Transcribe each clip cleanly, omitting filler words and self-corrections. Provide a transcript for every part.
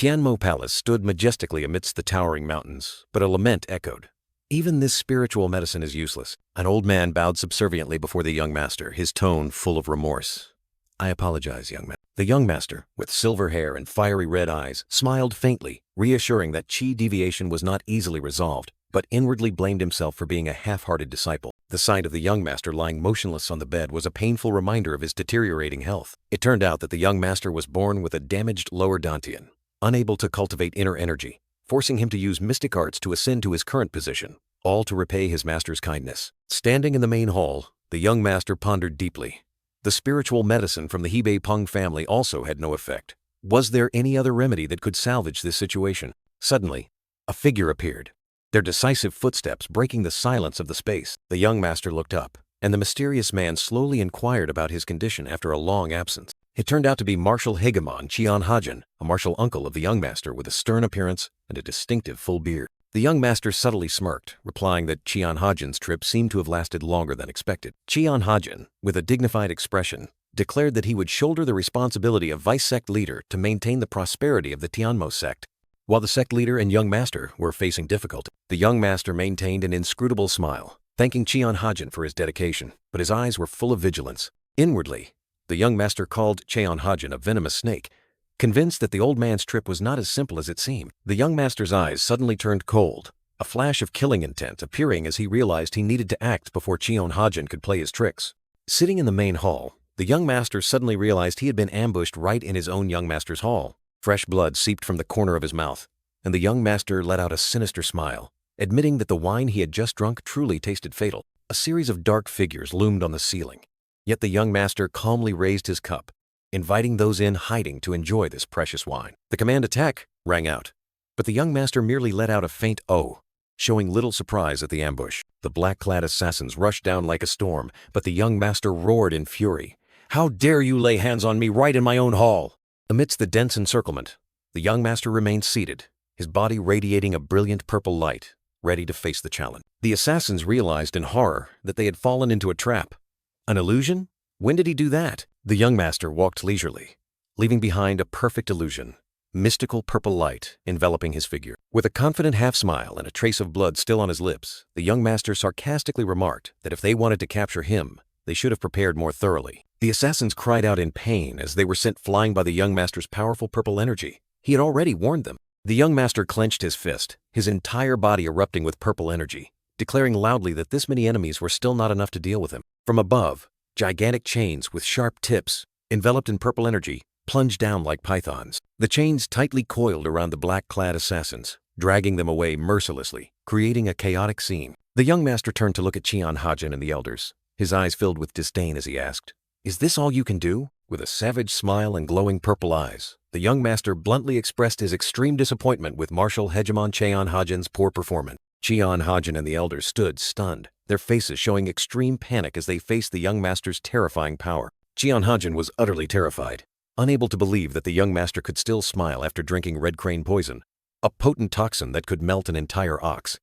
Tianmo Palace stood majestically amidst the towering mountains, but a lament echoed. Even this spiritual medicine is useless. An old man bowed subserviently before the young master, his tone full of remorse. I apologize, young man. The young master, with silver hair and fiery red eyes, smiled faintly, reassuring that chi deviation was not easily resolved, but inwardly blamed himself for being a half-hearted disciple. The sight of the young master lying motionless on the bed was a painful reminder of his deteriorating health. It turned out that the young master was born with a damaged lower dantian, unable to cultivate inner energy, forcing him to use mystic arts to ascend to his current position, all to repay his master's kindness. Standing in the main hall, the young master pondered deeply. The spiritual medicine from the Hebei Peng family also had no effect. Was there any other remedy that could salvage this situation? Suddenly, a figure appeared, their decisive footsteps breaking the silence of the space. The young master looked up, and the mysterious man slowly inquired about his condition after a long absence. It turned out to be Martial Hegemon Chian Hajin, a martial uncle of the young master with a stern appearance and a distinctive full beard. The young master subtly smirked, replying that Chian Hajin's trip seemed to have lasted longer than expected. Chian Hajin, with a dignified expression, declared that he would shoulder the responsibility of vice-sect leader to maintain the prosperity of the Tianmo sect. While the sect leader and young master were facing difficulty, the young master maintained an inscrutable smile, thanking Chian Hajin for his dedication, but his eyes were full of vigilance. Inwardly, the young master called Chian Hajin a venomous snake, convinced that the old man's trip was not as simple as it seemed. The young master's eyes suddenly turned cold, a flash of killing intent appearing as he realized he needed to act before Chian Hajin could play his tricks. Sitting in the main hall, the young master suddenly realized he had been ambushed right in his own young master's hall. Fresh blood seeped from the corner of his mouth, and the young master let out a sinister smile, admitting that the wine he had just drunk truly tasted fatal. A series of dark figures loomed on the ceiling, yet the young master calmly raised his cup, inviting those in hiding to enjoy this precious wine. The command attack rang out, but the young master merely let out a faint "oh," showing little surprise at the ambush. The black-clad assassins rushed down like a storm, but the young master roared in fury. "How dare you lay hands on me right in my own hall!" Amidst the dense encirclement, the young master remained seated, his body radiating a brilliant purple light, ready to face the challenge. The assassins realized in horror that they had fallen into a trap. An illusion? When did he do that? The young master walked leisurely, leaving behind a perfect illusion, mystical purple light enveloping his figure. With a confident half-smile and a trace of blood still on his lips, the young master sarcastically remarked that if they wanted to capture him, they should have prepared more thoroughly. The assassins cried out in pain as they were sent flying by the young master's powerful purple energy. He had already warned them. The young master clenched his fist, his entire body erupting with purple energy, declaring loudly that this many enemies were still not enough to deal with him. From above, gigantic chains with sharp tips, enveloped in purple energy, plunged down like pythons. The chains tightly coiled around the black-clad assassins, dragging them away mercilessly, creating a chaotic scene. The young master turned to look at Chian Hajin and the elders, his eyes filled with disdain as he asked, "Is this all you can do?" With a savage smile and glowing purple eyes, the young master bluntly expressed his extreme disappointment with Martial Hegemon Chian Hajin's poor performance. Chian Hajin and the elders stood stunned, their faces showing extreme panic as they faced the young master's terrifying power. Chian Hajin was utterly terrified, unable to believe that the young master could still smile after drinking red crane poison, a potent toxin that could melt an entire ox.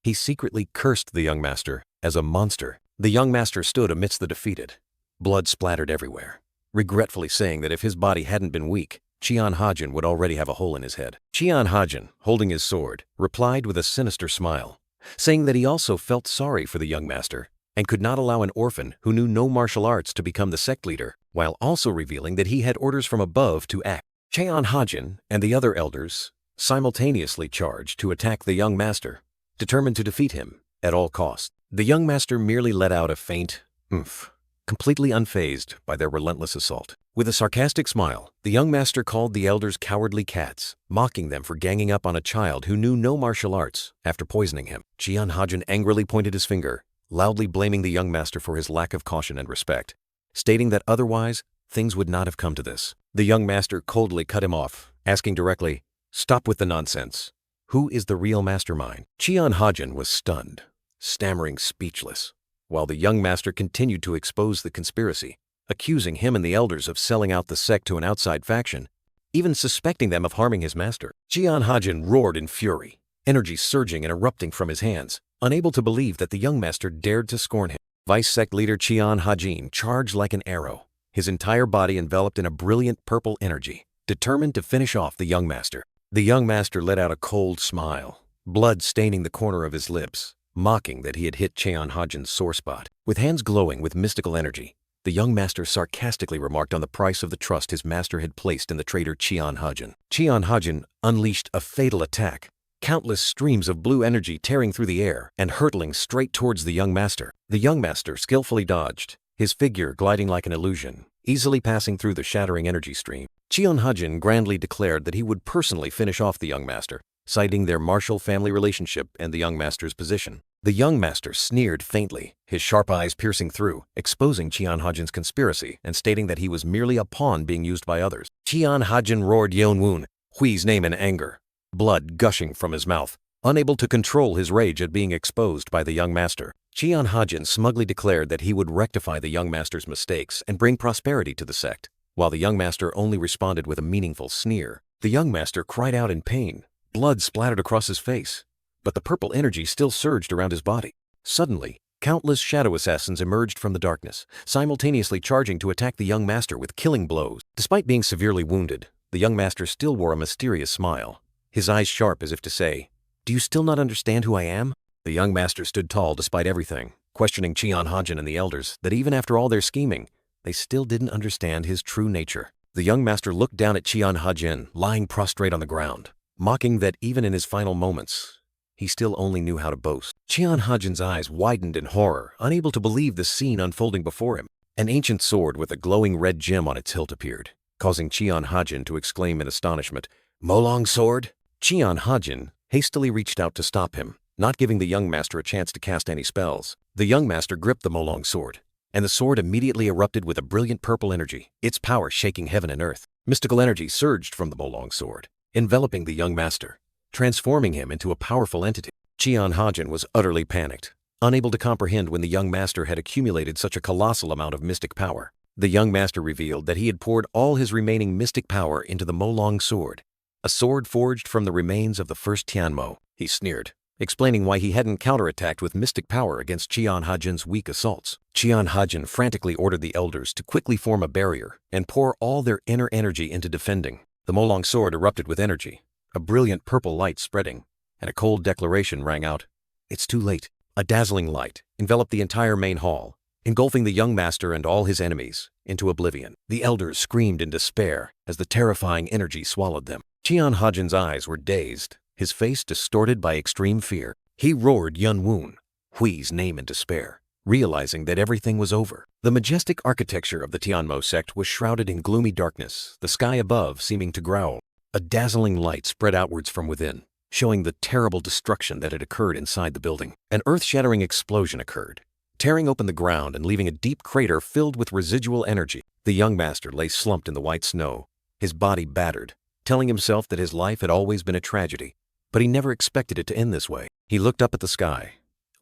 He secretly cursed the young master as a monster. The young master stood amidst the defeated, blood splattered everywhere, regretfully saying that if his body hadn't been weak, Chian Hajin would already have a hole in his head. Chian Hajin, holding his sword, replied with a sinister smile, saying that he also felt sorry for the young master and could not allow an orphan who knew no martial arts to become the sect leader, while also revealing that he had orders from above to act. Chian Hajin and the other elders simultaneously charged to attack the young master, determined to defeat him at all costs. The young master merely let out a faint "oomph," completely unfazed by their relentless assault. With a sarcastic smile, the young master called the elders cowardly cats, mocking them for ganging up on a child who knew no martial arts after poisoning him. Chian Hajin angrily pointed his finger, loudly blaming the young master for his lack of caution and respect, stating that otherwise, things would not have come to this. The young master coldly cut him off, asking directly, "Stop with the nonsense. Who is the real mastermind?" Chian Hajin was stunned, stammering speechless, while the young master continued to expose the conspiracy, accusing him and the elders of selling out the sect to an outside faction, even suspecting them of harming his master. Chian Hajin roared in fury, energy surging and erupting from his hands, unable to believe that the young master dared to scorn him. Vice-sect leader Chian Hajin charged like an arrow, his entire body enveloped in a brilliant purple energy. determined to finish off the young master. The young master let out a cold smile, blood staining the corner of his lips, mocking that he had hit Chian Hajin's sore spot. With hands glowing with mystical energy, the young master sarcastically remarked on the price of the trust his master had placed in the traitor Chian Hajin. Chian Hajin unleashed a fatal attack, countless streams of blue energy tearing through the air and hurtling straight towards the young master. The young master skillfully dodged, his figure gliding like an illusion, easily passing through the shattering energy stream. Chian Hajin grandly declared that he would personally finish off the young master, citing their martial family relationship and the young master's position. The young master sneered faintly, his sharp eyes piercing through, exposing Chian Hajin's conspiracy and stating that he was merely a pawn being used by others. Chian Hajin roared Yonwun, Hui's name in anger, blood gushing from his mouth. Unable to control his rage at being exposed by the young master, Chian Hajin smugly declared that he would rectify the young master's mistakes and bring prosperity to the sect. While the young master only responded with a meaningful sneer, the young master cried out in pain. Blood splattered across his face, but the purple energy still surged around his body. Suddenly, countless shadow assassins emerged from the darkness, simultaneously charging to attack the young master with killing blows. Despite being severely wounded, the young master still wore a mysterious smile, his eyes sharp as if to say, "Do you still not understand who I am?" The young master stood tall despite everything, questioning Chian Hajin and the elders that even after all their scheming, they still didn't understand his true nature. The young master looked down at Chian Hajin, lying prostrate on the ground, mocking that even in his final moments, he still only knew how to boast. Chian Hajin's eyes widened in horror, unable to believe the scene unfolding before him. An ancient sword with a glowing red gem on its hilt appeared, causing Chian Hajin to exclaim in astonishment, "Molong sword?" Chian Hajin hastily reached out to stop him, not giving the young master a chance to cast any spells. The young master gripped the Molong sword, and the sword immediately erupted with a brilliant purple energy, its power shaking heaven and earth. Mystical energy surged from the Molong sword, enveloping the young master, transforming him into a powerful entity. Chian Hajin was utterly panicked, unable to comprehend when the young master had accumulated such a colossal amount of mystic power. The young master revealed that he had poured all his remaining mystic power into the Molong sword, a sword forged from the remains of the first Tianmo. He sneered, explaining why he hadn't counterattacked with mystic power against Chian Hajin's weak assaults. Chian Hajin frantically ordered the elders to quickly form a barrier and pour all their inner energy into defending. The Molong sword erupted with energy, a brilliant purple light spreading, and a cold declaration rang out. "It's too late." A dazzling light enveloped the entire main hall, engulfing the young master and all his enemies into oblivion. The elders screamed in despair as the terrifying energy swallowed them. Chian Hajin's eyes were dazed, his face distorted by extreme fear. He roared Yunwun, Hui's name in despair, realizing that everything was over. The majestic architecture of the Tianmo sect was shrouded in gloomy darkness, the sky above seeming to growl. A dazzling light spread outwards from within, showing the terrible destruction that had occurred inside the building. An earth-shattering explosion occurred, tearing open the ground and leaving a deep crater filled with residual energy. The young master lay slumped in the white snow, his body battered, telling himself that his life had always been a tragedy, but he never expected it to end this way. He looked up at the sky,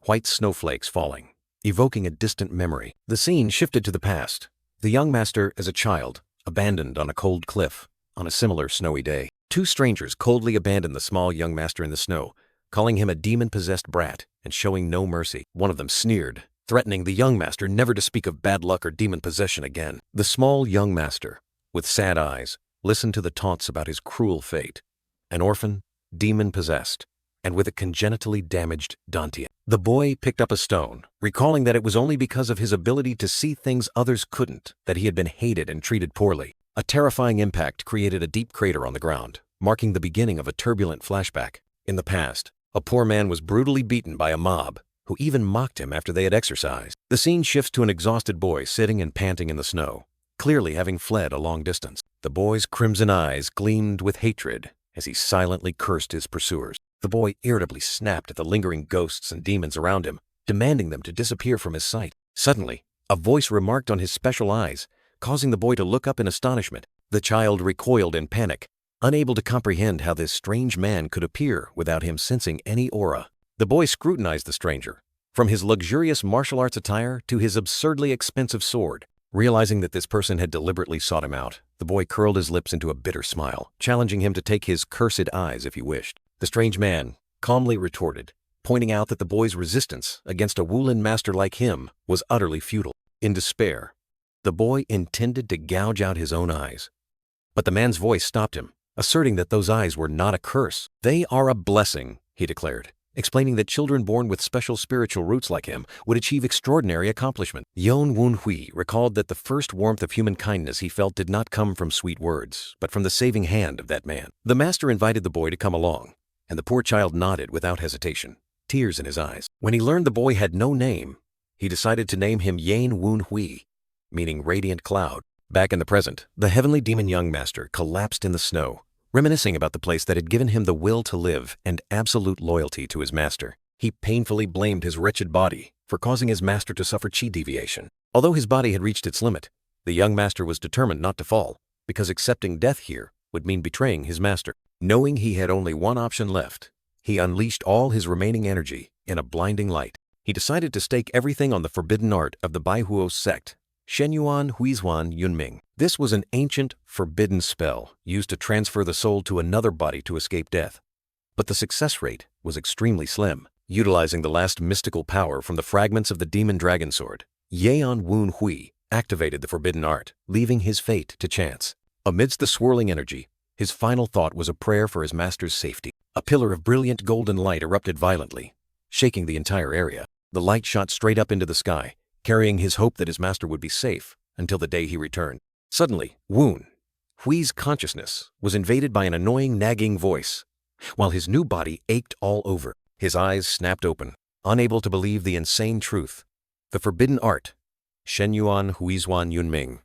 white snowflakes falling, evoking a distant memory. The scene shifted to the past. The young master as a child, abandoned on a cold cliff, on a similar snowy day. Two strangers coldly abandoned the small young master in the snow, calling him a demon-possessed brat and showing no mercy. One of them sneered, threatening the young master never to speak of bad luck or demon possession again. The small young master, with sad eyes, listened to the taunts about his cruel fate. An orphan, demon-possessed, and with a congenitally damaged dantian. The boy picked up a stone, recalling that it was only because of his ability to see things others couldn't that he had been hated and treated poorly. A terrifying impact created a deep crater on the ground, marking the beginning of a turbulent flashback. In the past, a poor man was brutally beaten by a mob, who even mocked him after they had exercised. The scene shifts to an exhausted boy sitting and panting in the snow, clearly having fled a long distance. The boy's crimson eyes gleamed with hatred as he silently cursed his pursuers. The boy irritably snapped at the lingering ghosts and demons around him, demanding them to disappear from his sight. Suddenly, a voice remarked on his special eyes, causing the boy to look up in astonishment. The child recoiled in panic, unable to comprehend how this strange man could appear without him sensing any aura. The boy scrutinized the stranger, from his luxurious martial arts attire to his absurdly expensive sword. Realizing that this person had deliberately sought him out, the boy curled his lips into a bitter smile, challenging him to take his cursed eyes if he wished. The strange man calmly retorted, pointing out that the boy's resistance against a Wulin master like him was utterly futile. In despair, the boy intended to gouge out his own eyes. But the man's voice stopped him, asserting that those eyes were not a curse. "They are a blessing," he declared, explaining that children born with special spiritual roots like him would achieve extraordinary accomplishment. Yon Woon Hui recalled that the first warmth of human kindness he felt did not come from sweet words, but from the saving hand of that man. The master invited the boy to come along, and the poor child nodded without hesitation, tears in his eyes. When he learned the boy had no name, he decided to name him Yan Woon Hui, meaning radiant cloud. Back in the present, the heavenly demon young master collapsed in the snow, reminiscing about the place that had given him the will to live and absolute loyalty to his master. He painfully blamed his wretched body for causing his master to suffer chi deviation. Although his body had reached its limit, the young master was determined not to fall, because accepting death here would mean betraying his master. Knowing he had only one option left, he unleashed all his remaining energy in a blinding light. He decided to stake everything on the forbidden art of the Baihuo sect, Shenyuan Huizuan Yunming. This was an ancient, forbidden spell used to transfer the soul to another body to escape death. But the success rate was extremely slim. Utilizing the last mystical power from the fragments of the demon dragon sword, Yeon Woon Hui activated the forbidden art, leaving his fate to chance. Amidst the swirling energy, his final thought was a prayer for his master's safety. A pillar of brilliant golden light erupted violently, shaking the entire area. The light shot straight up into the sky, carrying his hope that his master would be safe until the day he returned. Suddenly, Woon Hui's consciousness was invaded by an annoying nagging voice, while his new body ached all over. His eyes snapped open, unable to believe the insane truth. The forbidden art, Shenyuan Huizuan Yunming,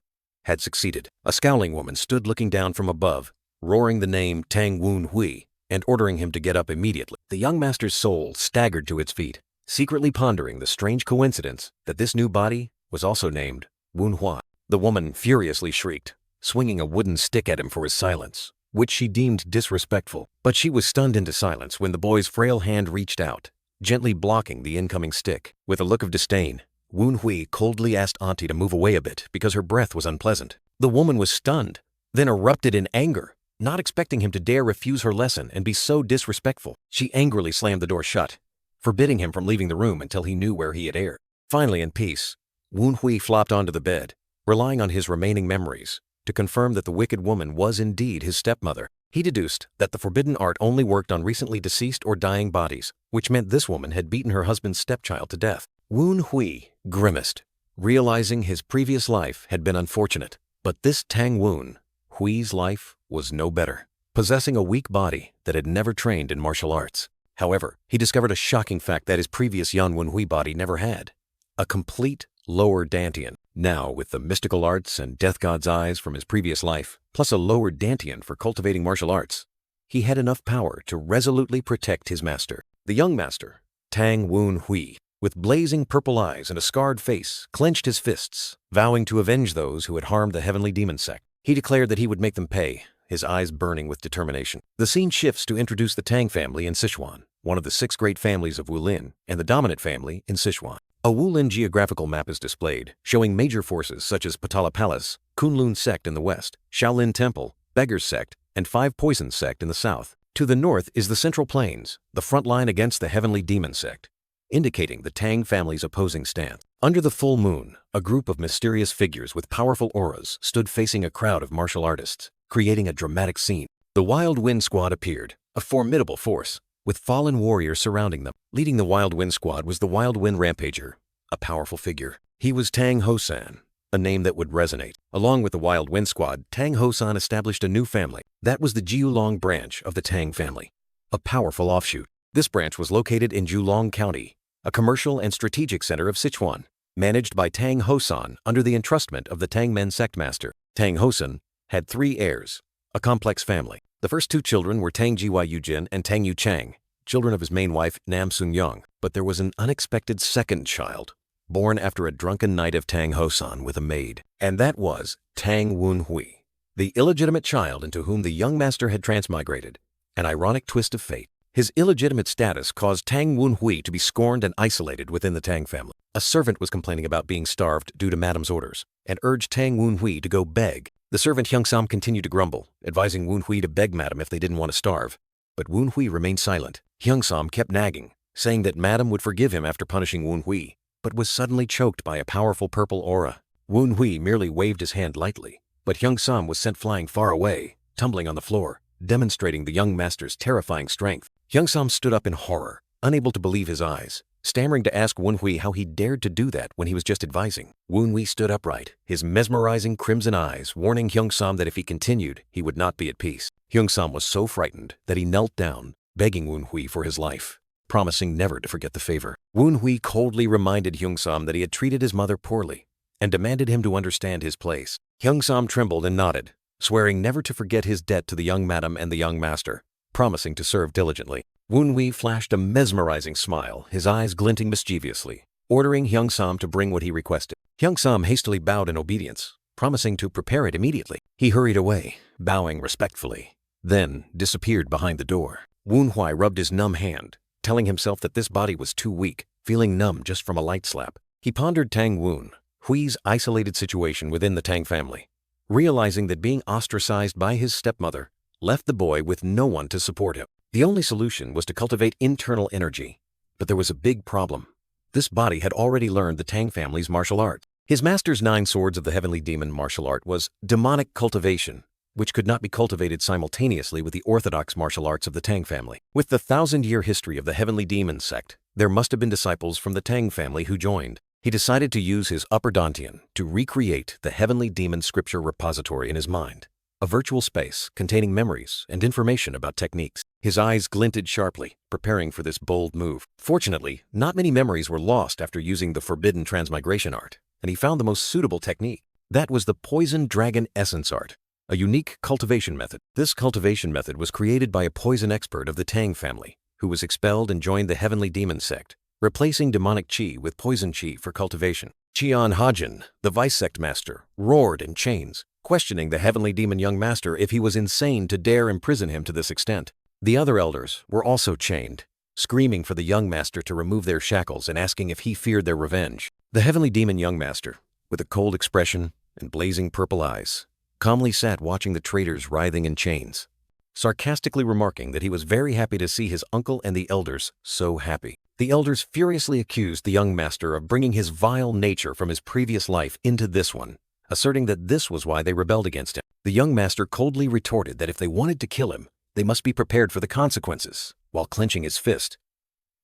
had succeeded. A scowling woman stood looking down from above, roaring the name Tang Woon Hui and ordering him to get up immediately. The young master's soul staggered to its feet, secretly pondering the strange coincidence that this new body was also named Woon Hua. The woman furiously shrieked, swinging a wooden stick at him for his silence, which she deemed disrespectful. But she was stunned into silence when the boy's frail hand reached out, gently blocking the incoming stick. With a look of disdain, Woon Hui coldly asked Auntie to move away a bit because her breath was unpleasant. The woman was stunned, then erupted in anger, not expecting him to dare refuse her lesson and be so disrespectful. She angrily slammed the door shut, forbidding him from leaving the room until he knew where he had erred. Finally, in peace, Woon Hui flopped onto the bed, relying on his remaining memories to confirm that the wicked woman was indeed his stepmother. He deduced that the forbidden art only worked on recently deceased or dying bodies, which meant this woman had beaten her husband's stepchild to death. Woon Hui grimaced, realizing his previous life had been unfortunate. But this Tang Woon Hui's life was no better, possessing a weak body that had never trained in martial arts. However, he discovered a shocking fact that his previous Yan Woon Hui body never had: a complete lower dantian. Now, with the mystical arts and death god's eyes from his previous life, plus a lower dantian for cultivating martial arts, he had enough power to resolutely protect his master. The young master, Tang Woon Hui, with blazing purple eyes and a scarred face, clenched his fists, vowing to avenge those who had harmed the heavenly demon sect. He declared that he would make them pay, his eyes burning with determination. The scene shifts to introduce the Tang family in Sichuan, one of the 6 great families of Wulin, and the dominant family in Sichuan. A Wulin geographical map is displayed, showing major forces such as Patala Palace, Kunlun sect in the west, Shaolin Temple, Beggar's sect, and 5 Poison sect in the south. To the north is the Central Plains, the front line against the heavenly demon sect, indicating the Tang family's opposing stance. Under the full moon, a group of mysterious figures with powerful auras stood facing a crowd of martial artists, creating a dramatic scene. The Wild Wind Squad appeared, a formidable force, with fallen warriors surrounding them. Leading the Wild Wind Squad was the Wild Wind Rampager, a powerful figure. He was Tang Hosan, a name that would resonate. Along with the Wild Wind Squad, Tang Hosan established a new family. That was the Jiulong branch of the Tang family, a powerful offshoot. This branch was located in Julong County, a commercial and strategic center of Sichuan, managed by Tang Hosan under the entrustment of the Tang Men sect master. Tang Hosan had 3 heirs, a complex family. The first 2 children were Tang Jiwa Yujin and Tang Yu Chang, children of his main wife Nam Sun Young. But there was an unexpected second child, born after a drunken night of Tang Hosan with a maid, and that was Tang Woon Hui, the illegitimate child into whom the young master had transmigrated. An ironic twist of fate. His illegitimate status caused Tang Woon Hui to be scorned and isolated within the Tang family. A servant was complaining about being starved due to Madam's orders, and urged Tang Woon Hui to go beg. The servant Hyung Sam continued to grumble, advising Woon Hui to beg Madam if they didn't want to starve. But Woon Hui remained silent. Hyung Sam kept nagging, saying that Madam would forgive him after punishing Woon Hui, but was suddenly choked by a powerful purple aura. Woon Hui merely waved his hand lightly, but Hyung Sam was sent flying far away, tumbling on the floor, demonstrating the young master's terrifying strength. Hyung Sam stood up in horror, unable to believe his eyes, stammering to ask Woon Hui how he dared to do that when he was just advising. Woon Hui stood upright, his mesmerizing crimson eyes warning Hyung Sam that if he continued, he would not be at peace. Hyung Sam was so frightened that he knelt down, begging Woon Hui for his life, promising never to forget the favor. Woon Hui coldly reminded Hyung Sam that he had treated his mother poorly and demanded him to understand his place. Hyung Sam trembled and nodded, swearing never to forget his debt to the young madam and the young master, promising to serve diligently. Woon Hui flashed a mesmerizing smile, his eyes glinting mischievously, ordering Hyung Sam to bring what he requested. Hyung Sam hastily bowed in obedience, promising to prepare it immediately. He hurried away, bowing respectfully, then disappeared behind the door. Woon Hui rubbed his numb hand, telling himself that this body was too weak, feeling numb just from a light slap. He pondered Tang Woon Hui's isolated situation within the Tang family, realizing that being ostracized by his stepmother left the boy with no one to support him. The only solution was to cultivate internal energy, but there was a big problem. This body had already learned the Tang family's martial arts. His master's 9 swords of the heavenly demon martial art was demonic cultivation, which could not be cultivated simultaneously with the orthodox martial arts of the Tang family. With the 1,000-year history of the heavenly demon sect, there must have been disciples from the Tang family who joined. He decided to use his upper dantian to recreate the heavenly demon scripture repository in his mind, a virtual space containing memories and information about techniques. His eyes glinted sharply, preparing for this bold move. Fortunately, not many memories were lost after using the forbidden transmigration art, and he found the most suitable technique. That was the poison dragon essence art, a unique cultivation method. This cultivation method was created by a poison expert of the Tang family, who was expelled and joined the heavenly demon sect, replacing demonic qi with poison qi for cultivation. Chian Hajin, the vice sect master, roared in chains, questioning the heavenly demon young master if he was insane to dare imprison him to this extent. The other elders were also chained, screaming for the young master to remove their shackles and asking if he feared their revenge. The heavenly demon young master, with a cold expression and blazing purple eyes, calmly sat watching the traitors writhing in chains, sarcastically remarking that he was very happy to see his uncle and the elders so happy. The elders furiously accused the young master of bringing his vile nature from his previous life into this one, asserting that this was why they rebelled against him. The young master coldly retorted that if they wanted to kill him, they must be prepared for the consequences, while clenching his fist,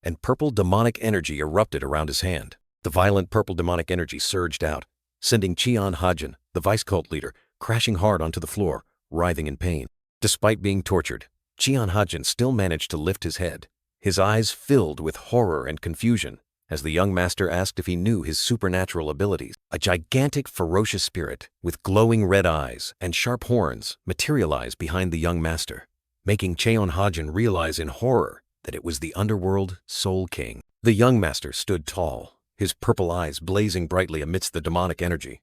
and purple demonic energy erupted around his hand. The violent purple demonic energy surged out, sending Chian Hajin, the vice cult leader, crashing hard onto the floor, writhing in pain. Despite being tortured, Chian Hajin still managed to lift his head, his eyes filled with horror and confusion, as the young master asked if he knew his supernatural abilities. A gigantic, ferocious spirit with glowing red eyes and sharp horns materialized behind the young master, making Chian Hajin realize in horror that it was the underworld Soul King. The young master stood tall, his purple eyes blazing brightly amidst the demonic energy,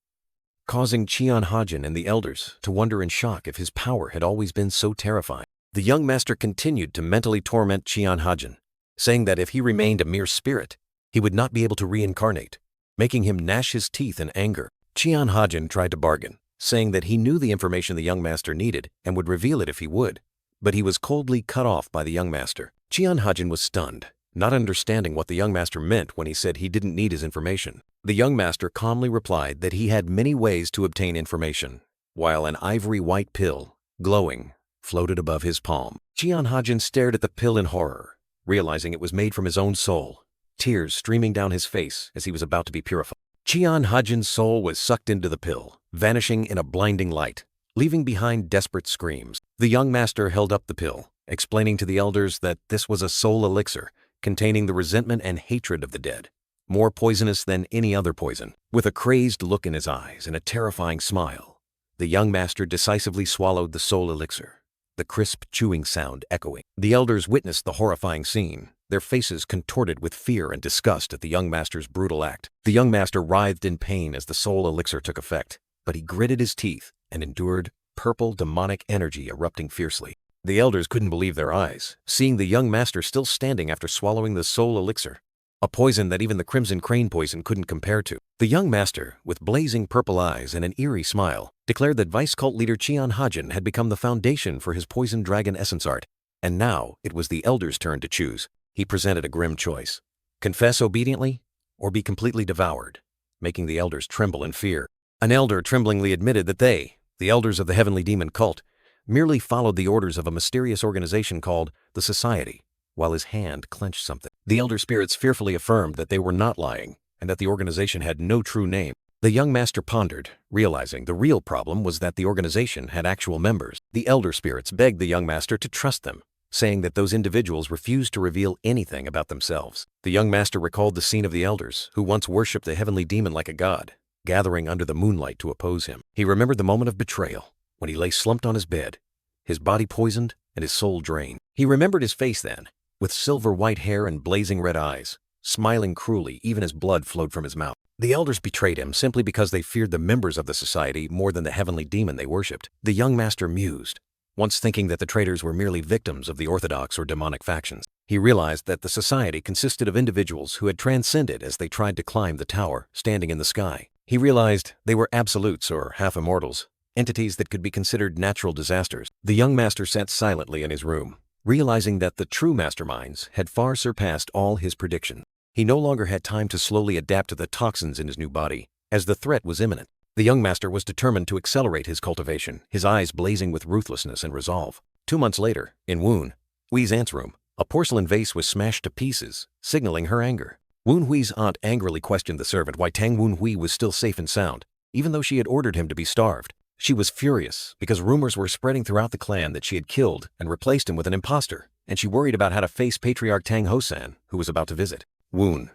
causing Chian Hajin and the elders to wonder in shock if his power had always been so terrifying. The young master continued to mentally torment Chian Hajin, saying that if he remained a mere spirit, he would not be able to reincarnate, making him gnash his teeth in anger. Chian Hajin tried to bargain, saying that he knew the information the young master needed and would reveal it if he would, but he was coldly cut off by the young master. Chian Hajin was stunned, not understanding what the young master meant when he said he didn't need his information. The young master calmly replied that he had many ways to obtain information, while an ivory white pill, glowing, floated above his palm. Chian Hajin stared at the pill in horror, realizing it was made from his own soul, tears streaming down his face as he was about to be purified. Chian Hajin's soul was sucked into the pill, vanishing in a blinding light, leaving behind desperate screams. The young master held up the pill, explaining to the elders that this was a soul elixir containing the resentment and hatred of the dead, more poisonous than any other poison. With a crazed look in his eyes and a terrifying smile, the young master decisively swallowed the soul elixir, the crisp chewing sound echoing. The elders witnessed the horrifying scene, their faces contorted with fear and disgust at the young master's brutal act. The young master writhed in pain as the soul elixir took effect, but he gritted his teeth and endured purple demonic energy erupting fiercely. The elders couldn't believe their eyes, seeing the young master still standing after swallowing the soul elixir, a poison that even the crimson crane poison couldn't compare to. The young master, with blazing purple eyes and an eerie smile, declared that vice cult leader Chian Hajin had become the foundation for his poison dragon essence art, and now it was the elders' turn to choose. He presented a grim choice: confess obediently or be completely devoured, making the elders tremble in fear. An elder tremblingly admitted that they, The elders of the heavenly demon cult merely followed the orders of a mysterious organization called the Society, while his hand clenched something. The elder spirits fearfully affirmed that they were not lying, and that the organization had no true name. The young master pondered, realizing the real problem was that the organization had actual members. The elder spirits begged the young master to trust them, saying that those individuals refused to reveal anything about themselves. The young master recalled the scene of the elders, who once worshipped the heavenly demon like a god, gathering under the moonlight to oppose him. He remembered the moment of betrayal, when he lay slumped on his bed, his body poisoned and his soul drained. He remembered his face then, with silver white hair and blazing red eyes, smiling cruelly even as blood flowed from his mouth. The elders betrayed him simply because they feared the members of the society more than the heavenly demon they worshipped. The young master mused, once thinking that the traitors were merely victims of the orthodox or demonic factions. He realized that the society consisted of individuals who had transcended as they tried to climb the tower standing in the sky. He realized they were absolutes or half-immortals, entities that could be considered natural disasters. The young master sat silently in his room, realizing that the true masterminds had far surpassed all his predictions. He no longer had time to slowly adapt to the toxins in his new body, as the threat was imminent. The young master was determined to accelerate his cultivation, his eyes blazing with ruthlessness and resolve. 2 months later, in Woon Hui's aunt's room, a porcelain vase was smashed to pieces, signaling her anger. Woon Hui's aunt angrily questioned the servant why Tang Woon Hui was still safe and sound, even though she had ordered him to be starved. She was furious because rumors were spreading throughout the clan that she had killed and replaced him with an imposter, and she worried about how to face Patriarch Tang Hosan, who was about to visit. Woon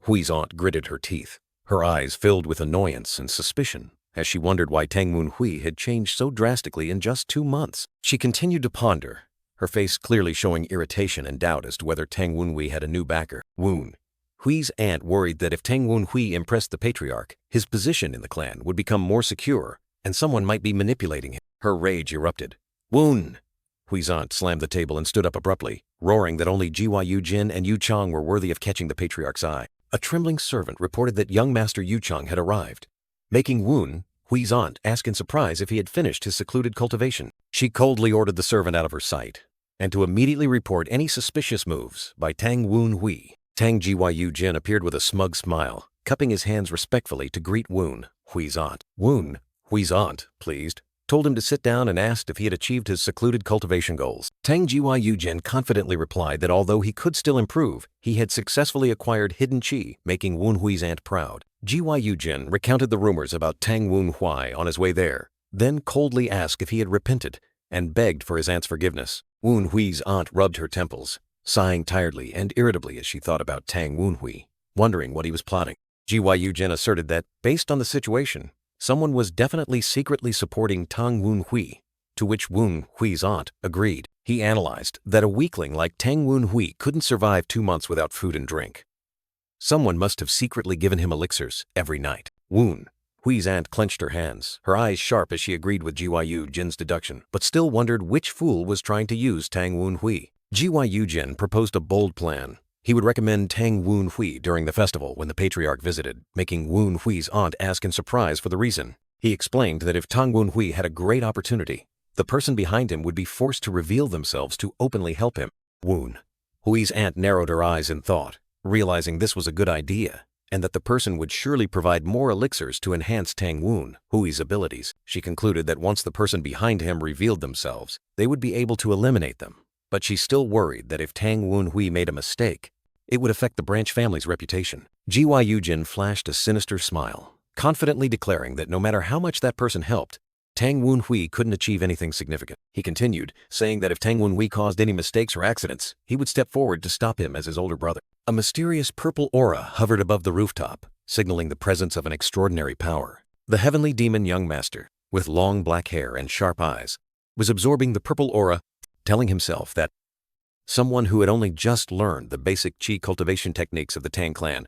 Hui's aunt gritted her teeth, her eyes filled with annoyance and suspicion, as she wondered why Tang Woon Hui had changed so drastically in just 2 months. She continued to ponder, her face clearly showing irritation and doubt as to whether Tang Woon Hui had a new backer. Woon Hui's aunt worried that if Tang Woon Hui impressed the patriarch, his position in the clan would become more secure, and someone might be manipulating him. Her rage erupted. Woon Hui's aunt slammed the table and stood up abruptly, roaring that only Gyu Jin and Yu Chang were worthy of catching the patriarch's eye. A trembling servant reported that young master Yu Chang had arrived, making Woon Hui's aunt ask in surprise if he had finished his secluded cultivation. She coldly ordered the servant out of her sight, and to immediately report any suspicious moves by Tang Woon Hui. Tang Gyu Jin appeared with a smug smile, cupping his hands respectfully to greet Woon Hui's aunt. Woon Hui's aunt, pleased, told him to sit down and asked if he had achieved his secluded cultivation goals. Tang Gyu Jin confidently replied that although he could still improve, he had successfully acquired hidden qi, making Woon Hui's aunt proud. Gyu Jin recounted the rumors about Tang Woon Hui on his way there, then coldly asked if he had repented and begged for his aunt's forgiveness. Woon Hui's aunt rubbed her temples, sighing tiredly and irritably as she thought about Tang Woon Hui, wondering what he was plotting. Gyu Jin asserted that, based on the situation, someone was definitely secretly supporting Tang Woon Hui, to which Woon Hui's aunt agreed. He analyzed that a weakling like Tang Woon Hui couldn't survive 2 months without food and drink. Someone must have secretly given him elixirs every night. Woon Hui's aunt clenched her hands, her eyes sharp as she agreed with Gyu Jin's deduction, but still wondered which fool was trying to use Tang Woon Hui. Gyu Jin proposed a bold plan. He would recommend Tang Woon Hui during the festival when the patriarch visited, making Woon Hui's aunt ask in surprise for the reason. He explained that if Tang Woon Hui had a great opportunity, the person behind him would be forced to reveal themselves to openly help him. Woon Hui's aunt narrowed her eyes in thought, realizing this was a good idea, and that the person would surely provide more elixirs to enhance Tang Woon Hui's abilities. She concluded that once the person behind him revealed themselves, they would be able to eliminate them. But she still worried that if Tang Woon Hui made a mistake, it would affect the branch family's reputation. Gyu Jin flashed a sinister smile, confidently declaring that no matter how much that person helped, Tang Woon Hui couldn't achieve anything significant. He continued, saying that if Tang Woon Hui caused any mistakes or accidents, he would step forward to stop him as his older brother. A mysterious purple aura hovered above the rooftop, signaling the presence of an extraordinary power. The heavenly demon young master, with long black hair and sharp eyes, was absorbing the purple aura, telling himself that someone who had only just learned the basic qi cultivation techniques of the Tang Clan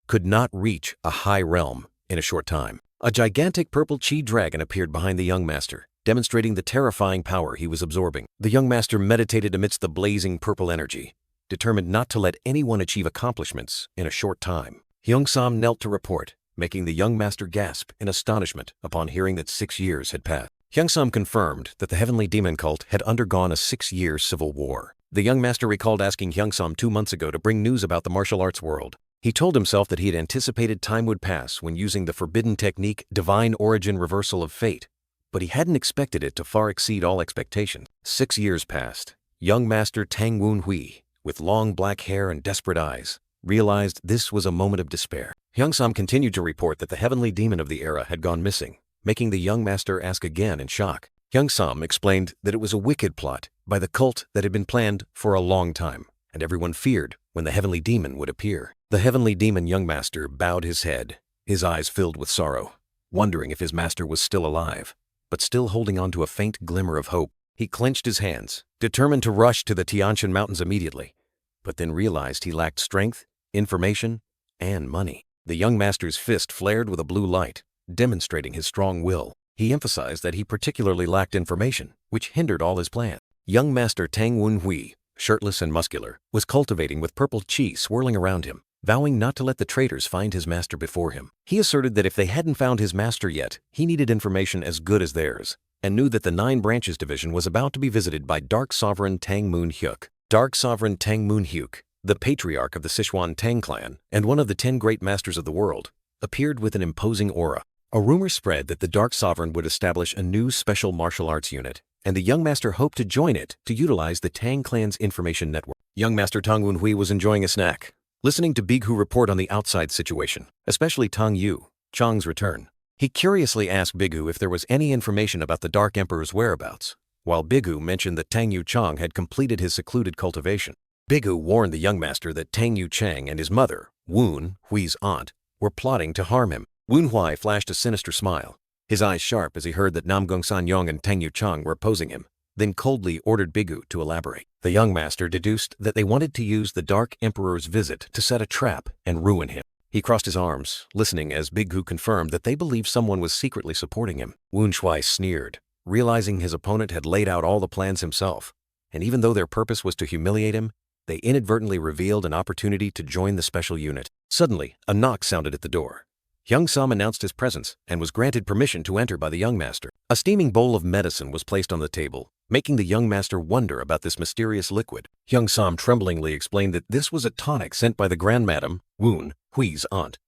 could not reach a high realm in a short time. A gigantic purple qi dragon appeared behind the young master, demonstrating the terrifying power he was absorbing. The young master meditated amidst the blazing purple energy, determined not to let anyone achieve accomplishments in a short time. Hyung-sam knelt to report, making the young master gasp in astonishment upon hearing that 6 years had passed. Hyung-sam confirmed that the heavenly demon cult had undergone a 6-year civil war. The young master recalled asking Hyung-sam 2 months ago to bring news about the martial arts world. He told himself that he had anticipated time would pass when using the forbidden technique Divine Origin Reversal of Fate, but he hadn't expected it to far exceed all expectations. 6 years passed. Young Master Tang Woon-hui, with long black hair and desperate eyes, realized this was a moment of despair. Hyung-sam continued to report that the heavenly demon of the era had gone missing, making the young master ask again in shock. Hyung-sam explained that it was a wicked plot by the cult that had been planned for a long time, and everyone feared when the heavenly demon would appear. The heavenly demon young master bowed his head, his eyes filled with sorrow, wondering if his master was still alive, but still holding on to a faint glimmer of hope. He clenched his hands, determined to rush to the Tianshan Mountains immediately, but then realized he lacked strength, information, and money. The young master's fist flared with a blue light, demonstrating his strong will. He emphasized that he particularly lacked information, which hindered all his plans. Young Master Tang Woon-hui, shirtless and muscular, was cultivating with purple chi swirling around him, vowing not to let the traitors find his master before him. He asserted that if they hadn't found his master yet, he needed information as good as theirs, and knew that the 9 Branches division was about to be visited by Dark Sovereign Tang Moon-hyuk. Dark Sovereign Tang Moon-hyuk, the patriarch of the Sichuan Tang Clan and one of the 10 great masters of the world, appeared with an imposing aura. A rumor spread that the Dark Sovereign would establish a new special martial arts unit, and the young master hoped to join it to utilize the Tang Clan's information network. Young Master Tang Woon-hui was enjoying a snack, listening to Bighu report on the outside situation, especially Tang Yu, Chang's return. He curiously asked Bighu if there was any information about the Dark Emperor's whereabouts, while Bighu mentioned that Tang Yu Chang had completed his secluded cultivation. Bighu warned the young master that Tang Yu Chang and his mother, Woon Hui's aunt, were plotting to harm him. Woon Hui flashed a sinister smile, his eyes sharp as he heard that Nam Gong San Yong and Tang Yu Chang were opposing him, then coldly ordered Bighu to elaborate. The young master deduced that they wanted to use the Dark Emperor's visit to set a trap and ruin him. He crossed his arms, listening as Bighu confirmed that they believed someone was secretly supporting him. Woon Hui sneered, realizing his opponent had laid out all the plans himself, and even though their purpose was to humiliate him, they inadvertently revealed an opportunity to join the special unit. Suddenly, a knock sounded at the door. Hyung-sam announced his presence and was granted permission to enter by the young master. A steaming bowl of medicine was placed on the table, making the young master wonder about this mysterious liquid. Hyung-sam tremblingly explained that this was a tonic sent by the grandmadam, Woon Hui's aunt,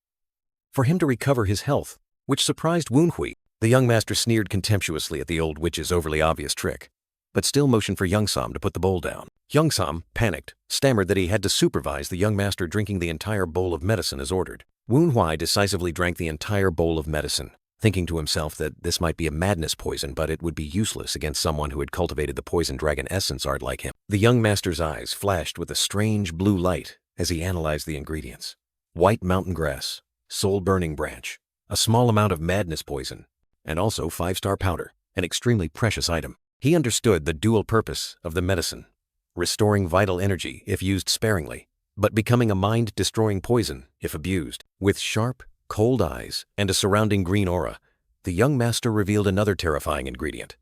for him to recover his health, which surprised Woon Hui. The young master sneered contemptuously at the old witch's overly obvious trick, but still motioned for Hyung-sam to put the bowl down. Hyung-sam, panicked, stammered that he had to supervise the young master drinking the entire bowl of medicine as ordered. Woon Hui decisively drank the entire bowl of medicine, thinking to himself that this might be a madness poison, but it would be useless against someone who had cultivated the poison dragon essence art like him. The young master's eyes flashed with a strange blue light as he analyzed the ingredients. White mountain grass, soul-burning branch, a small amount of madness poison, and also 5-star powder, an extremely precious item. He understood the dual purpose of the medicine, restoring vital energy if used sparingly, but becoming a mind-destroying poison if abused. With sharp, cold eyes and a surrounding green aura, the young master revealed another terrifying ingredient.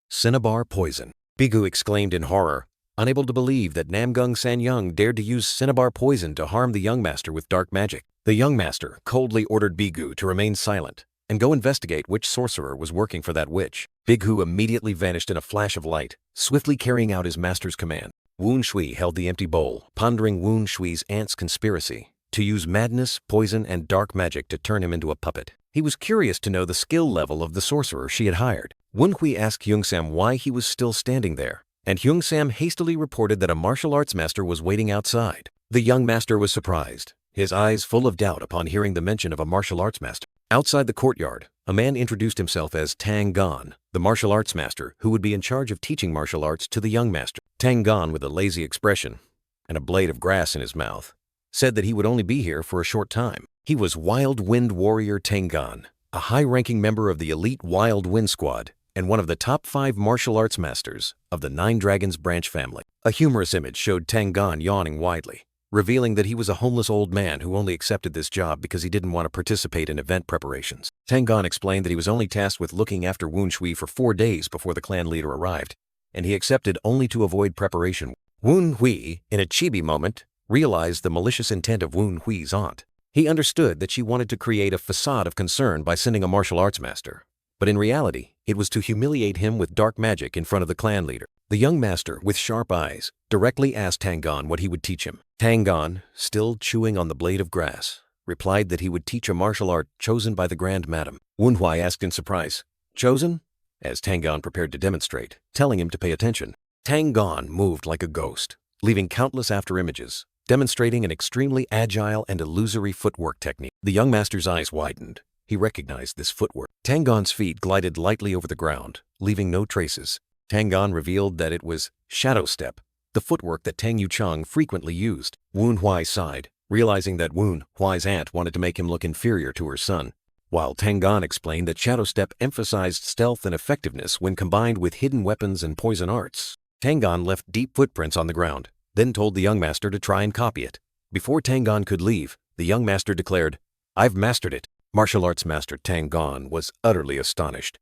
Cinnabar poison. Bighu exclaimed in horror, unable to believe that Namgung Sanyang dared to use cinnabar poison to harm the young master with dark magic. The young master coldly ordered Bighu to remain silent and go investigate which sorcerer was working for that witch. Bighu immediately vanished in a flash of light, swiftly carrying out his master's command. Woon Shui held the empty bowl, pondering Woon Shui's aunt's conspiracy to use madness, poison, and dark magic to turn him into a puppet. He was curious to know the skill level of the sorcerer she had hired. Woon Hui asked Hyung-sam why he was still standing there, and Hyung-sam hastily reported that a martial arts master was waiting outside. The young master was surprised, his eyes full of doubt upon hearing the mention of a martial arts master. Outside the courtyard, a man introduced himself as Tang Gon, the martial arts master who would be in charge of teaching martial arts to the young master. Tang Gon, with a lazy expression and a blade of grass in his mouth, said that he would only be here for a short time. He was Wild Wind Warrior Tang Gon, a high-ranking member of the elite Wild Wind Squad and one of the top 5 martial arts masters of the 9 Dragons branch family. A humorous image showed Tang Gon yawning widely, revealing that he was a homeless old man who only accepted this job because he didn't want to participate in event preparations. Tang Gon explained that he was only tasked with looking after Woon Shui for 4 days before the clan leader arrived, and he accepted only to avoid preparation. Woon Hui, in a chibi moment, realized the malicious intent of Woon Hui's aunt. He understood that she wanted to create a facade of concern by sending a martial arts master, but in reality, it was to humiliate him with dark magic in front of the clan leader. The young master, with sharp eyes, directly asked Tang Gon what he would teach him. Tang Gon, still chewing on the blade of grass, replied that he would teach a martial art chosen by the Grand Madam. Woon Hui asked in surprise, "Chosen? as Tang Gan prepared to demonstrate, telling him to pay attention. Tang Gan moved like a ghost, leaving countless afterimages, demonstrating an extremely agile and illusory footwork technique. The young master's eyes widened. He recognized this footwork. Tang Gan's feet glided lightly over the ground, leaving no traces. Tang Gan revealed that it was shadow step, the footwork that Tang Yuchang frequently used. Wen Huai sighed, realizing that Wen Huai's aunt wanted to make him look inferior to her son, while Tang Gan explained that shadow step emphasized stealth and effectiveness when combined with hidden weapons and poison arts. Tang Gan left deep footprints on the ground, then told the young master to try and copy it. Before Tang Gan could leave, the young master declared, "I've mastered it." Martial arts master Tang Gan was utterly astonished,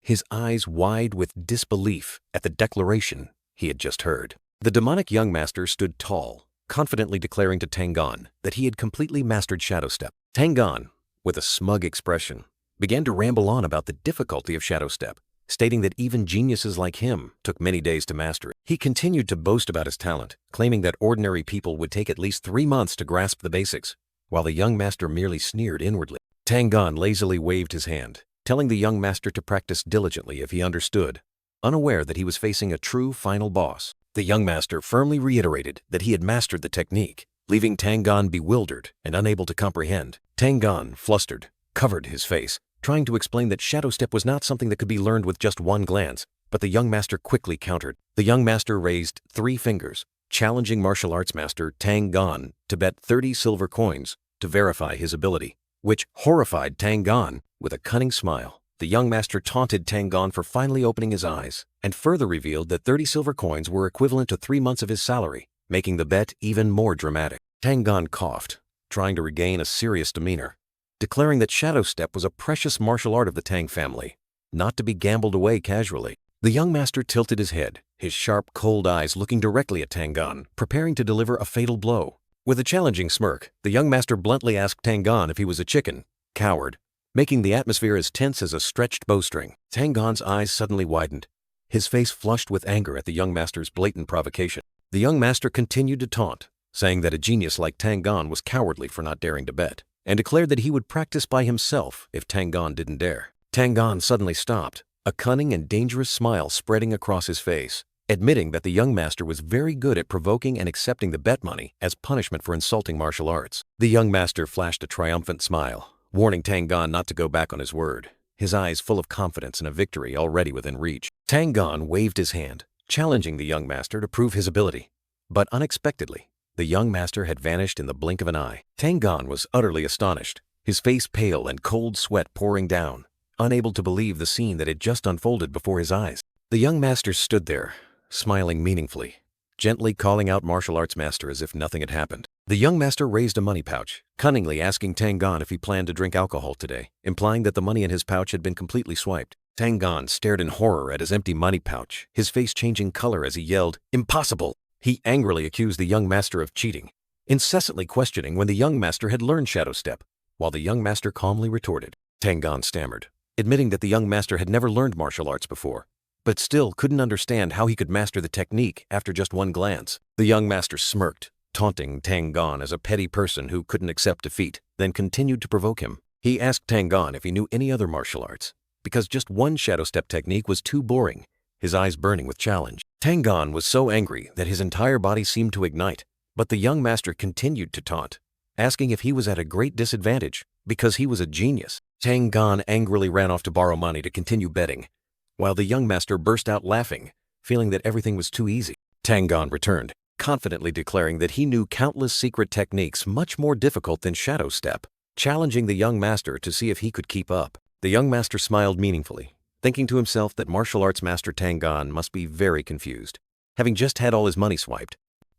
his eyes wide with disbelief at the declaration he had just heard. The demonic young master stood tall, confidently declaring to Tang Gan that he had completely mastered shadow step. Tang Gan, with a smug expression, began to ramble on about the difficulty of shadow step, stating that even geniuses like him took many days to master it. He continued to boast about his talent, claiming that ordinary people would take at least 3 months to grasp the basics, while the young master merely sneered inwardly. Tang Gan lazily waved his hand, telling the young master to practice diligently if he understood, unaware that he was facing a true final boss. The young master firmly reiterated that he had mastered the technique, leaving Tang Gan bewildered and unable to comprehend. Tang Gan, flustered, covered his face, trying to explain that shadow step was not something that could be learned with just one glance, but the young master quickly countered. The young master raised 3 fingers, challenging martial arts master Tang Gan to bet 30 silver coins to verify his ability, which horrified Tang Gan. With a cunning smile, the young master taunted Tang Gan for finally opening his eyes, and further revealed that 30 silver coins were equivalent to 3 months of his salary, making the bet even more dramatic. Tang Gan coughed, trying to regain a serious demeanor, declaring that shadow step was a precious martial art of the Tang family, not to be gambled away casually. The young master tilted his head, his sharp, cold eyes looking directly at Tang Gan, preparing to deliver a fatal blow. With a challenging smirk, the young master bluntly asked Tang Gan if he was a chicken, coward, making the atmosphere as tense as a stretched bowstring. Tang Gan's eyes suddenly widened, his face flushed with anger at the young master's blatant provocation. The young master continued to taunt, saying that a genius like Tang Gan was cowardly for not daring to bet, and declared that he would practice by himself if Tang Gan didn't dare. Tang Gan suddenly stopped, a cunning and dangerous smile spreading across his face, admitting that the young master was very good at provoking and accepting the bet money as punishment for insulting martial arts. The young master flashed a triumphant smile, warning Tang Gan not to go back on his word, his eyes full of confidence in a victory already within reach. Tang Gan waved his hand, challenging the young master to prove his ability. But unexpectedly, the young master had vanished in the blink of an eye. Tang Gan was utterly astonished, his face pale and cold sweat pouring down, unable to believe the scene that had just unfolded before his eyes. The young master stood there, smiling meaningfully, gently calling out martial arts master as if nothing had happened. The young master raised a money pouch, cunningly asking Tang Gan if he planned to drink alcohol today, implying that the money in his pouch had been completely swiped. Tang Gan stared in horror at his empty money pouch, his face changing color as he yelled, "Impossible!" He angrily accused the young master of cheating, incessantly questioning when the young master had learned shadow step, while the young master calmly retorted. Tang Gan stammered, admitting that the young master had never learned martial arts before, but still couldn't understand how he could master the technique after just one glance. The young master smirked, taunting Tang Gan as a petty person who couldn't accept defeat, then continued to provoke him. He asked Tang Gan if he knew any other martial arts, because just one shadow step technique was too boring, his eyes burning with challenge. Tang Gan was so angry that his entire body seemed to ignite, but the young master continued to taunt, asking if he was at a great disadvantage because he was a genius. Tang Gan angrily ran off to borrow money to continue betting, while the young master burst out laughing, feeling that everything was too easy. Tang Gan returned, confidently declaring that he knew countless secret techniques much more difficult than shadow step, challenging the young master to see if he could keep up. The young master smiled meaningfully, thinking to himself that martial arts master Tang Gan must be very confused, having just had all his money swiped,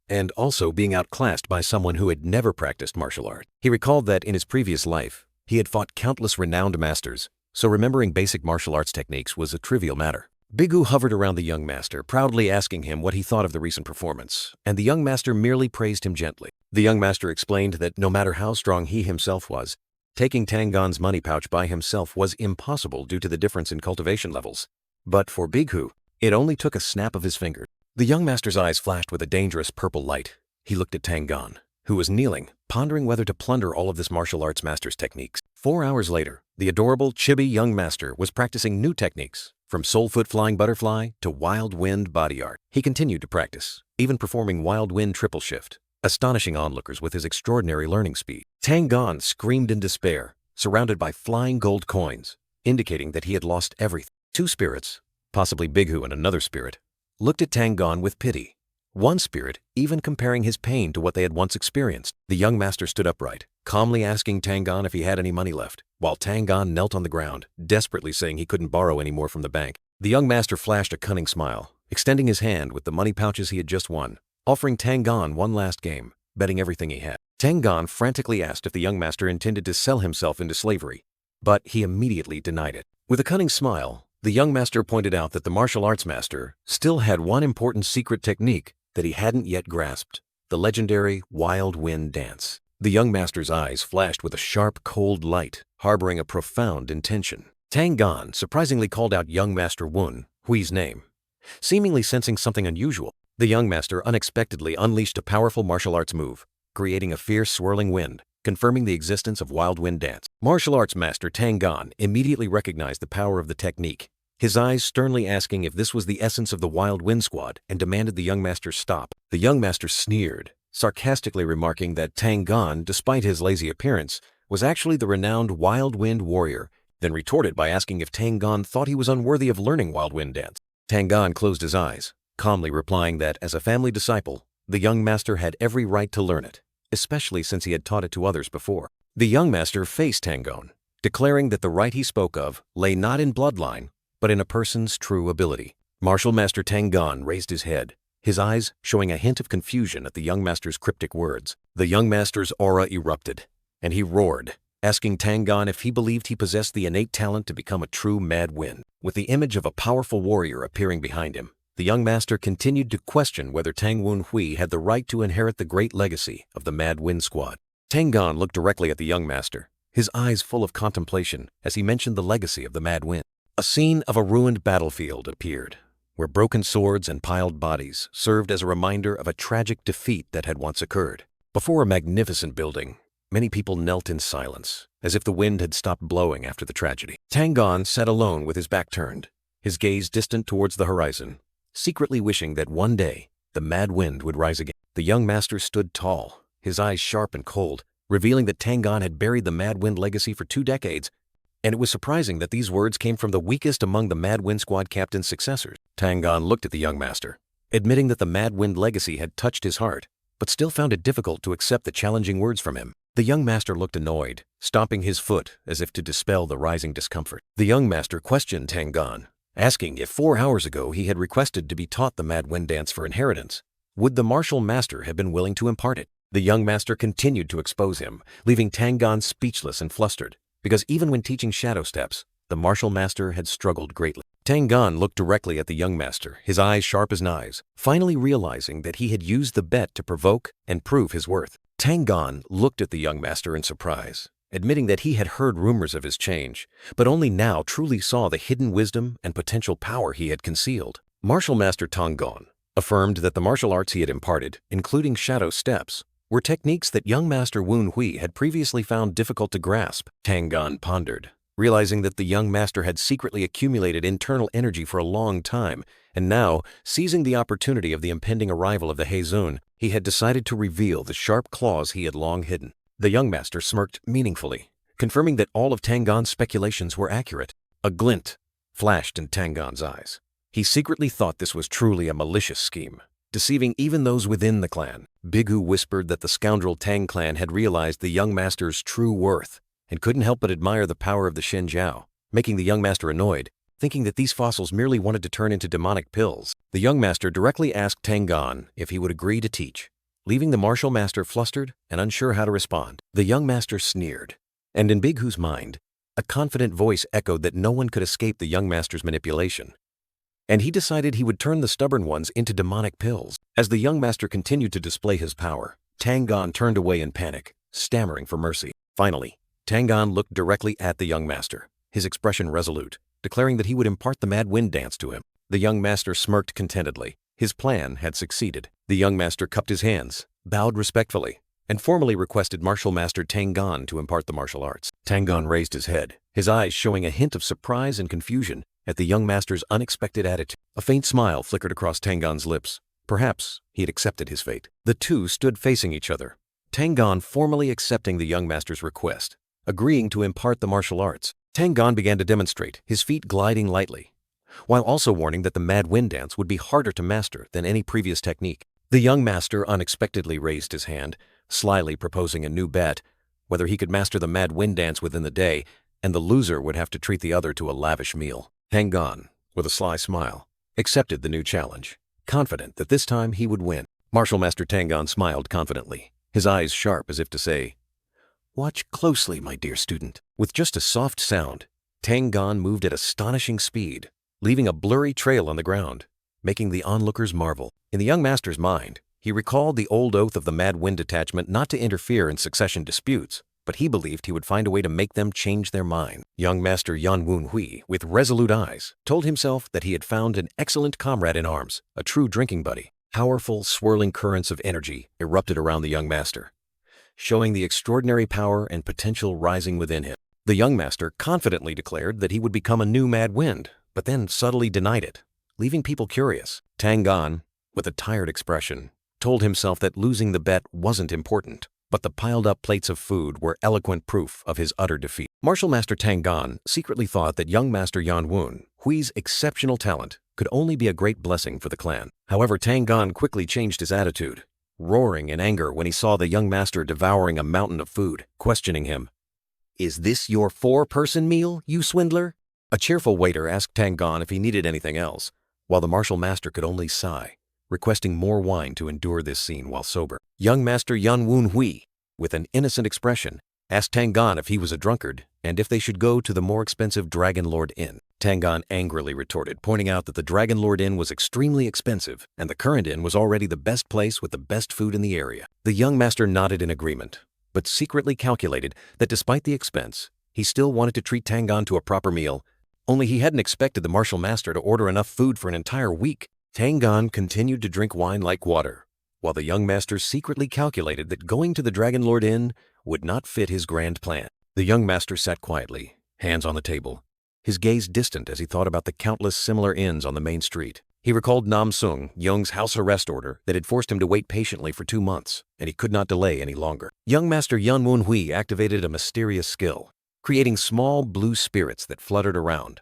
and also being outclassed by someone who had never practiced martial art. He recalled that in his previous life, he had fought countless renowned masters, so remembering basic martial arts techniques was a trivial matter. Bigu hovered around the young master, proudly asking him what he thought of the recent performance, and the young master merely praised him gently. The young master explained that no matter how strong he himself was, taking Tang Gan's money pouch by himself was impossible due to the difference in cultivation levels. But for Bigu, it only took a snap of his finger. The young master's eyes flashed with a dangerous purple light. He looked at Tang Gan, who was kneeling, pondering whether to plunder all of this martial arts master's techniques. 4 hours later, the adorable, chibi young master was practicing new techniques, from soul-foot flying butterfly to wild wind body art. He continued to practice, even performing wild wind triple shift, astonishing onlookers with his extraordinary learning speed. Tang Clan screamed in despair, surrounded by flying gold coins, indicating that he had lost everything. Two spirits, possibly Bighu and another spirit, looked at Tang Clan with pity. One spirit even comparing his pain to what they had once experienced. The young master stood upright, calmly asking Tang Clan if he had any money left, while Tang Clan knelt on the ground, desperately saying he couldn't borrow any more from the bank. The young master flashed a cunning smile, extending his hand with the money pouches he had just won, offering Tang Clan one last game, betting everything he had. Tang Clan frantically asked if the young master intended to sell himself into slavery, but he immediately denied it. With a cunning smile, the young master pointed out that the martial arts master still had one important secret technique that he hadn't yet grasped: the legendary Wild Wind Dance. The young master's eyes flashed with a sharp, cold light, harboring a profound intention. Tang Clan surprisingly called out young master Wun Hui's name, seemingly sensing something unusual. The young master unexpectedly unleashed a powerful martial arts move, creating a fierce swirling wind, confirming the existence of Wild Wind Dance. Martial arts master Tang Clan immediately recognized the power of the technique, his eyes sternly asking if this was the essence of the Wild Wind Squad, and demanded the young master stop. The young master sneered, sarcastically remarking that Tang Clan, despite his lazy appearance, was actually the renowned Wild Wind warrior, then retorted by asking if Tang Clan thought he was unworthy of learning Wild Wind Dance. Tang Clan closed his eyes, calmly replying that, as a family disciple, the young master had every right to learn it, especially since he had taught it to others before. The young master faced Tang Clan, declaring that the right he spoke of lay not in bloodline, but in a person's true ability. Martial master Tang Clan raised his head, his eyes showing a hint of confusion at the young master's cryptic words. The young master's aura erupted, and he roared, asking Tang Clan if he believed he possessed the innate talent to become a true mad wind. With the image of a powerful warrior appearing behind him, the young master continued to question whether Tang Wun Hui had the right to inherit the great legacy of the Mad Wind Squad. Tang Clan looked directly at the young master, his eyes full of contemplation as he mentioned the legacy of the Mad Wind. A scene of a ruined battlefield appeared, where broken swords and piled bodies served as a reminder of a tragic defeat that had once occurred. Before a magnificent building, many people knelt in silence, as if the wind had stopped blowing after the tragedy. Tang Clan sat alone with his back turned, his gaze distant towards the horizon, secretly wishing that one day the mad wind would rise again. The young master stood tall, his eyes sharp and cold, revealing that Tang Clan had buried the Mad Wind legacy for 2 decades, and it was surprising that these words came from the weakest among the Mad Wind Squad captain's successors. Tang Clan looked at the young master, admitting that the Mad Wind legacy had touched his heart, but still found it difficult to accept the challenging words from him. The young master looked annoyed, stomping his foot as if to dispel the rising discomfort. The young master questioned Tang Clan, asking if 4 hours ago he had requested to be taught the Mad Wind Dance for inheritance. Would the martial master have been willing to impart it? The young master continued to expose him, leaving Tang Clan speechless and flustered, because even when teaching shadow steps, the martial master had struggled greatly. Tang Clan looked directly at the young master, his eyes sharp as knives, finally realizing that he had used the bet to provoke and prove his worth. Tang Clan looked at the young master in surprise, admitting that he had heard rumors of his change, but only now truly saw the hidden wisdom and potential power he had concealed. Martial master Tang Clan affirmed that the martial arts he had imparted, including shadow steps, were techniques that young master Wun Hui had previously found difficult to grasp. Tang Clan pondered, realizing that the young master had secretly accumulated internal energy for a long time, and now, seizing the opportunity of the impending arrival of the Heizun, he had decided to reveal the sharp claws he had long hidden. The young master smirked meaningfully, confirming that all of Tang Clan's speculations were accurate. A glint flashed in Tang Clan's eyes. He secretly thought this was truly a malicious scheme, deceiving even those within the clan. Bighu whispered that the scoundrel Tang Clan had realized the young master's true worth and couldn't help but admire the power of the Shen Jiao, making the young master annoyed, thinking that these fossils merely wanted to turn into demonic pills. The young master directly asked Tang Clan if he would agree to teach, leaving the martial master flustered and unsure how to respond. The young master sneered, and in Bighu's mind, a confident voice echoed that no one could escape the young master's manipulation, and he decided he would turn the stubborn ones into demonic pills. As the young master continued to display his power, Tang Clan turned away in panic, stammering for mercy. Finally, Tang Clan looked directly at the young master, his expression resolute, declaring that he would impart the Mad Wind Dance to him. The young master smirked contentedly. His plan had succeeded. The young master cupped his hands, bowed respectfully, and formally requested Martial Master Tang Gan to impart the martial arts. Tang Gan raised his head, his eyes showing a hint of surprise and confusion at the young master's unexpected attitude. A faint smile flickered across Tang Gan's lips. Perhaps he had accepted his fate. The two stood facing each other, Tang Gan formally accepting the young master's request, agreeing to impart the martial arts. Tang Gan began to demonstrate, his feet gliding lightly, while also warning that the mad wind dance would be harder to master than any previous technique. The young master unexpectedly raised his hand, slyly proposing a new bet, whether he could master the mad wind dance within the day, and the loser would have to treat the other to a lavish meal. Tang Gan, with a sly smile, accepted the new challenge, confident that this time he would win. Martial Master Tang Gan smiled confidently, his eyes sharp as if to say, "Watch closely, my dear student." With just a soft sound, Tang Gan moved at astonishing speed, leaving a blurry trail on the ground, making the onlookers marvel. In the young master's mind, he recalled the old oath of the Mad Wind Detachment not to interfere in succession disputes, but he believed he would find a way to make them change their mind. Young Master Yan Woon Hui, with resolute eyes, told himself that he had found an excellent comrade in arms, a true drinking buddy. Powerful, swirling currents of energy erupted around the young master, showing the extraordinary power and potential rising within him. The young master confidently declared that he would become a new Mad Wind, but then subtly denied it, leaving people curious. Tang Gan, with a tired expression, told himself that losing the bet wasn't important, but the piled-up plates of food were eloquent proof of his utter defeat. Martial Master Tang Gan secretly thought that young Master Yan Woon Hui's exceptional talent could only be a great blessing for the clan. However, Tang Gan quickly changed his attitude, roaring in anger when he saw the young master devouring a mountain of food, questioning him. "Is this your 4-person meal, you swindler?" A cheerful waiter asked Tang Gan if he needed anything else, while the martial master could only sigh, requesting more wine to endure this scene while sober. Young Master Yan Woon Hui, with an innocent expression, asked Tang Gan if he was a drunkard and if they should go to the more expensive Dragon Lord Inn. Tang Gan angrily retorted, pointing out that the Dragon Lord Inn was extremely expensive and the current inn was already the best place with the best food in the area. The young master nodded in agreement, but secretly calculated that despite the expense, he still wanted to treat Tang Gan to a proper meal, only he hadn't expected the martial master to order enough food for an entire week. Tang Gan continued to drink wine like water, while the young master secretly calculated that going to the Dragon Lord Inn would not fit his grand plan. The young master sat quietly, hands on the table, his gaze distant as he thought about the countless similar inns on the main street. He recalled Nam Sung Young's house arrest order that had forced him to wait patiently for 2 months, and he could not delay any longer. Young Master Yan Woon Hui activated a mysterious skill, creating small blue spirits that fluttered around,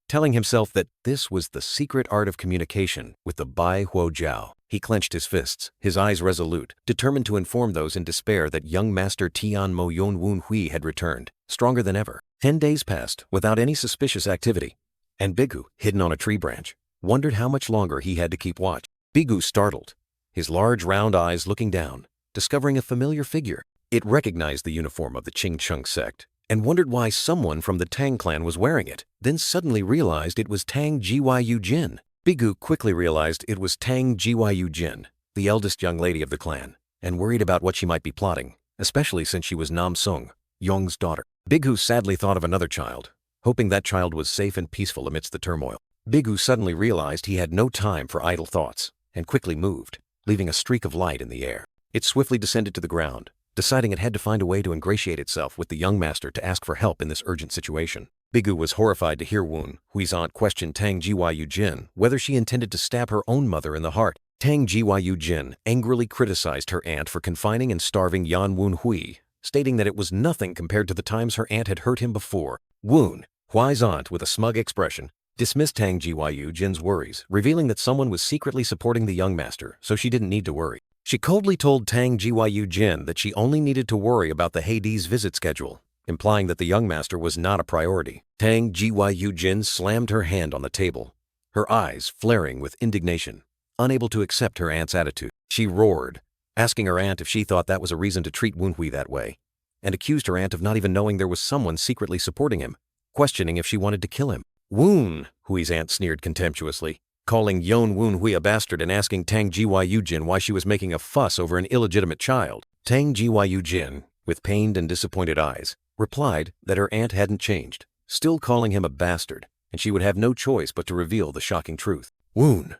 telling himself that this was the secret art of communication with the Bai Huo Jiao. He clenched his fists, his eyes resolute, determined to inform those in despair that young Master Tian Mo Yon Woon Hui had returned, stronger than ever. 10 days passed without any suspicious activity, and Bigu, hidden on a tree branch, wondered how much longer he had to keep watch. Bigu startled, his large round eyes looking down, discovering a familiar figure. It recognized the uniform of the Ching Chung sect, and wondered why someone from the Tang Clan was wearing it, then suddenly realized it was Tang Gyu Jin. Bigu quickly realized it was Tang Gyu Jin, the eldest young lady of the clan, and worried about what she might be plotting, especially since she was Nam Sung, Yong's daughter. Bigu sadly thought of another child, hoping that child was safe and peaceful amidst the turmoil. Bigu suddenly realized he had no time for idle thoughts, and quickly moved, leaving a streak of light in the air. It swiftly descended to the ground, deciding it had to find a way to ingratiate itself with the young master to ask for help in this urgent situation. Bigu was horrified to hear Woon Hui's aunt question Tang Gyu Jin whether she intended to stab her own mother in the heart. Tang Gyu Jin angrily criticized her aunt for confining and starving Yan Woon Hui, stating that it was nothing compared to the times her aunt had hurt him before. Woon Hui's aunt, with a smug expression, dismissed Tang Gyu Jin's worries, revealing that someone was secretly supporting the young master, so she didn't need to worry. She coldly told Tang Gyu Jin that she only needed to worry about the Hades visit schedule, implying that the young master was not a priority. Tang Gyu Jin slammed her hand on the table, her eyes flaring with indignation, unable to accept her aunt's attitude. She roared, asking her aunt if she thought that was a reason to treat Woon Hui that way, and accused her aunt of not even knowing there was someone secretly supporting him, questioning if she wanted to kill him. Woon Hui's aunt sneered contemptuously, calling Yon Woon Hui a bastard and asking Tang Gyu Jin why she was making a fuss over an illegitimate child. Tang Gyu Jin, with pained and disappointed eyes, replied that her aunt hadn't changed, still calling him a bastard, and she would have no choice but to reveal the shocking truth. Woon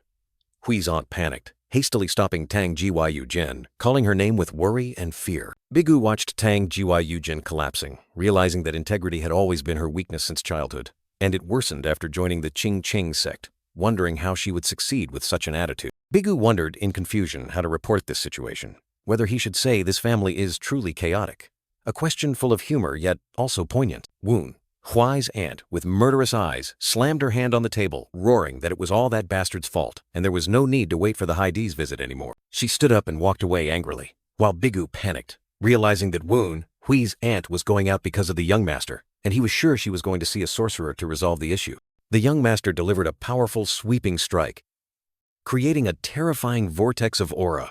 Hui's aunt panicked, hastily stopping Tang Gyu Jin, calling her name with worry and fear. Bigu watched Tang Gyu Jin collapsing, realizing that integrity had always been her weakness since childhood, and it worsened after joining the Ching sect, wondering how she would succeed with such an attitude. Bigu wondered in confusion how to report this situation, whether he should say this family is truly chaotic. A question full of humor yet also poignant. Woon, Huai's aunt, with murderous eyes, slammed her hand on the table, roaring that it was all that bastard's fault, and there was no need to wait for the Haidi's visit anymore. She stood up and walked away angrily, while Bigu panicked, realizing that Woon, Hui's aunt, was going out because of the young master, and he was sure she was going to see a sorcerer to resolve the issue. The young master delivered a powerful, sweeping strike, creating a terrifying vortex of aura,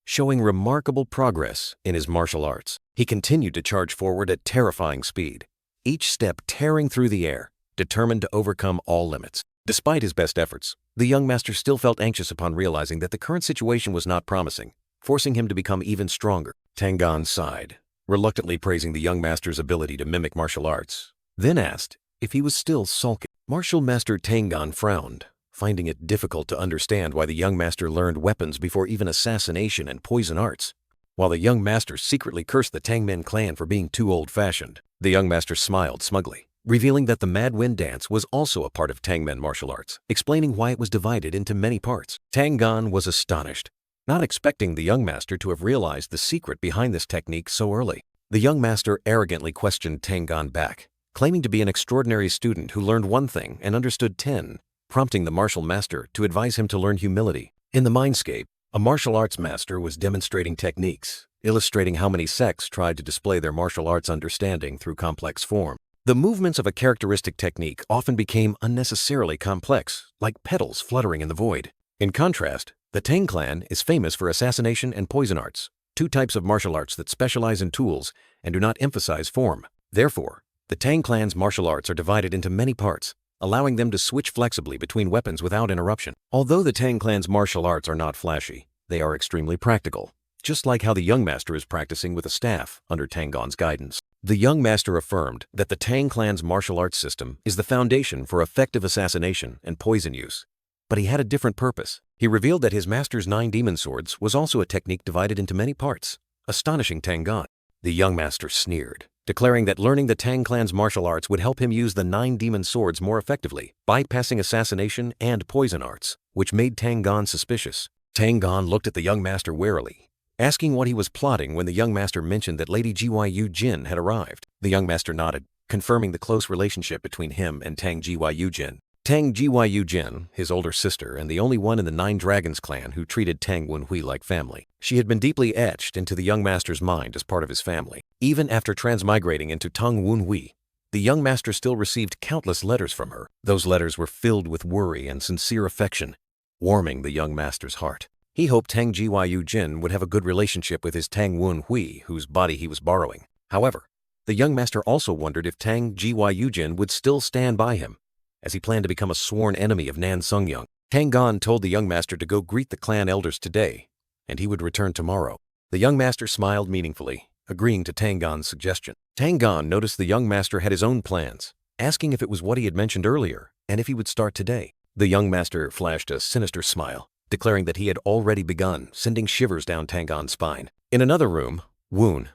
showing remarkable progress in his martial arts. He continued to charge forward at terrifying speed, each step tearing through the air, determined to overcome all limits. Despite his best efforts, the young master still felt anxious upon realizing that the current situation was not promising, forcing him to become even stronger. Tang Gan sighed, reluctantly praising the young master's ability to mimic martial arts, then asked if he was still sulking. Martial Master Tang Gan frowned, finding it difficult to understand why the young master learned weapons before even assassination and poison arts. While the young master secretly cursed the Tang Clan for being too old-fashioned, the young master smiled smugly, revealing that the Mad Wind dance was also a part of Tang martial arts, explaining why it was divided into many parts. Tang Gan was astonished, not expecting the young master to have realized the secret behind this technique so early. The young master arrogantly questioned Tang Gan back, claiming to be an extraordinary student who learned one thing and understood 10, prompting the martial master to advise him to learn humility. In the mindscape, a martial arts master was demonstrating techniques, illustrating how many sects tried to display their martial arts understanding through complex form. The movements of a characteristic technique often became unnecessarily complex, like petals fluttering in the void. In contrast, the Tang Clan is famous for assassination and poison arts, two types of martial arts that specialize in tools and do not emphasize form. Therefore, the Tang Clan's martial arts are divided into many parts, allowing them to switch flexibly between weapons without interruption. Although the Tang Clan's martial arts are not flashy, they are extremely practical, just like how the young master is practicing with a staff under Tang Gan's guidance. The young master affirmed that the Tang Clan's martial arts system is the foundation for effective assassination and poison use, but he had a different purpose. He revealed that his master's 9 demon swords was also a technique divided into many parts, astonishing Tang Gan. The young master sneered, declaring that learning the Tang Clan's martial arts would help him use the 9 demon swords more effectively, bypassing assassination and poison arts, which made Tang Gan suspicious. Tang Gan looked at the young master warily, asking what he was plotting when the young master mentioned that Lady Gyu Jin had arrived. The young master nodded, confirming the close relationship between him and Tang Gyu Jin. Tang Gyu Jin, his older sister and the only one in the 9 Dragons clan who treated Tang Wenhui like family. She had been deeply etched into the young master's mind as part of his family. Even after transmigrating into Tang Wenhui, the young master still received countless letters from her. Those letters were filled with worry and sincere affection, warming the young master's heart. He hoped Tang Gyu Jin would have a good relationship with his Tang Wenhui, whose body he was borrowing. However, the young master also wondered if Tang Gyu Jin would still stand by him, as he planned to become a sworn enemy of Nan Sungyung. Tang Gan told the young master to go greet the clan elders today, and he would return tomorrow. The young master smiled meaningfully, agreeing to Tang Gan's suggestion. Tang Gan noticed the young master had his own plans, asking if it was what he had mentioned earlier, and if he would start today. The young master flashed a sinister smile, declaring that he had already begun, sending shivers down Tang Gan's spine. In another room, Woon,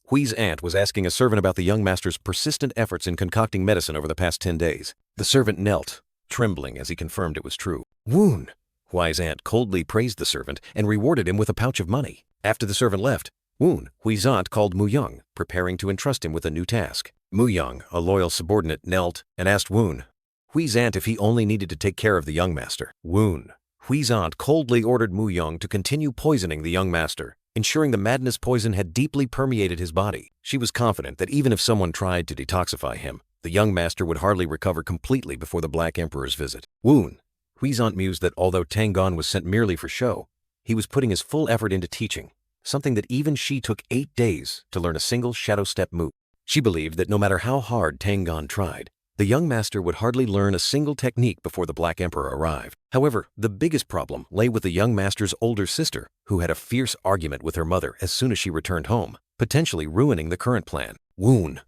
Hui's aunt, was asking a servant about the young master's persistent efforts in concocting medicine over the past 10 days. The servant knelt, trembling as he confirmed it was true. Woon, Hui's aunt coldly praised the servant and rewarded him with a pouch of money. After the servant left, Woon, Hui's aunt, called Mu Young, preparing to entrust him with a new task. Mu Young, a loyal subordinate, knelt and asked Woon, Hui's aunt, if he only needed to take care of the young master. Woon, Hui's aunt, coldly ordered Mu Young to continue poisoning the young master, ensuring the madness poison had deeply permeated his body. She was confident that even if someone tried to detoxify him, the young master would hardly recover completely before the Black Emperor's visit. Woon, Hui's aunt, mused that although Tang Gan was sent merely for show, he was putting his full effort into teaching, something that even she took 8 days to learn a single shadow step move. She believed that no matter how hard Tang Gan tried, the young master would hardly learn a single technique before the Black Emperor arrived. However, the biggest problem lay with the young master's older sister, who had a fierce argument with her mother as soon as she returned home, potentially ruining the current plan. Woon,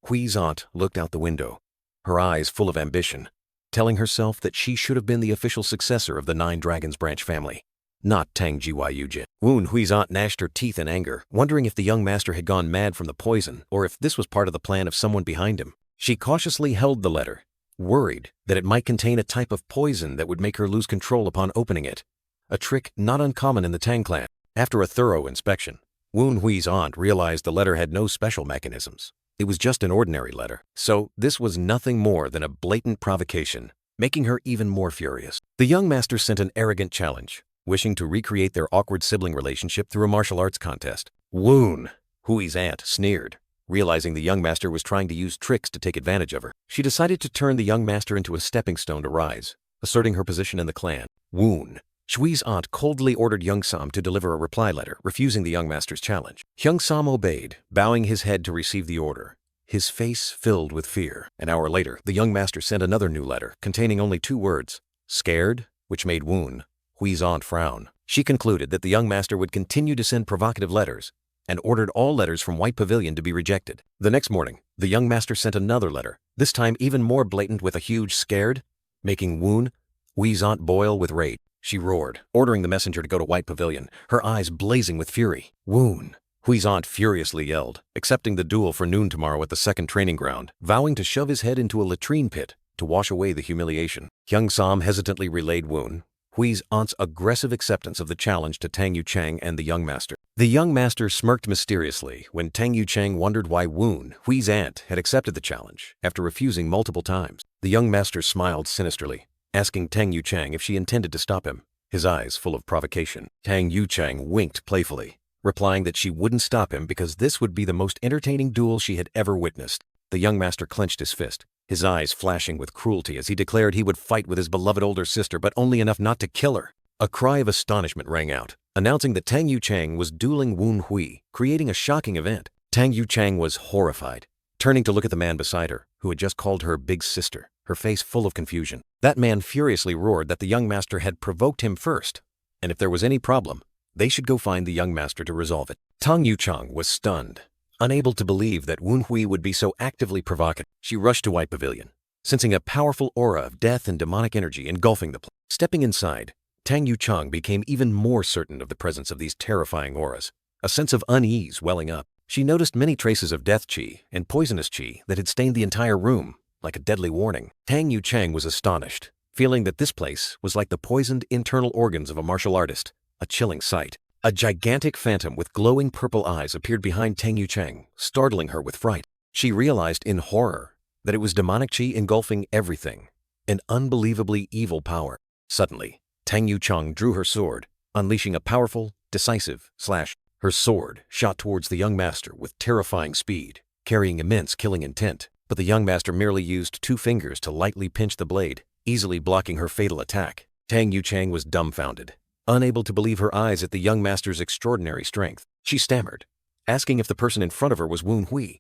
Hui's aunt, looked out the window, her eyes full of ambition, telling herself that she should have been the official successor of the 9 Dragons branch family. not Tang Jin. Woon Hui's aunt gnashed her teeth in anger, wondering if the young master had gone mad from the poison or if this was part of the plan of someone behind him. She cautiously held the letter, worried that it might contain a type of poison that would make her lose control upon opening it, a trick not uncommon in the Tang Clan. After a thorough inspection, Woon Hui's aunt realized the letter had no special mechanisms. It was just an ordinary letter, so this was nothing more than a blatant provocation, making her even more furious. The young master sent an arrogant challenge, wishing to recreate their awkward sibling relationship through a martial arts contest. Woon Hui's aunt sneered, realizing the young master was trying to use tricks to take advantage of her. She decided to turn the young master into a stepping stone to rise, asserting her position in the clan. Woon Hui's aunt coldly ordered Young Sam to deliver a reply letter, refusing the young master's challenge. Young Sam obeyed, bowing his head to receive the order, his face filled with fear. An hour later, the young master sent another new letter, containing only 2 words, scared, which made Woon Hui's aunt frown. She concluded that the young master would continue to send provocative letters, and ordered all letters from White Pavilion to be rejected. The next morning, the young master sent another letter, this time even more blatant with a huge scared, making Woon Hui's aunt boil with rage. She roared, ordering the messenger to go to White Pavilion, her eyes blazing with fury. Woon Hui's aunt furiously yelled, accepting the duel for noon tomorrow at the second training ground, vowing to shove his head into a latrine pit to wash away the humiliation. Young Sam hesitantly relayed Woon Hui's aunt's aggressive acceptance of the challenge to Tang Yuchang and the young master. The young master smirked mysteriously when Tang Yuchang wondered why Woon Hui's aunt had accepted the challenge after refusing multiple times. The young master smiled sinisterly, asking Tang Yuchang if she intended to stop him, his eyes full of provocation. Tang Yuchang winked playfully, replying that she wouldn't stop him because this would be the most entertaining duel she had ever witnessed. The young master clenched his fist, his eyes flashing with cruelty as he declared he would fight with his beloved older sister, but only enough not to kill her. A cry of astonishment rang out, announcing that Tang Yuchang was dueling Woon Hui, creating a shocking event. Tang Yuchang was horrified, turning to look at the man beside her, who had just called her big sister, her face full of confusion. That man furiously roared that the young master had provoked him first, and if there was any problem, they should go find the young master to resolve it. Tang Yuchang was stunned, unable to believe that Woon Hui would be so actively provocative. She rushed to White Pavilion, sensing a powerful aura of death and demonic energy engulfing the place. Stepping inside, Tang Yuchang became even more certain of the presence of these terrifying auras, a sense of unease welling up. She noticed many traces of death qi and poisonous qi that had stained the entire room, like a deadly warning. Tang Yuchang was astonished, feeling that this place was like the poisoned internal organs of a martial artist, a chilling sight. A gigantic phantom with glowing purple eyes appeared behind Tang Yuchang, startling her with fright. She realized in horror that it was demonic qi engulfing everything, an unbelievably evil power. Suddenly, Tang Yuchang drew her sword, unleashing a powerful, decisive slash. Her sword shot towards the young master with terrifying speed, carrying immense killing intent, but the young master merely used 2 fingers to lightly pinch the blade, easily blocking her fatal attack. Tang Yuchang was dumbfounded, unable to believe her eyes at the young master's extraordinary strength. She stammered, asking if the person in front of her was Woon Hui.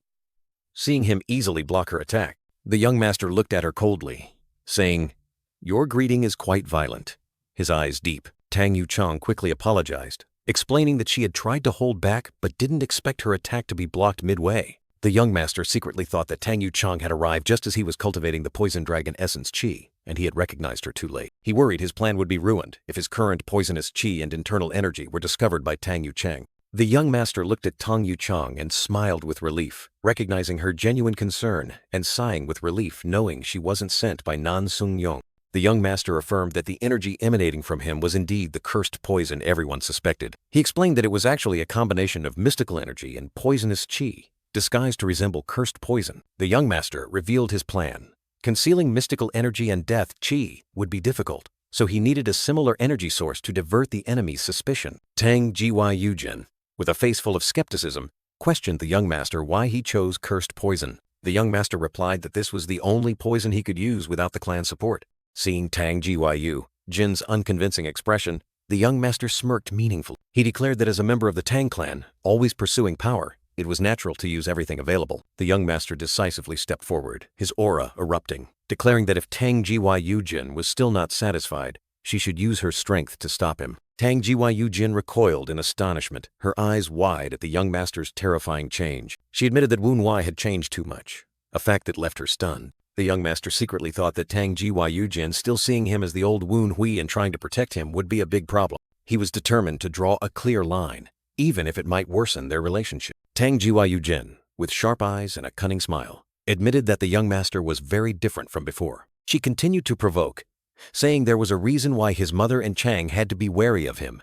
Seeing him easily block her attack, the young master looked at her coldly, saying, "Your greeting is quite violent." His eyes deep, Tang Yuchang quickly apologized, explaining that she had tried to hold back but didn't expect her attack to be blocked midway. The young master secretly thought that Tang Yuchang had arrived just as he was cultivating the poison dragon essence qi, and he had recognized her too late. He worried his plan would be ruined if his current poisonous qi and internal energy were discovered by Tang Yuchang. The young master looked at Tang Yuchang and smiled with relief, recognizing her genuine concern and sighing with relief knowing she wasn't sent by Nan Sung Yong. The young master affirmed that the energy emanating from him was indeed the cursed poison everyone suspected. He explained that it was actually a combination of mystical energy and poisonous qi, disguised to resemble cursed poison. The young master revealed his plan. Concealing mystical energy and death qi would be difficult, so he needed a similar energy source to divert the enemy's suspicion. Tang Yujin, with a face full of skepticism, questioned the young master why he chose cursed poison. The young master replied that this was the only poison he could use without the clan's support. Seeing Tang Jin's unconvincing expression, the young master smirked meaningfully. He declared that as a member of the Tang Clan, always pursuing power, it was natural to use everything available. The young master decisively stepped forward, his aura erupting, declaring that if Tang Jin was still not satisfied, she should use her strength to stop him. Tang Jin recoiled in astonishment, her eyes wide at the young master's terrifying change. She admitted that Woon Hui had changed too much, a fact that left her stunned. The young master secretly thought that Tang Jin, still seeing him as the old Woon Hui and trying to protect him, would be a big problem. He was determined to draw a clear line, even if it might worsen their relationship. Tang Jiwayu, with sharp eyes and a cunning smile, admitted that the young master was very different from before. She continued to provoke, saying there was a reason why his mother and Chang had to be wary of him,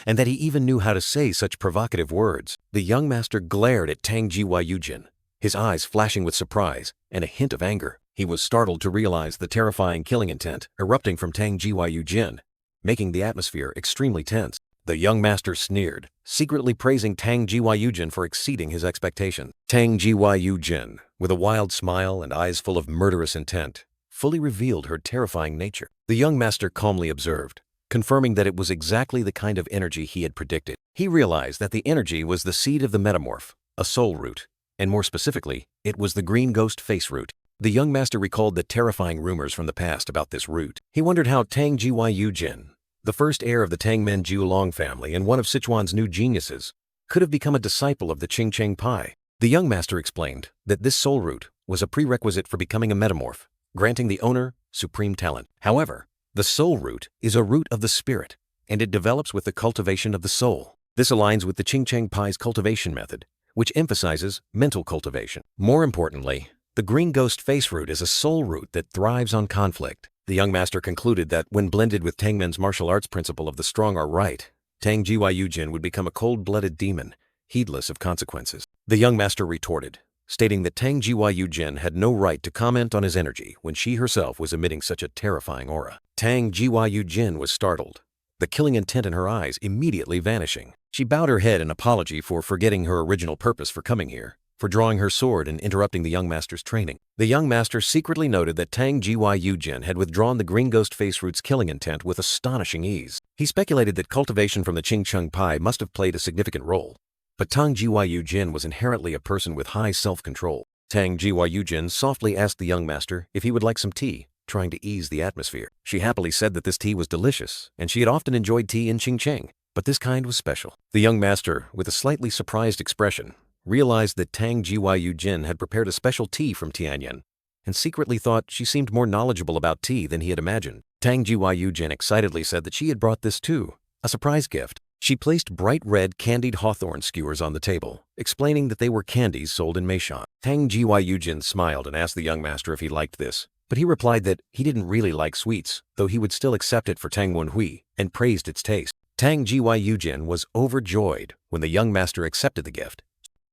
and that he even knew how to say such provocative words. The young master glared at Tang Jiwayu, his eyes flashing with surprise and a hint of anger. He was startled to realize the terrifying killing intent erupting from Tang Jiwayu, making the atmosphere extremely tense. The young master sneered, secretly praising Tang Jiwayu for exceeding his expectations. Tang Jiwayu, with a wild smile and eyes full of murderous intent, fully revealed her terrifying nature. The young master calmly observed, confirming that it was exactly the kind of energy he had predicted. He realized that the energy was the seed of the metamorph, a soul root, and more specifically, it was the green ghost face root. The young master recalled the terrifying rumors from the past about this root. He wondered how Tang Jiwayu, the first heir of the Tangmen Jiulong family and one of Sichuan's new geniuses, could have become a disciple of the Qingcheng Pai. The young master explained that this soul root was a prerequisite for becoming a metamorph, granting the owner supreme talent. However, the soul root is a root of the spirit, and it develops with the cultivation of the soul. This aligns with the Qingcheng Pai's cultivation method, which emphasizes mental cultivation. More importantly, the green ghost face root is a soul root that thrives on conflict. The young master concluded that when blended with Tangmen's martial arts principle of the strong are right, Tang Jiwayu would become a cold-blooded demon, heedless of consequences. The young master retorted, stating that Tang Jiwayu had no right to comment on his energy when she herself was emitting such a terrifying aura. Tang Jiwayu was startled, the killing intent in her eyes immediately vanishing. She bowed her head in apology for forgetting her original purpose for coming here, for drawing her sword and interrupting the young master's training. The young master secretly noted that Tang Jiwayu had withdrawn the green ghost face root's killing intent with astonishing ease. He speculated that cultivation from the Qingcheng Pai must have played a significant role. But Tang Jiwayu was inherently a person with high self-control. Tang Jiwayu softly asked the young master if he would like some tea, trying to ease the atmosphere. She happily said that this tea was delicious, and she had often enjoyed tea in Qingcheng, but this kind was special. The young master, with a slightly surprised expression, realized that Tang Jiwayu had prepared a special tea from Tianyan, and secretly thought she seemed more knowledgeable about tea than he had imagined. Tang Jiwayu excitedly said that she had brought this too, a surprise gift. She placed bright red candied hawthorn skewers on the table, explaining that they were candies sold in Meishan. Tang Jiwayu smiled and asked the young master if he liked this, but he replied that he didn't really like sweets, though he would still accept it for Tang Wenhui, and praised its taste. Tang Jiwayu was overjoyed when the young master accepted the gift.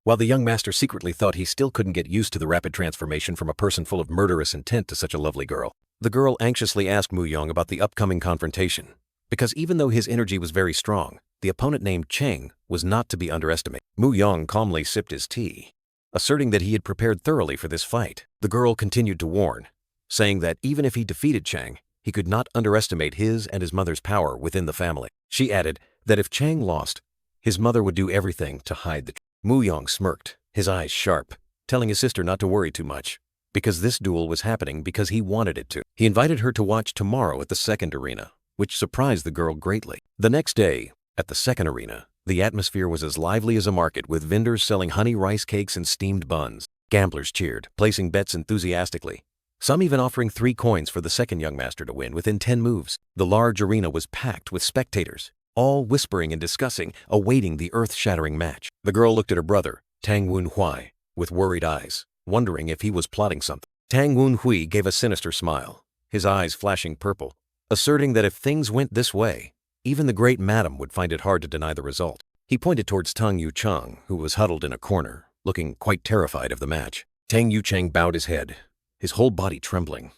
While the young master secretly thought he still couldn't get used to the rapid transformation from a person full of murderous intent to such a lovely girl, the girl anxiously asked Mu Yong about the upcoming confrontation, because even though his energy was very strong, the opponent named Cheng was not to be underestimated. Mu Yong calmly sipped his tea, asserting that he had prepared thoroughly for this fight. The girl continued to warn, saying that even if he defeated Cheng, he could not underestimate his and his mother's power within the family. She added that if Cheng lost, his mother would do everything to hide the truth. Mu Yong smirked, his eyes sharp, telling his sister not to worry too much, because this duel was happening because he wanted it to. He invited her to watch tomorrow at the second arena, which surprised the girl greatly. The next day, at the second arena, the atmosphere was as lively as a market, with vendors selling honey rice cakes and steamed buns. Gamblers cheered, placing bets enthusiastically, some even offering 3 coins for the second young master to win within 10 moves. The large arena was packed with spectators, all whispering and discussing, awaiting the earth-shattering match. The girl looked at her brother, Tang Wenhui, with worried eyes, wondering if he was plotting something. Tang Wenhui gave a sinister smile, his eyes flashing purple, asserting that if things went this way, even the great madam would find it hard to deny the result. He pointed towards Tang Yucheng, who was huddled in a corner, looking quite terrified of the match. Tang Yucheng bowed his head, his whole body trembling,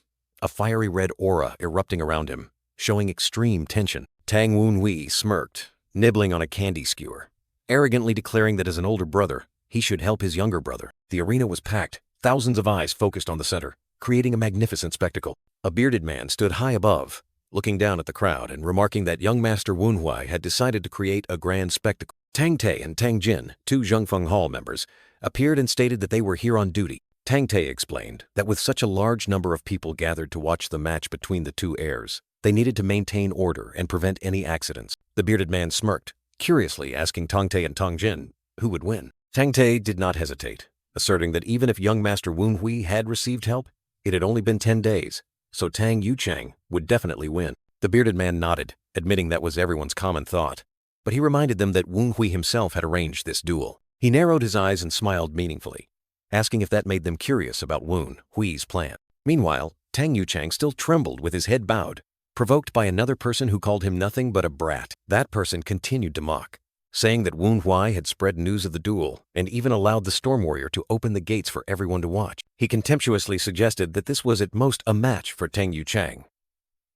a fiery red aura erupting around him, showing extreme tension. Tang Wenhui smirked, nibbling on a candy skewer, arrogantly declaring that as an older brother, he should help his younger brother. The arena was packed, thousands of eyes focused on the center, creating a magnificent spectacle. A bearded man stood high above, looking down at the crowd and remarking that young master Wenhui had decided to create a grand spectacle. Tang Te and Tang Jin, 2 Zhengfeng Hall members, appeared and stated that they were here on duty. Tang Te explained that with such a large number of people gathered to watch the match between the 2 heirs, they needed to maintain order and prevent any accidents. The bearded man smirked, curiously asking Tang Te and Tang Jin who would win. Tang Te did not hesitate, asserting that even if young master Wenhui had received help, it had only been 10 days, so Tang Yucheng would definitely win. The bearded man nodded, admitting that was everyone's common thought. But he reminded them that Wu Hui himself had arranged this duel. He narrowed his eyes and smiled meaningfully, asking if that made them curious about Wu Hui's plan. Meanwhile, Tang Yuchang still trembled with his head bowed, provoked by another person who called him nothing but a brat. That person continued to mock, saying that Wu Hui had spread news of the duel and even allowed the Storm Warrior to open the gates for everyone to watch. He contemptuously suggested that this was at most a match for Tang Yuchang,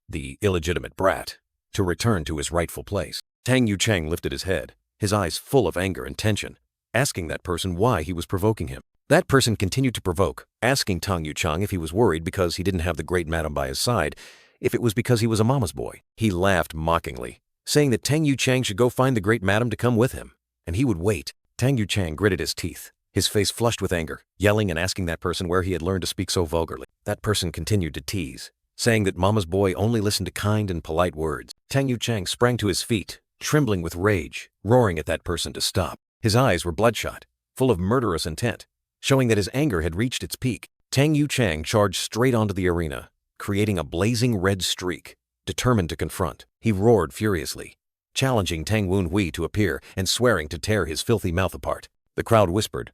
the illegitimate brat, to return to his rightful place. Tang Yuchang lifted his head, his eyes full of anger and tension, asking that person why he was provoking him. That person continued to provoke, asking Tang Yuchang if he was worried because he didn't have the great madam by his side, if it was because he was a mama's boy. He laughed mockingly, saying that Tang Yuchang should go find the great madam to come with him, and he would wait. Tang Yuchang gritted his teeth, his face flushed with anger, yelling and asking that person where he had learned to speak so vulgarly. That person continued to tease, saying that mama's boy only listened to kind and polite words. Tang Yuchang sprang to his feet, trembling with rage, roaring at that person to stop. His eyes were bloodshot, full of murderous intent, showing that his anger had reached its peak. Tang Yuchang charged straight onto the arena, creating a blazing red streak, determined to confront. He roared furiously, challenging Tang Wu Hui to appear and swearing to tear his filthy mouth apart. The crowd whispered,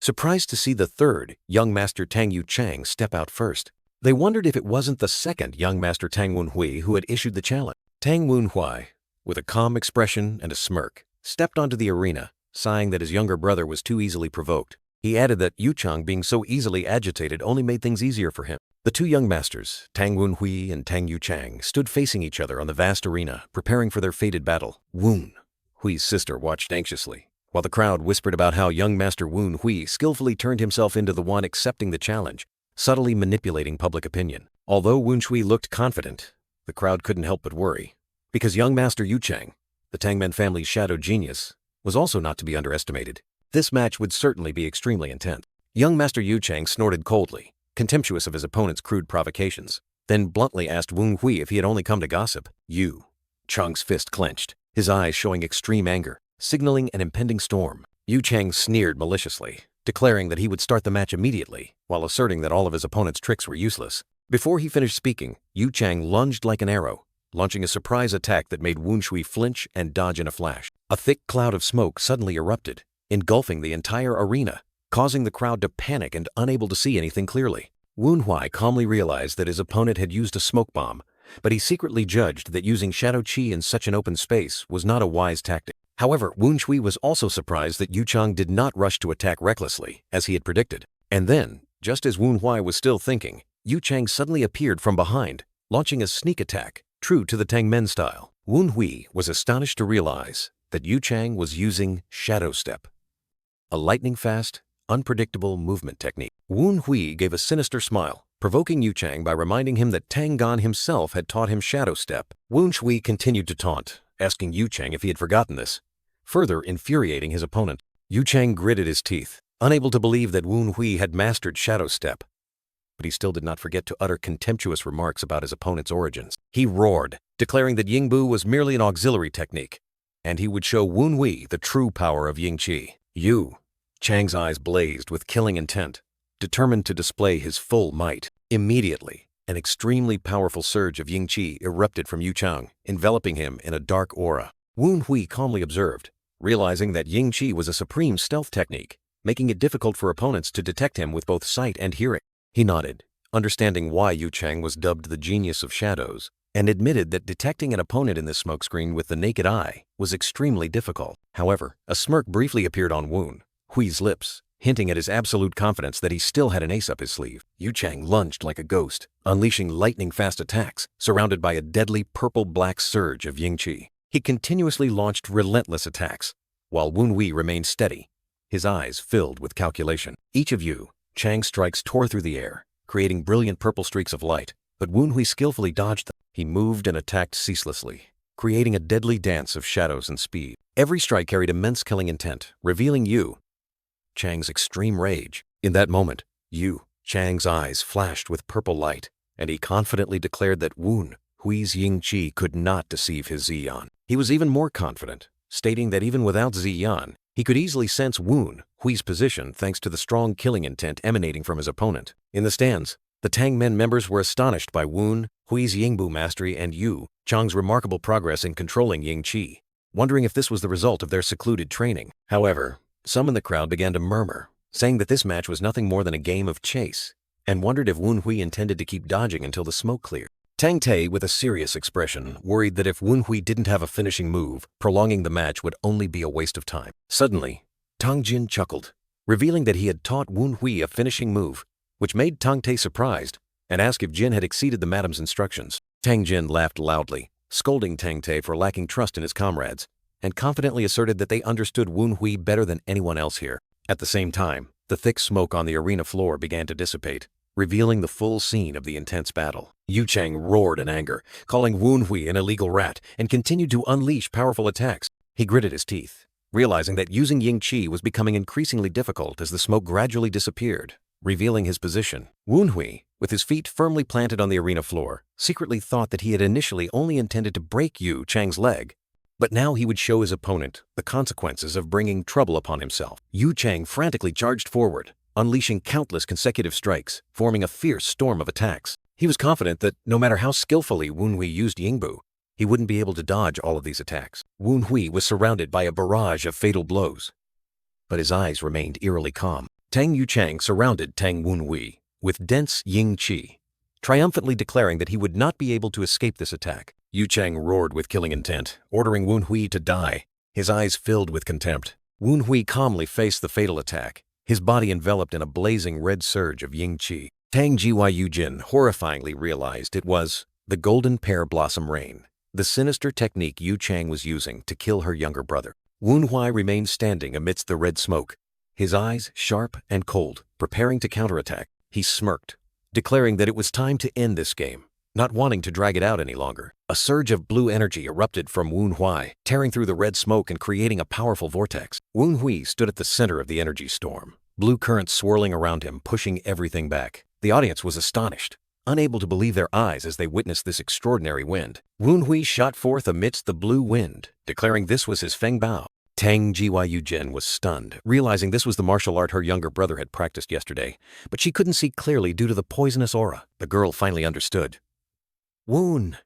surprised to see the third young master Tang Yuchang step out first. They wondered if it wasn't the second young master Tang Wu Hui who had issued the challenge. Tang Wu Hui, with a calm expression and a smirk, stepped onto the arena, sighing that his younger brother was too easily provoked. He added that Yuchang being so easily agitated only made things easier for him. The two young masters, Tang Wu Hui and Tang Yuchang, stood facing each other on the vast arena, preparing for their fated battle. Wu Hui's sister watched anxiously, while the crowd whispered about how young master Wu Hui skillfully turned himself into the one accepting the challenge, subtly manipulating public opinion. Although Wu Hui looked confident, the crowd couldn't help but worry, because young master Yuchang, the Tangmen family's shadow genius, was also not to be underestimated. This match would certainly be extremely intense. Young master Yuchang snorted coldly, contemptuous of his opponent's crude provocations, then bluntly asked Wu Hui if he had only come to gossip. Chang's fist clenched, his eyes showing extreme anger, signaling an impending storm. Yuchang sneered maliciously, declaring that he would start the match immediately, while asserting that all of his opponent's tricks were useless. Before he finished speaking, Yuchang lunged like an arrow, launching a surprise attack that made Wu Hui flinch and dodge in a flash. A thick cloud of smoke suddenly erupted, engulfing the entire arena, causing the crowd to panic and unable to see anything clearly. Wu Hui calmly realized that his opponent had used a smoke bomb, but he secretly judged that using shadow qi in such an open space was not a wise tactic. However, Wu Hui was also surprised that Yuchang did not rush to attack recklessly, as he had predicted. And then, just as Wu Hui was still thinking, Yuchang suddenly appeared from behind, launching a sneak attack, true to the Tangmen style. Wu Hui was astonished to realize that Yuchang was using shadow step, a lightning-fast, unpredictable movement technique. Wu Hui gave a sinister smile, provoking Yuchang by reminding him that Tang Gan himself had taught him shadow step. Wu Hui continued to taunt, asking Yuchang if he had forgotten this, further infuriating his opponent. Yuchang gritted his teeth, unable to believe that Wu Hui had mastered shadow step. But he still did not forget to utter contemptuous remarks about his opponent's origins. He roared, declaring that Yingbu was merely an auxiliary technique, and he would show Wu Hui the true power of Ying Qi. Chang's eyes blazed with killing intent, determined to display his full might. Immediately, an extremely powerful surge of Ying Qi erupted from Yuchang, enveloping him in a dark aura. Wu Hui calmly observed, realizing that Ying Qi was a supreme stealth technique, making it difficult for opponents to detect him with both sight and hearing. He nodded, understanding why Yuchang was dubbed the genius of shadows, and admitted that detecting an opponent in this smokescreen with the naked eye was extremely difficult. However, a smirk briefly appeared on Wu Hui's lips, hinting at his absolute confidence that he still had an ace up his sleeve. Yuchang lunged like a ghost, unleashing lightning-fast attacks, surrounded by a deadly purple-black surge of Ying Qi. He continuously launched relentless attacks, while Wu Hui remained steady, his eyes filled with calculation. Each of Chang's strikes tore through the air, creating brilliant purple streaks of light, but Wu Hui skillfully dodged them. He moved and attacked ceaselessly, creating a deadly dance of shadows and speed. Every strike carried immense killing intent, revealing Chang's extreme rage. In that moment, Chang's eyes flashed with purple light, and he confidently declared that Wu Hui's Ying Qi could not deceive his Ziyan. He was even more confident, stating that even without Ziyan, he could easily sense Wu Hui's position thanks to the strong killing intent emanating from his opponent. In the stands, the Tangmen members were astonished by Wu Hui's Yingbu mastery and Yu Chang's remarkable progress in controlling Ying Qi, wondering if this was the result of their secluded training. However, some in the crowd began to murmur, saying that this match was nothing more than a game of chase, and wondered if Wen Hui intended to keep dodging until the smoke cleared. Tang Te, with a serious expression, worried that if Wen Hui didn't have a finishing move, prolonging the match would only be a waste of time. Suddenly, Tang Jin chuckled, revealing that he had taught Wen Hui a finishing move, which made Tang Te surprised and asked if Jin had exceeded the madam's instructions. Tang Jin laughed loudly, scolding Tang Te for lacking trust in his comrades, and confidently asserted that they understood Wen Hui better than anyone else here. At the same time, the thick smoke on the arena floor began to dissipate, revealing the full scene of the intense battle. Yu Chang roared in anger, calling Wen Hui an illegal rat, and continued to unleash powerful attacks. He gritted his teeth, realizing that using Ying Qi was becoming increasingly difficult as the smoke gradually disappeared, revealing his position. Wen Hui, with his feet firmly planted on the arena floor, secretly thought that he had initially only intended to break Yu Chang's leg, but now he would show his opponent the consequences of bringing trouble upon himself. Yu Chang frantically charged forward, unleashing countless consecutive strikes, forming a fierce storm of attacks. He was confident that no matter how skillfully Wen Hui used Yingbu, he wouldn't be able to dodge all of these attacks. Wen Hui was surrounded by a barrage of fatal blows, but his eyes remained eerily calm. Tang Yu Chang surrounded Tang Wen Hui with dense Ying Qi, triumphantly declaring that he would not be able to escape this attack. Yu Chang roared with killing intent, ordering Wen Hui to die, his eyes filled with contempt. Wen Hui calmly faced the fatal attack, his body enveloped in a blazing red surge of Ying Qi. Tang Gyu Jin horrifyingly realized it was the golden pear blossom rain, the sinister technique Yu Chang was using to kill her younger brother. Wen Hui remained standing amidst the red smoke, his eyes sharp and cold, preparing to counterattack. He smirked, declaring that it was time to end this game, not wanting to drag it out any longer. A surge of blue energy erupted from Wen Hui, tearing through the red smoke and creating a powerful vortex. Wen Hui stood at the center of the energy storm, blue currents swirling around him, pushing everything back. The audience was astonished, unable to believe their eyes as they witnessed this extraordinary wind. Wen Hui shot forth amidst the blue wind, declaring this was his Feng Bao. Tang Gyu Jin was stunned, realizing this was the martial art her younger brother had practiced yesterday, but she couldn't see clearly due to the poisonous aura. The girl finally understood. Wen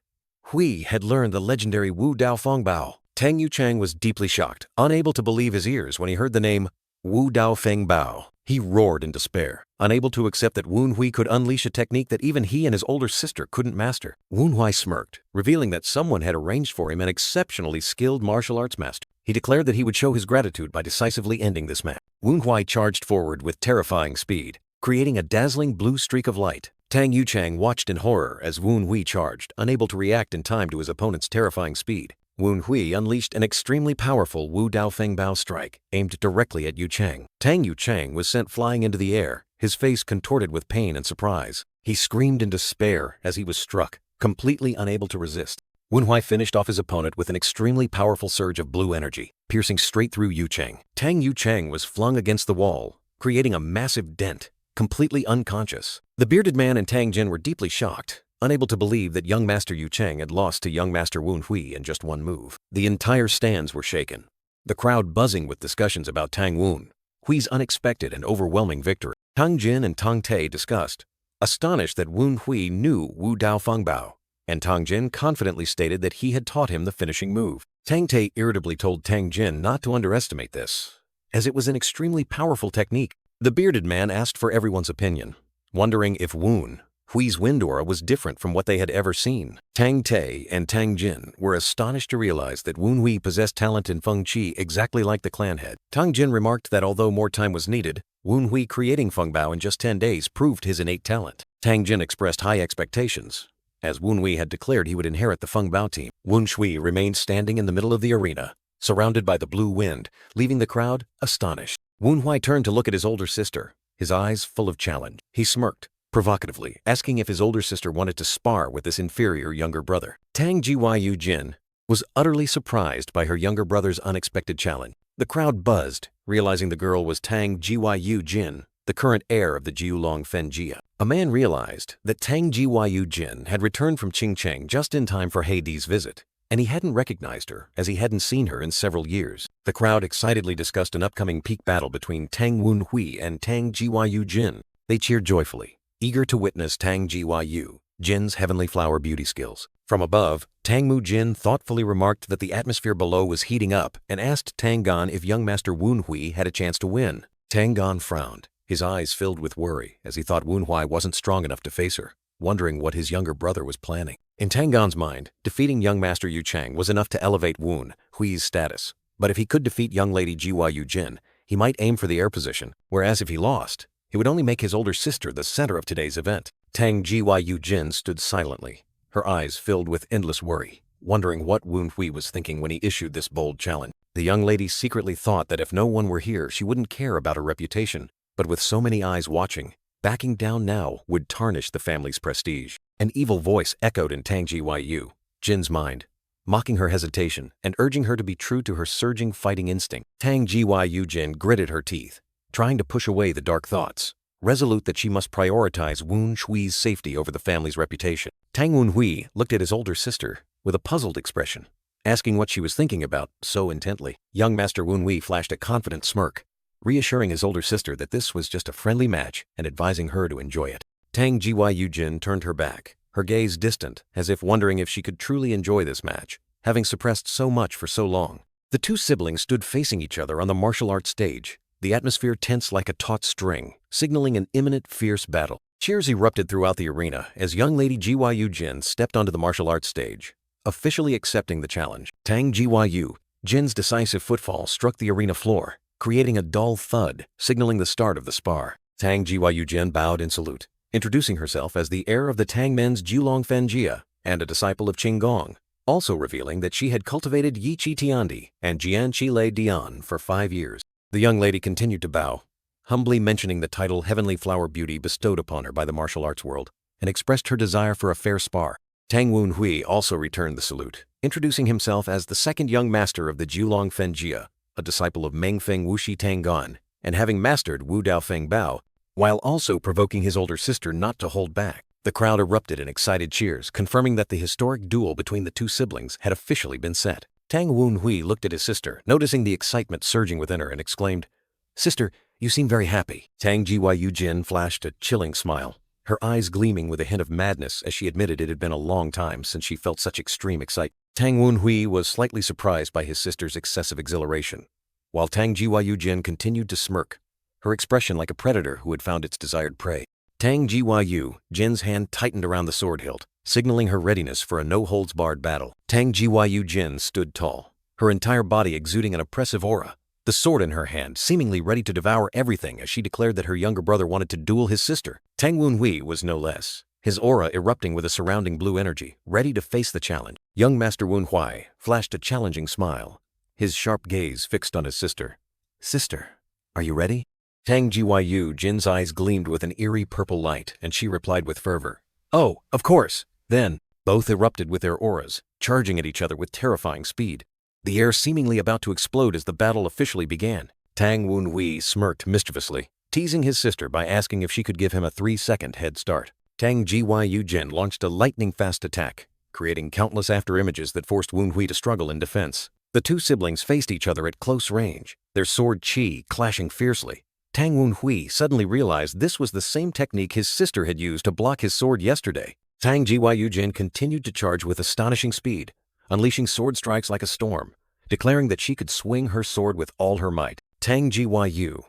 Hui had learned the legendary Wu Dao Feng Bao. Tang Yu Chang was deeply shocked, unable to believe his ears when he heard the name Wu Dao Feng Bao. He roared in despair, unable to accept that Wen Hui could unleash a technique that even he and his older sister couldn't master. Wen Hui smirked, revealing that someone had arranged for him an exceptionally skilled martial arts master. He declared that he would show his gratitude by decisively ending this match. Wen Hui charged forward with terrifying speed, creating a dazzling blue streak of light. Tang Yu Chang watched in horror as Wen Hui charged, unable to react in time to his opponent's terrifying speed. Wen Hui unleashed an extremely powerful Wu Dao Feng Bao strike, aimed directly at Yu Chang. Tang Yu Chang was sent flying into the air, his face contorted with pain and surprise. He screamed in despair as he was struck, completely unable to resist. Wen Hui finished off his opponent with an extremely powerful surge of blue energy, piercing straight through Yu Chang. Tang Yu Chang was flung against the wall, creating a massive dent, completely unconscious. The bearded man and Tang Jin were deeply shocked, unable to believe that young Master Yu Chang had lost to young Master Wen Hui in just one move. The entire stands were shaken, the crowd buzzing with discussions about Tang Wen Hui's unexpected and overwhelming victory. Tang Jin and Tang Te discussed, astonished that Wen Hui knew Wu Dao Feng Bao, and Tang Jin confidently stated that he had taught him the finishing move. Tang Te irritably told Tang Jin not to underestimate this, as it was an extremely powerful technique. The bearded man asked for everyone's opinion, wondering if Wen Hui's wind aura was different from what they had ever seen. Tang Te and Tang Jin were astonished to realize that Wen Hui possessed talent in Feng Qi exactly like the clan head. Tang Jin remarked that although more time was needed, Wen Hui creating Feng Bao in just 10 days proved his innate talent. Tang Jin expressed high expectations, as Wen Hui had declared he would inherit the Feng Bao team. Wen Hui remained standing in the middle of the arena, surrounded by the blue wind, leaving the crowd astonished. Wen Hui turned to look at his older sister, his eyes full of challenge. He smirked, provocatively, asking if his older sister wanted to spar with this inferior younger brother. Tang Gyu Jin was utterly surprised by her younger brother's unexpected challenge. The crowd buzzed, realizing the girl was Tang Gyu Jin, the current heir of the Jiulong Fen Jia. A man realized that Tang Gyu Jin had returned from Qingcheng just in time for Heidi's visit, and he hadn't recognized her as he hadn't seen her in several years. The crowd excitedly discussed an upcoming peak battle between Tang Wen Hui and Tang Gyu Jin. They cheered joyfully, eager to witness Tang Gyu Jin's heavenly flower beauty skills. From above, Tang Mu Jin thoughtfully remarked that the atmosphere below was heating up and asked Tang Gan if young Master Woon Hui had a chance to win. Tang Gan frowned, his eyes filled with worry as he thought Woon Hui wasn't strong enough to face her, wondering what his younger brother was planning. In Tang Gan's mind, defeating young Master Yu Chang was enough to elevate Woon Hui's status. But if he could defeat young lady Gyu Jin, he might aim for the heir position, whereas if he lost, it would only make his older sister the center of today's event. Tang Gyu Jin stood silently, her eyes filled with endless worry, wondering what Woon Hui was thinking when he issued this bold challenge. The young lady secretly thought that if no one were here, she wouldn't care about her reputation, but with so many eyes watching, backing down now would tarnish the family's prestige. An evil voice echoed in Tang Gyu Jin's mind, mocking her hesitation and urging her to be true to her surging fighting instinct. Tang Gyu Jin gritted her teeth, trying to push away the dark thoughts, resolute that she must prioritize Woon Hui's safety over the family's reputation. Tang Woon Hui looked at his older sister with a puzzled expression, asking what she was thinking about so intently. Young Master Woon Hui flashed a confident smirk, reassuring his older sister that this was just a friendly match and advising her to enjoy it. Tang Gyu Jin turned her back, her gaze distant, as if wondering if she could truly enjoy this match, having suppressed so much for so long. The two siblings stood facing each other on the martial arts stage, the atmosphere tense like a taut string, signaling an imminent fierce battle. Cheers erupted throughout the arena as young lady Gyu Jin stepped onto the martial arts stage, officially accepting the challenge. Tang Gyu Jin's decisive footfall struck the arena floor, creating a dull thud, signaling the start of the spar. Tang Gyu Jin bowed in salute, introducing herself as the heir of the Tang men's Julong Fanjia and a disciple of Qing Gong, also revealing that she had cultivated Yi Chi Tiandi and Jian Chi Lei Dian for 5 years. The young lady continued to bow, humbly mentioning the title Heavenly Flower Beauty bestowed upon her by the martial arts world, and expressed her desire for a fair spar. Tang Woon Hui also returned the salute, introducing himself as the second young master of the Julong Fanjia, a disciple of Meng Feng Wuxi Tang Gan, and having mastered Wu Dao Feng Bao, while also provoking his older sister not to hold back. The crowd erupted in excited cheers, confirming that the historic duel between the two siblings had officially been set. Tang Woon Hui looked at his sister, noticing the excitement surging within her, and exclaimed, "Sister, you seem very happy." Tang Gyu Jin flashed a chilling smile, her eyes gleaming with a hint of madness as she admitted it had been a long time since she felt such extreme excitement. Tang Woon Hui was slightly surprised by his sister's excessive exhilaration, while Tang Gyu Jin continued to smirk, her expression like a predator who had found its desired prey. Tang Gyu Jin's hand tightened around the sword hilt, signaling her readiness for a no-holds-barred battle. Tang Gyu Jin stood tall, her entire body exuding an oppressive aura, the sword in her hand seemingly ready to devour everything as she declared that her younger brother wanted to duel his sister. Tang Woon Hui was no less, his aura erupting with a surrounding blue energy, ready to face the challenge. Young Master Woon Hui flashed a challenging smile, his sharp gaze fixed on his sister. "Sister, are you ready?" Tang Gyu Jin's eyes gleamed with an eerie purple light, and she replied with fervor, "Oh, of course." Then, both erupted with their auras, charging at each other with terrifying speed, the air seemingly about to explode as the battle officially began. Tang Woon Hui smirked mischievously, teasing his sister by asking if she could give him a 3-second head start. Tang Gyu Jin launched a lightning-fast attack, creating countless after-images that forced Woon Hui to struggle in defense. The two siblings faced each other at close range, their sword chi clashing fiercely. Tang Woon Hui suddenly realized this was the same technique his sister had used to block his sword yesterday. Tang Gyu Jin continued to charge with astonishing speed, unleashing sword strikes like a storm, declaring that she could swing her sword with all her might. Tang Gyu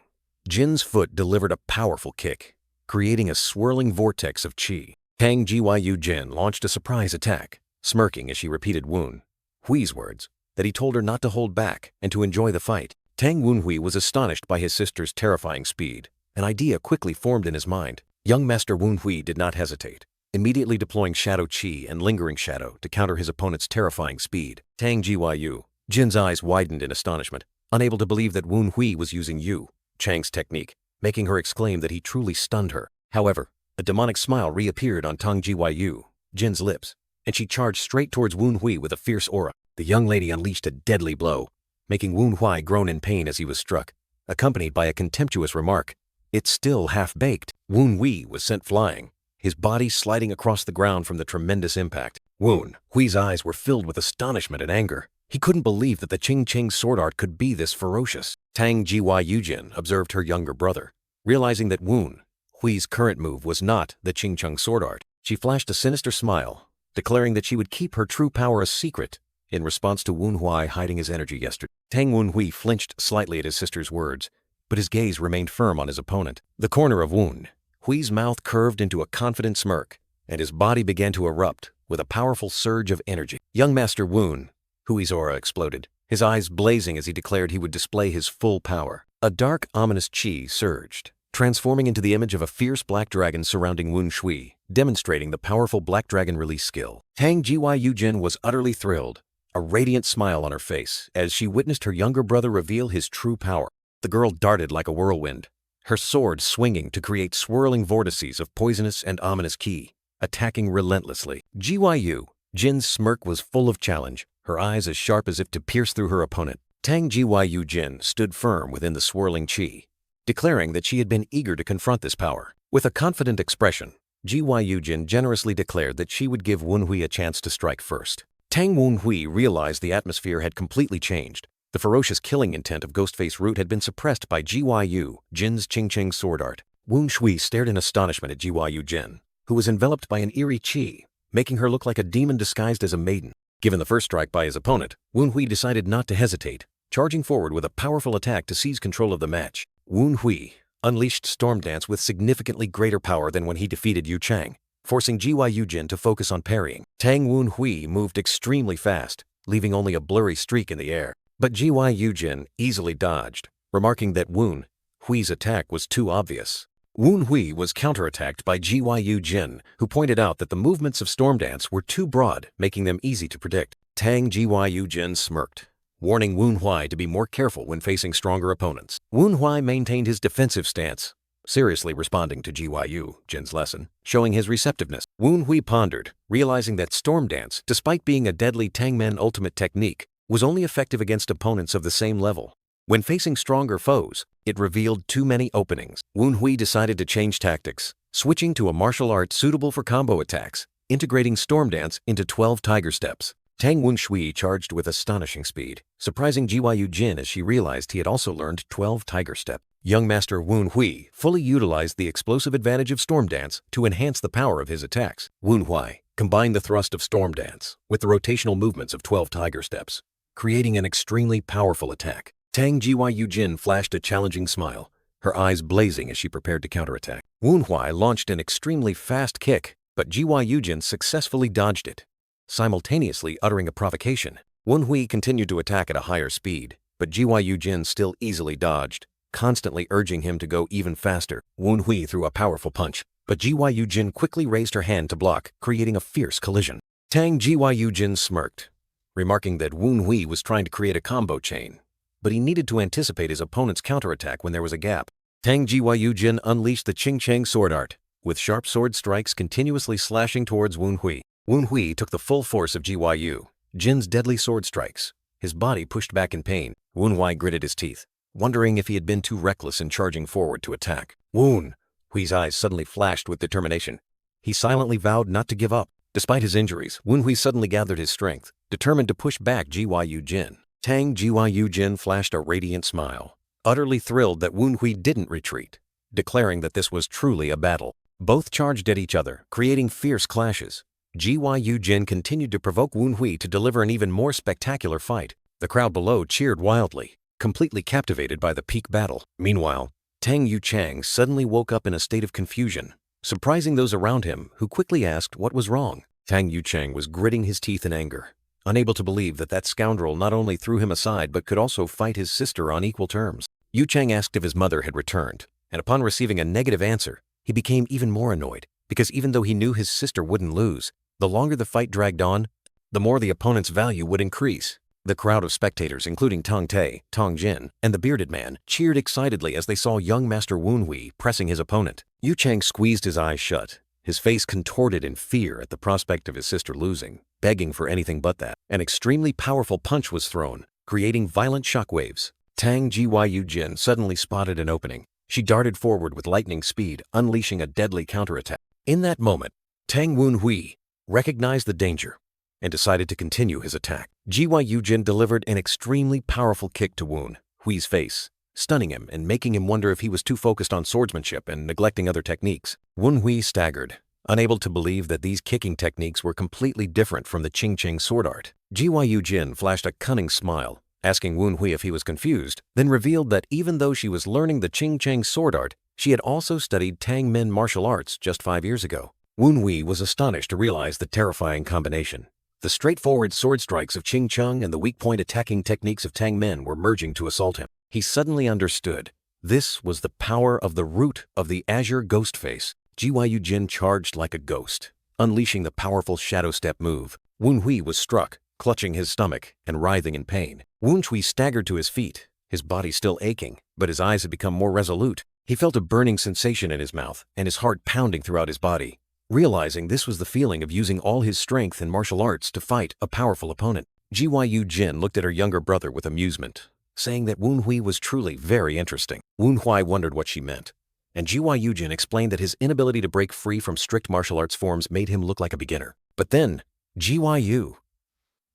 Jin's foot delivered a powerful kick, creating a swirling vortex of chi. Tang Gyu Jin launched a surprise attack, smirking as she repeated Woon Hui's words, that he told her not to hold back and to enjoy the fight. Tang Woon Hui was astonished by his sister's terrifying speed. An idea quickly formed in his mind. Young Master Woon Hui did not hesitate, immediately deploying Shadow Chi and Lingering Shadow to counter his opponent's terrifying speed. Tang Gyu Jin's eyes widened in astonishment, unable to believe that Woon Hui was using Yu Chang's technique, making her exclaim that he truly stunned her. However, a demonic smile reappeared on Tang Gyu Jin's lips, and she charged straight towards Woon Hui with a fierce aura. The young lady unleashed a deadly blow, making Woon Hui groan in pain as he was struck, accompanied by a contemptuous remark, "It's still half-baked." Woon Hui was sent flying, his body sliding across the ground from the tremendous impact. Woon Hui's eyes were filled with astonishment and anger. He couldn't believe that the Qing Qing sword art could be this ferocious. Tang Gyu Jin observed her younger brother, realizing that Woon Hui's current move was not the Qing Qing sword art. She flashed a sinister smile, declaring that she would keep her true power a secret in response to Wu Hui hiding his energy yesterday. Tang Wen flinched slightly at his sister's words, but his gaze remained firm on his opponent. The corner of Wu Hui's mouth curved into a confident smirk, and his body began to erupt with a powerful surge of energy. Young Master Wu Hui's aura exploded, his eyes blazing as he declared he would display his full power. A dark, ominous chi surged, transforming into the image of a fierce black dragon surrounding Wu Shui, demonstrating the powerful black dragon release skill. Tang Jin was utterly thrilled, a radiant smile on her face as she witnessed her younger brother reveal his true power. The girl darted like a whirlwind, her sword swinging to create swirling vortices of poisonous and ominous ki, attacking relentlessly. Jin's smirk was full of challenge, her eyes as sharp as if to pierce through her opponent. Tang Jin stood firm within the swirling chi, declaring that she had been eager to confront this power. With a confident expression, Jin generously declared that she would give Wu Hui a chance to strike first. Tang Wu Hui realized the atmosphere had completely changed. The ferocious killing intent of Ghostface Root had been suppressed by Jin's Ching sword art. Wu Shui stared in astonishment at Jin, who was enveloped by an eerie chi, making her look like a demon disguised as a maiden. Given the first strike by his opponent, Wu Hui decided not to hesitate, charging forward with a powerful attack to seize control of the match. Wu Hui unleashed Storm Dance with significantly greater power than when he defeated Yu Chang, forcing Jin to focus on parrying. Tang Wu Hui moved extremely fast, leaving only a blurry streak in the air. But Jin easily dodged, remarking that Wu Hui's attack was too obvious. Wu Hui was counterattacked by Jin, who pointed out that the movements of Storm Dance were too broad, making them easy to predict. Tang Jin smirked, warning Wu Hui to be more careful when facing stronger opponents. Wu Hui maintained his defensive stance, seriously responding to Jin's lesson, showing his receptiveness. Wu Hui pondered, realizing that Storm Dance, despite being a deadly Tangmen ultimate technique, was only effective against opponents of the same level. When facing stronger foes, it revealed too many openings. Wu Hui decided to change tactics, switching to a martial art suitable for combo attacks, integrating Storm Dance into 12 Tiger Steps. Tang Wu Shui charged with astonishing speed, surprising Jin as she realized he had also learned 12 Tiger Step. Young Master Wu Hui fully utilized the explosive advantage of Storm Dance to enhance the power of his attacks. Wu Hui combined the thrust of Storm Dance with the rotational movements of 12 Tiger Steps, creating an extremely powerful attack. Tang Jin flashed a challenging smile, her eyes blazing as she prepared to counterattack. Wu Hui launched an extremely fast kick, but Jin successfully dodged it, simultaneously uttering a provocation. Wu Hui continued to attack at a higher speed, but Jin still easily dodged, constantly urging him to go even faster. Wu Hui threw a powerful punch, but Jin quickly raised her hand to block, creating a fierce collision. Tang Jin smirked, remarking that Wu Hui was trying to create a combo chain, but he needed to anticipate his opponent's counterattack when there was a gap. Tang Jin unleashed the Ching sword art, with sharp sword strikes continuously slashing towards Wu Hui. Wu Hui took the full force of Jin's deadly sword strikes, his body pushed back in pain. Wu Hui gritted his teeth, wondering if he had been too reckless in charging forward to attack. Wu Hui's eyes suddenly flashed with determination. He silently vowed not to give up. Despite his injuries, Wu Hui suddenly gathered his strength, determined to push back Jin. Tang Jin flashed a radiant smile, utterly thrilled that Wu Hui didn't retreat, declaring that this was truly a battle. Both charged at each other, creating fierce clashes. Jin continued to provoke Wu Hui to deliver an even more spectacular fight. The crowd below cheered wildly, completely captivated by the peak battle. Meanwhile, Tang Yuchang suddenly woke up in a state of confusion, surprising those around him, who quickly asked what was wrong. Tang Yuchang was gritting his teeth in anger, unable to believe that scoundrel not only threw him aside but could also fight his sister on equal terms. Yuchang asked if his mother had returned, and upon receiving a negative answer, he became even more annoyed, because even though he knew his sister wouldn't lose, the longer the fight dragged on, the more the opponent's value would increase. The crowd of spectators, including Tong Tae, Tong Jin, and the bearded man, cheered excitedly as they saw young Master Wu Hui pressing his opponent. Yuchang squeezed his eyes shut, his face contorted in fear at the prospect of his sister losing, begging for anything but that. An extremely powerful punch was thrown, creating violent shockwaves. Tang Jin suddenly spotted an opening. She darted forward with lightning speed, unleashing a deadly counterattack. In that moment, Tang Wu Hui recognized the danger and decided to continue his attack. Jin delivered an extremely powerful kick to Wu Hui's face, stunning him and making him wonder if he was too focused on swordsmanship and neglecting other techniques. Wu Hui staggered, Unable to believe that these kicking techniques were completely different from the Ching sword art, Gyu Jin flashed a cunning smile, asking Wu Hui if he was confused, then revealed that even though she was learning the Ching sword art, she had also studied Tang Men martial arts just 5 years ago. Wu Hui was astonished to realize the terrifying combination. The straightforward sword strikes of Ching Chung and the weak point attacking techniques of Tang Men were merging to assault him. He suddenly understood. This was the power of the root of the Azure Ghost Face. Gyu Jin charged like a ghost, unleashing the powerful shadow step move. Wu Hui was struck, clutching his stomach and writhing in pain. Wu Hui staggered to his feet, his body still aching, but his eyes had become more resolute. He felt a burning sensation in his mouth and his heart pounding throughout his body, realizing this was the feeling of using all his strength in martial arts to fight a powerful opponent. Gyu Jin looked at her younger brother with amusement, saying that Wu Hui was truly very interesting. Wu Hui wondered what she meant, and Gyu Jin explained that his inability to break free from strict martial arts forms made him look like a beginner. But then, Gyu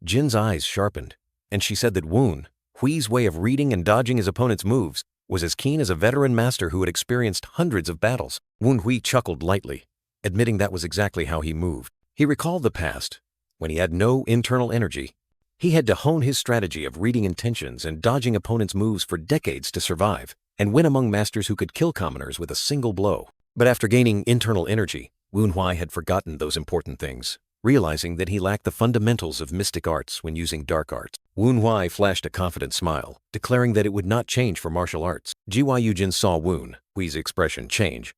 Jin's eyes sharpened, and she said that Wu Hui's way of reading and dodging his opponent's moves was as keen as a veteran master who had experienced hundreds of battles. Wu Hui chuckled lightly, admitting that was exactly how he moved. He recalled the past, when he had no internal energy. He had to hone his strategy of reading intentions and dodging opponents' moves for decades to survive and win among masters who could kill commoners with a single blow. But after gaining internal energy, Wu Hui had forgotten those important things, realizing that he lacked the fundamentals of mystic arts when using dark arts. Wu Hui flashed a confident smile, declaring that it would not change for martial arts. Gyu Jin saw Wu Hui's expression change,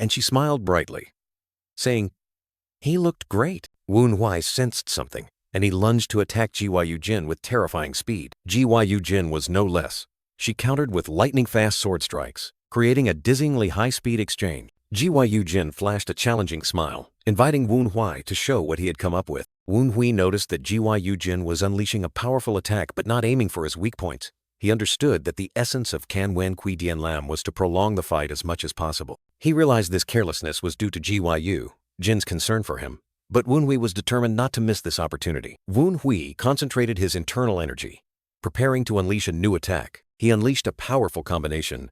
and she smiled brightly, saying, "He looked great." Wu Hui sensed something, and he lunged to attack Gyu Jin with terrifying speed. Gyu Jin was no less. She countered with lightning-fast sword strikes, creating a dizzyingly high-speed exchange. Gyu Jin flashed a challenging smile, inviting Wu Hui to show what he had come up with. Wu Hui noticed that Gyu Jin was unleashing a powerful attack but not aiming for his weak points. He understood that the essence of Can Wen Kui Dian Lam was to prolong the fight as much as possible. He realized this carelessness was due to Gyu Jin's concern for him, but Wu Hui was determined not to miss this opportunity. Wu Hui concentrated his internal energy, preparing to unleash a new attack. He unleashed a powerful combination,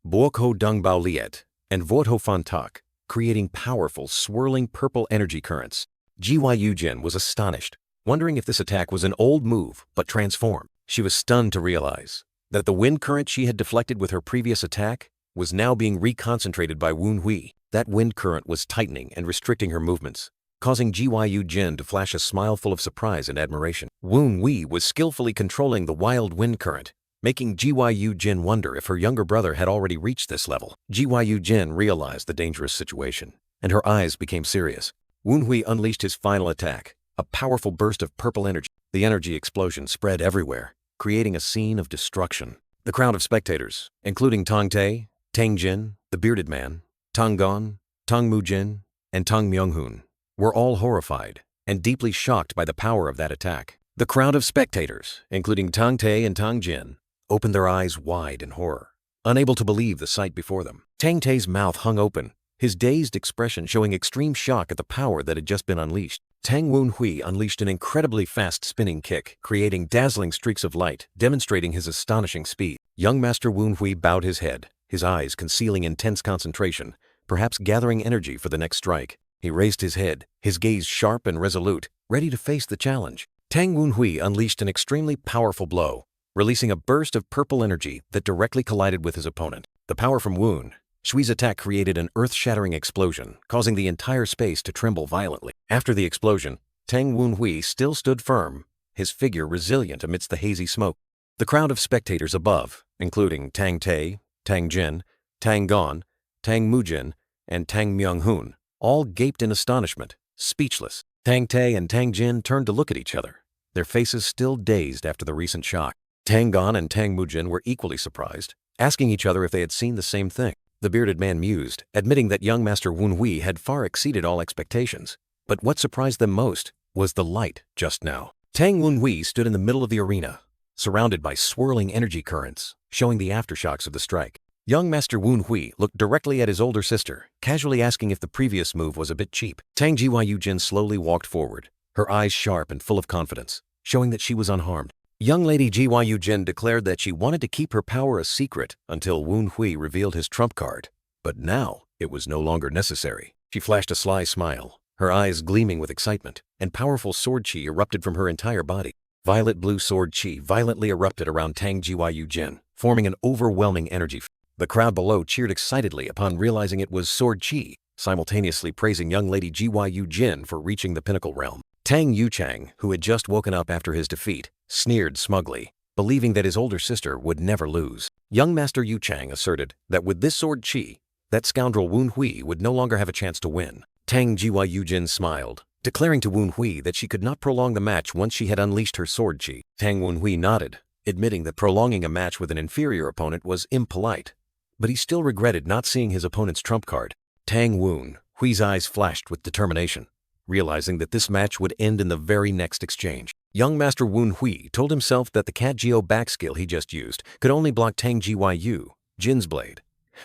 Booko Dung Bao Liet and Voto Fan Tak, creating powerful, swirling purple energy currents. Gyu Jin was astonished, wondering if this attack was an old move but transformed. She was stunned to realize that the wind current she had deflected with her previous attack was now being reconcentrated by Wu Hui. That wind current was tightening and restricting her movements, causing Gyu Jin to flash a smile full of surprise and admiration. Wu Hui was skillfully controlling the wild wind current, making Gyu Jin wonder if her younger brother had already reached this level. Gyu Jin realized the dangerous situation, and her eyes became serious. Wu Hui unleashed his final attack, a powerful burst of purple energy. The energy explosion spread everywhere, creating a scene of destruction. The crowd of spectators, including Tang Te, Tang Jin, the bearded man, Tang Gon, Tang Mu Jin, and Tang Myung-hoon, were all horrified and deeply shocked by the power of that attack. The crowd of spectators, including Tang Te and Tang Jin, opened their eyes wide in horror, unable to believe the sight before them. Tang Te's mouth hung open, his dazed expression showing extreme shock at the power that had just been unleashed. Tang Wu Hui unleashed an incredibly fast spinning kick, creating dazzling streaks of light, demonstrating his astonishing speed. Young Master Wu Hui bowed his head, his eyes concealing intense concentration, perhaps gathering energy for the next strike. He raised his head, his gaze sharp and resolute, ready to face the challenge. Tang Wu Hui unleashed an extremely powerful blow, releasing a burst of purple energy that directly collided with his opponent. The power from Wu Hui's attack created an earth-shattering explosion, causing the entire space to tremble violently. After the explosion, Tang Wu Hui still stood firm, his figure resilient amidst the hazy smoke. The crowd of spectators above, including Tang Te, Tang Jin, Tang Gon, Tang Mu Jin, and Tang Myung-hoon, all gaped in astonishment, speechless. Tang Te and Tang Jin turned to look at each other, their faces still dazed after the recent shock. Tang Gon and Tang Mu Jin were equally surprised, asking each other if they had seen the same thing. The bearded man mused, admitting that young Master Wu Hui had far exceeded all expectations. But what surprised them most was the light just now. Tang Wu Hui stood in the middle of the arena, surrounded by swirling energy currents, showing the aftershocks of the strike. Young Master Wu Hui looked directly at his older sister, casually asking if the previous move was a bit cheap. Tang Gyu Jin slowly walked forward, her eyes sharp and full of confidence, showing that she was unharmed. Young Lady Gyu Jin declared that she wanted to keep her power a secret until Wu Hui revealed his trump card, but now it was no longer necessary. She flashed a sly smile, her eyes gleaming with excitement, and powerful sword chi erupted from her entire body. Violet blue sword chi violently erupted around Tang Jin, forming an overwhelming energy. The crowd below cheered excitedly upon realizing it was sword chi, simultaneously praising young lady Jin for reaching the pinnacle realm. Tang Yuchang, who had just woken up after his defeat, sneered smugly, believing that his older sister would never lose. Young Master Yuchang asserted that with this sword chi, that scoundrel Wen Hui would no longer have a chance to win. Tang Jin smiled, declaring to Wen Hui that she could not prolong the match once she had unleashed her sword chi. Tang Wen Hui nodded, admitting that prolonging a match with an inferior opponent was impolite, but he still regretted not seeing his opponent's trump card. Tang Wen Hui's eyes flashed with determination, realizing that this match would end in the very next exchange. Young Master Wen Hui told himself that the Cat Geo back skill he just used could only block Tang Jin's blade,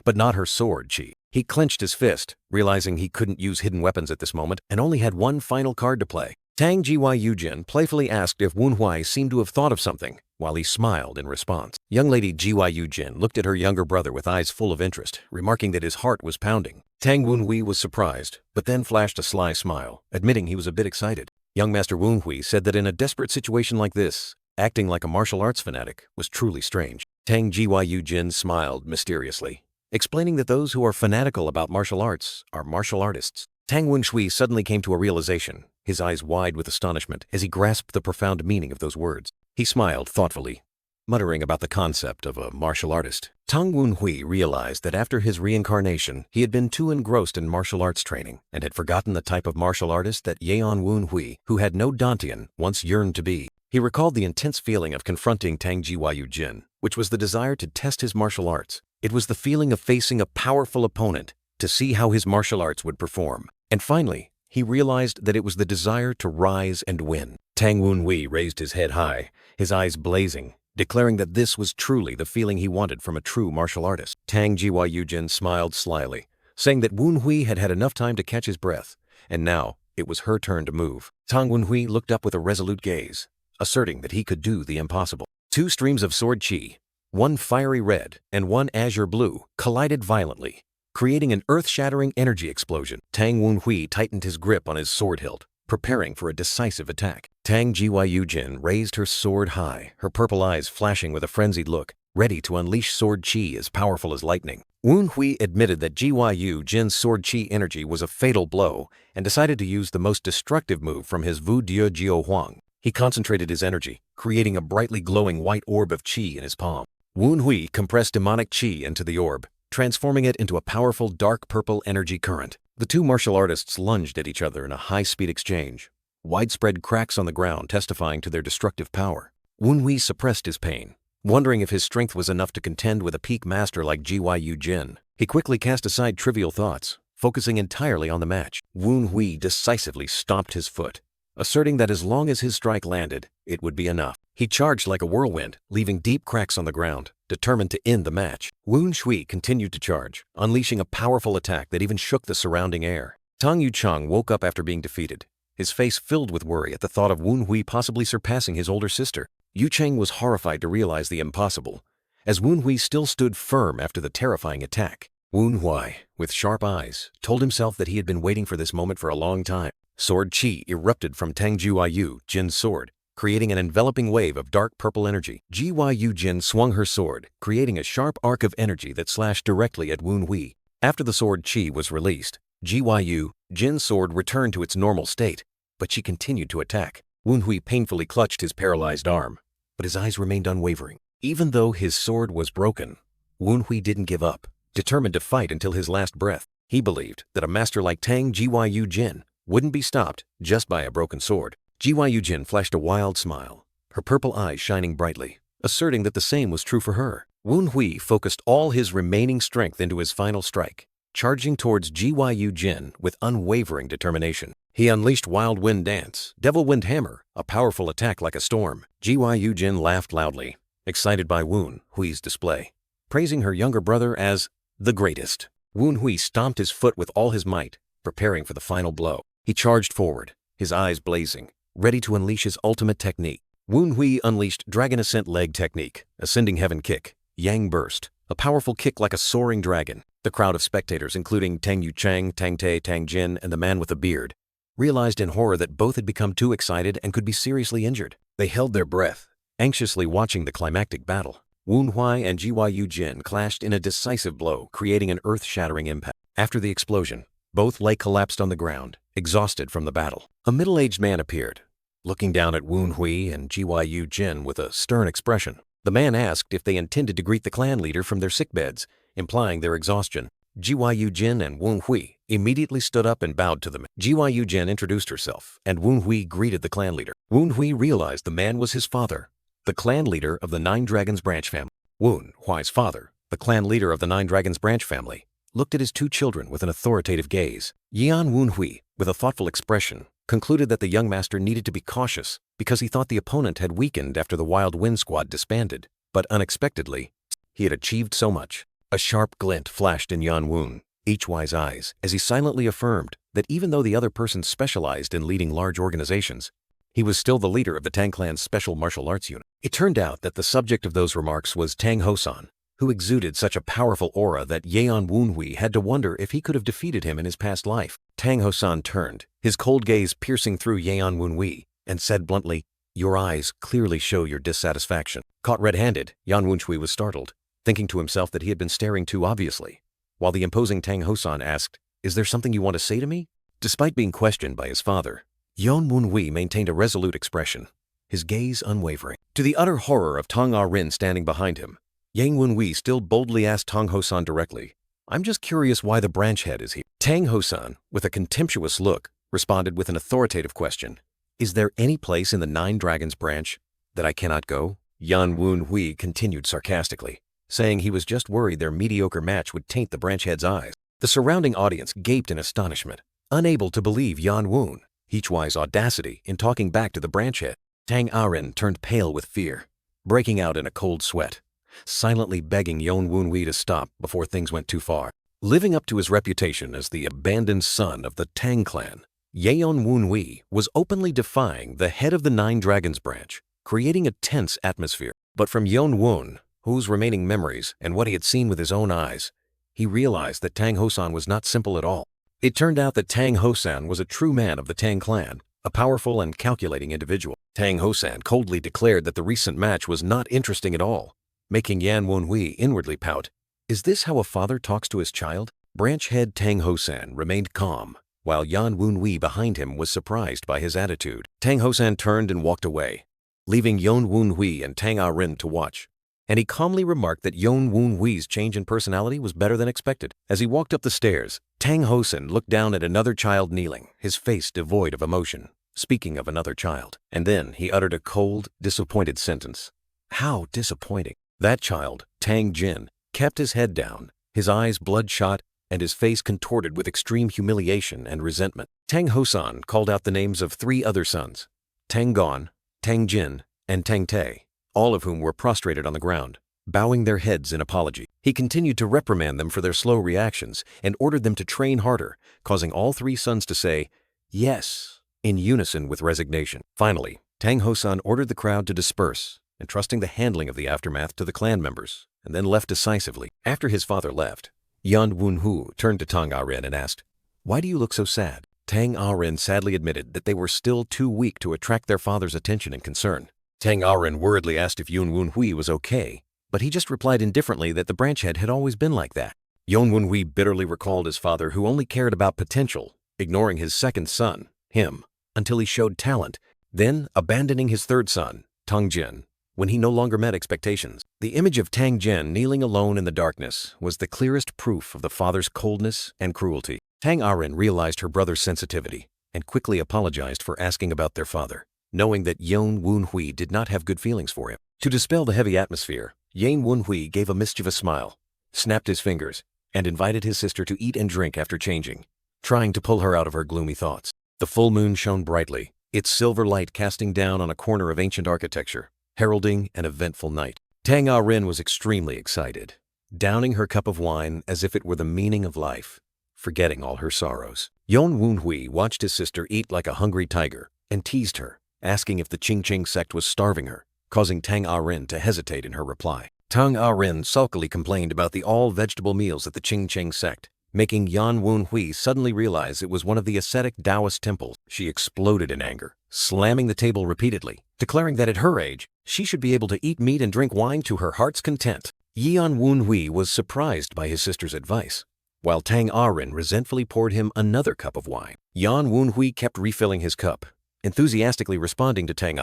but not her sword chi. He clenched his fist, realizing he couldn't use hidden weapons at this moment and only had one final card to play. Tang Jin playfully asked if Wen Hui seemed to have thought of something, while he smiled in response. Young lady Jin looked at her younger brother with eyes full of interest, remarking that his heart was pounding. Tang Wen Hui was surprised, but then flashed a sly smile, admitting he was a bit excited. Young Master Wen Hui said that in a desperate situation like this, acting like a martial arts fanatic was truly strange. Tang Jin smiled mysteriously, explaining that those who are fanatical about martial arts are martial artists. Tang Wen Hui suddenly came to a realization, his eyes wide with astonishment as he grasped the profound meaning of those words. He smiled thoughtfully, muttering about the concept of a martial artist. Tang Wen Hui realized that after his reincarnation, he had been too engrossed in martial arts training and had forgotten the type of martial artist that Yeon Wen Hui, who had no Dantian, once yearned to be. He recalled the intense feeling of confronting Tang Jin, which was the desire to test his martial arts. It was the feeling of facing a powerful opponent to see how his martial arts would perform. And finally, he realized that it was the desire to rise and win. Tang Wen Hui raised his head high, his eyes blazing, declaring that this was truly the feeling he wanted from a true martial artist. Tang Jin smiled slyly, saying that Wen Hui had had enough time to catch his breath, and now it was her turn to move. Tang Wen Hui looked up with a resolute gaze, asserting that he could do the impossible. Two streams of sword chi, one fiery red and one azure blue, collided violently, creating an earth-shattering energy explosion. Tang Wen Hui tightened his grip on his sword hilt, preparing for a decisive attack. Tang Jin raised her sword high, her purple eyes flashing with a frenzied look, ready to unleash sword chi as powerful as lightning. Wen Hui admitted that Jin's sword chi energy was a fatal blow and decided to use the most destructive move from his Vu Dieu Jiu Huang. He concentrated his energy, creating a brightly glowing white orb of chi in his palm. Wen Hui compressed demonic chi into the orb, transforming it into a powerful dark purple energy current. The two martial artists lunged at each other in a high-speed exchange, widespread cracks on the ground testifying to their destructive power. Wen Hui suppressed his pain, wondering if his strength was enough to contend with a peak master like Jin. He quickly cast aside trivial thoughts, focusing entirely on the match. Wen Hui decisively stomped his foot, asserting that as long as his strike landed, it would be enough. He charged like a whirlwind, leaving deep cracks on the ground, determined to end the match. Wen Hui continued to charge, unleashing a powerful attack that even shook the surrounding air. Tang Yuchang woke up after being defeated, his face filled with worry at the thought of Wen Hui possibly surpassing his older sister. Yuchang was horrified to realize the impossible, as Wen Hui still stood firm after the terrifying attack. Wen Hui, with sharp eyes, told himself that he had been waiting for this moment for a long time. Sword chi erupted from Tang Jin's sword, creating an enveloping wave of dark purple energy. Jin swung her sword, creating a sharp arc of energy that slashed directly at Wen Hui. After the sword chi was released, Jin's sword returned to its normal state, but she continued to attack. Wen Hui painfully clutched his paralyzed arm, but his eyes remained unwavering. Even though his sword was broken, Wen Hui didn't give up, determined to fight until his last breath. He believed that a master like Tang Jin wouldn't be stopped just by a broken sword. Jin flashed a wild smile, her purple eyes shining brightly, asserting that the same was true for her. Wen Hui focused all his remaining strength into his final strike, charging towards Jin with unwavering determination. He unleashed Wild Wind Dance, Devil Wind Hammer, a powerful attack like a storm. Jin laughed loudly, excited by Wen Hui's display, praising her younger brother as the greatest. Wen Hui stomped his foot with all his might, preparing for the final blow. He charged forward, his eyes blazing, ready to unleash his ultimate technique. Wen Hui unleashed Dragon Ascent Leg Technique, Ascending Heaven Kick, Yang Burst, a powerful kick like a soaring dragon. The crowd of spectators, including Tang Yuchang, Tang Te, Tang Jin, and the man with the beard, realized in horror that both had become too excited and could be seriously injured. They held their breath, anxiously watching the climactic battle. Wu Huai and Gyu Jin clashed in a decisive blow, creating an earth-shattering impact. After the explosion, both lay collapsed on the ground, exhausted from the battle. A middle-aged man appeared, looking down at Wu Hui and Gyu Jin with a stern expression. The man asked if they intended to greet the clan leader from their sickbeds, implying their exhaustion. Gyu Jin and Wu Hui immediately stood up and bowed to them. Gyu Jin introduced herself, and Wu Hui greeted the clan leader. Wu Hui realized the man was his father, the clan leader of the Nine Dragons branch family. Wu Hui's father, the clan leader of the Nine Dragons branch family, looked at his two children with an authoritative gaze. Yan Wu Hui, with a thoughtful expression, concluded that the young master needed to be cautious because he thought the opponent had weakened after the Wild Wind Squad disbanded, but unexpectedly, he had achieved so much. A sharp glint flashed in Yan Wu Hui's eyes as he silently affirmed that even though the other person specialized in leading large organizations, he was still the leader of the Tang Clan's special martial arts unit. It turned out that the subject of those remarks was Tang Hosan, who exuded such a powerful aura that Yan Wu Hui had to wonder if he could have defeated him in his past life. Tang Hosan turned, his cold gaze piercing through Yan Wu Hui, and said bluntly, "Your eyes clearly show your dissatisfaction." Caught red-handed, Yan Wu Hui was startled, thinking to himself that he had been staring too obviously, while the imposing Tang Hosan asked, "Is there something you want to say to me?" Despite being questioned by his father, Yan Wu Hui maintained a resolute expression, his gaze unwavering. To the utter horror of Tang Rin standing behind him, Yang Wu Hui still boldly asked Tang Hosan directly, "I'm just curious why the branch head is here." Tang Hosan, with a contemptuous look, responded with an authoritative question, "Is there any place in the Nine Dragons branch that I cannot go?" Yan Wu Hui continued sarcastically, saying he was just worried their mediocre match would taint the branch head's eyes. The surrounding audience gaped in astonishment, unable to believe Yan Wu Hui's audacity in talking back to the branch head. Tang Rin turned pale with fear, breaking out in a cold sweat, silently begging Yan Wu Hui to stop before things went too far. Living up to his reputation as the abandoned son of the Tang Clan, Yan Wu Hui was openly defying the head of the Nine Dragons branch, creating a tense atmosphere. But from Yan Wu Hui's remaining memories and what he had seen with his own eyes, he realized that Tang Hosan was not simple at all. It turned out that Tang Hosan was a true man of the Tang Clan, a powerful and calculating individual. Tang Hosan coldly declared that the recent match was not interesting at all, making Yan Wu Hui inwardly pout. Is this how a father talks to his child? Branch head Tang Hosan remained calm, while Yan Wu Hui behind him was surprised by his attitude. Tang Hosan turned and walked away, leaving Yan Wu Hui and Tang Rin to watch, and he calmly remarked that Yan Wu Hui's change in personality was better than expected. As he walked up the stairs, Tang Hosan looked down at another child kneeling, his face devoid of emotion, speaking of another child, and then he uttered a cold, disappointed sentence. How disappointing. That child, Tang Jin, kept his head down, his eyes bloodshot, and his face contorted with extreme humiliation and resentment. Tang Hosan called out the names of 3 other sons, Tang Gon, Tang Jin, and Tang Te, all of whom were prostrated on the ground, bowing their heads in apology. He continued to reprimand them for their slow reactions and ordered them to train harder, causing all 3 sons to say, "Yes," in unison with resignation. Finally, Tang Hosan ordered the crowd to disperse, entrusting the handling of the aftermath to the clan members, and then left decisively. After his father left, Yan Wu Hui turned to Tang Rin and asked, "Why do you look so sad?" Tang Rin sadly admitted that they were still too weak to attract their father's attention and concern. Tang Rin worriedly asked if Yan Wu Hui was okay, but he just replied indifferently that the branch head had always been like that. Yan Wu Hui bitterly recalled his father, who only cared about potential, ignoring his second son, him, until he showed talent, then abandoning his third son, Tang Jin, when he no longer met expectations. The image of Tang Jin kneeling alone in the darkness was the clearest proof of the father's coldness and cruelty. Tang Rin realized her brother's sensitivity and quickly apologized for asking about their father, knowing that Yan Wu Hui did not have good feelings for him. To dispel the heavy atmosphere, Yan Wu Hui gave a mischievous smile, snapped his fingers, and invited his sister to eat and drink after changing, trying to pull her out of her gloomy thoughts. The full moon shone brightly, its silver light casting down on a corner of ancient architecture, heralding an eventful night. Tang Rin was extremely excited, downing her cup of wine as if it were the meaning of life, forgetting all her sorrows. Yan Wu Hui watched his sister eat like a hungry tiger and teased her, asking if the Ching sect was starving her, causing Tang Rin to hesitate in her reply. Tang Rin sulkily complained about the all-vegetable meals at the Qingcheng sect, making Yan Wunhui suddenly realize it was one of the ascetic Taoist temples. She exploded in anger, slamming the table repeatedly, declaring that at her age, she should be able to eat meat and drink wine to her heart's content. Yan Wunhui was surprised by his sister's advice, while Tang Rin resentfully poured him another cup of wine. Yan Wunhui kept refilling his cup, enthusiastically responding to Tang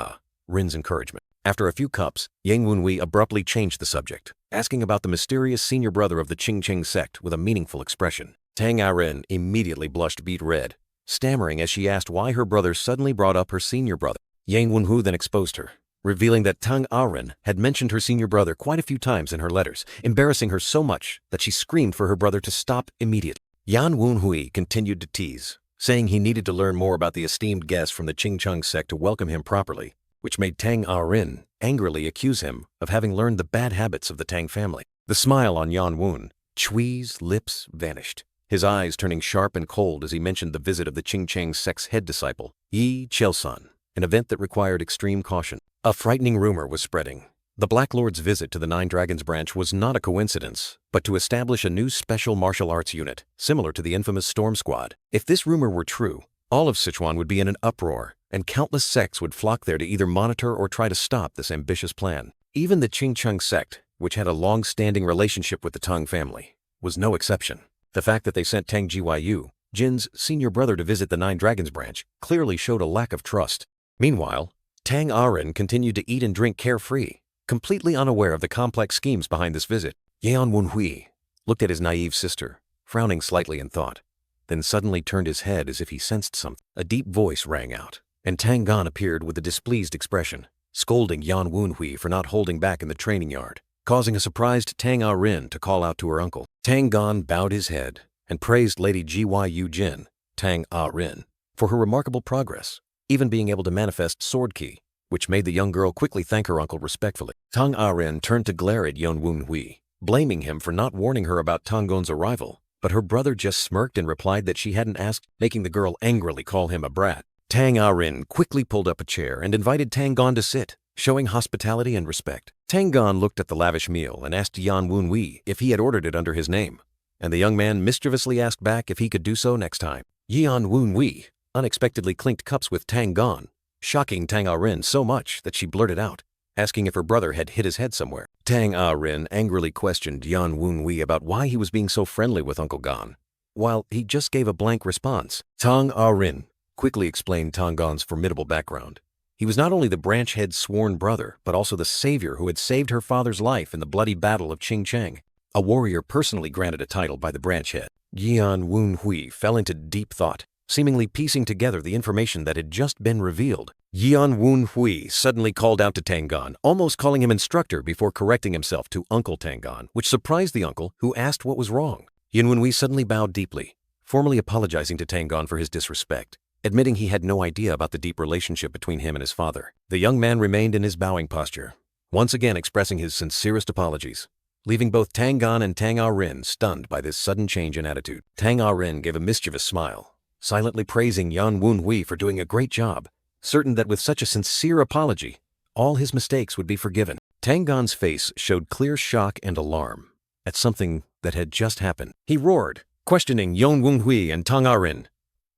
Rin's encouragement. After a few cups, Yang Wunhui abruptly changed the subject, asking about the mysterious senior brother of the Qingcheng sect with a meaningful expression. Tang Rin immediately blushed beet red, stammering as she asked why her brother suddenly brought up her senior brother. Yang Wunhui then exposed her, revealing that Tang Rin had mentioned her senior brother quite a few times in her letters, embarrassing her so much that she screamed for her brother to stop immediately. Yan Wunhui continued to tease, saying he needed to learn more about the esteemed guest from the Qingcheng sect to welcome him properly, which made Tang Rin angrily accuse him of having learned the bad habits of the Tang family. The smile on Yan Wunui's lips vanished, his eyes turning sharp and cold as he mentioned the visit of the Qingcheng sect's head disciple, Yi Chelsun, an event that required extreme caution. A frightening rumor was spreading. The Black Lord's visit to the Nine Dragons branch was not a coincidence, but to establish a new special martial arts unit, similar to the infamous Storm Squad. If this rumor were true, all of Sichuan would be in an uproar, and countless sects would flock there to either monitor or try to stop this ambitious plan. Even the Qingcheng sect, which had a long-standing relationship with the Tang family, was no exception. The fact that they sent Tang Jiyu, Jin's senior brother, to visit the Nine Dragons branch clearly showed a lack of trust. Meanwhile, Tang Rin continued to eat and drink carefree, completely unaware of the complex schemes behind this visit. Yan Wunhui looked at his naive sister, frowning slightly in thought, then suddenly turned his head as if he sensed something. A deep voice rang out, and Tang Gan appeared with a displeased expression, scolding Yan Wunhui for not holding back in the training yard, causing a surprised Tang Rin to call out to her uncle. Tang Gan bowed his head and praised Lady Jiyu Jin, Tang Rin, for her remarkable progress, even being able to manifest sword ki, which made the young girl quickly thank her uncle respectfully. Tang Rin turned to glare at Yan Wunhui, blaming him for not warning her about Tang Gon's arrival, but her brother just smirked and replied that she hadn't asked, making the girl angrily call him a brat. Tang Rin quickly pulled up a chair and invited Tang Gan to sit, showing hospitality and respect. Tang Gan looked at the lavish meal and asked Yan Wunhui if he had ordered it under his name, and the young man mischievously asked back if he could do so next time. Yan Wunhui unexpectedly clinked cups with Tang Gan, shocking Tang Rin so much that she blurted out, asking if her brother had hit his head somewhere. Tang Rin angrily questioned Yan Wunhui about why he was being so friendly with Uncle Gan, while he just gave a blank response. Tang Rin quickly explained Tang Gan's formidable background. He was not only the branch head's sworn brother, but also the savior who had saved her father's life in the bloody battle of Qingcheng, a warrior personally granted a title by the branch head. Yan Wunhui fell into deep thought, seemingly piecing together the information that had just been revealed. Yan Wunhui suddenly called out to Tang Gan, almost calling him instructor before correcting himself to Uncle Tang Gan, which surprised the uncle, who asked what was wrong. Yan Wunhui suddenly bowed deeply, formally apologizing to Tang Gan for his disrespect, admitting he had no idea about the deep relationship between him and his father. The young man remained in his bowing posture, once again expressing his sincerest apologies, leaving both Tang Gan and Tang Rin stunned by this sudden change in attitude. Tang Rin gave a mischievous smile, silently praising Yan Wunhui for doing a great job, certain that with such a sincere apology, all his mistakes would be forgiven. Tang Gan's face showed clear shock and alarm at something that had just happened. He roared, questioning Yan Wunhui and Tang Rin.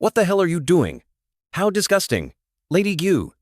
"What the hell are you doing? How disgusting! Lady Yu!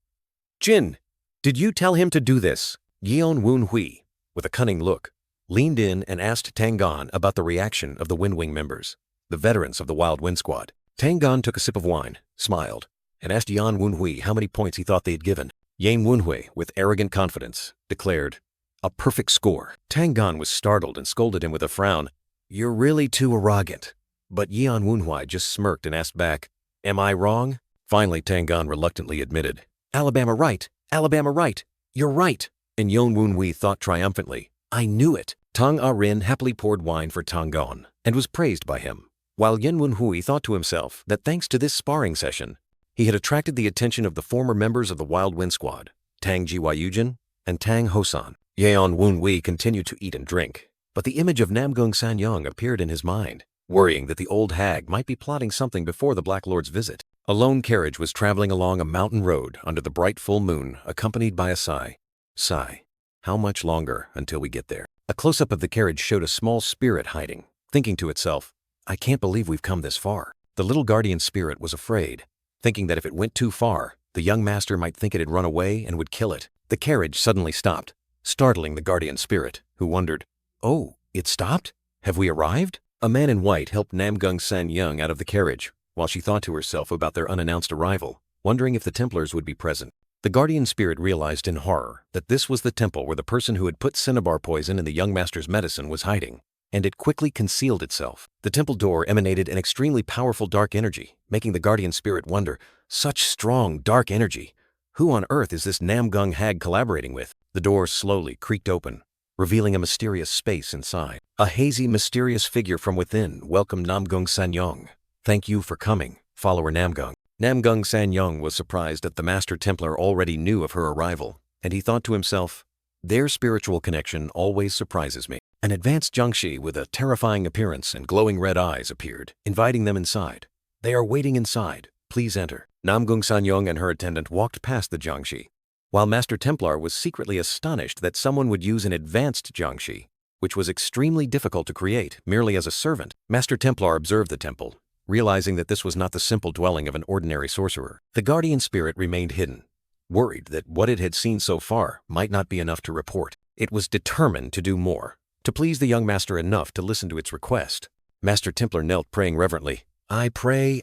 Jin, did you tell him to do this?" Yan Wunhui, with a cunning look, leaned in and asked Tang Gan about the reaction of the Wind Wing members, the veterans of the Wild Wind Squad. Tang Gan took a sip of wine, smiled, and asked Yan Wunhui how many points he thought they had given. Yan Wunhui, with arrogant confidence, declared, "A perfect score." Tang Gan was startled and scolded him with a frown. "You're really too arrogant." But Yan Wunhui just smirked and asked back, "Am I wrong?" Finally, Tang Gan reluctantly admitted, "Alabama right, Alabama right, you're right." And Yan Wunhui thought triumphantly, "I knew it." Tang Rin happily poured wine for Tang Gan and was praised by him, while Yan Wunhui thought to himself that thanks to this sparring session, he had attracted the attention of the former members of the Wild Wind Squad, Tang Jiyu and Tang Hosan. Yan Wunhui continued to eat and drink, but the image of Namgung Sanyang appeared in his mind, worrying that the old hag might be plotting something before the Black Lord's visit. A lone carriage was traveling along a mountain road under the bright full moon, accompanied by a sigh. Sigh. How much longer until we get there? A close-up of the carriage showed a small spirit hiding, thinking to itself, "I can't believe we've come this far." The little guardian spirit was afraid, thinking that if it went too far, the young master might think it had run away and would kill it. The carriage suddenly stopped, startling the guardian spirit, who wondered, "Oh, it stopped? Have we arrived?" A man in white helped Namgung San-young out of the carriage, while she thought to herself about their unannounced arrival, wondering if the Templars would be present. The guardian spirit realized in horror that this was the temple where the person who had put cinnabar poison in the young master's medicine was hiding, and it quickly concealed itself. The temple door emanated an extremely powerful dark energy, making the guardian spirit wonder, such strong dark energy. Who on earth is this Namgung hag collaborating with? The door slowly creaked open, revealing a mysterious space inside. A hazy, mysterious figure from within welcomed Namgung San-young. "Thank you for coming, follower Namgung." Namgung San-young was surprised that the Master Templar already knew of her arrival, and he thought to himself, "Their spiritual connection always surprises me." An advanced Jiangshi with a terrifying appearance and glowing red eyes appeared, inviting them inside. "They are waiting inside. Please enter." Namgung San-young and her attendant walked past the Jiangshi, while Master Templar was secretly astonished that someone would use an advanced Jiangshi, which was extremely difficult to create, merely as a servant. Master Templar observed the temple, realizing that this was not the simple dwelling of an ordinary sorcerer. The guardian spirit remained hidden, worried that what it had seen so far might not be enough to report. It was determined to do more, to please the young master enough to listen to its request. Master Templar knelt, praying reverently. I pray,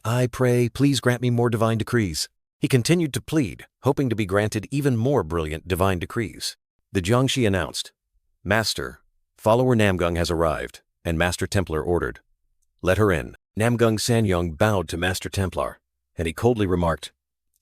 please grant me more divine decrees." He continued to plead, hoping to be granted even more brilliant divine decrees. The Jiangshi announced, "Master, follower Namgung has arrived," and Master Templar ordered, "Let her in." Namgung San-young bowed to Master Templar, and he coldly remarked,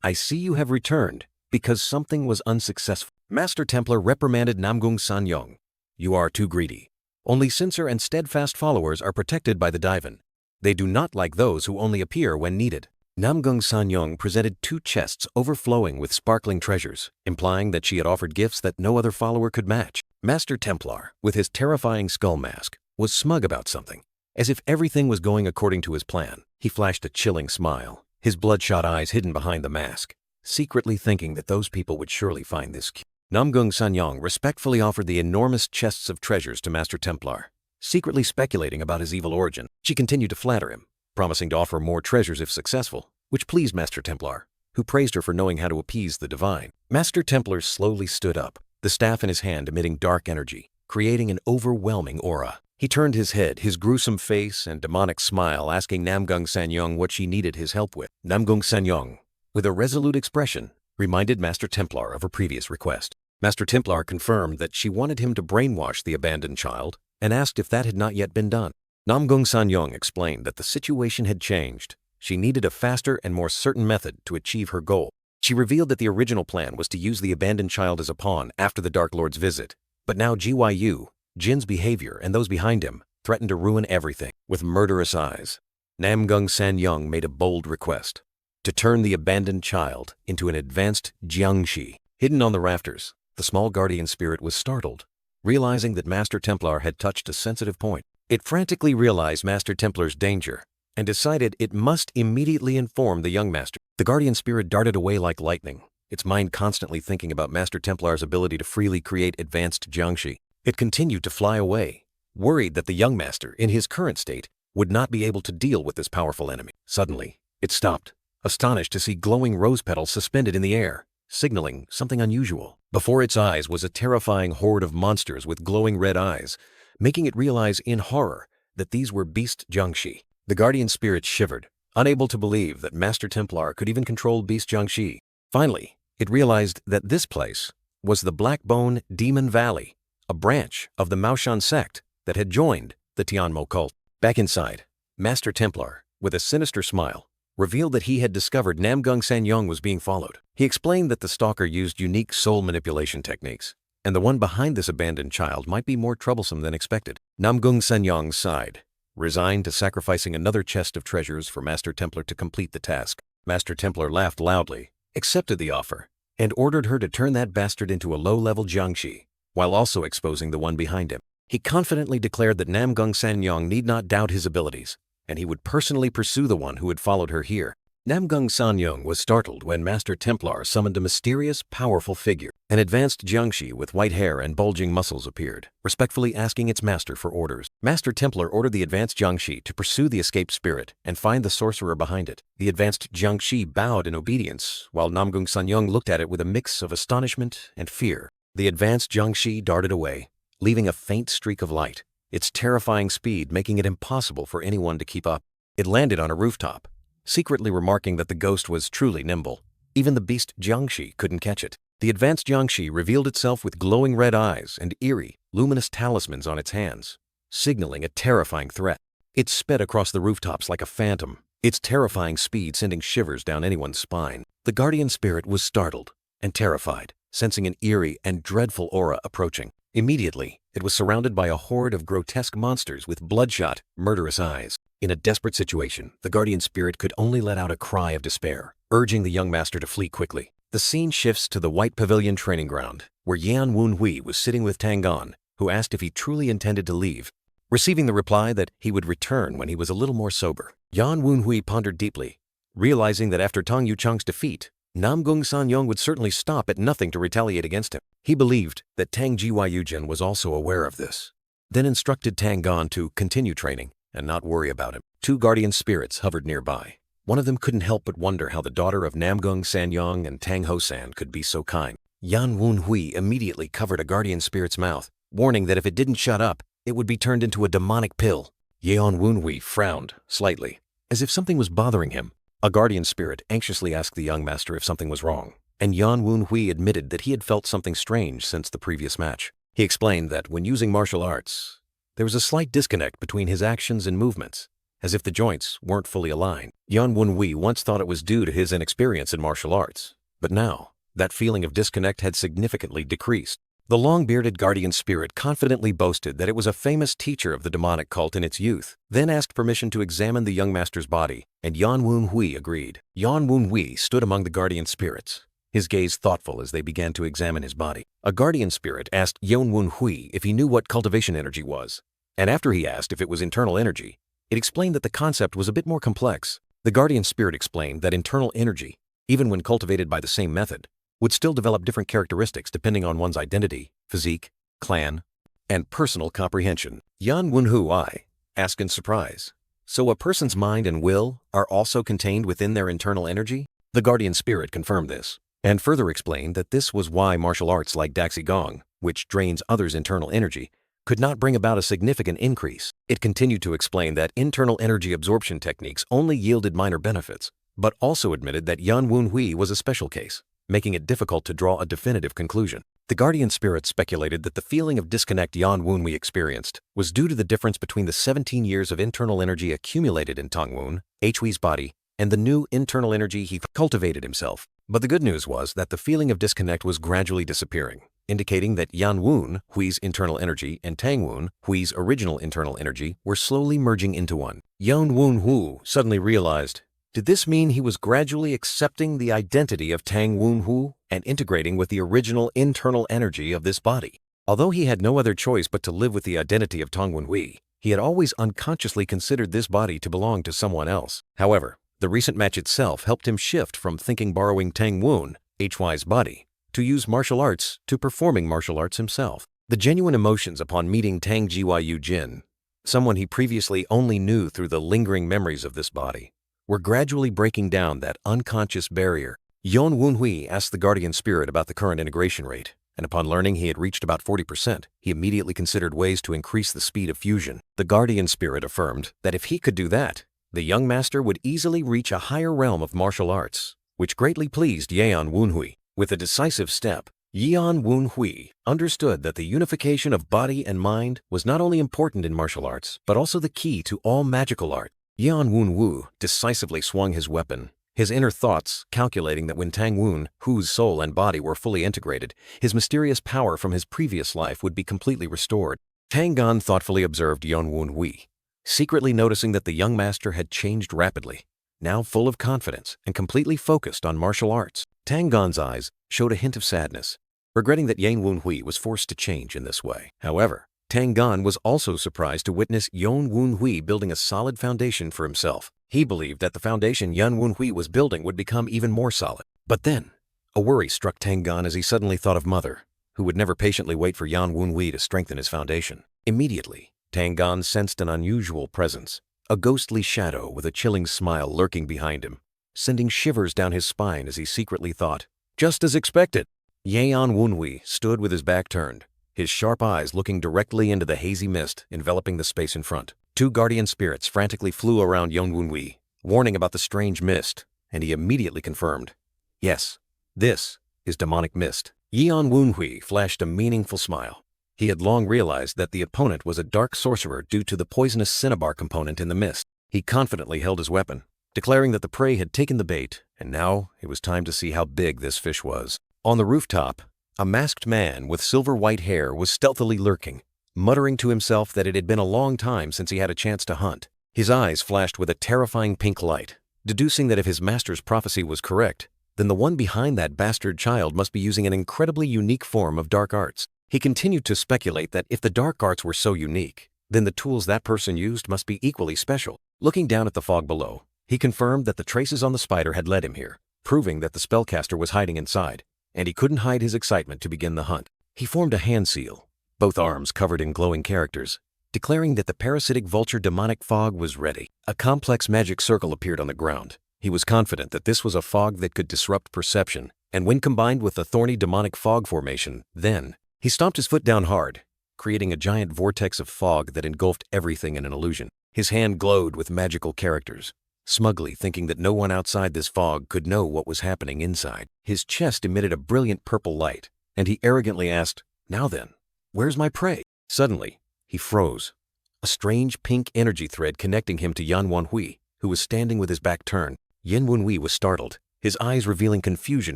"I see you have returned because something was unsuccessful." Master Templar reprimanded Namgung San-young. "You are too greedy. Only sincere and steadfast followers are protected by the divan. They do not like those who only appear when needed." Namgung San-young presented 2 chests overflowing with sparkling treasures, implying that she had offered gifts that no other follower could match. Master Templar, with his terrifying skull mask, was smug about something, as if everything was going according to his plan. He flashed a chilling smile, his bloodshot eyes hidden behind the mask, secretly thinking that those people would surely find this key. Namgung San-young respectfully offered the enormous chests of treasures to Master Templar, secretly speculating about his evil origin. She continued to flatter him, promising to offer more treasures if successful, which pleased Master Templar, who praised her for knowing how to appease the divine. Master Templar slowly stood up, the staff in his hand emitting dark energy, creating an overwhelming aura. He turned his head, his gruesome face and demonic smile, asking Namgung San-young what she needed his help with. Namgung San-young, with a resolute expression, reminded Master Templar of her previous request. Master Templar confirmed that she wanted him to brainwash the abandoned child and asked if that had not yet been done. Namgung San-young explained that the situation had changed. She needed a faster and more certain method to achieve her goal. She revealed that the original plan was to use the abandoned child as a pawn after the Dark Lord's visit, but now Gyu, Jin's behavior and those behind him threatened to ruin everything. With murderous eyes, Namgung San-young made a bold request, to turn the abandoned child into an advanced Jiangshi. Hidden on the rafters, the small guardian spirit was startled, realizing that Master Templar had touched a sensitive point. It frantically realized Master Templar's danger and decided it must immediately inform the young master. The guardian spirit darted away like lightning, its mind constantly thinking about Master Templar's ability to freely create advanced Jiangshi. It continued to fly away, worried that the young master, in his current state, would not be able to deal with this powerful enemy. Suddenly, it stopped, astonished to see glowing rose petals suspended in the air, signaling something unusual. Before its eyes was a terrifying horde of monsters with glowing red eyes, making it realize in horror that these were beast Jiangshi. The guardian spirit shivered, unable to believe that Master Templar could even control beast Jiangshi. Finally, it realized that this place was the Blackbone Demon Valley, a branch of the Maoshan sect that had joined the Tianmo cult. Back inside, Master Templar, with a sinister smile, revealed that he had discovered Namgung San-young was being followed. He explained that the stalker used unique soul manipulation techniques, and the one behind this abandoned child might be more troublesome than expected. Namgung San-young sighed, resigned to sacrificing another chest of treasures for Master Templar to complete the task. Master Templar laughed loudly, accepted the offer, and ordered her to turn that bastard into a low-level Jiangshi, while also exposing the one behind him. He confidently declared that Namgung San-young need not doubt his abilities, and he would personally pursue the one who had followed her here. Namgung Sanyong was startled when Master Templar summoned a mysterious, powerful figure. An advanced jiangshi with white hair and bulging muscles appeared, respectfully asking its master for orders. Master Templar ordered the advanced jiangshi to pursue the escaped spirit and find the sorcerer behind it. The advanced jiangshi bowed in obedience, while Namgung Sanyong looked at it with a mix of astonishment and fear. The advanced jiangshi darted away, leaving a faint streak of light, its terrifying speed making it impossible for anyone to keep up. It landed on a rooftop, secretly remarking that the ghost was truly nimble. Even the beast jiangshi couldn't catch it. The advanced jiangshi revealed itself with glowing red eyes and eerie, luminous talismans on its hands, signaling a terrifying threat. It sped across the rooftops like a phantom, its terrifying speed sending shivers down anyone's spine. The guardian spirit was startled and terrified, sensing an eerie and dreadful aura approaching. Immediately, it was surrounded by a horde of grotesque monsters with bloodshot, murderous eyes. In a desperate situation, the guardian spirit could only let out a cry of despair, urging the young master to flee quickly. The scene shifts to the White Pavilion training ground, where Yan Wunhui was sitting with Tang Clan, who asked if he truly intended to leave, receiving the reply that he would return when he was a little more sober. Yan Wunhui pondered deeply, realizing that after Tang Yuchang's defeat, Namgung Sanyong would certainly stop at nothing to retaliate against him. He believed that Tang Jiwaiyujin was also aware of this, then instructed Tang Clan to continue training and not worry about him. Two guardian spirits hovered nearby. One of them couldn't help but wonder how the daughter of Namgung Sanyong and Tang Ho-san could be so kind. Yan Wunhui immediately covered a guardian spirit's mouth, warning that if it didn't shut up, it would be turned into a demonic pill. Yan Wunhui frowned slightly, as if something was bothering him. A guardian spirit anxiously asked the young master if something was wrong, and Yan Wunhui admitted that he had felt something strange since the previous match. He explained that when using martial arts, there was a slight disconnect between his actions and movements, as if the joints weren't fully aligned. Yan Wunhui once thought it was due to his inexperience in martial arts, but now, that feeling of disconnect had significantly decreased. The long-bearded guardian spirit confidently boasted that it was a famous teacher of the demonic cult in its youth, then asked permission to examine the young master's body, and Yan Wunhui agreed. Yan Wunhui stood among the guardian spirits, his gaze thoughtful as they began to examine his body. A guardian spirit asked Yan Wunhui if he knew what cultivation energy was, and after he asked if it was internal energy, it explained that the concept was a bit more complex. The guardian spirit explained that internal energy, even when cultivated by the same method, would still develop different characteristics depending on one's identity, physique, clan, and personal comprehension. Yan Wunhui asked in surprise, "So a person's mind and will are also contained within their internal energy?" The guardian spirit confirmed this, and further explained that this was why martial arts like Daxigong, which drains others' internal energy, could not bring about a significant increase. It continued to explain that internal energy absorption techniques only yielded minor benefits, but also admitted that Yan Wunhui was a special case, making it difficult to draw a definitive conclusion. The guardian spirit speculated that the feeling of disconnect Yan Wunhui experienced was due to the difference between the 17 years of internal energy accumulated in Tangwun, Hui's body, and the new internal energy he cultivated himself. But the good news was that the feeling of disconnect was gradually disappearing, indicating that Yan Wunhui's internal energy and Tang Wunhui's original internal energy were slowly merging into one. Yan Wunhui suddenly realized, did this mean he was gradually accepting the identity of Tang Wunhui and integrating with the original internal energy of this body? Although he had no other choice but to live with the identity of Tang Wunhui, he had always unconsciously considered this body to belong to someone else. However, the recent match itself helped him shift from thinking borrowing Tang Hui's body to use martial arts to performing martial arts himself. The genuine emotions upon meeting Tang Jiwaiyujin, someone he previously only knew through the lingering memories of this body, were gradually breaking down that unconscious barrier. Yan Wunhui asked the guardian spirit about the current integration rate, and upon learning he had reached about 40%, he immediately considered ways to increase the speed of fusion. The guardian spirit affirmed that if he could do that, the young master would easily reach a higher realm of martial arts, which greatly pleased Yan Wunhui. With a decisive step, Yan Wunhui understood that the unification of body and mind was not only important in martial arts, but also the key to all magical art. Yan Wunhui decisively swung his weapon, his inner thoughts calculating that when Tang Wunhui's soul and body were fully integrated, his mysterious power from his previous life would be completely restored. Tang Clan thoughtfully observed Yan Wunhui, secretly noticing that the young master had changed rapidly, now full of confidence and completely focused on martial arts. Tang Clan's eyes showed a hint of sadness, regretting that Yan Wunhui was forced to change in this way. However, Tang Clan was also surprised to witness Yan Wunhui building a solid foundation for himself. He believed that the foundation Yan Wunhui was building would become even more solid. But then, a worry struck Tang Gan as he suddenly thought of Mother, who would never patiently wait for Yan Wunhui to strengthen his foundation. Immediately, Tang Gan sensed an unusual presence, a ghostly shadow with a chilling smile lurking behind him, sending shivers down his spine as he secretly thought, "Just as expected." Yan Wunhui stood with his back turned, his sharp eyes looking directly into the hazy mist enveloping the space in front. Two guardian spirits frantically flew around Yan Wunhui, warning about the strange mist, and he immediately confirmed, "Yes, this is demonic mist." Yan Wunhui flashed a meaningful smile. He had long realized that the opponent was a dark sorcerer due to the poisonous cinnabar component in the mist. He confidently held his weapon, declaring that the prey had taken the bait, and now it was time to see how big this fish was. On the rooftop, a masked man with silver-white hair was stealthily lurking, muttering to himself that it had been a long time since he had a chance to hunt. His eyes flashed with a terrifying pink light, deducing that if his master's prophecy was correct, then the one behind that bastard child must be using an incredibly unique form of dark arts. He continued to speculate that if the dark arts were so unique, then the tools that person used must be equally special. Looking down at the fog below, he confirmed that the traces on the spider had led him here, proving that the spellcaster was hiding inside, and he couldn't hide his excitement to begin the hunt. He formed a hand seal, both arms covered in glowing characters, declaring that the parasitic vulture demonic fog was ready. A complex magic circle appeared on the ground. He was confident that this was a fog that could disrupt perception, and when combined with the thorny demonic fog formation, then he stomped his foot down hard, creating a giant vortex of fog that engulfed everything in an illusion. His hand glowed with magical characters, smugly thinking that no one outside this fog could know what was happening inside. His chest emitted a brilliant purple light, and he arrogantly asked, "Now then, where's my prey?" Suddenly, he froze, a strange pink energy thread connecting him to Yan Wunhui, who was standing with his back turned. Yan Wunhui was startled, his eyes revealing confusion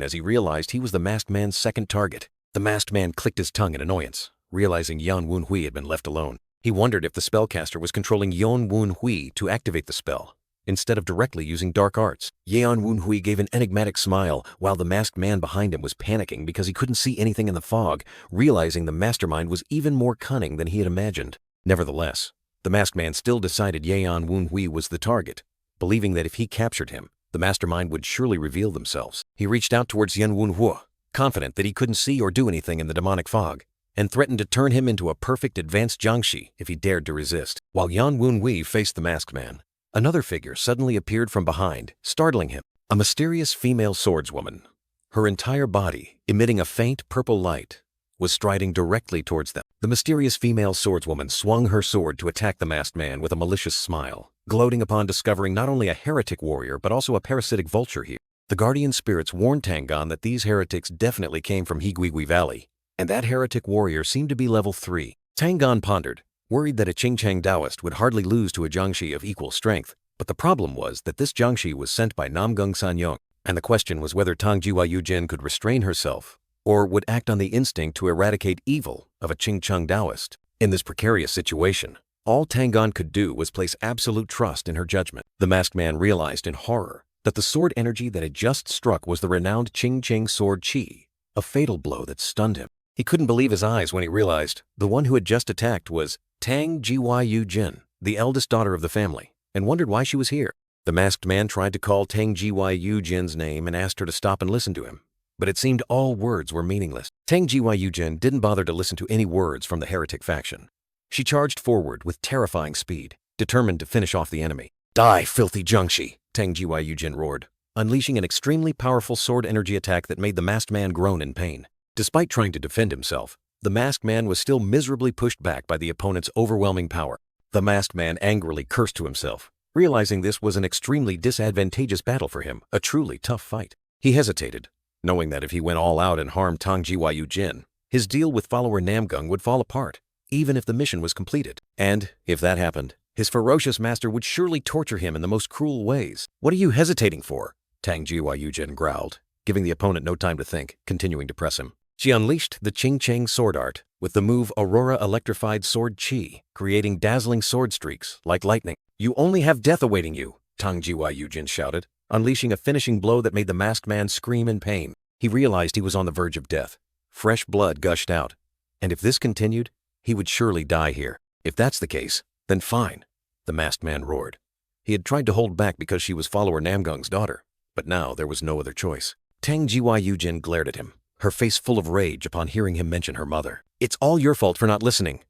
as he realized he was the masked man's second target. The masked man clicked his tongue in annoyance, realizing Yan Wunhui had been left alone. He wondered if the spellcaster was controlling Yan Wunhui to activate the spell, instead of directly using dark arts. Yan Wunhui gave an enigmatic smile while the masked man behind him was panicking because he couldn't see anything in the fog, realizing the mastermind was even more cunning than he had imagined. Nevertheless, the masked man still decided Yan Wunhui was the target, believing that if he captured him, the mastermind would surely reveal themselves. He reached out towards Yan Wunhui, confident that he couldn't see or do anything in the demonic fog, and threatened to turn him into a perfect advanced jiangshi if he dared to resist. While Yan Wunhui faced the masked man, another figure suddenly appeared from behind, startling him. A mysterious female swordswoman, her entire body emitting a faint purple light, was striding directly towards them. The mysterious female swordswoman swung her sword to attack the masked man with a malicious smile, gloating upon discovering not only a heretic warrior but also a parasitic vulture here. The guardian spirits warned Tang Gan that these heretics definitely came from Higuigui Valley, and that heretic warrior seemed to be level 3. Tang Gan pondered, worried that a Qingchang Taoist would hardly lose to a jiangshi of equal strength, but the problem was that this jiangshi was sent by Namgung Sanyong, and the question was whether Tang Jiwa Yujin could restrain herself or would act on the instinct to eradicate evil of a Qingchang Taoist. In this precarious situation, all Tang Gan could do was place absolute trust in her judgment. The masked man realized in horror that the sword energy that had just struck was the renowned Qingchang sword Qi, a fatal blow that stunned him. He couldn't believe his eyes when he realized the one who had just attacked was Tang Jiwa Yujin, the eldest daughter of the family, and wondered why she was here. The masked man tried to call Tang Jiwa Yujin's name and asked her to stop and listen to him, but it seemed all words were meaningless. Tang Jiwa Yujin didn't bother to listen to any words from the heretic faction. She charged forward with terrifying speed, determined to finish off the enemy. "Die, filthy jiangshi!" Tang Jiwa Yujin roared, unleashing an extremely powerful sword energy attack that made the masked man groan in pain. Despite trying to defend himself, the masked man was still miserably pushed back by the opponent's overwhelming power. The masked man angrily cursed to himself, realizing this was an extremely disadvantageous battle for him, a truly tough fight. He hesitated, knowing that if he went all out and harmed Tang Jiwa Yujin, his deal with follower Namgung would fall apart, even if the mission was completed. And, if that happened, his ferocious master would surely torture him in the most cruel ways. "What are you hesitating for?" Tang Jiwa Yujin growled, giving the opponent no time to think, continuing to press him. She unleashed the Qingchang sword art with the move Aurora Electrified Sword Qi, creating dazzling sword streaks like lightning. "You only have death awaiting you," Tang Jiwa Yujin shouted, unleashing a finishing blow that made the masked man scream in pain. He realized he was on the verge of death. Fresh blood gushed out, and if this continued, he would surely die here. "If that's the case, then fine," the masked man roared. He had tried to hold back because she was follower Namgung's daughter, but now there was no other choice. Tang Jiwa glared at him, her face full of rage upon hearing him mention her mother. "It's all your fault for not listening,"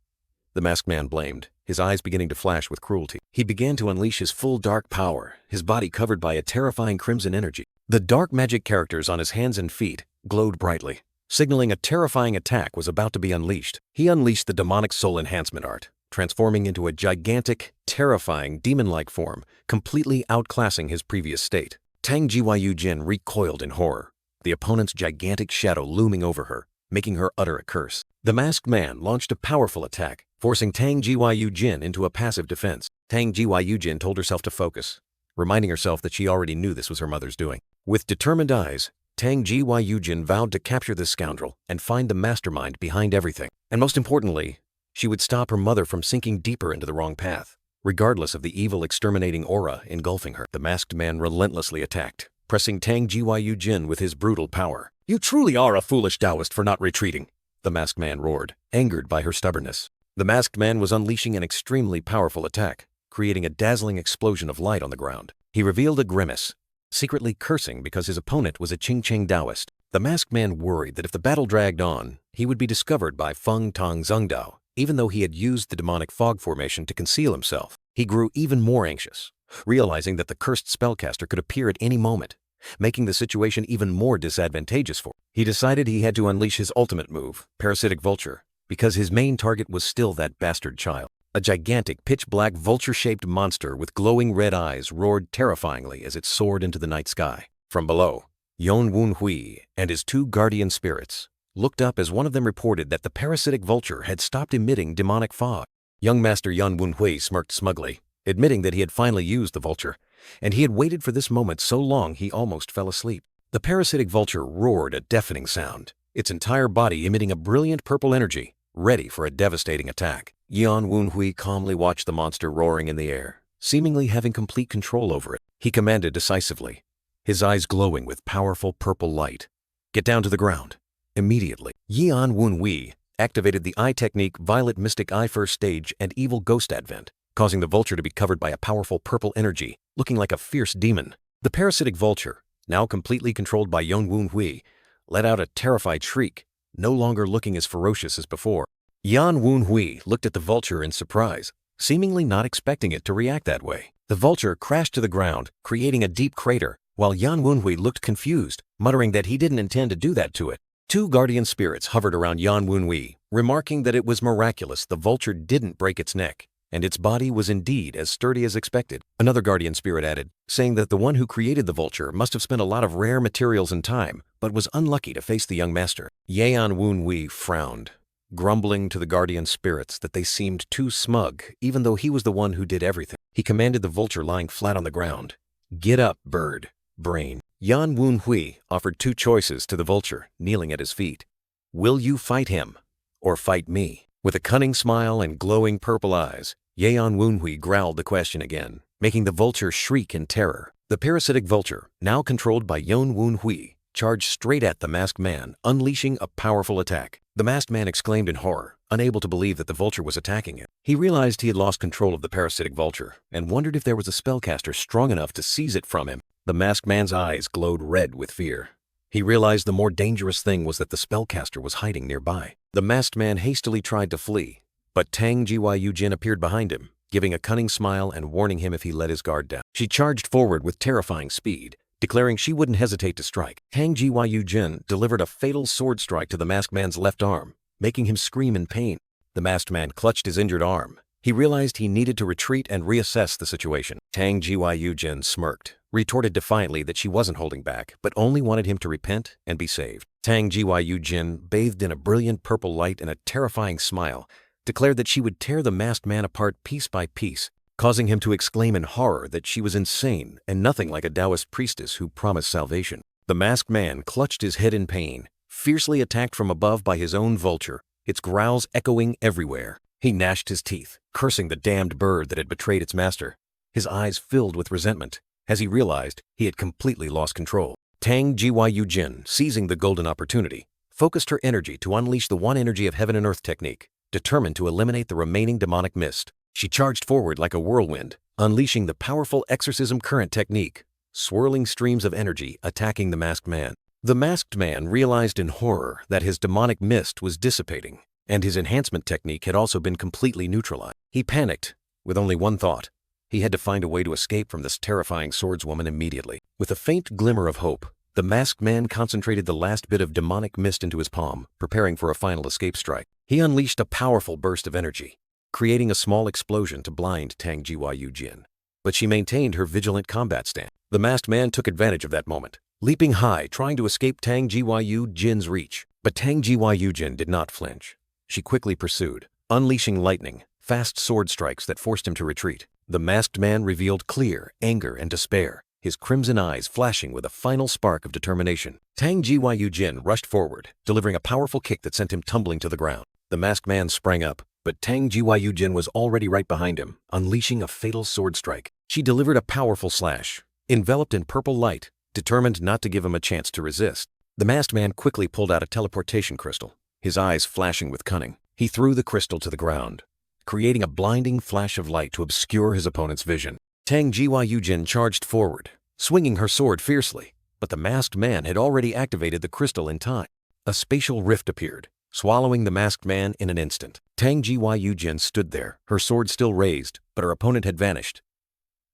the masked man blamed, his eyes beginning to flash with cruelty. He began to unleash his full dark power, his body covered by a terrifying crimson energy. The dark magic characters on his hands and feet glowed brightly, signaling a terrifying attack was about to be unleashed. He unleashed the demonic soul enhancement art, transforming into a gigantic, terrifying, demon-like form, completely outclassing his previous state. Tang Jiwa recoiled in horror, the opponent's gigantic shadow looming over her, making her utter a curse. The masked man launched a powerful attack, forcing Tang Jiwa into a passive defense. Tang Jiwa told herself to focus, reminding herself that she already knew this was her mother's doing. With determined eyes, Tang Jiwa vowed to capture this scoundrel and find the mastermind behind everything. And most importantly, she would stop her mother from sinking deeper into the wrong path, regardless of the evil exterminating aura engulfing her. The masked man relentlessly attacked, pressing Tang Jiwa with his brutal power. "You truly are a foolish Taoist for not retreating," the masked man roared, angered by her stubbornness. The masked man was unleashing an extremely powerful attack, creating a dazzling explosion of light on the ground. He revealed a grimace, secretly cursing because his opponent was a Qingqing Taoist. The masked man worried that if the battle dragged on, he would be discovered by Feng Tong Zhengdao, even though he had used the demonic fog formation to conceal himself. He grew even more anxious, realizing that the cursed spellcaster could appear at any moment, making the situation even more disadvantageous for him. He decided he had to unleash his ultimate move, Parasitic Vulture, because his main target was still that bastard child. A gigantic, pitch-black, vulture-shaped monster with glowing red eyes roared terrifyingly as it soared into the night sky. From below, Yon Wunhui and his two guardian spirits looked up as one of them reported that the parasitic vulture had stopped emitting demonic fog. Young Master Yan Wunhui smirked smugly, admitting that he had finally used the vulture, and he had waited for this moment so long he almost fell asleep. The parasitic vulture roared a deafening sound, its entire body emitting a brilliant purple energy, ready for a devastating attack. Yan Wunhui calmly watched the monster roaring in the air, seemingly having complete control over it. He commanded decisively, his eyes glowing with powerful purple light. "Get down to the ground." Immediately, Yan Wunhui activated the eye technique Violet Mystic Eye First Stage and Evil Ghost Advent, causing the vulture to be covered by a powerful purple energy, looking like a fierce demon. The parasitic vulture, now completely controlled by Yan Wunhui, let out a terrified shriek, no longer looking as ferocious as before. Yan Wunhui looked at the vulture in surprise, seemingly not expecting it to react that way. The vulture crashed to the ground, creating a deep crater, while Yan Wunhui looked confused, muttering that he didn't intend to do that to it. Two guardian spirits hovered around Yan Wunhui, remarking that it was miraculous the vulture didn't break its neck, and its body was indeed as sturdy as expected. Another guardian spirit added, saying that the one who created the vulture must have spent a lot of rare materials and time, but was unlucky to face the young master. Yan Wunhui frowned, grumbling to the guardian spirits that they seemed too smug, even though he was the one who did everything. He commanded the vulture lying flat on the ground, "Get up, bird, brain." Yan Wunhui offered two choices to the vulture, kneeling at his feet. "Will you fight him, or fight me?" With a cunning smile and glowing purple eyes, Yan Wunhui growled the question again, making the vulture shriek in terror. The parasitic vulture, now controlled by Yan Wunhui, charged straight at the masked man, unleashing a powerful attack. The masked man exclaimed in horror, unable to believe that the vulture was attacking him. He realized he had lost control of the parasitic vulture, and wondered if there was a spellcaster strong enough to seize it from him. The masked man's eyes glowed red with fear. He realized the more dangerous thing was that the spellcaster was hiding nearby. The masked man hastily tried to flee, but Tang Jiwa appeared behind him, giving a cunning smile and warning him if he let his guard down. She charged forward with terrifying speed, declaring she wouldn't hesitate to strike. Tang Jiwa delivered a fatal sword strike to the masked man's left arm, making him scream in pain. The masked man clutched his injured arm. He realized he needed to retreat and reassess the situation. Tang Jiwa smirked, retorted defiantly that she wasn't holding back, but only wanted him to repent and be saved. Tang Jiwa, bathed in a brilliant purple light and a terrifying smile, declared that she would tear the masked man apart piece by piece, causing him to exclaim in horror that she was insane and nothing like a Taoist priestess who promised salvation. The masked man clutched his head in pain, fiercely attacked from above by his own vulture, its growls echoing everywhere. He gnashed his teeth, cursing the damned bird that had betrayed its master, his eyes filled with resentment, as he realized he had completely lost control. Tang Jiwa, seizing the golden opportunity, focused her energy to unleash the one energy of heaven and earth technique, determined to eliminate the remaining demonic mist. She charged forward like a whirlwind, unleashing the powerful exorcism current technique, swirling streams of energy attacking the masked man. The masked man realized in horror that his demonic mist was dissipating, and his enhancement technique had also been completely neutralized. He panicked, with only one thought. He had to find a way to escape from this terrifying swordswoman immediately. With a faint glimmer of hope, the masked man concentrated the last bit of demonic mist into his palm, preparing for a final escape strike. He unleashed a powerful burst of energy, creating a small explosion to blind Tang Jin. But she maintained her vigilant combat stance. The masked man took advantage of that moment, leaping high, trying to escape Tang Jin's reach. But Tang Jin did not flinch. She quickly pursued, unleashing lightning, fast sword strikes that forced him to retreat. The masked man revealed clear anger and despair, his crimson eyes flashing with a final spark of determination. Tang Jin rushed forward, delivering a powerful kick that sent him tumbling to the ground. The masked man sprang up, but Tang Jin was already right behind him, unleashing a fatal sword strike. She delivered a powerful slash, enveloped in purple light, determined not to give him a chance to resist. The masked man quickly pulled out a teleportation crystal, his eyes flashing with cunning. He threw the crystal to the ground, creating a blinding flash of light to obscure his opponent's vision. Tang Jin charged forward, swinging her sword fiercely, but the masked man had already activated the crystal in time. A spatial rift appeared, swallowing the masked man in an instant. Tang Jin stood there, her sword still raised, but her opponent had vanished.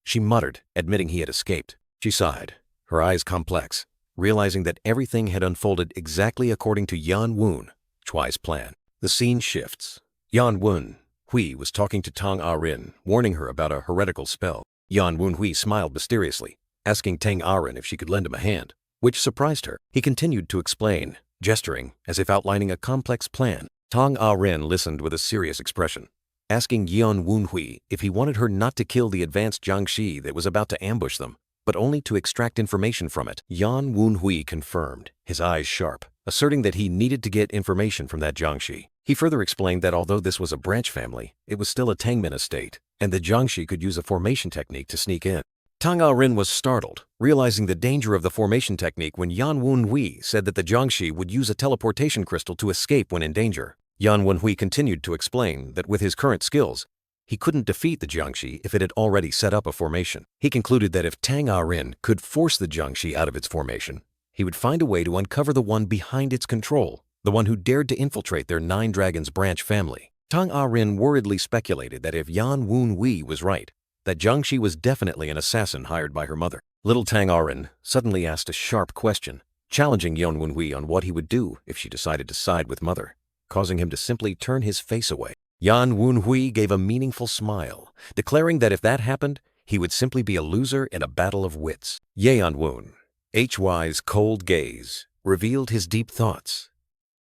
She muttered, admitting he had escaped. She sighed, her eyes complex, realizing that everything had unfolded exactly according to Yan Wenhui's plan. The scene shifts. Yan Wenhui was talking to Tang Rin, warning her about a heretical spell. Yan Wenhui smiled mysteriously, asking Tang Rin if she could lend him a hand, which surprised her. He continued to explain, gesturing as if outlining a complex plan. Tang Rin listened with a serious expression, asking Yan Wenhui if he wanted her not to kill the advanced Jiangshi that was about to ambush them, but only to extract information from it. Yan Wenhui confirmed, his eyes sharp, asserting that he needed to get information from that Jiangshi. He further explained that although this was a branch family, it was still a Tangmen estate, and the Jiangshi could use a formation technique to sneak in. Tang Rin was startled, realizing the danger of the formation technique when Yan Wenhui said that the Jiangshi would use a teleportation crystal to escape when in danger. Yan Wenhui continued to explain that with his current skills, he couldn't defeat the Jiangshi if it had already set up a formation. He concluded that if Tang Rin could force the Jiangshi out of its formation, he would find a way to uncover the one behind its control, the one who dared to infiltrate their Nine Dragons branch family. Tang Rin worriedly speculated that if Yan Wenhui was right, that Jiangshi was definitely an assassin hired by her mother. Little Tang Rin suddenly asked a sharp question, challenging Yan Wenhui on what he would do if she decided to side with mother, causing him to simply turn his face away. Yan Wenhui gave a meaningful smile, declaring that if that happened, he would simply be a loser in a battle of wits. Yan Wenhui's cold gaze revealed his deep thoughts.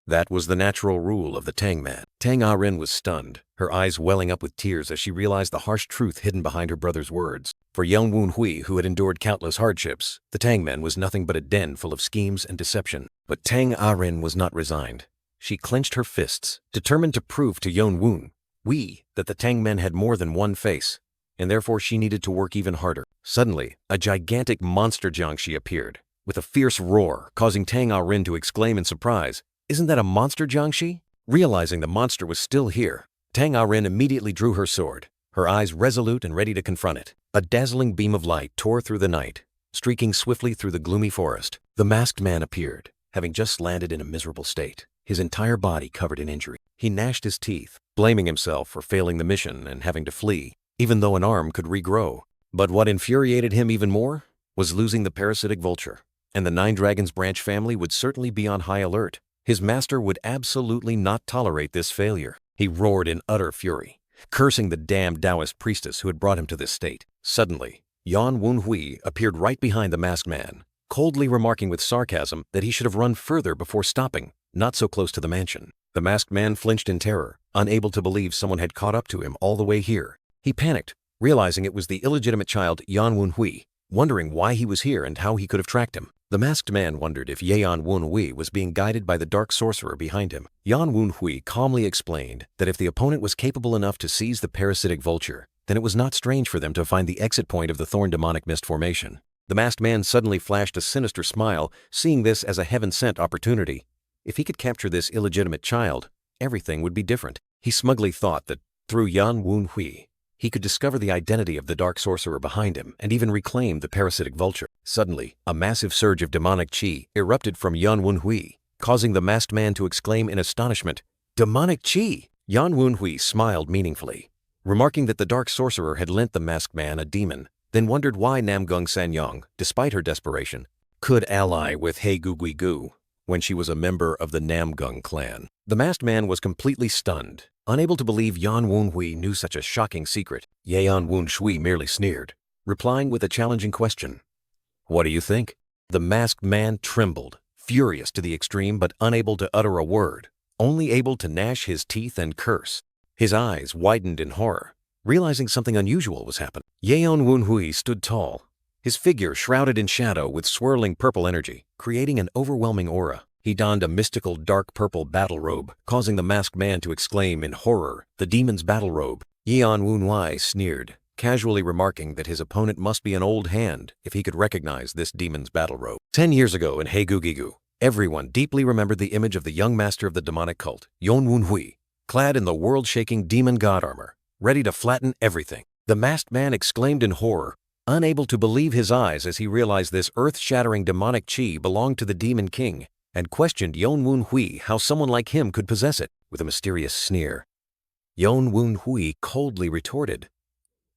That was the natural rule of the Tangman. Tang Rin was stunned, her eyes welling up with tears as she realized the harsh truth hidden behind her brother's words. For Yan Wenhui, who had endured countless hardships, the Tangman was nothing but a den full of schemes and deception. But Tang Rin was not resigned. She clenched her fists, determined to prove to Yan Wenhui that the Tangmen had more than one face, and therefore she needed to work even harder. Suddenly, a gigantic monster Jiangshi appeared, with a fierce roar, causing Tang Rin to exclaim in surprise, "Isn't that a monster Jiangshi?" Realizing the monster was still here, Tang Rin immediately drew her sword, her eyes resolute and ready to confront it. A dazzling beam of light tore through the night, streaking swiftly through the gloomy forest. The masked man appeared, having just landed in a miserable state, his entire body covered in injury. He gnashed his teeth, blaming himself for failing the mission and having to flee, even though an arm could regrow. But what infuriated him even more was losing the parasitic vulture, and the Nine Dragons branch family would certainly be on high alert. His master would absolutely not tolerate this failure. He roared in utter fury, cursing the damned Taoist priestess who had brought him to this state. Suddenly, Yan Wenhui appeared right behind the masked man, coldly remarking with sarcasm that he should have run further before stopping, not so close to the mansion. The masked man flinched in terror, unable to believe someone had caught up to him all the way here. He panicked, realizing it was the illegitimate child Yan Wenhui, wondering why he was here and how he could have tracked him. The masked man wondered if Yan Wenhui was being guided by the dark sorcerer behind him. Yan Wenhui calmly explained that if the opponent was capable enough to seize the parasitic vulture, then it was not strange for them to find the exit point of the Thorn demonic mist formation. The masked man suddenly flashed a sinister smile, seeing this as a heaven-sent opportunity. If he could capture this illegitimate child, everything would be different. He smugly thought that, through Yan Wenhui, he could discover the identity of the dark sorcerer behind him and even reclaim the parasitic vulture. Suddenly, a massive surge of demonic qi erupted from Yan Wunhui, causing the masked man to exclaim in astonishment, "Demonic qi!" Yan Wunhui smiled meaningfully, remarking that the dark sorcerer had lent the masked man a demon, then wondered why Namgung Sanyong, despite her desperation, could ally with He Gugui Gu when she was a member of the Namgung clan. The masked man was completely stunned, unable to believe Yan Wunhui knew such a shocking secret. Yan Wunhui merely sneered, replying with a challenging question. "What do you think?" The masked man trembled, furious to the extreme but unable to utter a word, only able to gnash his teeth and curse. His eyes widened in horror, realizing something unusual was happening. Yan Wunhui stood tall, his figure shrouded in shadow with swirling purple energy, creating an overwhelming aura. He donned a mystical dark purple battle robe, causing the masked man to exclaim in horror, "The demon's battle robe." Yan Wunhui sneered, casually remarking that his opponent must be an old hand if he could recognize this demon's battle robe. 10 years ago in He Gugigu, everyone deeply remembered the image of the young master of the demonic cult, Yan Wunhui, clad in the world-shaking demon god armor, ready to flatten everything. The masked man exclaimed in horror, unable to believe his eyes as he realized this earth-shattering demonic qi belonged to the demon king, and questioned Yan Wunhui how someone like him could possess it. With a mysterious sneer, Yan Wunhui coldly retorted,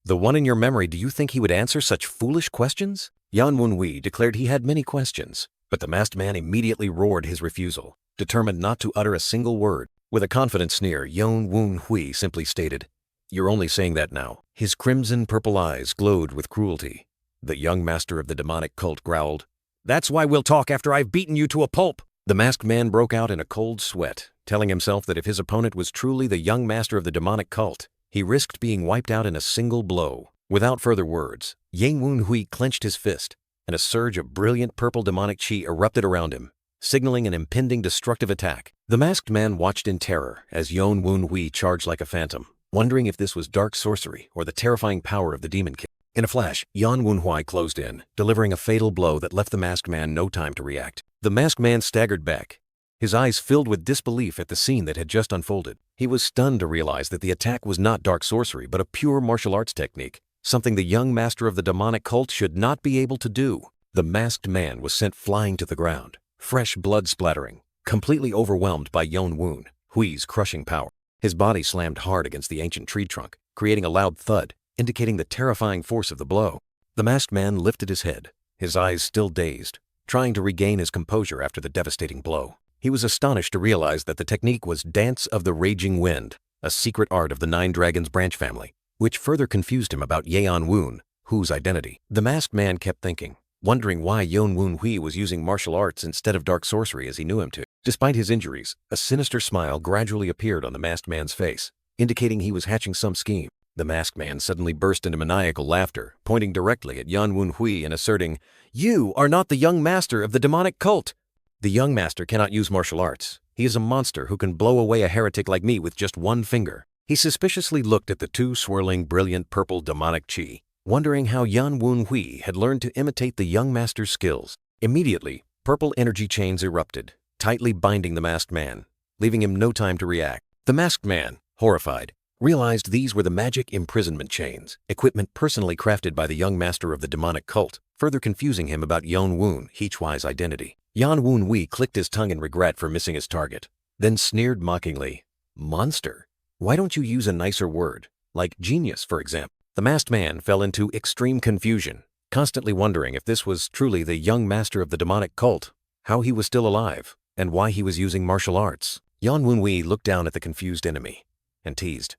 "The one in your memory, do you think he would answer such foolish questions?" Yan Wunhui declared he had many questions, but the masked man immediately roared his refusal, determined not to utter a single word. With a confident sneer, Yan Wunhui simply stated, "You're only saying that now." His crimson-purple eyes glowed with cruelty. The young master of the demonic cult growled, "That's why we'll talk after I've beaten you to a pulp." The masked man broke out in a cold sweat, telling himself that if his opponent was truly the young master of the demonic cult, he risked being wiped out in a single blow. Without further words, Yan Wunhui clenched his fist, and a surge of brilliant purple demonic qi erupted around him, signaling an impending destructive attack. The masked man watched in terror as Yan Wunhui charged like a phantom, wondering if this was dark sorcery or the terrifying power of the demon king. In a flash, Yan Wunhui closed in, delivering a fatal blow that left the masked man no time to react. The masked man staggered back, his eyes filled with disbelief at the scene that had just unfolded. He was stunned to realize that the attack was not dark sorcery but a pure martial arts technique, something the young master of the demonic cult should not be able to do. The masked man was sent flying to the ground, fresh blood splattering, completely overwhelmed by Yan Wunhui's crushing power. His body slammed hard against the ancient tree trunk, creating a loud thud, indicating the terrifying force of the blow. The masked man lifted his head, his eyes still dazed, trying to regain his composure after the devastating blow. He was astonished to realize that the technique was Dance of the Raging Wind, a secret art of the Nine Dragons branch family, which further confused him about Yan Wunhui's identity. The masked man kept thinking, wondering why Yan Wunhui was using martial arts instead of dark sorcery as he knew him to. Despite his injuries, a sinister smile gradually appeared on the masked man's face, indicating he was hatching some scheme. The masked man suddenly burst into maniacal laughter, pointing directly at Yan Wunhui and asserting, "You are not the young master of the demonic cult. The young master cannot use martial arts. He is a monster who can blow away a heretic like me with just one finger." He suspiciously looked at the two swirling brilliant purple demonic qi, wondering how Yan Wunhui had learned to imitate the young master's skills. Immediately, purple energy chains erupted, tightly binding the masked man, leaving him no time to react. The masked man, horrified, realized these were the magic imprisonment chains, equipment personally crafted by the young master of the demonic cult, further confusing him about Yan Wunhui's identity. Yan Wunhui clicked his tongue in regret for missing his target, then sneered mockingly, "Monster? Why don't you use a nicer word, like genius, for example?" The masked man fell into extreme confusion, constantly wondering if this was truly the young master of the demonic cult, how he was still alive, and why he was using martial arts. Yan Wunhui looked down at the confused enemy and teased,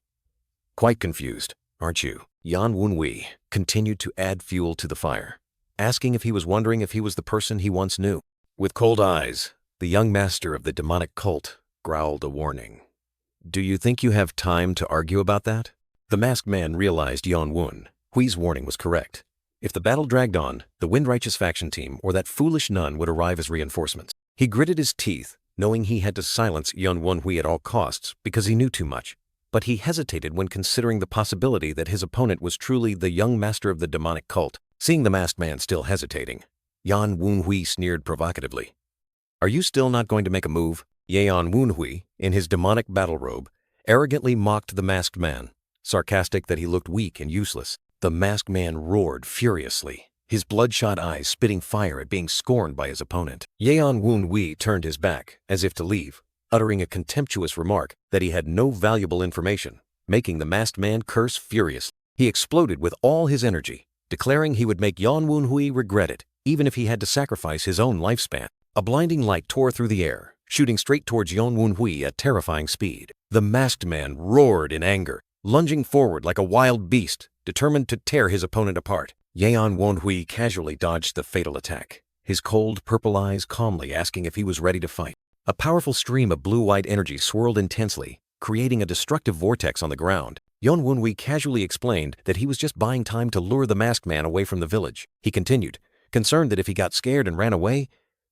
"Quite confused, aren't you?" Yan Wunhui continued to add fuel to the fire, asking if he was wondering if he was the person he once knew. With cold eyes, the young master of the demonic cult growled a warning. "Do you think you have time to argue about that?" The masked man realized Yan Wunhui's warning was correct. If the battle dragged on, the Wind-Righteous faction team or that foolish nun would arrive as reinforcements. He gritted his teeth, knowing he had to silence Yan Wunhui at all costs because he knew too much. But he hesitated when considering the possibility that his opponent was truly the young master of the demonic cult. Seeing the masked man still hesitating, Yan Wunhui sneered provocatively, "Are you still not going to make a move?" Yan Wunhui, in his demonic battle robe, arrogantly mocked the masked man, sarcastic that he looked weak and useless. The masked man roared furiously, his bloodshot eyes spitting fire at being scorned by his opponent. Yeon Woon Hui turned his back, as if to leave, uttering a contemptuous remark that he had no valuable information, making the masked man curse furiously. He exploded with all his energy, declaring he would make Yeon Woon Hui regret it, even if he had to sacrifice his own lifespan. A blinding light tore through the air, shooting straight towards Yeon Woon Hui at terrifying speed. The masked man roared in anger, lunging forward like a wild beast, determined to tear his opponent apart. Yeon Woon Hui casually dodged the fatal attack, his cold purple eyes calmly asking if he was ready to fight. A powerful stream of blue-white energy swirled intensely, creating a destructive vortex on the ground. Yeon Woon Hui casually explained that he was just buying time to lure the masked man away from the village. He continued, concerned that if he got scared and ran away,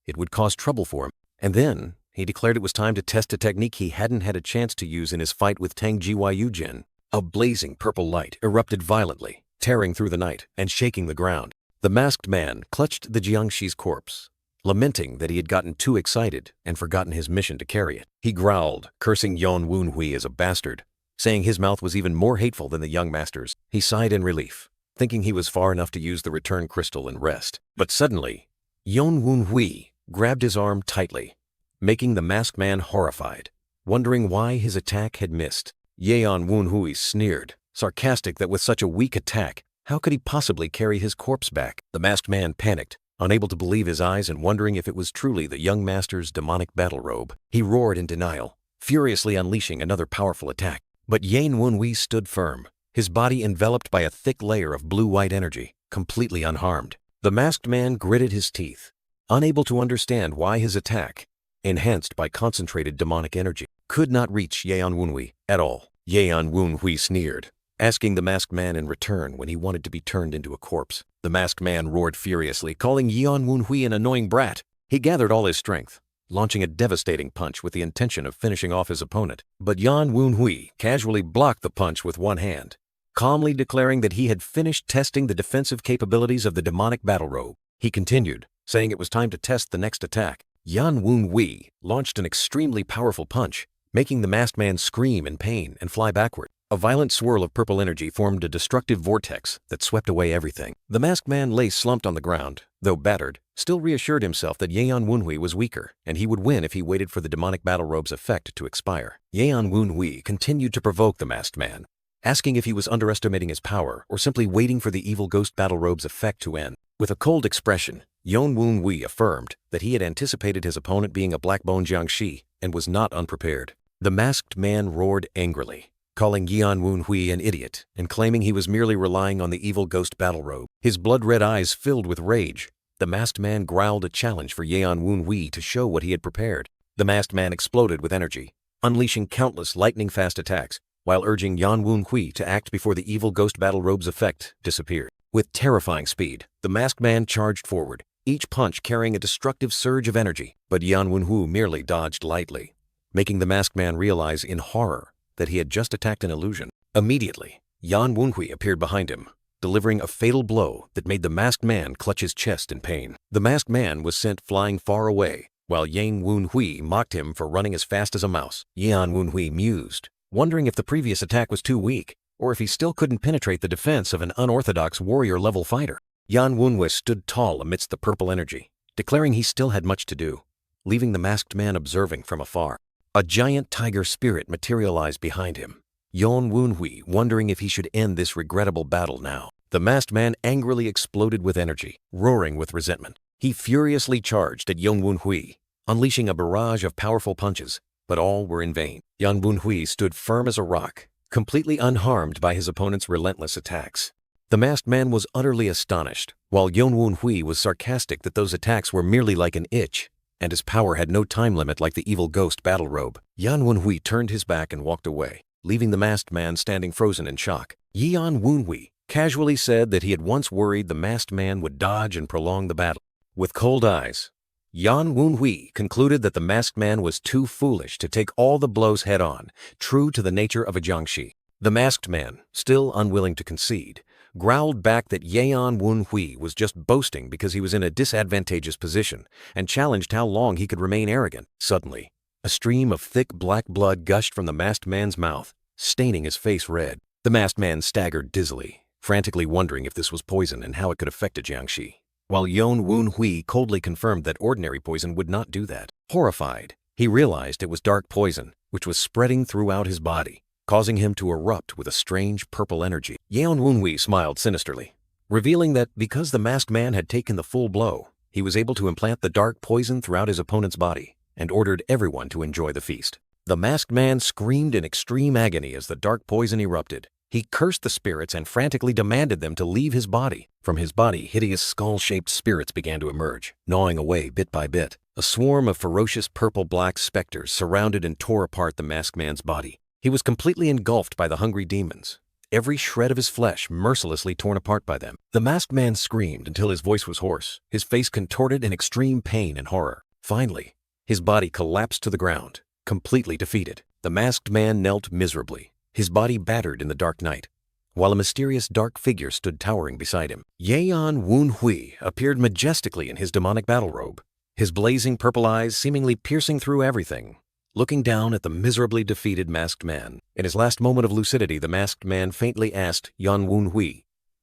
it would cause trouble for him. And then he declared it was time to test a technique he hadn't had a chance to use in his fight with Tang Clan. A blazing purple light erupted violently, tearing through the night and shaking the ground. The masked man clutched the Jiangxi's corpse, lamenting that he had gotten too excited and forgotten his mission to carry it. He growled, cursing Yeon Woon Hui as a bastard, saying his mouth was even more hateful than the young master's. He sighed in relief, thinking he was far enough to use the return crystal and rest. But suddenly, Yeon Woon Hui grabbed his arm tightly, making the masked man horrified, wondering why his attack had missed. Yeon Woon Hui sneered, sarcastic that with such a weak attack, how could he possibly carry his corpse back? The masked man panicked, unable to believe his eyes and wondering if it was truly the young master's demonic battle robe. He roared in denial, furiously unleashing another powerful attack. But Yeon Woon Hui stood firm, his body enveloped by a thick layer of blue-white energy, completely unharmed. The masked man gritted his teeth, unable to understand why his attack, enhanced by concentrated demonic energy, could not reach Yeon Woon Hui at all. Yeon Woon Hui sneered, asking the masked man in return when he wanted to be turned into a corpse. The masked man roared furiously, calling Yeon Woon Hui an annoying brat. He gathered all his strength, launching a devastating punch with the intention of finishing off his opponent. But Yeon Woon Hui casually blocked the punch with one hand, calmly declaring that he had finished testing the defensive capabilities of the demonic battle robe. He continued, saying it was time to test the next attack. Yeon Woon Hui launched an extremely powerful punch, making the masked man scream in pain and fly backward. A violent swirl of purple energy formed a destructive vortex that swept away everything. The masked man lay slumped on the ground, though battered, still reassured himself that Yeon Woon Hui was weaker, and he would win if he waited for the demonic battle robe's effect to expire. Yeon Woon Hui continued to provoke the masked man, asking if he was underestimating his power or simply waiting for the evil ghost battle robe's effect to end. With a cold expression, Yeon Woon Hui affirmed that he had anticipated his opponent being a black-bone Jiangxi and was not unprepared. The masked man roared angrily, calling Yeon Woon Hui an idiot and claiming he was merely relying on the evil ghost battle robe. His blood-red eyes filled with rage. The masked man growled a challenge for Yeon Woon Hui to show what he had prepared. The masked man exploded with energy, unleashing countless lightning-fast attacks, while urging Yeon Woon Hui to act before the evil ghost battle robe's effect disappeared. With terrifying speed, the masked man charged forward, each punch carrying a destructive surge of energy. But Yeon Woon Hui merely dodged lightly, making the masked man realize in horror that he had just attacked an illusion. Immediately, Yeon Woon Hui appeared behind him, delivering a fatal blow that made the masked man clutch his chest in pain. The masked man was sent flying far away, while Yeon Woon Hui mocked him for running as fast as a mouse. Yeon Woon Hui mused, wondering if the previous attack was too weak, or if he still couldn't penetrate the defense of an unorthodox warrior-level fighter. Yeon Woon Hui stood tall amidst the purple energy, declaring he still had much to do, leaving the masked man observing from afar. A giant tiger spirit materialized behind him, Yeon Woon Hui wondering if he should end this regrettable battle now. The masked man angrily exploded with energy, roaring with resentment. He furiously charged at Yeon Woon Hui, unleashing a barrage of powerful punches, but all were in vain. Yeon Woon Hui stood firm as a rock, completely unharmed by his opponent's relentless attacks. The masked man was utterly astonished, while Yeon Woon Hui was sarcastic that those attacks were merely like an itch, and his power had no time limit like the evil ghost battle robe. Yeon Woon Hui turned his back and walked away, leaving the masked man standing frozen in shock. Yeon Woon Hui casually said that he had once worried the masked man would dodge and prolong the battle. With cold eyes, Yeon Woon Hui concluded that the masked man was too foolish to take all the blows head-on, true to the nature of a Jiangxi. The masked man, still unwilling to concede, growled back that Yeon Woon Hui was just boasting because he was in a disadvantageous position, and challenged how long he could remain arrogant. Suddenly, a stream of thick black blood gushed from the masked man's mouth, staining his face red. The masked man staggered dizzily, frantically wondering if this was poison and how it could affect a Jiangshi, while Yon Wun-hui coldly confirmed that ordinary poison would not do that. Horrified, he realized it was dark poison, which was spreading throughout his body, causing him to erupt with a strange purple energy. Yon Wun-hui smiled sinisterly, revealing that because the masked man had taken the full blow, he was able to implant the dark poison throughout his opponent's body, and ordered everyone to enjoy the feast. The masked man screamed in extreme agony as the dark poison erupted. He cursed the spirits and frantically demanded them to leave his body. From his body, hideous skull-shaped spirits began to emerge, gnawing away bit by bit. A swarm of ferocious purple-black specters surrounded and tore apart the masked man's body. He was completely engulfed by the hungry demons, every shred of his flesh mercilessly torn apart by them. The masked man screamed until his voice was hoarse, his face contorted in extreme pain and horror. Finally, his body collapsed to the ground, completely defeated. The masked man knelt miserably, his body battered in the dark night, while a mysterious dark figure stood towering beside him. Yon Wun-hui appeared majestically in his demonic battle robe, his blazing purple eyes seemingly piercing through everything, looking down at the miserably defeated masked man. In his last moment of lucidity, the masked man faintly asked Yon Wun-hui,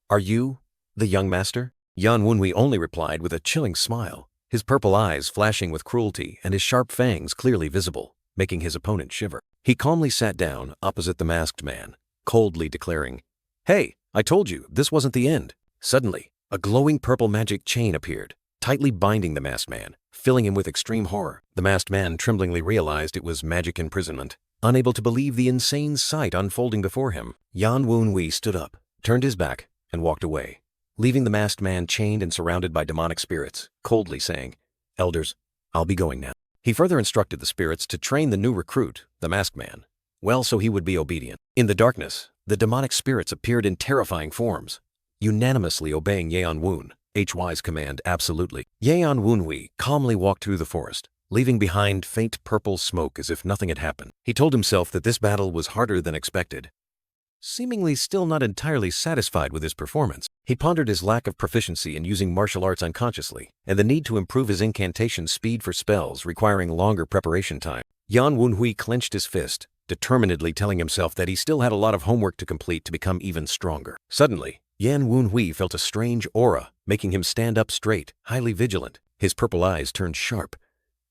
"Are you the young master?" Yon Wun-hui only replied with a chilling smile, his purple eyes flashing with cruelty and his sharp fangs clearly visible, making his opponent shiver. He calmly sat down opposite the masked man, coldly declaring, "Hey, I told you, this wasn't the end." Suddenly, a glowing purple magic chain appeared, tightly binding the masked man, filling him with extreme horror. The masked man tremblingly realized it was magic imprisonment. Unable to believe the insane sight unfolding before him, Yon Wun-hui stood up, turned his back, and walked away, leaving the masked man chained and surrounded by demonic spirits, coldly saying, "Elders, I'll be going now." He further instructed the spirits to train the new recruit, the masked man, well so he would be obedient. In the darkness, the demonic spirits appeared in terrifying forms, unanimously obeying Yon Wun-hui's command absolutely. Yon Wun-hui calmly walked through the forest, leaving behind faint purple smoke as if nothing had happened. He told himself that this battle was harder than expected. Seemingly still not entirely satisfied with his performance, he pondered his lack of proficiency in using martial arts unconsciously, and the need to improve his incantation speed for spells requiring longer preparation time. Yon Wun-hui clenched his fist, determinedly telling himself that he still had a lot of homework to complete to become even stronger. Suddenly, Yon Wun-hui felt a strange aura, making him stand up straight, highly vigilant. His purple eyes turned sharp,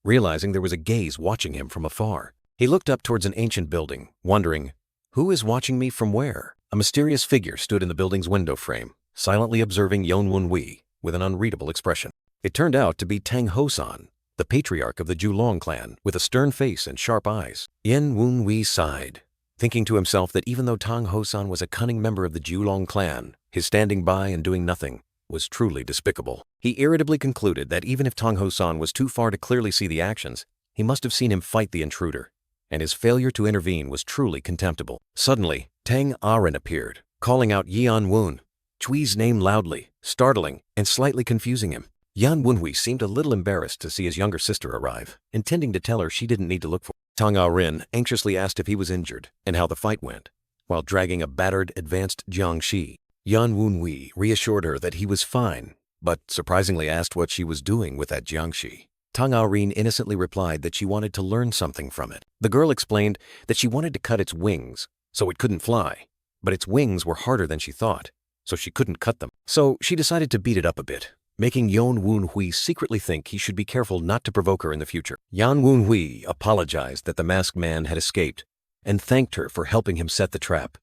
realizing there was a gaze watching him from afar. He looked up towards an ancient building, wondering, "Who is watching me from where?" A mysterious figure stood in the building's window frame, silently observing Yon Wun-hui with an unreadable expression. It turned out to be Tang Ho-san, the patriarch of the Molong clan, with a stern face and sharp eyes. Yon Wun-hui sighed, thinking to himself that even though Tang Ho-san was a cunning member of the Molong clan, his standing by and doing nothing was truly despicable. He irritably concluded that even if Tang Ho-san was too far to clearly see the actions, he must have seen him fight the intruder, and his failure to intervene was truly contemptible. Suddenly, Tang Arin appeared, calling out Yon Wun-hui's name loudly, startling and slightly confusing him. Yon Wun-hui seemed a little embarrassed to see his younger sister arrive, intending to tell her she didn't need to look for him. Tang Arin anxiously asked if he was injured and how the fight went, while dragging a battered advanced Jiangshi. Yon Wun-hui reassured her that he was fine, but surprisingly asked what she was doing with that Jiangshi. Tang Arin innocently replied that she wanted to learn something from it. The girl explained that she wanted to cut its wings so it couldn't fly, but its wings were harder than she thought, so she couldn't cut them. So she decided to beat it up a bit, making Yon Wun-hui secretly think he should be careful not to provoke her in the future. Yon Wun-hui apologized that the masked man had escaped and thanked her for helping him set the trap.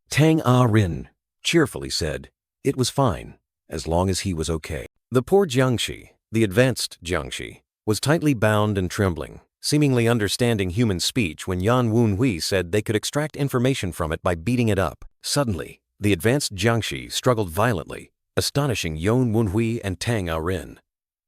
Tang Arin cheerfully said it was fine as long as he was okay. The poor Jiangshi, the advanced Jiangshi, was tightly bound and trembling, seemingly understanding human speech when Yon Wun-hui said they could extract information from it by beating it up. Suddenly, the advanced Jiangshi struggled violently, astonishing Yon Wun-hui and Tang Arin.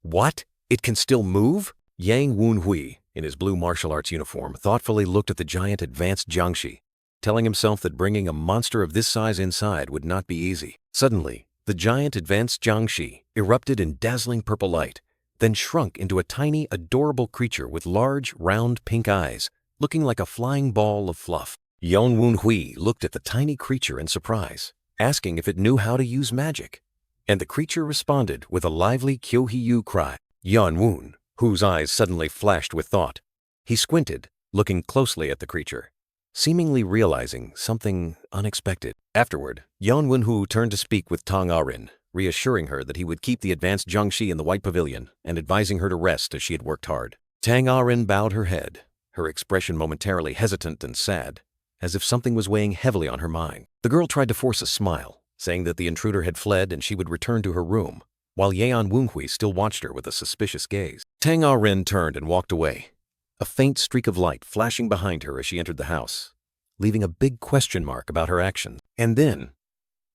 "What? It can still move?" Yang Wun-hui, in his blue martial arts uniform, thoughtfully looked at the giant advanced Jiangshi, telling himself that bringing a monster of this size inside would not be easy. Suddenly, the giant advanced Jiangshi erupted in dazzling purple light, then shrunk into a tiny, adorable creature with large, round pink eyes, looking like a flying ball of fluff. Yon Wun-hui looked at the tiny creature in surprise, asking if it knew how to use magic, and the creature responded with a lively kyo-hi-yu cry. Yon Wun, whose eyes suddenly flashed with thought. He squinted, looking closely at the creature, seemingly realizing something unexpected. Afterward, Yan Wenhu turned to speak with Tang Arin, reassuring her that he would keep the advanced Jiangxi in the White Pavilion and advising her to rest as she had worked hard. Tang Arin bowed her head, her expression momentarily hesitant and sad, as if something was weighing heavily on her mind. The girl tried to force a smile, saying that the intruder had fled and she would return to her room, while Yan Wenhui still watched her with a suspicious gaze. Tang Arin turned and walked away, a faint streak of light flashing behind her as she entered the house, leaving a big question mark about her actions. And then,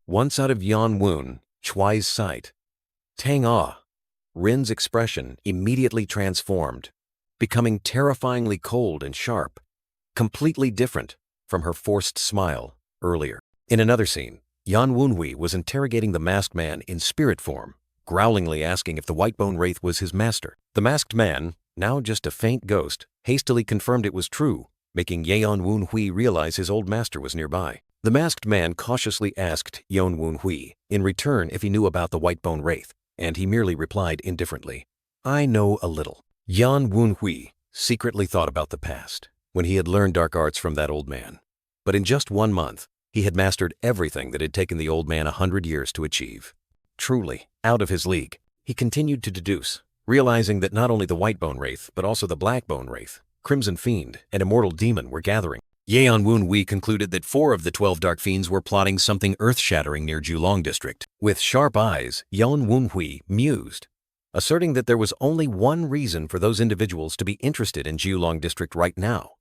once out of Yan Wen Chuai's sight, Tang Rin's expression immediately transformed, becoming terrifyingly cold and sharp, completely different from her forced smile earlier. In another scene, Yan Wenhui was interrogating the masked man in spirit form, growlingly asking if the Whitebone Wraith was his master. The masked man, now just a faint ghost, hastily confirmed it was true, making Yan Wenhui realize his old master was nearby. The masked man cautiously asked Yan Wenhui in return if he knew about the Whitebone Wraith, and he merely replied indifferently, "I know a little." Yan Wenhui secretly thought about the past, when he had learned dark arts from that old man. But in just 1 month, he had mastered everything that had taken the old man 100 years to achieve. Truly, out of his league, he continued to deduce, realizing that not only the Whitebone Wraith, but also the Blackbone Wraith, Crimson Fiend, and Immortal Demon were gathering. Yan Wenhui concluded that 4 of the 12 Dark Fiends were plotting something earth-shattering near Julong District. With sharp eyes, Yan Wenhui mused, asserting that there was only one reason for those individuals to be interested in Julong District right now,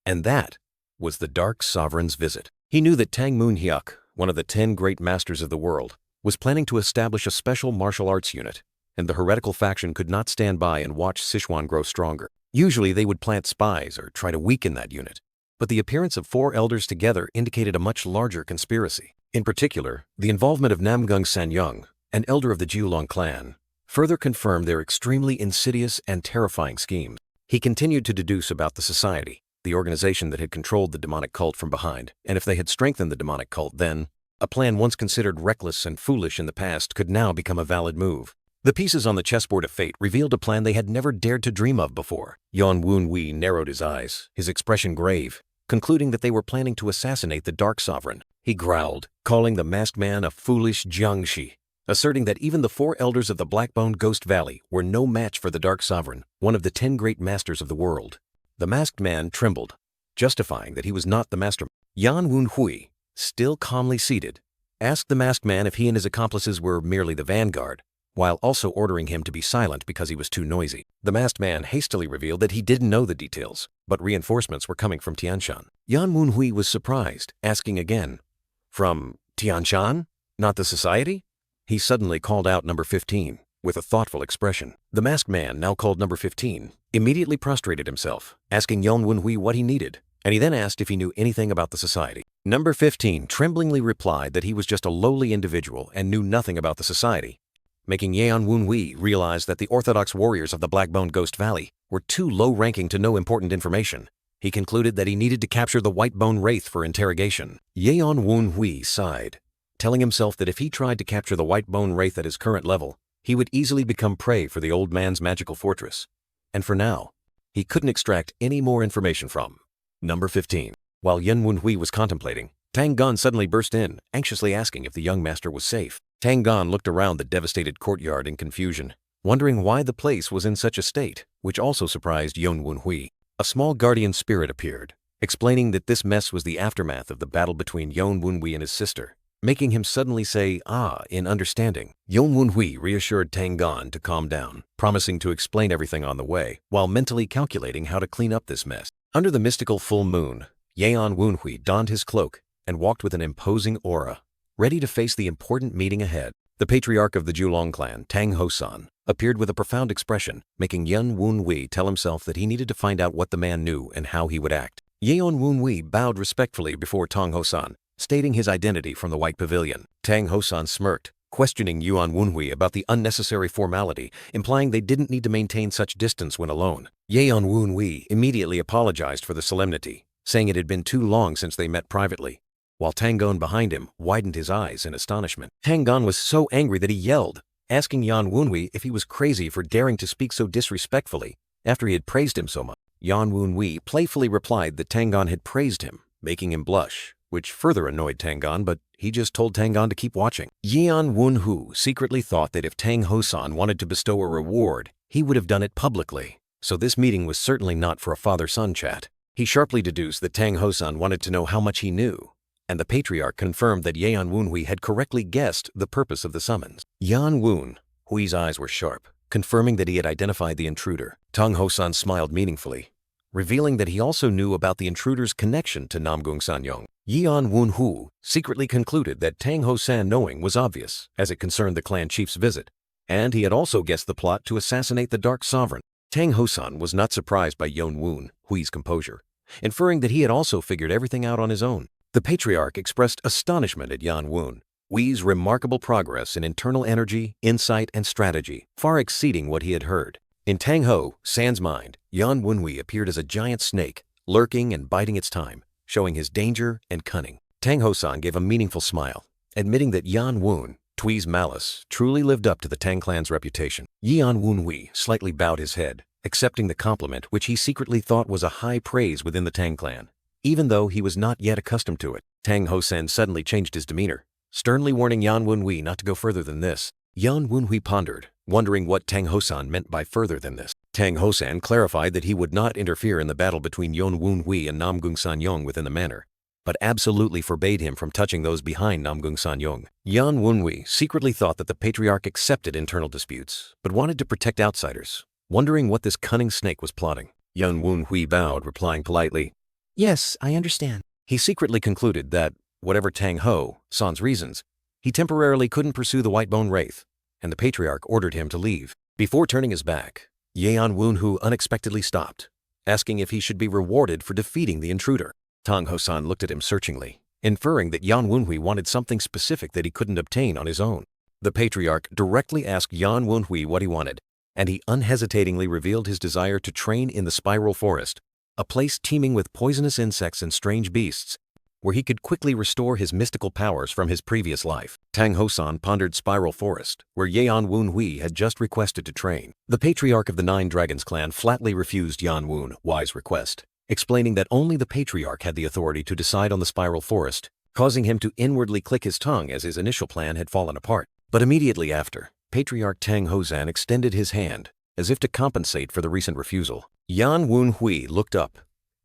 and that was the Dark Sovereign's visit. He knew that Tang Moonhyuk, one of the 10 great masters of the world, was planning to establish a special martial arts unit, and the heretical faction could not stand by and watch Sichuan grow stronger. Usually they would plant spies or try to weaken that unit, but the appearance of 4 elders together indicated a much larger conspiracy. In particular, the involvement of Namgung Sanyong, an elder of the Julong clan, further confirmed their extremely insidious and terrifying schemes. He continued to deduce about the society, the organization that had controlled the demonic cult from behind, and if they had strengthened the demonic cult, then a plan once considered reckless and foolish in the past could now become a valid move. The pieces on the chessboard of fate revealed a plan they had never dared to dream of before. Yan Wenhui narrowed his eyes, his expression grave, concluding that they were planning to assassinate the Dark Sovereign. He growled, calling the masked man a foolish Jiangxi, asserting that even the 4 elders of the Blackbone Ghost Valley were no match for the Dark Sovereign, one of the 10 great masters of the world. The masked man trembled, justifying that he was not the mastermind. Yan Wenhui, still calmly seated, asked the masked man if he and his accomplices were merely the vanguard, while also ordering him to be silent because he was too noisy. The masked man hastily revealed that he didn't know the details, but reinforcements were coming from Tianshan. Yan Wenhui was surprised, asking again, "From Tianshan? Not the society?" He suddenly called out number 15, with a thoughtful expression. The masked man, now called number 15, immediately prostrated himself, asking Yan Wenhui what he needed, and he then asked if he knew anything about the society. Number 15 tremblingly replied that he was just a lowly individual and knew nothing about the society, making Yan Wenhui realize that the orthodox warriors of the Blackbone Ghost Valley were too low-ranking to know important information. He concluded that he needed to capture the Whitebone Wraith for interrogation. Yan Wenhui sighed, telling himself that if he tried to capture the Whitebone Wraith at his current level, he would easily become prey for the old man's magical fortress. And for now, he couldn't extract any more information from number 15. While Yan Wenhui was contemplating, Tang Gan suddenly burst in, anxiously asking if the young master was safe. Tang Gan looked around the devastated courtyard in confusion, wondering why the place was in such a state, which also surprised Yan Wenhui. A small guardian spirit appeared, explaining that this mess was the aftermath of the battle between Yan Wenhui and his sister, making him suddenly say, "Ah," in understanding. Yan Wenhui reassured Tang Gan to calm down, promising to explain everything on the way, while mentally calculating how to clean up this mess. Under the mystical full moon, Yan Wenhui donned his cloak and walked with an imposing aura, ready to face the important meeting ahead. The patriarch of the Julong clan, Tang Hosan, appeared with a profound expression, making Yan Wenhui tell himself that he needed to find out what the man knew and how he would act. Yan Wenhui bowed respectfully before Tang Hosan, stating his identity from the White Pavilion. Tang Hosan smirked, questioning Yan Wenhui about the unnecessary formality, implying they didn't need to maintain such distance when alone. Yan Wenhui immediately apologized for the solemnity, saying it had been too long since they met privately, while Tang Gan behind him widened his eyes in astonishment. Tang Gan was so angry that he yelled, asking Yan Wenhui if he was crazy for daring to speak so disrespectfully after he had praised him so much. Yan Wunhui playfully replied that Tang Gan had praised him, making him blush, which further annoyed Tang Gan, but he just told Tang Gan to keep watching. Yan Wunhui secretly thought that if Tang Hosan wanted to bestow a reward, he would have done it publicly, so this meeting was certainly not for a father-son chat. He sharply deduced that Tang Hosan wanted to know how much he knew, and the patriarch confirmed that Yan Wunhui had correctly guessed the purpose of the summons. Yan Wunhui's eyes were sharp, confirming that he had identified the intruder. Tang Hosan smiled meaningfully, revealing that he also knew about the intruder's connection to Namgung Sanyong. Yan Wunhui secretly concluded that Tang Hosan knowing was obvious, as it concerned the clan chief's visit, and he had also guessed the plot to assassinate the Dark Sovereign. Tang Hosan was not surprised by Yan Wunhui's composure, inferring that he had also figured everything out on his own. The patriarch expressed astonishment at Yan Wunhui's remarkable progress in internal energy, insight, and strategy, far exceeding what he had heard. In Tang Hosan's mind, Yan Wunhui appeared as a giant snake, lurking and biding its time, showing his danger and cunning. Tang Hosan gave a meaningful smile, admitting that Yan Wunhui's malice truly lived up to the Tang Clan's reputation. Yan Wunhui slightly bowed his head, accepting the compliment which he secretly thought was a high praise within the Tang Clan, even though he was not yet accustomed to it. Tang Hosan suddenly changed his demeanor, sternly warning Yan Wunhui not to go further than this. Yan Wunhui pondered, wondering what Tang Hosan meant by further than this. Tang Hosan clarified that he would not interfere in the battle between Yan Wunhui and Namgung Sanyong within the manor, but absolutely forbade him from touching those behind Namgung Sanyong. Yan Wunhui secretly thought that the patriarch accepted internal disputes, but wanted to protect outsiders, wondering what this cunning snake was plotting. Yan Wunhui bowed, replying politely, "Yes, I understand." He secretly concluded that, whatever Tang Hosan's reasons, he temporarily couldn't pursue the Whitebone Wraith, and the patriarch ordered him to leave. Before turning his back, Yan Wunhui unexpectedly stopped, asking if he should be rewarded for defeating the intruder. Tang Hosan looked at him searchingly, inferring that Yan Wunhui wanted something specific that he couldn't obtain on his own. The patriarch directly asked Yan Wunhui what he wanted, and he unhesitatingly revealed his desire to train in the Spiral Forest, a place teeming with poisonous insects and strange beasts, where he could quickly restore his mystical powers from his previous life. Tang Hosan pondered Spiral Forest, where Yan Wunhui had just requested to train. The patriarch of the Nine Dragons clan flatly refused Yan Wunhui's request, explaining that only the patriarch had the authority to decide on the Spiral Forest, causing him to inwardly click his tongue as his initial plan had fallen apart. But immediately after, Patriarch Tang Hosan extended his hand, as if to compensate for the recent refusal. Yan Wunhui looked up,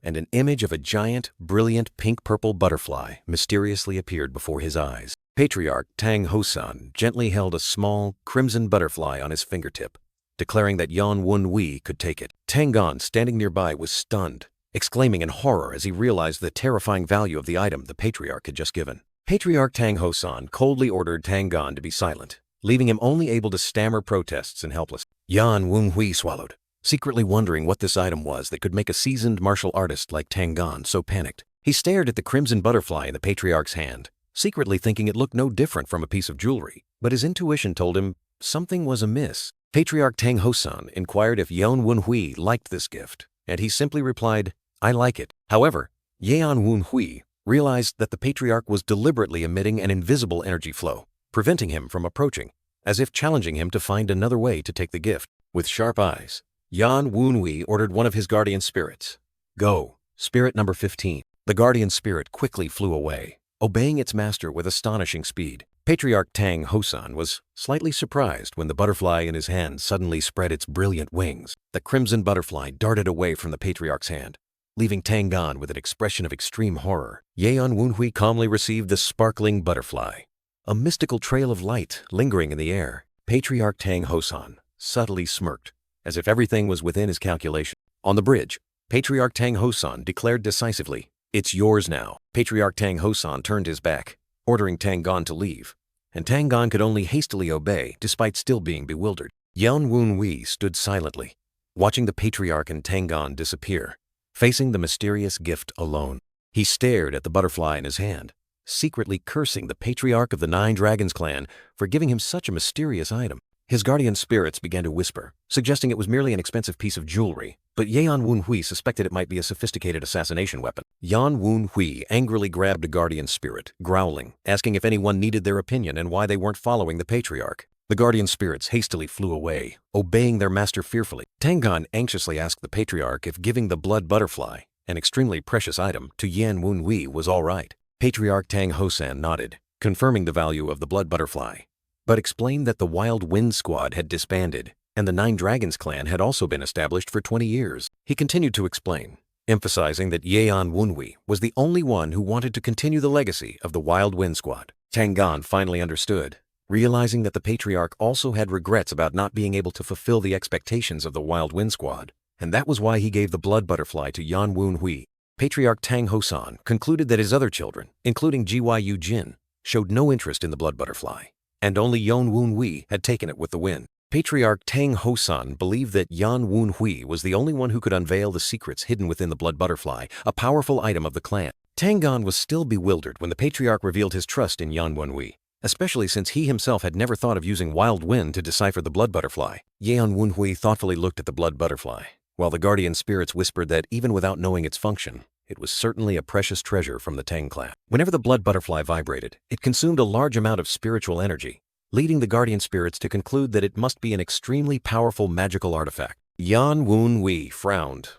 and an image of a giant, brilliant pink-purple butterfly mysteriously appeared before his eyes. Patriarch Tang Hosan gently held a small, crimson butterfly on his fingertip, declaring that Yan Wunhui could take it. Tang Gan, standing nearby, was stunned, exclaiming in horror as he realized the terrifying value of the item the patriarch had just given. Patriarch Tang Hosan coldly ordered Tang Gan to be silent, leaving him only able to stammer protests and helpless. Yan Wunhui swallowed, secretly wondering what this item was that could make a seasoned martial artist like Tang Gan so panicked. He stared at the crimson butterfly in the patriarch's hand, secretly thinking it looked no different from a piece of jewelry, but his intuition told him something was amiss. Patriarch Tang Hosan inquired if Yan Wunhui liked this gift, and he simply replied, "I like it." However, Yan Wunhui realized that the patriarch was deliberately emitting an invisible energy flow, preventing him from approaching, as if challenging him to find another way to take the gift. With sharp eyes, Yan Wunhui ordered one of his guardian spirits. "Go, spirit number 15. The guardian spirit quickly flew away, obeying its master with astonishing speed. Patriarch Tang Hosan was slightly surprised when the butterfly in his hand suddenly spread its brilliant wings. The crimson butterfly darted away from the patriarch's hand, leaving Tang Gan with an expression of extreme horror. Yan Wunhui calmly received the sparkling butterfly, a mystical trail of light lingering in the air. Patriarch Tang Hosan subtly smirked, as if everything was within his calculation. On the bridge, Patriarch Tang Hosan declared decisively, "It's yours now." Patriarch Tang Hosan turned his back, ordering Tang Gan to leave, and Tang Gan could only hastily obey despite still being bewildered. Yan Wunhui stood silently, watching the patriarch and Tang Gan disappear, facing the mysterious gift alone. He stared at the butterfly in his hand, secretly cursing the patriarch of the Nine Dragons clan for giving him such a mysterious item. His guardian spirits began to whisper, suggesting it was merely an expensive piece of jewelry, but Yan Wunhui suspected it might be a sophisticated assassination weapon. Yan Wunhui angrily grabbed a guardian spirit, growling, asking if anyone needed their opinion and why they weren't following the patriarch. The guardian spirits hastily flew away, obeying their master fearfully. Tang Clan anxiously asked the patriarch if giving the blood butterfly, an extremely precious item, to Yan Wunhui was all right. Patriarch Tang Hosan nodded, confirming the value of the blood butterfly, but explained that the Wild Wind Squad had disbanded, and the Nine Dragons clan had also been established for 20 years. He continued to explain, emphasizing that Yan Wunhui was the only one who wanted to continue the legacy of the Wild Wind Squad. Tang Clan finally understood, realizing that the patriarch also had regrets about not being able to fulfill the expectations of the Wild Wind Squad, and that was why he gave the blood butterfly to Yan Wunhui. Patriarch Tang Hosan concluded that his other children, including Gyu Jin, showed no interest in the blood butterfly, and only Yan Wunhui had taken it with the win. Patriarch Tang Hosan believed that Yan Wunhui was the only one who could unveil the secrets hidden within the blood butterfly, a powerful item of the clan. Tang Clan was still bewildered when the patriarch revealed his trust in Yan Wunhui, especially since he himself had never thought of using wild wind to decipher the blood butterfly. Yan Wunhui thoughtfully looked at the blood butterfly, while the guardian spirits whispered that even without knowing its function, it was certainly a precious treasure from the Tang Clan. Whenever the blood butterfly vibrated, it consumed a large amount of spiritual energy, leading the guardian spirits to conclude that it must be an extremely powerful magical artifact. Yan Wunhui frowned,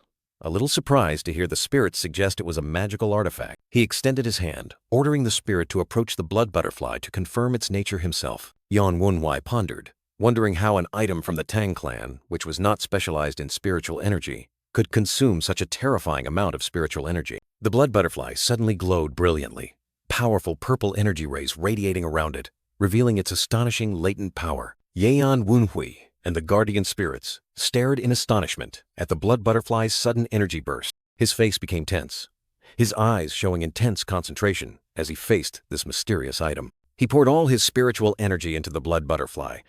a little surprised to hear the spirits suggest it was a magical artifact. He extended his hand, ordering the spirit to approach the blood butterfly to confirm its nature himself. Yan Wunhui pondered, wondering how an item from the Tang Clan, which was not specialized in spiritual energy, could consume such a terrifying amount of spiritual energy. The blood butterfly suddenly glowed brilliantly, powerful purple energy rays radiating around it, revealing its astonishing latent power. Yan Wunhui and the guardian spirits stared in astonishment at the blood butterfly's sudden energy burst. His face became tense, his eyes showing intense concentration as he faced this mysterious item. He poured all his spiritual energy into the blood butterfly,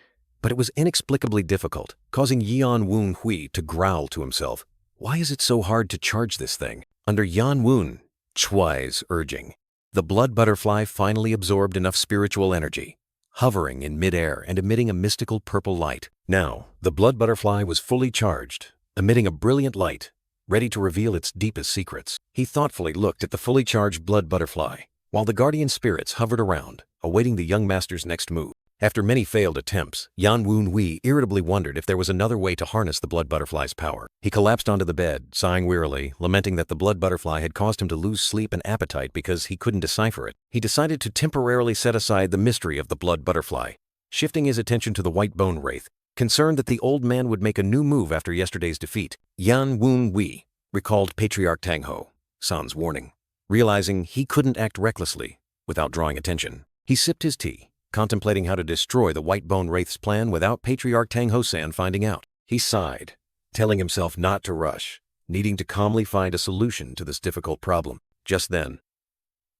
but it was inexplicably difficult, causing Yan Wunhui to growl to himself. Why is it so hard to charge this thing? Under Yan Wunhui's urging, the blood butterfly finally absorbed enough spiritual energy, hovering in midair and emitting a mystical purple light. Now, the blood butterfly was fully charged, emitting a brilliant light, ready to reveal its deepest secrets. He thoughtfully looked at the fully charged blood butterfly, while the guardian spirits hovered around, awaiting the young master's next move. After many failed attempts, Yan Wunhui irritably wondered if there was another way to harness the blood butterfly's power. He collapsed onto the bed, sighing wearily, lamenting that the blood butterfly had caused him to lose sleep and appetite because he couldn't decipher it. He decided to temporarily set aside the mystery of the blood butterfly, shifting his attention to the white bone wraith. Concerned that the old man would make a new move after yesterday's defeat, Yan Wunhui recalled Patriarch Tang Hosan's warning. Realizing he couldn't act recklessly without drawing attention, he sipped his tea, contemplating how to destroy the White Bone Wraith's plan without Patriarch Tang Hosan finding out. He sighed, telling himself not to rush, needing to calmly find a solution to this difficult problem. Just then,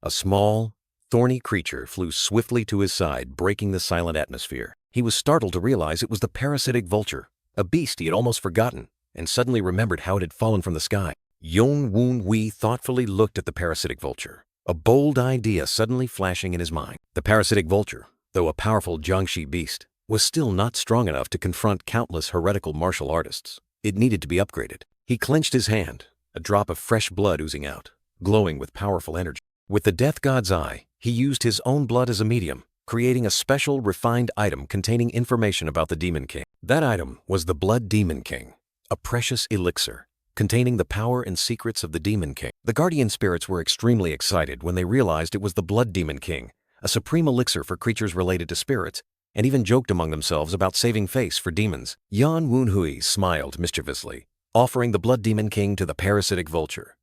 a small, thorny creature flew swiftly to his side, breaking the silent atmosphere. He was startled to realize it was the parasitic vulture, a beast he had almost forgotten, and suddenly remembered how it had fallen from the sky. Yan Wunhui thoughtfully looked at the parasitic vulture, a bold idea suddenly flashing in his mind. The parasitic vulture, though a powerful Jiangshi beast, was still not strong enough to confront countless heretical martial artists. It needed to be upgraded. He clenched his hand, a drop of fresh blood oozing out, glowing with powerful energy. With the death god's eye, he used his own blood as a medium, creating a special, refined item containing information about the Demon King. That item was the Blood Demon King, a precious elixir containing the power and secrets of the Demon King. The guardian spirits were extremely excited when they realized it was the Blood Demon King, a supreme elixir for creatures related to spirits, and even joked among themselves about saving face for demons. Yan Wunhui smiled mischievously, offering the Blood Demon King to the parasitic vulture,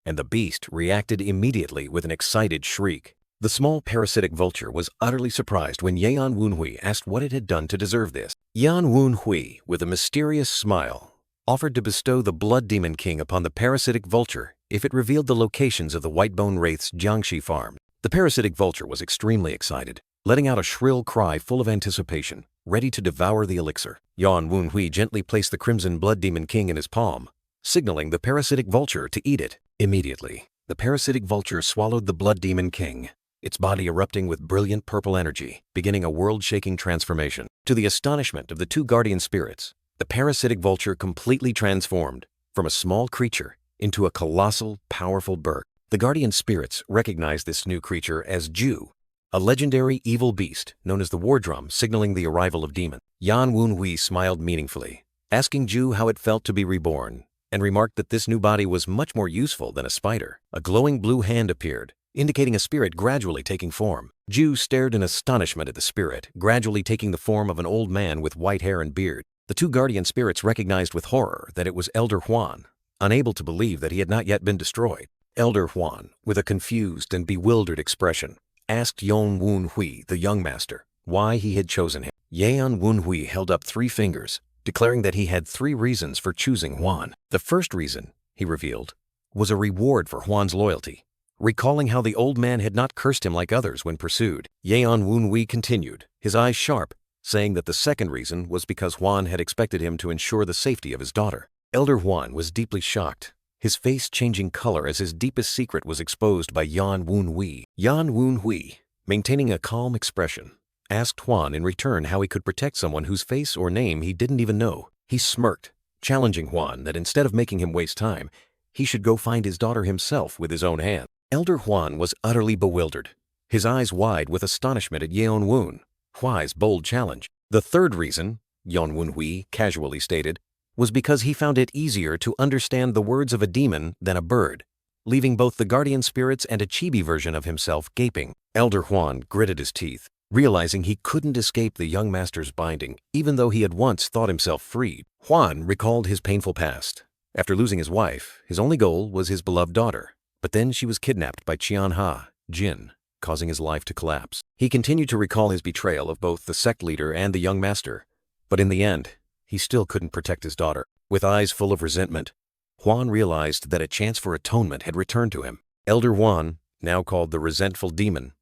and the beast reacted immediately with an excited shriek. The small parasitic vulture was utterly surprised when Yan Wunhui asked what it had done to deserve this. Yan Wunhui, with a mysterious smile, offered to bestow the Blood Demon King upon the parasitic vulture if it revealed the locations of the White Bone Wraith's Jiangshi farm. The parasitic vulture was extremely excited, letting out a shrill cry full of anticipation, ready to devour the elixir. Yan Wunhui gently placed the Crimson Blood Demon King in his palm, signaling the parasitic vulture to eat it. Immediately, the parasitic vulture swallowed the Blood Demon King, its body erupting with brilliant purple energy, beginning a world-shaking transformation. To the astonishment of the two guardian spirits, the parasitic vulture completely transformed from a small creature into a colossal, powerful bird. The guardian spirits recognized this new creature as Ju, a legendary evil beast known as the war drum signaling the arrival of demons. Yan Wunhui smiled meaningfully, asking Ju how it felt to be reborn, and remarked that this new body was much more useful than a spider. A glowing blue hand appeared, indicating a spirit gradually taking form. Ju stared in astonishment at the spirit, gradually taking the form of an old man with white hair and beard. The two guardian spirits recognized with horror that it was Elder Huan, unable to believe that he had not yet been destroyed. Elder Huan, with a confused and bewildered expression, asked Yan Wunhui, the young master, why he had chosen him. Yan Wunhui held up 3 fingers, declaring that he had 3 reasons for choosing Huan. The first reason, he revealed, was a reward for Huan's loyalty, recalling how the old man had not cursed him like others when pursued. Yan Wunhui continued, his eyes sharp, saying that the second reason was because Huan had expected him to ensure the safety of his daughter. Elder Huan was deeply shocked, his face changing color as his deepest secret was exposed by Yan Wunhui. Yan Wunhui, maintaining a calm expression, asked Huan in return how he could protect someone whose face or name he didn't even know. He smirked, challenging Huan that instead of making him waste time, he should go find his daughter himself with his own hand. Elder Huan was utterly bewildered, his eyes wide with astonishment at Yan Wunhui's bold challenge. The third reason, Yan Wunhui casually stated, was because he found it easier to understand the words of a demon than a bird, leaving both the guardian spirits and a chibi version of himself gaping. Elder Huan gritted his teeth, realizing he couldn't escape the young master's binding, even though he had once thought himself freed. Huan recalled his painful past. After losing his wife, his only goal was his beloved daughter, but then she was kidnapped by Chian Hajin, causing his life to collapse. He continued to recall his betrayal of both the sect leader and the young master, but in the end, he still couldn't protect his daughter. With eyes full of resentment, Huan realized that a chance for atonement had returned to him. Elder Huan, now called the resentful demon,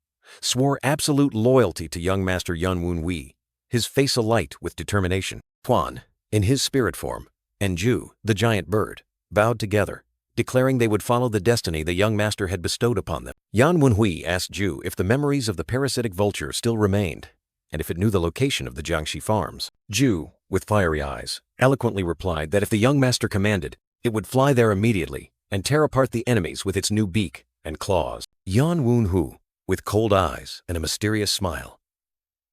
swore absolute loyalty to young master Yan Wunhui, his face alight with determination. Huan, in his spirit form, and Ju, the giant bird, bowed together, declaring they would follow the destiny the young master had bestowed upon them. Yan Wunhui asked Ju if the memories of the parasitic vulture still remained, and if it knew the location of the Jiangxi farms. Ju, with fiery eyes, eloquently replied that if the young master commanded, it would fly there immediately and tear apart the enemies with its new beak and claws. Yan Wunhui, with cold eyes and a mysterious smile,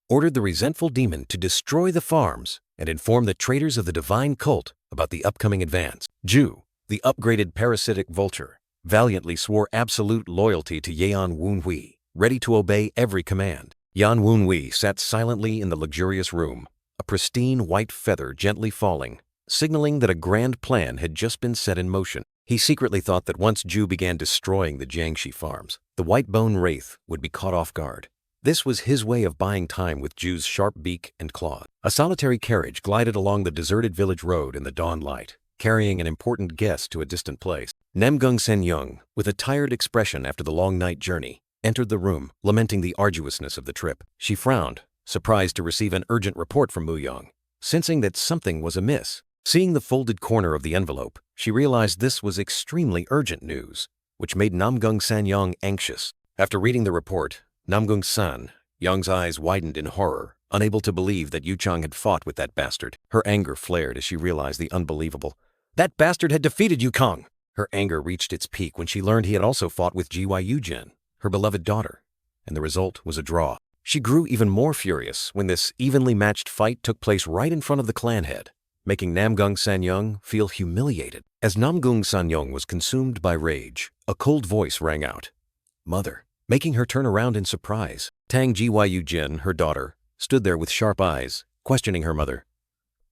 ordered the resentful demon to destroy the farms and inform the traitors of the divine cult about the upcoming advance. Ju, the upgraded parasitic vulture, valiantly swore absolute loyalty to Yan Wunhui, ready to obey every command. Yan Wunhui sat silently in the luxurious room, a pristine white feather gently falling, signaling that a grand plan had just been set in motion. He secretly thought that once Ju began destroying the Jiangxi farms, the white bone wraith would be caught off guard. This was his way of buying time with Ju's sharp beak and claw. A solitary carriage glided along the deserted village road in the dawn light, carrying an important guest to a distant place. Namgung Sen-young, with a tired expression after the long night journey, entered the room, lamenting the arduousness of the trip. She frowned, surprised to receive an urgent report from Muyong, sensing that something was amiss. Seeing the folded corner of the envelope, she realized this was extremely urgent news, which made Namgung Sen-young anxious. After reading the report, Namgung Sen-young's eyes widened in horror, unable to believe that Yuchang had fought with that bastard. Her anger flared as she realized the unbelievable. That bastard had defeated Yukong! Her anger reached its peak when she learned he had also fought with Gyu, her beloved daughter, and the result was a draw. She grew even more furious when this evenly matched fight took place right in front of the clan head, making Namgung Sen-young feel humiliated. As Namgung Sen-young was consumed by rage, a cold voice rang out, "Mother," making her turn around in surprise. Tang Jin, her daughter, stood there with sharp eyes, questioning her mother.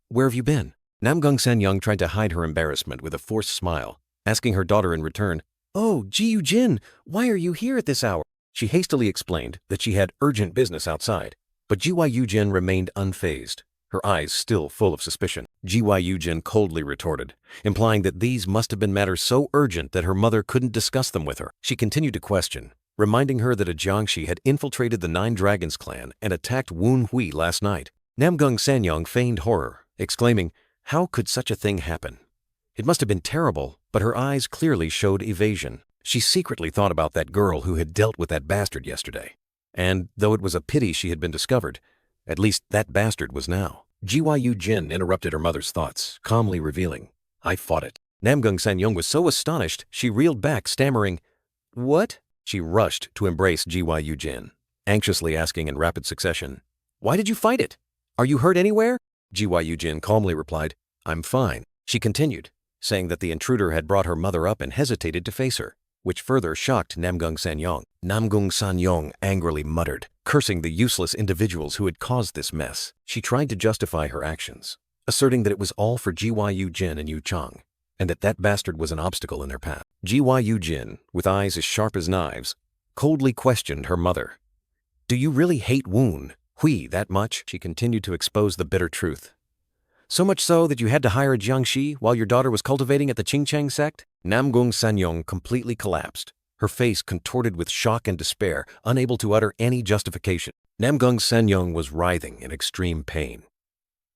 "Where have you been?" Namgung Sen-young tried to hide her embarrassment with a forced smile, asking her daughter in return, "Oh, Jin, why are you here at this hour?" She hastily explained that she had urgent business outside, but Jin remained unfazed, her eyes still full of suspicion. Jin coldly retorted, implying that these must have been matters so urgent that her mother couldn't discuss them with her. She continued to question, reminding her that a Jiangxi had infiltrated the Nine Dragons clan and attacked Wunhui last night. Namgung Sen-young feigned horror, exclaiming, "How could such a thing happen?" It must have been terrible, but her eyes clearly showed evasion. She secretly thought about that girl who had dealt with that bastard yesterday. And, though it was a pity she had been discovered, at least that bastard was now. Jin interrupted her mother's thoughts, calmly revealing, "I fought it." Namgung Sen-young was so astonished, she reeled back, stammering, "What?" She rushed to embrace Jin, anxiously asking in rapid succession, "Why did you fight it? Are you hurt anywhere?" Gyu Jin calmly replied, "I'm fine." She continued, saying that the intruder had brought her mother up and hesitated to face her, which further shocked Namgung Sanyong. Namgung Sanyong angrily muttered, cursing the useless individuals who had caused this mess. She tried to justify her actions, asserting that it was all for Gyu Jin and Yu Chang, and that bastard was an obstacle in their path. Gyu Jin, with eyes as sharp as knives, coldly questioned her mother. "Do you really hate Woon Hui that much?" She continued to expose the bitter truth. "So much so that you had to hire a Jiangshi while your daughter was cultivating at the Qingcheng sect?" Namgung Sanyong completely collapsed, her face contorted with shock and despair, unable to utter any justification. Namgung Sanyong was writhing in extreme pain,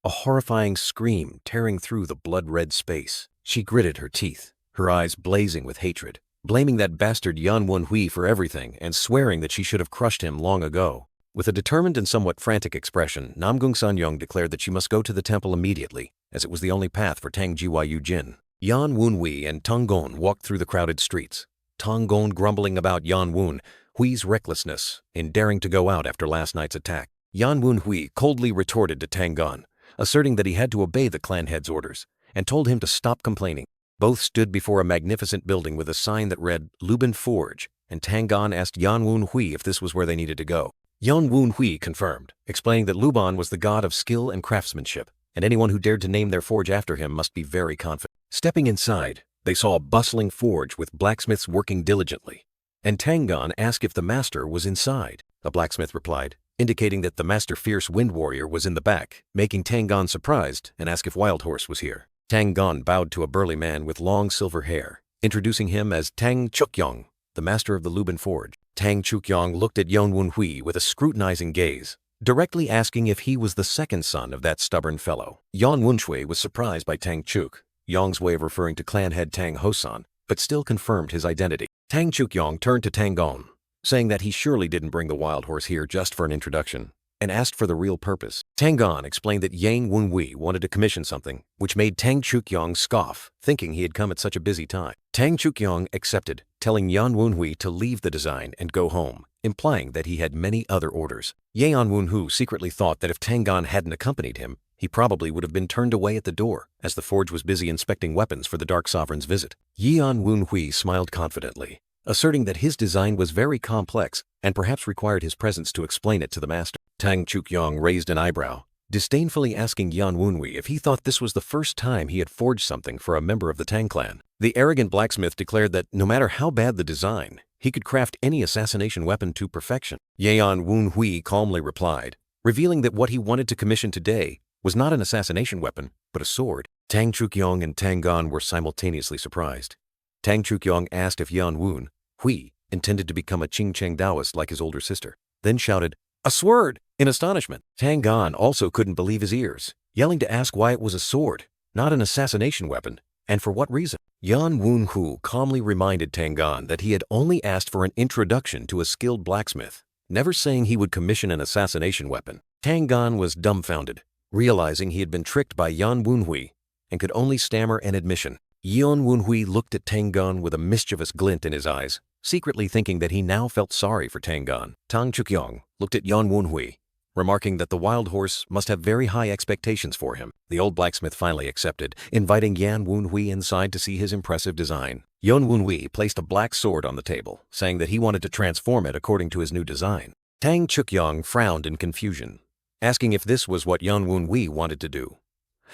a horrifying scream tearing through the blood-red space. She gritted her teeth, her eyes blazing with hatred, blaming that bastard Yan Wenhui for everything and swearing that she should have crushed him long ago. With a determined and somewhat frantic expression, Namgung Sanyong declared that she must go to the temple immediately, as it was the only path for Tang Gyu Jin. Yan Wenhui and Tang Gon walked through the crowded streets, Tang Gon grumbling about Yan Wenhui's recklessness in daring to go out after last night's attack. Yan Wenhui coldly retorted to Tang Gon, asserting that he had to obey the clan head's orders, and told him to stop complaining. Both stood before a magnificent building with a sign that read Lubin Forge, and Tang Gon asked Yan Wenhui if this was where they needed to go. Yan Wenhui confirmed, explaining that Luban was the god of skill and craftsmanship, and anyone who dared to name their forge after him must be very confident. Stepping inside, they saw a bustling forge with blacksmiths working diligently, and Tang Gon asked if the master was inside. The blacksmith replied, indicating that the master fierce wind warrior was in the back, making Tang Gon surprised and asked if Wild Horse was here. Tang Gon bowed to a burly man with long silver hair, introducing him as Tang Chukyong, the master of the Lubin Forge. Tang Chukyong looked at Yan Wenhui with a scrutinizing gaze, directly asking if he was the second son of that stubborn fellow. Yan Wenhui was surprised by Tang Chukyong's way of referring to clan head Tang Hosan, but still confirmed his identity. Tang Chukyong turned to Tang Gon, saying that he surely didn't bring the Wild Horse here just for an introduction, and asked for the real purpose. Tang Gon explained that Yang Wenhui wanted to commission something, which made Tang Chukyong scoff, thinking he had come at such a busy time. Tang Chukyong accepted, telling Yan Wenhui to leave the design and go home, implying that he had many other orders. Yan Wenhui secretly thought that if Tang Gon hadn't accompanied him, he probably would have been turned away at the door, as the forge was busy inspecting weapons for the Dark Sovereign's visit. Yan Wenhui smiled confidently, asserting that his design was very complex and perhaps required his presence to explain it to the master. Tang Chukyong raised an eyebrow, disdainfully asking Yan Wenhui if he thought this was the first time he had forged something for a member of the Tang Clan. The arrogant blacksmith declared that no matter how bad the design, he could craft any assassination weapon to perfection. Yan Wenhui calmly replied, revealing that what he wanted to commission today was not an assassination weapon, but a sword. Tang Chukyong and Tang Gon were simultaneously surprised. Tang Chukyong asked if Yan Wenhui intended to become a Qingcheng Taoist like his older sister, then shouted, "A sword!" in astonishment. Tang Gon also couldn't believe his ears, yelling to ask why it was a sword, not an assassination weapon, and for what reason. Yan Wenhui calmly reminded Tang Gon that he had only asked for an introduction to a skilled blacksmith, never saying he would commission an assassination weapon. Tang Gon was dumbfounded, realizing he had been tricked by Yan Wenhui, and could only stammer an admission. Yan Wenhui looked at Tang Gon with a mischievous glint in his eyes, secretly thinking that he now felt sorry for Tang Gon. Tang Chukyong looked at Yan Wenhui, remarking that the Wild Horse must have very high expectations for him. The old blacksmith finally accepted, inviting Yan Wenhui inside to see his impressive design. Yan Wenhui placed a black sword on the table, saying that he wanted to transform it according to his new design. Tang Chukyong frowned in confusion, asking if this was what Yan Wenhui wanted to do,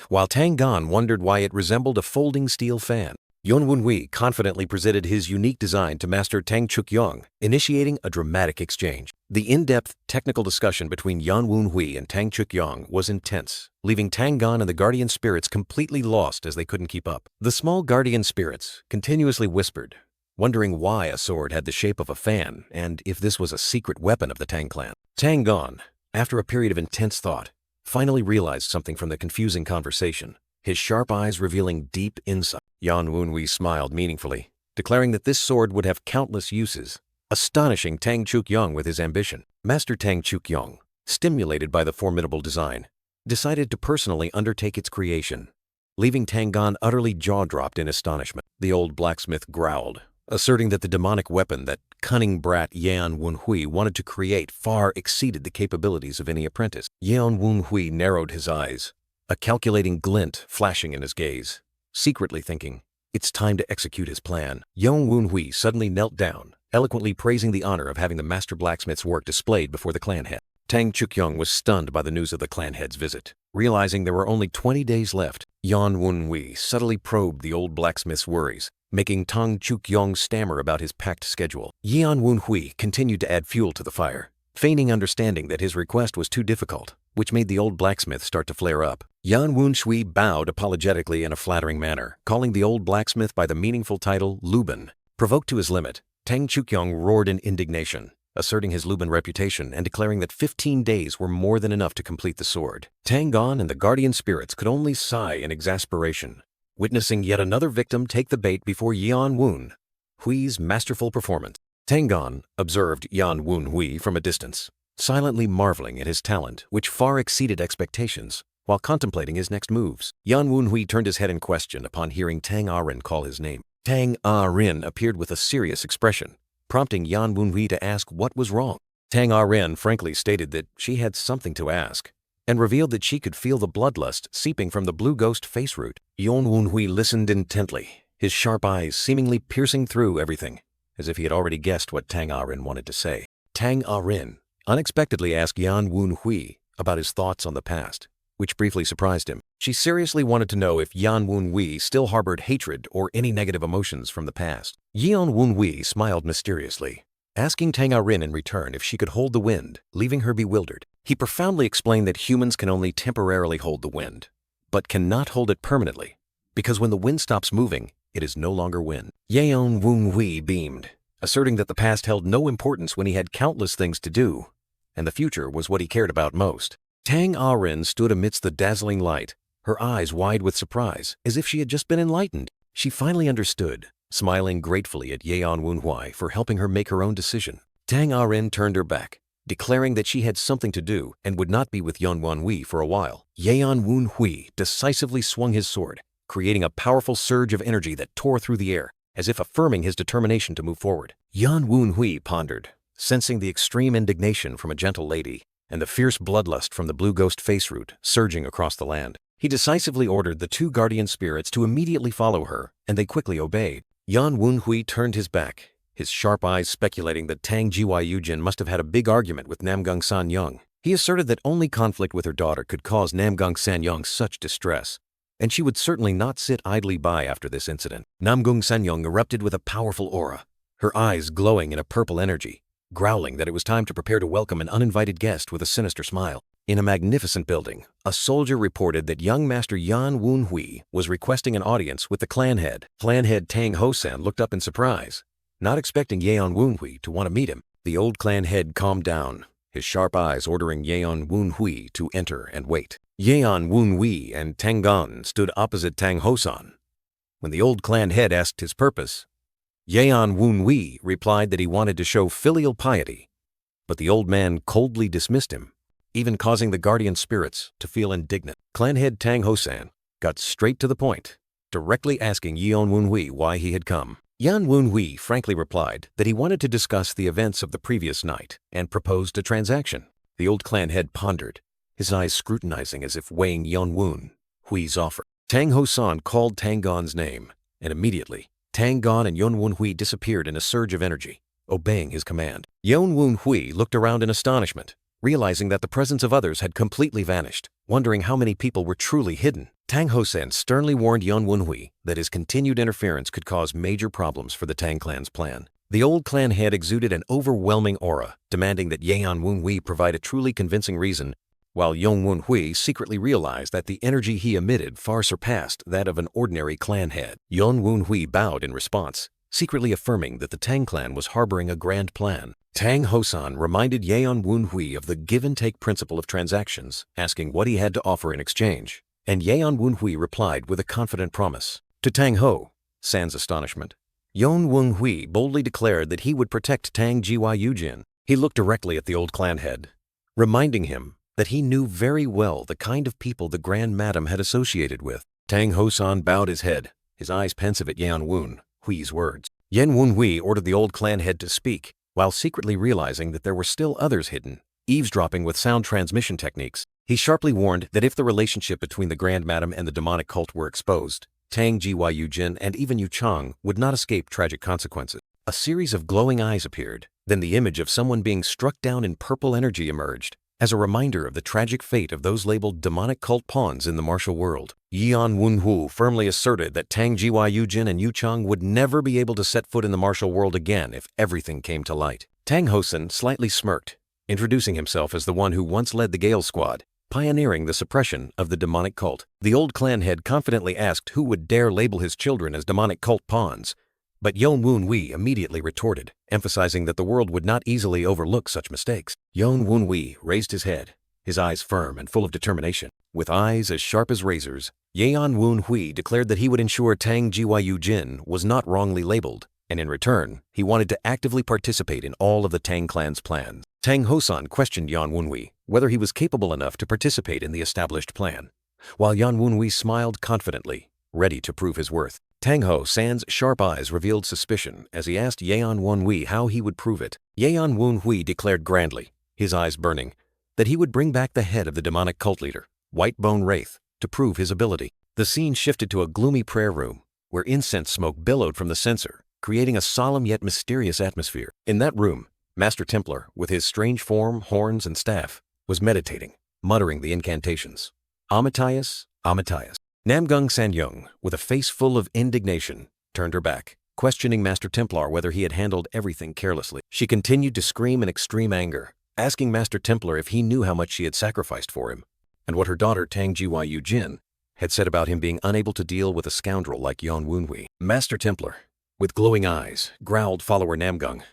while Tang Gon wondered why it resembled a folding steel fan. Yan Wenhui confidently presented his unique design to Master Tang Chukyong, initiating a dramatic exchange. The in-depth technical discussion between Yan Wenhui and Tang Chukyong was intense, leaving Tang Gon and the guardian spirits completely lost as they couldn't keep up. The small guardian spirits continuously whispered, wondering why a sword had the shape of a fan and if this was a secret weapon of the Tang Clan. Tang Gon, after a period of intense thought, finally realized something from the confusing conversation, his sharp eyes revealing deep insight. Yan Wenhui smiled meaningfully, declaring that this sword would have countless uses, astonishing Tang Chukyong with his ambition. Master Tang Chukyong, stimulated by the formidable design, decided to personally undertake its creation, leaving Tang Gon utterly jaw-dropped in astonishment. The old blacksmith growled, asserting that the demonic weapon that cunning brat Yan Wunhui wanted to create far exceeded the capabilities of any apprentice. Yan Wunhui narrowed his eyes, a calculating glint flashing in his gaze, secretly thinking, it's time to execute his plan. Yan Wunhui suddenly knelt down, eloquently praising the honor of having the master blacksmith's work displayed before the clan head. Tang Chukyong was stunned by the news of the clan head's visit. Realizing there were only 20 days left, Yan Wunhui subtly probed the old blacksmith's worries, making Tang Chukyong stammer about his packed schedule. Yan Wunhui continued to add fuel to the fire, feigning understanding that his request was too difficult, which made the old blacksmith start to flare up. Yan Wunhui bowed apologetically in a flattering manner, calling the old blacksmith by the meaningful title Lubin. Provoked to his limit, Tang Chukyong roared in indignation, asserting his Lubin reputation and declaring that 15 days were more than enough to complete the sword. Tang Gon and the guardian spirits could only sigh in exasperation, witnessing yet another victim take the bait before Yan Wunhui's masterful performance. Tang Gon observed Yan Wunhui from a distance, silently marveling at his talent, which far exceeded expectations, while contemplating his next moves. Yan Wunhui turned his head in question upon hearing Tang Arin call his name. Tang Arin appeared with a serious expression, prompting Yan Wunhui to ask what was wrong. Tang Arin frankly stated that she had something to ask, and revealed that she could feel the bloodlust seeping from the blue ghost face root. Yan Wunhui listened intently, his sharp eyes seemingly piercing through everything, as if he had already guessed what Tang Arin wanted to say. Tang Arin unexpectedly asked Yan Wunhui about his thoughts on the past, which briefly surprised him. She seriously wanted to know if Yan Wunhui still harbored hatred or any negative emotions from the past. Yan Wunhui smiled mysteriously, asking Tang Arin in return if she could hold the wind, leaving her bewildered. He profoundly explained that humans can only temporarily hold the wind, but cannot hold it permanently, because when the wind stops moving, it is no longer wind. Yan Wunhui beamed, asserting that the past held no importance when he had countless things to do, and the future was what he cared about most. Tang Arin stood amidst the dazzling light, her eyes wide with surprise, as if she had just been enlightened. She finally understood, smiling gratefully at Yan Wunhui for helping her make her own decision. Tang Arin turned her back, declaring that she had something to do and would not be with Yan Wunhui for a while. Yan Wunhui decisively swung his sword, creating a powerful surge of energy that tore through the air, as if affirming his determination to move forward. Yan Wunhui pondered, sensing the extreme indignation from a gentle lady and the fierce bloodlust from the blue ghost face root surging across the land. He decisively ordered the two guardian spirits to immediately follow her, and they quickly obeyed. Yan Wunhui turned his back, his sharp eyes speculating that Tang Jiwayu must have had a big argument with Namgung Sanyong. He asserted that only conflict with her daughter could cause Namgung Sanyong such distress, and she would certainly not sit idly by after this incident. Namgung Sanyong erupted with a powerful aura, her eyes glowing in a purple energy, growling that it was time to prepare to welcome an uninvited guest with a sinister smile. In a magnificent building, a soldier reported that young Master Yan Wunhui was requesting an audience with the clan head. Clan head Tang Hosan looked up in surprise, not expecting Yan Wunhui to want to meet him. The old clan head calmed down, his sharp eyes ordering Yan Wunhui to enter and wait. Yan Wunhui and Tang Gon stood opposite Tang Hosan. When the old clan head asked his purpose, Yan Wunhui replied that he wanted to show filial piety, but the old man coldly dismissed him, even causing the guardian spirits to feel indignant. Clan head Tang Hosan got straight to the point, directly asking Yan Wunhui why he had come. Yan Wunhui frankly replied that he wanted to discuss the events of the previous night and proposed a transaction. The old clan head pondered, his eyes scrutinizing as if weighing Yan Wunhui's offer. Tang Hosan called Tang Gon's name, and immediately, Tang Gon and Yan Wunhui disappeared in a surge of energy, obeying his command. Yan Wunhui looked around in astonishment, realizing that the presence of others had completely vanished, wondering how many people were truly hidden. Tang Hosan sternly warned Yan Wunhui that his continued interference could cause major problems for the Tang Clan's plan. The old clan head exuded an overwhelming aura, demanding that Yan Wunhui provide a truly convincing reason, while Yan Wunhui secretly realized that the energy he emitted far surpassed that of an ordinary clan head. Yan Wunhui bowed in response, secretly affirming that the Tang Clan was harboring a grand plan. Tang Hosan reminded Yan Wunhui of the give-and-take principle of transactions, asking what he had to offer in exchange, and Yan Wunhui replied with a confident promise. To Tang Hosan's astonishment, Yan Wunhui boldly declared that he would protect Tang Jiwayu. He looked directly at the old clan head, reminding him that he knew very well the kind of people the Grand Madam had associated with. Tang Hosan bowed his head, his eyes pensive at Yan Wunhui's words. Yen Wunhui ordered the old clan head to speak, while secretly realizing that there were still others hidden, eavesdropping with sound transmission techniques. He sharply warned that if the relationship between the Grand Madam and the demonic cult were exposed, Tang Gyu Jin and even Yu Chang would not escape tragic consequences. A series of glowing eyes appeared, then the image of someone being struck down in purple energy emerged, as a reminder of the tragic fate of those labeled demonic cult pawns in the martial world. Yan Wunhu firmly asserted that Tang Gyu Jin and Yu Chang would never be able to set foot in the martial world again if everything came to light. Tang Hosen slightly smirked, introducing himself as the one who once led the Gale Squad, pioneering the suppression of the demonic cult. The old clan head confidently asked who would dare label his children as demonic cult pawns, but Yon Wunhui immediately retorted, emphasizing that the world would not easily overlook such mistakes. Yon Wunhui raised his head, his eyes firm and full of determination. With eyes as sharp as razors, Yan Wunhui declared that he would ensure Tang Gyu Jin was not wrongly labeled, and in return, he wanted to actively participate in all of the Tang Clan's plans. Tang Hosan questioned Yan Wunhui whether he was capable enough to participate in the established plan, while Yan Wunhui smiled confidently, ready to prove his worth. Tang Ho San's sharp eyes revealed suspicion as he asked Yan Wunhui how he would prove it. Yan Wunhui declared grandly, his eyes burning, that he would bring back the head of the demonic cult leader, Whitebone Wraith, to prove his ability. The scene shifted to a gloomy prayer room, where incense smoke billowed from the censer, creating a solemn yet mysterious atmosphere. In that room, Master Templar, with his strange form, horns, and staff, was meditating, muttering the incantations. Amatias, Amatias. Namgung Sanyong, with a face full of indignation, turned her back, questioning Master Templar whether he had handled everything carelessly. She continued to scream in extreme anger, asking Master Templar if he knew how much she had sacrificed for him, and what her daughter Tang Gyu Jin had said about him being unable to deal with a scoundrel like Yon Wunhui. Master Templar, with glowing eyes, growled follower Namgung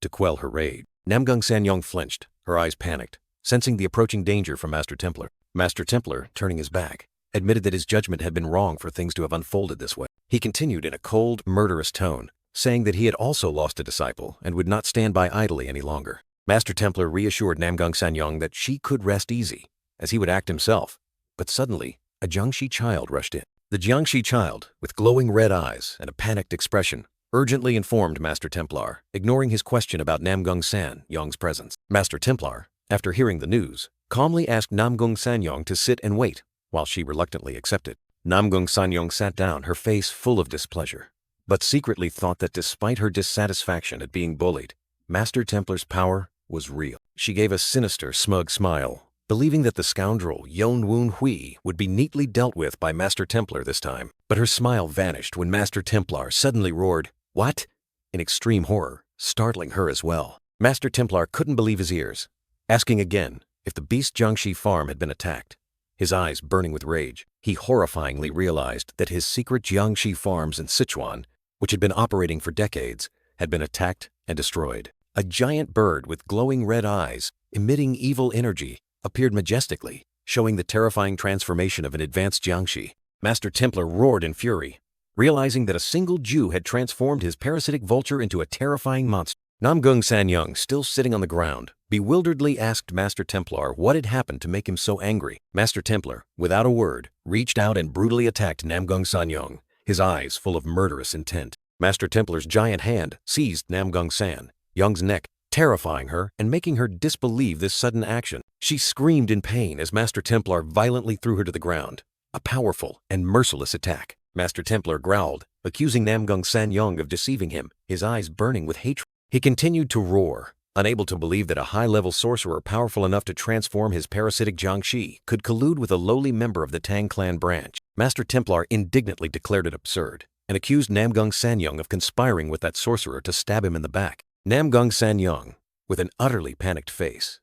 to quell her rage. Namgung Sanyong flinched, her eyes panicked, sensing the approaching danger from Master Templar. Master Templar, turning his back, admitted that his judgment had been wrong for things to have unfolded this way. He continued in a cold, murderous tone, saying that he had also lost a disciple and would not stand by idly any longer. Master Templar reassured Namgung Sanyong that she could rest easy, as he would act himself. But suddenly, a Jiangxi child rushed in. The Jiangxi child, with glowing red eyes and a panicked expression, urgently informed Master Templar, ignoring his question about Namgung Sanyong's presence. Master Templar, after hearing the news, calmly asked Namgung Sanyong to sit and wait, while she reluctantly accepted. Namgung Sanyong sat down, her face full of displeasure, but secretly thought that despite her dissatisfaction at being bullied, Master Templar's power was real. She gave a sinister, smug smile, believing that the scoundrel Yon Wunhui would be neatly dealt with by Master Templar this time. But her smile vanished when Master Templar suddenly roared, "What?" in extreme horror, startling her as well. Master Templar couldn't believe his ears, asking again if the beast Jiangxi farm had been attacked. His eyes burning with rage, he horrifyingly realized that his secret Jiangxi farms in Sichuan, which had been operating for decades, had been attacked and destroyed. A giant bird with glowing red eyes, emitting evil energy, appeared majestically, showing the terrifying transformation of an advanced Jiangxi. Master Templar roared in fury, realizing that a single Jew had transformed his parasitic vulture into a terrifying monster. Namgung Sanyong, still sitting on the ground, bewilderedly asked Master Templar what had happened to make him so angry. Master Templar, without a word, reached out and brutally attacked Namgung Sanyong, his eyes full of murderous intent. Master Templar's giant hand seized Namgung Sanyong's neck, terrifying her and making her disbelieve this sudden action. She screamed in pain as Master Templar violently threw her to the ground, a powerful and merciless attack. Master Templar growled, accusing Namgung Sanyong of deceiving him, his eyes burning with hatred. He continued to roar, unable to believe that a high-level sorcerer powerful enough to transform his parasitic Jiangxi could collude with a lowly member of the Tang Clan branch. Master Templar indignantly declared it absurd, and accused Namgung Sanyong of conspiring with that sorcerer to stab him in the back. Namgung Sanyong, with an utterly panicked face,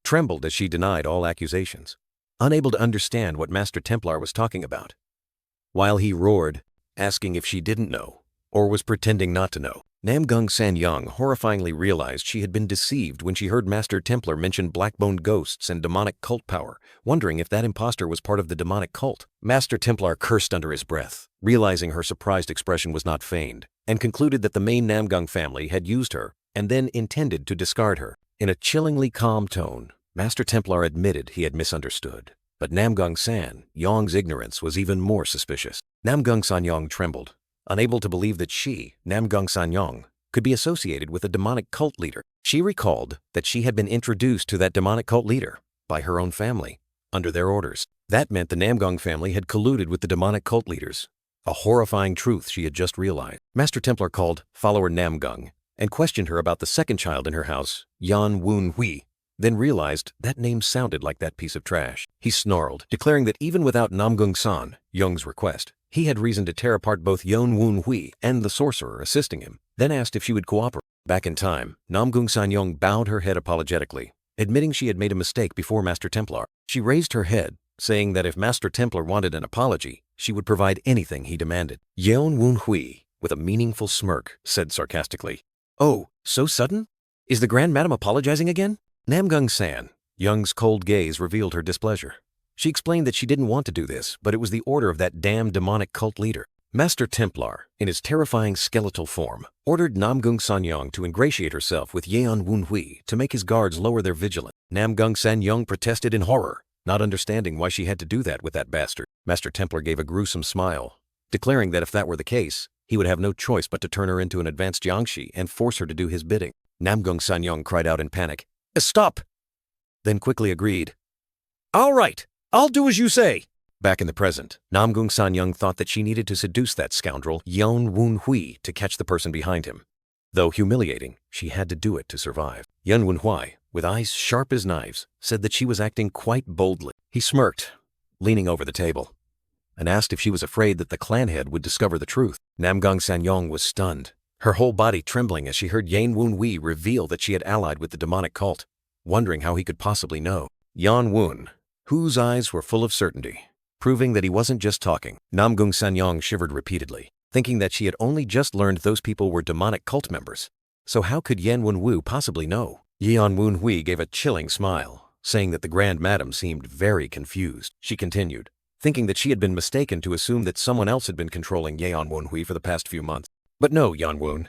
trembled as she denied all accusations, unable to understand what Master Templar was talking about, while he roared, asking if she didn't know, or was pretending not to know. Namgung Sanyong horrifyingly realized she had been deceived when she heard Master Templar mention black-boned ghosts and demonic cult power, wondering if that impostor was part of the demonic cult. Master Templar cursed under his breath, realizing her surprised expression was not feigned, and concluded that the main Namgung family had used her and then intended to discard her. In a chillingly calm tone, Master Templar admitted he had misunderstood, but Namgung Sanyong's ignorance was even more suspicious. Namgung Sanyong trembled, unable to believe that she, Namgung Sanyong, could be associated with a demonic cult leader. She recalled that she had been introduced to that demonic cult leader by her own family, under their orders. That meant the Namgung family had colluded with the demonic cult leaders, a horrifying truth she had just realized. Master Templar called follower Namgung and questioned her about the second child in her house, Yan Woon Hui, then realized that name sounded like that piece of trash. He snarled, declaring that even without Namgung San Young's request, he had reason to tear apart both Yan Woon Hui and the sorcerer assisting him, then asked if she would cooperate. Back in time, Namgung San Young bowed her head apologetically, admitting she had made a mistake before Master Templar. She raised her head, saying that if Master Templar wanted an apology, she would provide anything he demanded. Yan Woon Hui, with a meaningful smirk, said sarcastically, "Oh, so sudden? Is the Grand Madam apologizing again?" Namgung San Young's cold gaze revealed her displeasure. She explained that she didn't want to do this, but it was the order of that damn demonic cult leader. Master Templar, in his terrifying skeletal form, ordered Namgung Sanyong to ingratiate herself with Yeon Woon Hui to make his guards lower their vigilance. Namgung Sanyong protested in horror, not understanding why she had to do that with that bastard. Master Templar gave a gruesome smile, declaring that if that were the case, he would have no choice but to turn her into an advanced Jiangshi and force her to do his bidding. Namgung Sanyong cried out in panic, "Stop!" then quickly agreed, "All right, I'll do as you say." Back in the present, Namgung Sanyong thought that she needed to seduce that scoundrel Yeon Woon Hui to catch the person behind him. Though humiliating, she had to do it to survive. Yeon Woon Hui, with eyes sharp as knives, said that she was acting quite boldly. He smirked, leaning over the table, and asked if she was afraid that the clan head would discover the truth. Namgung Sanyong was stunned, her whole body trembling as she heard Yeon Woon Hui reveal that she had allied with the demonic cult, wondering how he could possibly know. Yeon Woon, whose eyes were full of certainty, proving that he wasn't just talking. Namgung Sanyong shivered repeatedly, thinking that she had only just learned those people were demonic cult members. So how could Yeon Woon Wu possibly know? Yeon Woon Hui gave a chilling smile, saying that the Grand Madam seemed very confused. She continued, thinking that she had been mistaken to assume that someone else had been controlling Yeon Woon Hui for the past few months. But no, Yeon Woon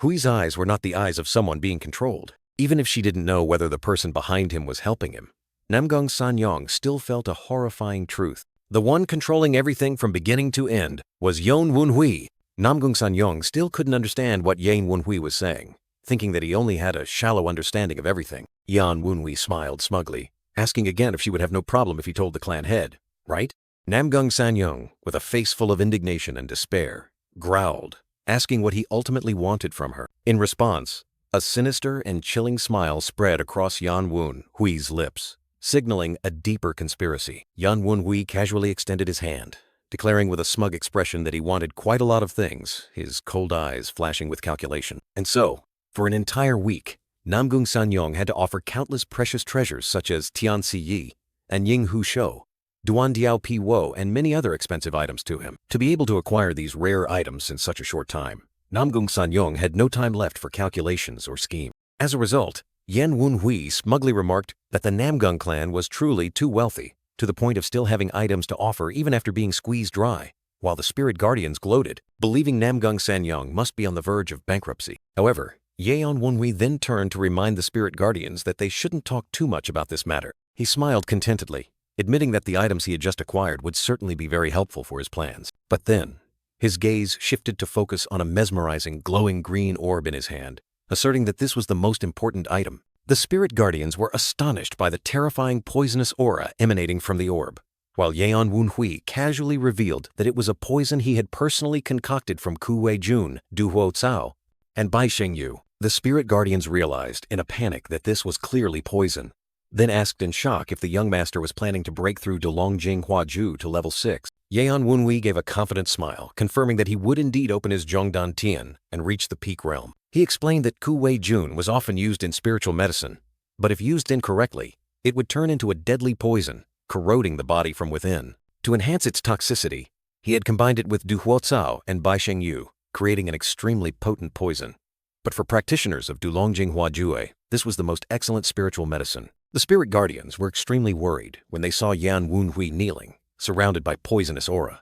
Hui's eyes were not the eyes of someone being controlled. Even if she didn't know whether the person behind him was helping him, Namgung Sanyong still felt a horrifying truth. The one controlling everything from beginning to end was Yeon Woon Hui. Namgung Sanyong still couldn't understand what Yeon Woon Hui was saying, thinking that he only had a shallow understanding of everything. Yeon Woon Hui smiled smugly, asking again if she would have no problem if he told the clan head, right? Namgung Sanyong, with a face full of indignation and despair, growled, asking what he ultimately wanted from her. In response, a sinister and chilling smile spread across Yeon Woon Hui's lips, signaling a deeper conspiracy. Yeon Woon Hui casually extended his hand, declaring with a smug expression that he wanted quite a lot of things, his cold eyes flashing with calculation. And so, for an entire week, Namgung Sanyong had to offer countless precious treasures such as Tian Si Yi and Ying Hu Shou, Duan Diao Pi Wo, and many other expensive items to him. To be able to acquire these rare items in such a short time, Namgung Sanyong had no time left for calculations or scheme. As a result, Yeon Woon Hui smugly remarked that the Namgung clan was truly too wealthy, to the point of still having items to offer even after being squeezed dry, while the spirit guardians gloated, believing Namgung Sanyong must be on the verge of bankruptcy. However, Yeon Woon Hui then turned to remind the spirit guardians that they shouldn't talk too much about this matter. He smiled contentedly, admitting that the items he had just acquired would certainly be very helpful for his plans. But then, his gaze shifted to focus on a mesmerizing, glowing green orb in his hand, asserting that this was the most important item. The spirit guardians were astonished by the terrifying poisonous aura emanating from the orb, while Yeon Woon Hui casually revealed that it was a poison he had personally concocted from Ku Wei Jun, Du Huo Cao, and Bai Shengyu. The spirit guardians realized in a panic that this was clearly poison, then asked in shock if the young master was planning to break through Dolong Jing Hua Ju to level 6. Yeon Woon Hui gave a confident smile, confirming that he would indeed open his Zhongdan Tian and reach the peak realm. He explained that Ku Wei Jun was often used in spiritual medicine, but if used incorrectly, it would turn into a deadly poison, corroding the body from within. To enhance its toxicity, he had combined it with Du Huo Cao and Bai Shengyu, creating an extremely potent poison. But for practitioners of Dulongjing Hua Jue, this was the most excellent spiritual medicine. The spirit guardians were extremely worried when they saw Yeon Woon Hui kneeling, surrounded by poisonous aura.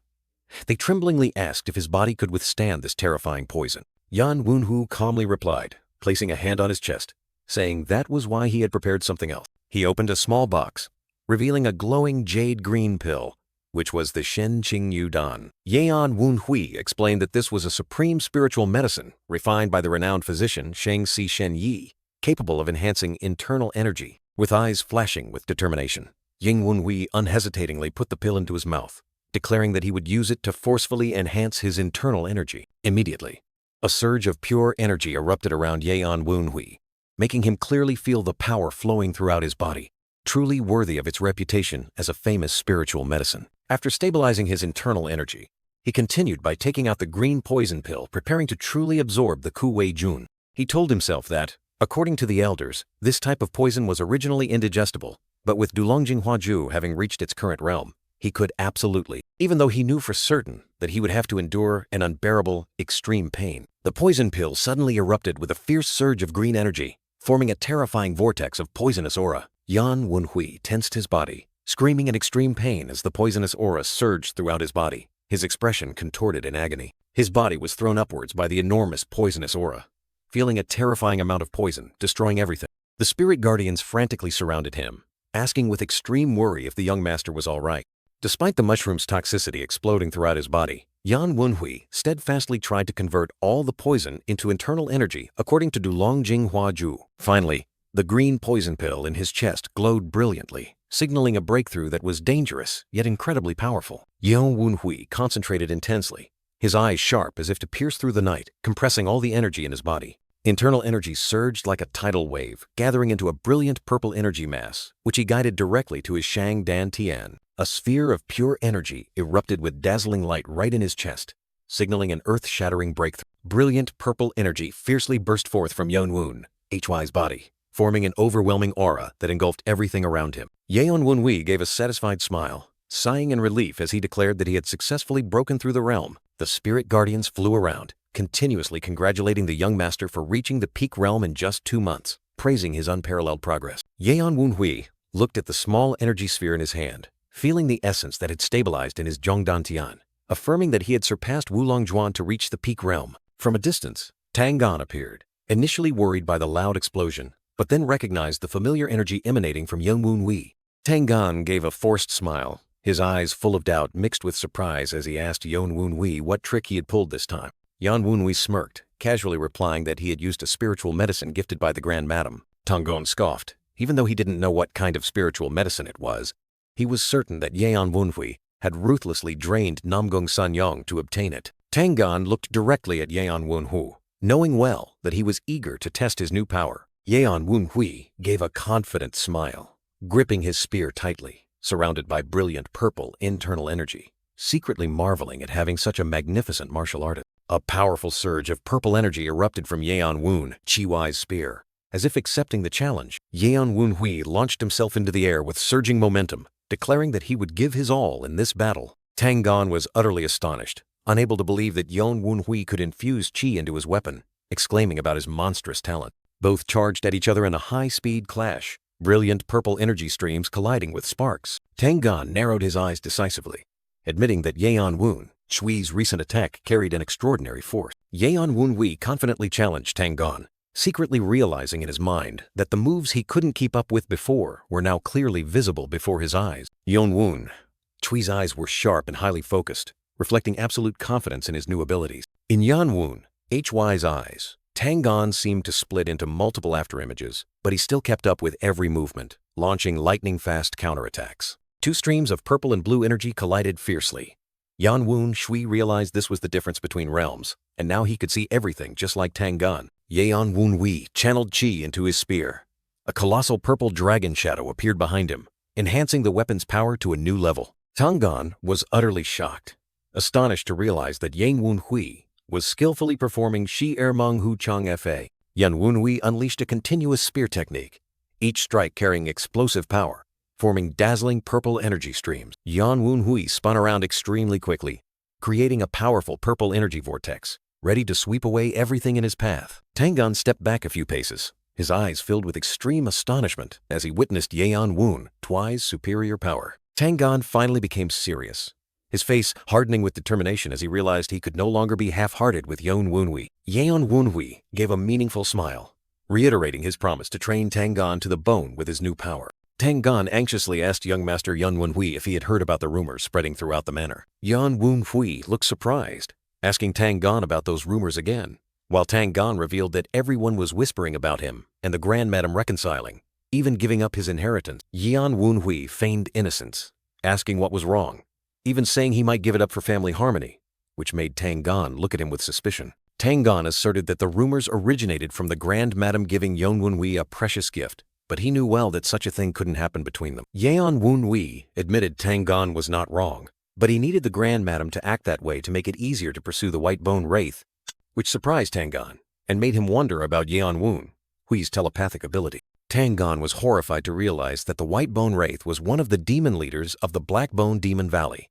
They tremblingly asked if his body could withstand this terrifying poison. Yeon Woon Hui calmly replied, placing a hand on his chest, saying that was why he had prepared something else. He opened a small box, revealing a glowing jade green pill, which was the Shen Qing Yu Dan. Yan Wunhui explained that this was a supreme spiritual medicine refined by the renowned physician Sheng Si Shen Yi, capable of enhancing internal energy. With eyes flashing with determination, Ying Wunhui unhesitatingly put the pill into his mouth, declaring that he would use it to forcefully enhance his internal energy. Immediately, a surge of pure energy erupted around Yan Wunhui, making him clearly feel the power flowing throughout his body, truly worthy of its reputation as a famous spiritual medicine. After stabilizing his internal energy, he continued by taking out the green poison pill, preparing to truly absorb the Ku Wei Jun. He told himself that, according to the elders, this type of poison was originally indigestible, but with Dulongjing Huaju having reached its current realm, he could absolutely, even though he knew for certain that he would have to endure an unbearable, extreme pain. The poison pill suddenly erupted with a fierce surge of green energy, forming a terrifying vortex of poisonous aura. Yan Wunhui tensed his body, screaming in extreme pain as the poisonous aura surged throughout his body, his expression contorted in agony. His body was thrown upwards by the enormous poisonous aura, feeling a terrifying amount of poison, destroying everything. The spirit guardians frantically surrounded him, asking with extreme worry if the young master was all right. Despite the mushroom's toxicity exploding throughout his body, Yan Wunhui steadfastly tried to convert all the poison into internal energy according to Dulongjing Huaju. Finally, the green poison pill in his chest glowed brilliantly, signaling a breakthrough that was dangerous yet incredibly powerful. Yan Wunhui concentrated intensely, his eyes sharp as if to pierce through the night, compressing all the energy in his body. Internal energy surged like a tidal wave, gathering into a brilliant purple energy mass, which he guided directly to his Shang Dan Tian. A sphere of pure energy erupted with dazzling light right in his chest, signaling an earth-shattering breakthrough. Brilliant purple energy fiercely burst forth from Yan Wunhui's body, forming an overwhelming aura that engulfed everything around him. Yan Wunhui gave a satisfied smile, sighing in relief as he declared that he had successfully broken through the realm. The spirit guardians flew around, continuously congratulating the young master for reaching the peak realm in just 2 months, praising his unparalleled progress. Yan Wunhui looked at the small energy sphere in his hand, feeling the essence that had stabilized in his Zhongdantian, affirming that he had surpassed Wulongjuan to reach the peak realm. From a distance, Tang Gan appeared, initially worried by the loud explosion, but then recognized the familiar energy emanating from Yan Wunhui. Tang Gan gave a forced smile, his eyes full of doubt mixed with surprise as he asked Yan Wunhui what trick he had pulled this time. Yan Wunhui smirked, casually replying that he had used a spiritual medicine gifted by the Grand Madam. Tang Gan scoffed. Even though he didn't know what kind of spiritual medicine it was, he was certain that Yan Wunhui had ruthlessly drained Namgong Sanyong to obtain it. Tang Gan looked directly at Yan Wunhui, knowing well that he was eager to test his new power. Yan Wunhui gave a confident smile, gripping his spear tightly, surrounded by brilliant purple internal energy, secretly marveling at having such a magnificent martial artist. A powerful surge of purple energy erupted from Yan Wunhui's spear. As if accepting the challenge, Yan Wunhui launched himself into the air with surging momentum, declaring that he would give his all in this battle. Tang Gan was utterly astonished, unable to believe that Yan Wunhui could infuse qi into his weapon, exclaiming about his monstrous talent. Both charged at each other in a high-speed clash, brilliant purple energy streams colliding with sparks. Tang Gan narrowed his eyes decisively, admitting that Yan Wunhui's recent attack carried an extraordinary force. Yan Wunhui confidently challenged Tang Gan, secretly realizing in his mind that the moves he couldn't keep up with before were now clearly visible before his eyes. Yan Wunhui's eyes were sharp and highly focused, reflecting absolute confidence in his new abilities. In Yan Wunhui's eyes, Tang Gan seemed to split into multiple afterimages, but he still kept up with every movement, launching lightning-fast counterattacks. 2 streams of purple and blue energy collided fiercely. Yan Wunhui realized this was the difference between realms, and now he could see everything just like Tang Gan. Yan Wunhui channeled qi into his spear. A colossal purple dragon shadow appeared behind him, enhancing the weapon's power to a new level. Tang Gan was utterly shocked, astonished to realize that Yan Wunhui was skillfully performing Shi Ermong Hu Chang Fa. Yan Wunhui unleashed a continuous spear technique, each strike carrying explosive power, forming dazzling purple energy streams. Yan Wunhui spun around extremely quickly, creating a powerful purple energy vortex, ready to sweep away everything in his path. Tang Gan stepped back a few paces, his eyes filled with extreme astonishment as he witnessed Yan Wunhui's superior power. Tang Gan finally became serious, his face hardening with determination as he realized he could no longer be half-hearted with Yan Wunhui. Yan Wunhui gave a meaningful smile, reiterating his promise to train Tang Gan to the bone with his new power. Tang Gan anxiously asked young master Yan Wenhui if he had heard about the rumors spreading throughout the manor. Yan Wenhui looked surprised, asking Tang Gan about those rumors again, while Tang Gan revealed that everyone was whispering about him and the Grand Madam reconciling, even giving up his inheritance. Yan Wenhui feigned innocence, asking what was wrong, even saying he might give it up for family harmony, which made Tang Gan look at him with suspicion. Tang Gan asserted that the rumors originated from the Grand Madam giving Yan Wenhui a precious gift, but he knew well that such a thing couldn't happen between them. Yan Wenhui admitted Tang Gan was not wrong, but he needed the Grand Madam to act that way to make it easier to pursue the White Bone Wraith, which surprised Tang Gan and made him wonder about Yan Wenhui's telepathic ability. Tang Gan was horrified to realize that the White Bone Wraith was one of the demon leaders of the Black Bone Demon Valley,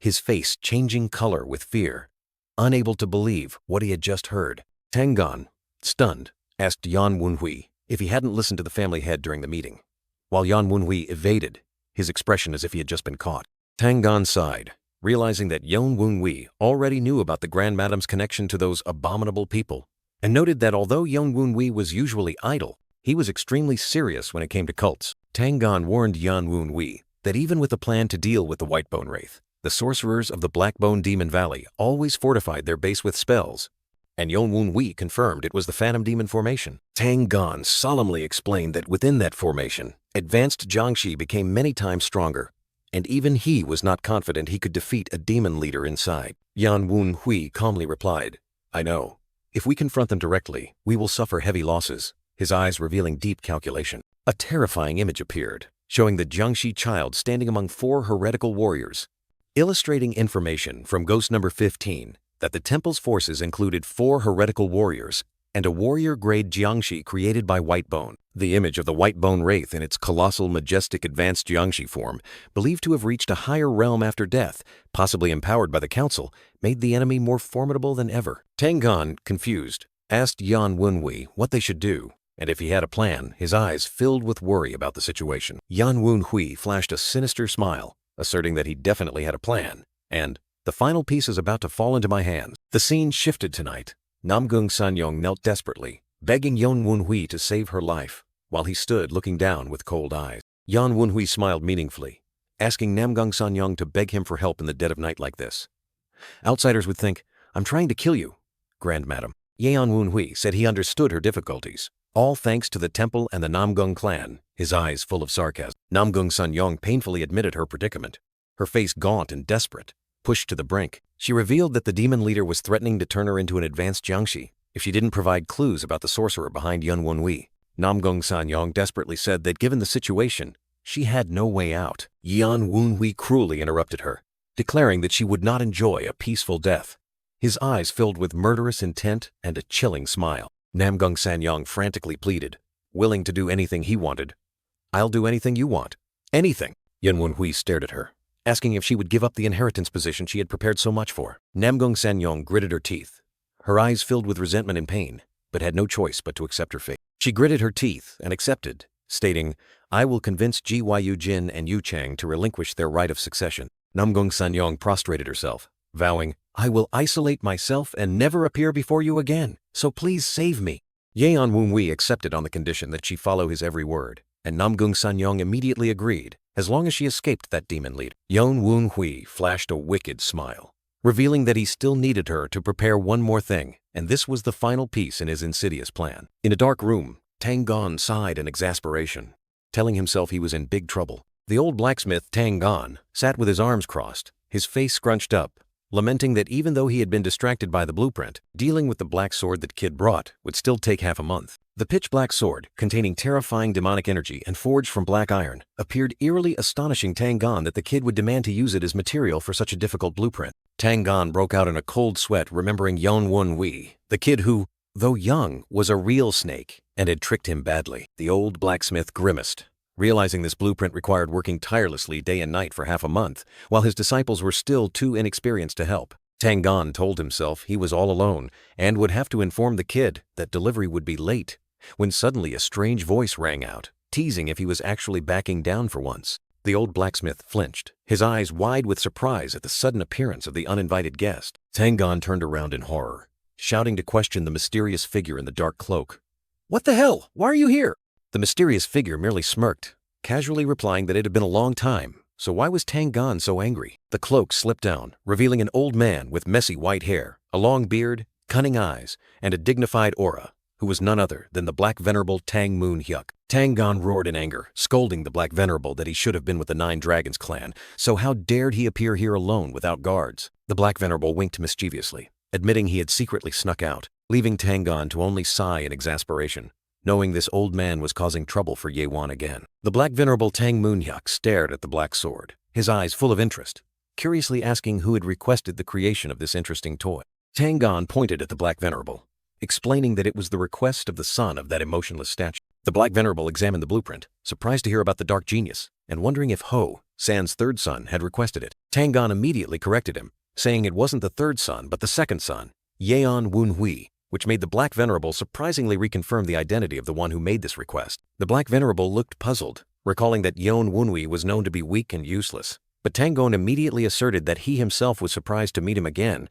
his face changing color with fear, unable to believe what he had just heard. Tang Gan, stunned, asked Yan Wenhui if he hadn't listened to the family head during the meeting, while Yan Wenhui evaded, his expression as if he had just been caught. Tang Gan sighed, realizing that Yan Wenhui already knew about the Grand Madam's connection to those abominable people, and noted that although Yan Wenhui was usually idle, he was extremely serious when it came to cults. Tang Gan warned Yan Wenhui that even with a plan to deal with the White Bone Wraith, the sorcerers of the Black Bone Demon Valley always fortified their base with spells, and Yan Wenhui confirmed it was the Phantom Demon Formation. Tang Gan solemnly explained that within that formation, advanced Jiangshi became many times stronger, and even he was not confident he could defeat a demon leader inside. Yan Wenhui calmly replied, "I know. If we confront them directly, we will suffer heavy losses," his eyes revealing deep calculation. A terrifying image appeared, showing the Jiangshi child standing among 4 heretical warriors, illustrating information from Ghost number 15 that the temple's forces included 4 heretical warriors and a warrior-grade Jiangshi created by White Bone. The image of the White Bone Wraith in its colossal, majestic advanced Jiangshi form, believed to have reached a higher realm after death, possibly empowered by the council, made the enemy more formidable than ever. Tang Gan, confused, asked Yan Wenhui what they should do, and if he had a plan, his eyes filled with worry about the situation. Yan Wenhui flashed a sinister smile, asserting that he definitely had a plan, and, "The final piece is about to fall into my hands." The scene shifted tonight. Namgung Sanyong knelt desperately, begging Yan Wenhui to save her life, while he stood looking down with cold eyes. Yan Wenhui smiled meaningfully, asking Namgung Sanyong to beg him for help in the dead of night like this. "Outsiders would think, 'I'm trying to kill you, Grand Madam.'" Yan Wenhui said he understood her difficulties, all thanks to the temple and the Namgung clan, his eyes full of sarcasm. Namgung Sanyong painfully admitted her predicament, her face gaunt and desperate. Pushed to the brink, she revealed that the demon leader was threatening to turn her into an advanced Jiangshi if she didn't provide clues about the sorcerer behind Yan Wenhui. Namgung Sanyong desperately said that given the situation, she had no way out. Yan Wenhui cruelly interrupted her, declaring that she would not enjoy a peaceful death, his eyes filled with murderous intent and a chilling smile. Namgung Sanyong frantically pleaded, willing to do anything he wanted. "I'll do anything you want. Anything." Yan Wenhui stared at her, asking if she would give up the inheritance position she had prepared so much for. Namgung Sanyong gritted her teeth, her eyes filled with resentment and pain, but had no choice but to accept her fate. She gritted her teeth and accepted, stating, "I will convince Gyu Jin and Yu Chang to relinquish their right of succession." Namgung Sanyong prostrated herself, vowing, "I will isolate myself and never appear before you again, so please save me." Yan Wenhui accepted on the condition that she follow his every word, and Namgung Sanyong immediately agreed, as long as she escaped that demon leader. Yan Wenhui flashed a wicked smile, revealing that he still needed her to prepare one more thing, and this was the final piece in his insidious plan. In a dark room, Tang Gan sighed in exasperation, telling himself he was in big trouble. The old blacksmith Tang Gan sat with his arms crossed, his face scrunched up, lamenting that even though he had been distracted by the blueprint, dealing with the black sword that Kid brought would still take half a month. The pitch-black sword, containing terrifying demonic energy and forged from black iron, appeared eerily astonishing Tang Gan that the Kid would demand to use it as material for such a difficult blueprint. Tang Gan broke out in a cold sweat remembering Yan Wenhui, the kid who, though young, was a real snake and had tricked him badly. The old blacksmith grimaced, realizing this blueprint required working tirelessly day and night for half a month, while his disciples were still too inexperienced to help. Tang Gan told himself he was all alone and would have to inform the Kid that delivery would be late, when suddenly a strange voice rang out, teasing if he was actually backing down for once. The old blacksmith flinched, his eyes wide with surprise at the sudden appearance of the uninvited guest. Tang Gan turned around in horror, shouting to question the mysterious figure in the dark cloak. "What the hell? Why are you here?" The mysterious figure merely smirked, casually replying that it had been a long time, so why was Tang Gan so angry? The cloak slipped down, revealing an old man with messy white hair, a long beard, cunning eyes, and a dignified aura, who was none other than the Black Venerable Tang Moon Hyuk. Tang Gan roared in anger, scolding the Black Venerable that he should have been with the Nine Dragons clan, so how dared he appear here alone without guards? The Black Venerable winked mischievously, admitting he had secretly snuck out, leaving Tang Gan to only sigh in exasperation, knowing this old man was causing trouble for Yewan again. The Black Venerable Tang Moon Hyuk stared at the black sword, his eyes full of interest, curiously asking who had requested the creation of this interesting toy. Tang Gan pointed at the Black Venerable, explaining that it was the request of the son of that emotionless statue. The Black Venerable examined the blueprint, surprised to hear about the Dark Genius, and wondering if Ho, San's third son, had requested it. Tang Gan immediately corrected him, saying it wasn't the third son but the second son, Yeon Woon Hui, which made the Black Venerable surprisingly reconfirm the identity of the one who made this request. The Black Venerable looked puzzled, recalling that Yeon Woon Hui was known to be weak and useless, but Tang Gan immediately asserted that he himself was surprised to meet him again,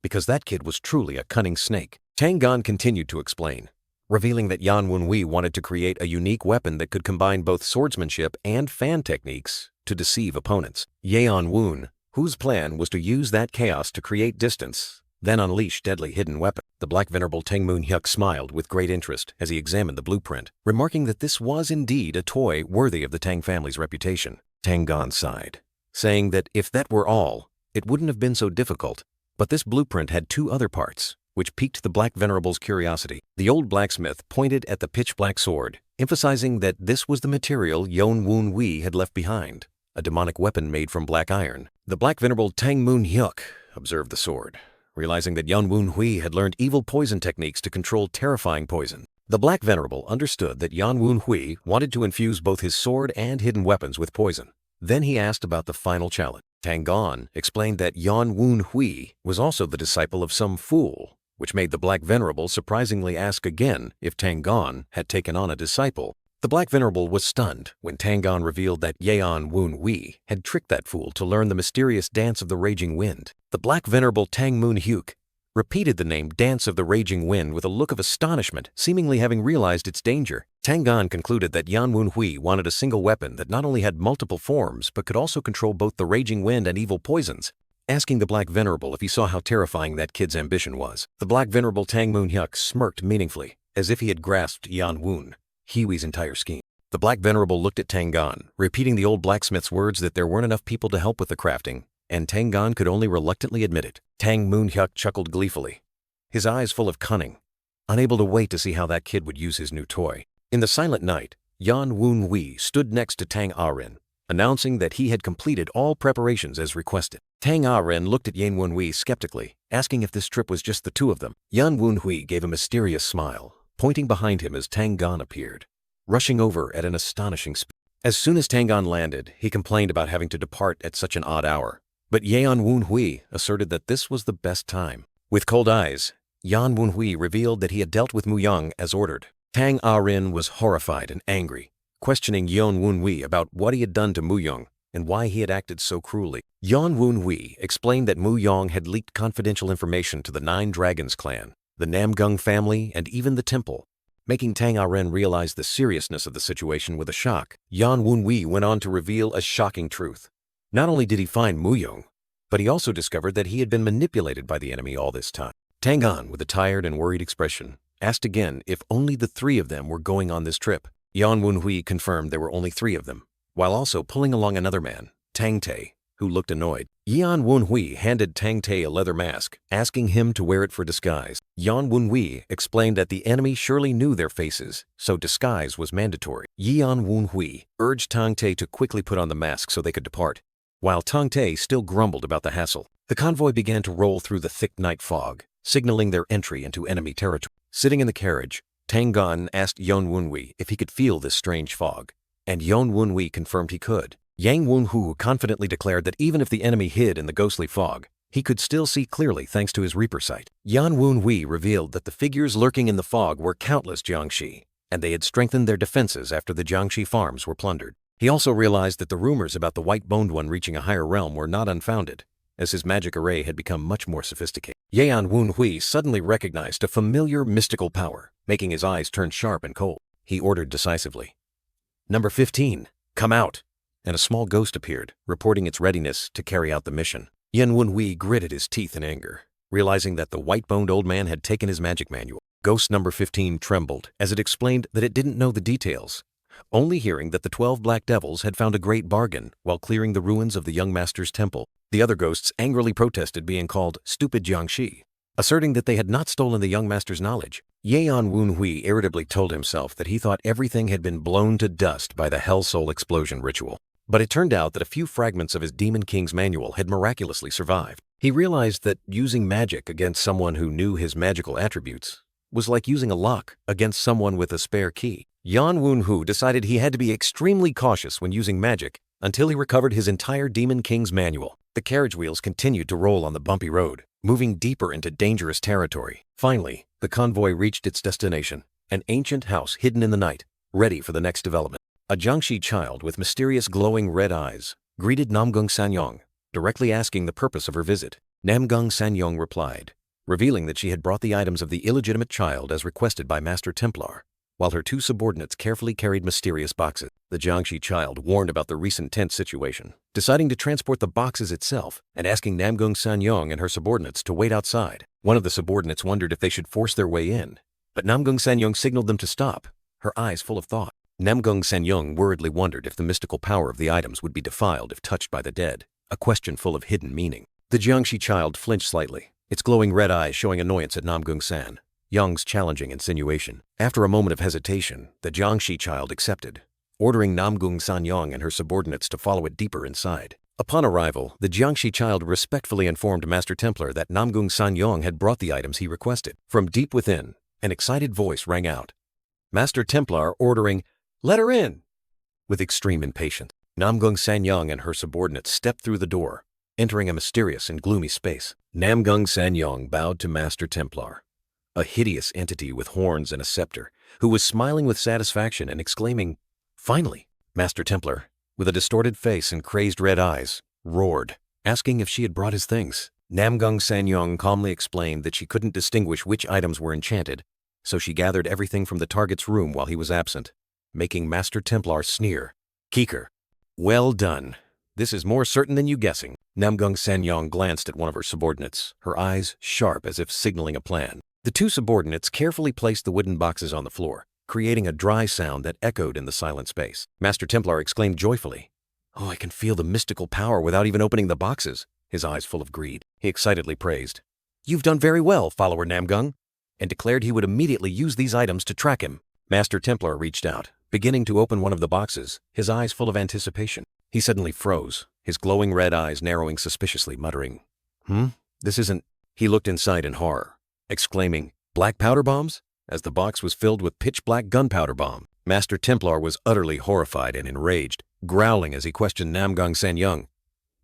because that kid was truly a cunning snake. Tang Gan continued to explain, revealing that Yan Woon Hui wanted to create a unique weapon that could combine both swordsmanship and fan techniques to deceive opponents. Yeon Woon, whose plan was to use that chaos to create distance, then unleash deadly hidden weapon. The Black Venerable Tang Moon Hyuk smiled with great interest as he examined the blueprint, remarking that this was indeed a toy worthy of the Tang family's reputation. Tang Gan sighed, saying that if that were all, it wouldn't have been so difficult. But this blueprint had two other parts, which piqued the Black Venerable's curiosity. The old blacksmith pointed at the pitch-black sword, emphasizing that this was the material Yeon Woon Hui had left behind, a demonic weapon made from black iron. The Black Venerable Tang Moon Hyuk observed the sword, realizing that Yeon Woon Hui had learned evil poison techniques to control terrifying poison. The Black Venerable understood that Yeon Woon Hui wanted to infuse both his sword and hidden weapons with poison. Then he asked about the final challenge. Tang Gan explained that Yeon Woon Hui was also the disciple of some fool, which made the Black Venerable surprisingly ask again if Tang Gan had taken on a disciple. The Black Venerable was stunned when Tang Gan revealed that Yeon Woon Hui had tricked that fool to learn the mysterious Dance of the Raging Wind. The Black Venerable Tang Moon Hyuk repeated the name Dance of the Raging Wind with a look of astonishment, seemingly having realized its danger. Tang Gan concluded that Yeon Woon Hui wanted a single weapon that not only had multiple forms but could also control both the raging wind and evil poisons, asking the Black Venerable if he saw how terrifying that kid's ambition was. The Black Venerable Tang Moon Hyuk smirked meaningfully, as if he had grasped Yeon Woon Hui's entire scheme. The Black Venerable looked at Tang Gan, repeating the old blacksmith's words that there weren't enough people to help with the crafting, and Tang Gan could only reluctantly admit it. Tang Moon Hyuk chuckled gleefully, his eyes full of cunning, unable to wait to see how that kid would use his new toy. In the silent night, Yeon Woon Hui stood next to Tang A-rin, announcing that he had completed all preparations as requested. Tang A-rin looked at Yeon Woon Hui skeptically, asking if this trip was just the two of them. Yeon Woon Hui gave a mysterious smile, pointing behind him as Tang Gan appeared, rushing over at an astonishing speed. As soon as Tang Gan landed, he complained about having to depart at such an odd hour, but Yeon Woon Hui asserted that this was the best time. With cold eyes, Yeon Woon Hui revealed that he had dealt with Mu Young as ordered. Tang A-rin was horrified and angry, questioning Yeon Woon Hui about what he had done to Mu Young and why he had acted so cruelly. Yeon Woon Hui explained that Mu Young had leaked confidential information to the Nine Dragons clan, the Namgung family, and even the temple, making Tang A-rin realize the seriousness of the situation with a shock. Yeon Woon Hui went on to reveal a shocking truth. Not only did he find Mu Young, but he also discovered that he had been manipulated by the enemy all this time. Tang Gan, with a tired and worried expression, asked again if only the three of them were going on this trip. Yeon Woon Hui confirmed there were only three of them, while also pulling along another man, Tang Tae, who looked annoyed. Yeon Woon Hui handed Tang Tae a leather mask, asking him to wear it for disguise. Yeon Woon Hui explained that the enemy surely knew their faces, so disguise was mandatory. Yeon Woon Hui urged Tang Tae to quickly put on the mask so they could depart, while Tang Tae still grumbled about the hassle. The convoy began to roll through the thick night fog, signaling their entry into enemy territory. Sitting in the carriage, Tang Gan asked Yeon Woon Hui if he could feel this strange fog, and Yeon Woon Hui confirmed he could. Yang Woon Hu confidently declared that even if the enemy hid in the ghostly fog, he could still see clearly thanks to his Reaper sight. Yeon Woon Hui revealed that the figures lurking in the fog were countless Jiangshi, and they had strengthened their defenses after the Jiangshi farms were plundered. He also realized that the rumors about the white-boned one reaching a higher realm were not unfounded, as his magic array had become much more sophisticated. Yeon Woon Hui suddenly recognized a familiar mystical power, making his eyes turn sharp and cold. He ordered decisively. Number 15. "Come out!" And a small ghost appeared, reporting its readiness to carry out the mission. Yan Wenhui gritted his teeth in anger, realizing that the white-boned old man had taken his magic manual. Ghost number 15 trembled as it explained that it didn't know the details, only hearing that the 12 black devils had found a great bargain while clearing the ruins of the young master's temple. The other ghosts angrily protested being called stupid Jiangshi, asserting that they had not stolen the young master's knowledge. Yan Wenhui irritably told himself that he thought everything had been blown to dust by the Hell Soul explosion ritual. But it turned out that a few fragments of his Demon King's manual had miraculously survived. He realized that using magic against someone who knew his magical attributes was like using a lock against someone with a spare key. Yan Wenhui decided he had to be extremely cautious when using magic until he recovered his entire Demon King's manual. The carriage wheels continued to roll on the bumpy road, moving deeper into dangerous territory. Finally, the convoy reached its destination, an ancient house hidden in the night, ready for the next development. A Jiangshi child with mysterious glowing red eyes greeted Namgung Sanyong, directly asking the purpose of her visit. Namgung Sanyong replied, revealing that she had brought the items of the illegitimate child as requested by Master Templar, while her two subordinates carefully carried mysterious boxes. The Jiangshi child warned about the recent tense situation, deciding to transport the boxes itself and asking Namgung Sanyong and her subordinates to wait outside. One of the subordinates wondered if they should force their way in, but Namgung Sanyong signaled them to stop, her eyes full of thought. Namgung Sanyong worriedly wondered if the mystical power of the items would be defiled if touched by the dead, a question full of hidden meaning. The Jiangshi child flinched slightly, its glowing red eyes showing annoyance at Namgung Sanyong's challenging insinuation. After a moment of hesitation, the Jiangshi child accepted, ordering Namgung Sanyong and her subordinates to follow it deeper inside. Upon arrival, the Jiangshi child respectfully informed Master Templar that Namgung Sanyong had brought the items he requested. From deep within, an excited voice rang out, Master Templar ordering, "Let her in!" With extreme impatience, Namgung Sanyong and her subordinates stepped through the door, entering a mysterious and gloomy space. Namgung Sanyong bowed to Master Templar, a hideous entity with horns and a scepter, who was smiling with satisfaction and exclaiming, "Finally!" Master Templar, with a distorted face and crazed red eyes, roared, asking if she had brought his things. Namgung Sanyong calmly explained that she couldn't distinguish which items were enchanted, so she gathered everything from the target's room while he was absent, making Master Templar sneer. "Keeker, well done. This is more certain than you guessing." Namgung Sanyong glanced at one of her subordinates, her eyes sharp as if signaling a plan. The two subordinates carefully placed the wooden boxes on the floor, creating a dry sound that echoed in the silent space. Master Templar exclaimed joyfully, "Oh, I can feel the mystical power without even opening the boxes," his eyes full of greed. He excitedly praised, "You've done very well, follower Namgung," and declared he would immediately use these items to track him. Master Templar reached out, beginning to open one of the boxes, his eyes full of anticipation. He suddenly froze, his glowing red eyes narrowing suspiciously, muttering, This isn't—" He looked inside in horror, exclaiming, "Black powder bombs?" as the box was filled with pitch-black gunpowder bomb. Master Templar was utterly horrified and enraged, growling as he questioned Namgung Sanyong,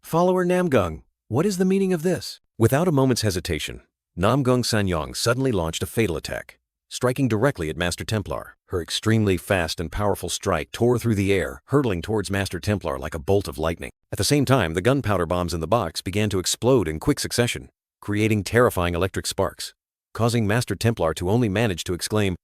"Follower Namgung, what is the meaning of this?" Without a moment's hesitation, Namgung Sanyong suddenly launched a fatal attack, striking directly at Master Templar. Her extremely fast and powerful strike tore through the air, hurtling towards Master Templar like a bolt of lightning. At the same time, the gunpowder bombs in the box began to explode in quick succession, creating terrifying electric sparks, causing Master Templar to only manage to exclaim,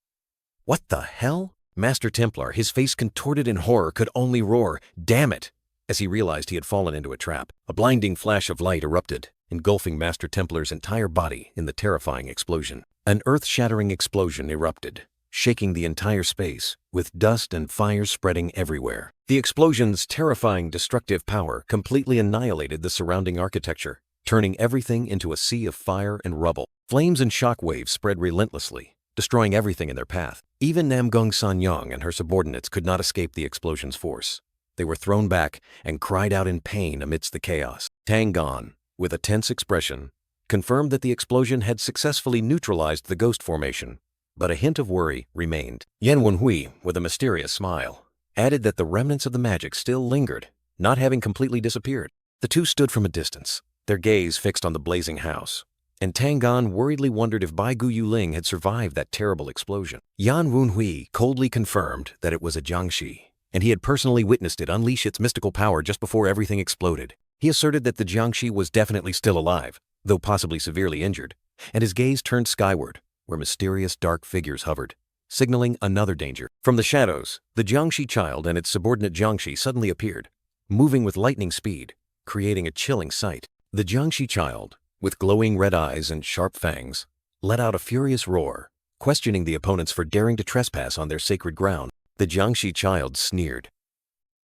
"What the hell?" Master Templar, his face contorted in horror, could only roar, "Damn it!" as he realized he had fallen into a trap. A blinding flash of light erupted, engulfing Master Templar's entire body in the terrifying explosion. An earth-shattering explosion erupted, shaking the entire space, with dust and fire spreading everywhere. The explosion's terrifying destructive power completely annihilated the surrounding architecture, turning everything into a sea of fire and rubble. Flames and shock waves spread relentlessly, destroying everything in their path. Even Namgung Sanyong and her subordinates could not escape the explosion's force. They were thrown back and cried out in pain amidst the chaos. Tang Clan, with a tense expression, confirmed that the explosion had successfully neutralized the ghost formation, but a hint of worry remained. Yan Wenhui, with a mysterious smile, added that the remnants of the magic still lingered, not having completely disappeared. The two stood from a distance, their gaze fixed on the blazing house, and Tang Clan worriedly wondered if Bai Gu Yuling had survived that terrible explosion. Yan Wenhui coldly confirmed that it was a Jiangshi, and he had personally witnessed it unleash its mystical power just before everything exploded. He asserted that the Jiangshi was definitely still alive, though possibly severely injured, and his gaze turned skyward, where mysterious dark figures hovered, signaling another danger. From the shadows, the Jiangshi child and its subordinate Jiangshi suddenly appeared, moving with lightning speed, creating a chilling sight. The Jiangshi child, with glowing red eyes and sharp fangs, let out a furious roar, questioning the opponents for daring to trespass on their sacred ground. The Jiangshi child sneered,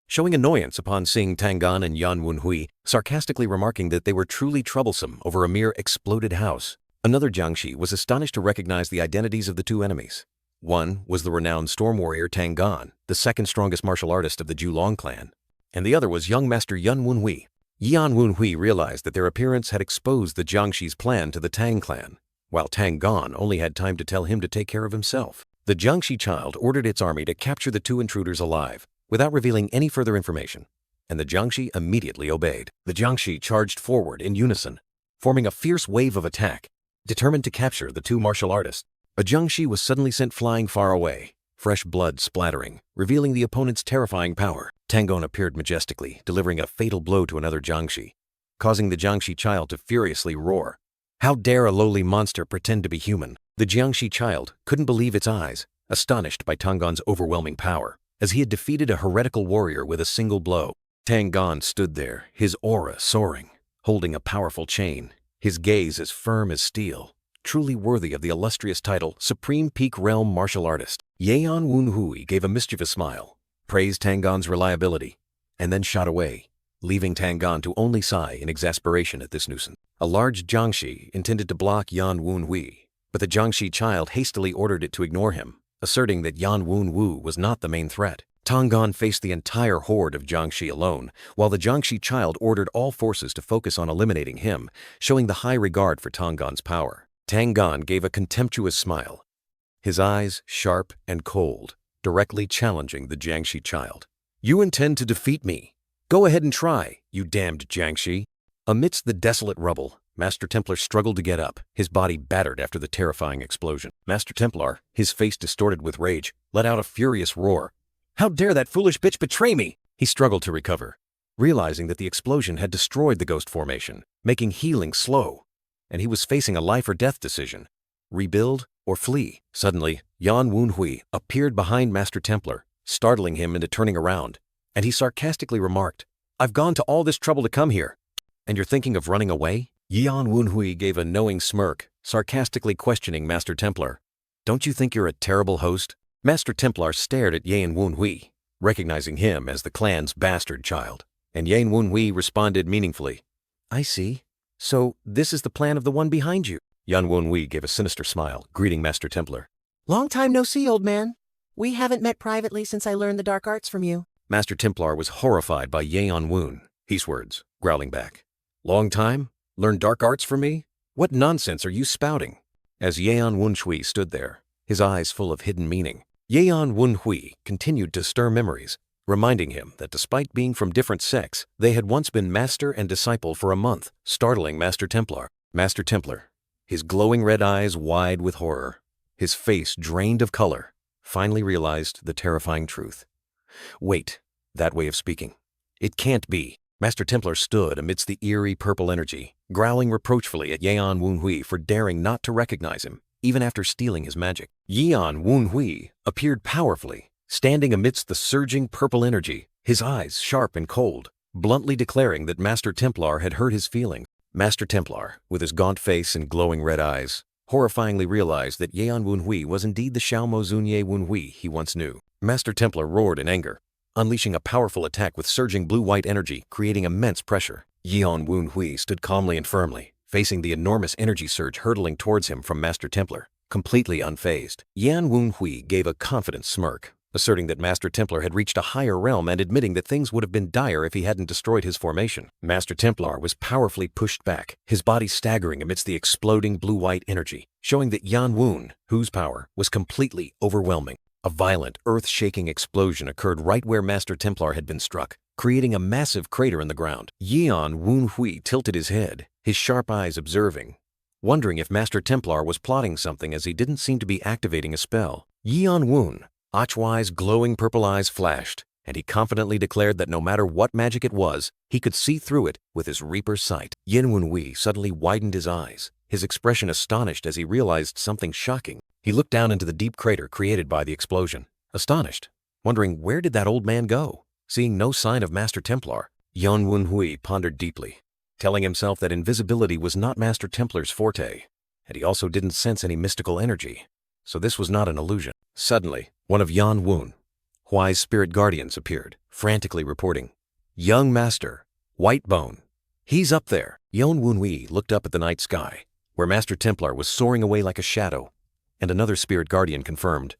showing annoyance upon seeing Tang Clan and Yan Wenhui, sarcastically remarking that they were truly troublesome over a mere exploded house. Another Jiangshi was astonished to recognize the identities of the two enemies. One was the renowned storm warrior Tang Clan, the second strongest martial artist of the Molong clan, and the other was young master Yan Wenhui. Yan Wenhui realized that their appearance had exposed the Jiangshi's plan to the Tang Clan, while Tang Clan only had time to tell him to take care of himself. The Jiangshi child ordered its army to capture the two intruders alive, without revealing any further information, and the Jiangshi immediately obeyed. The Jiangshi charged forward in unison, forming a fierce wave of attack, determined to capture the two martial artists. A Jiangshi was suddenly sent flying far away, fresh blood splattering, revealing the opponent's terrifying power. Tang Clan appeared majestically, delivering a fatal blow to another Jiangshi, causing the Jiangshi child to furiously roar. How dare a lowly monster pretend to be human? The Jiangshi child couldn't believe its eyes, astonished by Tang Clan's overwhelming power, as he had defeated a heretical warrior with a single blow. Tang Clan stood there, his aura soaring, holding a powerful chain, his gaze as firm as steel, truly worthy of the illustrious title Supreme Peak Realm Martial Artist. Yan Wenhui gave a mischievous smile, praised Tang Clan's reliability, and then shot away, leaving Tang Clan to only sigh in exasperation at this nuisance. A large Jiangshi intended to block Yan Wenhui, but the Jiangshi child hastily ordered it to ignore him, asserting that Yan Wenhui was not the main threat. Tang Clan faced the entire horde of Jiangshi alone, while the Jiangshi child ordered all forces to focus on eliminating him, showing the high regard for Tang Clan's power. Tang Clan gave a contemptuous smile, his eyes sharp and cold, directly challenging the Jiangshi child. "You intend to defeat me? Go ahead and try, you damned Jiangshi." Amidst the desolate rubble, Master Templar struggled to get up, his body battered after the terrifying explosion. Master Templar, his face distorted with rage, let out a furious roar. "How dare that foolish bitch betray me?" He struggled to recover, realizing that the explosion had destroyed the ghost formation, making healing slow, and he was facing a life or death decision: rebuild or flee. Suddenly, Yan Wenhui appeared behind Master Templar, startling him into turning around, and he sarcastically remarked, "I've gone to all this trouble to come here, and you're thinking of running away?" Yan Wenhui gave a knowing smirk, sarcastically questioning Master Templar. "Don't you think you're a terrible host?" Master Templar stared at Yan Wenhui, recognizing him as the clan's bastard child, and Yan Wenhui responded meaningfully, "I see. So this is the plan of the one behind you." Yan Wenhui gave a sinister smile, greeting Master Templar. "Long time no see, old man. We haven't met privately since I learned the dark arts from you." Master Templar was horrified by Yan Wenhui's words, growling back, "Long time? Learn dark arts from me? What nonsense are you spouting?" As Yan Wenhui stood there, his eyes full of hidden meaning, Yan Wenhui continued to stir memories, reminding him that despite being from different sects, they had once been master and disciple for a month, startling Master Templar. Master Templar, his glowing red eyes wide with horror, his face drained of color, finally realized the terrifying truth. Wait, that way of speaking. It can't be. Master Templar stood amidst the eerie purple energy, growling reproachfully at Yan Wenhui for daring not to recognize him, even after stealing his magic. Yan Wenhui appeared powerfully, standing amidst the surging purple energy, his eyes sharp and cold, bluntly declaring that Master Templar had hurt his feelings. Master Templar, with his gaunt face and glowing red eyes, horrifyingly realized that Yan Wenhui was indeed the Xiaomo Zunye Wenhui he once knew. Master Templar roared in anger, unleashing a powerful attack with surging blue-white energy, creating immense pressure. Yan Wenhui stood calmly and firmly, facing the enormous energy surge hurtling towards him from Master Templar, completely unfazed. Yan Wenhui gave a confident smirk, asserting that Master Templar had reached a higher realm and admitting that things would have been dire if he hadn't destroyed his formation. Master Templar was powerfully pushed back, his body staggering amidst the exploding blue-white energy, showing that Yan Wenhui's power was completely overwhelming. A violent, earth-shaking explosion occurred right where Master Templar had been struck, creating a massive crater in the ground. Yan Wenhui tilted his head, his sharp eyes observing, wondering if Master Templar was plotting something as he didn't seem to be activating a spell. Yan Wenhui's glowing purple eyes flashed, and he confidently declared that no matter what magic it was, he could see through it with his Reaper's sight. Yan Wenhui suddenly widened his eyes, his expression astonished as he realized something shocking. He looked down into the deep crater created by the explosion, astonished, wondering where did that old man go. Seeing no sign of Master Templar, Yan Wunhui pondered deeply, telling himself that invisibility was not Master Templar's forte, and he also didn't sense any mystical energy, so this was not an illusion. Suddenly, one of Yan Wunhui's spirit guardians appeared, frantically reporting, "Young Master, White Bone. He's up there." Yan Wunhui looked up at the night sky, where Master Templar was soaring away like a shadow, and another spirit guardian confirmed,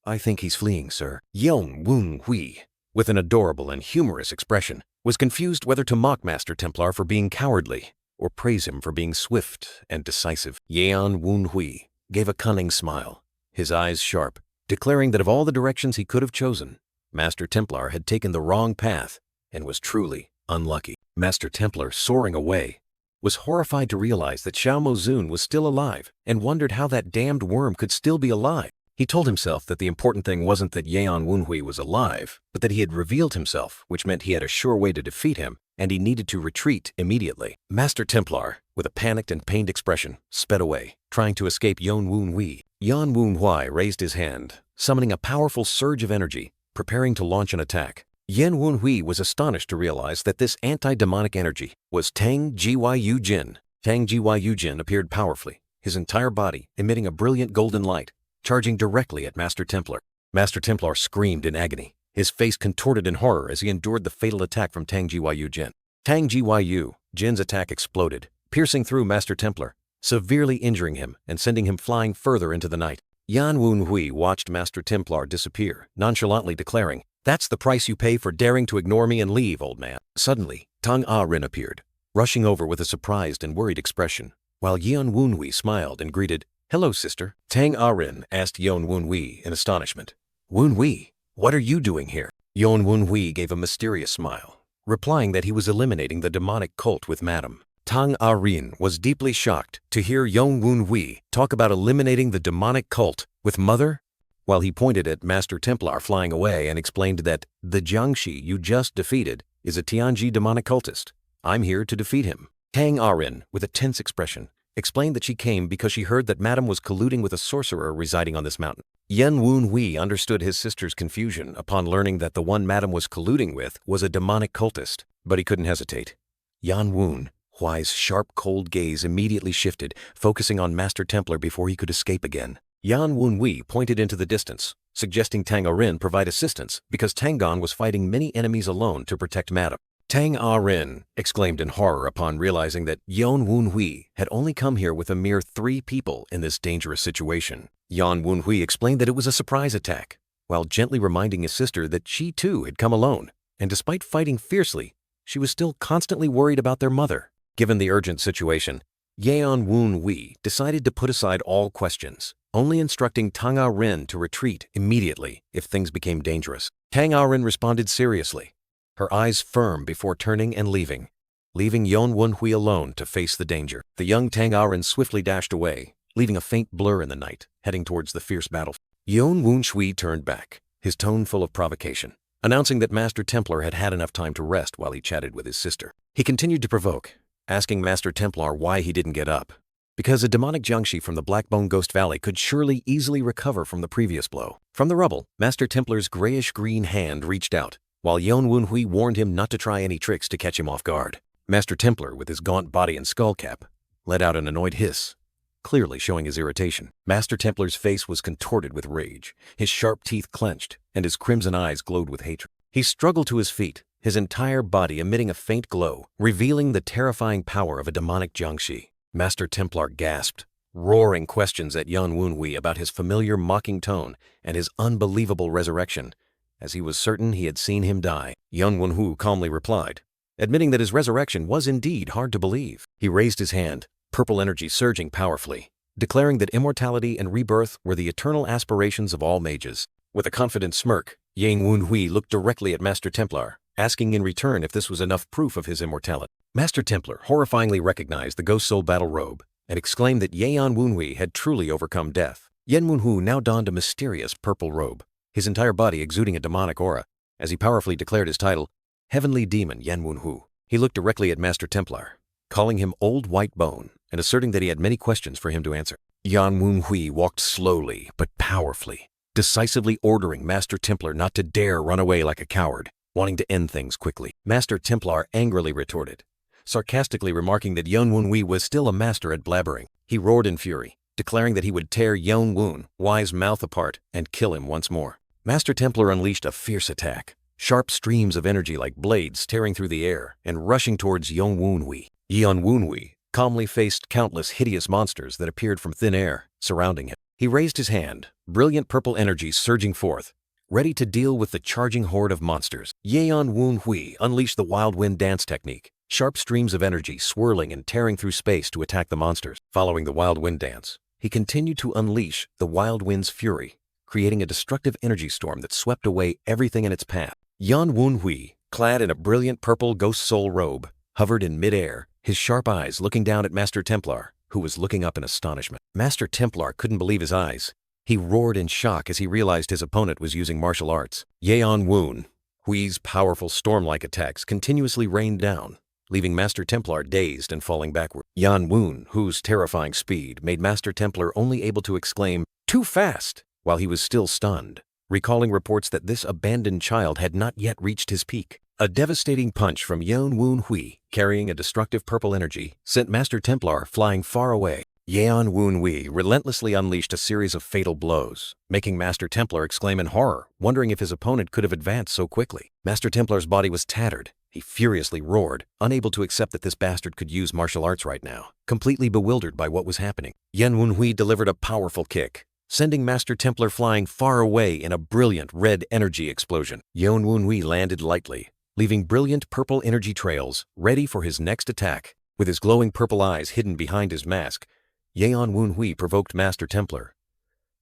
"I think he's fleeing, sir." Yan Wunhui, with an adorable and humorous expression, was confused whether to mock Master Templar for being cowardly or praise him for being swift and decisive. Yan Wunhui gave a cunning smile, his eyes sharp, declaring that of all the directions he could have chosen, Master Templar had taken the wrong path and was truly unlucky. Master Templar, soaring away, was horrified to realize that Xiao Mozun was still alive and wondered how that damned worm could still be alive. He told himself that the important thing wasn't that Yan Wunhui was alive, but that he had revealed himself, which meant he had a sure way to defeat him, and he needed to retreat immediately. Master Templar, with a panicked and pained expression, sped away, trying to escape Yan Wunhui. Yan Wunhui raised his hand, summoning a powerful surge of energy, preparing to launch an attack. Yan Wunhui was astonished to realize that this anti-demonic energy was Tang Gyu Jin. Tang Gyu Jin appeared powerfully, his entire body emitting a brilliant golden light, charging directly at Master Templar. Master Templar screamed in agony, his face contorted in horror as he endured the fatal attack from Tang Gyu Jin. Tang Gyu Jin's attack exploded, piercing through Master Templar, severely injuring him and sending him flying further into the night. Yan Wunhui watched Master Templar disappear, nonchalantly declaring, "That's the price you pay for daring to ignore me and leave, old man." Suddenly, Tang Rin appeared, rushing over with a surprised and worried expression, while Yan Wunhui smiled and greeted, "Hello, sister." Tang Rin asked Yan Wunhui in astonishment, "Wunhui, what are you doing here?" Yan Wunhui gave a mysterious smile, replying that he was eliminating the demonic cult with Madam. Tang Rin was deeply shocked to hear Yan Wunhui talk about eliminating the demonic cult with Mother, while he pointed at Master Templar flying away and explained that the Jiangshi you just defeated is a Tianji demonic cultist. I'm here to defeat him. Tang Rin, with a tense expression, explained that she came because she heard that Madam was colluding with a sorcerer residing on this mountain. Yan Wunhui understood his sister's confusion upon learning that the one Madam was colluding with was a demonic cultist, but he couldn't hesitate. Yan Wunhui's sharp, cold gaze immediately shifted, focusing on Master Templar before he could escape again. Yan Wunhui pointed into the distance, suggesting Tang Rin provide assistance because Tangon was fighting many enemies alone to protect Madam. Tang Rin exclaimed in horror upon realizing that Yan Wunhui had only come here with a mere 3 people in this dangerous situation. Yan Wunhui explained that it was a surprise attack, while gently reminding his sister that she too had come alone, and despite fighting fiercely, she was still constantly worried about their mother. Given the urgent situation, Yan Wunhui decided to put aside all questions, only instructing Tang Rin to retreat immediately if things became dangerous. Tang Rin responded seriously, her eyes firm before turning and leaving Yan Wunhui alone to face the danger. The young Tang Rin swiftly dashed away, leaving a faint blur in the night, heading towards the fierce battle. Yan Wunhui turned back, his tone full of provocation, announcing that Master Templar had had enough time to rest while he chatted with his sister. He continued to provoke, asking Master Templar why he didn't get up, because a demonic Jiangshi from the Blackbone Ghost Valley could surely easily recover from the previous blow. From the rubble, Master Templar's grayish-green hand reached out, while Yan Wunhui warned him not to try any tricks to catch him off guard. Master Templar, with his gaunt body and skull cap, let out an annoyed hiss, clearly showing his irritation. Master Templar's face was contorted with rage, his sharp teeth clenched, and his crimson eyes glowed with hatred. He struggled to his feet, his entire body emitting a faint glow, revealing the terrifying power of a demonic Jiangshi. Master Templar gasped, roaring questions at Yan Wunhui about his familiar mocking tone and his unbelievable resurrection, as he was certain he had seen him die. Yan Wunhui calmly replied, admitting that his resurrection was indeed hard to believe. He raised his hand, purple energy surging powerfully, declaring that immortality and rebirth were the eternal aspirations of all mages. With a confident smirk, Yan Wunhui looked directly at Master Templar, asking in return if this was enough proof of his immortality. Master Templar horrifyingly recognized the Ghost Soul battle robe and exclaimed that Yan Wunhui had truly overcome death. Yan Wunhui now donned a mysterious purple robe, his entire body exuding a demonic aura, as he powerfully declared his title, Heavenly Demon Yan Wunhui. He looked directly at Master Templar, calling him Old White Bone and asserting that he had many questions for him to answer. Yan Wunhui walked slowly but powerfully, decisively ordering Master Templar not to dare run away like a coward, wanting to end things quickly. Master Templar angrily retorted, sarcastically remarking that Yan Wunhui was still a master at blabbering. He roared in fury, declaring that he would tear Yan Wunhui's mouth apart and kill him once more. Master Templar unleashed a fierce attack, sharp streams of energy like blades tearing through the air and rushing towards Yan Wunhui. Yan Wunhui calmly faced countless hideous monsters that appeared from thin air, surrounding him. He raised his hand, brilliant purple energy surging forth, ready to deal with the charging horde of monsters. Yan Wunhui unleashed the Wild Wind dance technique, sharp streams of energy swirling and tearing through space to attack the monsters. Following the Wild Wind dance, he continued to unleash the Wild Wind's fury, creating a destructive energy storm that swept away everything in its path. Yan Wunhui, clad in a brilliant purple ghost soul robe, hovered in midair, his sharp eyes looking down at Master Templar, who was looking up in astonishment. Master Templar couldn't believe his eyes. He roared in shock as he realized his opponent was using martial arts. Yan Wunhui's powerful storm-like attacks continuously rained down, leaving Master Templar dazed and falling backward. Yan Wunhui's terrifying speed made Master Templar only able to exclaim, "Too fast!" while he was still stunned, recalling reports that this abandoned child had not yet reached his peak. A devastating punch from Yan Wunhui, carrying a destructive purple energy, sent Master Templar flying far away. Yan Wunhui relentlessly unleashed a series of fatal blows, making Master Templar exclaim in horror, wondering if his opponent could have advanced so quickly. Master Templar's body was tattered. He furiously roared, unable to accept that this bastard could use martial arts right now, completely bewildered by what was happening. Yan Wunhui delivered a powerful kick, sending Master Templar flying far away in a brilliant red energy explosion. Yan Wunhui landed lightly, leaving brilliant purple energy trails ready for his next attack. With his glowing purple eyes hidden behind his mask, Yan Wunhui provoked Master Templar.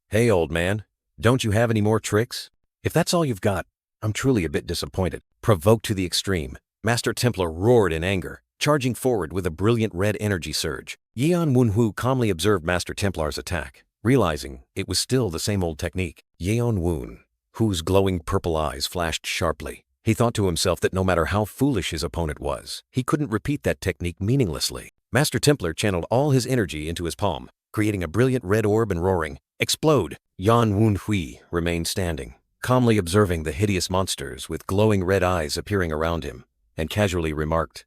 "Hey, old man, don't you have any more tricks? If that's all you've got, I'm truly a bit disappointed." Provoked to the extreme, Master Templar roared in anger, charging forward with a brilliant red energy surge. Yan Wunhui calmly observed Master Templar's attack, realizing it was still the same old technique. Yan Wunhui's glowing purple eyes flashed sharply. He thought to himself that no matter how foolish his opponent was, he couldn't repeat that technique meaninglessly. Master Templar channeled all his energy into his palm, creating a brilliant red orb and roaring, "Explode!" Yan Wunhui remained standing, calmly observing the hideous monsters with glowing red eyes appearing around him, and casually remarked,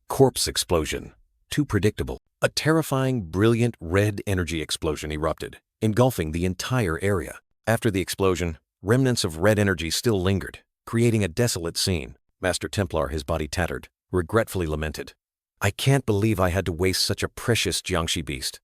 "Corpse explosion. Too predictable." A terrifying, brilliant red energy explosion erupted, engulfing the entire area. After the explosion, remnants of red energy still lingered, creating a desolate scene. Master Templar, his body tattered, regretfully lamented, "I can't believe I had to waste such a precious Jiangshi beast.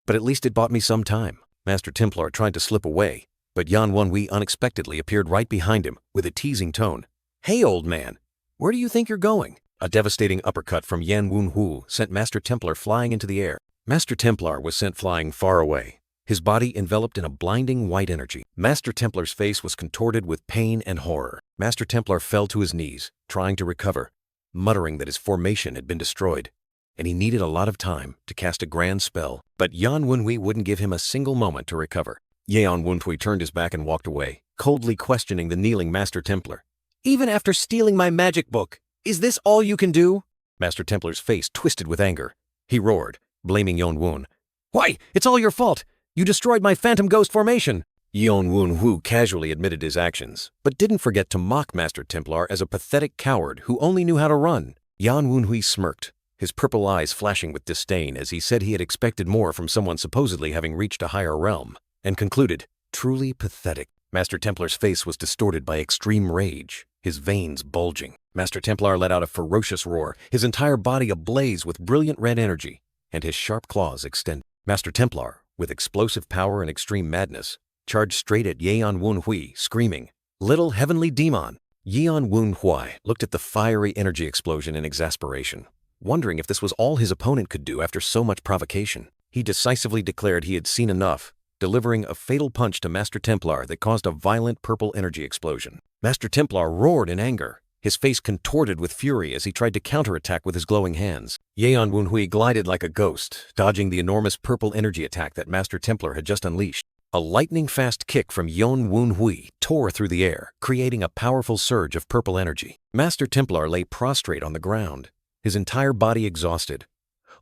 But at least it bought me some time." Master Templar tried to slip away, but Yan Wunhui unexpectedly appeared right behind him with a teasing tone. "Hey, old man, where do you think you're going?" A devastating uppercut from Yan Wunhui sent Master Templar flying into the air. Master Templar was sent flying far away, his body enveloped in a blinding white energy. Master Templar's face was contorted with pain and horror. Master Templar fell to his knees, trying to recover, muttering that his formation had been destroyed, and he needed a lot of time to cast a grand spell. But Yan Wunhui wouldn't give him a single moment to recover. Yan Wunhui turned his back and walked away, coldly questioning the kneeling Master Templar. "Even after stealing my magic book, is this all you can do?" Master Templar's face twisted with anger. He roared, blaming Yan Wunhui. "Why, it's all your fault! You destroyed my phantom ghost formation!" Yan Wunhui casually admitted his actions, but didn't forget to mock Master Templar as a pathetic coward who only knew how to run. Yan Wunhui smirked, his purple eyes flashing with disdain as he said he had expected more from someone supposedly having reached a higher realm, and concluded, "Truly pathetic." Master Templar's face was distorted by extreme rage, his veins bulging. Master Templar let out a ferocious roar, his entire body ablaze with brilliant red energy, and his sharp claws extended. Master Templar, with explosive power and extreme madness, charged straight at Yan Wunhui, screaming, "Little heavenly demon!" Yan Wunhui looked at the fiery energy explosion in exasperation, wondering if this was all his opponent could do after so much provocation. He decisively declared he had seen enough, delivering a fatal punch to Master Templar that caused a violent purple energy explosion. Master Templar roared in anger, his face contorted with fury as he tried to counterattack with his glowing hands. Yan Wunhui glided like a ghost, dodging the enormous purple energy attack that Master Templar had just unleashed. A lightning-fast kick from Yan Wunhui tore through the air, creating a powerful surge of purple energy. Master Templar lay prostrate on the ground, his entire body exhausted,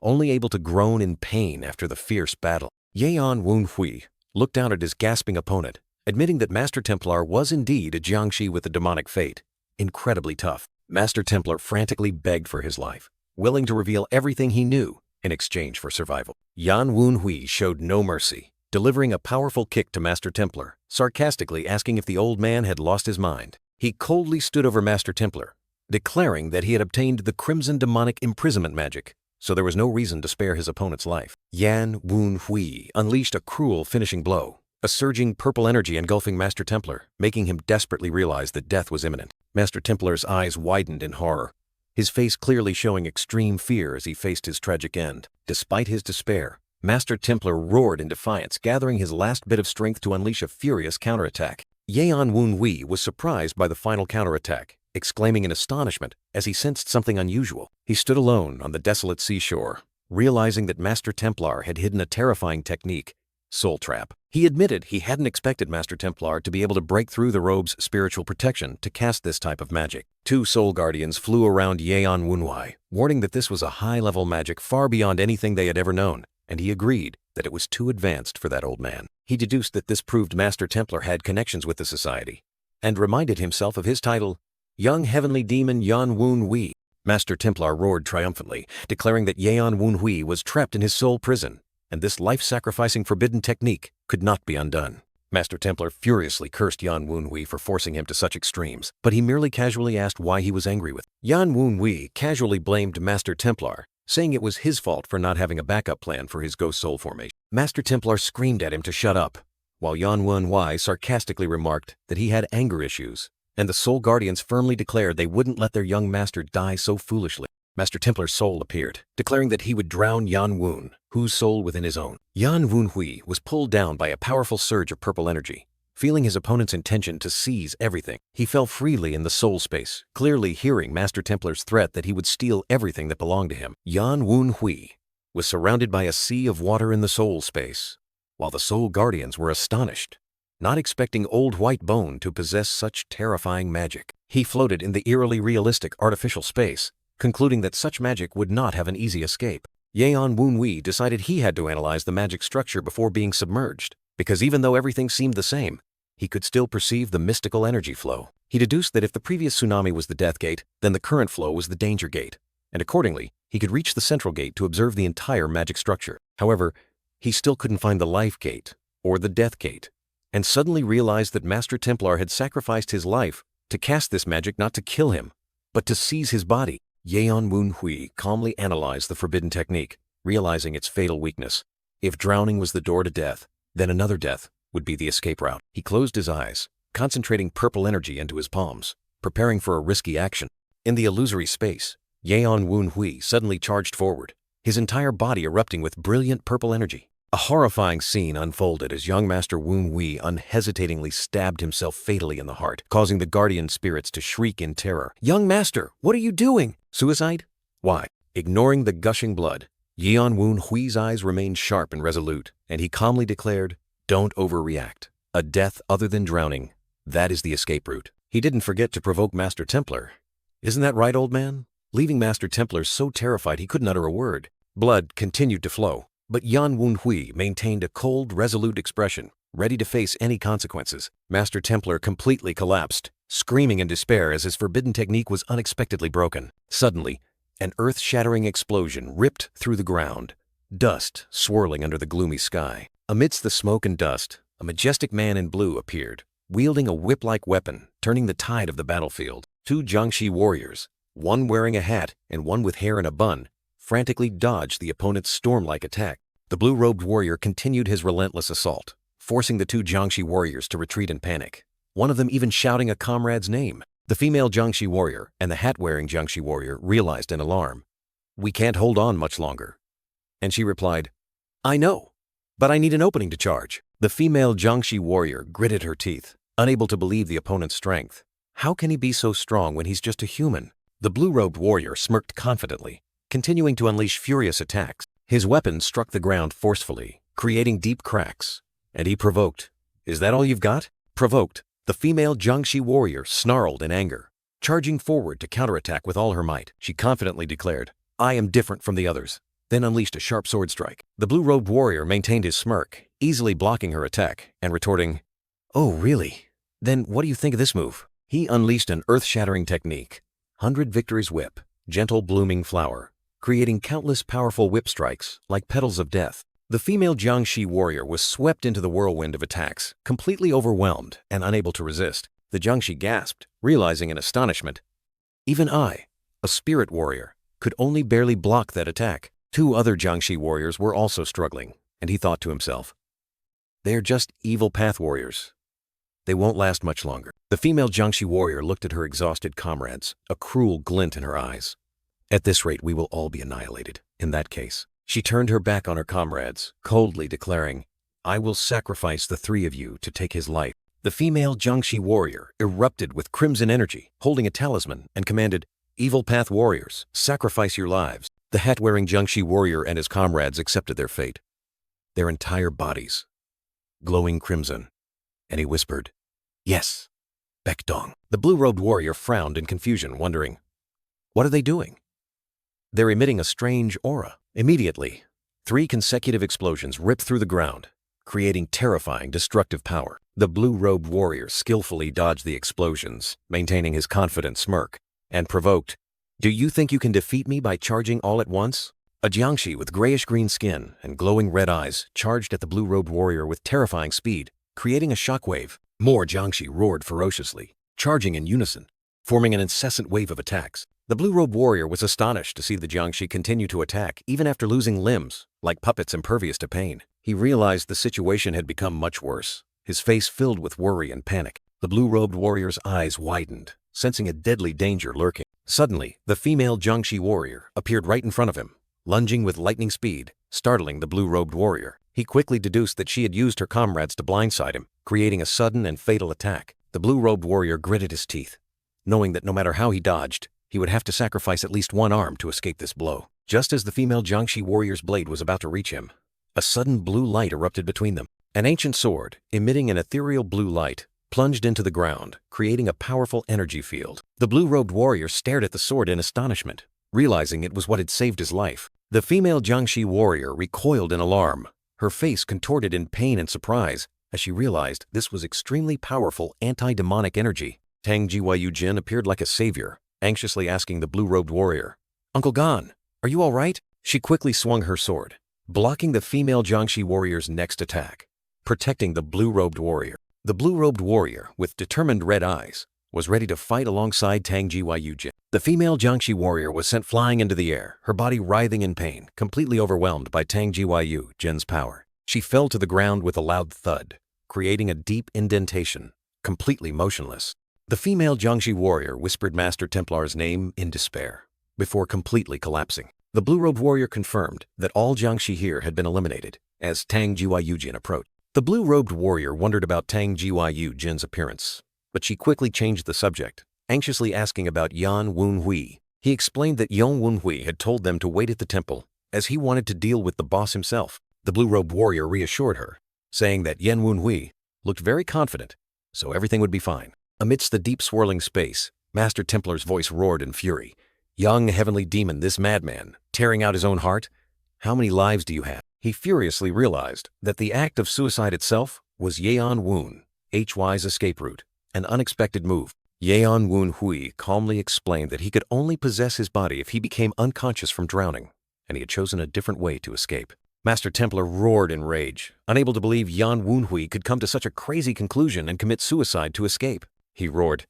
only able to groan in pain after the fierce battle. Yeon Woon Hui looked down at his gasping opponent, admitting that Master Templar was indeed a Jiangshi with a demonic fate. Incredibly tough, Master Templar frantically begged for his life, willing to reveal everything he knew in exchange for survival. Yan Woon Hui showed no mercy, delivering a powerful kick to Master Templar, sarcastically asking if the old man had lost his mind. He coldly stood over Master Templar, declaring that he had obtained the Crimson Demonic Imprisonment magic, so there was no reason to spare his opponent's life. Yan Woon Hui unleashed a cruel finishing blow, a surging purple energy engulfing Master Templar, making him desperately realize that death was imminent. Master Templar's eyes widened in horror, his face clearly showing extreme fear as he faced his tragic end. Despite his despair, Master Templar roared in defiance, gathering his last bit of strength to unleash a furious counterattack. Yeon Woon Hui was surprised by the final counterattack, exclaiming in astonishment as he sensed something unusual. He stood alone on the desolate seashore, realizing that Master Templar had hidden a terrifying technique, Soul Trap. He admitted he hadn't expected Master Templar to be able to break through the robe's spiritual protection to cast this type of magic. Two Soul Guardians flew around Yeon Woon Hui, warning that this was a high-level magic far beyond anything they had ever known, and he agreed that it was too advanced for that old man. He deduced that this proved Master Templar had connections with the society, and reminded himself of his title, Young Heavenly Demon Yeon Woon Hui. Master Templar roared triumphantly, declaring that Yeon Woon Hui was trapped in his soul prison, and this life-sacrificing forbidden technique could not be undone. Master Templar furiously cursed Yeon Woon Hui for forcing him to such extremes, but he merely casually asked why he was angry with. Yeon Woon Hui casually blamed Master Templar, saying it was his fault for not having a backup plan for his ghost soul formation. Master Templar screamed at him to shut up, while Yeon Woon Hui sarcastically remarked that he had anger issues, and the Soul Guardians firmly declared they wouldn't let their young master die so foolishly. Master Templar's soul appeared, declaring that he would drown Yeon Woon Hui's soul within his own. Yeon Woon Hui was pulled down by a powerful surge of purple energy. Feeling his opponent's intention to seize everything, he fell freely in the soul space, clearly hearing Master Templar's threat that he would steal everything that belonged to him. Yeon Woon Hui was surrounded by a sea of water in the soul space, while the Soul Guardians were astonished, not expecting Old White Bone to possess such terrifying magic. He floated in the eerily realistic artificial space, concluding that such magic would not have an easy escape. Yeon Woon Hui decided he had to analyze the magic structure before being submerged, because even though everything seemed the same, he could still perceive the mystical energy flow. He deduced that if the previous tsunami was the death gate, then the current flow was the danger gate, and accordingly, he could reach the central gate to observe the entire magic structure. However, he still couldn't find the life gate, or the death gate, and suddenly realized that Master Templar had sacrificed his life to cast this magic not to kill him, but to seize his body. Yeon Woon Hui calmly analyzed the forbidden technique, realizing its fatal weakness. If drowning was the door to death, then another death would be the escape route. He closed his eyes, concentrating purple energy into his palms, preparing for a risky action. In the illusory space, Yeon Woon Hui suddenly charged forward, his entire body erupting with brilliant purple energy. A horrifying scene unfolded as young Master Woon Hui unhesitatingly stabbed himself fatally in the heart, causing the guardian spirits to shriek in terror. "Young Master, what are you doing? Suicide? Why?" Ignoring the gushing blood, Yeon Woon Hui's eyes remained sharp and resolute, and he calmly declared, "Don't overreact. A death other than drowning, that is the escape route." He didn't forget to provoke Master Templar. "Isn't that right, old man?" Leaving Master Templar so terrified he couldn't utter a word. Blood continued to flow, but Yeon Woon Hui maintained a cold, resolute expression, ready to face any consequences. Master Templar completely collapsed, screaming in despair as his forbidden technique was unexpectedly broken. Suddenly, an earth-shattering explosion ripped through the ground, dust swirling under the gloomy sky. Amidst the smoke and dust, a majestic man in blue appeared, wielding a whip-like weapon, turning the tide of the battlefield. Two Jiangshi warriors, one wearing a hat and one with hair in a bun, frantically dodged the opponent's storm-like attack. The blue-robed warrior continued his relentless assault, forcing the two Jiangshi warriors to retreat in panic, one of them even shouting a comrade's name. The female Jiangshi warrior and the hat-wearing Jiangshi warrior realized in alarm. "We can't hold on much longer." And she replied, "I know, but I need an opening to charge." The female Jiangshi warrior gritted her teeth, unable to believe the opponent's strength. How can he be so strong when he's just a human? The blue-robed warrior smirked confidently, continuing to unleash furious attacks. His weapon struck the ground forcefully, creating deep cracks, and he provoked. "Is that all you've got?" Provoked, the female Jiangshi warrior snarled in anger, charging forward to counterattack with all her might. She confidently declared, "I am different from the others. then unleashed a sharp sword strike. The blue-robed warrior maintained his smirk, easily blocking her attack, and retorting, "Oh, really? Then what do you think of this move?" He unleashed an earth-shattering technique, 100 Victory's Whip, gentle blooming flower, creating countless powerful whip strikes like petals of death. The female Jiangxi warrior was swept into the whirlwind of attacks, completely overwhelmed and unable to resist. The Jiangxi gasped, realizing in astonishment, "Even I, a spirit warrior, could only barely block that attack." 2 other Jiangxi warriors were also struggling, and he thought to himself, "They're just evil path warriors. They won't last much longer." The female Jiangxi warrior looked at her exhausted comrades, a cruel glint in her eyes. "At this rate, we will all be annihilated. In that case," she turned her back on her comrades, coldly declaring, "I will sacrifice the 3 of you to take his life." The female Jiangxi warrior erupted with crimson energy, holding a talisman, and commanded, "Evil path warriors, sacrifice your lives." The hat-wearing Jiangxi warrior and his comrades accepted their fate, their entire bodies glowing crimson, and he whispered, "Yes, Baekdong." The blue-robed warrior frowned in confusion, wondering, "What are they doing?" "They're emitting a strange aura." Immediately, 3 consecutive explosions ripped through the ground, creating terrifying, destructive power. The blue-robed warrior skillfully dodged the explosions, maintaining his confident smirk, and provoked, "Do you think you can defeat me by charging all at once?" A Jiangxi with grayish-green skin and glowing red eyes charged at the blue-robed warrior with terrifying speed, creating a shockwave. More Jiangxi roared ferociously, charging in unison, forming an incessant wave of attacks. The blue-robed warrior was astonished to see the Jiangxi continue to attack even after losing limbs, like puppets impervious to pain. He realized the situation had become much worse, his face filled with worry and panic. The blue-robed warrior's eyes widened, sensing a deadly danger lurking. Suddenly, the female Jiangxi warrior appeared right in front of him, lunging with lightning speed, startling the blue-robed warrior. He quickly deduced that she had used her comrades to blindside him, creating a sudden and fatal attack. The blue-robed warrior gritted his teeth, knowing that no matter how he dodged, he would have to sacrifice at least one arm to escape this blow. Just as the female Jiangxi warrior's blade was about to reach him, a sudden blue light erupted between them. An ancient sword, emitting an ethereal blue light, plunged into the ground, creating a powerful energy field. The blue-robed warrior stared at the sword in astonishment, realizing it was what had saved his life. The female Jiangxi warrior recoiled in alarm, her face contorted in pain and surprise as she realized this was extremely powerful anti-demonic energy. Tang Jin appeared like a savior, anxiously asking the blue-robed warrior, "Uncle Gan, are you all right?" She quickly swung her sword, blocking the female Jiangxi warrior's next attack, protecting the blue-robed warrior. The blue-robed warrior, with determined red eyes, was ready to fight alongside Tang Jin. The female Jiangxi warrior was sent flying into the air, her body writhing in pain, completely overwhelmed by Tang Jin's power. She fell to the ground with a loud thud, creating a deep indentation, completely motionless. The female Jiangxi warrior whispered Master Templar's name in despair, before completely collapsing. The blue-robed warrior confirmed that all Jiangxi here had been eliminated, as Tang Jin approached. The blue-robed warrior wondered about Tang Jin's appearance, but she quickly changed the subject, anxiously asking about Yan Wunhui. He explained that Yan Wunhui had told them to wait at the temple, as he wanted to deal with the boss himself. The blue-robed warrior reassured her, saying that Yan Wunhui looked very confident, so everything would be fine. Amidst the deep swirling space, Master Templar's voice roared in fury. "Young heavenly demon, this madman, tearing out his own heart? How many lives do you have?" He furiously realized that the act of suicide itself was Yeon Woon, HY's escape route, an unexpected move. Yeon Woon Hui calmly explained that he could only possess his body if he became unconscious from drowning, and he had chosen a different way to escape. Master Templar roared in rage, unable to believe Yan Wunhui could come to such a crazy conclusion and commit suicide to escape. He roared,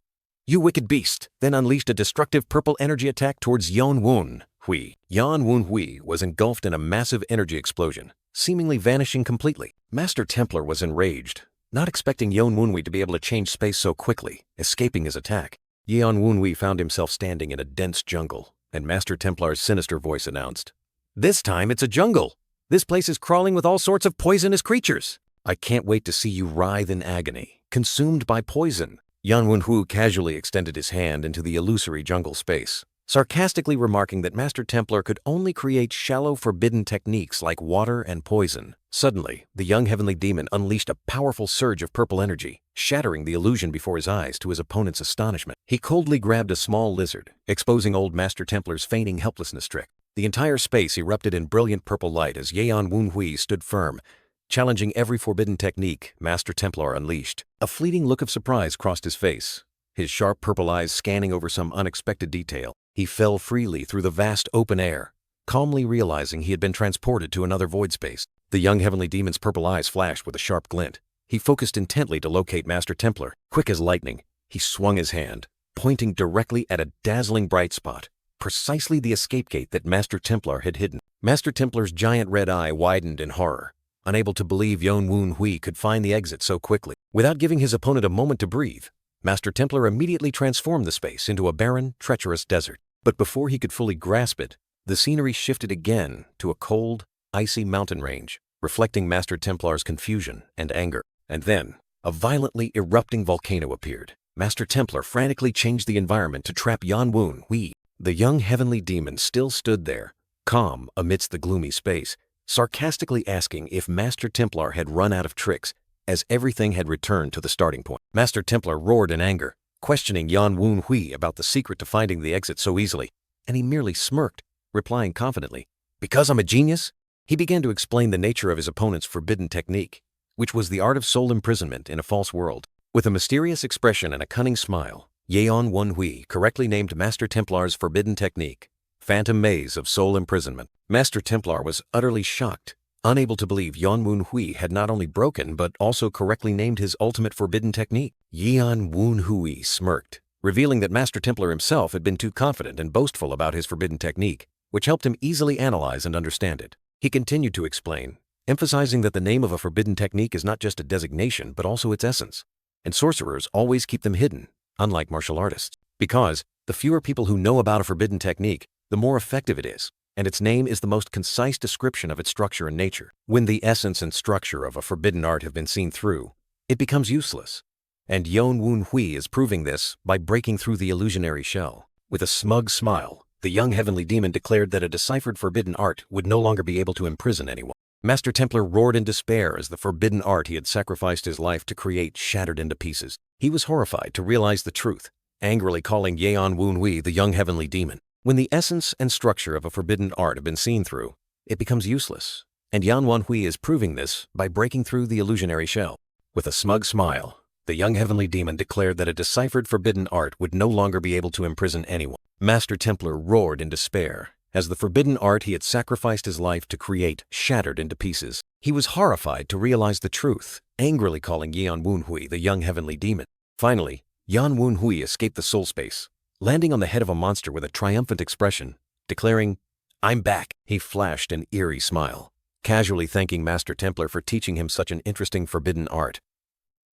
"You wicked beast!" then unleashed a destructive purple energy attack towards Yan Wunhui. Yan Wunhui was engulfed in a massive energy explosion, seemingly vanishing completely. Master Templar was enraged, not expecting Yan Wunhui to be able to change space so quickly, escaping his attack. Yan Wunhui found himself standing in a dense jungle, and Master Templar's sinister voice announced, "This time it's a jungle! This place is crawling with all sorts of poisonous creatures. I can't wait to see you writhe in agony, consumed by poison." Yan Wunhui casually extended his hand into the illusory jungle space, sarcastically remarking that Master Templar could only create shallow forbidden techniques like water and poison. Suddenly, the young heavenly demon unleashed a powerful surge of purple energy, shattering the illusion before his eyes to his opponent's astonishment. He coldly grabbed a small lizard, exposing old Master Templar's feigning helplessness trick. The entire space erupted in brilliant purple light as Yeon Woon-hui stood firm, challenging every forbidden technique Master Templar unleashed. A fleeting look of surprise crossed his face, his sharp purple eyes scanning over some unexpected detail. He fell freely through the vast open air, calmly realizing he had been transported to another void space. The young heavenly demon's purple eyes flashed with a sharp glint. He focused intently to locate Master Templar. Quick as lightning, he swung his hand, pointing directly at a dazzling bright spot, precisely the escape gate that Master Templar had hidden. Master Templar's giant red eye widened in horror, unable to believe Yeon Woon-hui could find the exit so quickly. Without giving his opponent a moment to breathe, Master Templar immediately transformed the space into a barren, treacherous desert. But before he could fully grasp it, the scenery shifted again to a cold, icy mountain range, reflecting Master Templar's confusion and anger. And then, a violently erupting volcano appeared. Master Templar frantically changed the environment to trap Yeon Woon-hui. The young heavenly demon still stood there, calm amidst the gloomy space, sarcastically asking if Master Templar had run out of tricks, as everything had returned to the starting point. Master Templar roared in anger, questioning Yeon Woon-hui about the secret to finding the exit so easily, and he merely smirked, replying confidently, "Because I'm a genius?" He began to explain the nature of his opponent's forbidden technique, which was the art of soul imprisonment in a false world. With a mysterious expression and a cunning smile, Yeon Woon-hui correctly named Master Templar's forbidden technique, Phantom Maze of Soul Imprisonment. Master Templar was utterly shocked, unable to believe Yeon Woon-hui had not only broken but also correctly named his ultimate forbidden technique. Yeon Woon-hui smirked, revealing that Master Templar himself had been too confident and boastful about his forbidden technique, which helped him easily analyze and understand it. He continued to explain, emphasizing that the name of a forbidden technique is not just a designation but also its essence, and sorcerers always keep them hidden, unlike martial artists, because the fewer people who know about a forbidden technique, the more effective it is, and its name is the most concise description of its structure and nature. When the essence and structure of a forbidden art have been seen through, it becomes useless, and Yeon Woon-hui is proving this by breaking through the illusionary shell. With a smug smile, the young heavenly demon declared that a deciphered forbidden art would no longer be able to imprison anyone. Master Templar roared in despair as the forbidden art he had sacrificed his life to create shattered into pieces. He was horrified to realize the truth, angrily calling Yeon Woon-hui the young heavenly demon. When the essence and structure of a forbidden art have been seen through, it becomes useless, and Yeon Woon-hui is proving this by breaking through the illusionary shell. With a smug smile, the young heavenly demon declared that a deciphered forbidden art would no longer be able to imprison anyone. Master Templar roared in despair as the forbidden art he had sacrificed his life to create shattered into pieces. He was horrified to realize the truth, angrily calling Yeon Woon-hui the young heavenly demon. Finally, Yeon Woon-hui escaped the soul space, landing on the head of a monster with a triumphant expression, declaring, "I'm back." He flashed an eerie smile, casually thanking Master Templar for teaching him such an interesting forbidden art,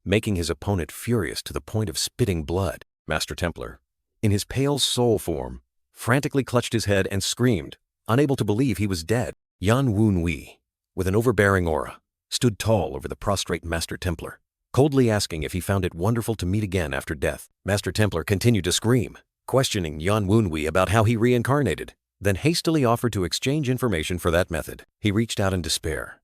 making his opponent furious to the point of spitting blood. Master Templar, in his pale soul form, frantically clutched his head and screamed, unable to believe he was dead. Yeon Woon-hui, with an overbearing aura, stood tall over the prostrate Master Templar, coldly asking if he found it wonderful to meet again after death. Master Templar continued to scream, questioning Yeon Woon-hui about how he reincarnated, then hastily offered to exchange information for that method. He reached out in despair,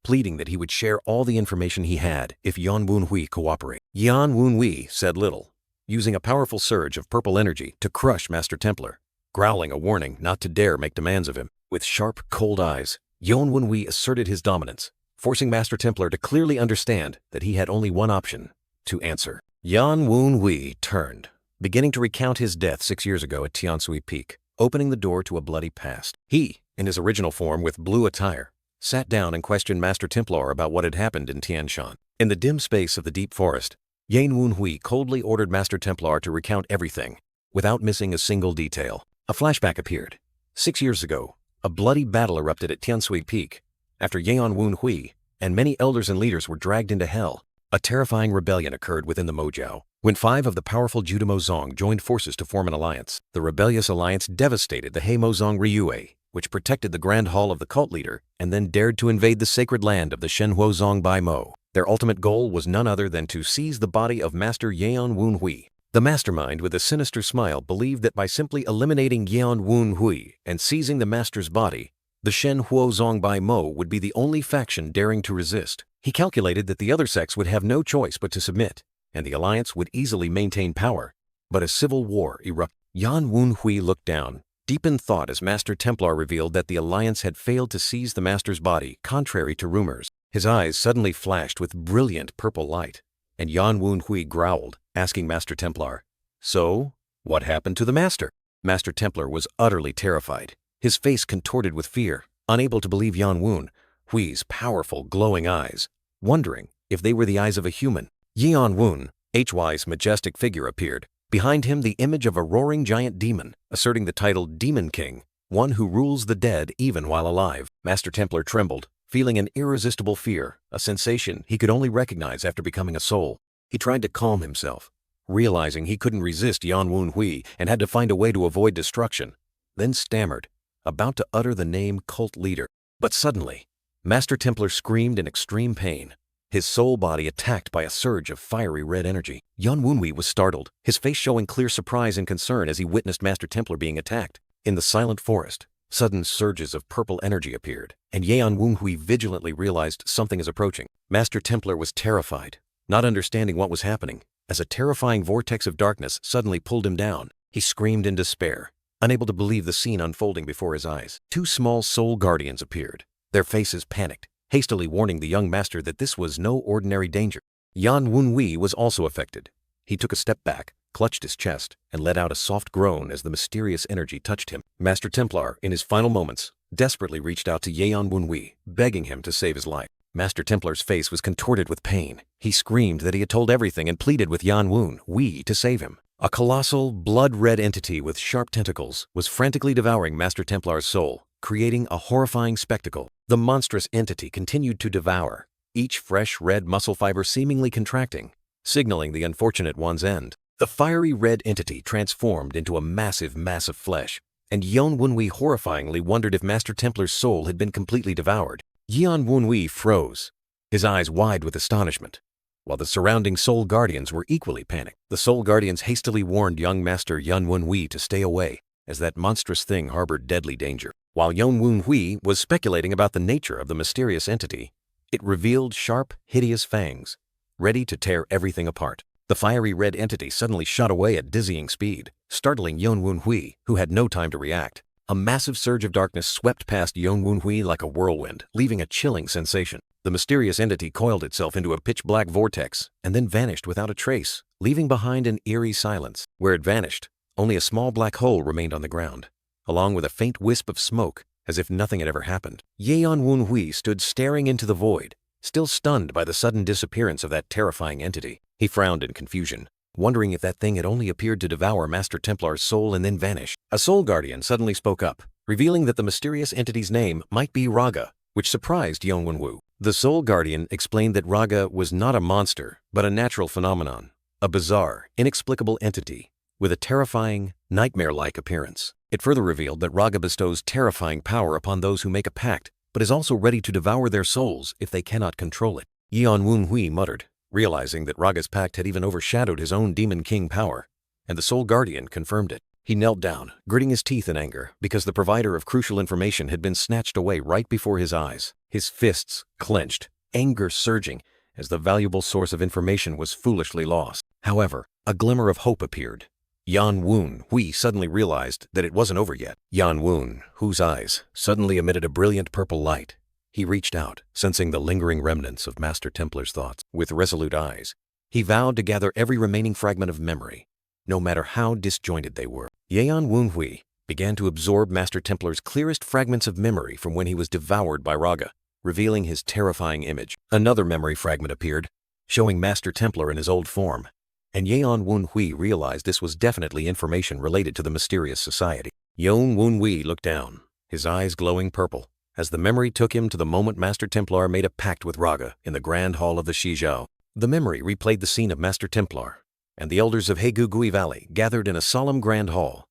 pleading that he would share all the information he had if Yeon Woon-hui cooperated. Yeon Woon-hui said little, using a powerful surge of purple energy to crush Master Templar, growling a warning not to dare make demands of him. With sharp, cold eyes, Yeon Woon-hui asserted his dominance, forcing Master Templar to clearly understand that he had only one option: to answer. Yeon Woon-hui turned, beginning to recount his death 6 years ago at Tiansui Peak, opening the door to a bloody past. He, in his original form with blue attire, sat down and questioned Master Templar about what had happened in Tianshan. In the dim space of the deep forest, Yeon Woon-hui coldly ordered Master Templar to recount everything, without missing a single detail. A flashback appeared. 6 years ago, a bloody battle erupted at Tiansui Peak, after Yeon Woon-hui and many elders and leaders were dragged into hell. A terrifying rebellion occurred within the Mojao, when 5 of the powerful Judamozong joined forces to form an alliance. The rebellious alliance devastated the Heimozong Ryue, which protected the Grand Hall of the cult leader, and then dared to invade the sacred land of the Shenhuozong Bai Mo. Their ultimate goal was none other than to seize the body of Master Yeon Woon-hui. The mastermind with a sinister smile believed that by simply eliminating Yeon Woon-hui and seizing the master's body, the Shenhuozong Bai Mo would be the only faction daring to resist. He calculated that the other sects would have no choice but to submit, and the alliance would easily maintain power. But a civil war erupted. Yeon Woon-hui looked down, deep in thought as Master Templar revealed that the Alliance had failed to seize the Master's body, contrary to rumors. His eyes suddenly flashed with brilliant purple light, and Yan Wunhui growled, asking Master Templar, "So, what happened to the Master?" Master Templar was utterly terrified, his face contorted with fear, unable to believe Yan Wunhui's powerful, glowing eyes, wondering if they were the eyes of a human. Yan Wunhui's majestic figure appeared. Behind him, the image of a roaring giant demon, asserting the title Demon King, one who rules the dead even while alive. Master Templar trembled, feeling an irresistible fear, a sensation he could only recognize after becoming a soul. He tried to calm himself, realizing he couldn't resist Yan Wunhui and had to find a way to avoid destruction, then stammered, about to utter the name Cult Leader. But suddenly, Master Templar screamed in extreme pain, his soul body attacked by a surge of fiery red energy. Yan Wunhui was startled, his face showing clear surprise and concern as he witnessed Master Templar being attacked. In the silent forest, sudden surges of purple energy appeared, and Yan Wunhui vigilantly realized something is approaching. Master Templar was terrified, not understanding what was happening, as a terrifying vortex of darkness suddenly pulled him down. He screamed in despair, unable to believe the scene unfolding before his eyes. Two small soul guardians appeared, their faces panicked, hastily warning the young master that this was no ordinary danger. Yan Wunhui was also affected. He took a step back, clutched his chest, and let out a soft groan as the mysterious energy touched him. Master Templar, in his final moments, desperately reached out to Yan Wunhui, begging him to save his life. Master Templar's face was contorted with pain. He screamed that he had told everything and pleaded with Yan Wunhui to save him. A colossal, blood-red entity with sharp tentacles was frantically devouring Master Templar's soul, creating a horrifying spectacle. The monstrous entity continued to devour, each fresh red muscle fiber seemingly contracting, signaling the unfortunate one's end. The fiery red entity transformed into a massive mass of flesh, and Yan Wunhui horrifyingly wondered if Master Templar's soul had been completely devoured. Yan Wunhui froze, his eyes wide with astonishment, while the surrounding Soul Guardians were equally panicked. The Soul Guardians hastily warned young Master Yan Wunhui to stay away, as that monstrous thing harbored deadly danger. While Yan Wunhui was speculating about the nature of the mysterious entity, it revealed sharp, hideous fangs, ready to tear everything apart. The fiery red entity suddenly shot away at dizzying speed, startling Yan Wunhui, who had no time to react. A massive surge of darkness swept past Yan Wunhui like a whirlwind, leaving a chilling sensation. The mysterious entity coiled itself into a pitch-black vortex and then vanished without a trace, leaving behind an eerie silence. Where it vanished, only a small black hole remained on the ground, along with a faint wisp of smoke, as if nothing had ever happened. Yan Wunhui stood staring into the void, still stunned by the sudden disappearance of that terrifying entity. He frowned in confusion, wondering if that thing had only appeared to devour Master Templar's soul and then vanish. A Soul Guardian suddenly spoke up, revealing that the mysterious entity's name might be Raga, which surprised Yan Wunhui. The Soul Guardian explained that Raga was not a monster, but a natural phenomenon, a bizarre, inexplicable entity with a terrifying, nightmare-like appearance. It further revealed that Raga bestows terrifying power upon those who make a pact, but is also ready to devour their souls if they cannot control it. Yan Wunhui muttered, realizing that Raga's pact had even overshadowed his own Demon King power, and the Soul Guardian confirmed it. He knelt down, gritting his teeth in anger, because the provider of crucial information had been snatched away right before his eyes. His fists clenched, anger surging, as the valuable source of information was foolishly lost. However, a glimmer of hope appeared. Yan Wunhui suddenly realized that it wasn't over yet. Yan Wunhui's eyes suddenly emitted a brilliant purple light. He reached out, sensing the lingering remnants of Master Templar's thoughts. With resolute eyes, he vowed to gather every remaining fragment of memory, no matter how disjointed they were. Yan Wunhui began to absorb Master Templar's clearest fragments of memory from when he was devoured by Raga, revealing his terrifying image. Another memory fragment appeared, showing Master Templar in his old form, and Yan Wunhui realized this was definitely information related to the mysterious society. Yan Wunhui looked down, his eyes glowing purple, as the memory took him to the moment Master Templar made a pact with Raga in the Grand Hall of the Shizhou. The memory replayed the scene of Master Templar and the elders of Heigugui Valley gathered in a solemn grand hall,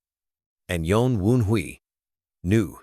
and Yan Wunhui knew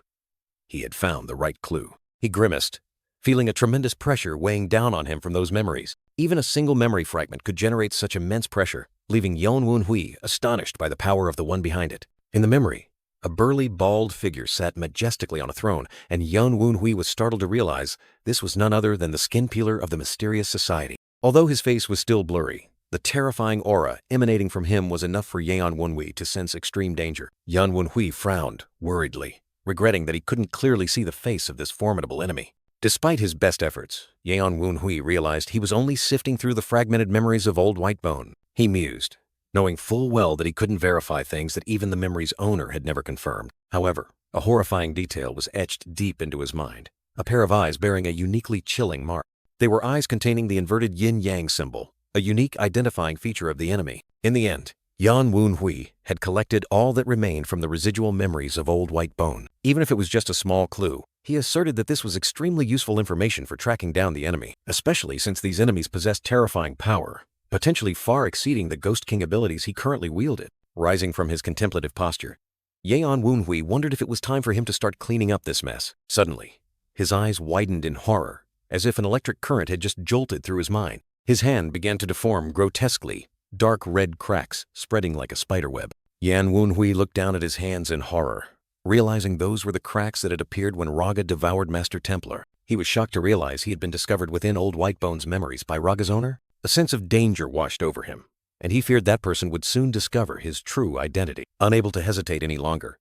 he had found the right clue. He grimaced, feeling a tremendous pressure weighing down on him from those memories. Even a single memory fragment could generate such immense pressure, leaving Yan Wunhui astonished by the power of the one behind it. In the memory, a burly, bald figure sat majestically on a throne, and Yan Wunhui was startled to realize this was none other than the skin peeler of the mysterious society. Although his face was still blurry, The terrifying aura emanating from him was enough for Yan Wenhui to sense extreme danger. Yan Wenhui frowned worriedly, regretting that he couldn't clearly see the face of this formidable enemy. Despite his best efforts, Yan Wenhui realized he was only sifting through the fragmented memories of Old White Bone. He mused, knowing full well that he couldn't verify things that even the memory's owner had never confirmed. However, a horrifying detail was etched deep into his mind, a pair of eyes bearing a uniquely chilling mark. They were eyes containing the inverted yin-yang symbol, a unique identifying feature of the enemy. In the end, Yan Wenhui had collected all that remained from the residual memories of Old White Bone. Even if it was just a small clue, he asserted that this was extremely useful information for tracking down the enemy, especially since these enemies possessed terrifying power, potentially far exceeding the Ghost King abilities he currently wielded. Rising from his contemplative posture, Yan Wenhui wondered if it was time for him to start cleaning up this mess. Suddenly, his eyes widened in horror, as if an electric current had just jolted through his mind. His hand began to deform grotesquely, dark red cracks spreading like a spiderweb. Yan Wenhui looked down at his hands in horror, realizing those were the cracks that had appeared when Raga devoured Master Templar. He was shocked to realize he had been discovered within Old White Bone's memories by Raga's owner. A sense of danger washed over him, and he feared that person would soon discover his true identity. Unable to hesitate any longer,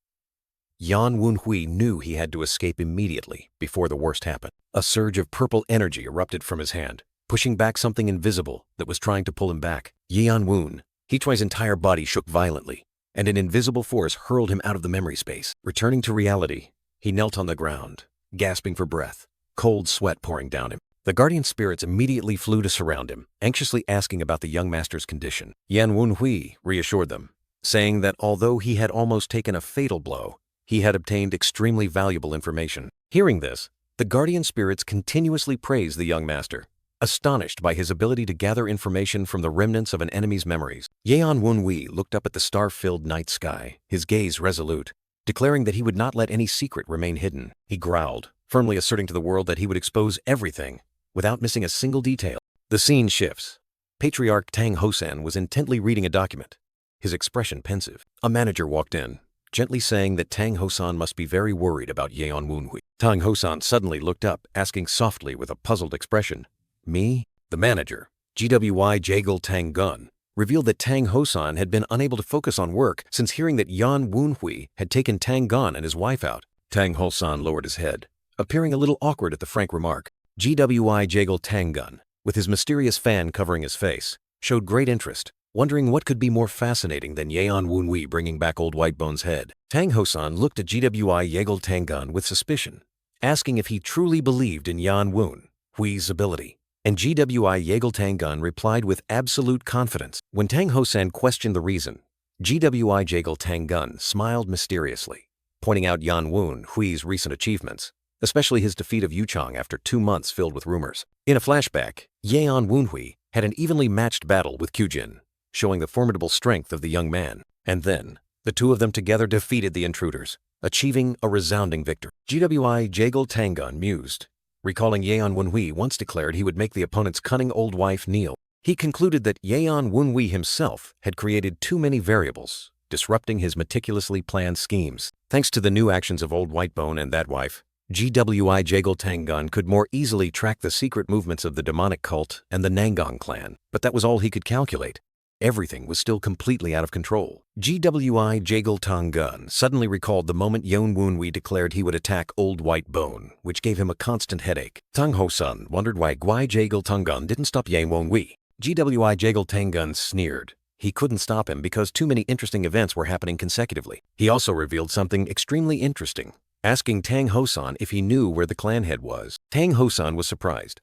Yan Wenhui knew he had to escape immediately before the worst happened. A surge of purple energy erupted from his hand, pushing back something invisible that was trying to pull him back. Yan Wenhui, Hichui's entire body shook violently, and an invisible force hurled him out of the memory space. Returning to reality, he knelt on the ground, gasping for breath, cold sweat pouring down him. The guardian spirits immediately flew to surround him, anxiously asking about the young master's condition. Yan Wenhui reassured them, saying that although he had almost taken a fatal blow, he had obtained extremely valuable information. Hearing this, the guardian spirits continuously praised the young master, astonished by his ability to gather information from the remnants of an enemy's memories. Yan Wenhui looked up at the star-filled night sky, his gaze resolute, declaring that he would not let any secret remain hidden. He growled, firmly asserting to the world that he would expose everything, without missing a single detail. The scene shifts. Patriarch Tang Hosan was intently reading a document, his expression pensive. A manager walked in, gently saying that Tang Hosan must be very worried about Yan Wenhui. Tang Hosan suddenly looked up, asking softly with a puzzled expression, "Me?" The manager, GWI Jagal Tang Gun, revealed that Tang Hosan had been unable to focus on work since hearing that Yan Wenhui had taken Tang Gun and his wife out. Tang Hosan lowered his head, appearing a little awkward at the frank remark. GWI Jagal Tang Gun, with his mysterious fan covering his face, showed great interest, wondering what could be more fascinating than Yan Wenhui bringing back Old White Bone's head. Tang Hosan looked at GWI Jagal Tang Gun with suspicion, asking if he truly believed in Yan Wenhui's ability. And GWI Jagal Tang Gun replied with absolute confidence. When Tang Hosan questioned the reason, GWI Jagal Tang Gun smiled mysteriously, pointing out Yan Wenhui's recent achievements, especially his defeat of Yuchang after 2 months filled with rumors. In a flashback, Yan Wenhui had an evenly matched battle with Kyujin, showing the formidable strength of the young man. And then, the two of them together defeated the intruders, achieving a resounding victory. GWI Jagal Tang Gun mused, recalling Yan Wenhui once declared he would make the opponent's cunning old wife kneel. He concluded that Yan Wenhui himself had created too many variables, disrupting his meticulously planned schemes. Thanks to the new actions of Old White Bone and that wife, GWI Jagal Tang Gun could more easily track the secret movements of the demonic cult and the Tang Clan, but that was all he could calculate. Everything was still completely out of control. GWI Jagal Tang Gun suddenly recalled the moment Yan Wenhui declared he would attack Old White Bone, which gave him a constant headache. Tang Hosan wondered why GWI Jagal Tang Gun didn't stop Yan Wenhui. GWI Jagal Tang Gun sneered. He couldn't stop him because too many interesting events were happening consecutively. He also revealed something extremely interesting, asking Tang Hosan if he knew where the clan head was. Tang Hosan was surprised.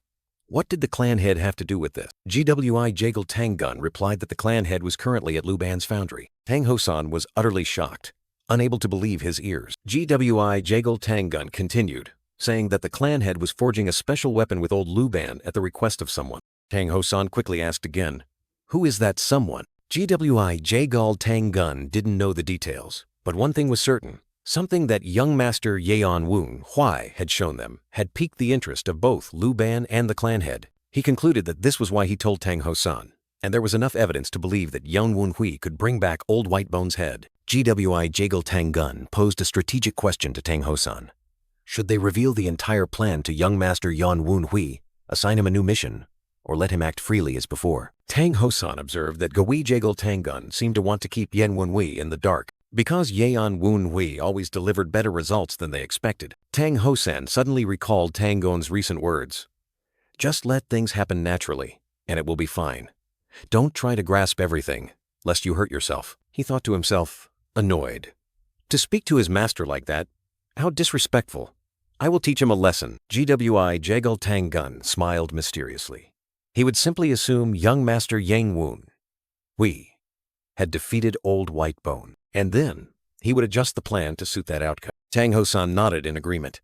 What did the clan head have to do with this? GWI Jagal Tang Gun replied that the clan head was currently at Lu Ban's foundry. Tang Hosan was utterly shocked, unable to believe his ears. GWI Jagal Tang Gun continued, saying that the clan head was forging a special weapon with old Lu Ban at the request of someone. Tang Hosan quickly asked again, "Who is that someone?" GWI Jagal Tang Gun didn't know the details, but one thing was certain. Something that young master Yan Wenhui had shown them had piqued the interest of both Lu Ban and the clan head. He concluded that this was why he told Tang Hosan, and there was enough evidence to believe that Yan Wenhui could bring back Old White Bone's head. GWI Jagal Tang Gun posed a strategic question to Tang Hosan. Should they reveal the entire plan to young master Yan Wenhui, assign him a new mission, or let him act freely as before. Tang Hosan observed that Gui Jagal Tangun seemed to want to keep Yen Wenhui in the dark. Because Yeon Wenhui always delivered better results than they expected, Tang Hosan suddenly recalled Tangon's recent words. Just let things happen naturally, and it will be fine. Don't try to grasp everything, lest you hurt yourself. He thought to himself, annoyed. To speak to his master like that, how disrespectful. I will teach him a lesson. Gwi Jagal Tangun smiled mysteriously. He would simply assume young master Yang Wenhui had defeated Old Whitebone, and then he would adjust the plan to suit that outcome. Tang Hosan nodded in agreement.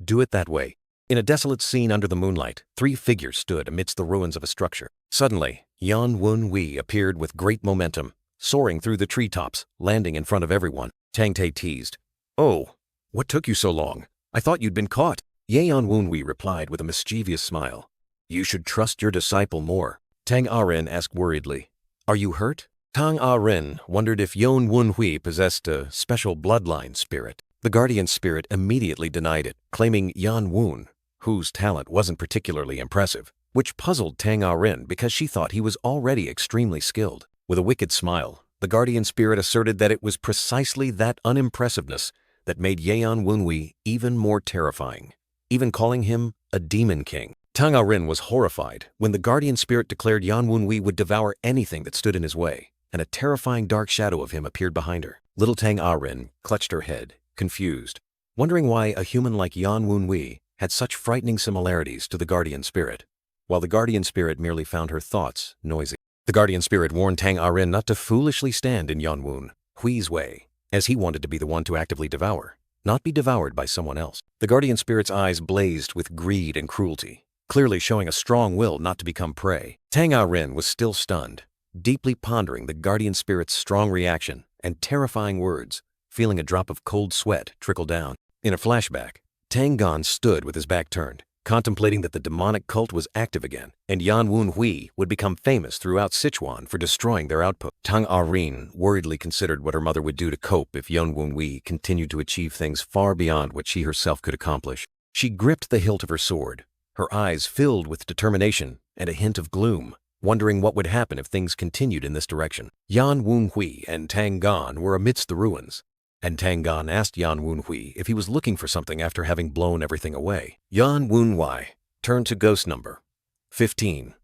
Do it that way. In a desolate scene under the moonlight, 3 figures stood amidst the ruins of a structure. Suddenly, Yan Wenhui appeared with great momentum, soaring through the treetops, landing in front of everyone. Tang Te teased. Oh, what took you so long? I thought you'd been caught. Yan Wenhui replied with a mischievous smile. You should trust your disciple more. Tang Arin asked worriedly. Are you hurt? Tang Arin wondered if Yon Wenhui possessed a special bloodline spirit. The guardian spirit immediately denied it, claiming Yan Wen, whose talent wasn't particularly impressive, which puzzled Tang Arin because she thought he was already extremely skilled. With a wicked smile, the guardian spirit asserted that it was precisely that unimpressiveness that made Yeon Wenhui even more terrifying, even calling him a demon king. Tang Arin was horrified when the guardian spirit declared Yan Wenhui would devour anything that stood in his way, and a terrifying dark shadow of him appeared behind her. Little Tang Arin clutched her head, confused, wondering why a human like Yan Wenhui had such frightening similarities to the guardian spirit, while the guardian spirit merely found her thoughts noisy. The guardian spirit warned Tang Arin not to foolishly stand in Yan Wenhui's way, as he wanted to be the one to actively devour, not be devoured by someone else. The guardian spirit's eyes blazed with greed and cruelty, clearly showing a strong will not to become prey. Tang Arin was still stunned, deeply pondering the guardian spirit's strong reaction and terrifying words, feeling a drop of cold sweat trickle down. In a flashback, Tang Gon stood with his back turned, contemplating that the demonic cult was active again, and Yan Wenhui would become famous throughout Sichuan for destroying their outpost. Tang Arin worriedly considered what her mother would do to cope if Yan Wenhui continued to achieve things far beyond what she herself could accomplish. She gripped the hilt of her sword, her eyes filled with determination and a hint of gloom, wondering what would happen if things continued in this direction. Yan Wenhui and Tang Gon were amidst the ruins, and Tang Gon asked Yan Wenhui if he was looking for something after having blown everything away. Yan Wenhui turned to ghost number 15,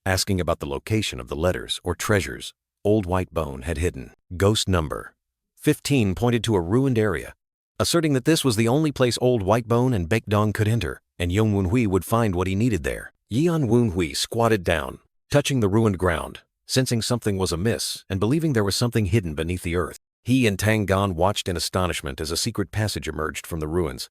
asking about the location of the letters or treasures Old Whitebone had hidden. Ghost number 15 pointed to a ruined area, asserting that this was the only place Old Whitebone and Baekdong could enter, and Yan Wenhui would find what he needed there. Yan Wenhui squatted down, touching the ruined ground, sensing something was amiss and believing there was something hidden beneath the earth. He and Tang Gon watched in astonishment as a secret passage emerged from the ruins,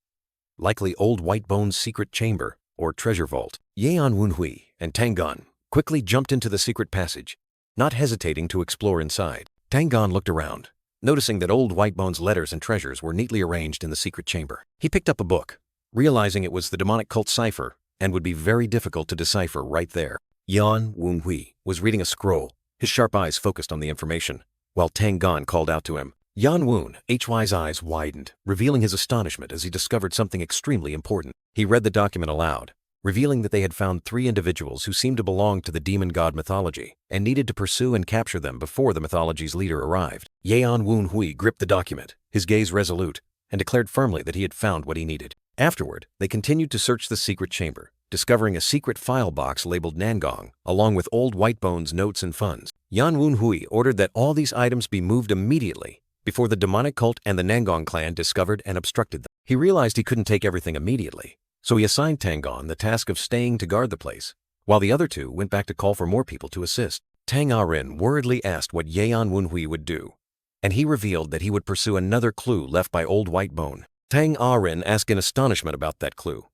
likely Old Whitebone's secret chamber or treasure vault. Yan Wenhui and Tang Gon quickly jumped into the secret passage, not hesitating to explore inside. Tang Gon looked around, noticing that Old Whitebone's letters and treasures were neatly arranged in the secret chamber. He picked up a book, realizing it was the demonic cult cipher and would be very difficult to decipher right there. Yan Wenhui was reading a scroll, his sharp eyes focused on the information, while Tang Gon called out to him. Yan Wenhui's eyes widened, revealing his astonishment as he discovered something extremely important. He read the document aloud, revealing that they had found 3 individuals who seemed to belong to the demon god mythology and needed to pursue and capture them before the mythology's leader arrived. Yan Wenhui gripped the document, his gaze resolute, and declared firmly that he had found what he needed. Afterward, they continued to search the secret chamber, discovering a secret file box labeled Nangong, along with Old Whitebone's notes and funds. Yan Wenhui ordered that all these items be moved immediately before the demonic cult and the Nangong clan discovered and obstructed them. He realized he couldn't take everything immediately, so he assigned Tang Gon the task of staying to guard the place, while the other 2 went back to call for more people to assist. Tang Arin worriedly asked what Yan Wenhui would do, and he revealed that he would pursue another clue left by Old Whitebone. Tang Arin asked in astonishment about that clue,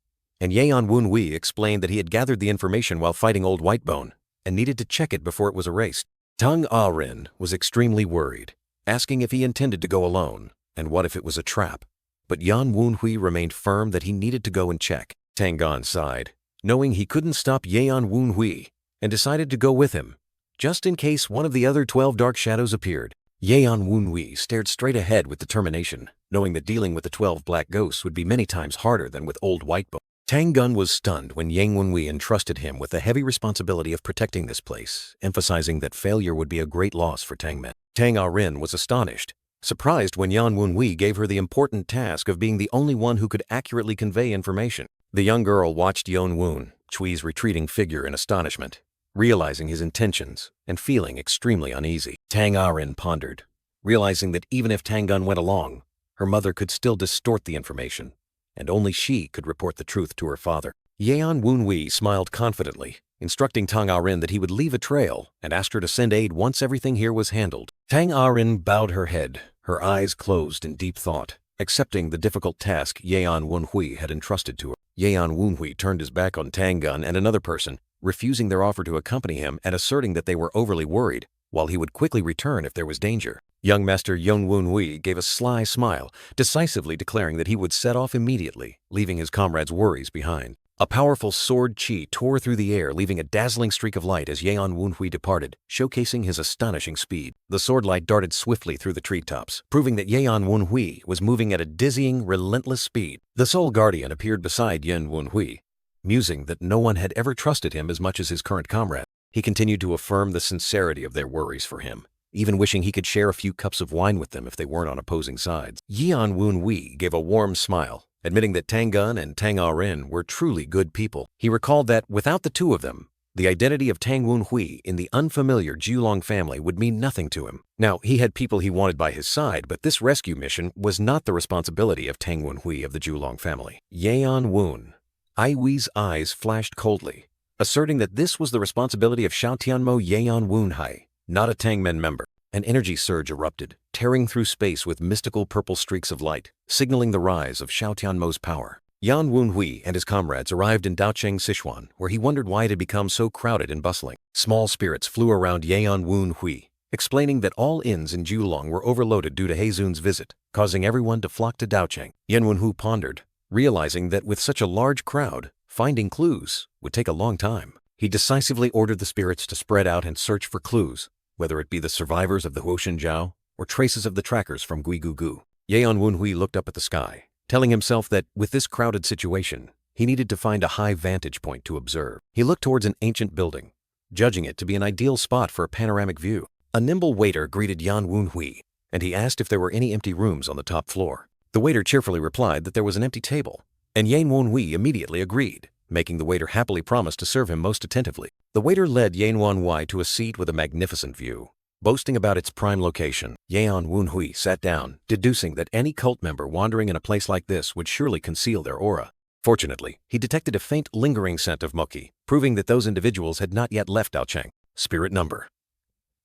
and Yan Wenhui explained that he had gathered the information while fighting Old Whitebone and needed to check it before it was erased. Tang Arin was extremely worried, asking if he intended to go alone and what if it was a trap. But Yan Wenhui remained firm that he needed to go and check. Tang Gon sighed, knowing he couldn't stop Yan Wenhui, and decided to go with him, just in case one of the other 12 dark shadows appeared. Yan Wenhui stared straight ahead with determination, knowing that dealing with the 12 black ghosts would be many times harder than with Old Whitebone. Tang Gun was stunned when Yang Wenhui entrusted him with the heavy responsibility of protecting this place, emphasizing that failure would be a great loss for Tangmen. Tang Rin was astonished, surprised when Yan Wenhui gave her the important task of being the only one who could accurately convey information. The young girl watched Yon Wun, Chui's retreating figure, in astonishment, realizing his intentions and feeling extremely uneasy. Tang Rin pondered, realizing that even if Tang Gun went along, her mother could still distort the information, and only she could report the truth to her father. Yan Wenhui smiled confidently, instructing Tang Rin that he would leave a trail and asked her to send aid once everything here was handled. Tang Rin bowed her head, her eyes closed in deep thought, accepting the difficult task Yan Wenhui had entrusted to her. Yan Wenhui turned his back on Tang Gun and another person, refusing their offer to accompany him and asserting that they were overly worried, while he would quickly return if there was danger. Young Master Yon Wenhui gave a sly smile, decisively declaring that he would set off immediately, leaving his comrades' worries behind. A powerful sword chi tore through the air, leaving a dazzling streak of light as Yan Wenhui departed, showcasing his astonishing speed. The sword light darted swiftly through the treetops, proving that Yan Wenhui was moving at a dizzying, relentless speed. The Soul Guardian appeared beside Yan Wenhui, musing that no one had ever trusted him as much as his current comrade. He continued to affirm the sincerity of their worries for him, even wishing he could share a few cups of wine with them if they weren't on opposing sides. Yan Wenhui gave a warm smile, admitting that Tang Gun and Tang Rin were truly good people. He recalled that, without the two of them, the identity of Tang Wenhui in the unfamiliar Julong family would mean nothing to him. Now, he had people he wanted by his side, but this rescue mission was not the responsibility of Tang Wenhui of the Julong family. Yan Wun. Ai Wei's eyes flashed coldly, asserting that this was the responsibility of Shao Tianmo Yan Wunhai, not a Tangmen member. An energy surge erupted, tearing through space with mystical purple streaks of light, signaling the rise of Shao Tianmo's power. Yan Wenhui and his comrades arrived in Daocheng Sichuan, where he wondered why it had become so crowded and bustling. Small spirits flew around Yan Wenhui, explaining that all inns in Julong were overloaded due to Heizun's visit, causing everyone to flock to Daocheng. Yan Wenhui pondered, realizing that with such a large crowd, finding clues would take a long time. He decisively ordered the spirits to spread out and search for clues, whether it be the survivors of the Huoshenjiao or traces of the trackers from Guigugu. Yan Wenhui looked up at the sky, telling himself that with this crowded situation, he needed to find a high vantage point to observe. He looked towards an ancient building, judging it to be an ideal spot for a panoramic view. A nimble waiter greeted Yan Wenhui, and he asked if there were any empty rooms on the top floor. The waiter cheerfully replied that there was an empty table, and Yan Wenhui immediately agreed, making the waiter happily promise to serve him most attentively. The waiter led Yan Wenhui to a seat with a magnificent view, boasting about its prime location. Yan Wenhui sat down, deducing that any cult member wandering in a place like this would surely conceal their aura. Fortunately, he detected a faint lingering scent of mochi, proving that those individuals had not yet left Daocheng. Spirit number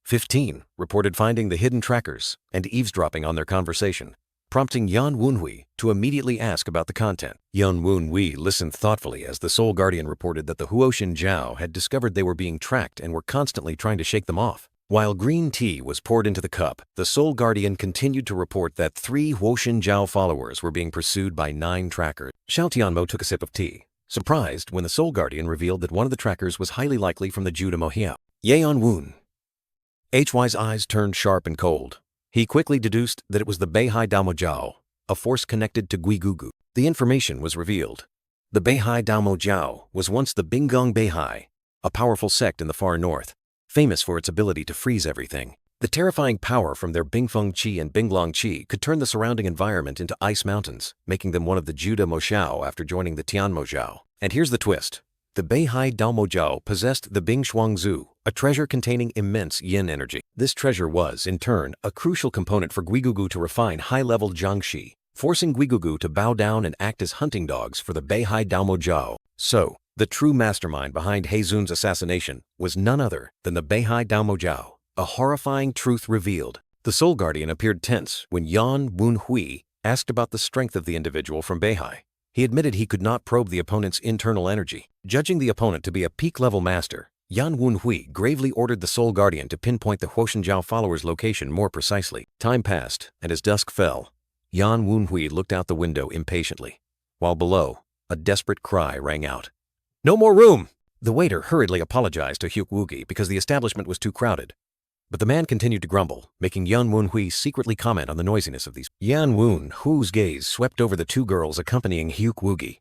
15 reported finding the hidden trackers and eavesdropping on their conversation, prompting Yan Wenhui to immediately ask about the content. Yan Wenhui listened thoughtfully as the Soul Guardian reported that the Huoshenjiao had discovered they were being tracked and were constantly trying to shake them off. While green tea was poured into the cup, the Soul Guardian continued to report that 3 Huoshenjiao followers were being pursued by 9 trackers. Shao Tianmo took a sip of tea, surprised when the Soul Guardian revealed that one of the trackers was highly likely from the Juda Mohiao. Yan Wun. HY's eyes turned sharp and cold. He quickly deduced that it was the Beihai Daomojiao, a force connected to Guigugu. The information was revealed. The Beihai Daomojiao was once the Bingong Beihai, a powerful sect in the far north, famous for its ability to freeze everything. The terrifying power from their Bingfeng Qi and Binglong Qi could turn the surrounding environment into ice mountains, making them one of the Juda Moxiao after joining the Tianmojiao. And here's the twist. The Beihai Daomojiao possessed the Bing Shuangzu, a treasure containing immense yin energy. This treasure was, in turn, a crucial component for Guigugu to refine high-level Jiangxi, forcing Guigugu to bow down and act as hunting dogs for the Beihai Daomojiao. So, the true mastermind behind Heizun's assassination was none other than the Beihai Daomojiao. A horrifying truth revealed. The Soul Guardian appeared tense when Yan Wenhui asked about the strength of the individual from Beihai. He admitted he could not probe the opponent's internal energy. Judging the opponent to be a peak-level master, Yan Wenhui gravely ordered the Soul Guardian to pinpoint the Huoshenjiao followers' location more precisely. Time passed, and as dusk fell, Yan Wenhui looked out the window impatiently, while below, a desperate cry rang out. "No more room!" The waiter hurriedly apologized to Hyuk Woogie because the establishment was too crowded. But the man continued to grumble, making Yan Wenhui secretly comment on the noisiness of these. Yan Wenhui's gaze swept over the 2 girls accompanying Hyuk Woogie.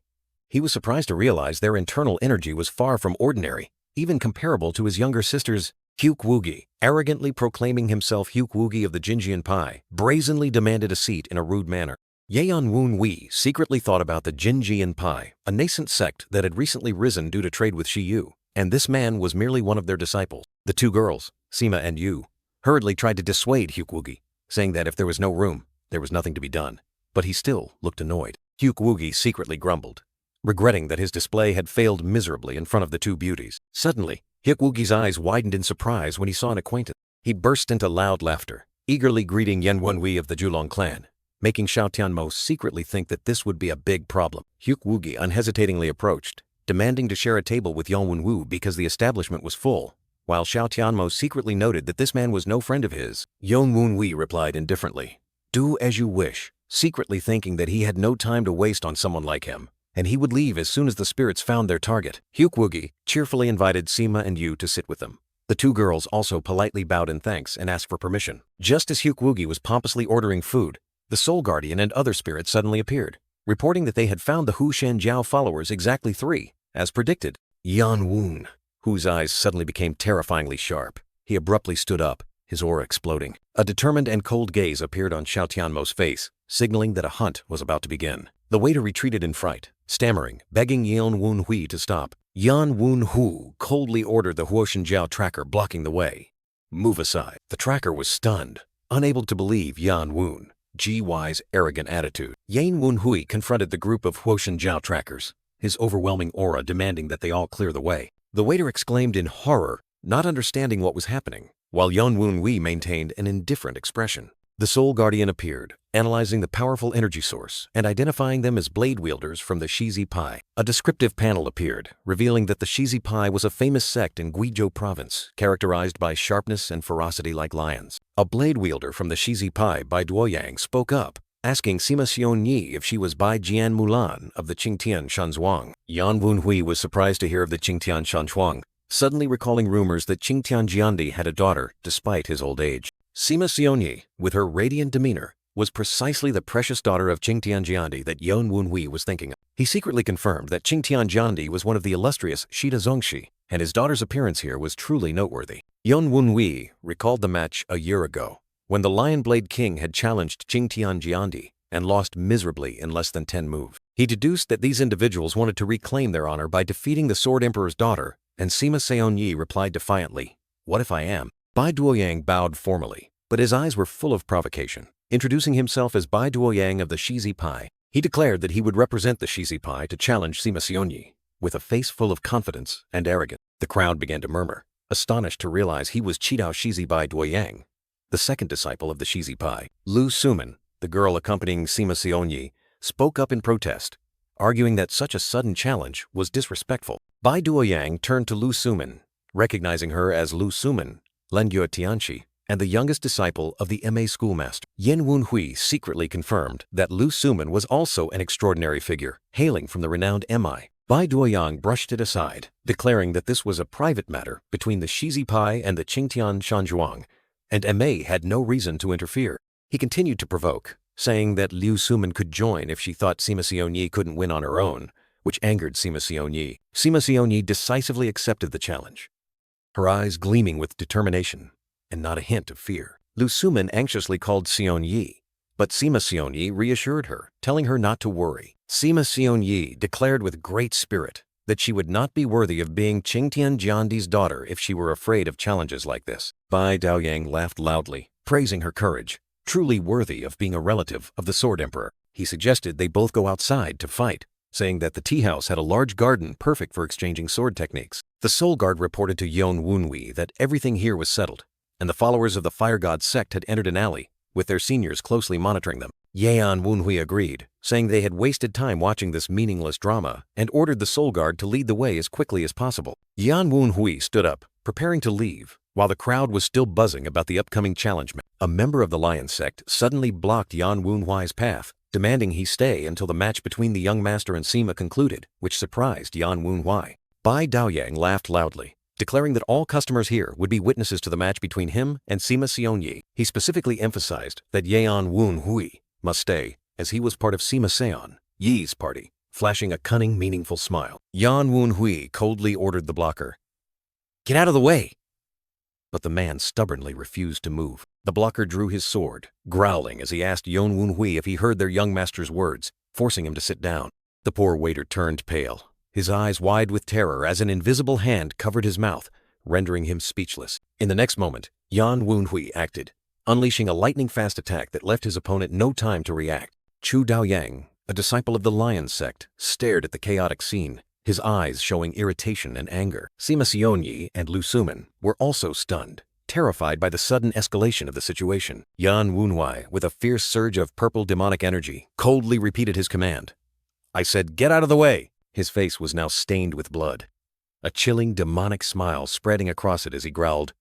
He was surprised to realize their internal energy was far from ordinary, even comparable to his younger sister's. Hyuk-woogi, arrogantly proclaiming himself Hyuk-woogi of the Jinjian Pai, brazenly demanded a seat in a rude manner. Yeon-woon-wee secretly thought about the Jinjian Pai, a nascent sect that had recently risen due to trade with Shiyu, and this man was merely one of their disciples. The two girls, Sima and Yu, hurriedly tried to dissuade Hyuk-woogi, saying that if there was no room, there was nothing to be done. But he still looked annoyed. Hyuk-woogi secretly grumbled, regretting that his display had failed miserably in front of the two beauties. Suddenly, Hyuk-woogi's eyes widened in surprise when he saw an acquaintance. He burst into loud laughter, eagerly greeting Yen-won-wee of the Julong clan, making Xiao Tianmo secretly think that this would be a big problem. Hyuk-woogi unhesitatingly approached, demanding to share a table with Yeon-won-woo because the establishment was full, while Xiao Tianmo secretly noted that this man was no friend of his. Yeon-won-wee replied indifferently, "Do as you wish," secretly thinking that he had no time to waste on someone like him, and he would leave as soon as the spirits found their target. Hyuk-woogi cheerfully invited Sima and Yu to sit with them. The two girls also politely bowed in thanks and asked for permission. Just as Hyuk-woogi was pompously ordering food, the Soul Guardian and other spirits suddenly appeared, reporting that they had found the Hu Shenjiao followers exactly 3, as predicted. Yeon-woon, whose eyes suddenly became terrifyingly sharp. He abruptly stood up, his aura exploding. A determined and cold gaze appeared on Xiao Tianmo's face, signaling that a hunt was about to begin. The waiter retreated in fright, stammering, begging Yeon-won-wee to stop. Yeon-won-woo coldly ordered the Huoshenjiao tracker blocking the way. "Move aside." The tracker was stunned, unable to believe Yeon-won-w's arrogant attitude. Yeon-won-wee confronted the group of Huoshenjiao trackers, his overwhelming aura demanding that they all clear the way. The waiter exclaimed in horror, not understanding what was happening, while Yeon-won-wee maintained an indifferent expression. The Soul Guardian appeared, analyzing the powerful energy source and identifying them as blade wielders from the Shizi Pai. A descriptive panel appeared, revealing that the Shizi Pai was a famous sect in Guizhou province, characterized by sharpness and ferocity like lions. A blade wielder from the Shizi Pai, Bai Duoyang, spoke up, asking Sima Xiongyi if she was Bai Jian Mulan of the Qingtian Shanzhuang. Yeon-won-wee was surprised to hear of the Qingtian Shanzhuang, suddenly recalling rumors that Qingtian Jiandi had a daughter despite his old age. Sima Xiongyi, with her radiant demeanor, was precisely the precious daughter of Qingtian Jiandi that Yeon-won-wee was thinking of. He secretly confirmed that Qingtian Jiandi was one of the illustrious Shida Zongxi, and his daughter's appearance here was truly noteworthy. Yeon-won-wee recalled the match a year ago, when the Lion Blade King had challenged Qingtian Jiandi and lost miserably in less than 10 moves. He deduced that these individuals wanted to reclaim their honor by defeating the Sword Emperor's daughter, and Sima Xiongyi replied defiantly, "What if I am?" Bai Duoyang bowed formally, but his eyes were full of provocation. Introducing himself as Bai Duoyang of the Shizi Pai, he declared that he would represent the Shizi Pai to challenge Sima Xiongyi, with a face full of confidence and arrogance. The crowd began to murmur, astonished to realize he was Qidao Shizi Bai Duoyang, the second disciple of the Shizi Pai. Lu Suman, the girl accompanying Sima Xiongyi, spoke up in protest, arguing that such a sudden challenge was disrespectful. Bai Duoyang turned to Lu Suman, recognizing her as Lu Suman, Lengyue Tianxi, and the youngest disciple of the MA schoolmaster. Yeon-won-wee secretly confirmed that Lu Suman was also an extraordinary figure, hailing from the renowned MI. Bai Duoyang brushed it aside, declaring that this was a private matter between the Shizi Pai and the Qingtian Shanzhuang, and MA had no reason to interfere. He continued to provoke, saying that Liu Suman could join if she thought Sima Xiongyi couldn't win on her own, which angered Sima Xiongyi. Sima Xiongyi decisively accepted the challenge, her eyes gleaming with determination and not a hint of fear. Lu Suman anxiously called Xiongyi, but Sima Xiongyi reassured her, telling her not to worry. Sima Xiongyi declared with great spirit that she would not be worthy of being Qingtian Jiandi's daughter if she were afraid of challenges like this. Bai Daoyang laughed loudly, praising her courage, truly worthy of being a relative of the Sword Emperor. He suggested they both go outside to fight, saying that the tea house had a large garden perfect for exchanging sword techniques. The Soul Guard reported to Yeon-won-wee that everything here was settled, and the followers of the Fire God sect had entered an alley, with their seniors closely monitoring them. Yeon-won-wee agreed, saying they had wasted time watching this meaningless drama, and ordered the Soul Guard to lead the way as quickly as possible. Yeon-won-wee stood up, preparing to leave, while the crowd was still buzzing about the upcoming challenge. A member of the Lion sect suddenly blocked Yeon-won-wee's path, demanding he stay until the match between the young master and Sima concluded, which surprised Yeon-won-wee. Bai Daoyang laughed loudly, declaring that all customers here would be witnesses to the match between him and Sima Xiongyi. He specifically emphasized that Yeon-won-wee must stay, as he was part of Sima Seon-yi's party. flashing a cunning, meaningful smile. Yan Wunhui coldly ordered the blocker, "Get out of the way!" But the man stubbornly refused to move. The blocker drew his sword, growling as he asked Yan Wunhui if he heard their young master's words, forcing him to sit down. The poor waiter turned pale, his eyes wide with terror as an invisible hand covered his mouth, rendering him speechless. In the next moment, Yan Wunhui acted, unleashing a lightning-fast attack that left his opponent no time to react. Chu Daoyang, a disciple of the Lion sect, stared at the chaotic scene, his eyes showing irritation and anger. Sima Sionyi and Lu Suman were also stunned, terrified by the sudden escalation of the situation. Yan Wunhui, with a fierce surge of purple demonic energy, coldly repeated his command. "I said, get out of the way!" His face was now stained with blood, a chilling demonic smile spreading across it as he growled,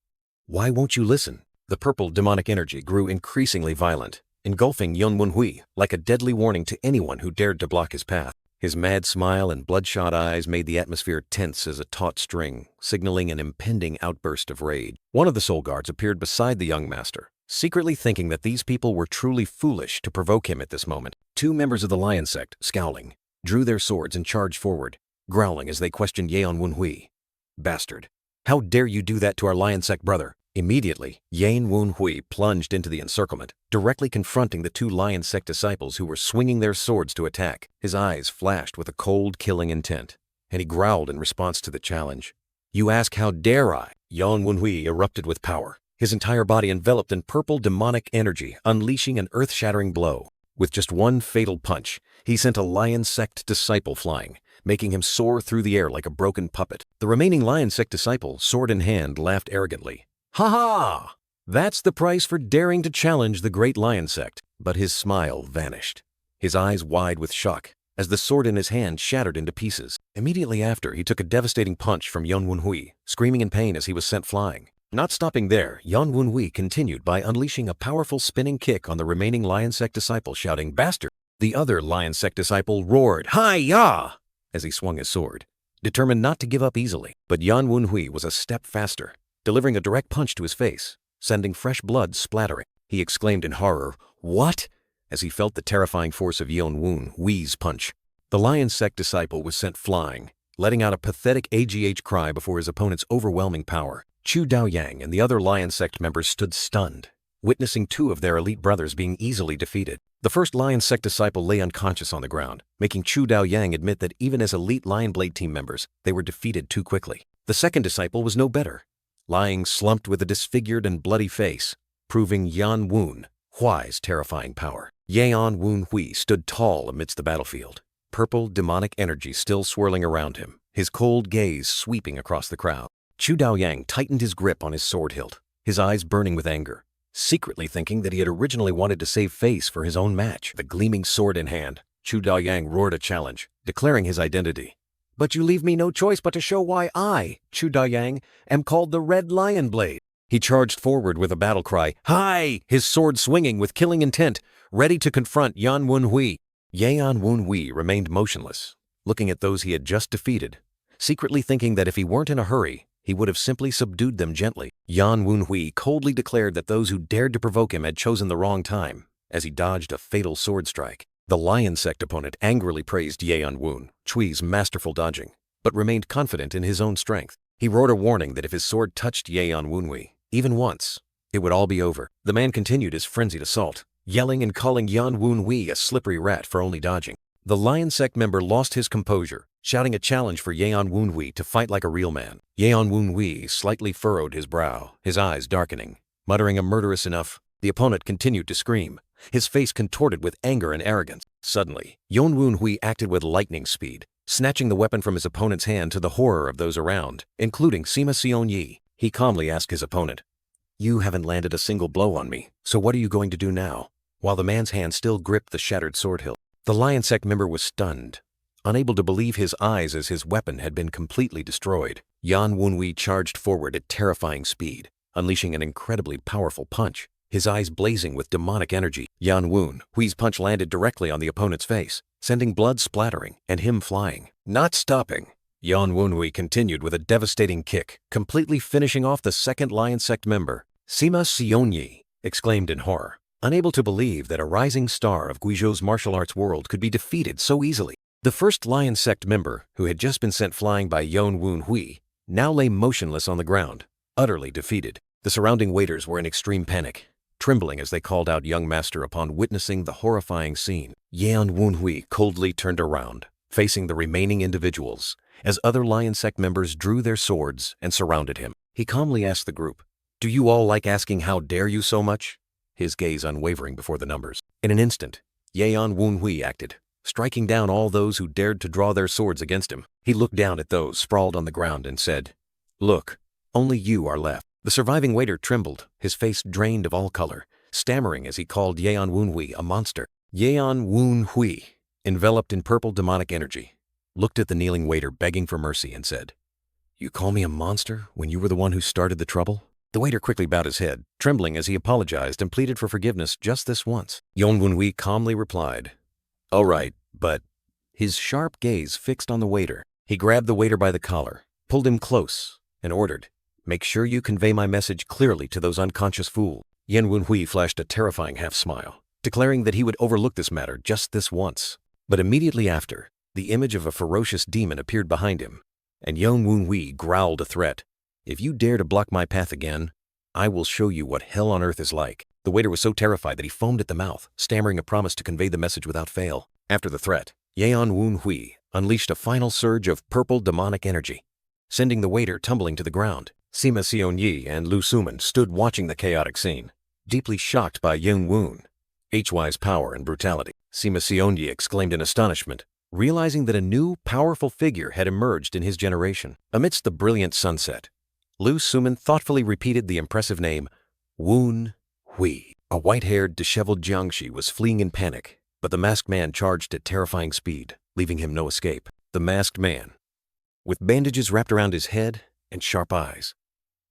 "Why won't you listen?" The purple demonic energy grew increasingly violent, engulfing Yan Wunhui like a deadly warning to anyone who dared to block his path. His mad smile and bloodshot eyes made the atmosphere tense as a taut string, signaling an impending outburst of rage. One of the soul guards appeared beside the young master, secretly thinking that these people were truly foolish to provoke him at this moment. Two members of the Lion sect, scowling, drew their swords and charged forward, growling as they questioned Yan Wunhui. "Bastard! How dare you do that to our Lion sect brother?" Immediately, Yan Wunhui plunged into the encirclement, directly confronting the two Lion sect disciples who were swinging their swords to attack. His eyes flashed with a cold, killing intent, and he growled in response to the challenge. "You ask how dare I?" Yan Wunhui erupted with power, his entire body enveloped in purple demonic energy, unleashing an earth-shattering blow. With just one fatal punch, he sent a Lion sect disciple flying, making him soar through the air like a broken puppet. The remaining Lion sect disciple, sword in hand, laughed arrogantly. "Ha ha! That's the price for daring to challenge the great Lion sect." But his smile vanished, his eyes wide with shock, as the sword in his hand shattered into pieces. Immediately after, he took a devastating punch from Yan Wunhui, screaming in pain as he was sent flying. Not stopping there, Yan Wunhui continued by unleashing a powerful spinning kick on the remaining Lion sect disciple, shouting, "Bastard!" The other Lion sect disciple roared, "Hi-ya!" as he swung his sword, determined not to give up easily. But Yan Wunhui was a step faster, delivering a direct punch to his face, sending fresh blood splattering. He exclaimed in horror, "What?" as he felt the terrifying force of Yan Wunhui's punch. The Lion sect disciple was sent flying, letting out a pathetic AGH cry before his opponent's overwhelming power. Chu Daoyang and the other Lion sect members stood stunned, witnessing two of their elite brothers being easily defeated. The first Lion sect disciple lay unconscious on the ground, making Chu Daoyang admit that even as elite Lion Blade team members, they were defeated too quickly. The second disciple was no better, lying slumped with a disfigured and bloody face, proving Yan Wunhui's terrifying power. Yan Wunhui stood tall amidst the battlefield, purple demonic energy still swirling around him, his cold gaze sweeping across the crowd. Chu Daoyang tightened his grip on his sword hilt, his eyes burning with anger, secretly thinking that he had originally wanted to save face for his own match. The gleaming sword in hand, Chu Daoyang roared a challenge, declaring his identity. "But you leave me no choice but to show why I, Chu Daoyang, am called the Red Lion Blade." He charged forward with a battle cry, "Hi!" his sword swinging with killing intent, ready to confront Yan Wunhui. Yan Wunhui remained motionless, looking at those he had just defeated, secretly thinking that if he weren't in a hurry, he would have simply subdued them gently. Yan Wunhui coldly declared that those who dared to provoke him had chosen the wrong time, as he dodged a fatal sword strike. The Lion sect opponent angrily praised Yan Wunhui's masterful dodging, but remained confident in his own strength. He roared a warning that if his sword touched Yan Wunhui, even once, it would all be over. The man continued his frenzied assault, yelling and calling Yan Wunhui a slippery rat for only dodging. The Lion sect member lost his composure, shouting a challenge for Yan Wunhui to fight like a real man. Yan Wunhui slightly furrowed his brow, his eyes darkening. Muttering a murderous enough, the opponent continued to scream, his face contorted with anger and arrogance. Suddenly, Yan Wunhui acted with lightning speed, snatching the weapon from his opponent's hand to the horror of those around, including Sima Sionyi. He calmly asked his opponent, "You haven't landed a single blow on me, so what are you going to do now?" While the man's hand still gripped the shattered sword hilt. The Lion sect member was stunned, unable to believe his eyes as his weapon had been completely destroyed. Yan Wunhui charged forward at terrifying speed, unleashing an incredibly powerful punch, his eyes blazing with demonic energy. Yan Wunhui's punch landed directly on the opponent's face, sending blood splattering and him flying. Not stopping, Yan Wunhui continued with a devastating kick, completely finishing off the second Lion sect member. "Sima Sionyi!" exclaimed in horror, unable to believe that a rising star of Guizhou's martial arts world could be defeated so easily. The first lion sect member, who had just been sent flying by Yon Woon Hui, now lay motionless on the ground, utterly defeated. The surrounding waiters were in extreme panic, trembling as they called out young master upon witnessing the horrifying scene. Yon Woon Hui coldly turned around, facing the remaining individuals, as other lion sect members drew their swords and surrounded him. He calmly asked the group, "Do you all like asking how dare you so much?" His gaze unwavering before the numbers. In an instant, Yeon Woon Hui acted, striking down all those who dared to draw their swords against him. He looked down at those sprawled on the ground and said, "Look, only you are left." The surviving waiter trembled, his face drained of all color, stammering as he called Yeon Woon Hui a monster. Yeon Woon Hui, enveloped in purple demonic energy, looked at the kneeling waiter begging for mercy and said, "You call me a monster when you were the one who started the trouble?" The waiter quickly bowed his head, trembling as he apologized and pleaded for forgiveness just this once. Yeon Woon Hui calmly replied, "All right, but..." His sharp gaze fixed on the waiter. He grabbed the waiter by the collar, pulled him close, and ordered, "Make sure you convey my message clearly to those unconscious fools." Yeon Woon Hui flashed a terrifying half-smile, declaring that he would overlook this matter just this once. But immediately after, the image of a ferocious demon appeared behind him, and Yeon Woon Hui growled a threat. "If you dare to block my path again, I will show you what hell on earth is like." The waiter was so terrified that he foamed at the mouth, stammering a promise to convey the message without fail. After the threat, Yeon Woon Hui unleashed a final surge of purple demonic energy, sending the waiter tumbling to the ground. Sima Seon-yi and Lu Suman stood watching the chaotic scene, deeply shocked by Yeon Woon Hui's power and brutality. Sima Seon-yi exclaimed in astonishment, realizing that a new, powerful figure had emerged in his generation. Amidst the brilliant sunset, Lu Suman thoughtfully repeated the impressive name, Woon Hui. A white-haired, disheveled Jiangshi was fleeing in panic, but the masked man charged at terrifying speed, leaving him no escape. The masked man, with bandages wrapped around his head and sharp eyes,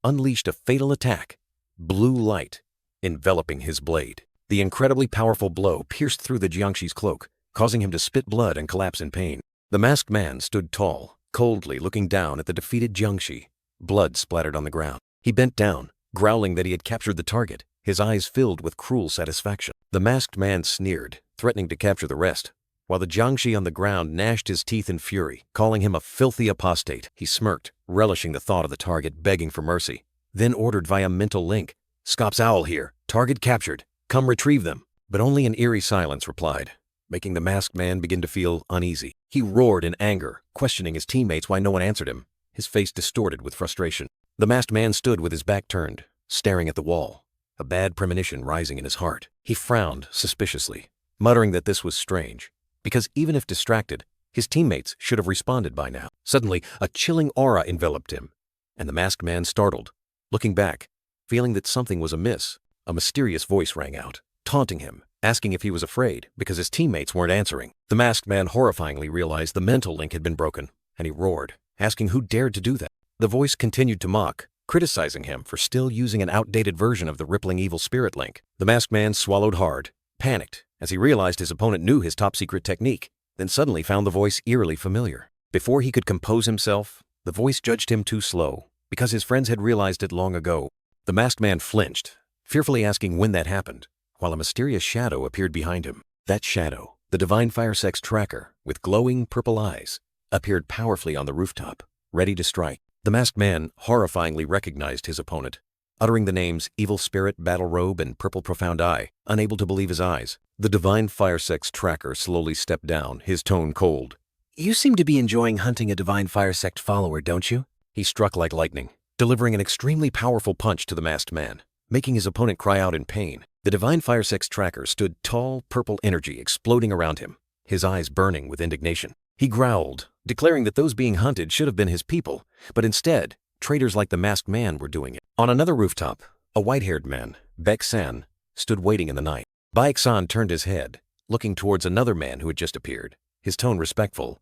unleashed a fatal attack, blue light enveloping his blade. The incredibly powerful blow pierced through the Jiangshi's cloak, causing him to spit blood and collapse in pain. The masked man stood tall, coldly looking down at the defeated Jiangshi. Blood splattered on the ground. He bent down, growling that he had captured the target, his eyes filled with cruel satisfaction. The masked man sneered, threatening to capture the rest, while the Jiangshi on the ground gnashed his teeth in fury, calling him a filthy apostate. He smirked, relishing the thought of the target begging for mercy, then ordered via mental link, "Scop's owl here, target captured, come retrieve them." But only an eerie silence replied, making the masked man begin to feel uneasy. He roared in anger, questioning his teammates why no one answered him, his face distorted with frustration. The masked man stood with his back turned, staring at the wall, a bad premonition rising in his heart. He frowned suspiciously, muttering that this was strange, because even if distracted, his teammates should have responded by now. Suddenly, a chilling aura enveloped him, and the masked man startled. Looking back, feeling that something was amiss, a mysterious voice rang out, taunting him, asking if he was afraid because his teammates weren't answering. The masked man horrifyingly realized the mental link had been broken, and he roared, asking who dared to do that. The voice continued to mock, criticizing him for still using an outdated version of the rippling evil spirit link. The masked man swallowed hard, panicked, as he realized his opponent knew his top-secret technique, then suddenly found the voice eerily familiar. Before he could compose himself, the voice judged him too slow, because his friends had realized it long ago. The masked man flinched, fearfully asking when that happened, while a mysterious shadow appeared behind him. That shadow, the Divine Fire Sect's tracker, with glowing purple eyes, appeared powerfully on the rooftop, ready to strike. The masked man horrifyingly recognized his opponent, uttering the names Evil Spirit, Battle Robe, and Purple Profound Eye, unable to believe his eyes. The Divine Fire Sect's tracker slowly stepped down, his tone cold. "You seem to be enjoying hunting a Divine Fire Sect follower, don't you?" He struck like lightning, delivering an extremely powerful punch to the masked man, making his opponent cry out in pain. The Divine Fire Sect's tracker stood tall, purple energy exploding around him, his eyes burning with indignation. He growled, declaring that those being hunted should have been his people, but instead, traitors like the masked man were doing it. On another rooftop, a white-haired man, Baek-san, stood waiting in the night. Baek-san turned his head, looking towards another man who had just appeared, his tone respectful.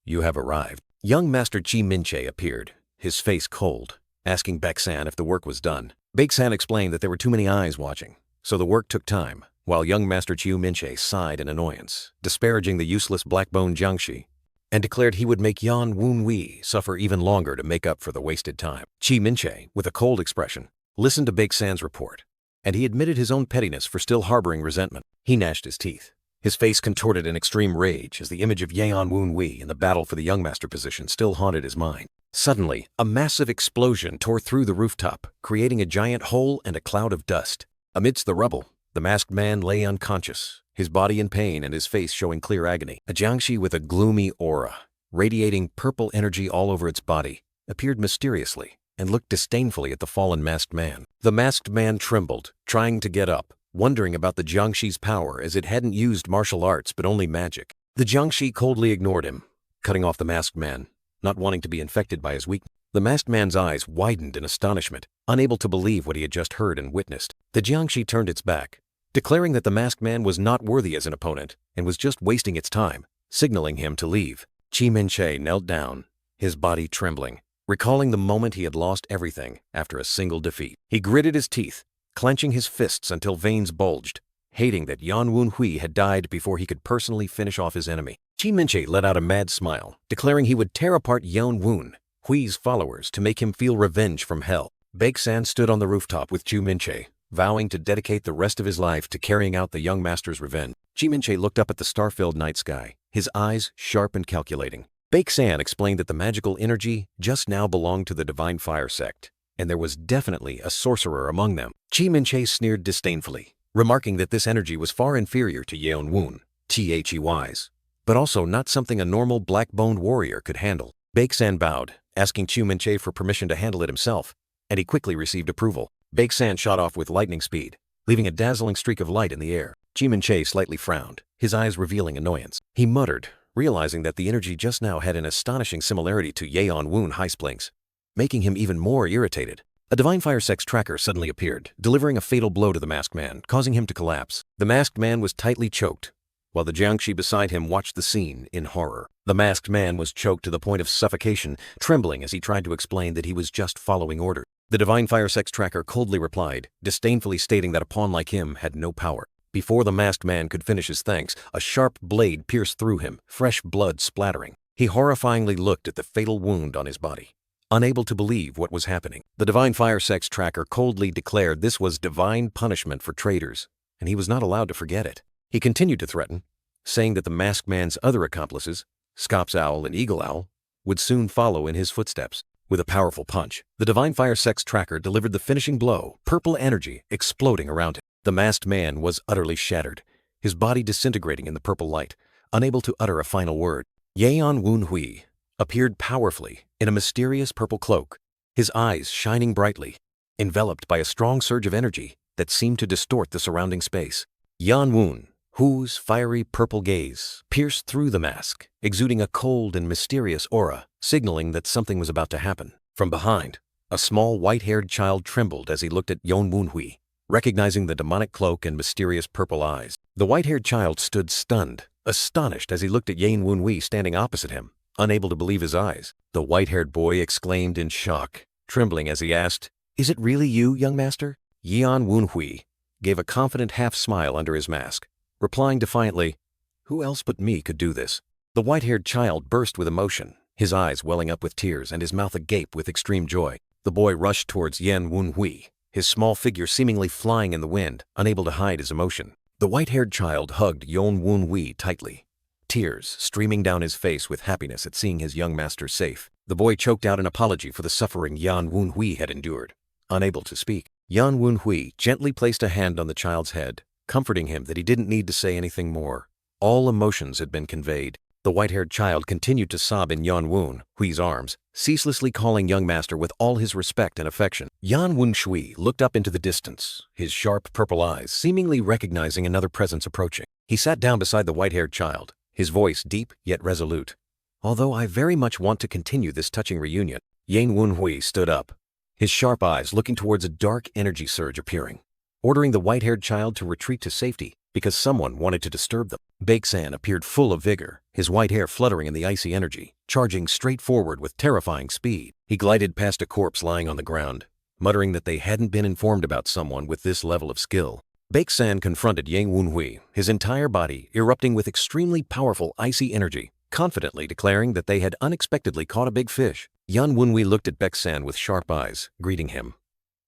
"You have arrived." Young Master Chi Min-che appeared, his face cold, asking Baek-san if the work was done. Baek-san explained that there were too many eyes watching, so the work took time, while young Master Chi Min-che sighed in annoyance, disparaging the useless black-bone Jiangshi, and declared he would make Yan Woon Hui suffer even longer to make up for the wasted time. Chi Min-che, with a cold expression, listened to Baek-san's report, and he admitted his own pettiness for still harboring resentment. He gnashed his teeth, his face contorted in extreme rage as the image of Yeon Woon-wee in the battle for the young master position still haunted his mind. Suddenly, a massive explosion tore through the rooftop, creating a giant hole and a cloud of dust. Amidst the rubble, the masked man lay unconscious, his body in pain and his face showing clear agony. A jiangshi with a gloomy aura, radiating purple energy all over its body, appeared mysteriously and looked disdainfully at the fallen masked man. The masked man trembled, trying to get up, wondering about the jiangshi's power as it hadn't used martial arts but only magic. The jiangshi coldly ignored him, cutting off the masked man, not wanting to be infected by his weakness. The masked man's eyes widened in astonishment, unable to believe what he had just heard and witnessed. The jiangshi turned its back, declaring that the masked man was not worthy as an opponent and was just wasting its time, signaling him to leave. Chi Min-che knelt down, his body trembling, recalling the moment he had lost everything after a single defeat. He gritted his teeth, clenching his fists until veins bulged, hating that Yeon Woon-wee had died before he could personally finish off his enemy. Chi Min-che let out a mad smile, declaring he would tear apart Yeon Woon-wee's followers to make him feel revenge from hell. Baek-san stood on the rooftop with Chi Min-che, vowing to dedicate the rest of his life to carrying out the young master's revenge. Chi Min-che looked up at the star-filled night sky, his eyes sharp and calculating. Baek-san explained that the magical energy just now belonged to the Divine Fire sect, and there was definitely a sorcerer among them. Chi Min-che sneered disdainfully, remarking that this energy was far inferior to Yeon Woon-wee's, but also not something a normal black-boned warrior could handle. Baek-san bowed, asking Chi Min-che for permission to handle it himself, and he quickly received approval. Baek-san shot off with lightning speed, leaving a dazzling streak of light in the air. Chi Min-che slightly frowned, his eyes revealing annoyance. He muttered, realizing that the energy just now had an astonishing similarity to Yeon Woon-wee's, making him even more irritated. A Divine Fire Sect's tracker suddenly appeared, delivering a fatal blow to the masked man, causing him to collapse. The masked man was tightly choked, while the jiangshi beside him watched the scene in horror. The masked man was choked to the point of suffocation, trembling as he tried to explain that he was just following orders. The Divine Fire Sect's tracker coldly replied, disdainfully stating that a pawn like him had no power. Before the masked man could finish his thanks, a sharp blade pierced through him, fresh blood splattering. He horrifyingly looked at the fatal wound on his body, unable to believe what was happening. The Divine Fire Sect's tracker coldly declared this was divine punishment for traitors, and he was not allowed to forget it. He continued to threaten, saying that the masked man's other accomplices, Scops Owl and Eagle Owl, would soon follow in his footsteps. With a powerful punch, the Divine Fire Sect's tracker delivered the finishing blow, purple energy exploding around him. The masked man was utterly shattered, his body disintegrating in the purple light, unable to utter a final word. Yeon Woon-wee appeared powerfully in a mysterious purple cloak, his eyes shining brightly, enveloped by a strong surge of energy that seemed to distort the surrounding space. Yeon Woon-wee's fiery purple gaze pierced through the mask, exuding a cold and mysterious aura, signaling that something was about to happen. From behind, a small white-haired child trembled as he looked at Yeon Woon-wee, recognizing the demonic cloak and mysterious purple eyes. The white-haired child stood stunned, astonished as he looked at Yeon Woon-wee standing opposite him, unable to believe his eyes. The white-haired boy exclaimed in shock, trembling as he asked, "Is it really you, young master?" Yeon Woon-wee gave a confident half-smile under his mask, replying defiantly, "Who else but me could do this?" The white-haired child burst with emotion, his eyes welling up with tears and his mouth agape with extreme joy. The boy rushed towards Yeon Woon-wee, his small figure seemingly flying in the wind, unable to hide his emotion. The white-haired child hugged Yeon Woon-wee tightly, tears streaming down his face with happiness at seeing his young master safe. The boy choked out an apology for the suffering Yeon Woon-wee had endured, unable to speak. Yeon Woon-wee gently placed a hand on the child's head, comforting him that he didn't need to say anything more. All emotions had been conveyed. The white-haired child continued to sob in Yeon Woon-wee's arms, ceaselessly calling young master with all his respect and affection. Yeon Woon-wee looked up into the distance, his sharp purple eyes seemingly recognizing another presence approaching. He sat down beside the white-haired child, his voice deep yet resolute. "Although I very much want to continue this touching reunion." Yeon Woon-wee stood up, his sharp eyes looking towards a dark energy surge appearing, ordering the white-haired child to retreat to safety because someone wanted to disturb them. Baek-san appeared full of vigor, his white hair fluttering in the icy energy, charging straight forward with terrifying speed. He glided past a corpse lying on the ground, muttering that they hadn't been informed about someone with this level of skill. Baek-san confronted Yeon Woon-wee, his entire body erupting with extremely powerful icy energy, confidently declaring that they had unexpectedly caught a big fish. Yeon Woon-wee looked at Baek-san with sharp eyes, greeting him.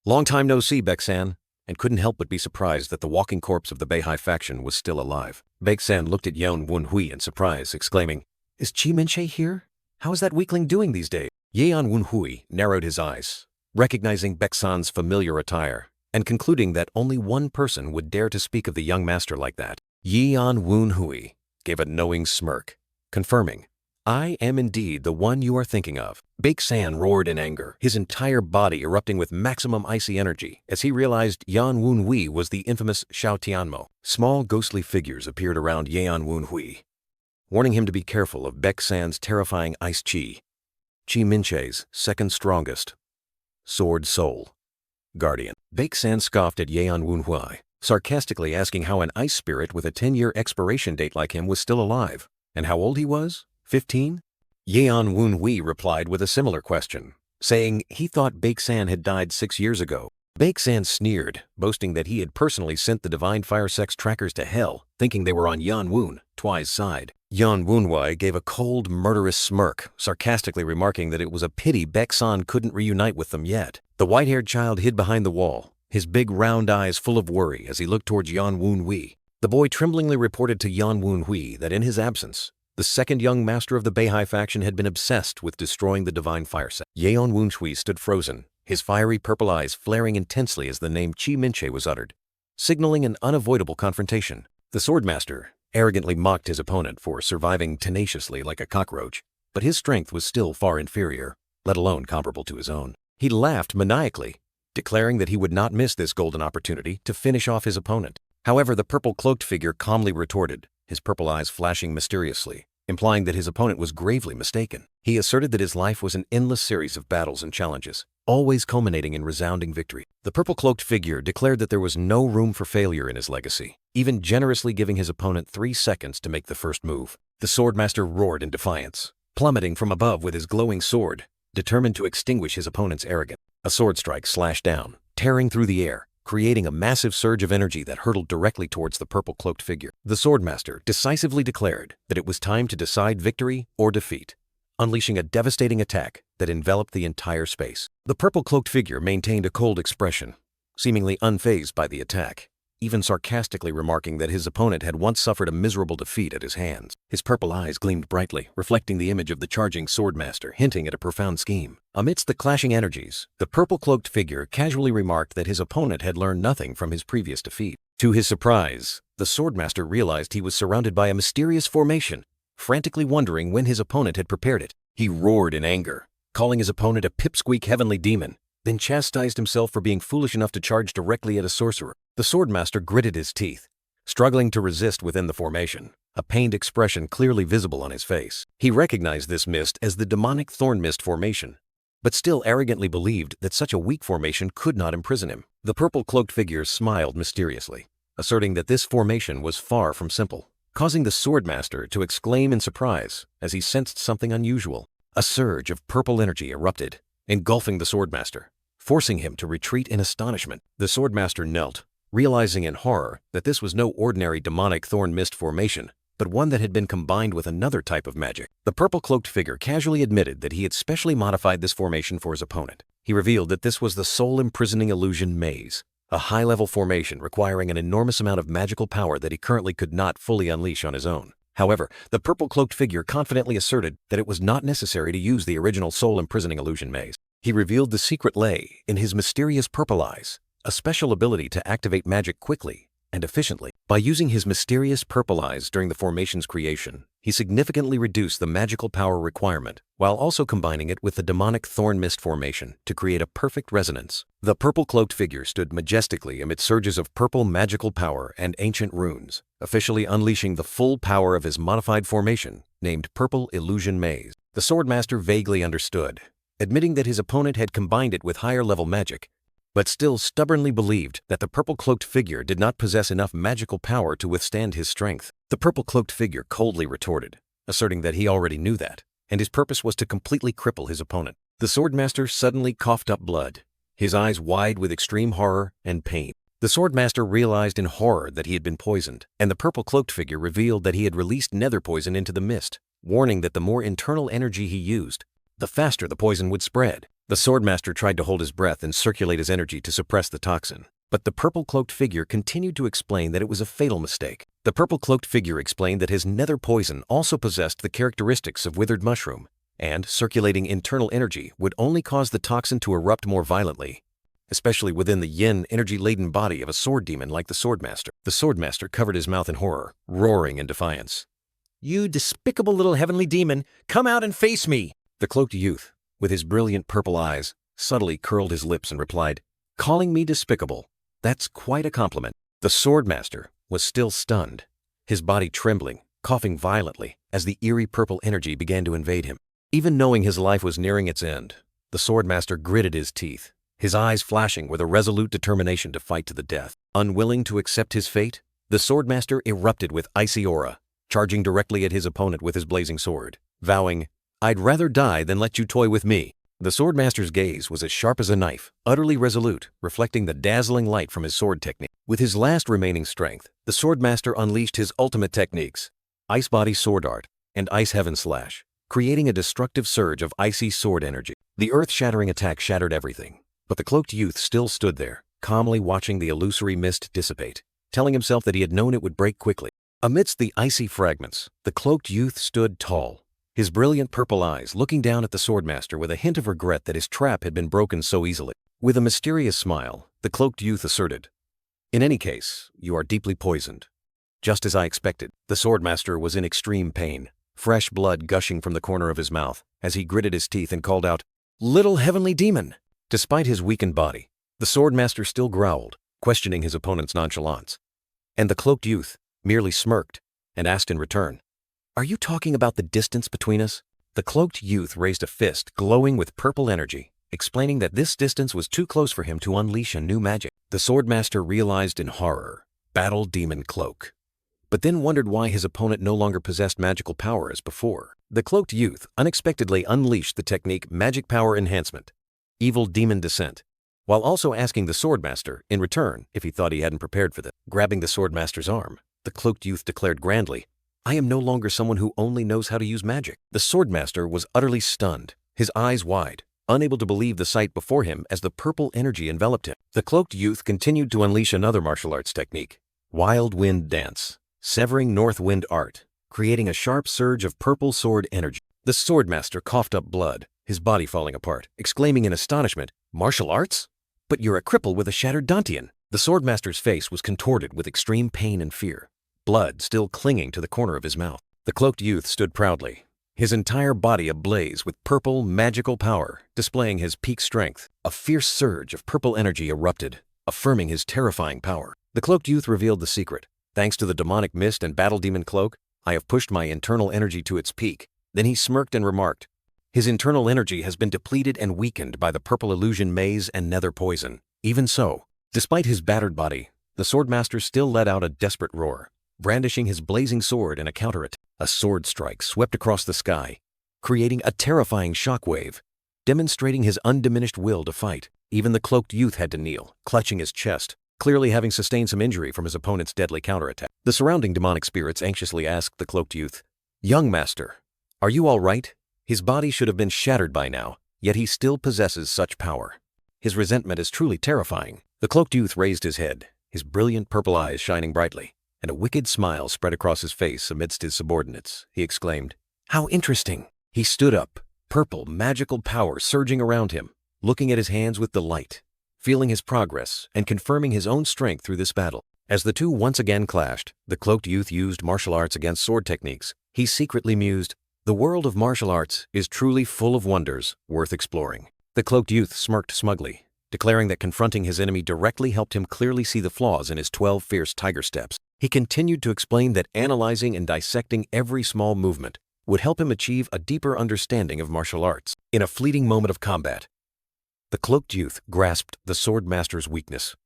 "Long time no see, Baek-san. and couldn't help but be surprised that the walking corpse of the Beihai faction was still alive. Baek-san looked at Yeon Won-hui in surprise, exclaiming, "Is Chi Min-che here? How is that weakling doing these days?" Yeon Won-hui narrowed his eyes, recognizing Baek-san's familiar attire, and concluding that only one person would dare to speak of the young master like that. Yeon Won-hui gave a knowing smirk, confirming, "I am indeed the one you are thinking of." Baek-san roared in anger, his entire body erupting with maximum icy energy as he realized Yeon Won-hui was the infamous Xiao Tianmo. Small ghostly figures appeared around Yeon Won-hui, warning him to be careful of Baek-san's terrifying ice chi. Chi Min-che's second strongest. Sword Soul. Guardian. Baek-san scoffed at Yeon Won-hui, sarcastically asking how an ice spirit with a 10-year expiration date like him was still alive, and how old he was? 15? Yeon Won-hui replied with a similar question, saying he thought Baek-san had died 6 years ago. Baek-san sneered, boasting that he had personally sent the Divine Fire Sect's trackers to hell, thinking they were on Yeon Won-hui's side. Yeon Won-hui gave a cold, murderous smirk, sarcastically remarking that it was a pity Baek-san couldn't reunite with them yet. The white-haired child hid behind the wall, his big round eyes full of worry as he looked towards Yeon Won-hui. The boy tremblingly reported to Yeon Won-hui that in his absence, the second young master of the Beihai faction had been obsessed with destroying the Divine Fire Sect. Yeon Won-hui stood frozen, his fiery purple eyes flaring intensely as the name Chi Min-che was uttered, signaling an unavoidable confrontation. The swordmaster arrogantly mocked his opponent for surviving tenaciously like a cockroach, but his strength was still far inferior, let alone comparable to his own. He laughed maniacally, declaring that he would not miss this golden opportunity to finish off his opponent. However, the purple-cloaked figure calmly retorted, his purple eyes flashing mysteriously, implying that his opponent was gravely mistaken. He asserted that his life was an endless series of battles and challenges, always culminating in resounding victory. The purple-cloaked figure declared that there was no room for failure in his legacy, even generously giving his opponent 3 seconds to make the first move. The swordmaster roared in defiance, plummeting from above with his glowing sword, determined to extinguish his opponent's arrogance. A sword strike slashed down, tearing through the air, creating a massive surge of energy that hurtled directly towards the purple-cloaked figure. The swordmaster decisively declared that it was time to decide victory or defeat, unleashing a devastating attack that enveloped the entire space. The purple-cloaked figure maintained a cold expression, seemingly unfazed by the attack, even sarcastically remarking that his opponent had once suffered a miserable defeat at his hands. His purple eyes gleamed brightly, reflecting the image of the charging swordmaster, hinting at a profound scheme. Amidst the clashing energies, the purple-cloaked figure casually remarked that his opponent had learned nothing from his previous defeat. To his surprise, the swordmaster realized he was surrounded by a mysterious formation, frantically wondering when his opponent had prepared it. He roared in anger, calling his opponent a pipsqueak heavenly demon, then chastised himself for being foolish enough to charge directly at a sorcerer. The swordmaster gritted his teeth, struggling to resist within the formation, a pained expression clearly visible on his face. He recognized this mist as the demonic thorn mist formation, but still arrogantly believed that such a weak formation could not imprison him. The purple-cloaked figure smiled mysteriously, asserting that this formation was far from simple, causing the swordmaster to exclaim in surprise as he sensed something unusual. A surge of purple energy erupted, engulfing the swordmaster, forcing him to retreat in astonishment. The swordmaster knelt, realizing in horror that this was no ordinary demonic thorn mist formation, but one that had been combined with another type of magic. The purple-cloaked figure casually admitted that he had specially modified this formation for his opponent. He revealed that this was the soul-imprisoning illusion maze, a high-level formation requiring an enormous amount of magical power that he currently could not fully unleash on his own. However, the purple-cloaked figure confidently asserted that it was not necessary to use the original soul-imprisoning illusion maze. He revealed the secret lay in his mysterious purple eyes, a special ability to activate magic quickly and efficiently. By using his mysterious purple eyes during the formation's creation, he significantly reduced the magical power requirement, while also combining it with the demonic thorn mist formation to create a perfect resonance. The purple-cloaked figure stood majestically amid surges of purple magical power and ancient runes, officially unleashing the full power of his modified formation, named Purple Illusion Maze. The swordmaster vaguely understood, admitting that his opponent had combined it with higher-level magic, but still stubbornly believed that the purple-cloaked figure did not possess enough magical power to withstand his strength. The purple-cloaked figure coldly retorted, asserting that he already knew that, and his purpose was to completely cripple his opponent. The swordmaster suddenly coughed up blood, his eyes wide with extreme horror and pain. The swordmaster realized in horror that he had been poisoned, and the purple-cloaked figure revealed that he had released nether poison into the mist, warning that the more internal energy he used, the faster the poison would spread. The swordmaster tried to hold his breath and circulate his energy to suppress the toxin, But the purple-cloaked figure continued to explain that it was a fatal mistake. The purple-cloaked figure explained that his nether poison also possessed the characteristics of withered mushroom, and circulating internal energy would only cause the toxin to erupt more violently, especially within the yin energy-laden body of a sword demon like the Swordmaster. The Swordmaster covered his mouth in horror, roaring in defiance. "You despicable little heavenly demon, come out and face me!" The cloaked youth, with his brilliant purple eyes, subtly curled his lips and replied, "Calling me despicable? That's quite a compliment." The Swordmaster was still stunned, his body trembling, coughing violently as the eerie purple energy began to invade him. Even knowing his life was nearing its end, the Swordmaster gritted his teeth, his eyes flashing with a resolute determination to fight to the death. Unwilling to accept his fate, the Swordmaster erupted with icy aura, charging directly at his opponent with his blazing sword, vowing, "I'd rather die than let you toy with me." The Swordmaster's gaze was as sharp as a knife, utterly resolute, reflecting the dazzling light from his sword technique. With his last remaining strength, the Swordmaster unleashed his ultimate techniques, Ice Body Sword Art and Ice Heaven Slash, creating a destructive surge of icy sword energy. The earth-shattering attack shattered everything, but the cloaked youth still stood there, calmly watching the illusory mist dissipate, telling himself that he had known it would break quickly. Amidst the icy fragments, the cloaked youth stood tall, his brilliant purple eyes looking down at the Swordmaster with a hint of regret that his trap had been broken so easily. With a mysterious smile, the cloaked youth asserted, "In any case, you are deeply poisoned." Just as I expected, the Swordmaster was in extreme pain, fresh blood gushing from the corner of his mouth as he gritted his teeth and called out, "Little heavenly demon!" Despite his weakened body, the Swordmaster still growled, questioning his opponent's nonchalance. And the cloaked youth merely smirked and asked in return, "Are you talking about the distance between us?" The cloaked youth raised a fist glowing with purple energy, explaining that this distance was too close for him to unleash a new magic. The Swordmaster realized in horror, Battle Demon Cloak, but then wondered why his opponent no longer possessed magical power as before. The cloaked youth unexpectedly unleashed the technique Magic Power Enhancement, Evil Demon Descent, while also asking the Swordmaster, in return, if he thought he hadn't prepared for this. Grabbing the Swordmaster's arm, the cloaked youth declared grandly, "I am no longer someone who only knows how to use magic." The Swordmaster was utterly stunned, his eyes wide, unable to believe the sight before him as the purple energy enveloped him. The cloaked youth continued to unleash another martial arts technique, Wild Wind Dance, severing North Wind Art, creating a sharp surge of purple sword energy. The Swordmaster coughed up blood, his body falling apart, exclaiming in astonishment, "Martial arts? But you're a cripple with a shattered Dantian." The Swordmaster's face was contorted with extreme pain and fear, blood still clinging to the corner of his mouth. The cloaked youth stood proudly, his entire body ablaze with purple, magical power, displaying his peak strength. A fierce surge of purple energy erupted, affirming his terrifying power. The cloaked youth revealed the secret. "Thanks to the demonic mist and battle demon cloak, I have pushed my internal energy to its peak." Then he smirked and remarked, "His internal energy has been depleted and weakened by the purple illusion maze and nether poison." Even so, despite his battered body, the Swordmaster still let out a desperate roar, brandishing his blazing sword in a counter-attack. A sword strike swept across the sky, creating a terrifying shockwave, demonstrating his undiminished will to fight. Even the cloaked youth had to kneel, clutching his chest, clearly having sustained some injury from his opponent's deadly counterattack. The surrounding demonic spirits anxiously asked the cloaked youth, "Young master, are you all right? His body should have been shattered by now, yet he still possesses such power. His resentment is truly terrifying." The cloaked youth raised his head, his brilliant purple eyes shining brightly, and a wicked smile spread across his face amidst his subordinates. He exclaimed, "How interesting!" He stood up, purple, magical power surging around him, looking at his hands with delight, feeling his progress and confirming his own strength through this battle. As the two once again clashed, the cloaked youth used martial arts against sword techniques. He secretly mused, "The world of martial arts is truly full of wonders worth exploring." The cloaked youth smirked smugly, declaring that confronting his enemy directly helped him clearly see the flaws in his 12 fierce tiger steps. He continued to explain that analyzing and dissecting every small movement would help him achieve a deeper understanding of martial arts. In a fleeting moment of combat, the cloaked youth grasped the Swordmaster's weakness,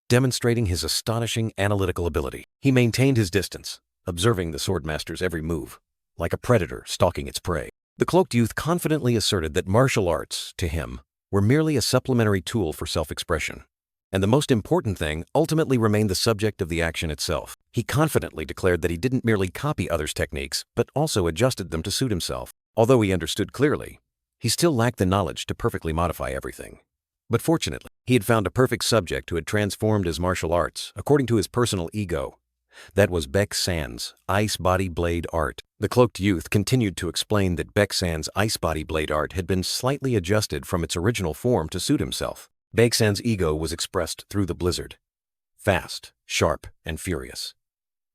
demonstrating his astonishing analytical ability. He maintained his distance, observing the Swordmaster's every move, like a predator stalking its prey. The cloaked youth confidently asserted that martial arts, to him, were merely a supplementary tool for self-expression, and the most important thing ultimately remained the subject of the action itself. He confidently declared that he didn't merely copy others' techniques, but also adjusted them to suit himself. Although he understood clearly, he still lacked the knowledge to perfectly modify everything. But fortunately, he had found a perfect subject who had transformed his martial arts according to his personal ego. That was Baek San's ice body blade art. The cloaked youth continued to explain that Baek San's ice body blade art had been slightly adjusted from its original form to suit himself. Baek San's ego was expressed through the blizzard. Fast, sharp, and furious.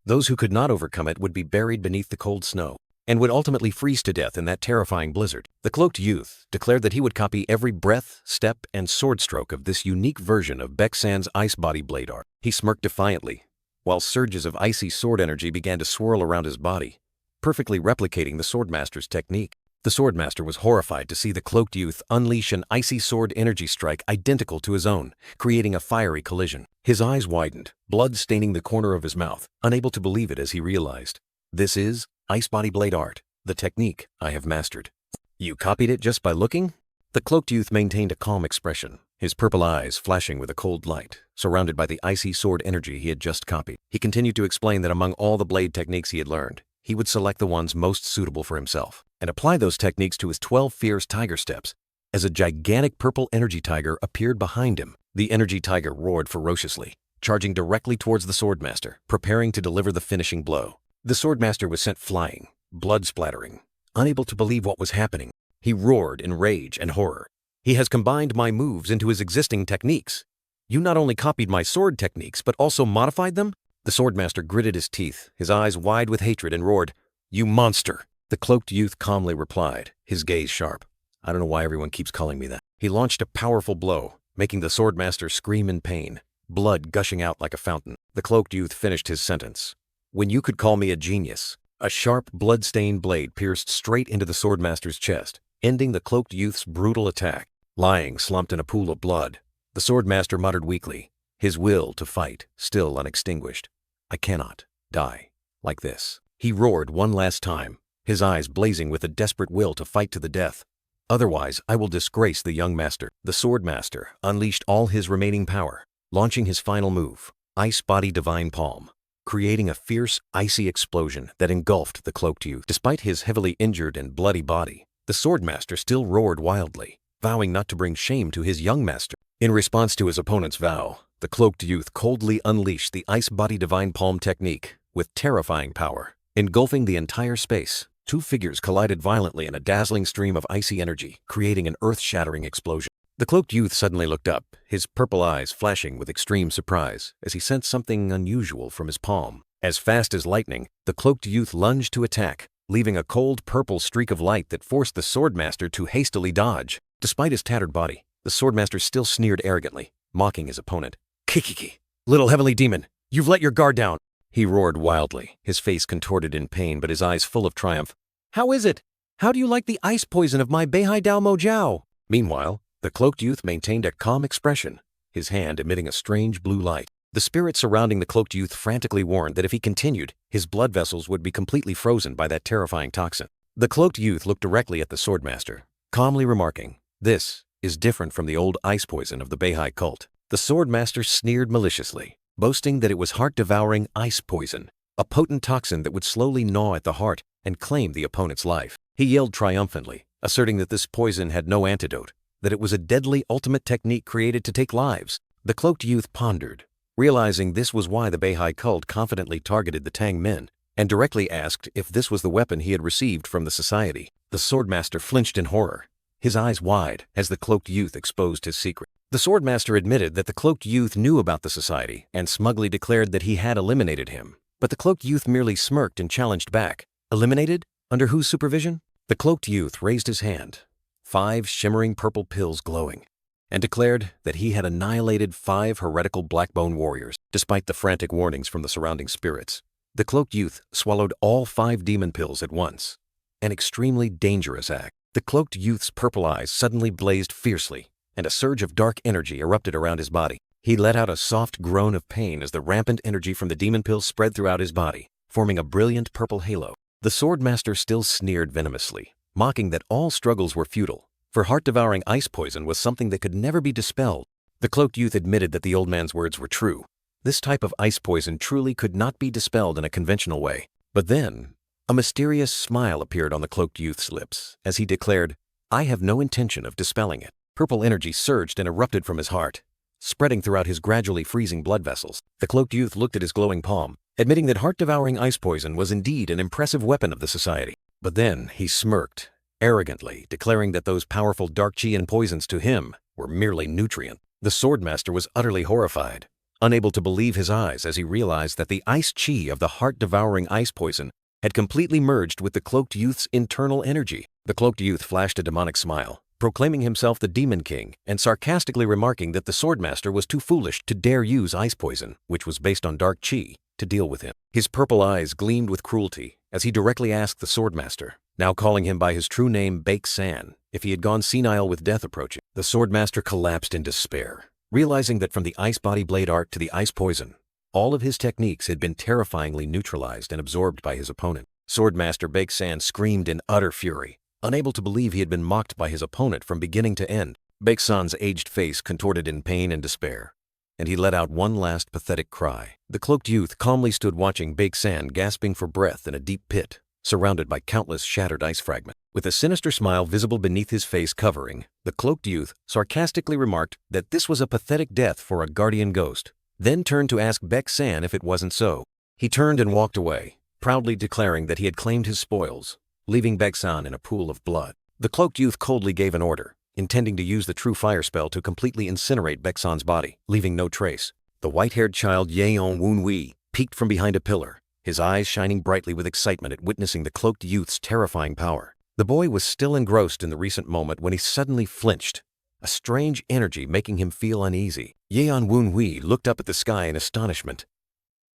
Those who could not overcome it would be buried beneath the cold snow and would ultimately freeze to death in that terrifying blizzard. The cloaked youth declared that he would copy every breath, step, and sword stroke of this unique version of Baek San's ice body blade art. He smirked defiantly, while surges of icy sword energy began to swirl around his body, perfectly replicating the swordmaster's technique. The swordmaster was horrified to see the cloaked youth unleash an icy sword energy strike identical to his own, creating a fiery collision. His eyes widened, blood staining the corner of his mouth, unable to believe it as he realized. This is ice body blade art, the technique I have mastered. You copied it just by looking? The cloaked youth maintained a calm expression, his purple eyes flashing with a cold light, surrounded by the icy sword energy he had just copied. He continued to explain that among all the blade techniques he had learned, he would select the ones most suitable for himself and apply those techniques to his 12 fierce tiger steps. As a gigantic purple energy tiger appeared behind him, the energy tiger roared ferociously, charging directly towards the swordmaster, preparing to deliver the finishing blow. The swordmaster was sent flying, blood splattering, unable to believe what was happening. He roared in rage and horror. He has combined my moves into his existing techniques. You not only copied my sword techniques, but also modified them? The swordmaster gritted his teeth, his eyes wide with hatred, and roared, "You monster!" The cloaked youth calmly replied, his gaze sharp. I don't know why everyone keeps calling me that. He launched a powerful blow, making the swordmaster scream in pain, blood gushing out like a fountain. The cloaked youth finished his sentence. When you could call me a genius. A sharp, blood-stained blade pierced straight into the swordmaster's chest, ending the cloaked youth's brutal attack. Lying slumped in a pool of blood, the swordmaster muttered weakly, his will to fight still unextinguished. I cannot die like this. He roared one last time, his eyes blazing with a desperate will to fight to the death. Otherwise, I will disgrace the young master. The swordmaster unleashed all his remaining power, launching his final move, Ice Body Divine Palm, creating a fierce, icy explosion that engulfed the cloaked youth. Despite his heavily injured and bloody body, the swordmaster still roared wildly, vowing not to bring shame to his young master. In response to his opponent's vow, the cloaked youth coldly unleashed the Ice Body Divine Palm technique with terrifying power, engulfing the entire space. Two figures collided violently in a dazzling stream of icy energy, creating an earth-shattering explosion. The cloaked youth suddenly looked up, his purple eyes flashing with extreme surprise as he sensed something unusual from his palm. As fast as lightning, the cloaked youth lunged to attack, leaving a cold purple streak of light that forced the swordmaster to hastily dodge. Despite his tattered body, the swordmaster still sneered arrogantly, mocking his opponent. "Kikiki, little heavenly demon, you've let your guard down!" He roared wildly, his face contorted in pain but his eyes full of triumph. "How is it? How do you like the ice poison of my Beihai Dao Mo Jiao?" Meanwhile, the cloaked youth maintained a calm expression, his hand emitting a strange blue light. The spirits surrounding the cloaked youth frantically warned that if he continued, his blood vessels would be completely frozen by that terrifying toxin. The cloaked youth looked directly at the swordmaster, calmly remarking, "This is different from the old ice poison of the Beihai cult." The swordmaster sneered maliciously, boasting that it was heart-devouring ice poison, a potent toxin that would slowly gnaw at the heart and claim the opponent's life. He yelled triumphantly, asserting that this poison had no antidote, that it was a deadly ultimate technique created to take lives. The cloaked youth pondered, realizing this was why the Beihai cult confidently targeted the Tang men, and directly asked if this was the weapon he had received from the society. The swordmaster flinched in horror, his eyes wide as the cloaked youth exposed his secret. The swordmaster admitted that the cloaked youth knew about the society and smugly declared that he had eliminated him. But the cloaked youth merely smirked and challenged back. Eliminated? Under whose supervision? The cloaked youth raised his hand, 5 shimmering purple pills glowing, and declared that he had annihilated 5 heretical blackbone warriors, despite the frantic warnings from the surrounding spirits. The cloaked youth swallowed all 5 demon pills at once, an extremely dangerous act. The cloaked youth's purple eyes suddenly blazed fiercely, and a surge of dark energy erupted around his body. He let out a soft groan of pain as the rampant energy from the demon pills spread throughout his body, forming a brilliant purple halo. The swordmaster still sneered venomously, mocking that all struggles were futile, for heart-devouring ice poison was something that could never be dispelled. The cloaked youth admitted that the old man's words were true. This type of ice poison truly could not be dispelled in a conventional way. But then, a mysterious smile appeared on the cloaked youth's lips as he declared, "I have no intention of dispelling it. Purple energy surged and erupted from his heart, spreading throughout his gradually freezing blood vessels. The cloaked youth looked at his glowing palm, admitting that heart-devouring ice poison was indeed an impressive weapon of the society. But then he smirked, arrogantly declaring that those powerful dark chi and poisons to him were merely nutrient. The swordmaster was utterly horrified, unable to believe his eyes as he realized that the ice chi of the heart-devouring ice poison had completely merged with the cloaked youth's internal energy. The cloaked youth flashed a demonic smile, proclaiming himself the Demon King and sarcastically remarking that the swordmaster was too foolish to dare use ice poison, which was based on dark chi, to deal with him. His purple eyes gleamed with cruelty as he directly asked the swordmaster, now calling him by his true name Baek-san, if he had gone senile with death approaching. The swordmaster collapsed in despair, realizing that from the ice body blade art to the ice poison, all of his techniques had been terrifyingly neutralized and absorbed by his opponent. Swordmaster Baek-san screamed in utter fury, unable to believe he had been mocked by his opponent from beginning to end. Baek-san's aged face contorted in pain and despair, and he let out one last pathetic cry. The cloaked youth calmly stood watching Baek-san gasping for breath in a deep pit, surrounded by countless shattered ice fragments. With a sinister smile visible beneath his face covering, the cloaked youth sarcastically remarked that this was a pathetic death for a guardian ghost, then turned to ask Baek-san if it wasn't so. He turned and walked away, proudly declaring that he had claimed his spoils, leaving Baek-san in a pool of blood. The cloaked youth coldly gave an order, intending to use the true fire spell to completely incinerate Baek-san's body, leaving no trace. The white-haired child Yeon Woon-wee peeked from behind a pillar, his eyes shining brightly with excitement at witnessing the cloaked youth's terrifying power. The boy was still engrossed in the recent moment when he suddenly flinched, a strange energy making him feel uneasy. Yeon Woon-wee looked up at the sky in astonishment,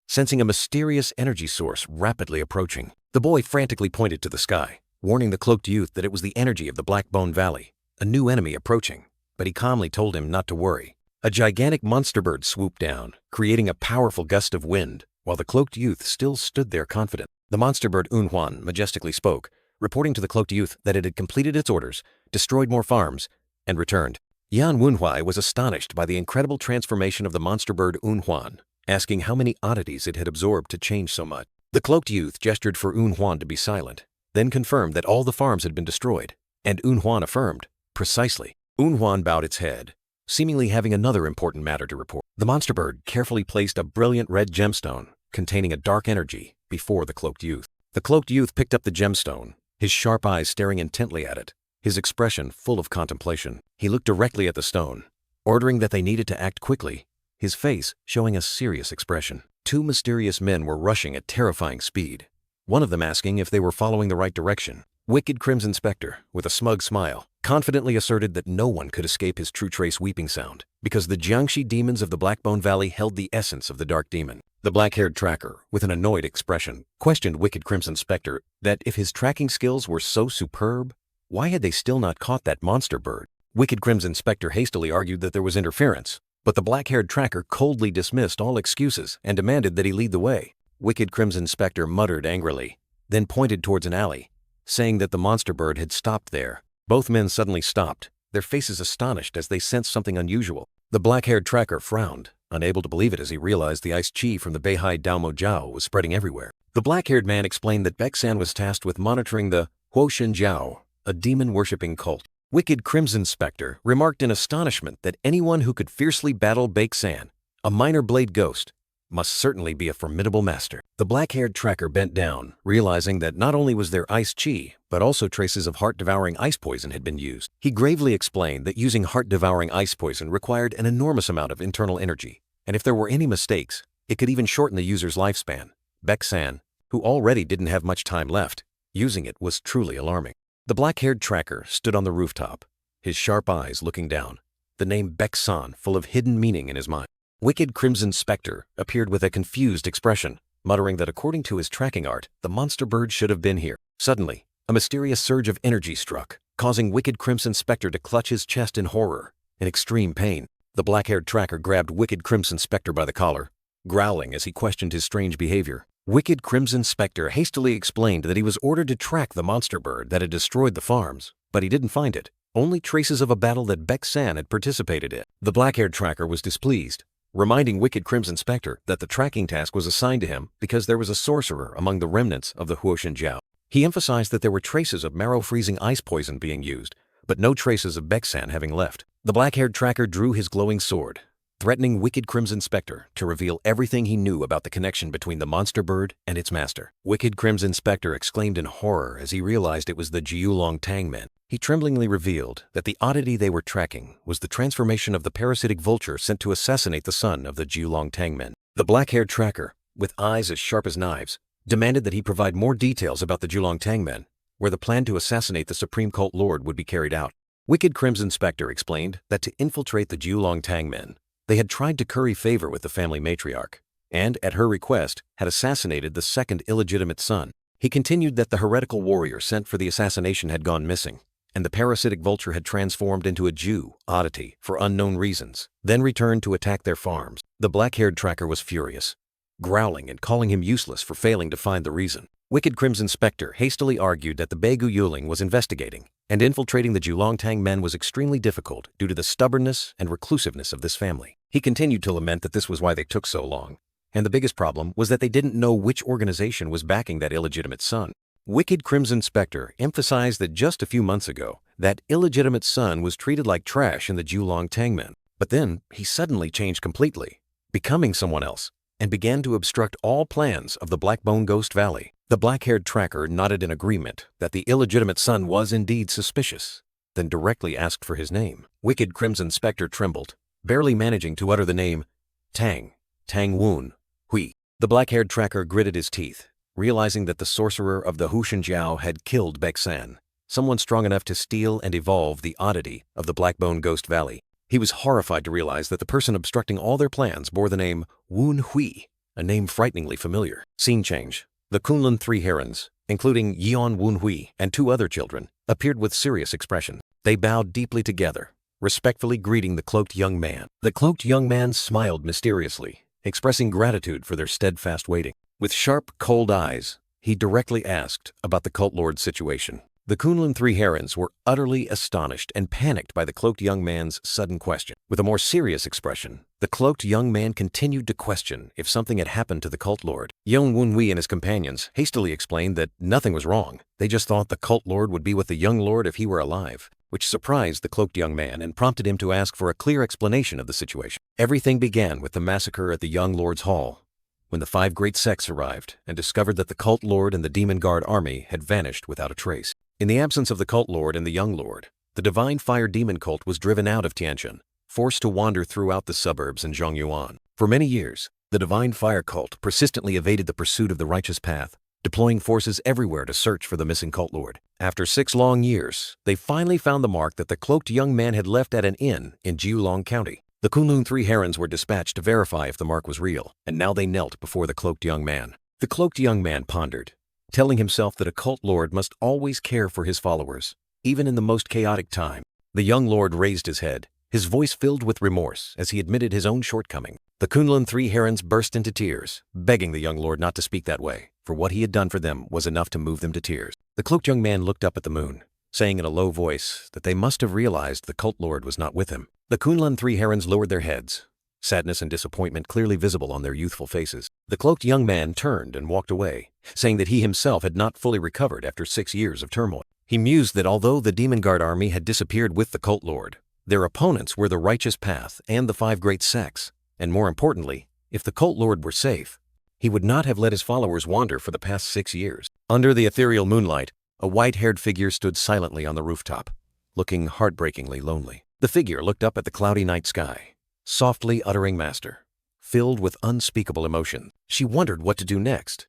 sensing a mysterious energy source rapidly approaching. The boy frantically pointed to the sky, warning the cloaked youth that it was the energy of the Blackbone Valley, a new enemy approaching, but he calmly told him not to worry. A gigantic monster bird swooped down, creating a powerful gust of wind, while the cloaked youth still stood there confident. The monster bird Eunhwan majestically spoke, reporting to the cloaked youth that it had completed its orders, destroyed more farms, and returned. Yan Wunhuai was astonished by the incredible transformation of the monster bird Eunhwan, asking how many oddities it had absorbed to change so much. The cloaked youth gestured for Eunhwan to be silent, then confirmed that all the farms had been destroyed, and Eunhwan affirmed, precisely. Eunhwan bowed its head, seemingly having another important matter to report. The monster bird carefully placed a brilliant red gemstone containing a dark energy before the cloaked youth. The cloaked youth picked up the gemstone, his sharp eyes staring intently at it, his expression full of contemplation. He looked directly at the stone, ordering that they needed to act quickly, his face showing a serious expression. Two mysterious men were rushing at terrifying speed, one of them asking if they were following the right direction. Wicked Crimson Spectre, with a smug smile, confidently asserted that no one could escape his true trace weeping sound, because the Jiangxi demons of the Blackbone Valley held the essence of the Dark Demon. The black-haired tracker, with an annoyed expression, questioned Wicked Crimson Spectre that if his tracking skills were so superb, why had they still not caught that monster bird? Wicked Crimson Spectre hastily argued that there was interference, but the black-haired tracker coldly dismissed all excuses and demanded that he lead the way. Wicked Crimson Spectre muttered angrily, then pointed towards an alley, saying that the monster bird had stopped there. Both men suddenly stopped, their faces astonished as they sensed something unusual. The black-haired tracker frowned, unable to believe it as he realized the ice chi from the Beihai Daomo Jiao was spreading everywhere. The black-haired man explained that Baek-san was tasked with monitoring the Huoshin Jiao, a demon-worshipping cult. Wicked Crimson Spectre remarked in astonishment that anyone who could fiercely battle Baek-san, a minor blade ghost, must certainly be a formidable master. The black-haired tracker bent down, realizing that not only was there ice chi, but also traces of heart-devouring ice poison had been used. He gravely explained that using heart-devouring ice poison required an enormous amount of internal energy, and if there were any mistakes, it could even shorten the user's lifespan. Baek-san, who already didn't have much time left, using it was truly alarming. The black-haired tracker stood on the rooftop, his sharp eyes looking down, the name Baek-san full of hidden meaning in his mind. Wicked Crimson Spectre appeared with a confused expression, muttering that according to his tracking art, the monster bird should have been here. Suddenly, a mysterious surge of energy struck, causing Wicked Crimson Spectre to clutch his chest in horror, in extreme pain. The black-haired tracker grabbed Wicked Crimson Spectre by the collar, growling as he questioned his strange behavior. Wicked Crimson Spectre hastily explained that he was ordered to track the monster bird that had destroyed the farms, but he didn't find it, only traces of a battle that Baek-san had participated in. The black-haired tracker was displeased, reminding Wicked Crimson Spectre that the tracking task was assigned to him because there was a sorcerer among the remnants of the Huoshin Jiao. He emphasized that there were traces of marrow-freezing ice poison being used, but no traces of Beksan having left. The black-haired tracker drew his glowing sword, threatening Wicked Crimson Spectre to reveal everything he knew about the connection between the monster bird and its master. Wicked Crimson Spectre exclaimed in horror as he realized it was the Jiulong Tangmen. He tremblingly revealed that the oddity they were tracking was the transformation of the parasitic vulture sent to assassinate the son of the Jiulong Tangmen. The black-haired tracker, with eyes as sharp as knives, demanded that he provide more details about the Jiulong Tangmen, where the plan to assassinate the Supreme Cult Lord would be carried out. Wicked Crimson Spectre explained that to infiltrate the Jiulong Tangmen, they had tried to curry favor with the family matriarch, and, at her request, had assassinated the second illegitimate son. He continued that the heretical warrior sent for the assassination had gone missing, and the parasitic vulture had transformed into a Jew oddity for unknown reasons, then returned to attack their farms. The black-haired tracker was furious, growling and calling him useless for failing to find the reason. Wicked Crimson Spectre hastily argued that the Begu Yuling was investigating, and infiltrating the Jiulong Tangmen was extremely difficult due to the stubbornness and reclusiveness of this family. He continued to lament that this was why they took so long, and the biggest problem was that they didn't know which organization was backing that illegitimate son. Wicked Crimson Spectre emphasized that just a few months ago, that illegitimate son was treated like trash in the Jiulong Tangmen. But then he suddenly changed completely, becoming someone else, and began to obstruct all plans of the Blackbone Ghost Valley. The black-haired tracker nodded in agreement that the illegitimate son was indeed suspicious, then directly asked for his name. Wicked Crimson Spectre trembled, barely managing to utter the name Tang Woon Hui. The black-haired tracker gritted his teeth, realizing that the sorcerer of the Hushinjiao had killed Beksan, someone strong enough to steal and evolve the oddity of the Blackbone Ghost Valley. He was horrified to realize that the person obstructing all their plans bore the name Woon Hui, a name frighteningly familiar. Scene change. The Kunlun three herons, including Yeon Woon Hui and two other children, appeared with serious expression. They bowed deeply together, respectfully greeting the cloaked young man. The cloaked young man smiled mysteriously, expressing gratitude for their steadfast waiting. With sharp, cold eyes, he directly asked about the cult lord's situation. The Kunlun three herons were utterly astonished and panicked by the cloaked young man's sudden question. With a more serious expression, the cloaked young man continued to question if something had happened to the cult lord. Yeon Woon Hui and his companions hastily explained that nothing was wrong. They just thought the cult lord would be with the young lord if he were alive, which surprised the cloaked young man and prompted him to ask for a clear explanation of the situation. Everything began with the massacre at the young lord's hall, when the 5 great sects arrived and discovered that the cult lord and the demon guard army had vanished without a trace. In the absence of the cult lord and the young lord, the divine fire demon cult was driven out of Tianshan, forced to wander throughout the suburbs in Zhongyuan. For many years, the divine fire cult persistently evaded the pursuit of the righteous path, deploying forces everywhere to search for the missing cult lord. After 6 long years, they finally found the mark that the cloaked young man had left at an inn in Jiulong County. The Kunlun three herons were dispatched to verify if the mark was real, and now they knelt before the cloaked young man. The cloaked young man pondered, telling himself that a cult lord must always care for his followers, even in the most chaotic time. The young lord raised his head, his voice filled with remorse as he admitted his own shortcoming. The Kunlun three herons burst into tears, begging the young lord not to speak that way, for what he had done for them was enough to move them to tears. The cloaked young man looked up at the moon, saying in a low voice that they must have realized the cult lord was not with him. The Kunlun three herons lowered their heads, sadness and disappointment clearly visible on their youthful faces. The cloaked young man turned and walked away, saying that he himself had not fully recovered after 6 years of turmoil. He mused that although the demon guard army had disappeared with the cult lord, their opponents were the righteous path and the 5 great sects, and more importantly, if the cult lord were safe, he would not have let his followers wander for the past 6 years. Under the ethereal moonlight, a white-haired figure stood silently on the rooftop, looking heartbreakingly lonely. The figure looked up at the cloudy night sky, softly uttering master, filled with unspeakable emotion. She wondered what to do next.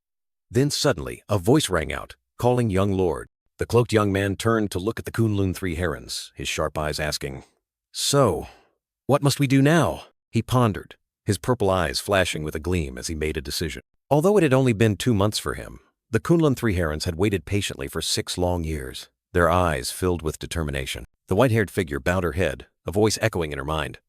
Then suddenly, a voice rang out, calling young lord. The cloaked young man turned to look at the Kunlun three herons, his sharp eyes asking, "So, what must we do now?" He pondered, his purple eyes flashing with a gleam as he made a decision. Although it had only been 2 months for him, the Kunlun three herons had waited patiently for 6 long years, their eyes filled with determination. The white-haired figure bowed her head, a voice echoing in her mind.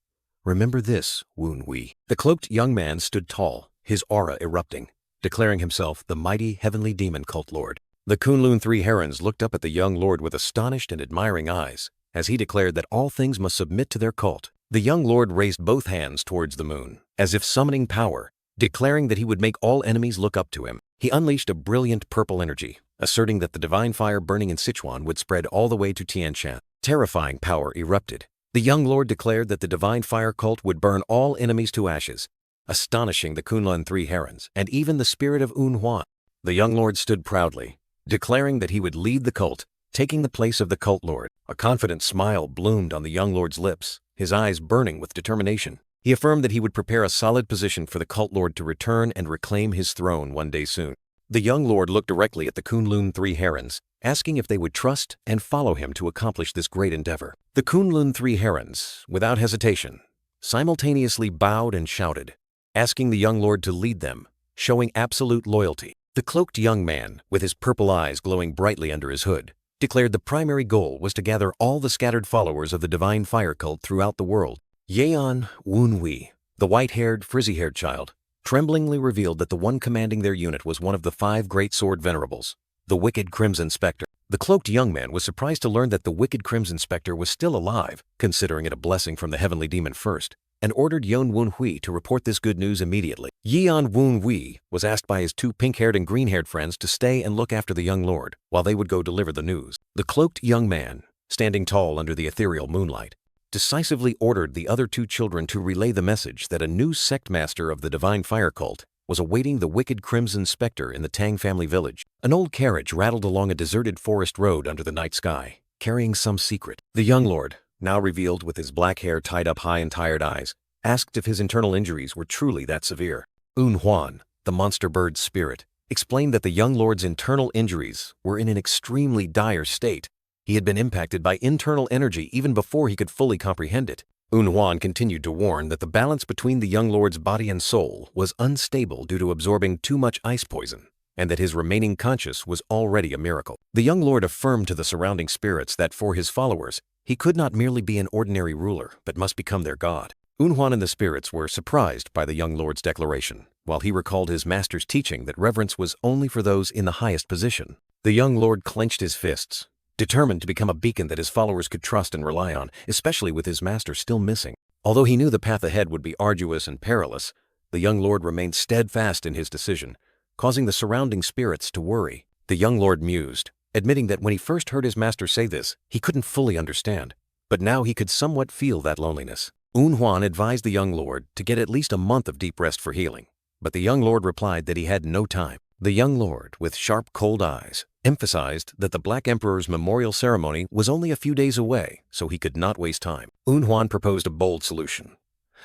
"Remember this, Woon Hui." The cloaked young man stood tall, his aura erupting, declaring himself the mighty heavenly demon cult lord. The Kunlun three herons looked up at the young lord with astonished and admiring eyes, as he declared that all things must submit to their cult. The young lord raised both hands towards the moon, as if summoning power, declaring that he would make all enemies look up to him. He unleashed a brilliant purple energy, asserting that the divine fire burning in Sichuan would spread all the way to Tianshan. Terrifying power erupted. The young lord declared that the divine fire cult would burn all enemies to ashes, astonishing the Kunlun Three Herons and even the spirit of Huan. The young lord stood proudly, declaring that he would lead the cult, taking the place of the cult lord. A confident smile bloomed on the young lord's lips, his eyes burning with determination. He affirmed that he would prepare a solid position for the cult lord to return and reclaim his throne one day soon. The young lord looked directly at the Kunlun Three Herons, asking if they would trust and follow him to accomplish this great endeavor. The Kunlun Three Herons, without hesitation, simultaneously bowed and shouted, asking the young lord to lead them, showing absolute loyalty. The cloaked young man, with his purple eyes glowing brightly under his hood, declared the primary goal was to gather all the scattered followers of the divine fire cult throughout the world. Yeon Wunwi, the white-haired, frizzy-haired child, tremblingly revealed that the one commanding their unit was one of the 5 great sword venerables, the wicked Crimson Spectre. The cloaked young man was surprised to learn that the wicked Crimson Spectre was still alive, considering it a blessing from the heavenly demon first, and ordered Yeon Wunhui to report this good news immediately. Yeon Wunhui was asked by his 2 pink-haired and green-haired friends to stay and look after the young lord, while they would go deliver the news. The cloaked young man, standing tall under the ethereal moonlight, decisively ordered the other 2 children to relay the message that a new sect master of the divine fire cult was awaiting the wicked Crimson Spectre in the Tang family village. An old carriage rattled along a deserted forest road under the night sky, carrying some secret. The young lord, now revealed with his black hair tied up high and tired eyes, asked if his internal injuries were truly that severe. Huan, the monster bird's spirit, explained that the young lord's internal injuries were in an extremely dire state. He had been impacted by internal energy even before he could fully comprehend it. Huan continued to warn that the balance between the young lord's body and soul was unstable due to absorbing too much ice poison, and that his remaining conscious was already a miracle. The young lord affirmed to the surrounding spirits that for his followers, he could not merely be an ordinary ruler, but must become their god. Huan and the spirits were surprised by the young lord's declaration, while he recalled his master's teaching that reverence was only for those in the highest position. The young lord clenched his fists, determined to become a beacon that his followers could trust and rely on, especially with his master still missing. Although he knew the path ahead would be arduous and perilous, the young lord remained steadfast in his decision, causing the surrounding spirits to worry. The young lord mused, admitting that when he first heard his master say this, he couldn't fully understand, but now he could somewhat feel that loneliness. Huan advised the young lord to get at least a month of deep rest for healing, but the young lord replied that he had no time. The young lord, with sharp, cold eyes, emphasized that the Black Emperor's memorial ceremony was only a few days away, so he could not waste time. Huan proposed a bold solution.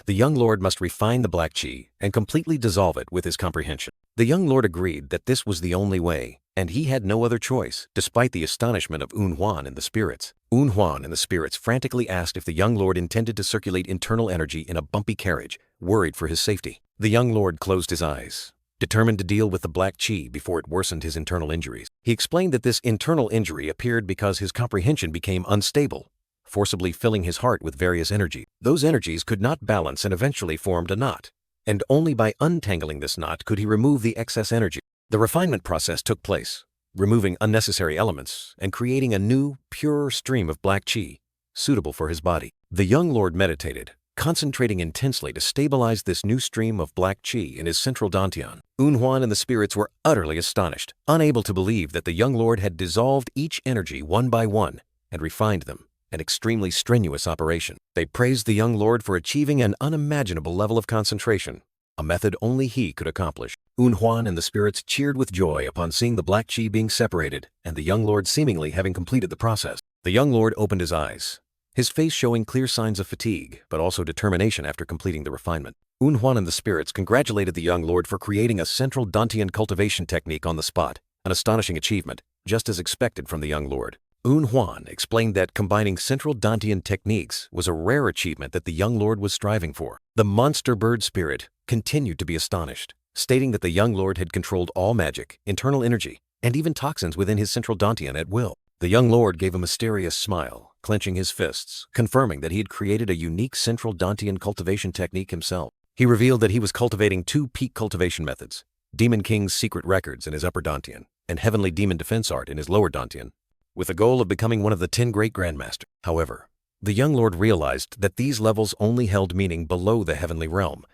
The young lord must refine the black qi and completely dissolve it with his comprehension. The young lord agreed that this was the only way, and he had no other choice, despite the astonishment of Huan and the spirits. Huan and the spirits frantically asked if the young lord intended to circulate internal energy in a bumpy carriage, worried for his safety. The young lord closed his eyes, determined to deal with the black qi before it worsened his internal injuries. He explained that this internal injury appeared because his comprehension became unstable, forcibly filling his heart with various energy. Those energies could not balance and eventually formed a knot, and only by untangling this knot could he remove the excess energy. The refinement process took place, removing unnecessary elements and creating a new, purer stream of black qi, suitable for his body. The young lord meditated, concentrating intensely to stabilize this new stream of black qi in his central dantian. Huan and the spirits were utterly astonished, unable to believe that the young lord had dissolved each energy one by one and refined them, an extremely strenuous operation. They praised the young lord for achieving an unimaginable level of concentration, a method only he could accomplish. Huan and the spirits cheered with joy upon seeing the black qi being separated and the young lord seemingly having completed the process. The young lord opened his eyes, his face showing clear signs of fatigue, but also determination after completing the refinement. Huan and the spirits congratulated the young lord for creating a central dantian cultivation technique on the spot, an astonishing achievement, just as expected from the young lord. Huan explained that combining central dantian techniques was a rare achievement that the young lord was striving for. The monster bird spirit continued to be astonished, stating that the young lord had controlled all magic, internal energy, and even toxins within his central dantian at will. The young lord gave a mysterious smile, clenching his fists, confirming that he had created a unique central dantian cultivation technique himself. He revealed that he was cultivating 2 peak cultivation methods, Demon King's secret records in his upper dantian, and Heavenly Demon defense art in his lower dantian, with the goal of becoming one of the 10 great grandmasters. However, the young lord realized that these levels only held meaning below the heavenly realm,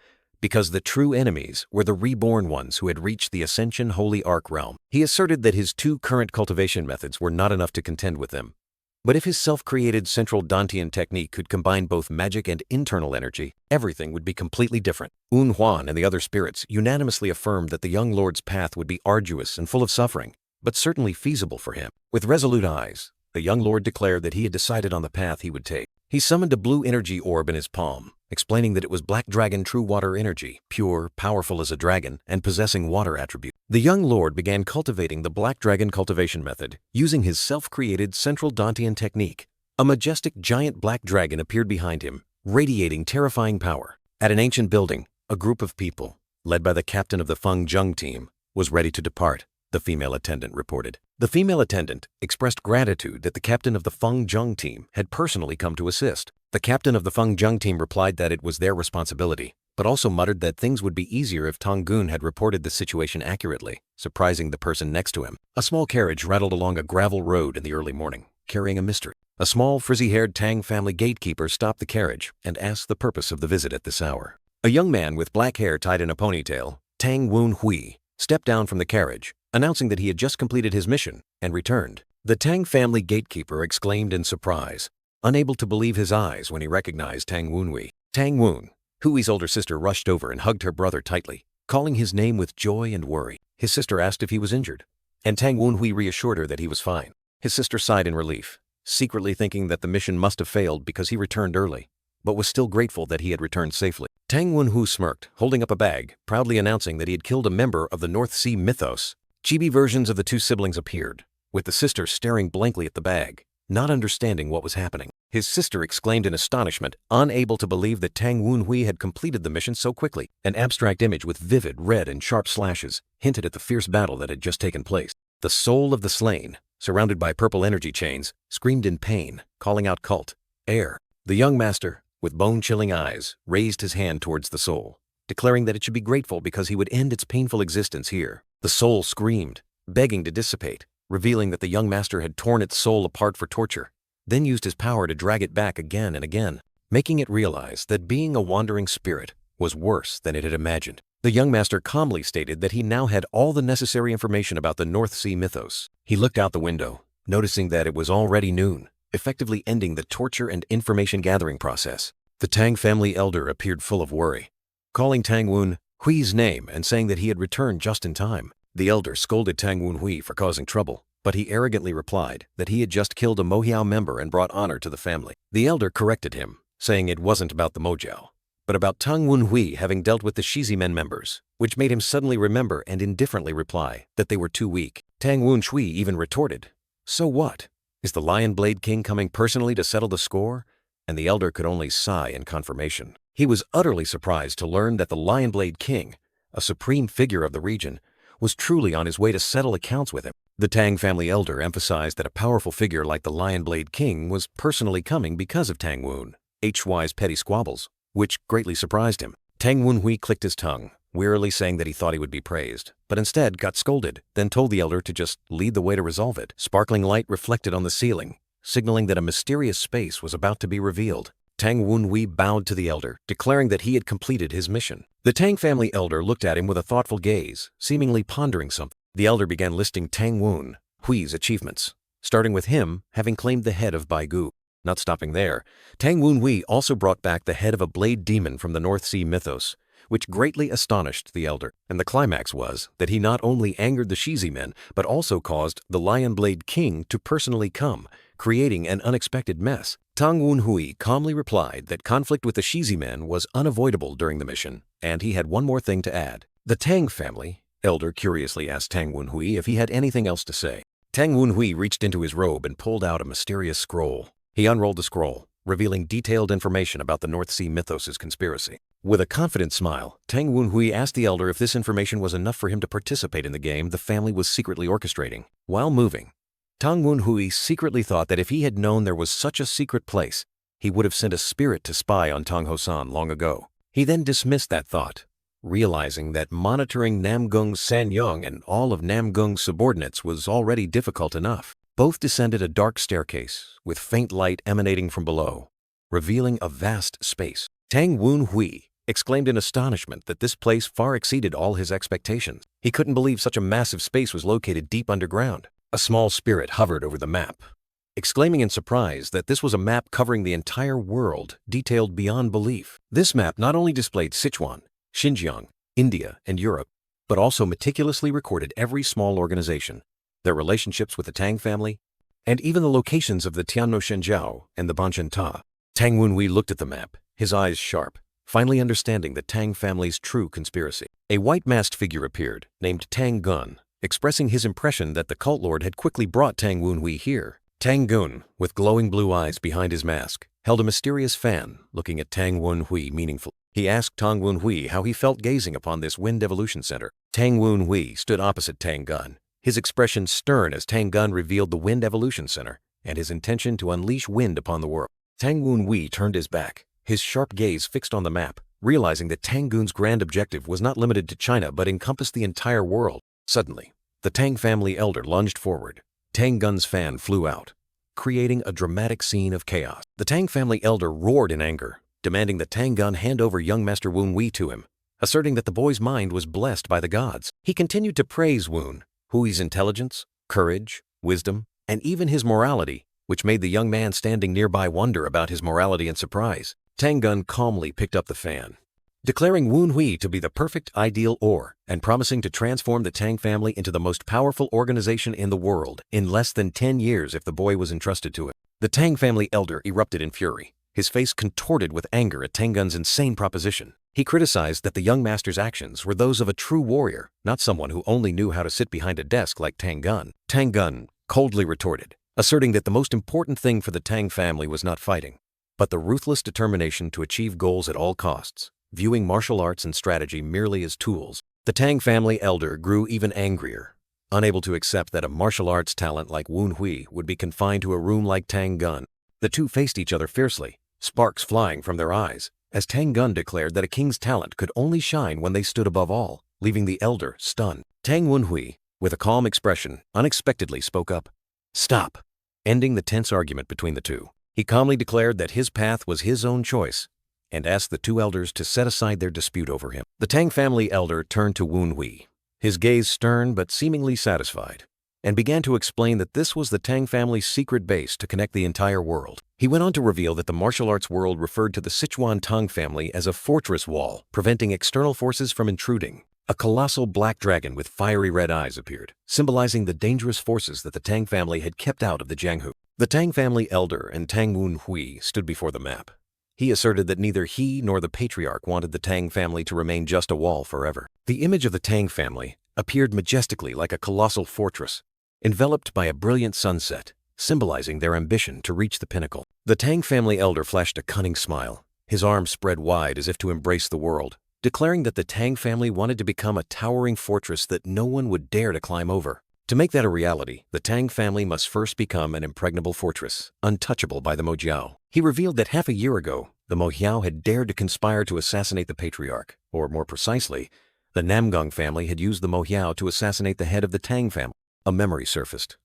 because the true enemies were the reborn ones who had reached the Ascension Holy Arc realm. He asserted that his two current cultivation methods were not enough to contend with them. But if his self-created central Dantian technique could combine both magic and internal energy, everything would be completely different. Huan and the other spirits unanimously affirmed that the young lord's path would be arduous and full of suffering, but certainly feasible for him. With resolute eyes, the young lord declared that he had decided on the path he would take. He summoned a blue energy orb in his palm, explaining that it was Black Dragon True Water Energy, pure, powerful as a dragon, and possessing water attributes. The young lord began cultivating the Black Dragon cultivation method, using his self-created central Dantian technique. A majestic giant black dragon appeared behind him, radiating terrifying power. At an ancient building, a group of people, led by the captain of the Feng Zheng team, was ready to depart, the female attendant reported. The female attendant expressed gratitude that the captain of the Feng Zheng team had personally come to assist. The captain of the Feng Zheng team replied that it was their responsibility, but also muttered that things would be easier if Tang Gun had reported the situation accurately, surprising the person next to him. A small carriage rattled along a gravel road in the early morning, carrying a mystery. A small, frizzy-haired Tang family gatekeeper stopped the carriage and asked the purpose of the visit at this hour. A young man with black hair tied in a ponytail, Tang Wen Hui, stepped down from the carriage, announcing that he had just completed his mission and returned. The Tang family gatekeeper exclaimed in surprise, unable to believe his eyes when he recognized Tang Wenhui. Tang Wen, Hui's older sister, rushed over and hugged her brother tightly, calling his name with joy and worry. His sister asked if he was injured, and Tang Wenhui reassured her that he was fine. His sister sighed in relief, secretly thinking that the mission must have failed because he returned early, but was still grateful that he had returned safely. Tang Wenhui smirked, holding up a bag, proudly announcing that he had killed a member of the North Sea mythos. Chibi versions of the two siblings appeared, with the sister staring blankly at the bag, not understanding what was happening. His sister exclaimed in astonishment, unable to believe that Tang Wenhui had completed the mission so quickly. An abstract image with vivid red and sharp slashes hinted at the fierce battle that had just taken place. The soul of the slain, surrounded by purple energy chains, screamed in pain, calling out cult, air. The young master, with bone-chilling eyes, raised his hand towards the soul, declaring that it should be grateful because he would end its painful existence here. The soul screamed, begging to dissipate, revealing that the young master had torn its soul apart for torture, then used his power to drag it back again and again, making it realize that being a wandering spirit was worse than it had imagined. The young master calmly stated that he now had all the necessary information about the North Sea mythos. He looked out the window, noticing that it was already noon, effectively ending the torture and information gathering process. The Tang family elder appeared full of worry, calling Tang Wenhui's name and saying that he had returned just in time. The elder scolded Tang Wenhui for causing trouble, but he arrogantly replied that he had just killed a Mojiao member and brought honor to the family. The elder corrected him, saying it wasn't about the Mojiao, but about Tang Wenhui having dealt with the Shizimen members, which made him suddenly remember and indifferently reply that they were too weak. Tang Wenhui even retorted, "So what? Is the Lion Blade King coming personally to settle the score?" And the elder could only sigh in confirmation. He was utterly surprised to learn that the Lion Blade King, a supreme figure of the region, was truly on his way to settle accounts with him. The Tang family elder emphasized that a powerful figure like the Lion Blade King was personally coming because of Tang Wenhui's petty squabbles, which greatly surprised him. Tang Wenhui clicked his tongue, wearily saying that he thought he would be praised, but instead got scolded, then told the elder to just lead the way to resolve it. Sparkling light reflected on the ceiling, signaling that a mysterious space was about to be revealed. Tang Wenhui bowed to the elder, declaring that he had completed his mission. The Tang family elder looked at him with a thoughtful gaze, seemingly pondering something. The elder began listing Tang Wenhui's achievements, starting with him having claimed the head of Baigu. Not stopping there, Tang Wenhui also brought back the head of a blade demon from the North Sea mythos, which greatly astonished the elder. And the climax was that he not only angered the Shizi men, but also caused the Lion Blade King to personally come, creating an unexpected mess. Tang Wenhui calmly replied that conflict with the Shizi men was unavoidable during the mission, and he had one more thing to add. The Tang family elder curiously asked Tang Wenhui if he had anything else to say. Tang Wenhui reached into his robe and pulled out a mysterious scroll. He unrolled the scroll, revealing detailed information about the North Sea mythos' conspiracy. With a confident smile, Tang Wenhui asked the elder if this information was enough for him to participate in the game the family was secretly orchestrating. While moving, Tang Wenhui secretly thought that if he had known there was such a secret place, he would have sent a spirit to spy on Tang Hosan long ago. He then dismissed that thought, realizing that monitoring Namgung's Sanyong and all of Namgung's subordinates was already difficult enough. Both descended a dark staircase, with faint light emanating from below, revealing a vast space. Tang Wenhui exclaimed in astonishment that this place far exceeded all his expectations. He couldn't believe such a massive space was located deep underground. A small spirit hovered over the map, exclaiming in surprise that this was a map covering the entire world, detailed beyond belief. This map not only displayed Sichuan, Xinjiang, India, and Europe, but also meticulously recorded every small organization, their relationships with the Tang family, and even the locations of the Tianmo Shenzhou and the Banchen Ta. Tang Wenhui looked at the map, his eyes sharp, finally understanding the Tang family's true conspiracy. A white-masked figure appeared, named Tang Gun, expressing his impression that the cult lord had quickly brought Tang Wenhui here. Tang Gun, with glowing blue eyes behind his mask, held a mysterious fan, looking at Tang Wenhui meaningfully. He asked Tang Wenhui how he felt gazing upon this Wind Evolution Center. Tang Wenhui stood opposite Tang Gun, his expression stern as Tang Gun revealed the Wind Evolution Center and his intention to unleash wind upon the world. Tang Wenhui turned his back, his sharp gaze fixed on the map, realizing that Tang Gun's grand objective was not limited to China but encompassed the entire world. Suddenly, the Tang family elder lunged forward. Tang Gun's fan flew out, creating a dramatic scene of chaos. The Tang family elder roared in anger, demanding that Tang Gun hand over young Master Wenhui to him, asserting that the boy's mind was blessed by the gods. He continued to praise Wenhui's intelligence, courage, wisdom, and even his morality, which made the young man standing nearby wonder about his morality and surprise. Tang Gun calmly picked up the fan, declaring Wenhui to be the perfect ideal and promising to transform the Tang family into the most powerful organization in the world in less than 10 years if the boy was entrusted to him. The Tang family elder erupted in fury, his face contorted with anger at Tang Gun's insane proposition. He criticized that the young master's actions were those of a true warrior, not someone who only knew how to sit behind a desk like Tang Gun. Tang Gun coldly retorted, asserting that the most important thing for the Tang family was not fighting, but the ruthless determination to achieve goals at all costs, viewing martial arts and strategy merely as tools. The Tang family elder grew even angrier, unable to accept that a martial arts talent like Wenhui would be confined to a room like Tang Gun. The two faced each other fiercely, sparks flying from their eyes, as Tang Gun declared that a king's talent could only shine when they stood above all, leaving the elder stunned. Tang Wenhui, with a calm expression, unexpectedly spoke up. "Stop," ending the tense argument between the two. He calmly declared that his path was his own choice and asked the two elders to set aside their dispute over him. The Tang family elder turned to Wenhui, his gaze stern but seemingly satisfied, and began to explain that this was the Tang family's secret base to connect the entire world. He went on to reveal that the martial arts world referred to the Sichuan Tang family as a fortress wall, preventing external forces from intruding. A colossal black dragon with fiery red eyes appeared, symbolizing the dangerous forces that the Tang family had kept out of the Jianghu. The Tang family elder and Tang Wenhui stood before the map. He asserted that neither he nor the patriarch wanted the Tang family to remain just a wall forever. The image of the Tang family appeared majestically like a colossal fortress, enveloped by a brilliant sunset, symbolizing their ambition to reach the pinnacle. The Tang family elder flashed a cunning smile, his arms spread wide as if to embrace the world, declaring that the Tang family wanted to become a towering fortress that no one would dare to climb over. To make that a reality, the Tang family must first become an impregnable fortress, untouchable by the Mojiao. He revealed that half a year ago, the Mojiao had dared to conspire to assassinate the patriarch, or more precisely, the Namgang family had used the Mojiao to assassinate the head of the Tang family. A memory surfaced.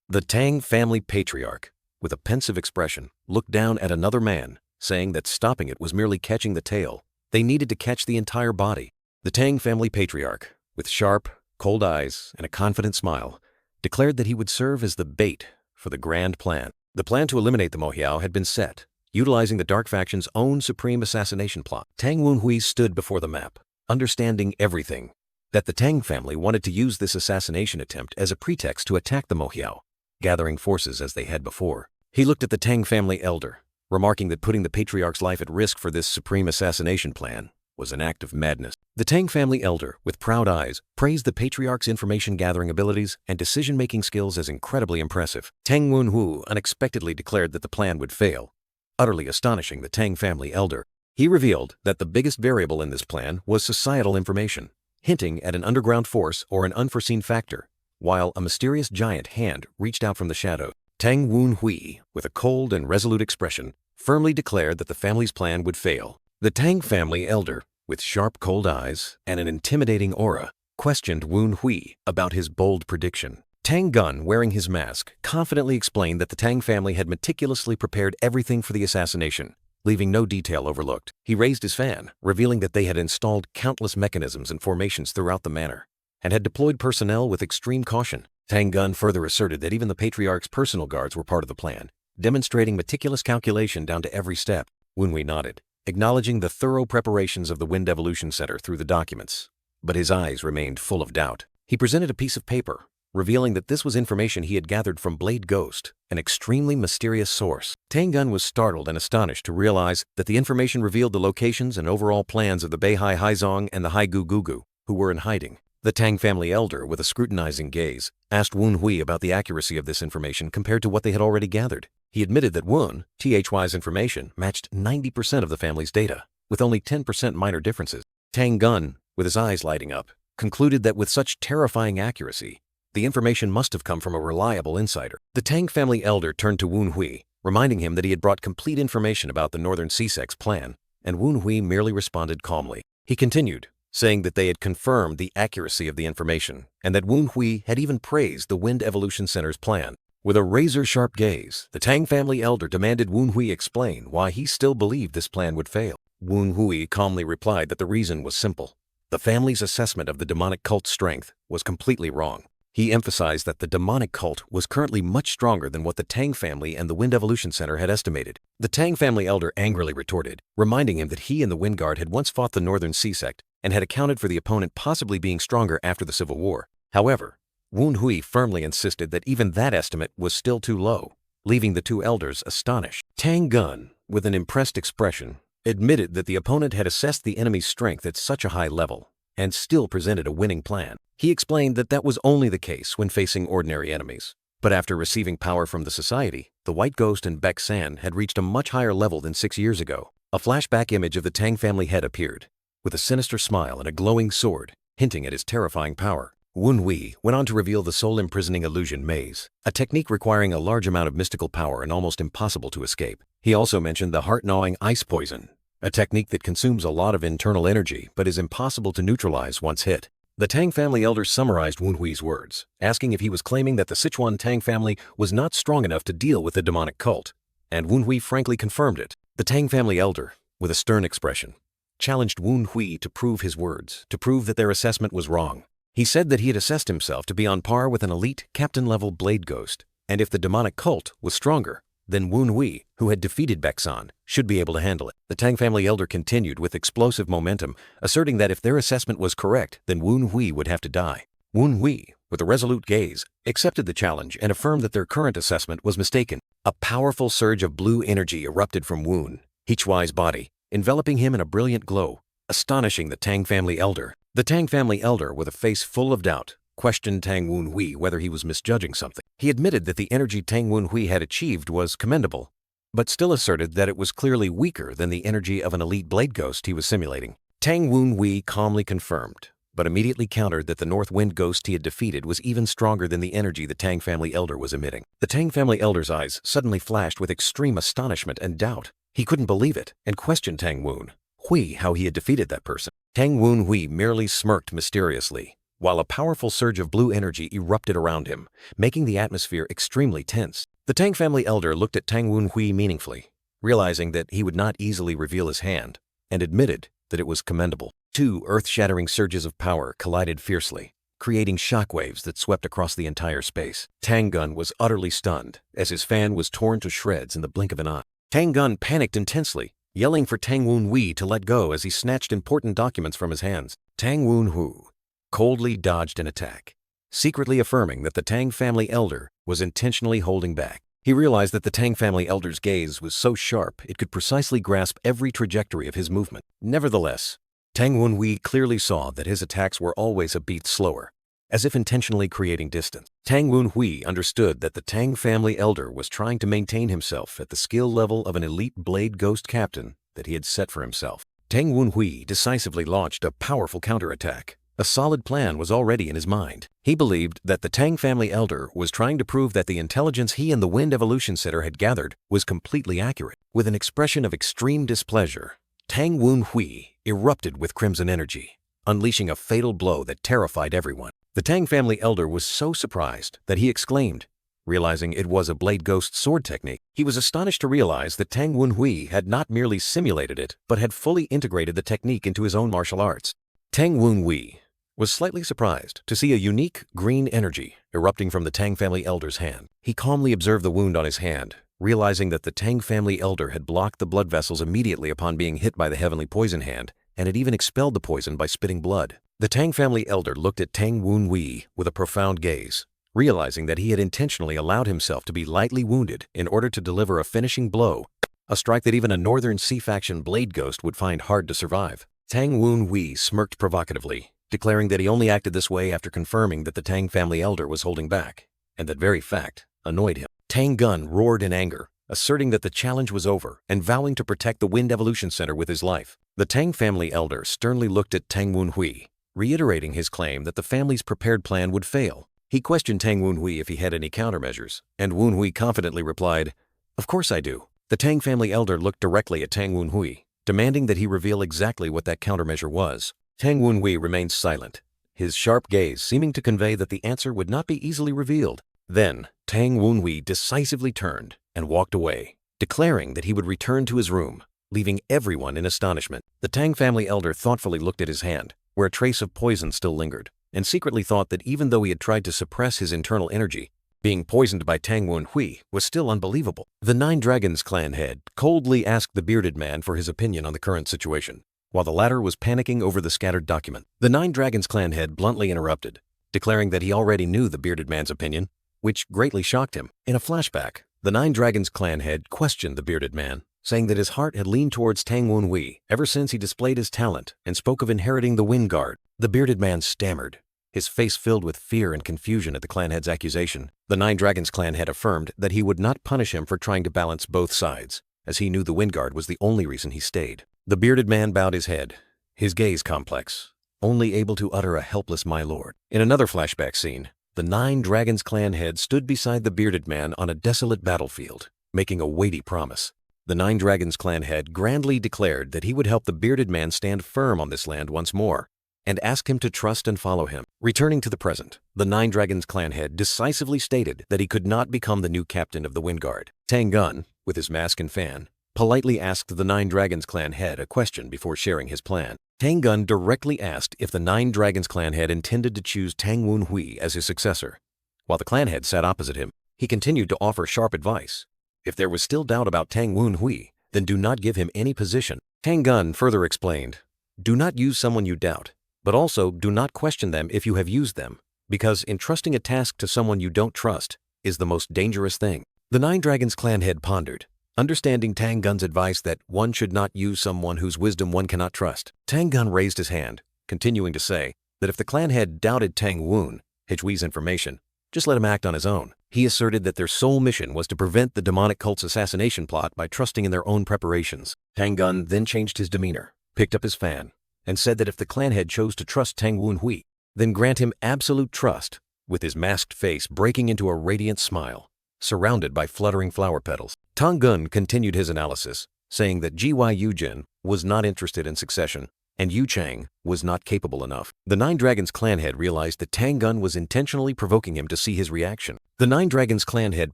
The Tang family patriarch, with a pensive expression, looked down at another man, saying that stopping it was merely catching the tail. They needed to catch the entire body. The Tang family patriarch, with sharp, cold eyes and a confident smile, declared that he would serve as the bait for the grand plan. The plan to eliminate the Mojiao had been set, utilizing the Dark Faction's own supreme assassination plot. Tang Wenhui stood before the map, understanding everything, that the Tang family wanted to use this assassination attempt as a pretext to attack the Mojiao, gathering forces as they had before. He looked at the Tang family elder, remarking that putting the patriarch's life at risk for this supreme assassination plan was an act of madness. The Tang family elder, with proud eyes, praised the patriarch's information-gathering abilities and decision-making skills as incredibly impressive. Tang Wenhui unexpectedly declared that the plan would fail, utterly astonishing the Tang family elder. He revealed that the biggest variable in this plan was societal information, hinting at an underground force or an unforeseen factor, while a mysterious giant hand reached out from the shadow. Tang Wenhui, with a cold and resolute expression, firmly declared that the family's plan would fail. The Tang family elder, with sharp cold eyes and an intimidating aura, questioned Wenhui about his bold prediction. Tang Gun, wearing his mask, confidently explained that the Tang family had meticulously prepared everything for the assassination, leaving no detail overlooked. He raised his fan, revealing that they had installed countless mechanisms and formations throughout the manor, and had deployed personnel with extreme caution. Tang Gun further asserted that even the patriarch's personal guards were part of the plan, demonstrating meticulous calculation down to every step. Wunhui nodded, acknowledging the thorough preparations of the Wind Evolution Center through the documents, but his eyes remained full of doubt. He presented a piece of paper, revealing that this was information he had gathered from Blade Ghost, an extremely mysterious source. Tang Gun was startled and astonished to realize that the information revealed the locations and overall plans of the Beihai Haizong and the Haigu Gugu, who were in hiding. The Tang family elder, with a scrutinizing gaze, asked Wunhui about the accuracy of this information compared to what they had already gathered. He admitted that Thy's information matched 90% of the family's data, with only 10% minor differences. Tang Gun, with his eyes lighting up, concluded that with such terrifying accuracy, the information must have come from a reliable insider. The Tang family elder turned to Wunhui, reminding him that he had brought complete information about the Northern Sea Sect's plan, and Wunhui merely responded calmly. He continued, saying that they had confirmed the accuracy of the information, and that Wunhui had even praised the Wind Evolution Center's plan. With a razor-sharp gaze, the Tang family elder demanded Wunhui explain why he still believed this plan would fail. Wunhui calmly replied that the reason was simple. The family's assessment of the demonic cult's strength was completely wrong. He emphasized that the demonic cult was currently much stronger than what the Tang family and the Wind Evolution Center had estimated. The Tang family elder angrily retorted, reminding him that he and the Wind Guard had once fought the Northern Sea Sect and had accounted for the opponent possibly being stronger after the Civil War. However, Wunhui firmly insisted that even that estimate was still too low, leaving the two elders astonished. Tang Gun, with an impressed expression, admitted that the opponent had assessed the enemy's strength at such a high level and still presented a winning plan. He explained that that was only the case when facing ordinary enemies. But after receiving power from the society, the White Ghost and Baek San had reached a much higher level than 6 years ago. A flashback image of the Tang family head appeared, with a sinister smile and a glowing sword, hinting at his terrifying power. Wunhui went on to reveal the soul-imprisoning illusion maze, a technique requiring a large amount of mystical power and almost impossible to escape. He also mentioned the heart-gnawing ice poison, a technique that consumes a lot of internal energy but is impossible to neutralize once hit. The Tang family elder summarized Wunhui's words, asking if he was claiming that the Sichuan Tang family was not strong enough to deal with the demonic cult, and Wunhui frankly confirmed it. The Tang family elder, with a stern expression, challenged Wunhui to prove his words, to prove that their assessment was wrong. He said that he had assessed himself to be on par with an elite captain-level Blade Ghost, and if the demonic cult was stronger, then Wunhui, who had defeated Baek San, should be able to handle it. The Tang family elder continued with explosive momentum, asserting that if their assessment was correct, then Wunhui would have to die. Wunhui, with a resolute gaze, accepted the challenge and affirmed that their current assessment was mistaken. A powerful surge of blue energy erupted from Wunhui's body, enveloping him in a brilliant glow, astonishing the Tang family elder. The Tang family elder, with a face full of doubt, questioned Tang Wunhui whether he was misjudging something. He admitted that the energy Tang Wunhui had achieved was commendable, but still asserted that it was clearly weaker than the energy of an elite Blade Ghost he was simulating. Tang Wunhui calmly confirmed, but immediately countered that the North Wind Ghost he had defeated was even stronger than the energy the Tang family elder was emitting. The Tang family elder's eyes suddenly flashed with extreme astonishment and doubt. He couldn't believe it and questioned Tang Wunhui how he had defeated that person. Tang Wunhui merely smirked mysteriously, while a powerful surge of blue energy erupted around him, making the atmosphere extremely tense. The Tang family elder looked at Tang Wunhui meaningfully, realizing that he would not easily reveal his hand, and admitted that it was commendable. Two earth-shattering surges of power collided fiercely, creating shockwaves that swept across the entire space. Tang Gun was utterly stunned, as his fan was torn to shreds in the blink of an eye. Tang Gun panicked intensely, yelling for Tang Wunhui to let go as he snatched important documents from his hands. Tang Wunhui coldly dodged an attack, secretly affirming that the Tang family elder was intentionally holding back. He realized that the Tang family elder's gaze was so sharp it could precisely grasp every trajectory of his movement. Nevertheless, Tang Wunhui clearly saw that his attacks were always a beat slower, as if intentionally creating distance. Tang Wunhui understood that the Tang family elder was trying to maintain himself at the skill level of an elite Blade Ghost captain that he had set for himself. Tang Wunhui decisively launched a powerful counterattack. A solid plan was already in his mind. He believed that the Tang family elder was trying to prove that the intelligence he and the Wind Evolution Center had gathered was completely accurate. With an expression of extreme displeasure, Tang Wunhui erupted with crimson energy, unleashing a fatal blow that terrified everyone. The Tang family elder was so surprised that he exclaimed, Realizing it was a blade ghost sword technique, he was astonished to realize that Tang Wun-hui had not merely simulated it, but had fully integrated the technique into his own martial arts. Tang Wun-hui was slightly surprised to see a unique green energy erupting from the Tang family elder's hand. He calmly observed the wound on his hand, realizing that the Tang family elder had blocked the blood vessels immediately upon being hit by the heavenly poison hand, and had even expelled the poison by spitting blood. The Tang family elder looked at Tang Wun-hui with a profound gaze, realizing that he had intentionally allowed himself to be lightly wounded in order to deliver a finishing blow, a strike that even a Northern Sea faction blade ghost would find hard to survive. Tang Wun-hui smirked provocatively, declaring that he only acted this way after confirming that the Tang family elder was holding back, and that very fact annoyed him. Tang Gun roared in anger, asserting that the challenge was over and vowing to protect the Wind Evolution Center with his life. The Tang family elder sternly looked at Tang Wun-hui, reiterating his claim that the family's prepared plan would fail. He questioned Tang Wun-hui if he had any countermeasures, and Wun-hui confidently replied, "Of course I do." The Tang family elder looked directly at Tang Wun-hui, demanding that he reveal exactly what that countermeasure was. Tang Wun-hui remained silent, his sharp gaze seeming to convey that the answer would not be easily revealed. Then, Tang Wun-hui decisively turned and walked away, declaring that he would return to his room, leaving everyone in astonishment. The Tang family elder thoughtfully looked at his hand, where a trace of poison still lingered, and secretly thought that even though he had tried to suppress his internal energy, being poisoned by Tang Wun-hui was still unbelievable. The Nine Dragons clan head coldly asked the bearded man for his opinion on the current situation, while the latter was panicking over the scattered document. The Nine Dragons clan head bluntly interrupted, declaring that he already knew the bearded man's opinion, which greatly shocked him. In a flashback, the Nine Dragons clan head questioned the bearded man, saying that his heart had leaned towards Tang Wun-hui ever since he displayed his talent and spoke of inheriting the Wind Guard. The bearded man stammered, his face filled with fear and confusion at the clan head's accusation. The Nine Dragons clan head affirmed that he would not punish him for trying to balance both sides, as he knew the Wind Guard was the only reason he stayed. The bearded man bowed his head, his gaze complex, only able to utter a helpless "my lord." In another flashback scene, the Nine Dragons clan head stood beside the bearded man on a desolate battlefield, making a weighty promise. The Nine Dragons clan head grandly declared that he would help the bearded man stand firm on this land once more, and asked him to trust and follow him. Returning to the present, the Nine Dragons clan head decisively stated that he could not become the new captain of the Wind Guard. Tang Gun, with his mask and fan, politely asked the Nine Dragons clan head a question before sharing his plan. Tang Gun directly asked if the Nine Dragons clan head intended to choose Tang Wun-hui as his successor. While the clan head sat opposite him, he continued to offer sharp advice. If there was still doubt about Tang Wun-hui, then do not give him any position. Tang Gun further explained, "Do not use someone you doubt, but also do not question them if you have used them, because entrusting a task to someone you don't trust is the most dangerous thing." The Nine Dragons clan head pondered, understanding Tang Gun's advice that one should not use someone whose wisdom one cannot trust. Tang Gun raised his hand, continuing to say that if the clan head doubted Tang Wun-hui's information, just let him act on his own. He asserted that their sole mission was to prevent the demonic cult's assassination plot by trusting in their own preparations. Tang Gun then changed his demeanor, picked up his fan, and said that if the clan head chose to trust Tang Wun-hui, then grant him absolute trust, with his masked face breaking into a radiant smile, surrounded by fluttering flower petals. Tang Gun continued his analysis, saying that Gy Yujin was not interested in succession, and Yu Chang was not capable enough. The Nine Dragons clan head realized that Tang Gun was intentionally provoking him to see his reaction. The Nine Dragons clan head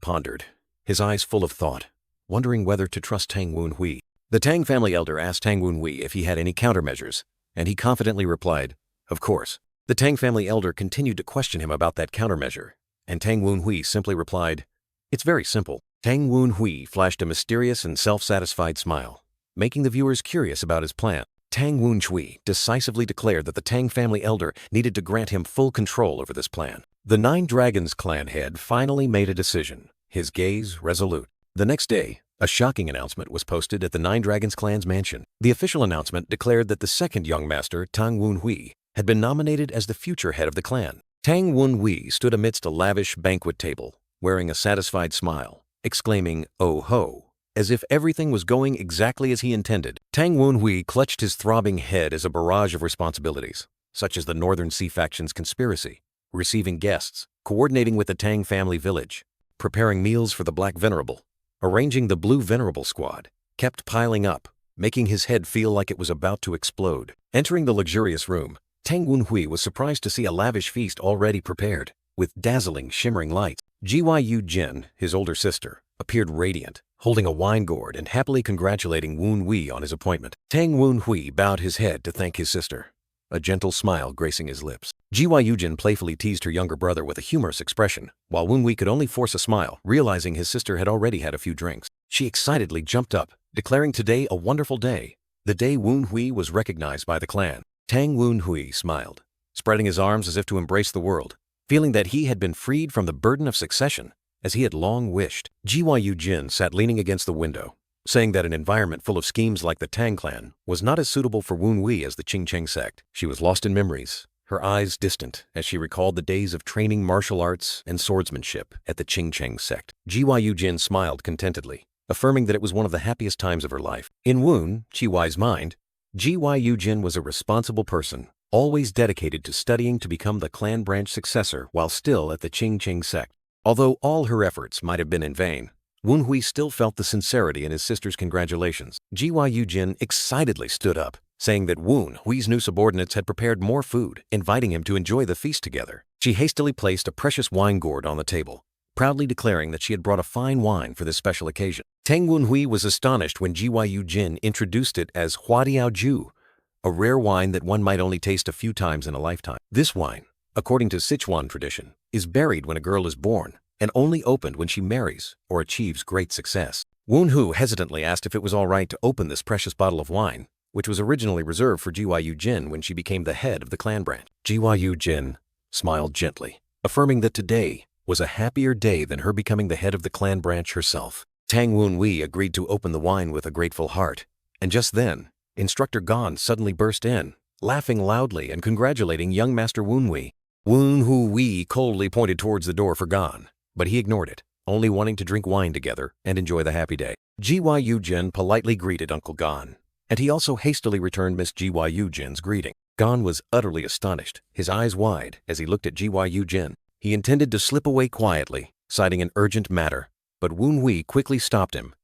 pondered, his eyes full of thought, wondering whether to trust Tang Wun-hui. The Tang family elder asked Tang Wun-hui if he had any countermeasures, and he confidently replied, "Of course." The Tang family elder continued to question him about that countermeasure, and Tang Wun-hui simply replied, "It's very simple." Tang Wun-hui flashed a mysterious and self-satisfied smile, making the viewers curious about his plan. Tang Wun-hui decisively declared that the Tang family elder needed to grant him full control over this plan. The Nine Dragons clan head finally made a decision, his gaze resolute. The next day, a shocking announcement was posted at the Nine Dragons clan's mansion. The official announcement declared that the second young master, Tang Wun-hui, had been nominated as the future head of the clan. Tang Wun-hui stood amidst a lavish banquet table, wearing a satisfied smile, exclaiming, "Oh ho," as if everything was going exactly as he intended. Tang Wun-hui clutched his throbbing head as a barrage of responsibilities, such as the Northern Sea faction's conspiracy, receiving guests, coordinating with the Tang family village, preparing meals for the Black Venerable, arranging the Blue Venerable squad, kept piling up, making his head feel like it was about to explode. Entering the luxurious room, Tang Wun-hui was surprised to see a lavish feast already prepared, with dazzling, shimmering lights. Gyu Jin, his older sister, appeared radiant, holding a wine gourd and happily congratulating Woon Hui on his appointment. Tang Woon Hui bowed his head to thank his sister, a gentle smile gracing his lips. Gyu Jin playfully teased her younger brother with a humorous expression, while Woon Hui could only force a smile, realizing his sister had already had a few drinks. She excitedly jumped up, declaring today a wonderful day, the day Woon Hui was recognized by the clan. Tang Woon Hui smiled, spreading his arms as if to embrace the world, feeling that he had been freed from the burden of succession, as he had long wished. Gyu Jin sat leaning against the window, saying that an environment full of schemes like the Tang Clan was not as suitable for Woon Hui as the Qingcheng sect. She was lost in memories, her eyes distant as she recalled the days of training martial arts and swordsmanship at the Qingcheng sect. Gyu Jin smiled contentedly, affirming that it was one of the happiest times of her life. In Woon Chihuai's mind, Gyu Jin was a responsible person, always dedicated to studying to become the clan branch successor while still at the Qingcheng sect. Although all her efforts might have been in vain, Woon Hui still felt the sincerity in his sister's congratulations. Gyu Jin excitedly stood up, saying that Woon Hui's new subordinates had prepared more food, inviting him to enjoy the feast together. She hastily placed a precious wine gourd on the table, proudly declaring that she had brought a fine wine for this special occasion. Tang Woon Hui was astonished when Gyu Jin introduced it as Huadiao Ju, a rare wine that one might only taste a few times in a lifetime. This wine, according to Sichuan tradition, is buried when a girl is born and only opened when she marries or achieves great success. Woon Hui hesitantly asked if it was all right to open this precious bottle of wine, which was originally reserved for Gyu Jin when she became the head of the clan branch. Gyu Jin smiled gently, affirming that today was a happier day than her becoming the head of the clan branch herself. Tang Woon Hui agreed to open the wine with a grateful heart, and just then, Instructor Gon suddenly burst in, laughing loudly and congratulating young Master Woon Hui. Woon Hui coldly pointed towards the door for Gon, but he ignored it, only wanting to drink wine together and enjoy the happy day. Gyu Jin politely greeted Uncle Gon, and he also hastily returned Miss Gyu Jin's greeting. Gon was utterly astonished, his eyes wide as he looked at Gyu Jin. He intended to slip away quietly, citing an urgent matter, but Woon Hui quickly stopped him,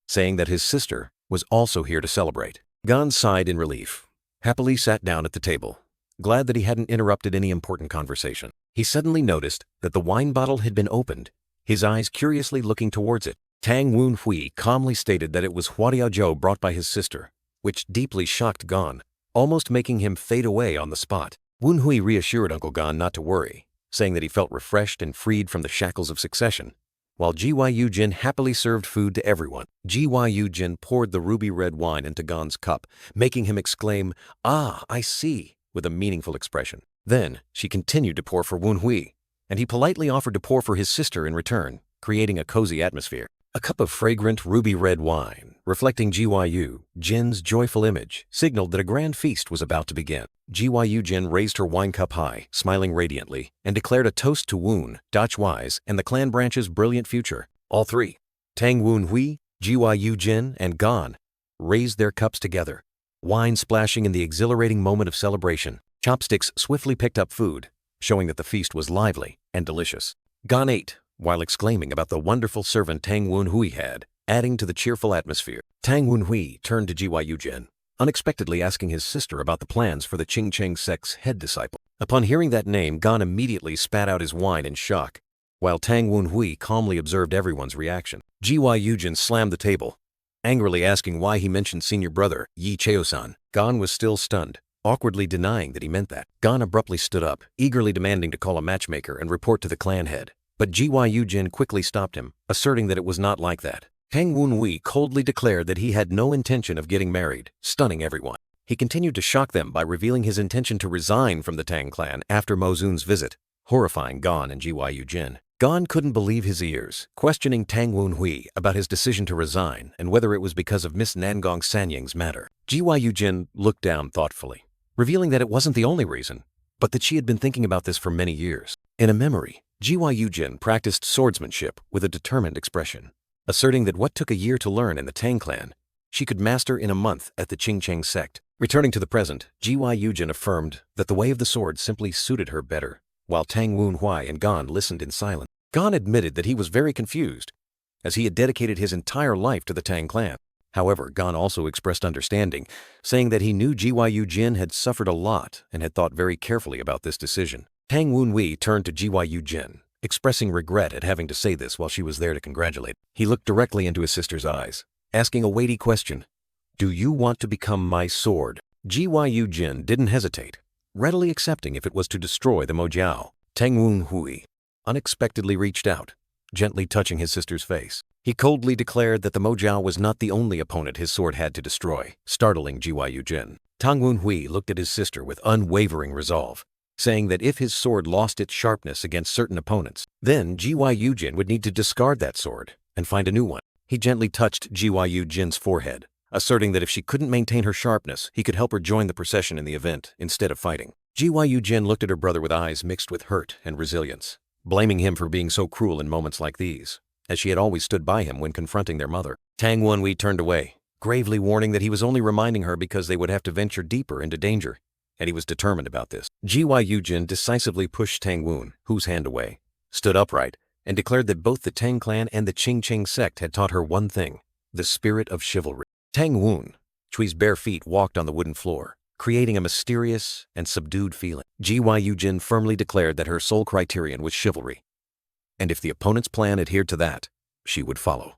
saying that his sister was also here to celebrate. Gon sighed in relief, happily sat down at the table, glad that he hadn't interrupted any important conversation. He suddenly noticed that the wine bottle had been opened, his eyes curiously looking towards it. Tang Woon Hui calmly stated that it was Huadiao Zhou brought by his sister, which deeply shocked Gon, almost making him fade away on the spot. Woon Hui reassured Uncle Gon not to worry, saying that he felt refreshed and freed from the shackles of succession, while Gyu Jin happily served food to everyone. Gyu Jin poured the ruby red wine into Gon's cup, making him exclaim, "Ah, I see," with a meaningful expression. Then she continued to pour for Woon Hui, and he politely offered to pour for his sister in return, creating a cozy atmosphere. A cup of fragrant ruby red wine, reflecting Gyu Jin's joyful image, signaled that a grand feast was about to begin. Gyu Jin raised her wine cup high, smiling radiantly, and declared a toast to Woon, Dachuai's, and the clan branch's brilliant future. All three, Tang Woon Hui, Gyu Jin, and Gon, raised their cups together, wine splashing in the exhilarating moment of celebration. Chopsticks swiftly picked up food, showing that the feast was lively and delicious. Gon ate, while exclaiming about the wonderful servant Tang Woon Hui had, adding to the cheerful atmosphere. Tang Woon Hui turned to Gyu Jin, unexpectedly asking his sister about the plans for the Qingcheng sect's head disciple. Upon hearing that name, Gon immediately spat out his wine in shock, while Tang Woon Hui calmly observed everyone's reaction. Gyu Jin slammed the table, angrily asking why he mentioned senior brother Yi Cheo-san. Gon was still stunned, awkwardly denying that he meant that. Gon abruptly stood up, eagerly demanding to call a matchmaker and report to the clan head. But Gyu Jin quickly stopped him, asserting that it was not like that. Tang Woon Hui coldly declared that he had no intention of getting married, stunning everyone. He continued to shock them by revealing his intention to resign from the Tang Clan after Mo Zun's visit, horrifying Gon and Gyu Jin. Gon couldn't believe his ears, questioning Tang Woon Hui about his decision to resign and whether it was because of Miss Nangong Sanying's matter. Gyu Jin looked down thoughtfully, revealing that it wasn't the only reason, but that she had been thinking about this for many years. In a memory, Gyu Jin practiced swordsmanship with a determined expression, asserting that what took a year to learn in the Tang Clan, she could master in a month at the Qingcheng sect. Returning to the present, Gyu Jin affirmed that the way of the sword simply suited her better, while Tang Woon Hui and Gon listened in silence. Gon admitted that he was very confused, as he had dedicated his entire life to the Tang Clan. However, Gon also expressed understanding, saying that he knew Gyu Jin had suffered a lot and had thought very carefully about this decision. Tang Woon Hui turned to Gyu Jin, expressing regret at having to say this while she was there to congratulate. He looked directly into his sister's eyes, asking a weighty question. Do you want to become my sword? Gyu Jin didn't hesitate, readily accepting if it was to destroy the Mojiao. Tang Woon Hui unexpectedly reached out, gently touching his sister's face. He coldly declared that the Mojiao was not the only opponent his sword had to destroy, startling Gyu Jin. Tang Woon Hui looked at his sister with unwavering resolve, saying that if his sword lost its sharpness against certain opponents, then Gyu Jin would need to discard that sword and find a new one. He gently touched Gyu Jin's forehead, asserting that if she couldn't maintain her sharpness, he could help her join the procession in the event instead of fighting. Gyu Jin looked at her brother with eyes mixed with hurt and resilience, blaming him for being so cruel in moments like these, as she had always stood by him when confronting their mother. Tang Wenhui turned away, gravely warning that he was only reminding her because they would have to venture deeper into danger, and he was determined about this. Gyu Jin decisively pushed Tang Wen Hui's hand away, stood upright, and declared that both the Tang Clan and the Qing sect had taught her one thing: the spirit of chivalry. Tang Wen Hui's bare feet walked on the wooden floor, creating a mysterious and subdued feeling. Gyu Jin firmly declared that her sole criterion was chivalry, and if the opponent's plan adhered to that, she would follow.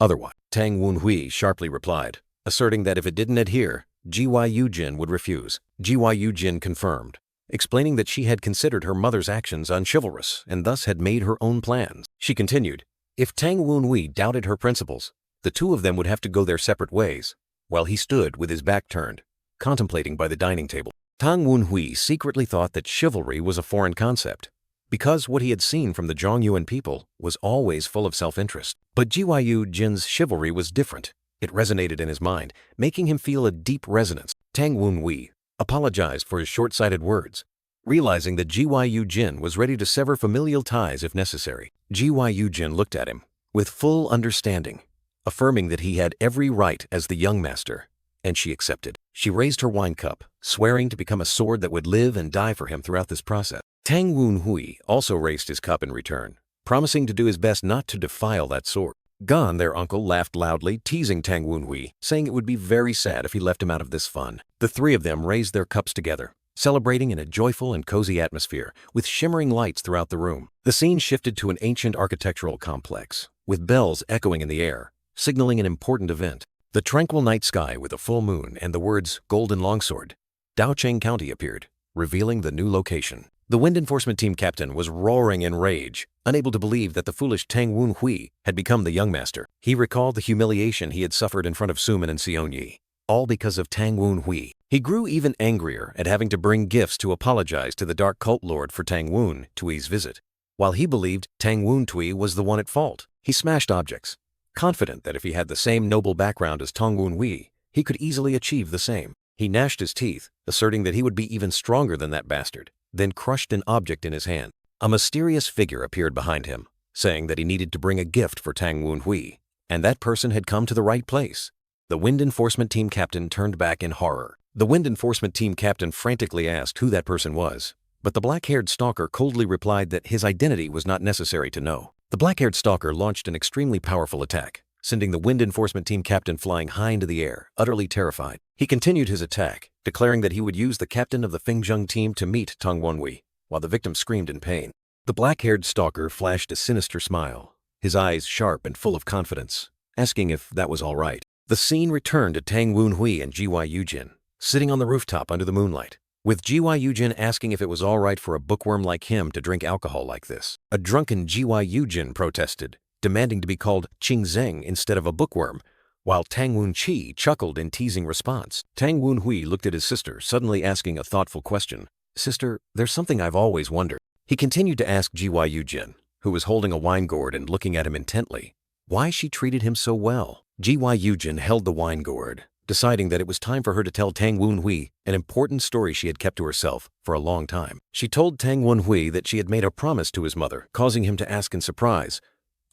Otherwise, Tang Wen Hui sharply replied, asserting that if it didn't adhere, Gyu Jin would refuse. Gyu Jin confirmed, explaining that she had considered her mother's actions unchivalrous and thus had made her own plans. She continued, if Tang Wen Hui doubted her principles, the two of them would have to go their separate ways, while he stood with his back turned, contemplating by the dining table. Tang Wen Hui secretly thought that chivalry was a foreign concept, because what he had seen from the Zhongyuan people was always full of self-interest. But Gyu Jin's chivalry was different. It resonated in his mind, making him feel a deep resonance. Tang Wen Hui apologized for his short-sighted words, realizing that Gyu Jin was ready to sever familial ties if necessary. Gyu Jin looked at him with full understanding, affirming that he had every right as the young master, and she accepted. She raised her wine cup, swearing to become a sword that would live and die for him throughout this process. Tang Wen Hui also raised his cup in return, promising to do his best not to defile that sword. Gan, their uncle, laughed loudly, teasing Tang Wen Hui, saying it would be very sad if he left him out of this fun. The three of them raised their cups together, celebrating in a joyful and cozy atmosphere, with shimmering lights throughout the room. The scene shifted to an ancient architectural complex, with bells echoing in the air, signaling an important event. The tranquil night sky with a full moon and the words Golden Longsword, Daocheng County appeared, revealing the new location. The Wind Enforcement Team captain was roaring in rage, unable to believe that the foolish Tang Wen Hui had become the young master. He recalled the humiliation he had suffered in front of Suman and Sionyi, all because of Tang Wen Hui. He grew even angrier at having to bring gifts to apologize to the Dark Cult Lord for Tang Wen Tui's visit. While he believed Tang Wen Tui was the one at fault, he smashed objects, confident that if he had the same noble background as Tang Wen Hui, he could easily achieve the same. He gnashed his teeth, asserting that he would be even stronger than that bastard, then crushed an object in his hand. A mysterious figure appeared behind him, saying that he needed to bring a gift for Tang Wen Hui, and that person had come to the right place. The Wind Enforcement Team captain turned back in horror. The Wind Enforcement Team captain frantically asked who that person was, but the black-haired stalker coldly replied that his identity was not necessary to know. The black-haired stalker launched an extremely powerful attack, sending the Wind Enforcement Team captain flying high into the air, utterly terrified. He continued his attack, declaring that he would use the captain of the Fengzheng team to meet Tang Wen Hui, while the victim screamed in pain. The black-haired stalker flashed a sinister smile, his eyes sharp and full of confidence, asking if that was all right. The scene returned to Tang Wen Hui and Gyu Jin, sitting on the rooftop under the moonlight, with Gyu Jin asking if it was all right for a bookworm like him to drink alcohol like this. A drunken Gyu Jin protested, demanding to be called Qing Zheng instead of a bookworm, while Tang Wen Qi chuckled in teasing response. Tang Wen Hui looked at his sister, suddenly asking a thoughtful question. Sister, there's something I've always wondered. He continued to ask Gyu Jin, who was holding a wine gourd and looking at him intently, why she treated him so well. Gyu Jin held the wine gourd, deciding that it was time for her to tell Tang Wen Hui an important story she had kept to herself for a long time. She told Tang Wen Hui that she had made a promise to his mother, causing him to ask in surprise,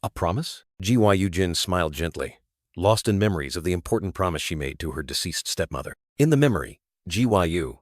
"A promise?" Gyu Jin smiled gently, lost in memories of the important promise she made to her deceased stepmother. In the memory, Gyu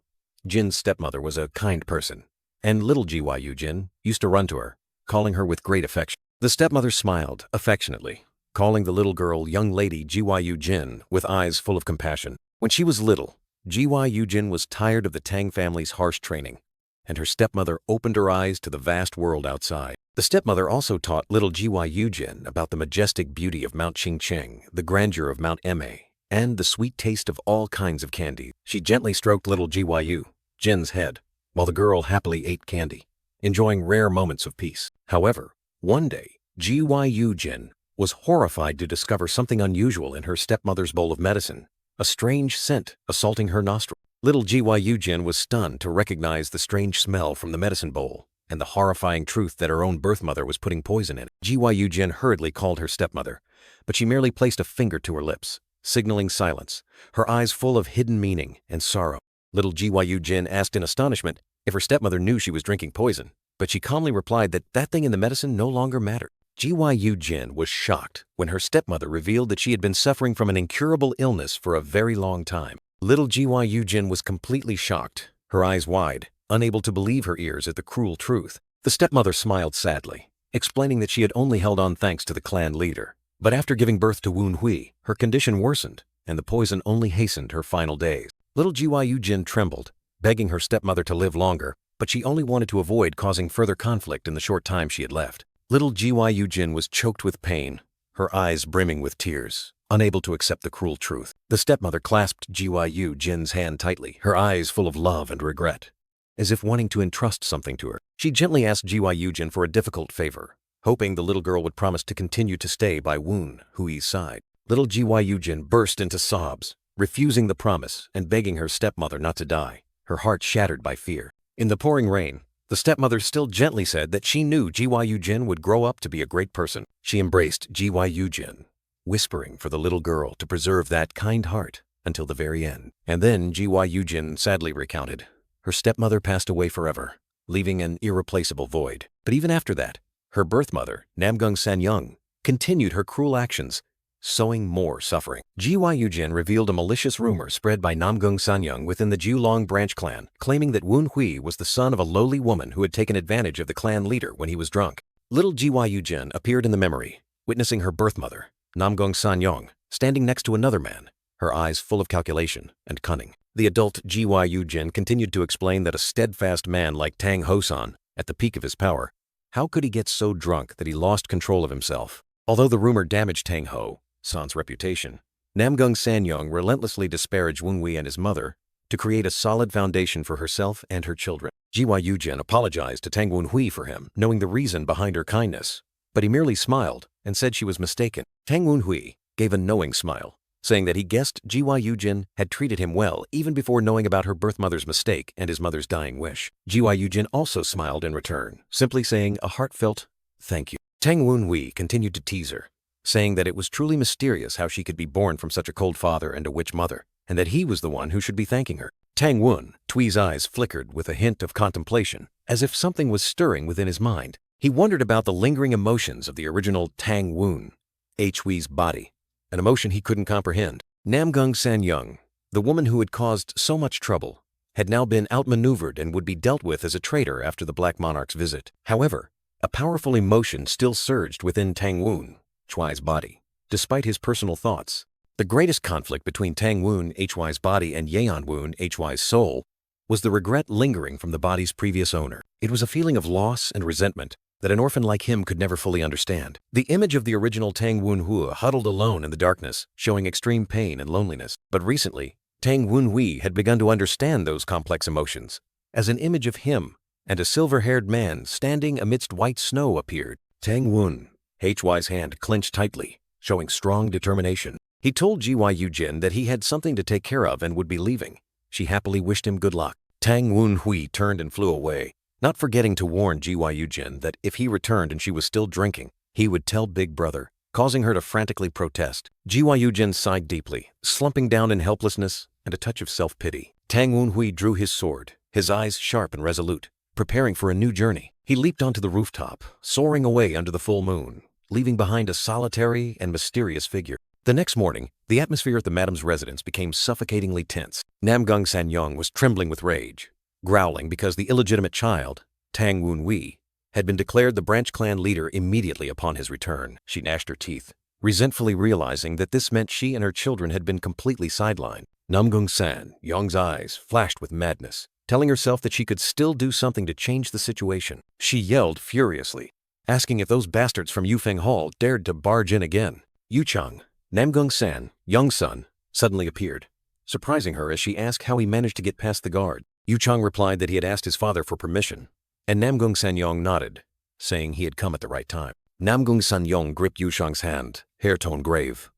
Jin's stepmother was a kind person, and little Gyu Jin used to run to her, calling her with great affection. The stepmother smiled affectionately, calling the little girl young lady Gyu Jin with eyes full of compassion. When she was little, Gyu Jin was tired of the Tang family's harsh training, and her stepmother opened her eyes to the vast world outside. The stepmother also taught little Gyu Jin about the majestic beauty of Mount Qingcheng, the grandeur of Mount Eme, and the sweet taste of all kinds of candy. She gently stroked little Gyu Jin's head, while the girl happily ate candy, enjoying rare moments of peace. However, one day, Gyu Jin was horrified to discover something unusual in her stepmother's bowl of medicine, a strange scent assaulting her nostril. Little Gyu Jin was stunned to recognize the strange smell from the medicine bowl and the horrifying truth that her own birth mother was putting poison in it. Gyu Jin hurriedly called her stepmother, but she merely placed a finger to her lips, signaling silence, her eyes full of hidden meaning and sorrow. Little Gyu Jin asked in astonishment if her stepmother knew she was drinking poison, but she calmly replied that that thing in the medicine no longer mattered. Gyu Jin was shocked when her stepmother revealed that she had been suffering from an incurable illness for a very long time. Little Gyu Jin was completely shocked, her eyes wide, unable to believe her ears at the cruel truth. The stepmother smiled sadly, explaining that she had only held on thanks to the clan leader. But after giving birth to Woon Hui, her condition worsened, and the poison only hastened her final days. Little Gyu Jin trembled, begging her stepmother to live longer, but she only wanted to avoid causing further conflict in the short time she had left. Little Gyu Jin was choked with pain, her eyes brimming with tears, unable to accept the cruel truth. The stepmother clasped Gyu Jin's hand tightly, her eyes full of love and regret, as if wanting to entrust something to her. She gently asked Gyu Jin for a difficult favor, hoping the little girl would promise to continue to stay by Woon Hui's side. Little Gyu Jin burst into sobs, refusing the promise and begging her stepmother not to die, her heart shattered by fear. In the pouring rain, the stepmother still gently said that she knew Gyu Jin would grow up to be a great person. She embraced Gyu Jin, whispering for the little girl to preserve that kind heart until the very end. And then Gyu Jin sadly recounted, her stepmother passed away forever, leaving an irreplaceable void. But even after that, her birth mother, Namgung Sanyong, continued her cruel actions, sowing more suffering. Gyu Jin revealed a malicious rumor spread by Namgung Sanyong within the Julong branch clan, claiming that Woon Hui was the son of a lowly woman who had taken advantage of the clan leader when he was drunk. Little Gyu Jin appeared in the memory, witnessing her birth mother, Namgung Sanyong, standing next to another man, her eyes full of calculation and cunning. The adult Gyu Jin continued to explain that a steadfast man like Tang Ho-san, at the peak of his power, how could he get so drunk that he lost control of himself? Although the rumor damaged Tang Ho-san's reputation, Namgung Sanyong relentlessly disparaged Woon Hui and his mother to create a solid foundation for herself and her children. Gyu Jin apologized to Tang Woon Hui for him, knowing the reason behind her kindness, but he merely smiled and said she was mistaken. Tang Woon Hui gave a knowing smile, saying that he guessed Gyu Jin had treated him well even before knowing about her birth mother's mistake and his mother's dying wish. Gyu Jin also smiled in return, simply saying a heartfelt thank you. Tang Woon Hui continued to tease her, saying that it was truly mysterious how she could be born from such a cold father and a witch mother, and that he was the one who should be thanking her. Tang Woon Hui's eyes flickered with a hint of contemplation, as if something was stirring within his mind. He wondered about the lingering emotions of the original Tang Woon Hui's body, an emotion he couldn't comprehend. Namgung Sanyong, the woman who had caused so much trouble, had now been outmaneuvered and would be dealt with as a traitor after the Black Monarch's visit. However, a powerful emotion still surged within Tang Woon Hui's body, despite his personal thoughts. The greatest conflict between Tang Woon Hui's body and Yeon Woon Hui's soul was the regret lingering from the body's previous owner. It was a feeling of loss and resentment that an orphan like him could never fully understand. The image of the original Tang Woon Hui huddled alone in the darkness, showing extreme pain and loneliness. But recently, Tang Woon Hui had begun to understand those complex emotions, as an image of him and a silver-haired man standing amidst white snow appeared. Tang Woon Hui's hand clenched tightly, showing strong determination. He told Gyu Jin that he had something to take care of and would be leaving. She happily wished him good luck. Tang Woon Hui turned and flew away, not forgetting to warn Gyu Jin that if he returned and she was still drinking, he would tell Big Brother, causing her to frantically protest. Gyu Jin sighed deeply, slumping down in helplessness and a touch of self-pity. Tang Woon Hui drew his sword, his eyes sharp and resolute, preparing for a new journey. He leaped onto the rooftop, soaring away under the full moon, leaving behind a solitary and mysterious figure. The next morning, the atmosphere at the madam's residence became suffocatingly tense. Namgung Sanyong was trembling with rage, growling because the illegitimate child, Tang Woon Hui, had been declared the branch clan leader immediately upon his return. She gnashed her teeth, resentfully realizing that this meant she and her children had been completely sidelined. Namgung Sanyong's eyes flashed with madness, telling herself that she could still do something to change the situation. She yelled furiously, asking if those bastards from Yufeng Hall dared to barge in again. Yu Chang, Namgung-san, young son, suddenly appeared, surprising her as she asked how he managed to get past the guard. Yu Chang replied that he had asked his father for permission, and Namgung-san-yong nodded, saying he had come at the right time. Namgung-san-yong gripped Yu Chang's hand, hair tone grave.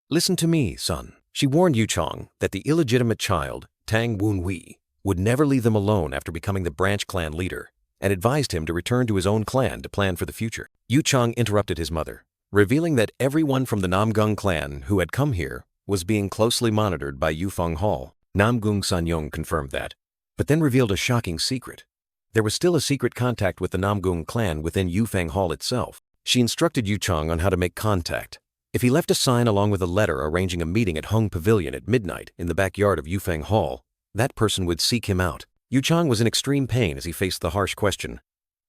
"Listen to me, son." She warned Yu Chang that the illegitimate child, Tang Woon-hui, would never leave them alone after becoming the branch clan leader, and advised him to return to his own clan to plan for the future. Yu Chang interrupted his mother, revealing that everyone from the Namgung clan who had come here was being closely monitored by Yufeng Hall. Namgung-san-yong confirmed that, but then revealed a shocking secret. There was still a secret contact with the Namgung clan within Yufeng Hall itself. She instructed Yu Chang on how to make contact. If he left a sign along with a letter arranging a meeting at Hung Pavilion at midnight in the backyard of Yufeng Hall, that person would seek him out. Yu Chang was in extreme pain as he faced the harsh question.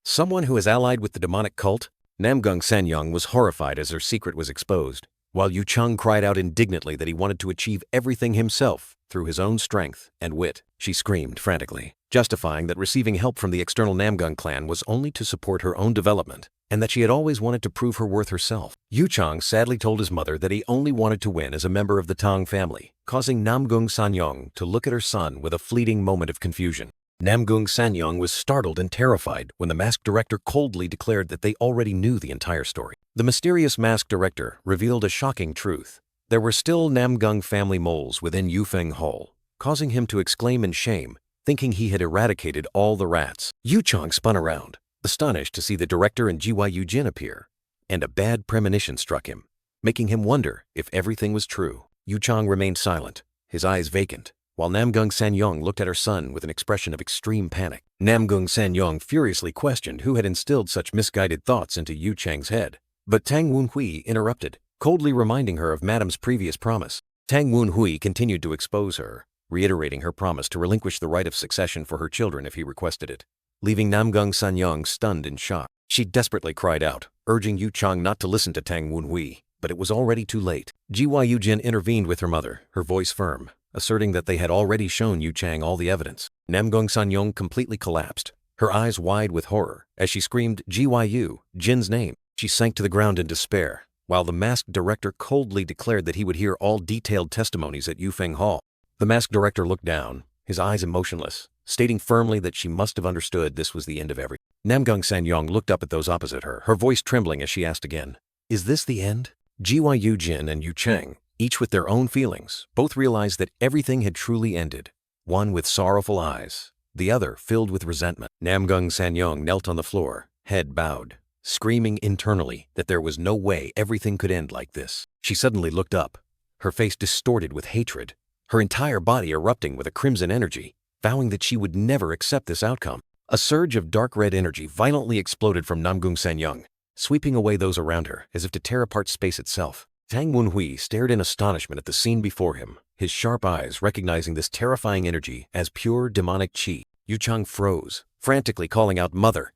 Someone who is allied with the demonic cult? Namgung-san-yong was horrified as her secret was exposed, while Yu Chang cried out indignantly that he wanted to achieve everything himself through his own strength and wit. She screamed frantically, justifying that receiving help from the external Namgung clan was only to support her own development, and that she had always wanted to prove her worth herself. Yu Chang sadly told his mother that he only wanted to win as a member of the Tang family, causing Namgung-san-yong to look at her son with a fleeting moment of confusion. Namgung-san-yong was startled and terrified when the masked director coldly declared that they already knew the entire story. The mysterious masked director revealed a shocking truth. There were still Namgung family moles within Yufeng Hall, causing him to exclaim in shame, thinking he had eradicated all the rats. Yu Chang spun around, astonished to see the director and Gyu Jin appear, and a bad premonition struck him, making him wonder if everything was true. Yu Chang remained silent, his eyes vacant, while Namgung-san-yong looked at her son with an expression of extreme panic. Namgung-san-yong furiously questioned who had instilled such misguided thoughts into Yu Chang's head, but Tang Woon-hui interrupted, coldly reminding her of Madam's previous promise. Tang Woon-hui continued to expose her, reiterating her promise to relinquish the right of succession for her children if he requested it, leaving Namgung-san-yong stunned in shock. She desperately cried out, urging Yu Chang not to listen to Tang Woon-hui, but it was already too late. Gyu Jin intervened with her mother, her voice firm, asserting that they had already shown Yu Chang all the evidence. Namgung-san-yong completely collapsed, her eyes wide with horror, as she screamed Gyu Jin's name. She sank to the ground in despair, while the masked director coldly declared that he would hear all detailed testimonies at Yufeng Hall. The masked director looked down, his eyes emotionless, stating firmly that she must have understood this was the end of everything. Namgung-san-yong looked up at those opposite her, her voice trembling as she asked again, "Is this the end?" Gyu Jin and Yu Chang, each with their own feelings, both realized that everything had truly ended, one with sorrowful eyes, the other filled with resentment. Namgung-san-yong knelt on the floor, head bowed, screaming internally that there was no way everything could end like this. She suddenly looked up, her face distorted with hatred, her entire body erupting with a crimson energy, vowing that she would never accept this outcome. A surge of dark red energy violently exploded from Namgung-san-yong, sweeping away those around her as if to tear apart space itself. Tang Woon-hui stared in astonishment at the scene before him, his sharp eyes recognizing this terrifying energy as pure demonic qi. Yu Chang froze, frantically calling out "Mother,"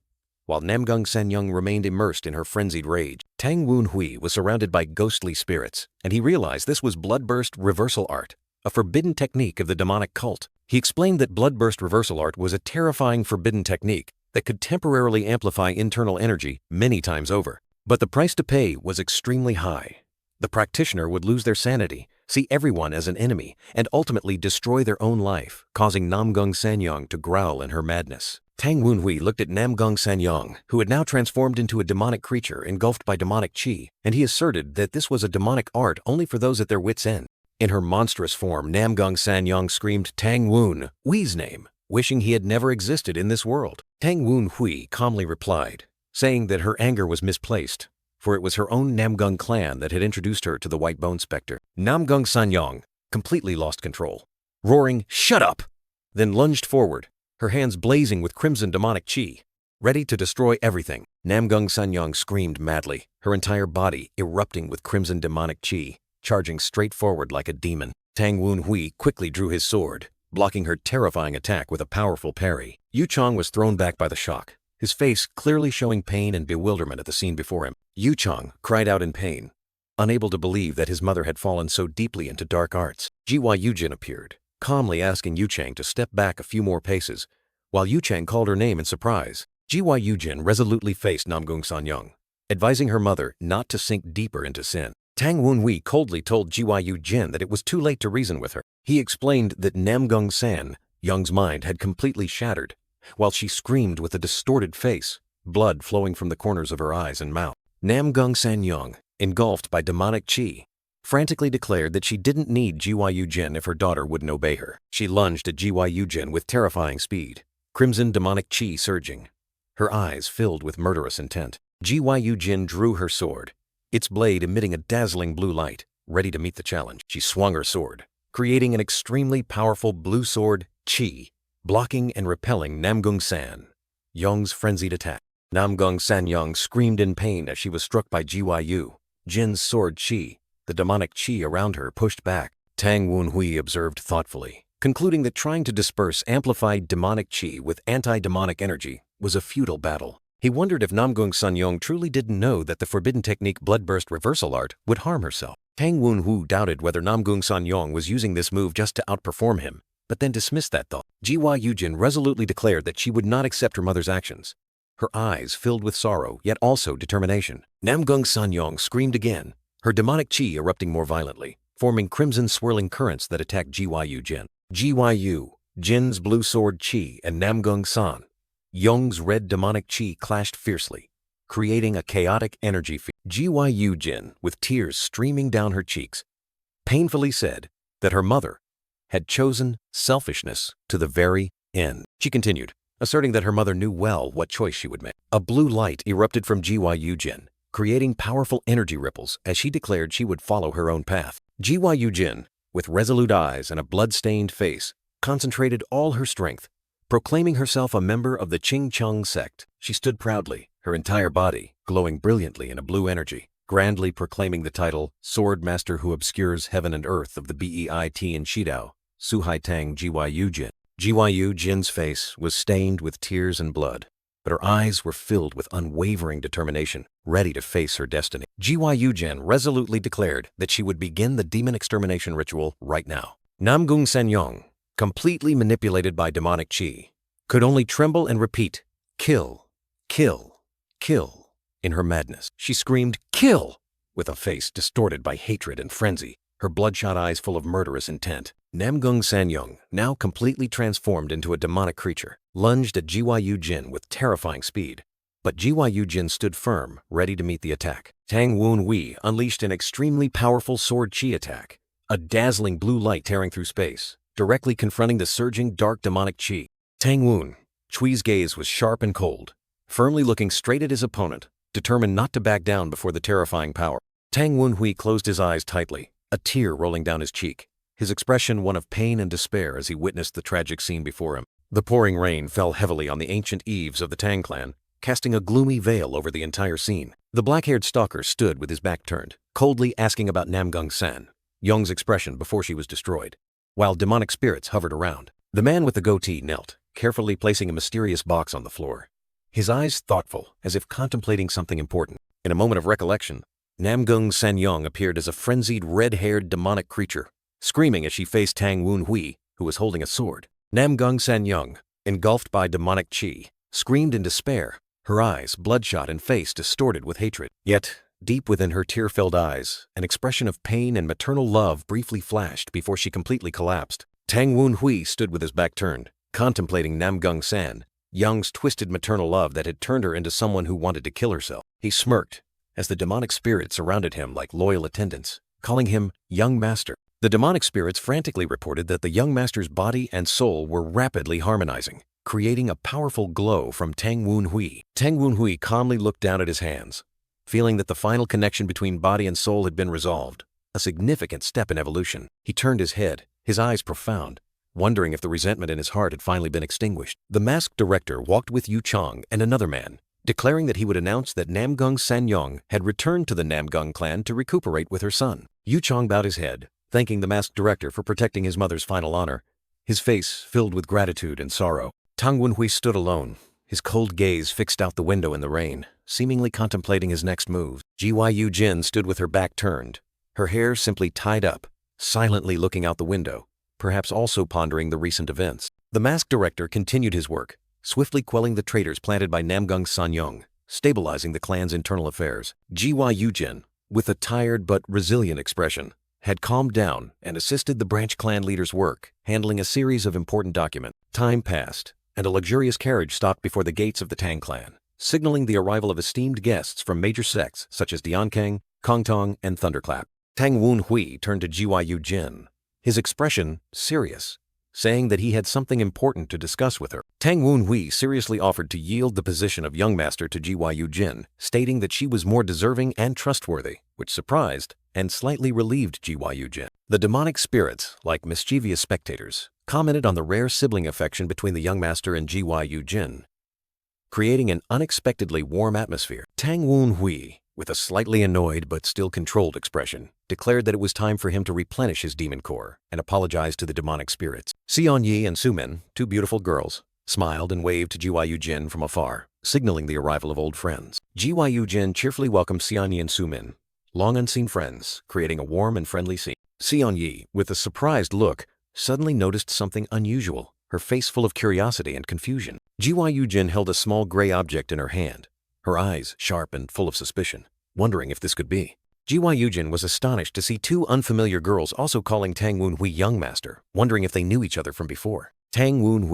while Namgung-san-yong remained immersed in her frenzied rage. Tang Woon-hui was surrounded by ghostly spirits, and he realized this was bloodburst reversal art, a forbidden technique of the demonic cult. He explained that bloodburst reversal art was a terrifying forbidden technique that could temporarily amplify internal energy many times over. But the price to pay was extremely high. The practitioner would lose their sanity, see everyone as an enemy, and ultimately destroy their own life, causing Namgung-san-yong to growl in her madness. Tang Woon-hui looked at Namgung-san-yong, who had now transformed into a demonic creature engulfed by demonic qi, and he asserted that this was a demonic art only for those at their wits' end. In her monstrous form, Namgung-san-yong screamed Tang Woon-hui's name, wishing he had never existed in this world. Tang Woon-hui calmly replied, saying that her anger was misplaced, for it was her own Namgung clan that had introduced her to the White Bone Spectre. Namgung-san-yong completely lost control, roaring, "Shut up!" then lunged forward, her hands blazing with crimson demonic qi, ready to destroy everything. Namgung-san-yong screamed madly, her entire body erupting with crimson demonic qi, charging straight forward like a demon. Tang Woon-hui quickly drew his sword, blocking her terrifying attack with a powerful parry. Yu Chang was thrown back by the shock, his face clearly showing pain and bewilderment at the scene before him. Yu Chang cried out in pain, unable to believe that his mother had fallen so deeply into dark arts. Gyu Jin appeared, calmly asking Yu Chang to step back a few more paces, while Yu Chang called her name in surprise. Gyu Jin resolutely faced Namgung-san-yong, advising her mother not to sink deeper into sin. Tang Wunhui coldly told Gyu Jin that it was too late to reason with her. He explained that Namgung San, Young's mind had completely shattered, while she screamed with a distorted face, blood flowing from the corners of her eyes and mouth. Namgung San Young, engulfed by demonic qi, frantically declared that she didn't need Gyu Jin if her daughter wouldn't obey her. She lunged at Gyu Jin with terrifying speed, crimson demonic qi surging, her eyes filled with murderous intent. Gyu Jin drew her sword, its blade emitting a dazzling blue light, ready to meet the challenge. She swung her sword, creating an extremely powerful blue sword qi, blocking and repelling Namgung San Young's frenzied attack. Namgung San Young screamed in pain as she was struck by Gyu Jin's sword qi. The demonic qi around her pushed back. Tang Wunhui observed thoughtfully, concluding that trying to disperse amplified demonic qi with anti-demonic energy was a futile battle. He wondered if Namgung San Young truly didn't know that the forbidden technique bloodburst reversal art would harm herself. Tang Wunhui doubted whether Namgung San Young was using this move just to outperform him, but then dismissed that thought. Gyu Jin resolutely declared that she would not accept her mother's actions, her eyes filled with sorrow, yet also determination. Namgung San Young screamed again, her demonic qi erupting more violently, forming crimson swirling currents that attacked Gyu Jin. Gyu Jin's blue sword qi and Namgung San Young's red demonic qi clashed fiercely, creating a chaotic energy field. Gyu Jin, with tears streaming down her cheeks, painfully said that her mother had chosen selfishness to the very end. She continued, asserting that her mother knew well what choice she would make. A blue light erupted from Gyu Jin, creating powerful energy ripples as she declared she would follow her own path. Gyu Jin, with resolute eyes and a blood-stained face, concentrated all her strength, proclaiming herself a member of the Qingcheng sect. She stood proudly, her entire body glowing brilliantly in a blue energy, grandly proclaiming the title Sword Master who obscures heaven and earth of the BEIT in Shidao, Suhai Tang Gyu Jin. Gyu Jin's face was stained with tears and blood, but her eyes were filled with unwavering determination, ready to face her destiny. Gyu Jin resolutely declared that she would begin the demon extermination ritual right now. Namgung San Young, completely manipulated by demonic qi, could only tremble and repeat, "Kill, kill, kill," in her madness. She screamed, "Kill!" with a face distorted by hatred and frenzy, her bloodshot eyes full of murderous intent. Namgung San Young, now completely transformed into a demonic creature, lunged at Gyu Jin with terrifying speed. But Gyu Jin stood firm, ready to meet the attack. Tang Wunhui unleashed an extremely powerful sword qi attack, a dazzling blue light tearing through space, directly confronting the surging dark demonic qi. Tang Wunui's gaze was sharp and cold, firmly looking straight at his opponent, determined not to back down before the terrifying power. Tang Wunhui closed his eyes tightly, a tear rolling down his cheek, his expression one of pain and despair as he witnessed the tragic scene before him. The pouring rain fell heavily on the ancient eaves of the Tang Clan, casting a gloomy veil over the entire scene. The black-haired stalker stood with his back turned, coldly asking about Namgung San Young's expression before she was destroyed, while demonic spirits hovered around. The man with the goatee knelt, carefully placing a mysterious box on the floor, his eyes thoughtful, as if contemplating something important. In a moment of recollection, Namgung San Young appeared as a frenzied red-haired demonic creature, screaming as she faced Tang Wunhui, who was holding a sword. Namgung San Young, engulfed by demonic qi, screamed in despair, her eyes bloodshot and face distorted with hatred. Yet, deep within her tear-filled eyes, an expression of pain and maternal love briefly flashed before she completely collapsed. Tang Wunhui stood with his back turned, contemplating Namgung San Young's twisted maternal love that had turned her into someone who wanted to kill herself. He smirked as the demonic spirits surrounded him like loyal attendants, calling him Young Master. The demonic spirits frantically reported that the young master's body and soul were rapidly harmonizing, creating a powerful glow from Tang Wunhui. Tang Wunhui calmly looked down at his hands, feeling that the final connection between body and soul had been resolved, a significant step in evolution. He turned his head, his eyes profound, wondering if the resentment in his heart had finally been extinguished. The masked director walked with Yu Chang and another man, declaring that he would announce that Namgung San Young had returned to the Namgung clan to recuperate with her son. Yu Chang bowed his head, thanking the masked director for protecting his mother's final honor, his face filled with gratitude and sorrow. Tang Wunhui stood alone, his cold gaze fixed out the window in the rain, seemingly contemplating his next move. Gyu Jin stood with her back turned, her hair simply tied up, silently looking out the window, perhaps also pondering the recent events. The masked director continued his work, swiftly quelling the traitors planted by Namgung San Young, stabilizing the clan's internal affairs. Gyu Jin, with a tired but resilient expression, had calmed down and assisted the branch clan leader's work, handling a series of important documents. Time passed, and a luxurious carriage stopped before the gates of the Tang Clan, signaling the arrival of esteemed guests from major sects such as Diankang, Kongtong, and Thunderclap. Tang Wen turned to Gyu Jin, his expression serious, saying that he had something important to discuss with her. Tang Wen seriously offered to yield the position of young master to Gyu Jin, stating that she was more deserving and trustworthy, which surprised and slightly relieved Gyu Jin. The demonic spirits, like mischievous spectators, commented on the rare sibling affection between the young master and Gyu Jin, creating an unexpectedly warm atmosphere. Tang Wen, with a slightly annoyed but still controlled expression, declared that it was time for him to replenish his demon core and apologize to the demonic spirits. Xian Yi and Sumin, two beautiful girls, smiled and waved to Gyu Jin from afar, signaling the arrival of old friends. Gyu Jin cheerfully welcomed Xian Yi and Sumin, long unseen friends, creating a warm and friendly scene. Xian Yi, with a surprised look, suddenly noticed something unusual, her face full of curiosity and confusion. Gyu Jin held a small gray object in her hand, her eyes sharp and full of suspicion, wondering if this could be. Gyu Jin was astonished to see two unfamiliar girls also calling Tang Wen young master, wondering if they knew each other from before. Tang Wen,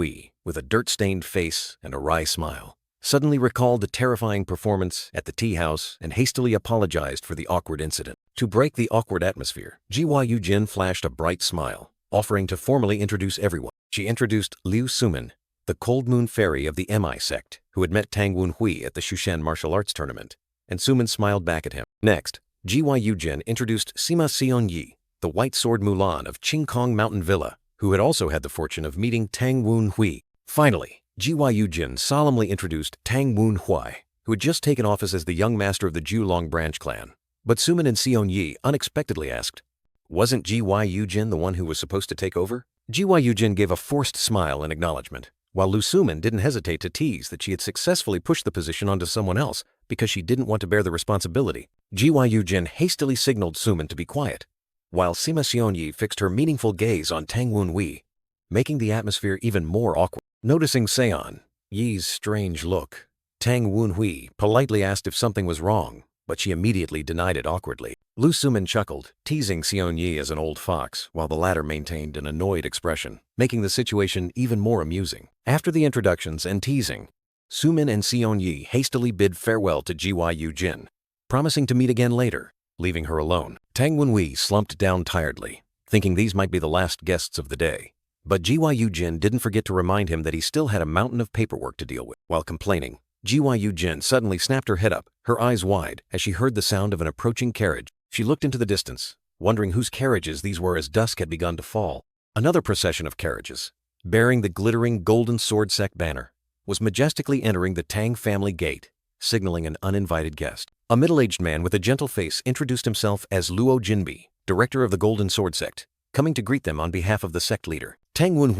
with a dirt-stained face and a wry smile, suddenly recalled the terrifying performance at the tea house and hastily apologized for the awkward incident. To break the awkward atmosphere, Gyu Jin flashed a bright smile, offering to formally introduce everyone. She introduced Liu Sumin, the Cold Moon Fairy of the Mi sect, who had met Tang Wen at the Shushan martial arts tournament, and Sumin smiled back at him. Next, Gyu Jin introduced Sima Xion Yi, the White Sword Mulan of Qingkong Mountain Villa, who had also had the fortune of meeting Tang Wen. Finally, Gyu Jin solemnly introduced Tang Wen, who had just taken office as the young master of the Julong branch clan. But Sumin and Xion Yi unexpectedly asked, "Wasn't Gyu Jin the one who was supposed to take over?" Gyu Jin gave a forced smile in acknowledgement, while Lu Sumin didn't hesitate to tease that she had successfully pushed the position onto someone else because she didn't want to bear the responsibility. Gyu Jin hastily signaled Sumin to be quiet, while Sima Xion Yi fixed her meaningful gaze on Tang Wen, making the atmosphere even more awkward. Noticing Xion Yi's strange look, Tang Wen politely asked if something was wrong, but she immediately denied it awkwardly. Lu Sumin chuckled, teasing Xion Yi as an old fox, while the latter maintained an annoyed expression, making the situation even more amusing. After the introductions and teasing, Sumin and Xion Yi hastily bid farewell to Gyu Jin, promising to meet again later, leaving her alone. Tang Wen slumped down tiredly, thinking these might be the last guests of the day. But Gyu Jin didn't forget to remind him that he still had a mountain of paperwork to deal with. While complaining, Gyu Jin suddenly snapped her head up, her eyes wide, as she heard the sound of an approaching carriage. She looked into the distance, wondering whose carriages these were as dusk had begun to fall. Another procession of carriages, bearing the glittering Golden Sword Sect banner, was majestically entering the Tang family gate, signaling an uninvited guest. A middle-aged man with a gentle face introduced himself as Luo Jinbi, director of the Golden Sword Sect, coming to greet them on behalf of the sect leader. Tang Wen,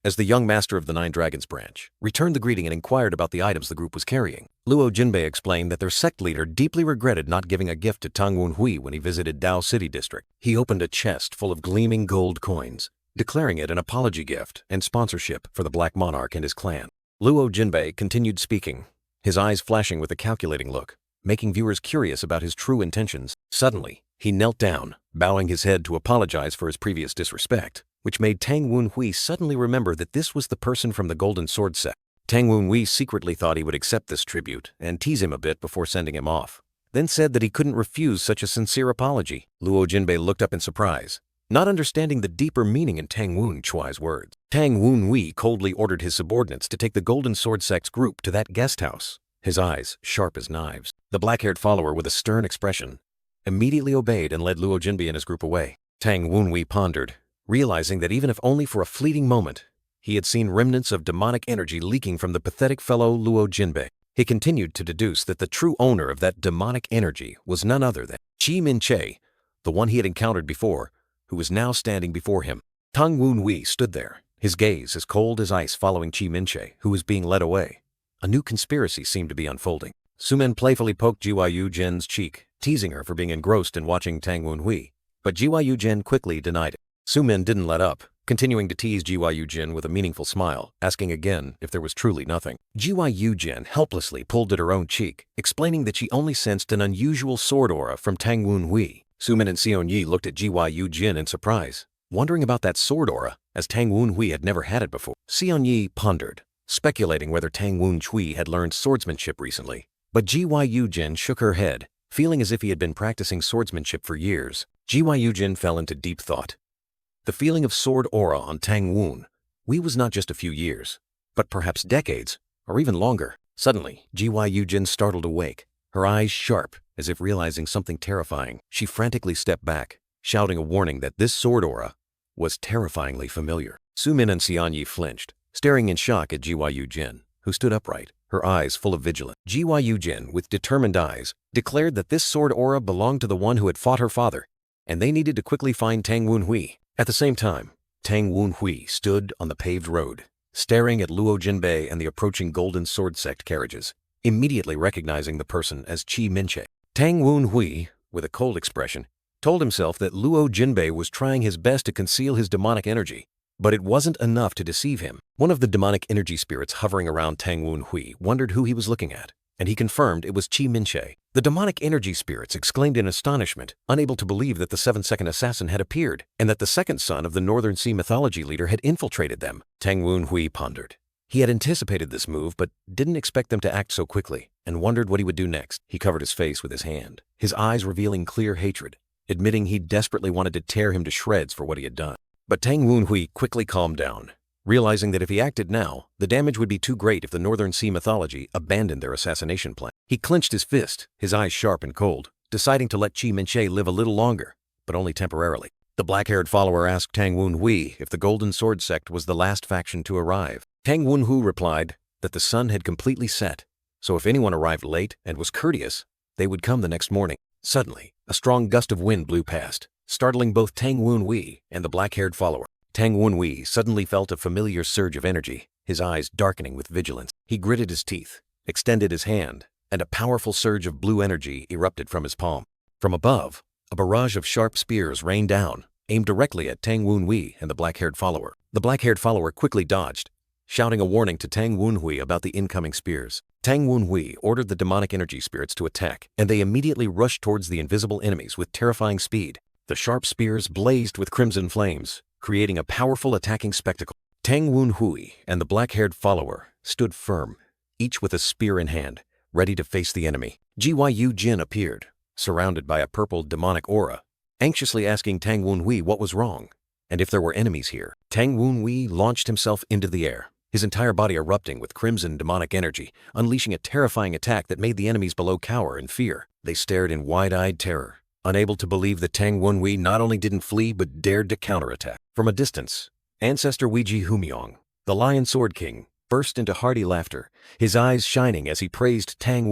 as the young master of the Nine Dragons branch, returned the greeting and inquired about the items the group was carrying. Luo Jinbei explained that their sect leader deeply regretted not giving a gift to Tang Wen when he visited Dao City District. He opened a chest full of gleaming gold coins, declaring it an apology gift and sponsorship for the Black Monarch and his clan. Luo Jinbei continued speaking, his eyes flashing with a calculating look, making viewers curious about his true intentions. Suddenly, he knelt down, bowing his head to apologize for his previous disrespect, which made Tang Wen suddenly remember that this was the person from the Golden Sword Sect. Tang Wen secretly thought he would accept this tribute and tease him a bit before sending him off, then said that he couldn't refuse such a sincere apology. Luo Jinbei looked up in surprise, not understanding the deeper meaning in Tang Wen's words. Tang Wen coldly ordered his subordinates to take the Golden Sword Sect's group to that guest house, his eyes sharp as knives. The black-haired follower with a stern expression immediately obeyed and led Luo Jinbei and his group away. Tang Wen pondered, realizing that even if only for a fleeting moment, he had seen remnants of demonic energy leaking from the pathetic fellow Luo Jinbei. He continued to deduce that the true owner of that demonic energy was none other than Chi Min-che, the one he had encountered before, who was now standing before him. Tang Wen stood there, his gaze as cold as ice following Chi Min-che, who was being led away. A new conspiracy seemed to be unfolding. Sumin playfully poked Gyu Jin's cheek, teasing her for being engrossed in watching Tang Wen, but Gyu Jin quickly denied it. Sumin didn't let up, continuing to tease Gyu Jin with a meaningful smile, asking again if there was truly nothing. Gyu Jin helplessly pulled at her own cheek, explaining that she only sensed an unusual sword aura from Tang Hui. Sumin and Sion Yi looked at Gyu Jin in surprise, wondering about that sword aura, as Tang Hui had never had it before. Sion Yi pondered, speculating whether Tang Hui had learned swordsmanship recently. But Gyu Jin shook her head, feeling as if he had been practicing swordsmanship for years. Gyu Jin fell into deep thought. The feeling of sword aura on Tang Hui was not just a few years, but perhaps decades, or even longer. Suddenly, Gyu Jin startled awake, her eyes sharp, as if realizing something terrifying. She frantically stepped back, shouting a warning that this sword aura was terrifyingly familiar. Sumin and Sion Yi flinched, staring in shock at Gyu Jin, who stood upright, her eyes full of vigilance. Gyu Jin, with determined eyes, declared that this sword aura belonged to the one who had fought her father, and they needed to quickly find Tang Hui. At the same time, Tang Hui stood on the paved road, staring at Luo Jinbei and the approaching Golden Sword Sect carriages, immediately recognizing the person as Qi Minche. Tang Hui, with a cold expression, told himself that Luo Jinbei was trying his best to conceal his demonic energy, but it wasn't enough to deceive him. One of the demonic energy spirits hovering around Tang Hui wondered who he was looking at, and he confirmed it was Qi Minche. The demonic energy spirits exclaimed in astonishment, unable to believe that the 7th assassin had appeared, and that the second son of the Northern Sea mythology leader had infiltrated them. Tang Hui pondered. He had anticipated this move, but didn't expect them to act so quickly, and wondered what he would do next. He covered his face with his hand, his eyes revealing clear hatred, admitting he desperately wanted to tear him to shreds for what he had done. But Tang Hui quickly calmed down, realizing that if he acted now, the damage would be too great if the Northern Sea mythology abandoned their assassination plan. He clenched his fist, his eyes sharp and cold, deciding to let Qi Minche live a little longer, but only temporarily. The black-haired follower asked Tang Hui if the Golden Sword Sect was the last faction to arrive. Tang Hui replied that the sun had completely set, so if anyone arrived late and was courteous, they would come the next morning. Suddenly, a strong gust of wind blew past, startling both Tang Hui and the black-haired follower. Tang Hui suddenly felt a familiar surge of energy, his eyes darkening with vigilance. He gritted his teeth, extended his hand, and a powerful surge of blue energy erupted from his palm. From above, a barrage of sharp spears rained down, aimed directly at Tang Hui and the black-haired follower. The black-haired follower quickly dodged, shouting a warning to Tang Hui about the incoming spears. Tang Hui ordered the demonic energy spirits to attack, and they immediately rushed towards the invisible enemies with terrifying speed. The sharp spears blazed with crimson flames, creating a powerful attacking spectacle. Tang Hui and the black-haired follower stood firm, each with a spear in hand, ready to face the enemy. Gyu Jin appeared, surrounded by a purple demonic aura, anxiously asking Tang Hui what was wrong, and if there were enemies here. Tang Hui launched himself into the air, his entire body erupting with crimson demonic energy, unleashing a terrifying attack that made the enemies below cower in fear. They stared in wide-eyed terror, unable to believe that Tang Hui not only didn't flee but dared to counterattack. From a distance, Ancestor Weiji Humyong, the Lion Sword King, burst into hearty laughter, his eyes shining as he praised Tang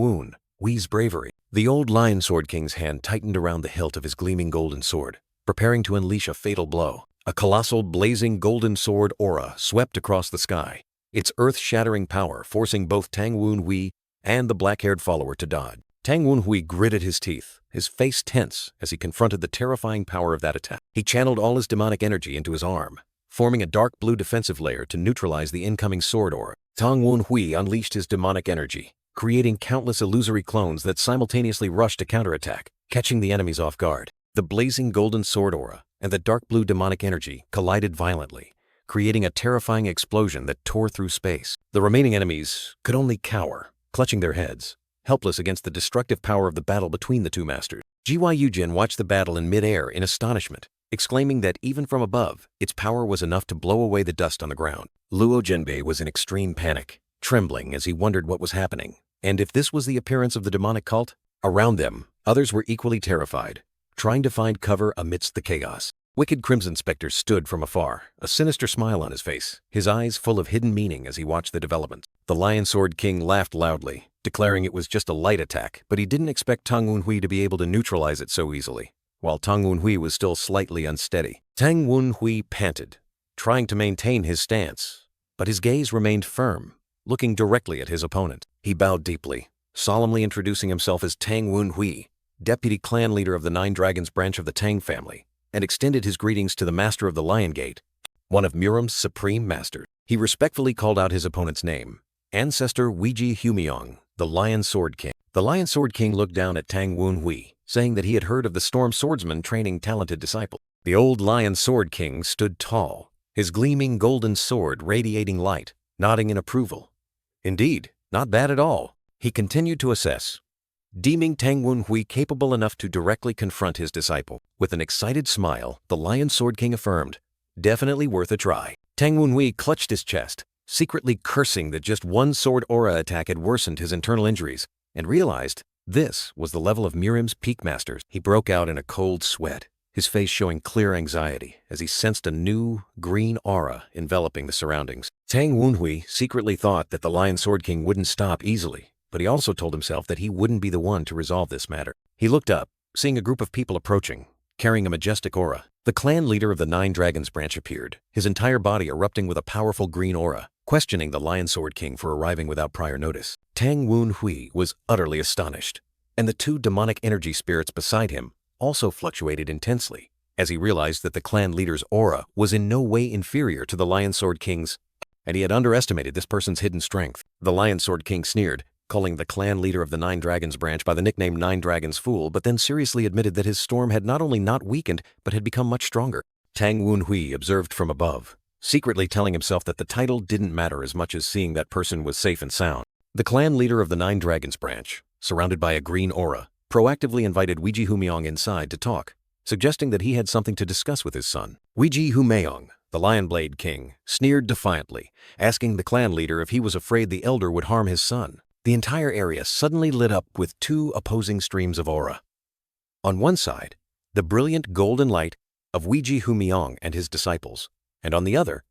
Hui's bravery. The old Lion Sword King's hand tightened around the hilt of his gleaming golden sword, preparing to unleash a fatal blow. A colossal blazing golden sword aura swept across the sky, its earth-shattering power forcing both Tang Hui and the black-haired follower to dodge. Tang Hui gritted his teeth, his face tense as he confronted the terrifying power of that attack. He channeled all his demonic energy into his arm, forming a dark blue defensive layer to neutralize the incoming sword aura. Tang Hui unleashed his demonic energy, creating countless illusory clones that simultaneously rushed to counterattack, catching the enemies off guard. The blazing golden sword aura and the dark blue demonic energy collided violently, creating a terrifying explosion that tore through space. The remaining enemies could only cower, clutching their heads, helpless against the destructive power of the battle between the two masters. Gyu Jin watched the battle in mid-air in astonishment, exclaiming that even from above, its power was enough to blow away the dust on the ground. Luo Jinbei was in extreme panic, trembling as he wondered what was happening, and if this was the appearance of the demonic cult. Around them, others were equally terrified, trying to find cover amidst the chaos. Wicked Crimson Spectre stood from afar, a sinister smile on his face, his eyes full of hidden meaning as he watched the developments. The Lion Sword King laughed loudly, declaring it was just a light attack, but he didn't expect Tang Hui to be able to neutralize it so easily. While Tang Hui was still slightly unsteady, Tang Hui panted, trying to maintain his stance, but his gaze remained firm, looking directly at his opponent. He bowed deeply, solemnly introducing himself as Tang Hui, deputy clan leader of the Nine Dragons branch of the Tang family, and extended his greetings to the master of the Lion Gate. one of Murum's supreme masters. He respectfully called out his opponent's name, Ancestor Weiji Humyong, the Lion Sword King. The Lion Sword King looked down at Tang Wunhui, saying that he had heard of the Storm Swordsman training talented disciples. The old Lion Sword King stood tall, his gleaming golden sword radiating light, nodding in approval. Indeed, not bad at all. He continued to assess, deeming Tang Wunhui capable enough to directly confront his disciple. With an excited smile, the Lion Sword King affirmed, definitely worth a try. Tang Wunhui clutched his chest, secretly cursing that just one sword aura attack had worsened his internal injuries, and realized this was the level of Murum's peak masters. He broke out in a cold sweat, his face showing clear anxiety as he sensed a new, green aura enveloping the surroundings. Tang Wunhui secretly thought that the Lion Sword King wouldn't stop easily, but he also told himself that he wouldn't be the one to resolve this matter. He looked up, seeing a group of people approaching, carrying a majestic aura. The clan leader of the Nine Dragons branch appeared, his entire body erupting with a powerful green aura, questioning the Lion Sword King for arriving without prior notice. Tang Wunhui was utterly astonished, and the two demonic energy spirits beside him also fluctuated intensely, as he realized that the clan leader's aura was in no way inferior to the Lion Sword King's, and he had underestimated this person's hidden strength. The Lion Sword King sneered, calling the clan leader of the Nine Dragons branch by the nickname Nine Dragons Fool, but then seriously admitted that his storm had not only not weakened, but had become much stronger. Tang Wunhui observed from above, secretly telling himself that the title didn't matter as much as seeing that person was safe and sound. The clan leader of the Nine Dragons branch, surrounded by a green aura, proactively invited Weiji Humyong inside to talk, suggesting that he had something to discuss with his son. Weiji Humyong, the Lion Blade King, sneered defiantly, asking the clan leader if he was afraid the elder would harm his son. The entire area suddenly lit up with two opposing streams of aura. On one side, the brilliant golden light of Weiji Humyong and his disciples, and on the other,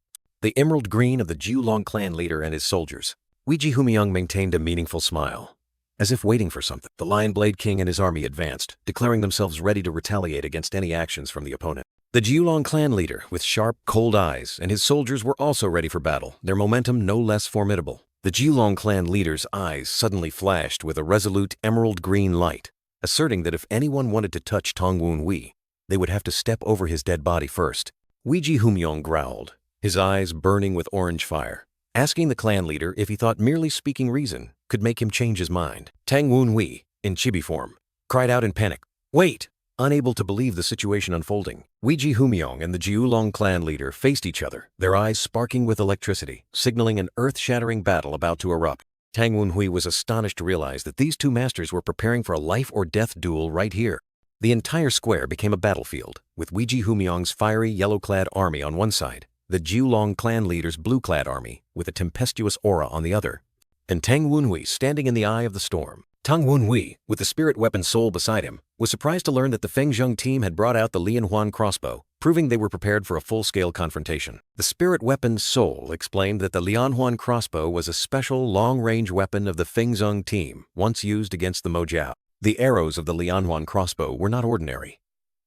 the emerald green of the Jiulong clan leader and his soldiers. Weiji Humyong maintained a meaningful smile, as if waiting for something. The Lion Blade King and his army advanced, declaring themselves ready to retaliate against any actions from the opponent. The Jiulong clan leader, with sharp, cold eyes, and his soldiers were also ready for battle, their momentum no less formidable. The Jiulong clan leader's eyes suddenly flashed with a resolute emerald green light, asserting that if anyone wanted to touch Tang Wunhui, they would have to step over his dead body first. Weiji Humyong growled, his eyes burning with orange fire, asking the clan leader if he thought merely speaking reason could make him change his mind. Tang Wunhui, in chibi form, cried out in panic, "Wait!" Unable to believe the situation unfolding, Weiji Humyong and the Jiulong clan leader faced each other, their eyes sparking with electricity, signaling an earth-shattering battle about to erupt. Tang Wunhui was astonished to realize that these two masters were preparing for a life-or-death duel right here. The entire square became a battlefield, with Weiji Humyong's fiery yellow-clad army on one side, the Jiulong clan leader's blue-clad army, with a tempestuous aura on the other, and Tang Wunhui standing in the eye of the storm. Tang Wunhui, with the spirit weapon Soul beside him, was surprised to learn that the Fengzheng team had brought out the Lianhuan crossbow, proving they were prepared for a full-scale confrontation. The spirit weapon Soul explained that the Lianhuan crossbow was a special long-range weapon of the Fengzheng team, once used against the Mojiao. The arrows of the Lianhuan crossbow were not ordinary.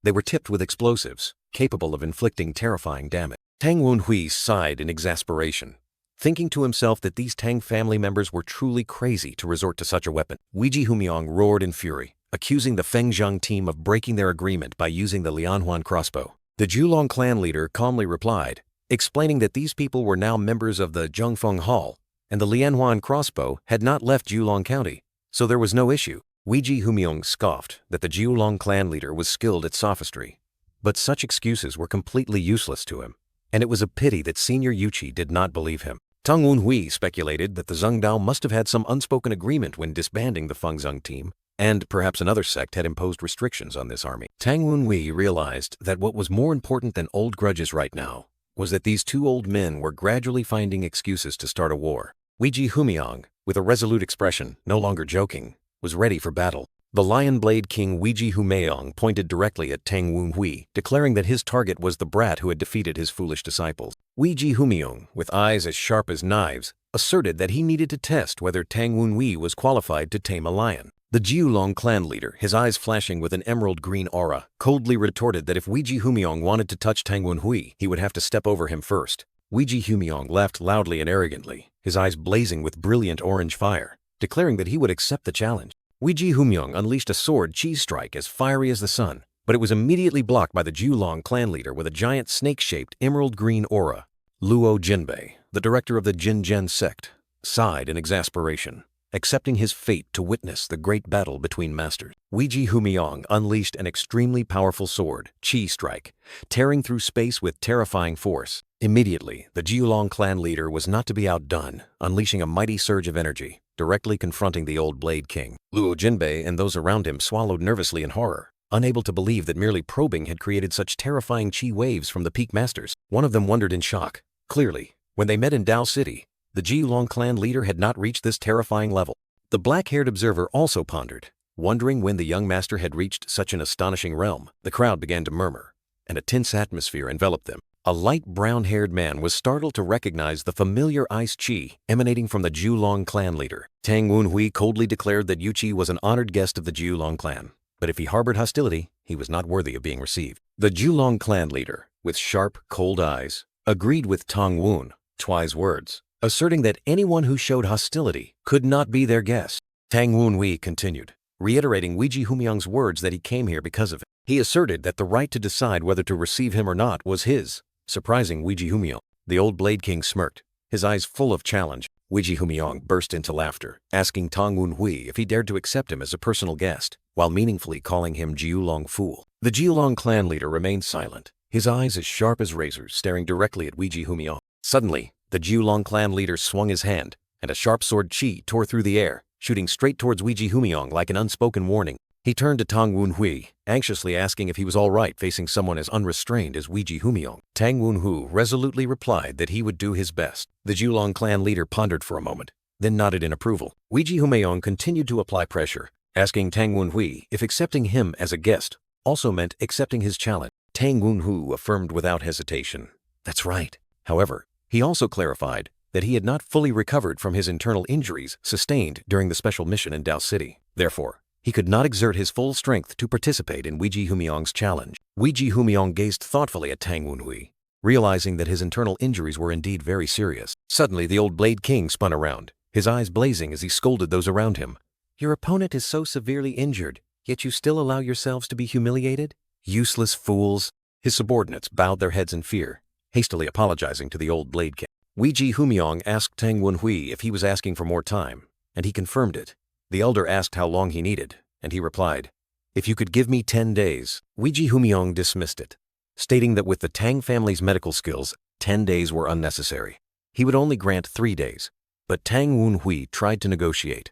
They were tipped with explosives, capable of inflicting terrifying damage. Tang Wunhui sighed in exasperation, thinking to himself that these Tang family members were truly crazy to resort to such a weapon. Weiji Humyong roared in fury, accusing the Fengzheng team of breaking their agreement by using the Lianhuan crossbow. The Jiulong clan leader calmly replied, explaining that these people were now members of the Zhongfeng Hall, and the Lianhuan crossbow had not left Jiulong County, so there was no issue. Weiji Humyong scoffed that the Jiulong clan leader was skilled at sophistry, but such excuses were completely useless to him, and it was a pity that Senior Yuchi did not believe him. Tang Wunhui speculated that the Zhengdao must have had some unspoken agreement when disbanding the Fengzheng team, and perhaps another sect had imposed restrictions on this army. Tang Wunhui realized that what was more important than old grudges right now was that these two old men were gradually finding excuses to start a war. Weiji Humyong, with a resolute expression, no longer joking, was ready for battle. The Lion Blade King Weiji Humyong pointed directly at Tang Wunhui, declaring that his target was the brat who had defeated his foolish disciples. Weiji Humyong, with eyes as sharp as knives, asserted that he needed to test whether Tang Wunhui was qualified to tame a lion. The Jiulong clan leader, his eyes flashing with an emerald green aura, coldly retorted that if Weiji Humyong wanted to touch Tang Wunhui, he would have to step over him first. Weiji Humyong laughed loudly and arrogantly, his eyes blazing with brilliant orange fire, declaring that he would accept the challenge. Weiji Humyong unleashed a sword cheese strike as fiery as the sun, but it was immediately blocked by the Jiulong clan leader with a giant snake-shaped emerald green aura, Luo Jinbei, the director of the Jinzhen sect, sighed in exasperation, accepting his fate to witness the great battle between masters. Weiji Humiang unleashed an extremely powerful sword, Qi Strike, tearing through space with terrifying force. Immediately, the Jiulong clan leader was not to be outdone, unleashing a mighty surge of energy, directly confronting the old Blade King. Luo Jinbei and those around him swallowed nervously in horror, unable to believe that merely probing had created such terrifying Qi waves from the peak masters. One of them wondered in shock. Clearly, when they met in Dao City, the Jiulong clan leader had not reached this terrifying level. The black-haired observer also pondered, wondering when the young master had reached such an astonishing realm. The crowd began to murmur, and a tense atmosphere enveloped them. A light brown-haired man was startled to recognize the familiar ice Qi emanating from the Jiulong clan leader. Tang Wunhui coldly declared that Yu Qi was an honored guest of the Jiulong clan, but if he harbored hostility, he was not worthy of being received. The Jiulong clan leader, with sharp, cold eyes, agreed with Tang Wun, Chui's words, asserting that anyone who showed hostility could not be their guest. Tang Wunhui continued, reiterating Weiji Humiang's words that he came here because of it. He asserted that the right to decide whether to receive him or not was his, surprising Weiji Humiang. The old Blade King smirked, his eyes full of challenge. Weiji Humiang burst into laughter, asking Tang Wunhui if he dared to accept him as a personal guest, while meaningfully calling him Jiulong fool. The Jiulong clan leader remained silent, his eyes as sharp as razors staring directly at Weiji Humiang. Suddenly, the Jiulong clan leader swung his hand, and a sharp sword Qi tore through the air, shooting straight towards Weiji Humiang like an unspoken warning. He turned to Tang Wunhui, anxiously asking if he was all right facing someone as unrestrained as Weiji Humiang. Tang Wunhui resolutely replied that he would do his best. The Jiulong clan leader pondered for a moment, then nodded in approval. Weiji Humiang continued to apply pressure, asking Tang Wunhui if accepting him as a guest also meant accepting his challenge. Tang Wunhui affirmed without hesitation, "That's right." However, he also clarified that he had not fully recovered from his internal injuries sustained during the special mission in Dao City. Therefore, he could not exert his full strength to participate in Weiji Humiang's challenge. Weiji Humiang gazed thoughtfully at Tang Wunhui, realizing that his internal injuries were indeed very serious. Suddenly, the old Blade King spun around, his eyes blazing as he scolded those around him. "Your opponent is so severely injured, yet you still allow yourselves to be humiliated? Useless fools!" His subordinates bowed their heads in fear, hastily apologizing to the old Blade King. Weiji Humiang asked Tang Wunhui if he was asking for more time, and he confirmed it. The elder asked how long he needed, and he replied, "If you could give me 10 days." Weiji Humiang dismissed it, stating that with the Tang family's medical skills, 10 days were unnecessary. He would only grant 3 days. But Tang Wunhui tried to negotiate.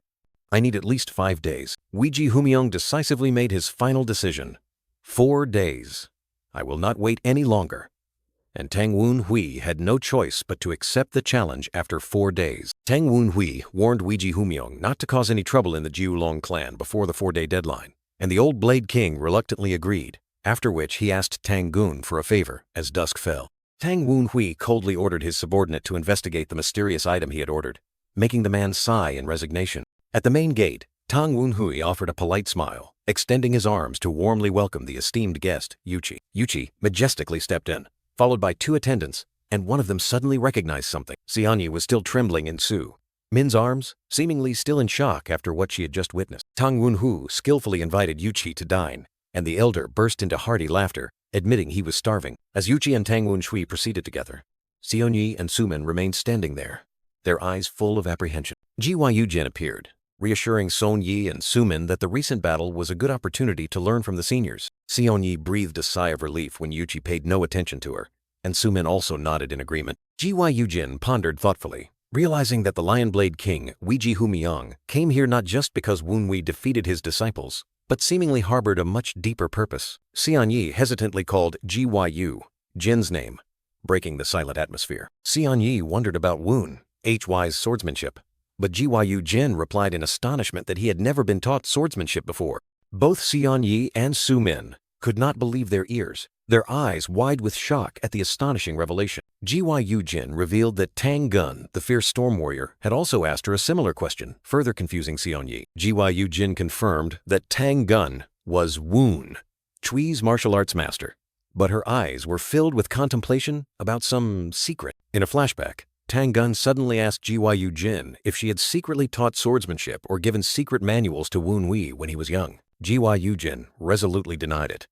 "I need at least 5 days." Weiji Humiang decisively made his final decision. 4 days. I will not wait any longer. And Tang Wunhui had no choice but to accept the challenge after 4 days. Tang Wunhui warned Weiji Humiang not to cause any trouble in the Jiulong clan before the 4-day deadline, and the old Blade King reluctantly agreed, after which he asked Tang Gun for a favor as dusk fell. Tang Wunhui coldly ordered his subordinate to investigate the mysterious item he had ordered, making the man sigh in resignation. At the main gate, Tang Wunhui offered a polite smile, extending his arms to warmly welcome the esteemed guest, Yu Qi. Yu Qi majestically stepped in, followed by 2 attendants, and one of them suddenly recognized something. Xian Yi was still trembling in Su Min's arms, seemingly still in shock after what she had just witnessed. Tang Wunhui skillfully invited Yu Qi to dine, and the elder burst into hearty laughter, admitting he was starving. As Yu Qi and Tang Wunhui proceeded together, Xian Yi and Su Min remained standing there, their eyes full of apprehension. Gyu Jin appeared, reassuring Son Yi and Su Min that the recent battle was a good opportunity to learn from the seniors. Xian Yi breathed a sigh of relief when Yu Qi paid no attention to her, and Su Min also nodded in agreement. Gyu Jin pondered thoughtfully, realizing that the Lion Blade King, Weiji Humiang, came here not just because Wunhui defeated his disciples, but seemingly harbored a much deeper purpose. Xian Yi hesitantly called Gyu Jin's name, breaking the silent atmosphere. Xian Yi wondered about Hy's swordsmanship, but Gyu Jin replied in astonishment that he had never been taught swordsmanship before. Both Xian Yi and Su Min could not believe their ears, their eyes wide with shock at the astonishing revelation. Gyu Jin revealed that Tang Gun, the fierce storm warrior, had also asked her a similar question, further confusing Xian Yi. Gyu Jin confirmed that Tang Gun was Chui's martial arts master, but her eyes were filled with contemplation about some secret. In a flashback, Tang Gun suddenly asked Gyu Jin if she had secretly taught swordsmanship or given secret manuals to Wunhui when he was young. Gyu Jin resolutely denied it,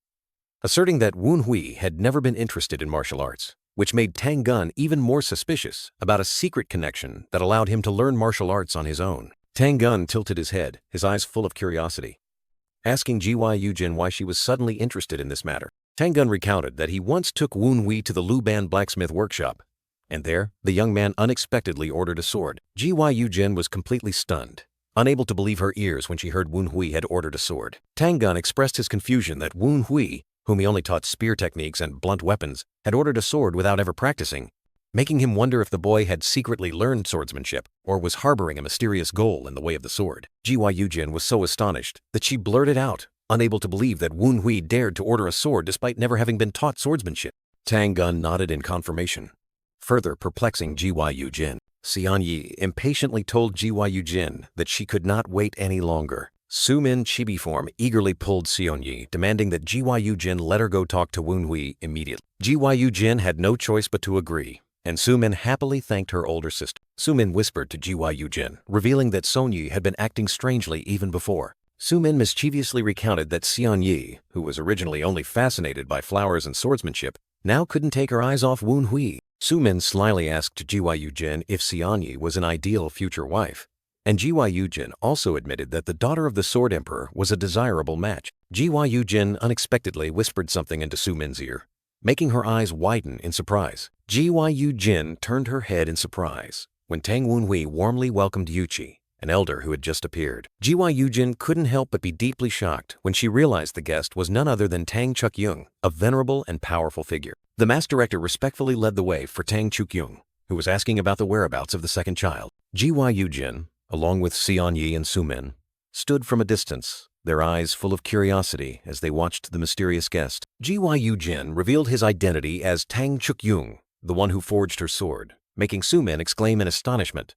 asserting that Wunhui had never been interested in martial arts. which made Tang Gun even more suspicious about a secret connection that allowed him to learn martial arts on his own. Tang Gun tilted his head, his eyes full of curiosity, asking Yujin why she was suddenly interested in this matter. Tang Gun recounted that he once took Woon Hui to the Luban blacksmith workshop, and there, the young man unexpectedly ordered a sword. Yujin was completely stunned, unable to believe her ears when she heard Woon Hui had ordered a sword. Tang Gun expressed his confusion that Woon Hui, whom he only taught spear techniques and blunt weapons, had ordered a sword without ever practicing, making him wonder if the boy had secretly learned swordsmanship or was harboring a mysterious goal in the way of the sword. Yujin was so astonished that she blurted out, unable to believe that Woon Hui dared to order a sword despite never having been taught swordsmanship. Tang Gun nodded in confirmation, further perplexing Yujin. Xian Yi impatiently told Yujin that she could not wait any longer. Su Min chibi form eagerly pulled Xian Yi, demanding that Yujin let her go talk to Woon Hui immediately. Yujin had no choice but to agree, and Su Min happily thanked her older sister. Su Min whispered to Yujin, revealing that Son Yi had been acting strangely even before. Su Min mischievously recounted that Xian Yi, who was originally only fascinated by flowers and swordsmanship, now couldn't take her eyes off Woon Hui. Su Min slyly asked Yujin if Xian Yi was an ideal future wife, and Yujin also admitted that the daughter of the Sword Emperor was a desirable match. Yujin unexpectedly whispered something into Su Min's ear, making her eyes widen in surprise. Yujin turned her head in surprise when Tang Woon Hui warmly welcomed Yuchi, an elder who had just appeared. Yujin couldn't help but be deeply shocked when she realized the guest was none other than Tang Chuk-yung, a venerable and powerful figure. The mass director respectfully led the way for Tang Chuk-yung, who was asking about the whereabouts of the second child. Yujin, along with Xian Yi and Su Min, stood from a distance, their eyes full of curiosity as they watched the mysterious guest. Yujin revealed his identity as Tang Chuk-yung, the one who forged her sword, making Su Min exclaim in astonishment,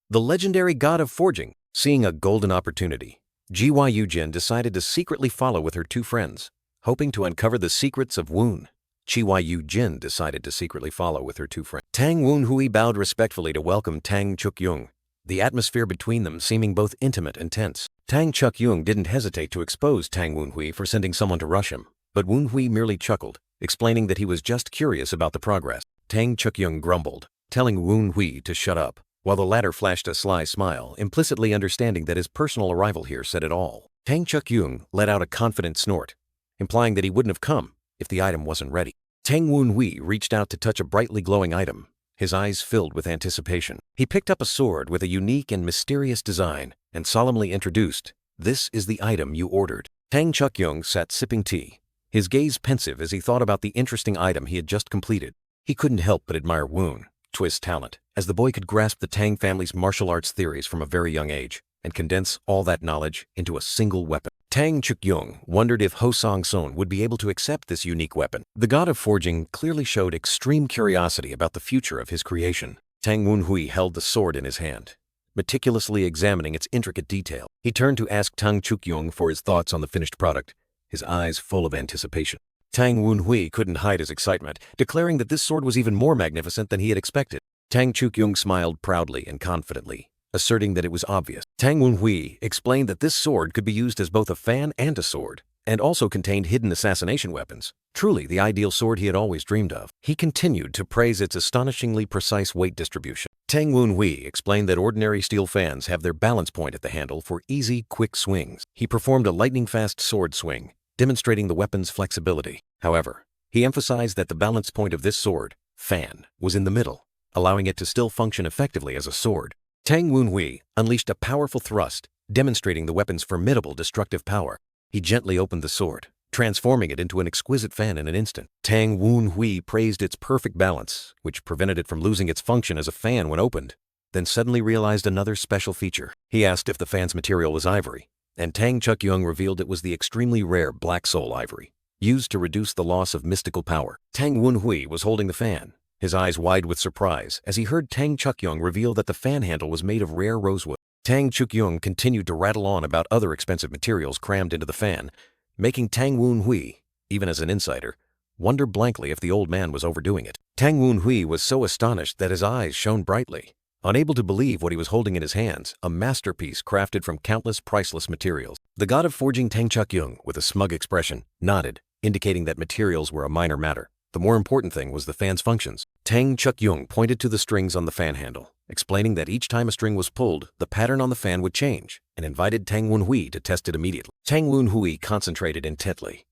"The legendary god of forging!" Seeing a golden opportunity, Yujin decided to secretly follow with her two friends, hoping to uncover the secrets of Woon. Yujin decided to secretly follow with her two friends. Tang Woon Hui bowed respectfully to welcome Tang Chuk-yung, the atmosphere between them seeming both intimate and tense. Tang Chuk-yung didn't hesitate to expose Tang Woon Hui for sending someone to rush him, but Woon Hui merely chuckled, explaining that he was just curious about the progress. Tang Chuk-yung grumbled, telling Woon Hui to shut up, while the latter flashed a sly smile, implicitly understanding that his personal arrival here said it all. Tang Chuk-yung let out a confident snort, implying that he wouldn't have come if the item wasn't ready. Tang Woon Hui reached out to touch a brightly glowing item, his eyes filled with anticipation. He picked up a sword with a unique and mysterious design and solemnly introduced, "This is the item you ordered." Tang Chuk-yung sat sipping tea, his gaze pensive as he thought about the interesting item he had just completed. He couldn't help but admire Woon Twist's talent, as the boy could grasp the Tang family's martial arts theories from a very young age and condense all that knowledge into a single weapon. Tang Chuk-yung wondered if Ho Sang-son would be able to accept this unique weapon. The god of forging clearly showed extreme curiosity about the future of his creation. Tang Woon Hui held the sword in his hand, meticulously examining its intricate detail. He turned to ask Tang Chuk-yung for his thoughts on the finished product, his eyes full of anticipation. Tang Woon Hui couldn't hide his excitement, declaring that this sword was even more magnificent than he had expected. Tang Chuk-yung smiled proudly and confidently, asserting that it was obvious. Tang Woon Hui explained that this sword could be used as both a fan and a sword, and also contained hidden assassination weapons. Truly the ideal sword he had always dreamed of. He continued to praise its astonishingly precise weight distribution. Tang Woon Hui explained that ordinary steel fans have their balance point at the handle for easy, quick swings. He performed a lightning-fast sword swing, demonstrating the weapon's flexibility. However, he emphasized that the balance point of this sword, fan, was in the middle, allowing it to still function effectively as a sword. Tang Woon Hui unleashed a powerful thrust, demonstrating the weapon's formidable destructive power. He gently opened the sword, transforming it into an exquisite fan in an instant. Tang Woon Hui praised its perfect balance, which prevented it from losing its function as a fan when opened, then suddenly realized another special feature. He asked if the fan's material was ivory, and Tang Chuk-yung revealed it was the extremely rare Black Soul ivory, used to reduce the loss of mystical power. Tang Woon Hui was holding the fan, his eyes wide with surprise as he heard Tang Chuk-yung reveal that the fan handle was made of rare rosewood. Tang Chuk-yung continued to rattle on about other expensive materials crammed into the fan, making Tang Woon Hui, even as an insider, wonder blankly if the old man was overdoing it. Tang Woon Hui was so astonished that his eyes shone brightly, unable to believe what he was holding in his hands, a masterpiece crafted from countless priceless materials. The god of forging Tang Chuk-yung, with a smug expression, nodded, indicating that materials were a minor matter. The more important thing was the fan's functions. Tang Chuk-yung pointed to the strings on the fan handle, explaining that each time a string was pulled, the pattern on the fan would change, and invited Tang Wun-hui to test it immediately. Tang Wun-hui concentrated intently,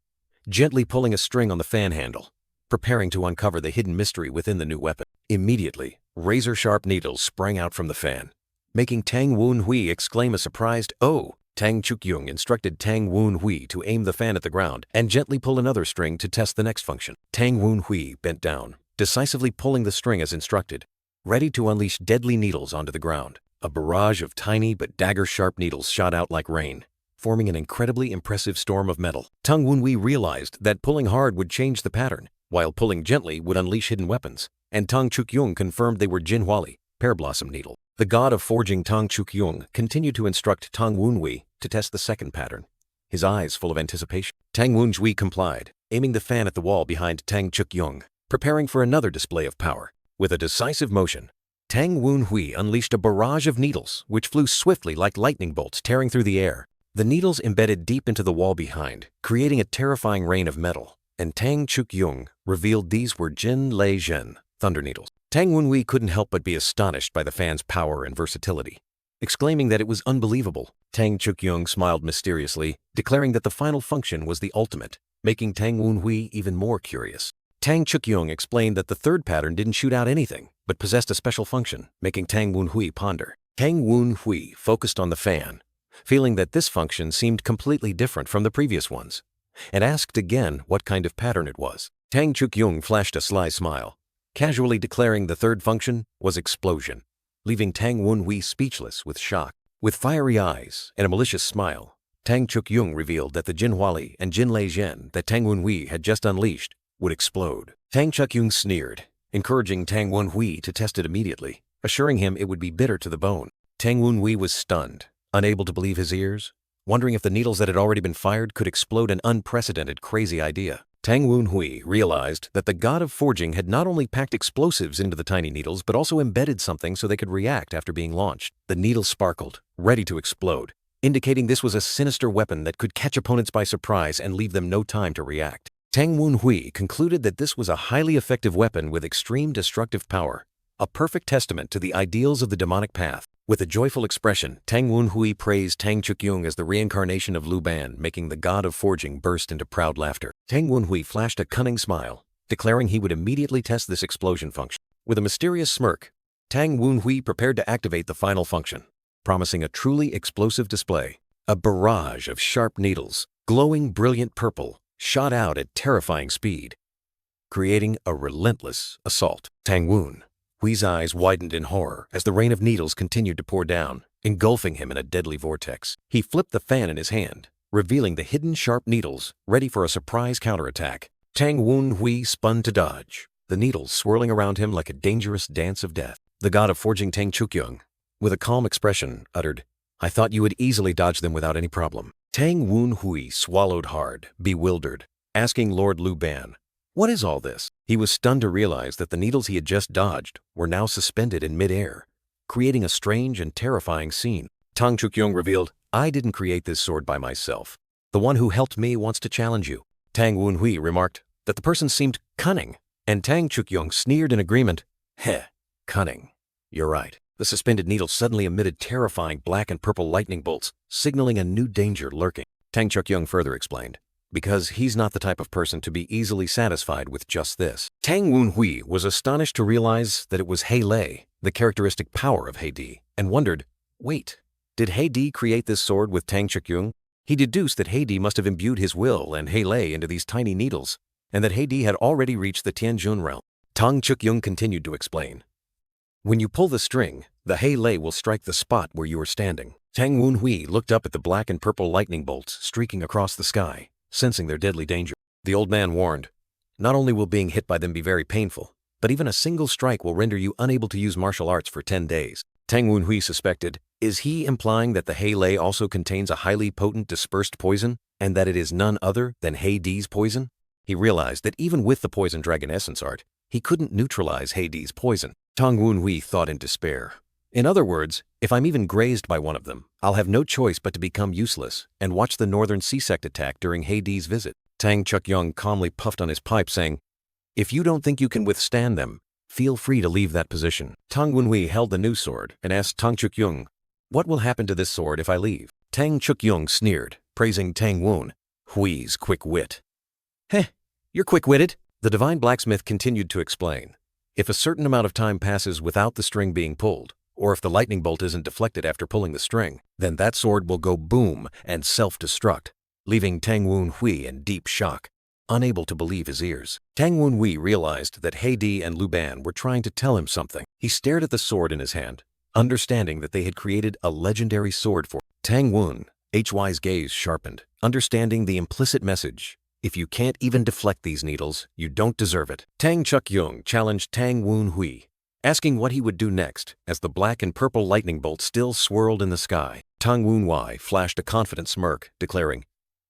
gently pulling a string on the fan handle, preparing to uncover the hidden mystery within the new weapon. Immediately, razor-sharp needles sprang out from the fan, making Tang Wun-hui exclaim a surprised, "Oh!" Tang Chuk-yung instructed Tang Wun-hui to aim the fan at the ground and gently pull another string to test the next function. Tang Wun-hui bent down, decisively pulling the string as instructed, ready to unleash deadly needles onto the ground. A barrage of tiny but dagger-sharp needles shot out like rain, forming an incredibly impressive storm of metal. Tang Wun-hui realized that pulling hard would change the pattern, while pulling gently would unleash hidden weapons, and Tang Chuk-yung confirmed they were Jinhuali, pear blossom needle. The god of forging Tang Chuk-yung continued to instruct Tang Wun-hui to test the second pattern, his eyes full of anticipation. Tang Wun-hui complied, aiming the fan at the wall behind Tang Chuk-yung, preparing for another display of power. With a decisive motion, Tang Wun-hui unleashed a barrage of needles, which flew swiftly like lightning bolts tearing through the air. The needles embedded deep into the wall behind, creating a terrifying rain of metal, and Tang Chuk-yung revealed these were Jin Lei Zhen, thunder needles. Tang Wun-hui couldn't help but be astonished by the fan's power and versatility, exclaiming that it was unbelievable. Tang Chuk-yung smiled mysteriously, declaring that the final function was the ultimate, making Tang Wun-hui even more curious. Tang Chuk-yung explained that the third pattern didn't shoot out anything, but possessed a special function, making Tang Wun-hui ponder. Tang Wun-hui focused on the fan, feeling that this function seemed completely different from the previous ones, and asked again what kind of pattern it was. Tang Chuk-yung flashed a sly smile, casually declaring the third function was explosion, leaving Tang Wun-hui speechless with shock. With fiery eyes and a malicious smile, Tang Chuk-yung revealed that the Jinhuali and Jin Lei Zhen that Tang Wun-hui had just unleashed would explode. Tang Chuk-yung sneered, encouraging Tang Wun-hui to test it immediately, assuring him it would be bitter to the bone. Tang Wun-hui was stunned, unable to believe his ears, wondering if the needles that had already been fired could explode, an unprecedented, crazy idea. Tang Wun-hui realized that the god of forging had not only packed explosives into the tiny needles, but also embedded something so they could react after being launched. The needles sparkled, ready to explode, indicating this was a sinister weapon that could catch opponents by surprise and leave them no time to react. Tang Wun-hui concluded that this was a highly effective weapon with extreme destructive power, a perfect testament to the ideals of the demonic path. With a joyful expression, Tang Wun-hui praised Tang Chuk-yung as the reincarnation of Lu Ban, making the god of forging burst into proud laughter. Tang Wun-hui flashed a cunning smile, declaring he would immediately test this explosion function. With a mysterious smirk, Tang Wun-hui prepared to activate the final function, promising a truly explosive display. A barrage of sharp needles, glowing brilliant purple, shot out at terrifying speed, creating a relentless assault. Tang Wun-hui's eyes widened in horror as the rain of needles continued to pour down, engulfing him in a deadly vortex. He flipped the fan in his hand, revealing the hidden sharp needles, ready for a surprise counterattack. Tang Wun-hui spun to dodge, the needles swirling around him like a dangerous dance of death. The god of forging Tang Chuk-yung, with a calm expression, uttered, "I thought you would easily dodge them without any problem." Tang Wun-hui swallowed hard, bewildered, asking Lord Lu Ban, "What is all this?" He was stunned to realize that the needles he had just dodged were now suspended in midair, creating a strange and terrifying scene. Tang Chuk-yung revealed, "I didn't create this sword by myself. The one who helped me wants to challenge you." Tang Wun-hui remarked that the person seemed cunning, and Tang Chuk-yung sneered in agreement. "Heh, cunning. You're right." The suspended needles suddenly emitted terrifying black and purple lightning bolts, signaling a new danger lurking. Tang Chuk-yung further explained, "Because he's not the type of person to be easily satisfied with just this." Tang Wun-hui was astonished to realize that it was Hei Lei, the characteristic power of Hei Di, and wondered, wait, did Hei Di create this sword with Tang Chuk-yung? He deduced that Hei Di must have imbued his will and Hei Lei into these tiny needles, and that Hei Di had already reached the Tianjun realm. Tang Chuk-yung continued to explain, "When you pull the string, the Hei Lei will strike the spot where you are standing." Tang Wun-hui looked up at the black and purple lightning bolts streaking across the sky, sensing their deadly danger. The old man warned, "Not only will being hit by them be very painful, but even a single strike will render you unable to use martial arts for 10 days. Tang Wun-hui suspected, is he implying that the Hei Lei also contains a highly potent dispersed poison, and that it is none other than Hei Di's poison? He realized that even with the poison dragon essence art, he couldn't neutralize Hei Di's poison. Tang Wun-hui thought in despair. In other words, if I'm even grazed by one of them, I'll have no choice but to become useless and watch the Northern Sea Sect attack during Hei Di's visit. Tang Chuk-yung calmly puffed on his pipe, saying, If you don't think you can withstand them, feel free to leave that position. Tang Wenhui held the new sword and asked Tang Chukyung, "What will happen to this sword if I leave?" Tang Chukyung sneered, praising Tang Wenhui's quick wit. "Heh, you're quick-witted." The divine blacksmith continued to explain. If a certain amount of time passes without the string being pulled, or if the lightning bolt isn't deflected after pulling the string, then that sword will go boom and self-destruct, leaving Tang Wenhui in deep shock, unable to believe his ears. Tang Wenhui realized that Heidi and Lu Ban were trying to tell him something. He stared at the sword in his hand, understanding that they had created a legendary sword for Tang Wenhui's gaze sharpened, understanding the implicit message. If you can't even deflect these needles, you don't deserve it. Tang Chukyung challenged Tang Wenhui, asking what he would do next as the black and purple lightning bolt still swirled in the sky. Tang Wenhui flashed a confident smirk, declaring,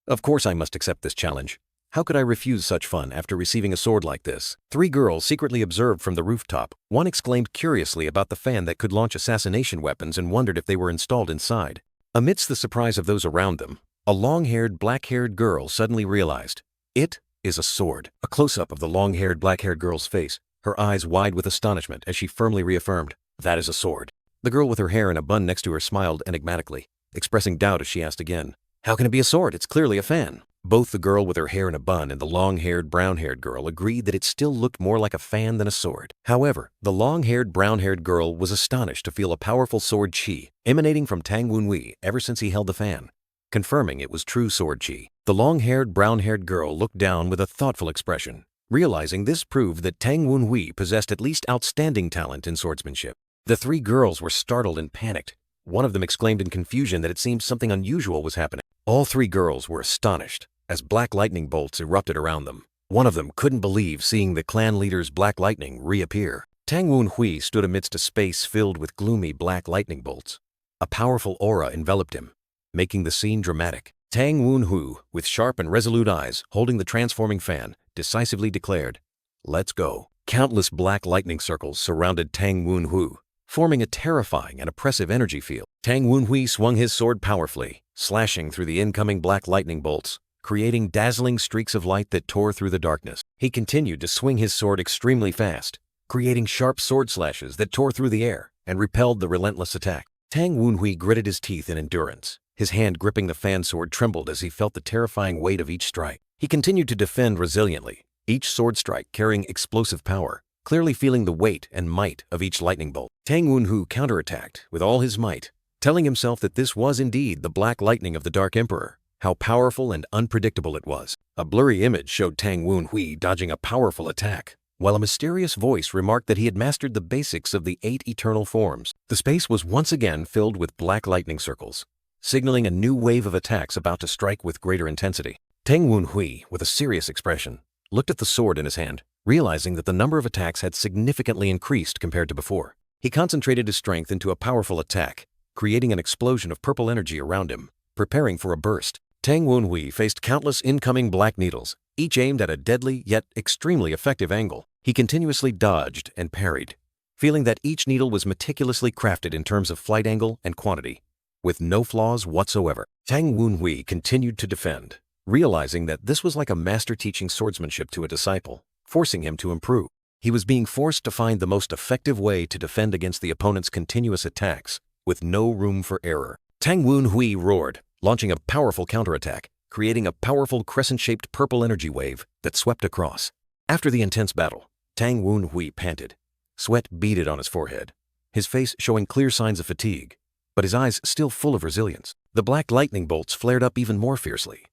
"Of course I must accept this challenge. How could I refuse such fun after receiving a sword like this?" 3 girls secretly observed from the rooftop. One exclaimed curiously about the fan that could launch assassination weapons and wondered if they were installed inside. Amidst the surprise of those around them, a long-haired, black-haired girl suddenly realized, it is a sword. A close-up of the long-haired, black-haired girl's face, her eyes wide with astonishment as she firmly reaffirmed, "That is a sword." The girl with her hair in a bun next to her smiled enigmatically, expressing doubt as she asked again, "How can it be a sword? It's clearly a fan." Both the girl with her hair in a bun and the long-haired, brown-haired girl agreed that it still looked more like a fan than a sword. However, the long-haired, brown-haired girl was astonished to feel a powerful sword chi emanating from Tang Wenhui ever since he held the fan, confirming it was true sword chi. The long-haired, brown-haired girl looked down with a thoughtful expression, realizing this proved that Tang Wenhui possessed at least outstanding talent in swordsmanship. The 3 girls were startled and panicked. One of them exclaimed in confusion that it seemed something unusual was happening. All 3 girls were astonished as black lightning bolts erupted around them. One of them couldn't believe seeing the clan leader's black lightning reappear. Tang Wenhui stood amidst a space filled with gloomy black lightning bolts. A powerful aura enveloped him, making the scene dramatic. Tang Wenhui, with sharp and resolute eyes holding the transforming fan, decisively declared, "Let's go." Countless black lightning circles surrounded Tang Wenhui, forming a terrifying and oppressive energy field. Tang Wenhui swung his sword powerfully, slashing through the incoming black lightning bolts, creating dazzling streaks of light that tore through the darkness. He continued to swing his sword extremely fast, creating sharp sword slashes that tore through the air and repelled the relentless attack. Tang Wenhui gritted his teeth in endurance. His hand gripping the fan sword trembled as he felt the terrifying weight of each strike. He continued to defend resiliently, each sword strike carrying explosive power, clearly feeling the weight and might of each lightning bolt. Tang Wenhui counterattacked with all his might, telling himself that this was indeed the black lightning of the Dark Emperor. How powerful and unpredictable it was. A blurry image showed Tang Wenhui dodging a powerful attack, while a mysterious voice remarked that he had mastered the basics of the 8 eternal forms. The space was once again filled with black lightning circles, signaling a new wave of attacks about to strike with greater intensity. Tang Wenhui, with a serious expression, looked at the sword in his hand, realizing that the number of attacks had significantly increased compared to before. He concentrated his strength into a powerful attack, creating an explosion of purple energy around him, preparing for a burst. Tang Wenhui faced countless incoming black needles, each aimed at a deadly yet extremely effective angle. He continuously dodged and parried, feeling that each needle was meticulously crafted in terms of flight angle and quantity, with no flaws whatsoever. Tang Wenhui continued to defend, realizing that this was like a master teaching swordsmanship to a disciple, forcing him to improve. He was being forced to find the most effective way to defend against the opponent's continuous attacks, with no room for error. Tang Wenhui roared, launching a powerful counterattack, creating a powerful crescent-shaped purple energy wave that swept across. After the intense battle, Tang Wenhui panted. Sweat beaded on his forehead, his face showing clear signs of fatigue, but his eyes still full of resilience. The black lightning bolts flared up even more fiercely,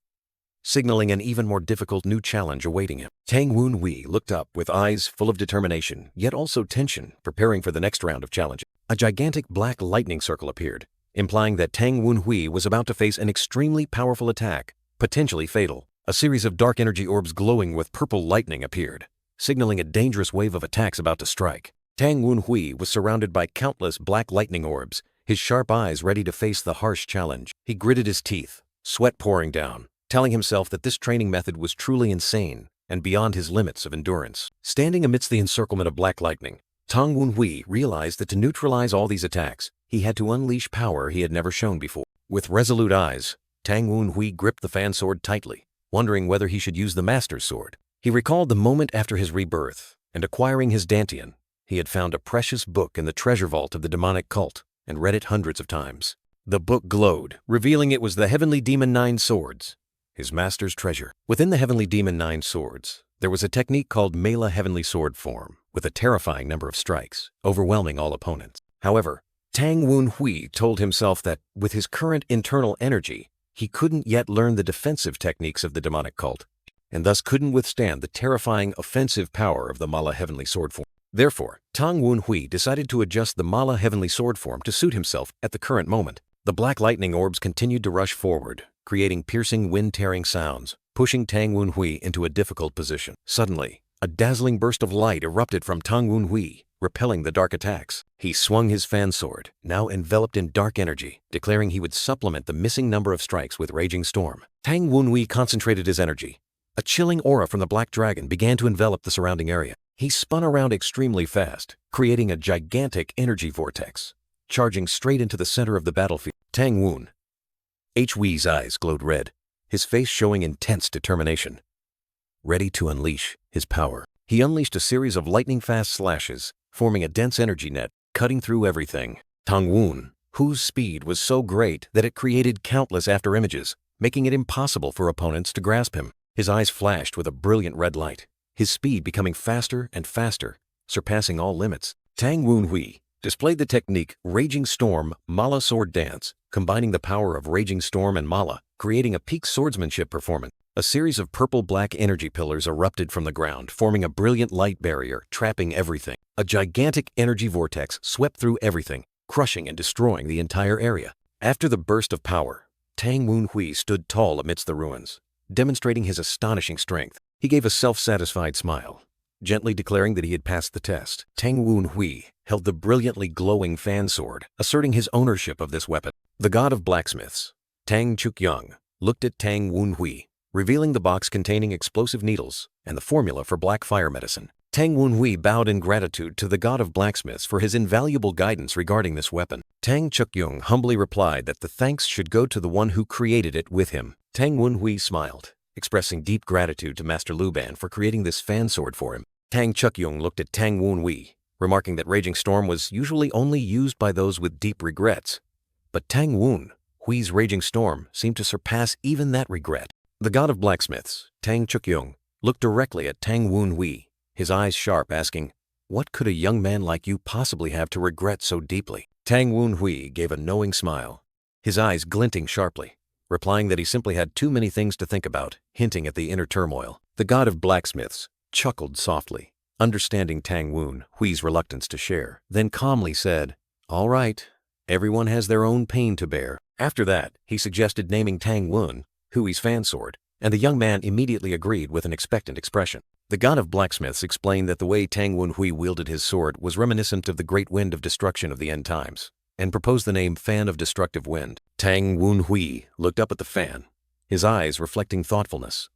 signaling an even more difficult new challenge awaiting him. Tang Wenhui looked up with eyes full of determination, yet also tension, preparing for the next round of challenges. A gigantic black lightning circle appeared, implying that Tang Wenhui was about to face an extremely powerful attack, potentially fatal. A series of dark energy orbs glowing with purple lightning appeared, signaling a dangerous wave of attacks about to strike. Tang Wenhui was surrounded by countless black lightning orbs, his sharp eyes ready to face the harsh challenge. He gritted his teeth, sweat pouring down, telling himself that this training method was truly insane and beyond his limits of endurance. Standing amidst the encirclement of black lightning, Tang Wenhui realized that to neutralize all these attacks, he had to unleash power he had never shown before. With resolute eyes, Tang Wenhui gripped the fan sword tightly, wondering whether he should use the master's sword. He recalled the moment after his rebirth, and acquiring his dantian, he had found a precious book in the treasure vault of the demonic cult and read it hundreds of times. The book glowed, revealing it was the Heavenly Demon Nine Swords, his master's treasure. Within the Heavenly Demon Nine Swords, there was a technique called Mela Heavenly Sword Form, with a terrifying number of strikes, overwhelming all opponents. However, Tang Woon Hui told himself that, with his current internal energy, he couldn't yet learn the defensive techniques of the demonic cult, and thus couldn't withstand the terrifying offensive power of the Mala Heavenly Sword Form. Therefore, Tang Woon Hui decided to adjust the Mala Heavenly Sword Form to suit himself at the current moment. The black lightning orbs continued to rush forward, creating piercing wind-tearing sounds, pushing Tang Woon Hui into a difficult position. Suddenly, a dazzling burst of light erupted from Tang Woon Hui, repelling the dark attacks. He swung his fan sword, now enveloped in dark energy, declaring he would supplement the missing number of strikes with Raging Storm. Tang Woon Hui concentrated his energy. A chilling aura from the Black Dragon began to envelop the surrounding area. He spun around extremely fast, creating a gigantic energy vortex, charging straight into the center of the battlefield. Tang Woon Hui's eyes glowed red, his face showing intense determination. Ready to unleash his power, he unleashed a series of lightning-fast slashes, forming a dense energy net, cutting through everything. Tang Woon, whose speed was so great that it created countless afterimages, making it impossible for opponents to grasp him. His eyes flashed with a brilliant red light, his speed becoming faster and faster, surpassing all limits. Tang Woon Hui displayed the technique Raging Storm Mala Sword Dance, combining the power of Raging Storm and Mala, creating a peak swordsmanship performance. A series of purple-black energy pillars erupted from the ground, forming a brilliant light barrier, trapping everything. A gigantic energy vortex swept through everything, crushing and destroying the entire area. After the burst of power, Tang Woon Hui stood tall amidst the ruins, demonstrating his astonishing strength. He gave a self-satisfied smile, gently declaring that he had passed the test. Tang Woon Hui held the brilliantly glowing fan sword, asserting his ownership of this weapon. The god of blacksmiths, Tang Chuk-young, looked at Tang Woon Hui, revealing the box containing explosive needles and the formula for black fire medicine. Tang Woon Hui bowed in gratitude to the god of blacksmiths for his invaluable guidance regarding this weapon. Tang Chuk-young humbly replied that the thanks should go to the one who created it with him. Tang Woon Hui smiled, expressing deep gratitude to Master Lu Ban for creating this fan sword for him. Tang Chuk-young looked at Tang Woon Hui, remarking that Raging Storm was usually only used by those with deep regrets. But Tang Woon Hui's Raging Storm seemed to surpass even that regret. The god of blacksmiths, Tang Chuk-young, looked directly at Tang Woon Hui, his eyes sharp, asking, "What could a young man like you possibly have to regret so deeply?" Tang Woon Hui gave a knowing smile, his eyes glinting sharply, replying that he simply had too many things to think about, hinting at the inner turmoil. The god of blacksmiths chuckled softly, understanding Tang Woon Hui's reluctance to share, then calmly said, "All right, everyone has their own pain to bear." After that, he suggested naming Tang Woon Hui's fan sword, and the young man immediately agreed with an expectant expression. The god of blacksmiths explained that the way Tang Woon Hui wielded his sword was reminiscent of the great wind of destruction of the end times, and proposed the name Fan of Destructive Wind. Tang Woon Hui looked up at the fan, his eyes reflecting thoughtfulness,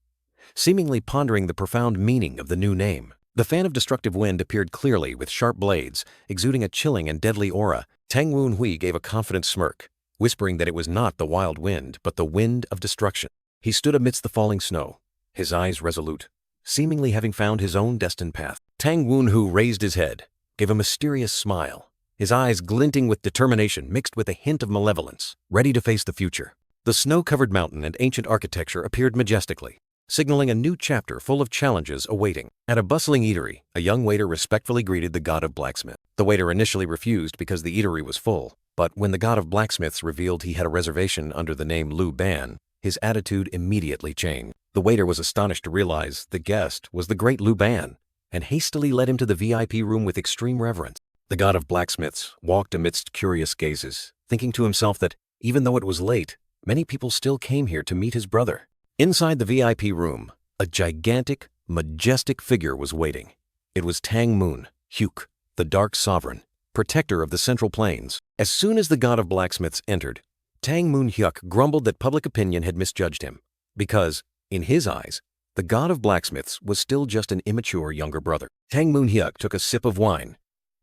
seemingly pondering the profound meaning of the new name. The Fan of Destructive Wind appeared clearly with sharp blades, exuding a chilling and deadly aura. Tang Woon Hui gave a confident smirk, whispering that it was not the wild wind, but the wind of destruction. He stood amidst the falling snow, his eyes resolute, seemingly having found his own destined path. Tang Woon Hui raised his head, gave a mysterious smile, his eyes glinting with determination mixed with a hint of malevolence, ready to face the future. The snow-covered mountain and ancient architecture appeared majestically, signaling a new chapter full of challenges awaiting. At a bustling eatery, a young waiter respectfully greeted the god of blacksmith. The waiter initially refused because the eatery was full, but when the god of blacksmiths revealed he had a reservation under the name Lu Ban, his attitude immediately changed. The waiter was astonished to realize the guest was the great Lu Ban, and hastily led him to the VIP room with extreme reverence. The god of blacksmiths walked amidst curious gazes, thinking to himself that, even though it was late, many people still came here to meet his brother. Inside the VIP room, a gigantic, majestic figure was waiting. It was Tang Moon Hyuk, the Dark Sovereign, protector of the Central Plains. As soon as the god of blacksmiths entered, Tang Moon Hyuk grumbled that public opinion had misjudged him, because, in his eyes, the god of blacksmiths was still just an immature younger brother. Tang Moon Hyuk took a sip of wine,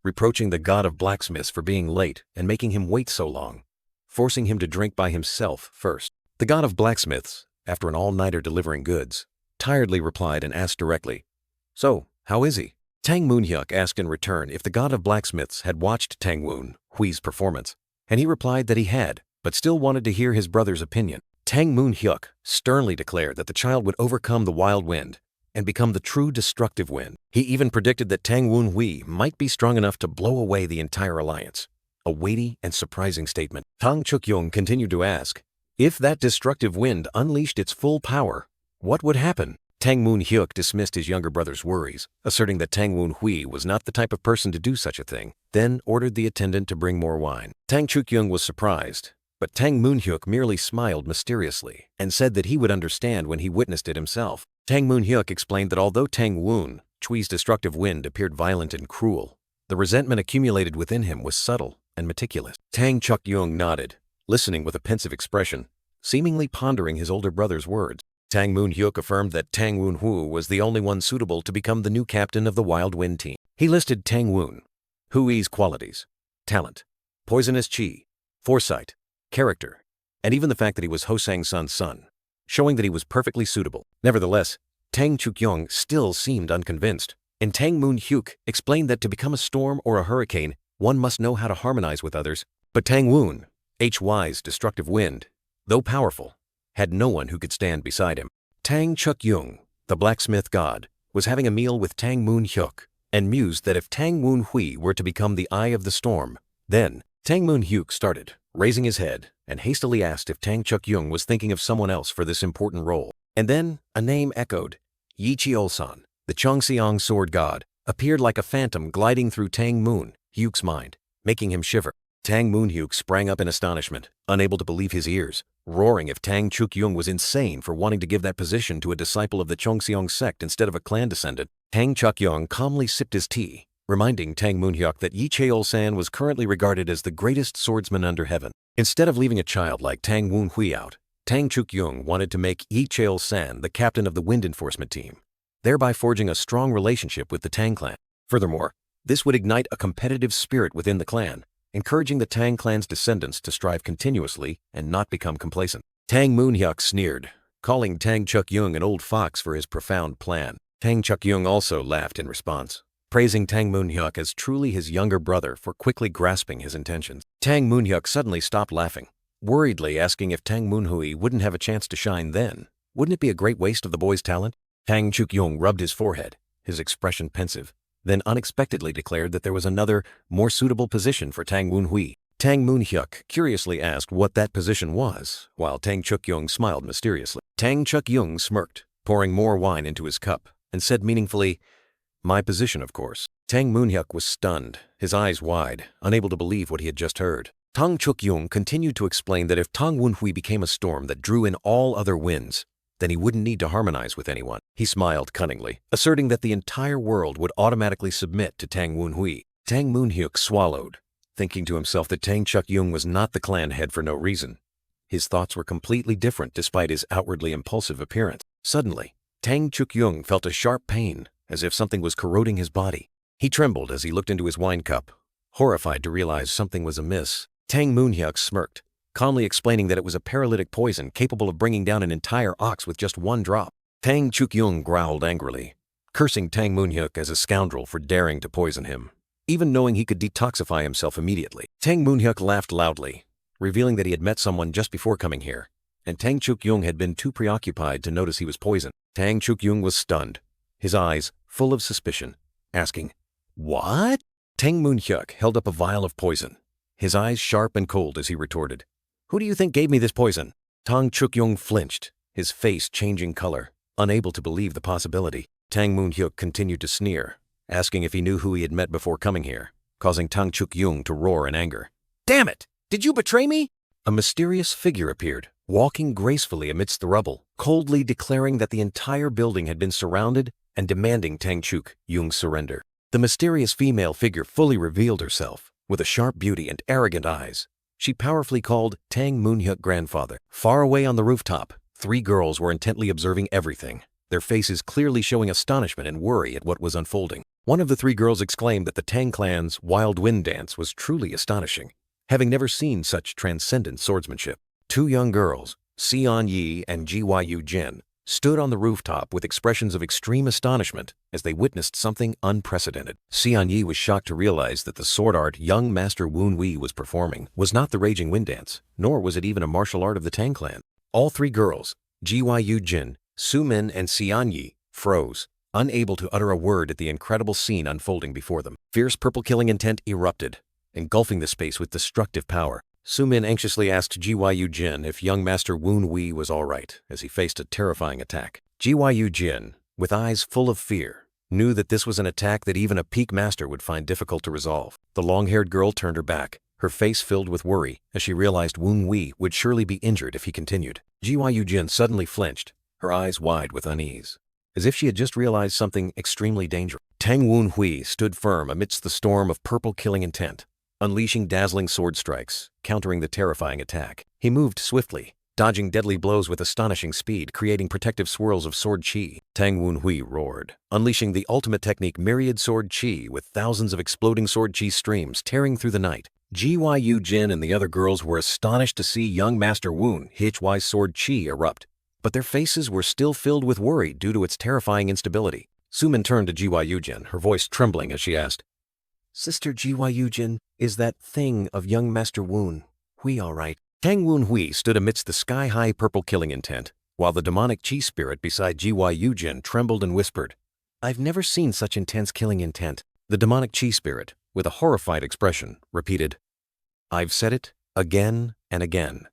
reproaching the god of blacksmiths for being late and making him wait so long, forcing him to drink by himself first. The god of blacksmiths, after an all-nighter delivering goods, tiredly replied and asked directly, "So, how is he?" Tang Moonhyuk asked in return if the god of blacksmiths had watched Tang Woon Hui's performance, and he replied that he had, but still wanted to hear his brother's opinion. Tang Moonhyuk sternly declared that the child would overcome the wild wind and become the true destructive wind. He even predicted that Tang Woon Hui might be strong enough to blow away the entire alliance. A weighty and surprising statement. Tang Chuk-yung continued to ask, if that destructive wind unleashed its full power, what would happen? Tang Moon-hyuk dismissed his younger brother's worries, asserting that Tang Woon Hui was not the type of person to do such a thing, then ordered the attendant to bring more wine. Tang Chuk-yung was surprised, but Tang Moon-hyuk merely smiled mysteriously and said that he would understand when he witnessed it himself. Tang Moon-hyuk explained that although Tang Woon Chui's destructive wind appeared violent and cruel, the resentment accumulated within him was subtle and meticulous. Tang Chuk-yung nodded, listening with a pensive expression, seemingly pondering his older brother's words. Tang Moon-hyuk affirmed that Tang Woon Hui was the only one suitable to become the new captain of the Wild Wind team. He listed Tang Woon Hui's qualities: talent, poisonous chi, foresight, character, and even the fact that he was Hosang-san's son, showing that he was perfectly suitable. Nevertheless, Tang Chuk-yung still seemed unconvinced, and Tang Moon-hyuk explained that to become a storm or a hurricane, one must know how to harmonize with others. But Tang Woon Hui's destructive wind, though powerful, had no one who could stand beside him. Tang Chuk-yung, the blacksmith god, was having a meal with Tang Moon-hyuk and mused that if Tang Woon Hui were to become the eye of the storm, then Tang Moon-hyuk started, raising his head, and hastily asked if Tang Chuk-yung was thinking of someone else for this important role. And then a name echoed. Yi Cheol-san, the Chongseong sword god, appeared like a phantom gliding through Tang Moon-hyuk's mind, making him shiver. Tang Moon-hyuk sprang up in astonishment, unable to believe his ears, roaring if Tang Chuk-yung was insane for wanting to give that position to a disciple of the Chongseong sect instead of a clan descendant. Tang Chuk-yung calmly sipped his tea, reminding Tang Moon-hyuk that Yi Cheol-san was currently regarded as the greatest swordsman under heaven. Instead of leaving a child like Tang Woon Hui out, Tang Chuk-yung wanted to make Yi Cheol-san the captain of the wind enforcement team, thereby forging a strong relationship with the Tang Clan. Furthermore, this would ignite a competitive spirit within the clan, encouraging the Tang Clan's descendants to strive continuously and not become complacent. Tang Moon-hyuk sneered, calling Tang Chuk-yung an old fox for his profound plan. Tang Chuk-yung also laughed in response, praising Tang Moon-hyuk as truly his younger brother for quickly grasping his intentions. Tang Moon-hyuk suddenly stopped laughing, worriedly asking if Tang Woon Hui wouldn't have a chance to shine then. Wouldn't it be a great waste of the boy's talent? Tang Chuk-yung rubbed his forehead, his expression pensive, then unexpectedly declared that there was another, more suitable position for Tang Woon Hui. Tang Moon-hyuk curiously asked what that position was, while Tang Chuk-yung smiled mysteriously. Tang Chuk-yung smirked, pouring more wine into his cup, and said meaningfully, "My position, of course." Tang Moon-hyuk was stunned, his eyes wide, unable to believe what he had just heard. Tang Chuk-yung continued to explain that if Tang Woon Hui became a storm that drew in all other winds, then he wouldn't need to harmonize with anyone. He smiled cunningly, asserting that the entire world would automatically submit to Tang Woon Hui. Tang Moon-hyuk swallowed, thinking to himself that Tang Chuk-yung was not the clan head for no reason. His thoughts were completely different despite his outwardly impulsive appearance. Suddenly, Tang Chuk-yung felt a sharp pain, as if something was corroding his body. He trembled as he looked into his wine cup, horrified to realize something was amiss. Tang Moon-hyuk smirked, calmly explaining that it was a paralytic poison capable of bringing down an entire ox with just one drop. Tang Chuk-yung growled angrily, cursing Tang Moon-hyuk as a scoundrel for daring to poison him, even knowing he could detoxify himself immediately. Tang Moon-hyuk laughed loudly, revealing that he had met someone just before coming here, and Tang Chuk-yung had been too preoccupied to notice he was poisoned. Tang Chuk-yung was stunned, his eyes full of suspicion, asking, "What?" Tang Moon-hyuk held up a vial of poison, his eyes sharp and cold as he retorted, "Who do you think gave me this poison?" Tang Chuk-yung flinched, his face changing color, unable to believe the possibility. Tang Moon-hyuk continued to sneer, asking if he knew who he had met before coming here, causing Tang Chuk-yung to roar in anger. "Damn it! Did you betray me?" A mysterious figure appeared, walking gracefully amidst the rubble, coldly declaring that the entire building had been surrounded and demanding Tang Chuk-yung's surrender. The mysterious female figure fully revealed herself, with a sharp beauty and arrogant eyes. She powerfully called Tang Moon-hyuk grandfather. Far away on the rooftop, 3 girls were intently observing everything, their faces clearly showing astonishment and worry at what was unfolding. One of the 3 girls exclaimed that the Tang Clan's wild wind dance was truly astonishing, having never seen such transcendent swordsmanship. 2 young girls, Sion Yi and Gyu Jin, stood on the rooftop with expressions of extreme astonishment as they witnessed something unprecedented. Xian Yi was shocked to realize that the sword art young Master Woon Wei was performing was not the Raging Wind Dance, nor was it even a martial art of the Tang Clan. All three girls, Gyu Jin, Su Min, and Xian Yi, froze, unable to utter a word at the incredible scene unfolding before them. Fierce purple killing intent erupted, engulfing the space with destructive power. Su Min anxiously asked Gyu Jin if young Master Woon Wei was all right as he faced a terrifying attack. Gyu Jin, with eyes full of fear, knew that this was an attack that even a peak master would find difficult to resolve. The long-haired girl turned her back, her face filled with worry as she realized Woon Wei would surely be injured if he continued. Gyu Jin suddenly flinched, her eyes wide with unease, as if she had just realized something extremely dangerous. Tang Woon Wei stood firm amidst the storm of purple killing intent, unleashing dazzling sword strikes, countering the terrifying attack. He moved swiftly, dodging deadly blows with astonishing speed, creating protective swirls of sword chi. Tang Woon Wei roared, unleashing the ultimate technique Myriad Sword Chi with thousands of exploding sword chi streams tearing through the night. Gyu Jin and the other girls were astonished to see young Master Woon Hichwai's sword chi erupt, but their faces were still filled with worry due to its terrifying instability. Su Min turned to Gyu Jin, her voice trembling as she asked, "Sister Gyu Jin, is that thing of young Master Woon Wei all right?" Tang Woon Wei stood amidst the sky-high purple killing intent, while the demonic chi spirit beside Gyu Jin trembled and whispered, "I've never seen such intense killing intent." The demonic chi spirit, with a horrified expression, repeated, "I've said it again and again.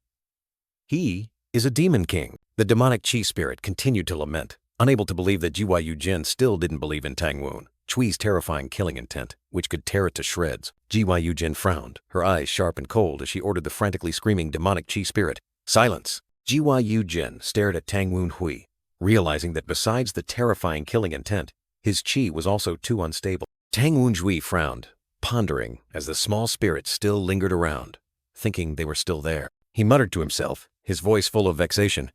He is a demon king." The demonic chi spirit continued to lament, unable to believe that Gyu Jin still didn't believe in Tang Woon Chui's terrifying killing intent, which could tear it to shreds. Gyu Jin frowned, her eyes sharp and cold as she ordered the frantically screaming demonic chi spirit, "Silence!" Gyu Jin stared at Tang Woon Wei, realizing that besides the terrifying killing intent, his chi was also too unstable. Tang Woon Wei frowned, pondering as the small spirit still lingered around, thinking they were still there. He muttered to himself, his voice full of vexation,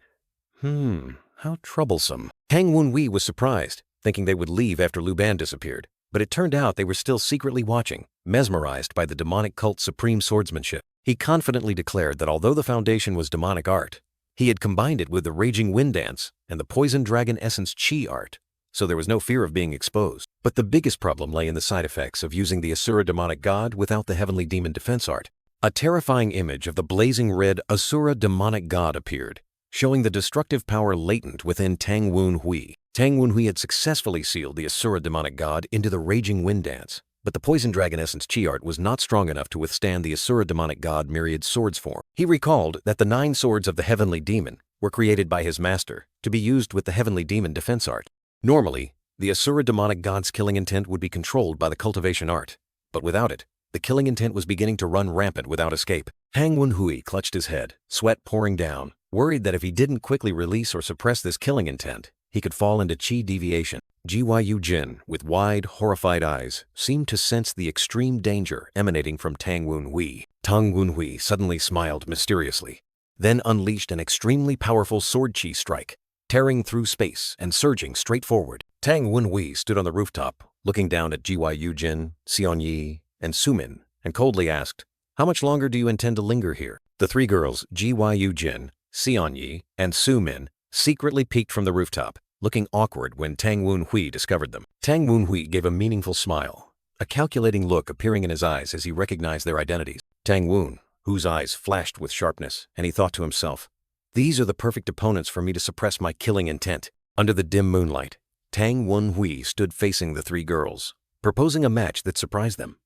how troublesome." Tang Woon Wei was surprised, thinking they would leave after Lu Ban disappeared, but it turned out they were still secretly watching, mesmerized by the demonic cult's supreme swordsmanship. He confidently declared that although the foundation was demonic art, he had combined it with the Raging Wind Dance and the Poison Dragon Essence Chi art, so there was no fear of being exposed. But the biggest problem lay in the side effects of using the Asura demonic god without the Heavenly Demon defense art. A terrifying image of the blazing red Asura demonic god appeared, showing the destructive power latent within Tang Woon Wei. Tang Woon Wei had successfully sealed the Asura demonic god into the Raging Wind Dance, but the Poison Dragon Essence Chi art was not strong enough to withstand the Asura demonic god Myriad Swords form. He recalled that the 9 swords of the Heavenly Demon were created by his master to be used with the Heavenly Demon defense art. Normally, the Asura demonic god's killing intent would be controlled by the Cultivation art, but without it, the killing intent was beginning to run rampant without escape. Tang Woon Wei clutched his head, sweat pouring down, worried that if he didn't quickly release or suppress this killing intent, he could fall into chi deviation. Gyu Jin, with wide, horrified eyes, seemed to sense the extreme danger emanating from Tang Woon Wei. Tang Woon Wei suddenly smiled mysteriously, then unleashed an extremely powerful sword chi strike, tearing through space and surging straight forward. Tang Woon Wei stood on the rooftop, looking down at Gyu Jin, Xian Yi, and Su Min, and coldly asked, "How much longer do you intend to linger here?" The 3 girls, Gyu Jin, Xian Yi, and Su Min, secretly peeked from the rooftop, looking awkward when Tang Woon Wei discovered them. Tang Woon Wei gave a meaningful smile, a calculating look appearing in his eyes as he recognized their identities. Tang Woon, whose eyes flashed with sharpness, and he thought to himself, "These are the perfect opponents for me to suppress my killing intent." Under the dim moonlight, Tang Woon Wei stood facing the 3 girls, proposing a match that surprised them.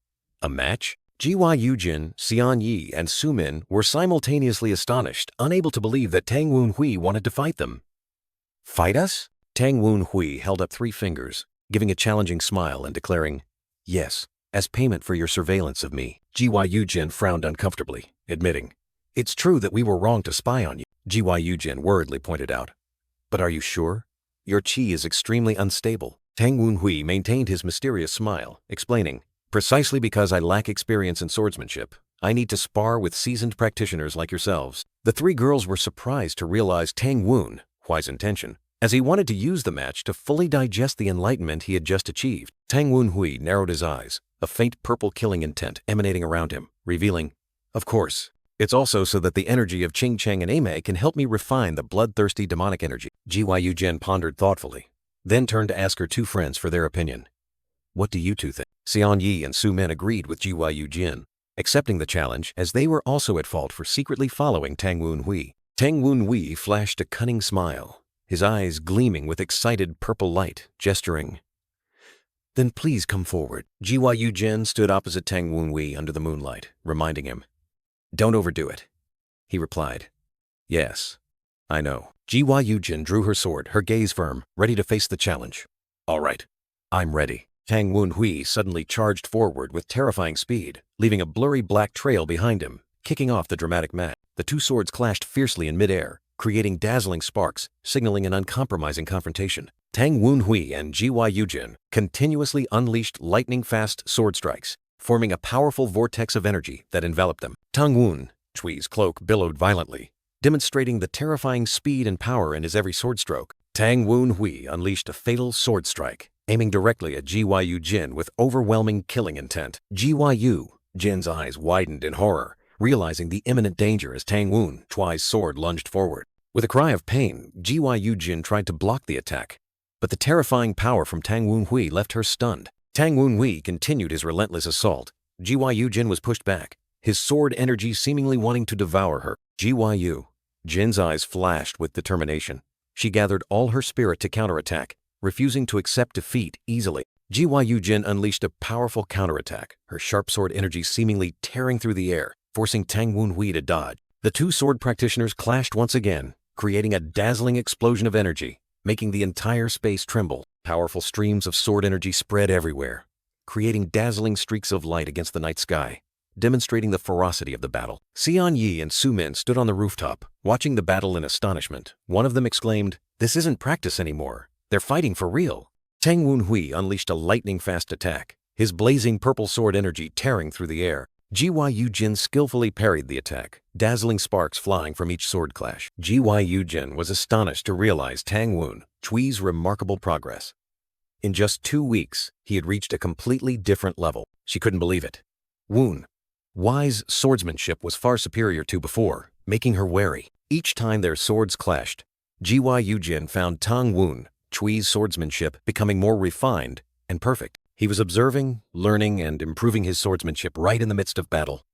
A match? Gyu Jin, Xian Yi, and Su Min were simultaneously astonished, unable to believe that Tang Woon Wei wanted to fight them. "Fight us?" Tang Woon Wei held up 3 fingers, giving a challenging smile and declaring, "Yes, as payment for your surveillance of me." Gyu Jin frowned uncomfortably, admitting, "It's true that we were wrong to spy on you." Gyu Jin worriedly pointed out, "But are you sure? Your chi is extremely unstable." Tang Woon Wei maintained his mysterious smile, explaining, "Precisely because I lack experience in swordsmanship, I need to spar with seasoned practitioners like yourselves." The 3 girls were surprised to realize Tang Woon Wei's intention, as he wanted to use the match to fully digest the enlightenment he had just achieved. Tang Woon Wei narrowed his eyes, a faint purple killing intent emanating around him, revealing, "Of course, It's also so that the energy of Ching Cheng and Ame can help me refine the bloodthirsty demonic energy. Gyu Jin pondered thoughtfully, then turned to ask her two friends for their opinion. What do you two think? Xian Yi and Su Min agreed with Gyu Jin, accepting the challenge as they were also at fault for secretly following Tang Woon Hui. Tang Woon Hui flashed a cunning smile, his eyes gleaming with excited purple light, gesturing. Then please come forward. Gyu Jin stood opposite Tang Woon Hui under the moonlight, reminding him. Don't overdo it. He replied. Yes, I know. Gyu Jin drew her sword, her gaze firm, ready to face the challenge. All right, I'm ready. Tang Woon Hui suddenly charged forward with terrifying speed, leaving a blurry black trail behind him, kicking off the dramatic match. The two swords clashed fiercely in midair, creating dazzling sparks, signaling an uncompromising confrontation. Tang Woon Hui and Gyu Jin continuously unleashed lightning-fast sword strikes, forming a powerful vortex of energy that enveloped them. Tang Woon Chui's cloak billowed violently, demonstrating the terrifying speed and power in his every sword stroke. Tang Woon Hui unleashed a fatal sword strike, aiming directly at Gyu Jin with overwhelming killing intent. Gyu Jin's eyes widened in horror, realizing the imminent danger as Tang Woon Chui's sword lunged forward. With a cry of pain, Gyu Jin tried to block the attack, but the terrifying power from Tang Woon Hui left her stunned. Tang Woon Hui continued his relentless assault. Gyu Jin was pushed back, his sword energy seemingly wanting to devour her. Gyu Jin's eyes flashed with determination. She gathered all her spirit to counterattack, refusing to accept defeat easily. Gyu Jin unleashed a powerful counterattack, her sharp sword energy seemingly tearing through the air, forcing Tang Woon Hui to dodge. The two sword practitioners clashed once again, creating a dazzling explosion of energy, making the entire space tremble. Powerful streams of sword energy spread everywhere, creating dazzling streaks of light against the night sky, demonstrating the ferocity of the battle. Xian Yi and Su Min stood on the rooftop, watching the battle in astonishment. One of them exclaimed, "This isn't practice anymore. They're fighting for real." Tang Woon Hui unleashed a lightning-fast attack, his blazing purple sword energy tearing through the air. Gyu Jin skillfully parried the attack, dazzling sparks flying from each sword clash. Gyu Jin was astonished to realize Tang Woon Chui's remarkable progress. In just 2 weeks, he had reached a completely different level. She couldn't believe it. Woon Hui's swordsmanship was far superior to before, making her wary. Each time their swords clashed, Gyu Jin found Tang Woon Chui's swordsmanship becoming more refined and perfect. He was observing, learning, and improving his swordsmanship right in the midst of battle,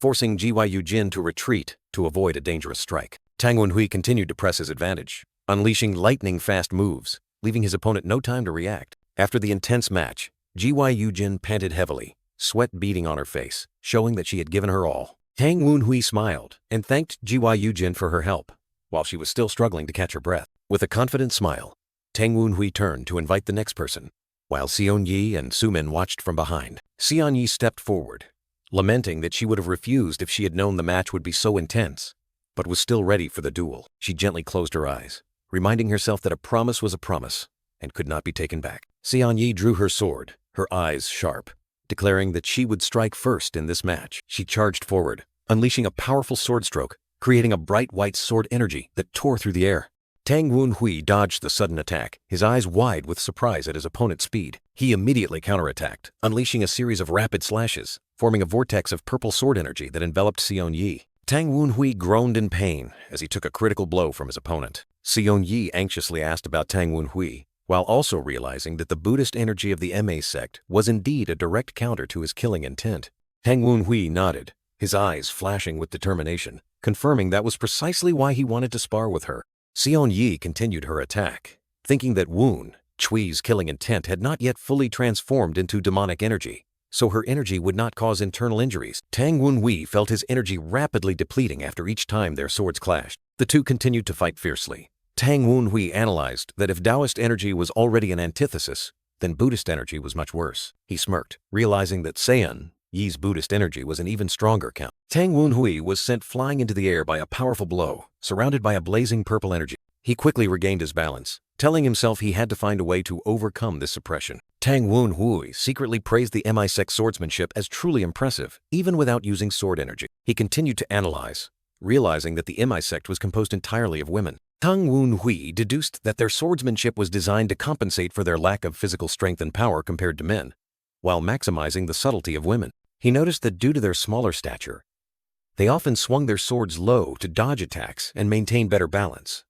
forcing Gyu Jin to retreat to avoid a dangerous strike. Tang Woon Hui continued to press his advantage, unleashing lightning-fast moves, leaving his opponent no time to react. After the intense match, Gyu Jin panted heavily, sweat beading on her face, showing that she had given her all. Tang Woon Hui smiled and thanked Gyu Jin for her help, while she was still struggling to catch her breath. With a confident smile, Tang Woon Hui turned to invite the next person, while Xian Yi and Su Min watched from behind. Xian Yi stepped forward, lamenting that she would have refused if she had known the match would be so intense, but was still ready for the duel. She gently closed her eyes, reminding herself that a promise was a promise and could not be taken back. Xian Yi drew her sword, her eyes sharp, declaring that she would strike first in this match. She charged forward, unleashing a powerful sword stroke, creating a bright white sword energy that tore through the air. Tang Woon Hui dodged the sudden attack, his eyes wide with surprise at his opponent's speed. He immediately counterattacked, unleashing a series of rapid slashes, forming a vortex of purple sword energy that enveloped Xian Yi. Tang Woon Hui groaned in pain as he took a critical blow from his opponent. Xian Yi anxiously asked about Tang Woon Hui, while also realizing that the Buddhist energy of the Ma sect was indeed a direct counter to his killing intent. Tang Woon Hui nodded, his eyes flashing with determination, confirming that was precisely why he wanted to spar with her. Xian Yi continued her attack, thinking that Woon Chui's killing intent had not yet fully transformed into demonic energy, so her energy would not cause internal injuries. Tang Woon Hui felt his energy rapidly depleting after each time their swords clashed. The two continued to fight fiercely. Tang Woon Hui analyzed that if Taoist energy was already an antithesis, then Buddhist energy was much worse. He smirked, realizing that Xian Yi's Buddhist energy was an even stronger counter. Tang Woon Hui was sent flying into the air by a powerful blow, surrounded by a blazing purple energy. He quickly regained his balance, telling himself he had to find a way to overcome this suppression. Tang Woon Hui secretly praised the Mi sect swordsmanship as truly impressive, even without using sword energy. He continued to analyze, realizing that the Mi sect was composed entirely of women. Tang Woon Hui deduced that their swordsmanship was designed to compensate for their lack of physical strength and power compared to men, while maximizing the subtlety of women. He noticed that due to their smaller stature, They often swung their swords low to dodge attacks and maintain better balance,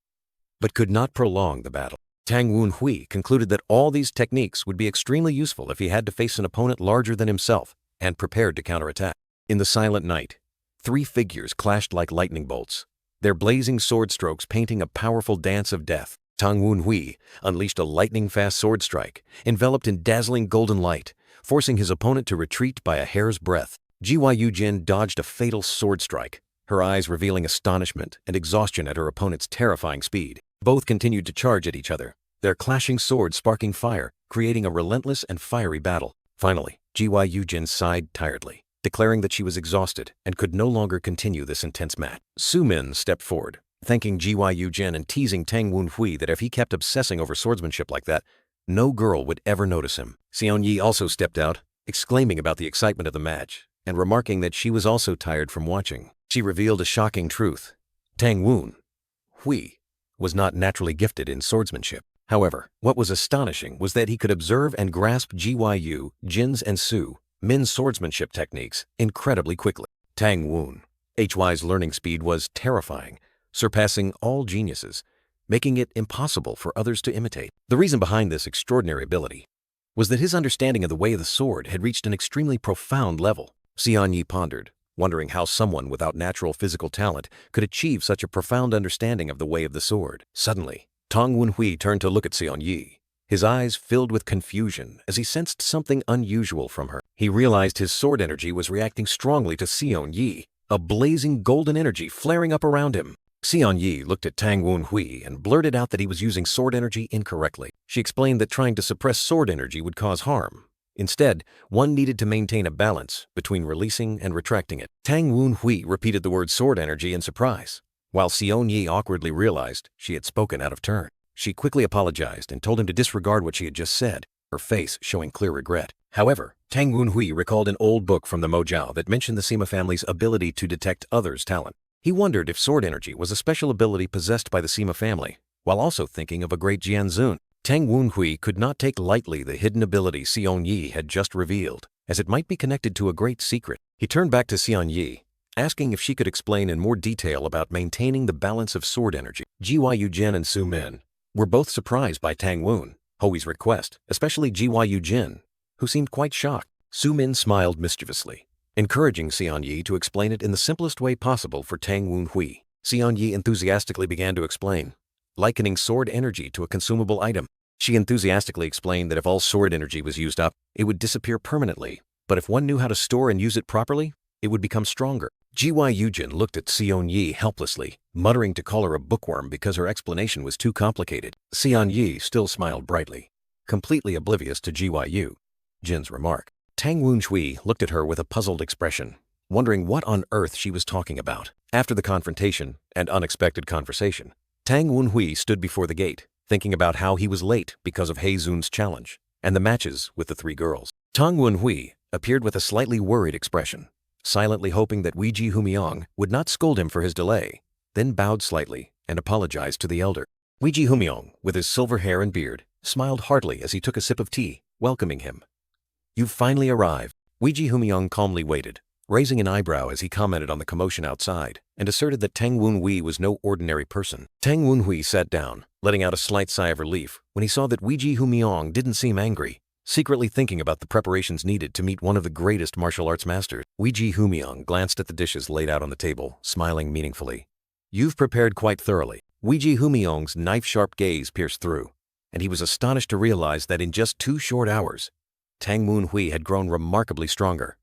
but could not prolong the battle. Tang Wun-hui concluded that all these techniques would be extremely useful if he had to face an opponent larger than himself and prepared to counterattack. In the silent night, 3 figures clashed like lightning bolts, their blazing sword strokes painting a powerful dance of death. Tang Wun-hui unleashed a lightning-fast sword strike, enveloped in dazzling golden light, forcing his opponent to retreat by a hair's breadth. Gyu Jin dodged a fatal sword strike, her eyes revealing astonishment and exhaustion at her opponent's terrifying speed. Both continued to charge at each other, their clashing swords sparking fire, creating a relentless and fiery battle. Finally, Gyu Jin sighed tiredly, declaring that she was exhausted and could no longer continue this intense match. Su Min stepped forward, thanking Gyu Jin and teasing Tang Wun-hui that if he kept obsessing over swordsmanship like that, no girl would ever notice him. Xian Yi also stepped out, exclaiming about the excitement of the match, and remarking that she was also tired from watching. She revealed a shocking truth. Tang Wun-hui was not naturally gifted in swordsmanship. However, what was astonishing was that he could observe and grasp Gyu Jin's and Su Min's swordsmanship techniques incredibly quickly. Tang Wun-hui's learning speed was terrifying, surpassing all geniuses, making it impossible for others to imitate. The reason behind this extraordinary ability was that his understanding of the way of the sword had reached an extremely profound level. Xian Yi pondered, wondering how someone without natural physical talent could achieve such a profound understanding of the way of the sword. Suddenly, Tang Wun-hui turned to look at Xian Yi, his eyes filled with confusion as he sensed something unusual from her. He realized his sword energy was reacting strongly to Xian Yi, a blazing golden energy flaring up around him. Xian Yi looked at Tang Wun-hui and blurted out that he was using sword energy incorrectly. She explained that trying to suppress sword energy would cause harm. Instead, one needed to maintain a balance between releasing and retracting it. Tang Wun-hui repeated the word sword energy in surprise, while Xian Yi awkwardly realized she had spoken out of turn. She quickly apologized and told him to disregard what she had just said, her face showing clear regret. However, Tang Wun-hui recalled an old book from the Mojiao that mentioned the Sima family's ability to detect others' talent. He wondered if sword energy was a special ability possessed by the Sima family, while also thinking of a great Jianzun. Tang Wun-hui could not take lightly the hidden ability Xian Yi had just revealed, as it might be connected to a great secret. He turned back to Xian Yi, asking if she could explain in more detail about maintaining the balance of sword energy. Gyu Jin and Su Min were both surprised by Tang Wun-hui's request, especially Gyu Jin, who seemed quite shocked. Su Min smiled mischievously, encouraging Xian Yi to explain it in the simplest way possible for Tang Wun-hui. Xian Yi enthusiastically began to explain, likening sword energy to a consumable item. She enthusiastically explained that if all sword energy was used up, it would disappear permanently, but if one knew how to store and use it properly, it would become stronger. Gyu Jin looked at Xian Yi helplessly, muttering to call her a bookworm because her explanation was too complicated. Xian Yi still smiled brightly, completely oblivious to Gyu Jin's remark. Tang Wun-hui looked at her with a puzzled expression, wondering what on earth she was talking about. After the confrontation and unexpected conversation, Tang Wun-hui stood before the gate, thinking about how he was late because of Heizun's challenge and the matches with the 3 girls. Tang Wun-hui appeared with a slightly worried expression, silently hoping that Weiji Humiang would not scold him for his delay, then bowed slightly and apologized to the elder. Weiji Humiang, with his silver hair and beard, smiled heartily as he took a sip of tea, welcoming him. "You've finally arrived." Weiji Humiang calmly waited, raising an eyebrow as he commented on the commotion outside, and asserted that Tang Wun-hui was no ordinary person. Tang Wun-hui sat down, letting out a slight sigh of relief when he saw that Weiji Humiang didn't seem angry, secretly thinking about the preparations needed to meet one of the greatest martial arts masters. Weiji Humiang glanced at the dishes laid out on the table, smiling meaningfully. "You've prepared quite thoroughly." Weiji Humiang's knife-sharp gaze pierced through, and he was astonished to realize that in just 2 short hours, Tang Wun-hui had grown remarkably stronger,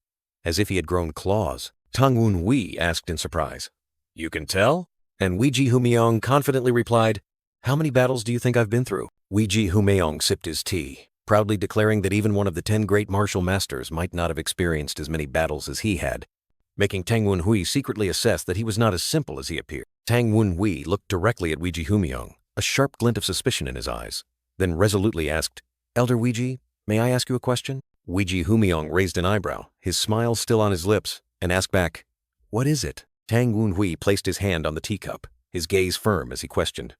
as if he had grown claws. Tang Wun-hui asked in surprise, "You can tell?" And Weiji Humiang confidently replied, "How many battles do you think I've been through?" Weiji Humiang sipped his tea, proudly declaring that even one of the 10 great martial masters might not have experienced as many battles as he had, making Tang Wun-hui secretly assess that he was not as simple as he appeared. Tang Wun-hui looked directly at Weiji Humiang, a sharp glint of suspicion in his eyes, then resolutely asked, "Elder Weiji, may I ask you a question?" Weiji Humiang raised an eyebrow, his smile still on his lips, and asked back, "What is it?" Tang Wun-hui placed his hand on the teacup, his gaze firm as he questioned,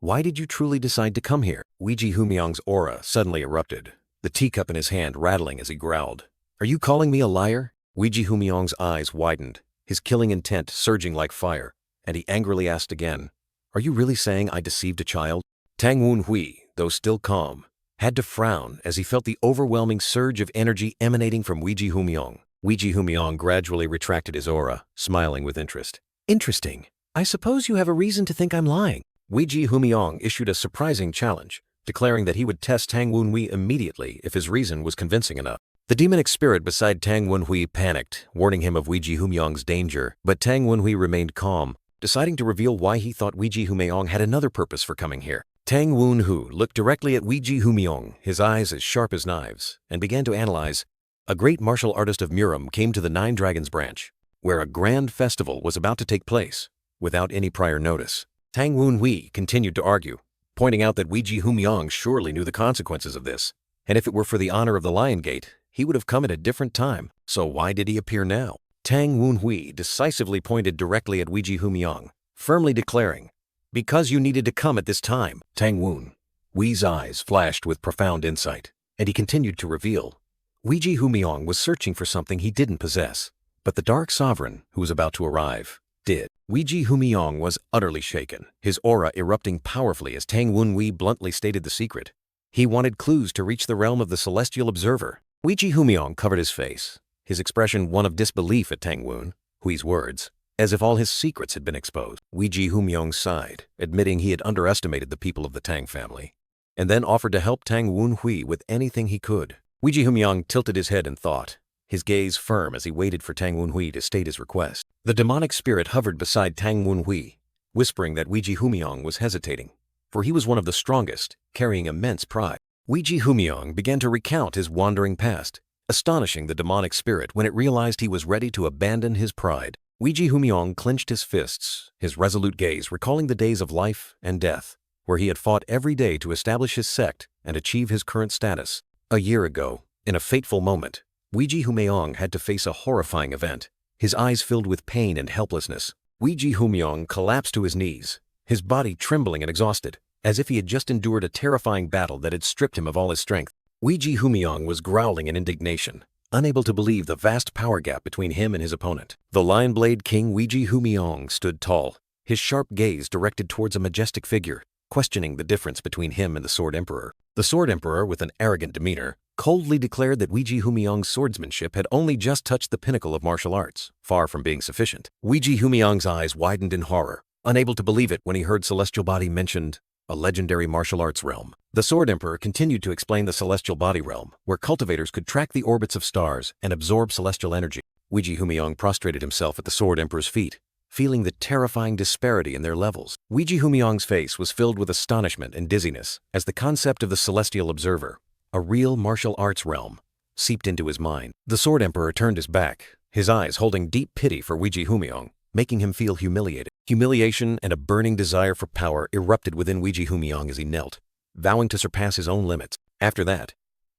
"Why did you truly decide to come here?" Weiji Humiang's aura suddenly erupted, the teacup in his hand rattling as he growled, "Are you calling me a liar?" Weiji Humiang's eyes widened, his killing intent surging like fire, and he angrily asked again, "Are you really saying I deceived a child?" Tang Wun-hui, though still calm, had to frown as he felt the overwhelming surge of energy emanating from Weiji Humiang. Weiji Humiang gradually retracted his aura, smiling with interest. "Interesting. I suppose you have a reason to think I'm lying." Weiji Humiang issued a surprising challenge, declaring that he would test Tang Wun-hui immediately if his reason was convincing enough. The demonic spirit beside Tang Wun-hui panicked, warning him of Weiji Humiang's danger, but Tang Wun-hui remained calm, deciding to reveal why he thought Weiji Humiang had another purpose for coming here. Tang Wun-hui looked directly at Weiji Humiang, his eyes as sharp as knives, and began to analyze. A great martial artist of Murim came to the Nine Dragons branch, where a grand festival was about to take place, without any prior notice. Tang Wun-hui continued to argue, pointing out that Weiji Humiang surely knew the consequences of this, and if it were for the honor of the Lion Gate, he would have come at a different time, so why did he appear now? Tang Wun-hui decisively pointed directly at Weiji Humiang, firmly declaring, "Because you needed to come at this time." Tang Wun-hui's eyes flashed with profound insight, and he continued to reveal. Weiji Humiang was searching for something he didn't possess, but the Dark Sovereign, who was about to arrive, did. Weiji Humiang was utterly shaken, his aura erupting powerfully as Tang Wun-hui bluntly stated the secret. He wanted clues to reach the realm of the Celestial Observer. Weiji Humiang covered his face, his expression one of disbelief at Tang Wun-hui's words, as if all his secrets had been exposed. Weiji Humiang sighed, admitting he had underestimated the people of the Tang family, and then offered to help Tang Wun-hui with anything he could. Weiji Humiang tilted his head in thought, his gaze firm as he waited for Tang Wun-hui to state his request. The demonic spirit hovered beside Tang Wun-hui, whispering that Weiji Humiang was hesitating, for he was one of the strongest, carrying immense pride. Weiji Humiang began to recount his wandering past, astonishing the demonic spirit when it realized he was ready to abandon his pride. Weiji Humiang clenched his fists, his resolute gaze recalling the days of life and death, where he had fought every day to establish his sect and achieve his current status. A year ago, in a fateful moment, Weiji Humiang had to face a horrifying event. His eyes filled with pain and helplessness, Weiji Humiang collapsed to his knees, his body trembling and exhausted, as if he had just endured a terrifying battle that had stripped him of all his strength. Weiji Humiang was growling in indignation, unable to believe the vast power gap between him and his opponent. The Lion Blade King Weiji Humiang stood tall, his sharp gaze directed towards a majestic figure, questioning the difference between him and the Sword Emperor. The Sword Emperor, with an arrogant demeanor, coldly declared that Weiji Humiang's swordsmanship had only just touched the pinnacle of martial arts, far from being sufficient. Weiji Humiang's eyes widened in horror, unable to believe it when he heard Celestial Body mentioned, a legendary martial arts realm. The Sword Emperor continued to explain the Celestial Body realm, where cultivators could track the orbits of stars and absorb celestial energy. Weiji Humiang prostrated himself at the Sword Emperor's feet, feeling the terrifying disparity in their levels. Weiji Humiang's face was filled with astonishment and dizziness as the concept of the Celestial Observer, a real martial arts realm, seeped into his mind. The Sword Emperor turned his back, his eyes holding deep pity for Weiji Humiang, making him feel humiliated. Humiliation and a burning desire for power erupted within Weiji Humiang as he knelt, vowing to surpass his own limits. After that,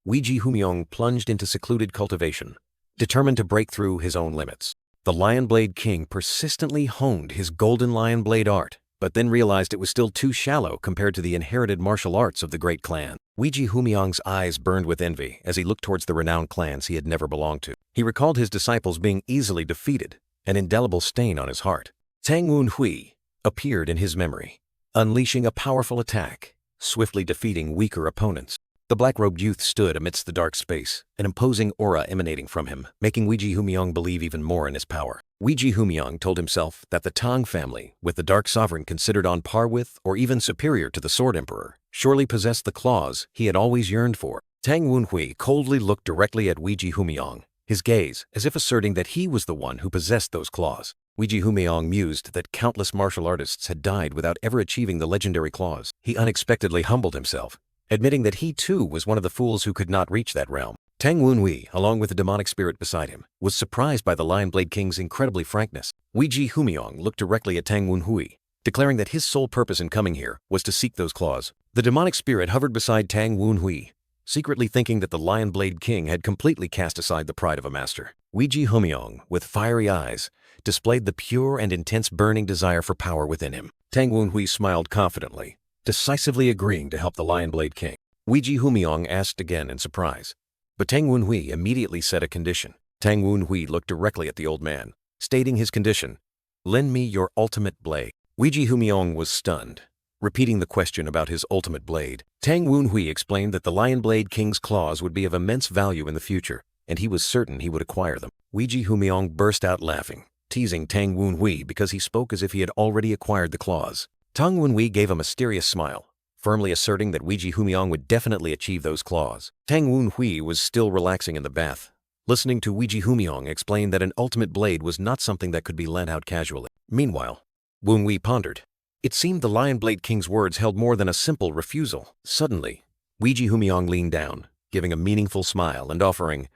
Weiji Humiang plunged into secluded cultivation, determined to break through his own limits. The Lion Blade King persistently honed his golden lion blade art, but then realized it was still too shallow compared to the inherited martial arts of the great clan. Weiji Humiang's eyes burned with envy as he looked towards the renowned clans he had never belonged to. He recalled his disciples being easily defeated, an indelible stain on his heart. Tang Wun-hui appeared in his memory, unleashing a powerful attack, swiftly defeating weaker opponents. The black-robed youth stood amidst the dark space, an imposing aura emanating from him, making Weiji Humiang believe even more in his power. Weiji Humiang told himself that the Tang family, with the Dark Sovereign considered on par with or even superior to the Sword Emperor, surely possessed the claws he had always yearned for. Tang Wun-hui coldly looked directly at Weiji Humiang, his gaze as if asserting that he was the one who possessed those claws. Weiji Humiang mused that countless martial artists had died without ever achieving the legendary claws. He unexpectedly humbled himself, admitting that he too was one of the fools who could not reach that realm. Tang Wun-hui, along with the demonic spirit beside him, was surprised by the Lion Blade King's incredibly frankness. Weiji Humiang looked directly at Tang Wun-hui, declaring that his sole purpose in coming here was to seek those claws. The demonic spirit hovered beside Tang Wun-hui, secretly thinking that the Lion Blade King had completely cast aside the pride of a master. Weiji Humiang, with fiery eyes, displayed the pure and intense burning desire for power within him. Tang Wun-hui smiled confidently, decisively agreeing to help the Lion Blade King. Weiji Humiang asked again in surprise, but Tang Wun-hui immediately set a condition. Tang Wun-hui looked directly at the old man, stating his condition. Lend me your ultimate blade. Weiji Humiong was stunned, repeating the question about his ultimate blade. Tang Wunhui explained that the Lion Blade King's claws would be of immense value in the future, and he was certain he would acquire them. Weiji Humiong burst out laughing, teasing Tang Wunhui because he spoke as if he had already acquired the claws. Tang Wunhui gave a mysterious smile, firmly asserting that Weiji Humiong would definitely achieve those claws. Tang Wunhui was still relaxing in the bath, listening to Weiji Humiong explain that an ultimate blade was not something that could be lent out casually. Meanwhile, Wunhui pondered. It seemed the Lion Blade King's words held more than a simple refusal. Suddenly, Weiji Humiong leaned down, giving a meaningful smile and offering,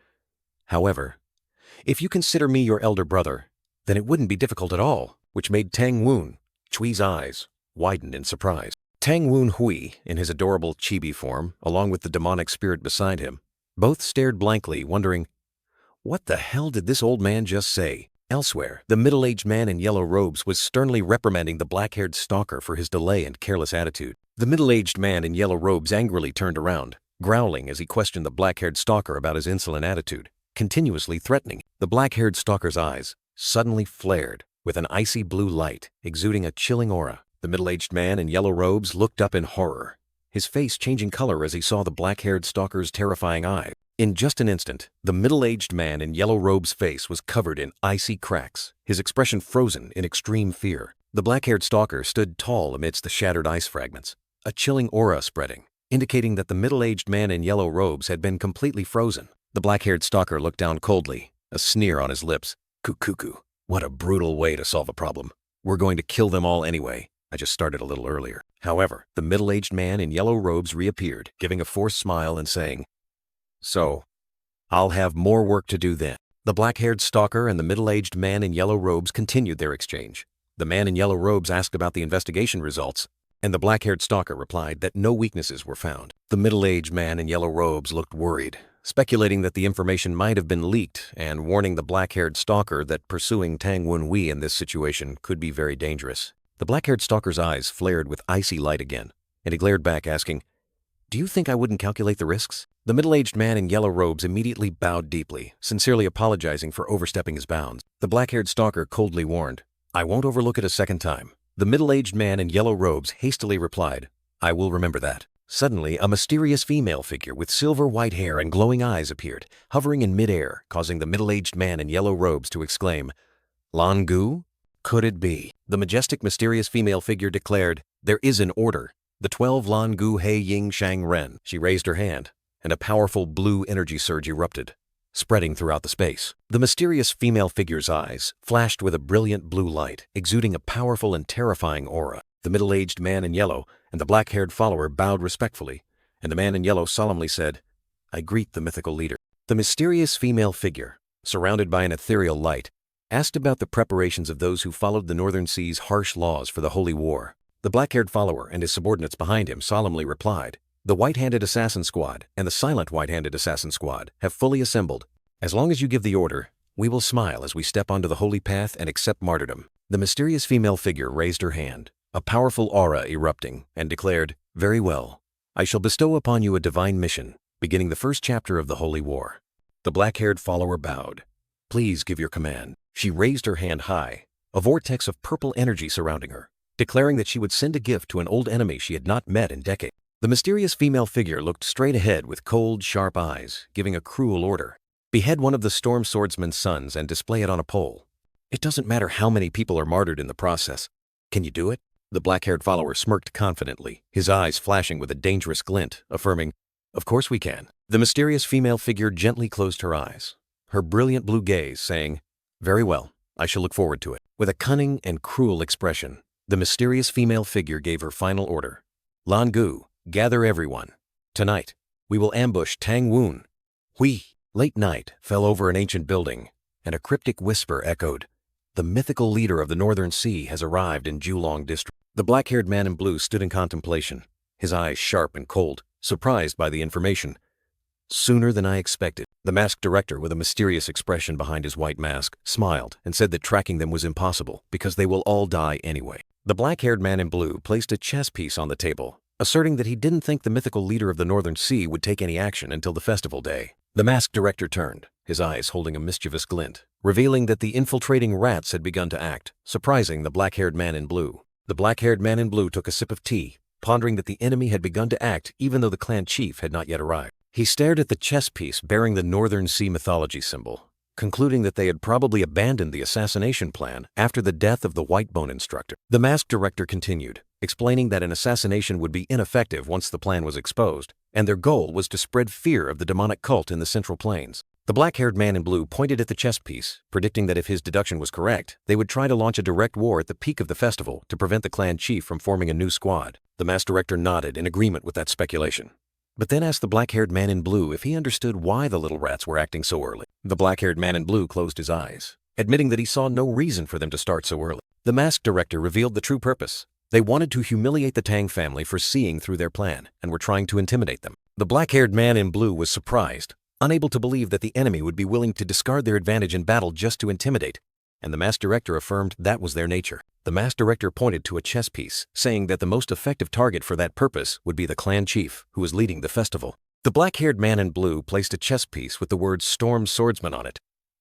"However, if you consider me your elder brother, then it wouldn't be difficult at all," which made Tang Wunhui's eyes widen in surprise. Tang Wunhui, in his adorable chibi form, along with the demonic spirit beside him, both stared blankly, wondering, what the hell did this old man just say? Elsewhere, the middle-aged man in yellow robes was sternly reprimanding the black-haired stalker for his delay and careless attitude. The middle-aged man in yellow robes angrily turned around, growling as he questioned the black-haired stalker about his insolent attitude, continuously threatening. The black-haired stalker's eyes suddenly flared with an icy blue light, exuding a chilling aura. The middle-aged man in yellow robes looked up in horror, his face changing color as he saw the black-haired stalker's terrifying eyes. In just an instant, the middle-aged man in yellow robes' face was covered in icy cracks, his expression frozen in extreme fear. The black-haired stalker stood tall amidst the shattered ice fragments, a chilling aura spreading, indicating that the middle-aged man in yellow robes had been completely frozen. The black-haired stalker looked down coldly, a sneer on his lips. Cuckoo, what a brutal way to solve a problem. We're going to kill them all anyway. I just started a little earlier. However, the middle-aged man in yellow robes reappeared, giving a forced smile and saying, "So, I'll have more work to do then." The black-haired stalker and the middle-aged man in yellow robes continued their exchange. The man in yellow robes asked about the investigation results, and the black-haired stalker replied that no weaknesses were found. The middle-aged man in yellow robes looked worried, speculating that the information might have been leaked and warning the black-haired stalker that pursuing Tang Wunhui in this situation could be very dangerous. The black-haired stalker's eyes flared with icy light again, and he glared back asking, "Do you think I wouldn't calculate the risks?" The middle-aged man in yellow robes immediately bowed deeply, sincerely apologizing for overstepping his bounds. The black-haired stalker coldly warned, "I won't overlook it a second time." The middle-aged man in yellow robes hastily replied, "I will remember that." Suddenly, a mysterious female figure with silver-white hair and glowing eyes appeared, hovering in midair, causing the middle-aged man in yellow robes to exclaim, "Lan Gu? Could it be?" The majestic, mysterious female figure declared, "There is an order. The 12 Lan Gu Hei Ying Shang Ren." She raised her hand, and a powerful blue energy surge erupted, spreading throughout the space. The mysterious female figure's eyes flashed with a brilliant blue light, exuding a powerful and terrifying aura. The middle-aged man in yellow and the black-haired follower bowed respectfully, and the man in yellow solemnly said, "I greet the mythical leader." The mysterious female figure, surrounded by an ethereal light, asked about the preparations of those who followed the Northern Sea's harsh laws for the Holy War. The black-haired follower and his subordinates behind him solemnly replied, "The White-Handed Assassin Squad and the Silent White-Handed Assassin Squad have fully assembled. As long as you give the order, we will smile as we step onto the holy path and accept martyrdom." The mysterious female figure raised her hand, a powerful aura erupting, and declared, "Very well. I shall bestow upon you a divine mission, beginning the first chapter of the Holy War." The black-haired follower bowed. "Please give your command." She raised her hand high, a vortex of purple energy surrounding her, declaring that she would send a gift to an old enemy she had not met in decades. The mysterious female figure looked straight ahead with cold, sharp eyes, giving a cruel order. "Behead one of the Storm Swordsman's sons and display it on a pole. It doesn't matter how many people are martyred in the process. Can you do it?" The black-haired follower smirked confidently, his eyes flashing with a dangerous glint, affirming, "Of course we can." The mysterious female figure gently closed her eyes, her brilliant blue gaze saying, "Very well, I shall look forward to it." With a cunning and cruel expression, the mysterious female figure gave her final order. "Lan Gu, gather everyone. Tonight, we will ambush Tang Wunhui." Late night fell over an ancient building, and a cryptic whisper echoed, "The mythical leader of the Northern Sea has arrived in Julong District." The black-haired man in blue stood in contemplation, his eyes sharp and cold, surprised by the information. "Sooner than I expected." The masked director, with a mysterious expression behind his white mask, smiled and said that tracking them was impossible because they will all die anyway. The black-haired man in blue placed a chess piece on the table, asserting that he didn't think the mythical leader of the Northern Sea would take any action until the festival day. The masked director turned, his eyes holding a mischievous glint, revealing that the infiltrating rats had begun to act, surprising the black-haired man in blue. The black-haired man in blue took a sip of tea, pondering that the enemy had begun to act even though the clan chief had not yet arrived. He stared at the chess piece bearing the Northern Sea mythology symbol, concluding that they had probably abandoned the assassination plan after the death of the Whitebone instructor. The masked director continued, explaining that an assassination would be ineffective once the plan was exposed, and their goal was to spread fear of the demonic cult in the Central Plains. The black-haired man in blue pointed at the chess piece, predicting that if his deduction was correct, they would try to launch a direct war at the peak of the festival to prevent the clan chief from forming a new squad. The masked director nodded in agreement with that speculation, but then asked the black-haired man in blue if he understood why the little rats were acting so early. The black-haired man in blue closed his eyes, admitting that he saw no reason for them to start so early. The masked director revealed the true purpose. They wanted to humiliate the Tang family for seeing through their plan and were trying to intimidate them. The black-haired man in blue was surprised, unable to believe that the enemy would be willing to discard their advantage in battle just to intimidate, and the masked director affirmed that was their nature. The masked director pointed to a chess piece, saying that the most effective target for that purpose would be the clan chief, who was leading the festival. The black-haired man in blue placed a chess piece with the words Storm Swordsman on it,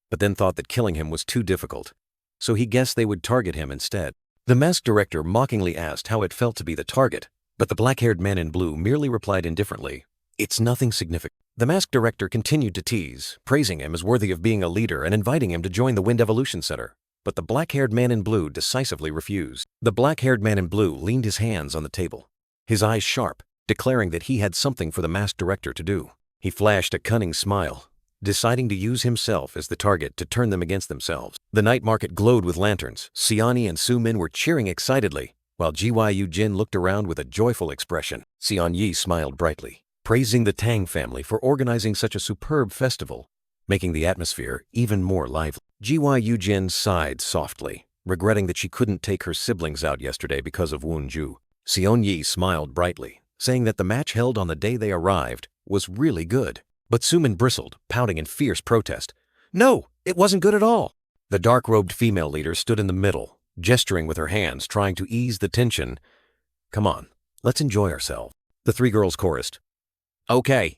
but then thought that killing him was too difficult, so he guessed they would target him instead. The masked director mockingly asked how it felt to be the target, but the black-haired man in blue merely replied indifferently, "It's nothing significant." The masked director continued to tease, praising him as worthy of being a leader and inviting him to join the Wind Evolution Center. But the black-haired man in blue decisively refused. The black-haired man in blue leaned his hands on the table, his eyes sharp, declaring that he had something for the masked director to do. He flashed a cunning smile, deciding to use himself as the target to turn them against themselves. The night market glowed with lanterns. Xianyi and Su Min were cheering excitedly, while Gyu Jin looked around with a joyful expression. Xianyi smiled brightly, praising the Tang family for organizing such a superb festival, making the atmosphere even more lively. Gyu Jin sighed softly, regretting that she couldn't take her siblings out yesterday because of Wen Ju. Xianyi smiled brightly, saying that the match held on the day they arrived was really good. But Su Min bristled, pouting in fierce protest. "No, it wasn't good at all." The dark-robed female leader stood in the middle, gesturing with her hands, trying to ease the tension. "Come on, let's enjoy ourselves." The three girls chorused, "Okay,"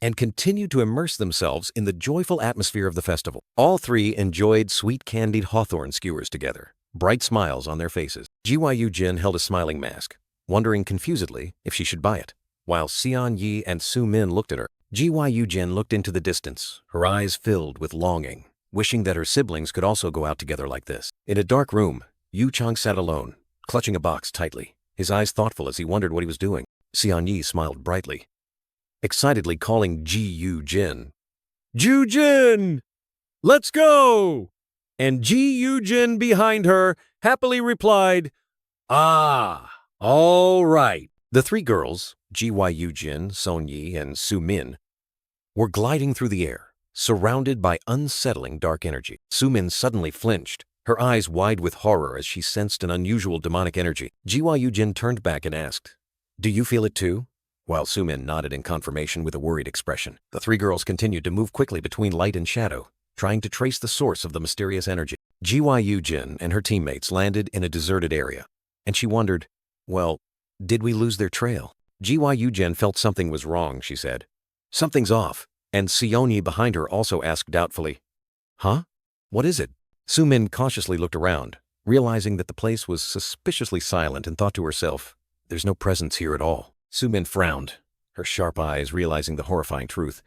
and continued to immerse themselves in the joyful atmosphere of the festival. All three enjoyed sweet candied hawthorn skewers together, bright smiles on their faces. Gyu Jin held a smiling mask, wondering confusedly if she should buy it, while Xianyi and Su Min looked at her. Gyu Jin looked into the distance, her eyes filled with longing, wishing that her siblings could also go out together like this. In a dark room, Yu Chang sat alone, clutching a box tightly, his eyes thoughtful as he wondered what he was doing. Xianyi smiled brightly, excitedly calling Gyu Jin. "Ju Jin! Let's go!" And Gyu Jin behind her happily replied, "Ah, all right." The three girls, Gyu Jin, Sonyi, and Su Min, were gliding through the air, surrounded by unsettling dark energy. Su Min suddenly flinched, her eyes wide with horror as she sensed an unusual demonic energy. Gyu Jin turned back and asked, "Do you feel it too?" While Su Min nodded in confirmation with a worried expression. The three girls continued to move quickly between light and shadow, trying to trace the source of the mysterious energy. Gyu Jin and her teammates landed in a deserted area, and she wondered, well, did we lose their trail? Gyu Jin felt something was wrong, she said. "Something's off," and Xianyi behind her also asked doubtfully, "Huh? What is it?" Su Min cautiously looked around, realizing that the place was suspiciously silent, and thought to herself, "There's no presence here at all." Su Min frowned, her sharp eyes realizing the horrifying truth.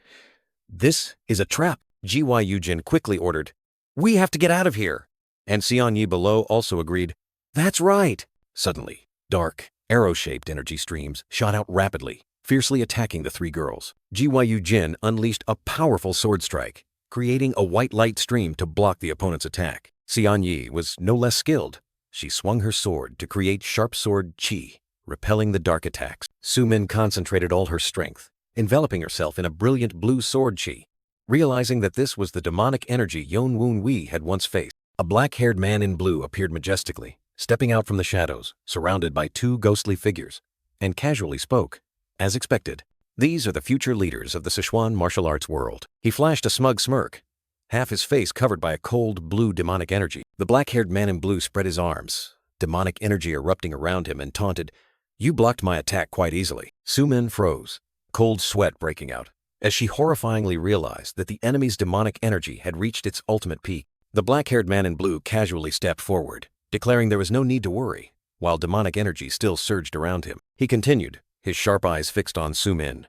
"This is a trap," Gyu Jin quickly ordered. "We have to get out of here." And Xianyi below also agreed. "That's right." Suddenly, dark, arrow-shaped energy streams shot out rapidly, fiercely attacking the three girls. Gyu Jin unleashed a powerful sword strike, creating a white light stream to block the opponent's attack. Xianyi was no less skilled. She swung her sword to create sharp sword chi, repelling the dark attacks. Su Min concentrated all her strength, enveloping herself in a brilliant blue sword chi, realizing that this was the demonic energy Yon Woon Wee had once faced. A black-haired man in blue appeared majestically, stepping out from the shadows, surrounded by two ghostly figures, and casually spoke. As expected, these are the future leaders of the Sichuan martial arts world. He flashed a smug smirk, half his face covered by a cold blue demonic energy. The black-haired man in blue spread his arms, demonic energy erupting around him, and taunted, "You blocked my attack quite easily." Su Min froze, cold sweat breaking out. as she horrifyingly realized that the enemy's demonic energy had reached its ultimate peak. The black-haired man in blue casually stepped forward, declaring there was no need to worry, while demonic energy still surged around him. He continued, his sharp eyes fixed on Su-min.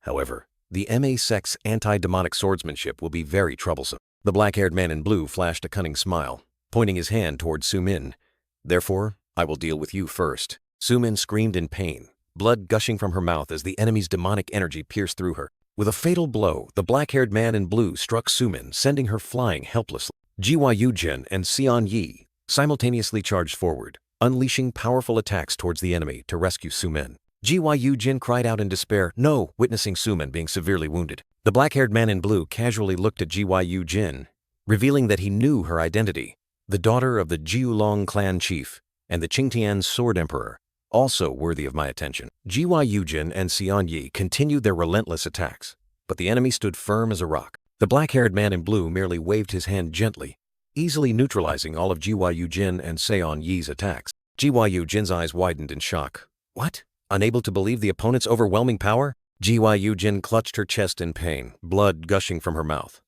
However, the MA sect's anti-demonic swordsmanship will be very troublesome. The black-haired man in blue flashed a cunning smile, pointing his hand toward Su-min. Therefore, I will deal with you first. Su-min screamed in pain, blood gushing from her mouth as the enemy's demonic energy pierced through her. With a fatal blow, the black-haired man in blue struck Su-min, sending her flying helplessly. Jiwa and Xian Yi simultaneously charged forward, unleashing powerful attacks towards the enemy to rescue Su-min. Jiwa cried out in despair, no, witnessing Su-min being severely wounded. The black-haired man in blue casually looked at Jiwa, revealing that he knew her identity, the daughter of the Jiulong clan chief and the Qingtian sword emperor, also worthy of my attention. Jiwa and Xian Yi continued their relentless attacks, but the enemy stood firm as a rock. The black-haired man in blue merely waved his hand gently, easily neutralizing all of Jiwa and Xian Yi's attacks. Jiwa eyes widened in shock. What? Unable to believe the opponent's overwhelming power? Jiwa clutched her chest in pain, blood gushing from her mouth.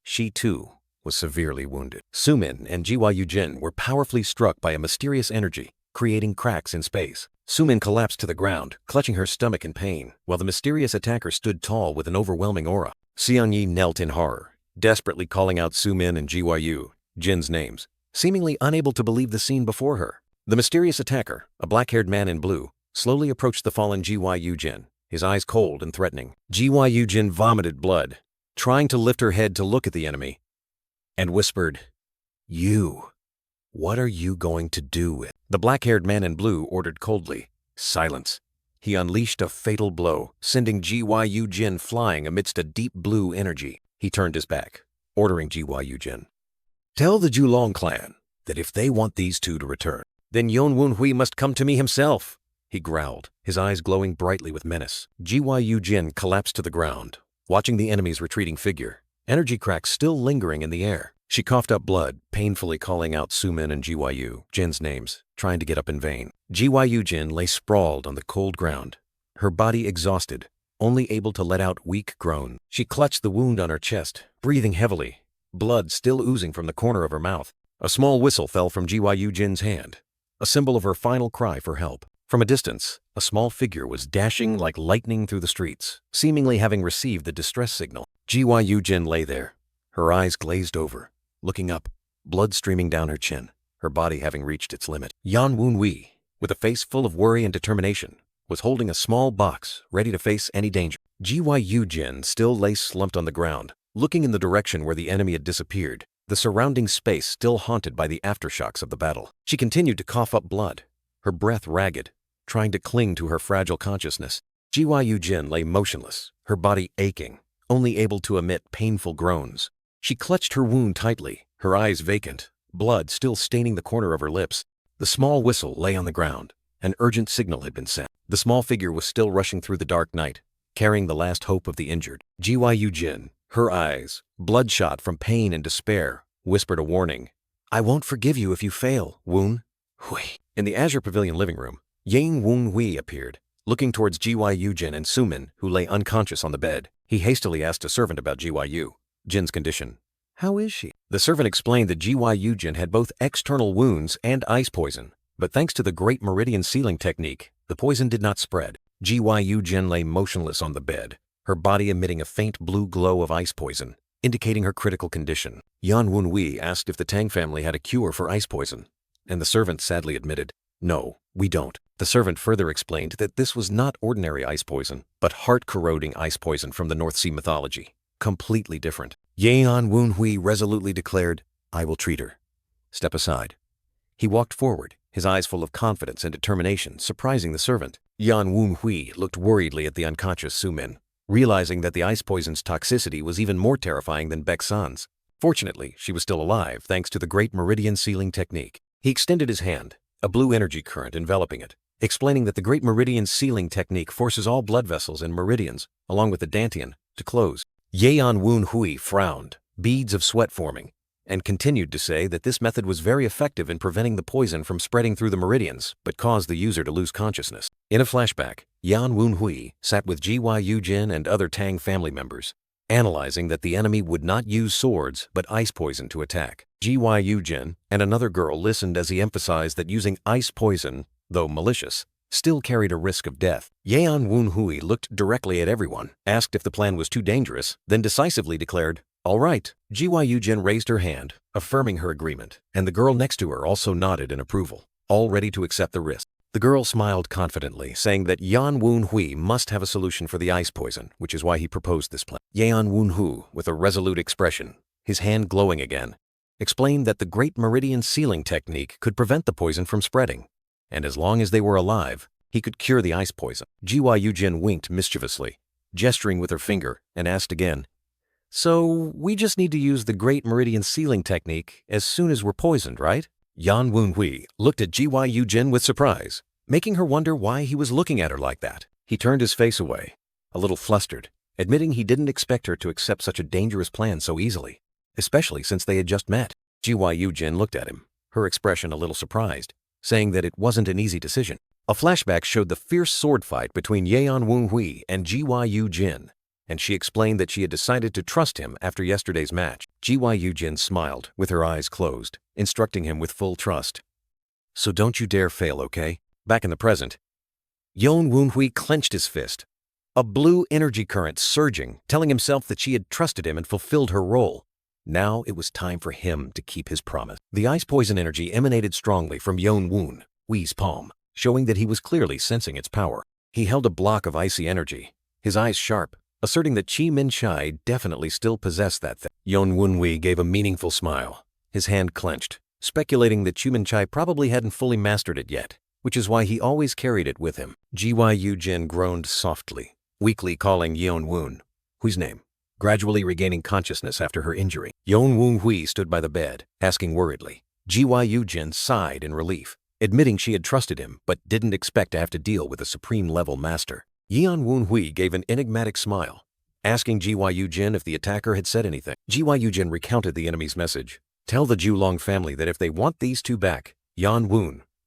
She, too, was severely wounded. Su-min and Jiwa were powerfully struck by a mysterious energy, creating cracks in space. Su-min collapsed to the ground, clutching her stomach in pain, while the mysterious attacker stood tall with an overwhelming aura. Xian Yi knelt in horror, desperately calling out Su-min and Jiwa-Jin's names, seemingly unable to believe the scene before her. The mysterious attacker, a black-haired man in blue, slowly approached the fallen Jiwa, his eyes cold and threatening. Jiwa vomited blood, trying to lift her head to look at the enemy, and whispered, "You, what are you going to do with?" The black-haired man in blue ordered coldly, "Silence." He unleashed a fatal blow, sending Jiwa flying amidst a deep blue energy. He turned his back, ordering Jiwa, "Tell the Jiulong clan that if they want these two to return, then Yon Wunhui must come to me himself," he growled, his eyes glowing brightly with menace. Jiwa collapsed to the ground, watching the enemy's retreating figure, energy cracks still lingering in the air. She coughed up blood, painfully calling out Su-min and Jiwa-Jin's names, trying to get up in vain. Jiwa-Jin lay sprawled on the cold ground, her body exhausted, only able to let out weak groans. She clutched the wound on her chest, breathing heavily, blood still oozing from the corner of her mouth. A small whistle fell from Jiwa-Jin's hand, a symbol of her final cry for help. From a distance, a small figure was dashing like lightning through the streets, seemingly having received the distress signal. Jiwa lay there, her eyes glazed over, looking up, blood streaming down her chin, her body having reached its limit. Yan Wunhui, with a face full of worry and determination, was holding a small box ready to face any danger. Jiwa still lay slumped on the ground, looking in the direction where the enemy had disappeared, the surrounding space still haunted by the aftershocks of the battle. She continued to cough up blood, her breath ragged, trying to cling to her fragile consciousness. Jiwa lay motionless, her body aching, only able to emit painful groans. She clutched her wound tightly, her eyes vacant, blood still staining the corner of her lips. The small whistle lay on the ground. An urgent signal had been sent. The small figure was still rushing through the dark night, carrying the last hope of the injured. Jiwa, her eyes, bloodshot from pain and despair, whispered a warning. "I won't forgive you if you fail, Woon Hui." In the Azure Pavilion living room, Yang Wunhui appeared, looking towards Jiwa and Su-min, who lay unconscious on the bed. He hastily asked a servant about Jiwa-Jin's condition. "How is she?" The servant explained that Jiwa had both external wounds and ice poison, but thanks to the Great Meridian Sealing technique, the poison did not spread. Jiwa lay motionless on the bed, her body emitting a faint blue glow of ice poison, indicating her critical condition. Yan Wunhui asked if the Tang family had a cure for ice poison, and the servant sadly admitted, "No, we don't." The servant further explained that this was not ordinary ice poison, but heart-corroding ice poison from the North Sea mythology, completely different. Yan Wunhui resolutely declared, "I will treat her. Step aside." He walked forward, his eyes full of confidence and determination, surprising the servant. Yan Wunhui looked worriedly at the unconscious Su-min, realizing that the ice poison's toxicity was even more terrifying than Baek-san's. Fortunately, she was still alive thanks to the Great Meridian Sealing technique. He extended his hand, a blue energy current enveloping it, explaining that the Great Meridian Sealing technique forces all blood vessels and meridians, along with the dantian, to close. Yan Wunhui frowned, beads of sweat forming, and continued to say that this method was very effective in preventing the poison from spreading through the meridians, but caused the user to lose consciousness. In a flashback, Yan Wunhui sat with Gyu Jin and other Tang family members, analyzing that the enemy would not use swords but ice poison to attack. Gyu Jin and another girl listened as he emphasized that using ice poison, though malicious, still carried a risk of death. Yan Wunhui looked directly at everyone, asked if the plan was too dangerous, then decisively declared, "All right." Gyu Jin raised her hand, affirming her agreement, and the girl next to her also nodded in approval, all ready to accept the risk. The girl smiled confidently, saying that Yan Wunhui must have a solution for the ice poison, which is why he proposed this plan. Yan Wunhui, with a resolute expression, his hand glowing again, explained that the Great Meridian Sealing technique could prevent the poison from spreading, and as long as they were alive, he could cure the ice poison. Gyu Jin winked mischievously, gesturing with her finger, and asked again, "So we just need to use the Great Meridian Sealing technique as soon as we're poisoned, right?" Yan Wunhui looked at Gyu Jin with surprise, making her wonder why he was looking at her like that. He turned his face away, a little flustered, admitting he didn't expect her to accept such a dangerous plan so easily, especially since they had just met. Gyu Jin looked at him, her expression a little surprised, saying that it wasn't an easy decision. A flashback showed the fierce sword fight between Yan Wunhui and Gyu Jin, and she explained that she had decided to trust him after yesterday's match. Gyu Jin smiled, with her eyes closed, instructing him with full trust. "So don't you dare fail, okay?" Back in the present, Yan Wunhui clenched his fist, a blue energy current surging, telling himself that she had trusted him and fulfilled her role. Now it was time for him to keep his promise. The ice poison energy emanated strongly from Yan Wunhui's palm, showing that he was clearly sensing its power. He held a block of icy energy, his eyes sharp, asserting that Chi Min Chai definitely still possessed that thing. Yan Wunhui gave a meaningful smile, his hand clenched, speculating that Chi Min Chai probably hadn't fully mastered it yet, which is why he always carried it with him. Gyu Jin groaned softly, weakly calling Yan Wunhui's name, gradually regaining consciousness after her injury. Yan Wunhui stood by the bed, asking worriedly. Gyu Jin sighed in relief, admitting she had trusted him but didn't expect to have to deal with a supreme-level master. Yan Wunhui gave an enigmatic smile, asking Gyu Jin if the attacker had said anything. Gyu Jin recounted the enemy's message. "Tell the Julong family that if they want these two back, Yan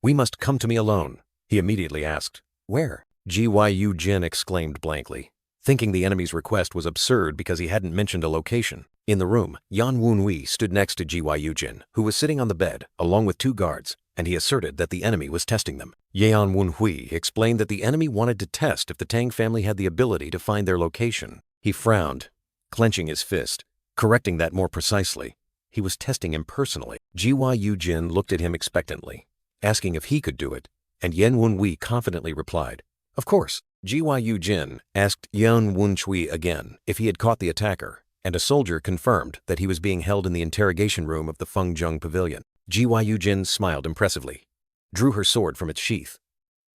we must come to me alone." He immediately asked, "Where?" Gyu Jin exclaimed blankly, thinking the enemy's request was absurd because he hadn't mentioned a location. In the room, Yan Wunhui stood next to Gyu Jin, who was sitting on the bed, along with two guards, and he asserted that the enemy was testing them. Yan Wunhui explained that the enemy wanted to test if the Tang family had the ability to find their location. He frowned, clenching his fist, correcting that more precisely. He was testing him personally. Gyu Jin looked at him expectantly, asking if he could do it, and Yan Wunhui confidently replied, "Of course." Gyu Jin asked Yan Wunhui again if he had caught the attacker, and a soldier confirmed that he was being held in the interrogation room of the Fengjung Pavilion. Gyu Jin smiled impressively, drew her sword from its sheath,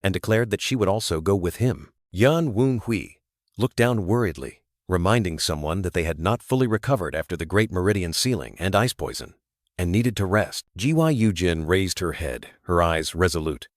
and declared that she would also go with him. Yan Wunhui looked down worriedly, reminding someone that they had not fully recovered after the Great Meridian Sealing and ice poison, and needed to rest. Gyu Jin raised her head, her eyes resolute,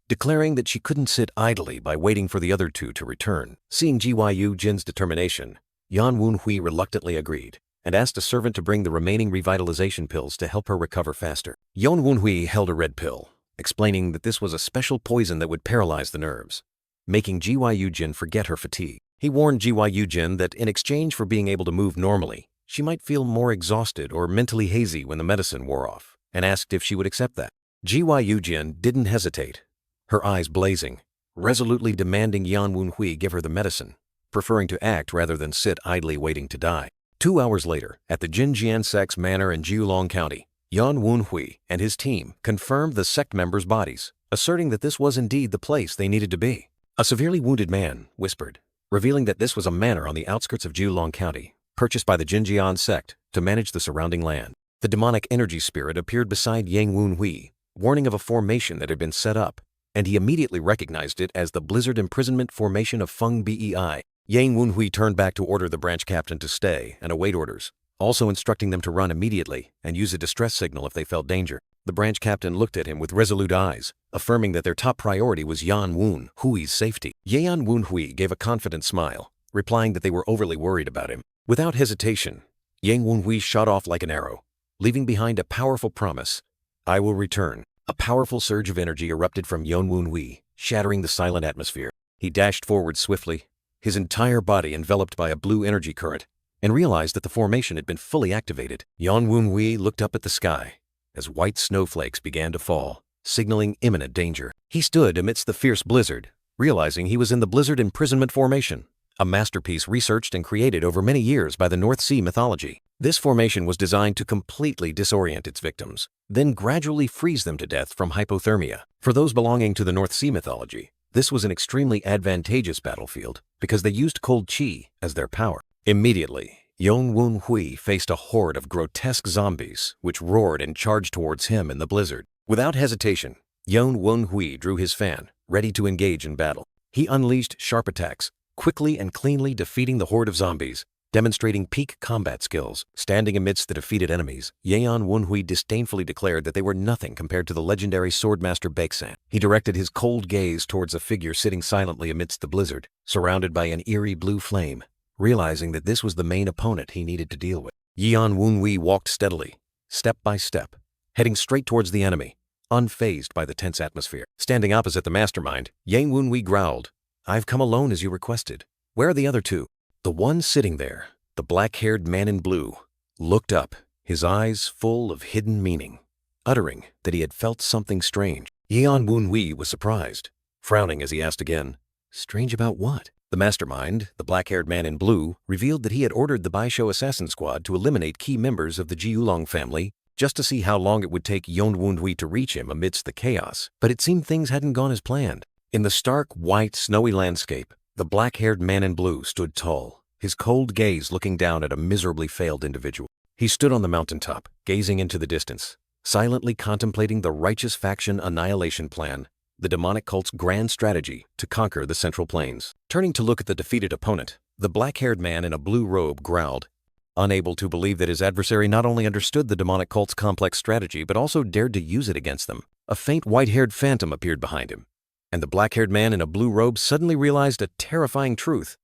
declaring that she couldn't sit idly by waiting for the other two to return. Seeing Gyu Jin's determination, Yan Wunhui reluctantly agreed, and asked a servant to bring the remaining revitalization pills to help her recover faster. Yan Wunhui held a red pill, explaining that this was a special poison that would paralyze the nerves, making Gyu Jin forget her fatigue. He warned Gyu Jin that in exchange for being able to move normally, she might feel more exhausted or mentally hazy when the medicine wore off, and asked if she would accept that. Gyu Jin didn't hesitate, her eyes blazing, resolutely demanding Yan Wunhui give her the medicine, preferring to act rather than sit idly waiting to die. 2 hours later, at the Jinjian sect's manor in Julong County, Yan Wunhui and his team confirmed the sect members' bodies, asserting that this was indeed the place they needed to be. A severely wounded man whispered, revealing that this was a manor on the outskirts of Julong County, purchased by the Jinjian sect to manage the surrounding land. The demonic energy spirit appeared beside Yan Wunhui, warning of a formation that had been set up, and he immediately recognized it as the Blizzard Imprisonment Formation of Feng Bei. Yan Wunhui turned back to order the branch captain to stay and await orders, also instructing them to run immediately and use a distress signal if they felt danger. The branch captain looked at him with resolute eyes, affirming that their top priority was Yan Wunhui's safety. Yan Wunhui gave a confident smile, replying that they were overly worried about him. Without hesitation, Yan Wunhui shot off like an arrow, leaving behind a powerful promise. I will return. A powerful surge of energy erupted from Yonwun-hui, shattering the silent atmosphere. He dashed forward swiftly, his entire body enveloped by a blue energy current, and realized that the formation had been fully activated. Yonwun-hui looked up at the sky as white snowflakes began to fall, signaling imminent danger. He stood amidst the fierce blizzard, realizing he was in the blizzard imprisonment formation, a masterpiece researched and created over many years by the North Sea mythology. This formation was designed to completely disorient its victims, then gradually freeze them to death from hypothermia. For those belonging to the North Sea mythology, this was an extremely advantageous battlefield because they used cold chi as their power. Immediately, Yonwun-hui faced a horde of grotesque zombies which roared and charged towards him in the blizzard. Without hesitation, Yonwun-hui drew his fan, ready to engage in battle. He unleashed sharp attacks, quickly and cleanly defeating the horde of zombies, demonstrating peak combat skills. Standing amidst the defeated enemies, Yonwun-hui disdainfully declared that they were nothing compared to the legendary swordmaster Baeksan. He directed his cold gaze towards a figure sitting silently amidst the blizzard, surrounded by an eerie blue flame, realizing that this was the main opponent he needed to deal with. Yonwun-hui walked steadily, step by step, heading straight towards the enemy, unfazed by the tense atmosphere. Standing opposite the mastermind, Yonwun-hui growled, "I've come alone as you requested. Where are the other two?" The one sitting there, the black-haired man in blue, looked up, his eyes full of hidden meaning, uttering that he had felt something strange. Yonwun-hui was surprised, frowning as he asked again, "Strange about what?" The mastermind, the black-haired man in blue, revealed that he had ordered the Baisho assassin squad to eliminate key members of the Jiulong family just to see how long it would take Yonwun-hui to reach him amidst the chaos. But it seemed things hadn't gone as planned. In the stark, white, snowy landscape, the black-haired man in blue stood tall, his cold gaze looking down at a miserably failed individual. He stood on the mountaintop, gazing into the distance, silently contemplating the righteous faction annihilation plan, the demonic cult's grand strategy to conquer the Central Plains. Turning to look at the defeated opponent, the black-haired man in a blue robe growled, unable to believe that his adversary not only understood the demonic cult's complex strategy but also dared to use it against them. A faint white-haired phantom appeared behind him, and the black-haired man in a blue robe suddenly realized a terrifying truth.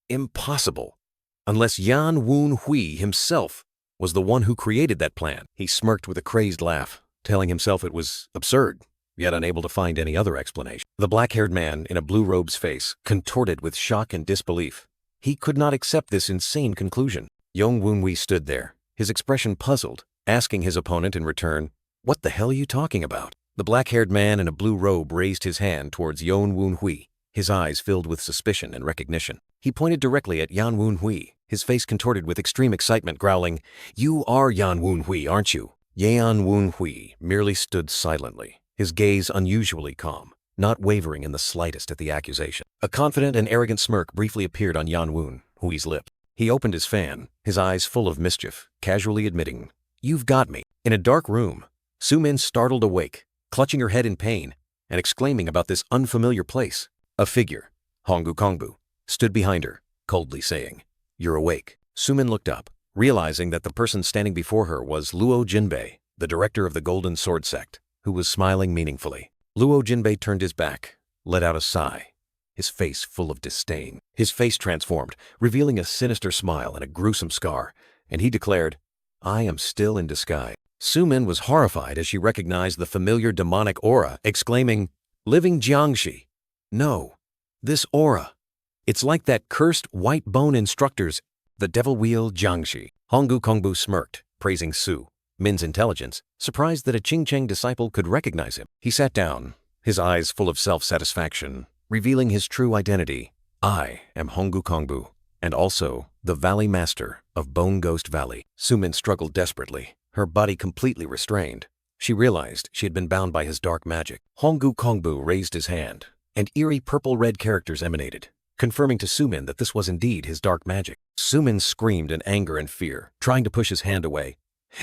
Impossible. Unless Yonwun-hui himself was the one who created that plan. He smirked with a crazed laugh, telling himself it was absurd, yet unable to find any other explanation. The black-haired man in a blue robe's face contorted with shock and disbelief. He could not accept this insane conclusion. Yonwun-hui stood there, his expression puzzled, asking his opponent in return, "What the hell are you talking about?" The black-haired man in a blue robe raised his hand towards Yonwun-hui, his eyes filled with suspicion and recognition. He pointed directly at Yonwun-hui, his face contorted with extreme excitement, growling, "You are Yonwun-hui, aren't you?" Yonwun-hui merely stood silently, his gaze unusually calm, not wavering in the slightest at the accusation. A confident and arrogant smirk briefly appeared on Yonwun-hui's lips. He opened his fan, his eyes full of mischief, casually admitting, "You've got me." In a dark room, Su-min startled awake, clutching her head in pain and exclaiming about this unfamiliar place. A figure, Honggu Kongbu, stood behind her, coldly saying, "You're awake." Su-min looked up, realizing that the person standing before her was Luo Jinbei, the director of the Golden Sword sect, who was smiling meaningfully. Luo Jinbei turned his back, let out a sigh, his face full of disdain. His face transformed, revealing a sinister smile and a gruesome scar, and he declared, "I am still in disguise." Su-min was horrified as she recognized the familiar demonic aura, exclaiming, "Living Jiangshi. No, this aura. It's like that cursed white bone instructor's, the devil wheel Jiangshi." Honggu Kongbu smirked, praising Su-min's intelligence, surprised that a Qingcheng disciple could recognize him. He sat down, his eyes full of self-satisfaction, revealing his true identity. "I am Honggu Kongbu, and also the Valley Master of Bone Ghost Valley." Su-min struggled desperately, her body completely restrained. She realized she had been bound by his dark magic. Honggu Kongbu raised his hand, and eerie purple-red characters emanated, confirming to Su-min that this was indeed his dark magic. Su-min screamed in anger and fear, trying to push his hand away.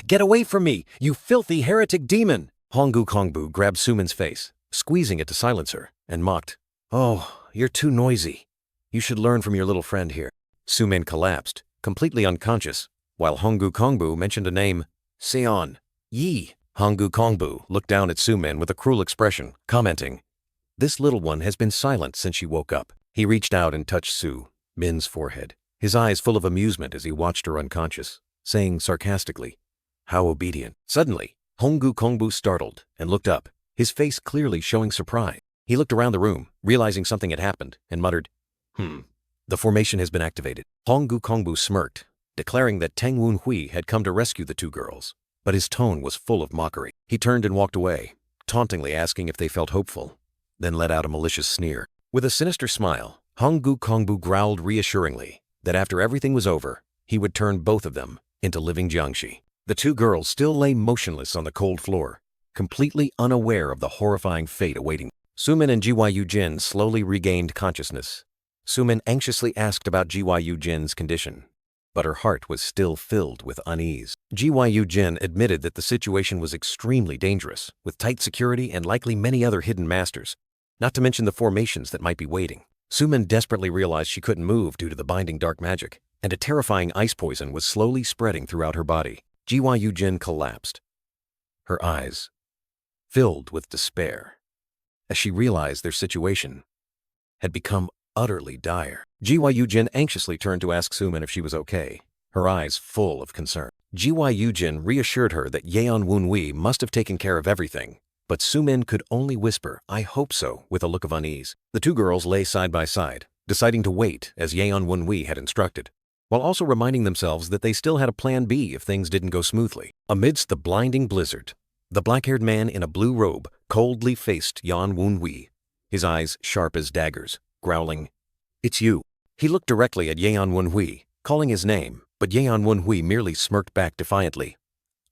"Get away from me, you filthy heretic demon!" Honggu Kongbu grabbed Su-min's face, squeezing it to silence her, and mocked, "Oh, you're too noisy. You should learn from your little friend here." Su-min collapsed, completely unconscious, while Honggu Kongbu mentioned a name, Seon Yi. Honggu Kongbu looked down at Su-min with a cruel expression, commenting, "This little one has been silent since she woke up." He reached out and touched Su-min's forehead, his eyes full of amusement as he watched her unconscious, saying sarcastically, How obedient. Suddenly, Honggu Kongbu startled and looked up, his face clearly showing surprise. He looked around the room, realizing something had happened, and muttered, The formation has been activated. Honggu Kongbu smirked, declaring that Tang Wunhui had come to rescue the two girls, but his tone was full of mockery. He turned and walked away, tauntingly asking if they felt hopeful, then let out a malicious sneer. With a sinister smile, Honggu Kongbu growled reassuringly that after everything was over, he would turn both of them into living jiangshi. The two girls still lay motionless on the cold floor, completely unaware of the horrifying fate awaiting. Sumin and Gyu Jin slowly regained consciousness. Sumin anxiously asked about Gyu Jin's condition, but her heart was still filled with unease. Gyu Jin admitted that the situation was extremely dangerous, with tight security and likely many other hidden masters, not to mention the formations that might be waiting. Sumin desperately realized she couldn't move due to the binding dark magic, and a terrifying ice poison was slowly spreading throughout her body. Gyu Jin collapsed, her eyes filled with despair, as she realized their situation had become utterly dire. Gyu Jin anxiously turned to ask Sumin if she was okay, her eyes full of concern. Gyu Jin reassured her that Yeon Wunhui must have taken care of everything, but Sumin could only whisper, "I hope so," with a look of unease. The two girls lay side by side, deciding to wait as Yeon Wunhui had instructed, while also reminding themselves that they still had a plan B if things didn't go smoothly. Amidst the blinding blizzard, the black-haired man in a blue robe coldly faced Yeon Wunhui, his eyes sharp as daggers, growling, "It's you." He looked directly at Yeon Wunhui, calling his name, but Yeon Wunhui merely smirked back defiantly.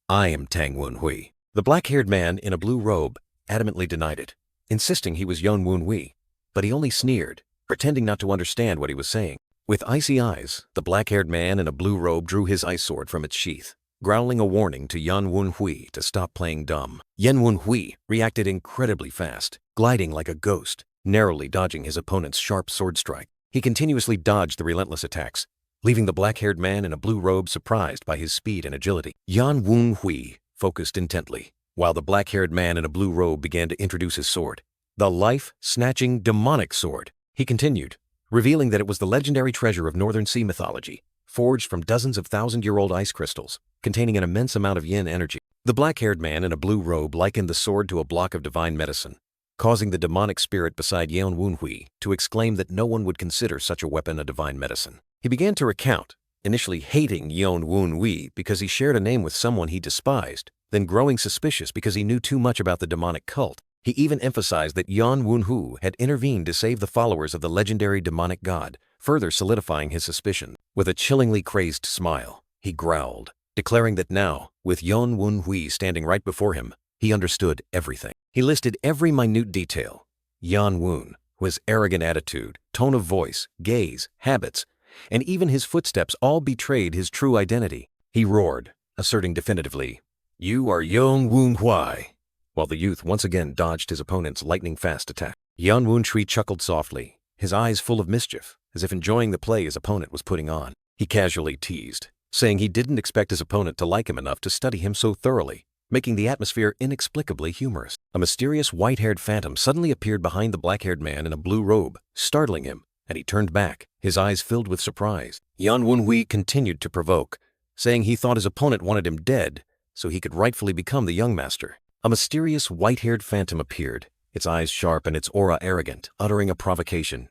"I am Tang Wunhui." The black-haired man in a blue robe adamantly denied it, insisting he was Yeon Wunhui, but he only sneered, pretending not to understand what he was saying. With icy eyes, the black-haired man in a blue robe drew his ice sword from its sheath, growling a warning to Yeon Wunhui to stop playing dumb. Yeon Wunhui reacted incredibly fast, gliding like a ghost, narrowly dodging his opponent's sharp sword strike. He continuously dodged the relentless attacks, leaving the black-haired man in a blue robe surprised by his speed and agility. Yeon Wunhui focused intently, while the black-haired man in a blue robe began to introduce his sword, the life-snatching demonic sword. He continued, revealing that it was the legendary treasure of Northern Sea mythology, forged from dozens of thousand-year-old ice crystals, containing an immense amount of yin energy. The black-haired man in a blue robe likened the sword to a block of divine medicine, causing the demonic spirit beside Yeon Wunhui to exclaim that no one would consider such a weapon a divine medicine. He began to recount, initially hating Yeon Wunhui because he shared a name with someone he despised, then growing suspicious because he knew too much about the demonic cult. He even emphasized that Yeon Wunhui had intervened to save the followers of the legendary demonic god, further solidifying his suspicion. With a chillingly crazed smile, he growled, declaring that now, with Yeon Wunhui standing right before him, he understood everything. He listed every minute detail. Yeon Wun, his arrogant attitude, tone of voice, gaze, habits, and even his footsteps all betrayed his true identity. He roared, asserting definitively, "You are Yeon Wunhui," while the youth once again dodged his opponent's lightning-fast attack. Yeon Wunhui chuckled softly, his eyes full of mischief, as if enjoying the play his opponent was putting on. He casually teased, saying he didn't expect his opponent to like him enough to study him so thoroughly, making the atmosphere inexplicably humorous. A mysterious white-haired phantom suddenly appeared behind the black-haired man in a blue robe, startling him, and he turned back, his eyes filled with surprise. Yeon Wunhui continued to provoke, saying he thought his opponent wanted him dead so he could rightfully become the young master. A mysterious white-haired phantom appeared, its eyes sharp and its aura arrogant, uttering a provocation.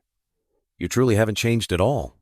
"You truly haven't changed at all."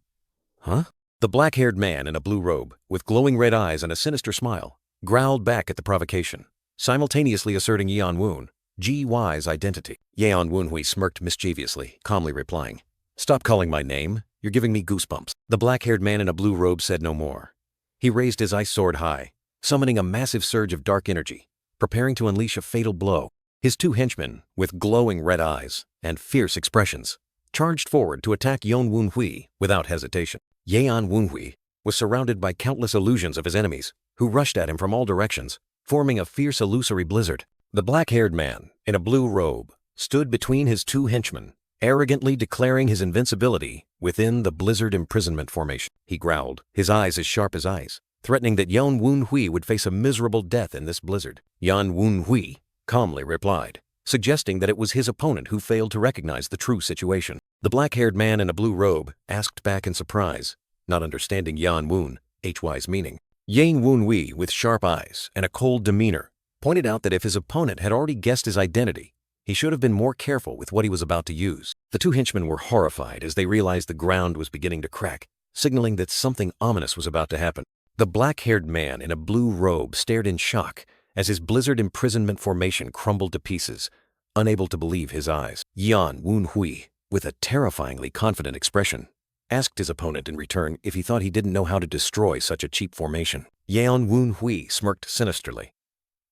"Huh?" The black-haired man in a blue robe, with glowing red eyes and a sinister smile, growled back at the provocation, simultaneously asserting Yeon Wunhui's identity. Yeon Wunhui smirked mischievously, calmly replying, "Stop calling my name, you're giving me goosebumps." The black-haired man in a blue robe said no more. He raised his ice sword high, summoning a massive surge of dark energy, preparing to unleash a fatal blow. His two henchmen, with glowing red eyes and fierce expressions, charged forward to attack Yeon Wunhui without hesitation. Yeon Wunhui was surrounded by countless illusions of his enemies, who rushed at him from all directions, forming a fierce illusory blizzard. The black-haired man, in a blue robe, stood between his two henchmen, arrogantly declaring his invincibility within the blizzard imprisonment formation. He growled, his eyes as sharp as ice, threatening that Yeon Wunhui would face a miserable death in this blizzard. Yeon Wunhui calmly replied, suggesting that it was his opponent who failed to recognize the true situation. The black-haired man in a blue robe asked back in surprise, not understanding Yeon Wunhui's meaning. Yang Wunhui, with sharp eyes and a cold demeanor, pointed out that if his opponent had already guessed his identity, he should have been more careful with what he was about to use. The two henchmen were horrified as they realized the ground was beginning to crack, signaling that something ominous was about to happen. The black-haired man in a blue robe stared in shock as his blizzard imprisonment formation crumbled to pieces, unable to believe his eyes. Yan Wunhui, with a terrifyingly confident expression, asked his opponent in return if he thought he didn't know how to destroy such a cheap formation. Yan Wunhui smirked sinisterly,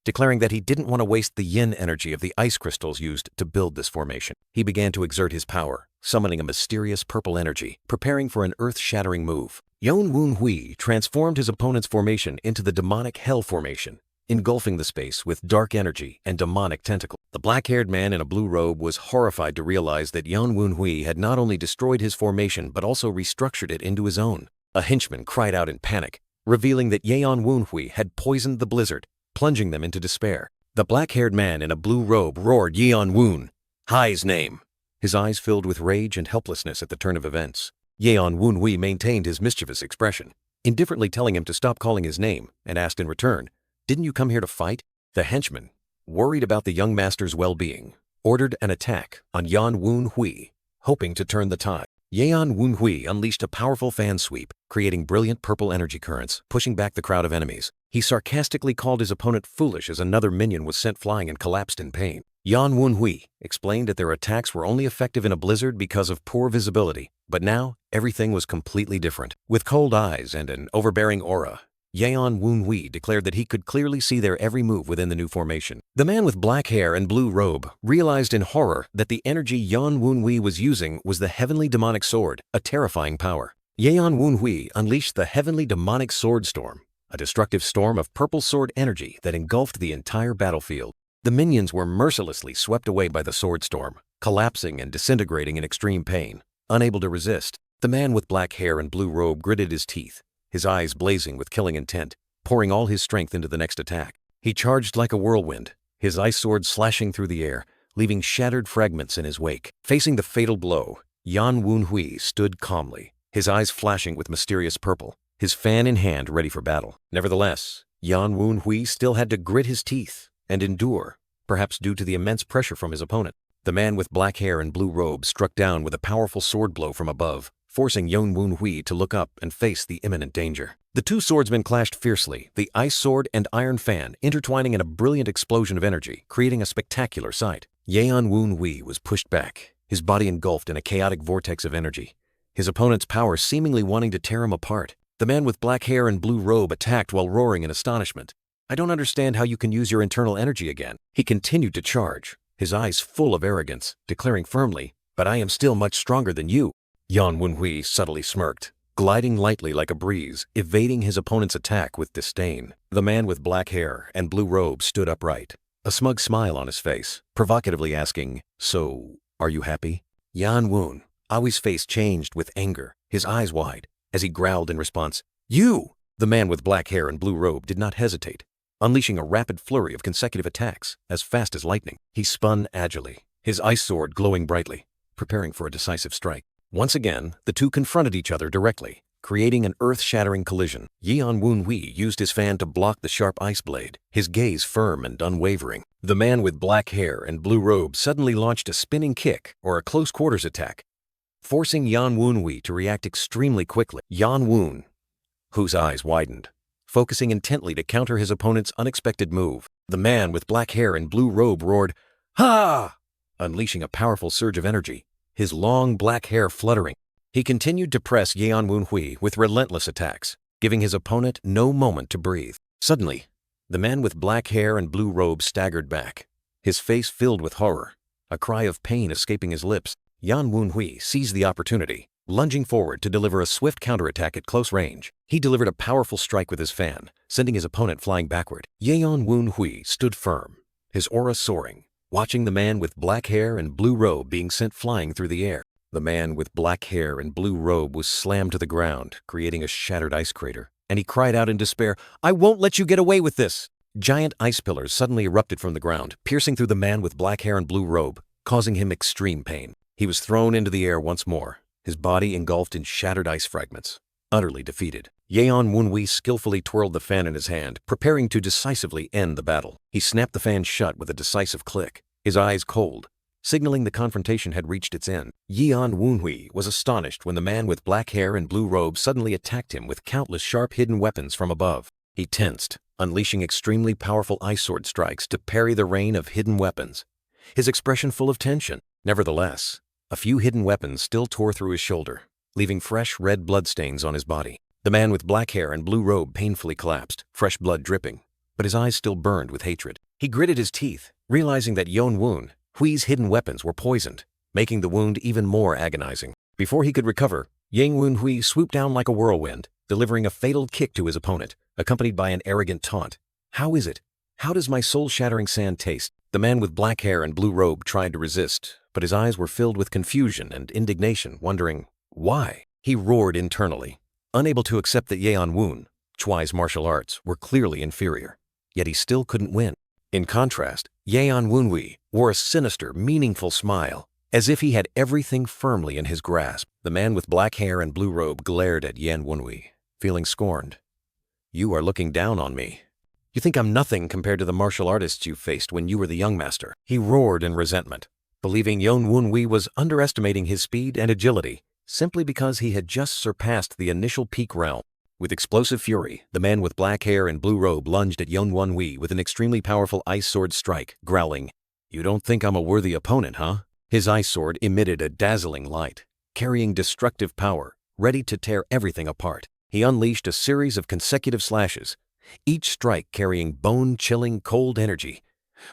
declaring that he didn't want to waste the yin energy of the ice crystals used to build this formation. He began to exert his power, summoning a mysterious purple energy, preparing for an earth-shattering move. Yan Wunhui transformed his opponent's formation into the demonic hell formation, engulfing the space with dark energy and demonic tentacles. The black-haired man in a blue robe was horrified to realize that Yan Wunhui had not only destroyed his formation but also restructured it into his own. A henchman cried out in panic, revealing that Yan Wunhui had poisoned the blizzard, plunging them into despair. The black-haired man in a blue robe roared Yan Wunhui's name, his eyes filled with rage and helplessness at the turn of events. Yan Wunhui maintained his mischievous expression, indifferently telling him to stop calling his name, and asked in return, "Didn't you come here to fight?" The henchman, worried about the young master's well-being, ordered an attack on Yan Wunhui, hoping to turn the tide. Yan Wunhui unleashed a powerful fan sweep, creating brilliant purple energy currents, pushing back the crowd of enemies. He sarcastically called his opponent foolish as another minion was sent flying and collapsed in pain. Yan Wunhui explained that their attacks were only effective in a blizzard because of poor visibility, but now everything was completely different. With cold eyes and an overbearing aura, Yan Wunhui declared that he could clearly see their every move within the new formation. The man with black hair and blue robe realized in horror that the energy Yan Wunhui was using was the heavenly demonic sword, a terrifying power. Yan Wunhui unleashed the heavenly demonic sword storm, a destructive storm of purple sword energy that engulfed the entire battlefield. The minions were mercilessly swept away by the sword storm, collapsing and disintegrating in extreme pain. Unable to resist, the man with black hair and blue robe gritted his teeth, his eyes blazing with killing intent, pouring all his strength into the next attack. He charged like a whirlwind, his ice sword slashing through the air, leaving shattered fragments in his wake. Facing the fatal blow, Yan Wunhui stood calmly, his eyes flashing with mysterious purple, his fan in hand ready for battle. Nevertheless, Yan Wunhui still had to grit his teeth and endure, perhaps due to the immense pressure from his opponent. The man with black hair and blue robe struck down with a powerful sword blow from above, forcing Yan Wunhui to look up and face the imminent danger. The two swordsmen clashed fiercely, the ice sword and iron fan intertwining in a brilliant explosion of energy, creating a spectacular sight. Yan Wunhui was pushed back, his body engulfed in a chaotic vortex of energy, his opponent's power seemingly wanting to tear him apart. The man with black hair and blue robe attacked while roaring in astonishment. "I don't understand how you can use your internal energy again." He continued to charge, his eyes full of arrogance, declaring firmly, "But I am still much stronger than you." Yan Wunhui subtly smirked, gliding lightly like a breeze, evading his opponent's attack with disdain. The man with black hair and blue robe stood upright, a smug smile on his face, provocatively asking, "So, are you happy?" Yan Wunhui's face changed with anger, his eyes wide, as he growled in response, "You!" The man with black hair and blue robe did not hesitate, unleashing a rapid flurry of consecutive attacks, as fast as lightning. He spun agilely, his ice sword glowing brightly, preparing for a decisive strike. Once again, the two confronted each other directly, creating an earth-shattering collision. Yan Wunhui used his fan to block the sharp ice blade, his gaze firm and unwavering. The man with black hair and blue robe suddenly launched a spinning kick or a close-quarters attack, forcing Yan Wunhui to react extremely quickly. Yan Wunhui's eyes widened, focusing intently to counter his opponent's unexpected move. The man with black hair and blue robe roared, "Ha!" unleashing a powerful surge of energy, his long black hair fluttering. He continued to press Yan Wunhui with relentless attacks, giving his opponent no moment to breathe. Suddenly, the man with black hair and blue robe staggered back, his face filled with horror, a cry of pain escaping his lips. Yan Wunhui seized the opportunity, lunging forward to deliver a swift counterattack at close range. He delivered a powerful strike with his fan, sending his opponent flying backward. Yan Wunhui stood firm, his aura soaring, watching the man with black hair and blue robe being sent flying through the air. The man with black hair and blue robe was slammed to the ground, creating a shattered ice crater, and he cried out in despair, "I won't let you get away with this!" Giant ice pillars suddenly erupted from the ground, piercing through the man with black hair and blue robe, causing him extreme pain. He was thrown into the air once more, his body engulfed in shattered ice fragments. Utterly defeated, Yeon Wunhui skillfully twirled the fan in his hand, preparing to decisively end the battle. He snapped the fan shut with a decisive click, his eyes cold, signaling the confrontation had reached its end. Yeon Wunhui was astonished when the man with black hair and blue robe suddenly attacked him with countless sharp hidden weapons from above. He tensed, unleashing extremely powerful ice sword strikes to parry the rain of hidden weapons, his expression full of tension. Nevertheless, a few hidden weapons still tore through his shoulder, leaving fresh red bloodstains on his body. The man with black hair and blue robe painfully collapsed, fresh blood dripping, but his eyes still burned with hatred. He gritted his teeth, realizing that Yeon Wunhui's hidden weapons were poisoned, making the wound even more agonizing. Before he could recover, Yeon Wunhui swooped down like a whirlwind, delivering a fatal kick to his opponent, accompanied by an arrogant taunt. "How is it? How does my soul-shattering sand taste?" The man with black hair and blue robe tried to resist, but his eyes were filled with confusion and indignation, wondering why. He roared internally, unable to accept that Yeon Wunhui's martial arts were clearly inferior, yet he still couldn't win. In contrast, Yeon Wunhui wore a sinister, meaningful smile, as if he had everything firmly in his grasp. The man with black hair and blue robe glared at Yeon Wunhui, feeling scorned. "You are looking down on me. You think I'm nothing compared to the martial artists you faced when you were the young master." He roared in resentment, believing Yeon Wunhui was underestimating his speed and agility simply because he had just surpassed the initial peak realm. With explosive fury, the man with black hair and blue robe lunged at Yeon Wunhui with an extremely powerful ice sword strike, growling, "You don't think I'm a worthy opponent, huh?" His ice sword emitted a dazzling light, carrying destructive power, ready to tear everything apart. He unleashed a series of consecutive slashes, each strike carrying bone-chilling cold energy,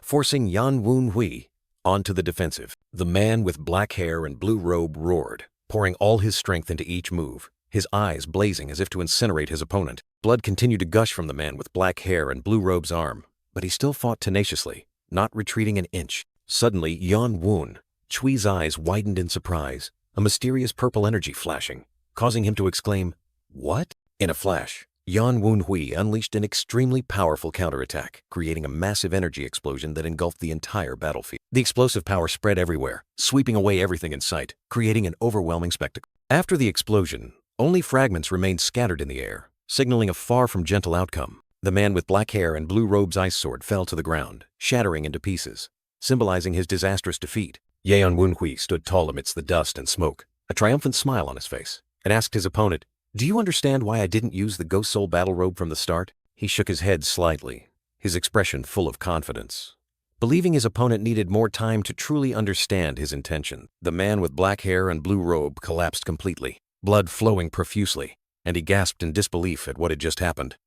forcing Yeon Wunhui onto the defensive. The man with black hair and blue robe roared, pouring all his strength into each move, his eyes blazing as if to incinerate his opponent. Blood continued to gush from the man with black hair and blue robe's arm, but he still fought tenaciously, not retreating an inch. Suddenly, Yeon Wunhui's eyes widened in surprise, a mysterious purple energy flashing, causing him to exclaim, "What?" In a flash, Yeon Wunhui unleashed an extremely powerful counterattack, creating a massive energy explosion that engulfed the entire battlefield. The explosive power spread everywhere, sweeping away everything in sight, creating an overwhelming spectacle. After the explosion, only fragments remained scattered in the air, signaling a far from gentle outcome. The man with black hair and blue robe's ice sword fell to the ground, shattering into pieces, symbolizing his disastrous defeat. Yeon Wunhui stood tall amidst the dust and smoke, a triumphant smile on his face, and asked his opponent, "Do you understand why I didn't use the Ghost Soul battle robe from the start?" He shook his head slightly, his expression full of confidence, believing his opponent needed more time to truly understand his intention. The man with black hair and blue robe collapsed completely, blood flowing profusely, and he gasped in disbelief at what had just happened.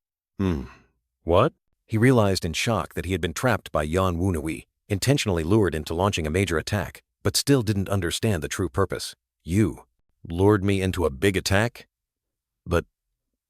What? He realized in shock that he had been trapped by Yeon Wunhui, intentionally lured into launching a major attack, but still didn't understand the true purpose. "You lured me into a big attack? But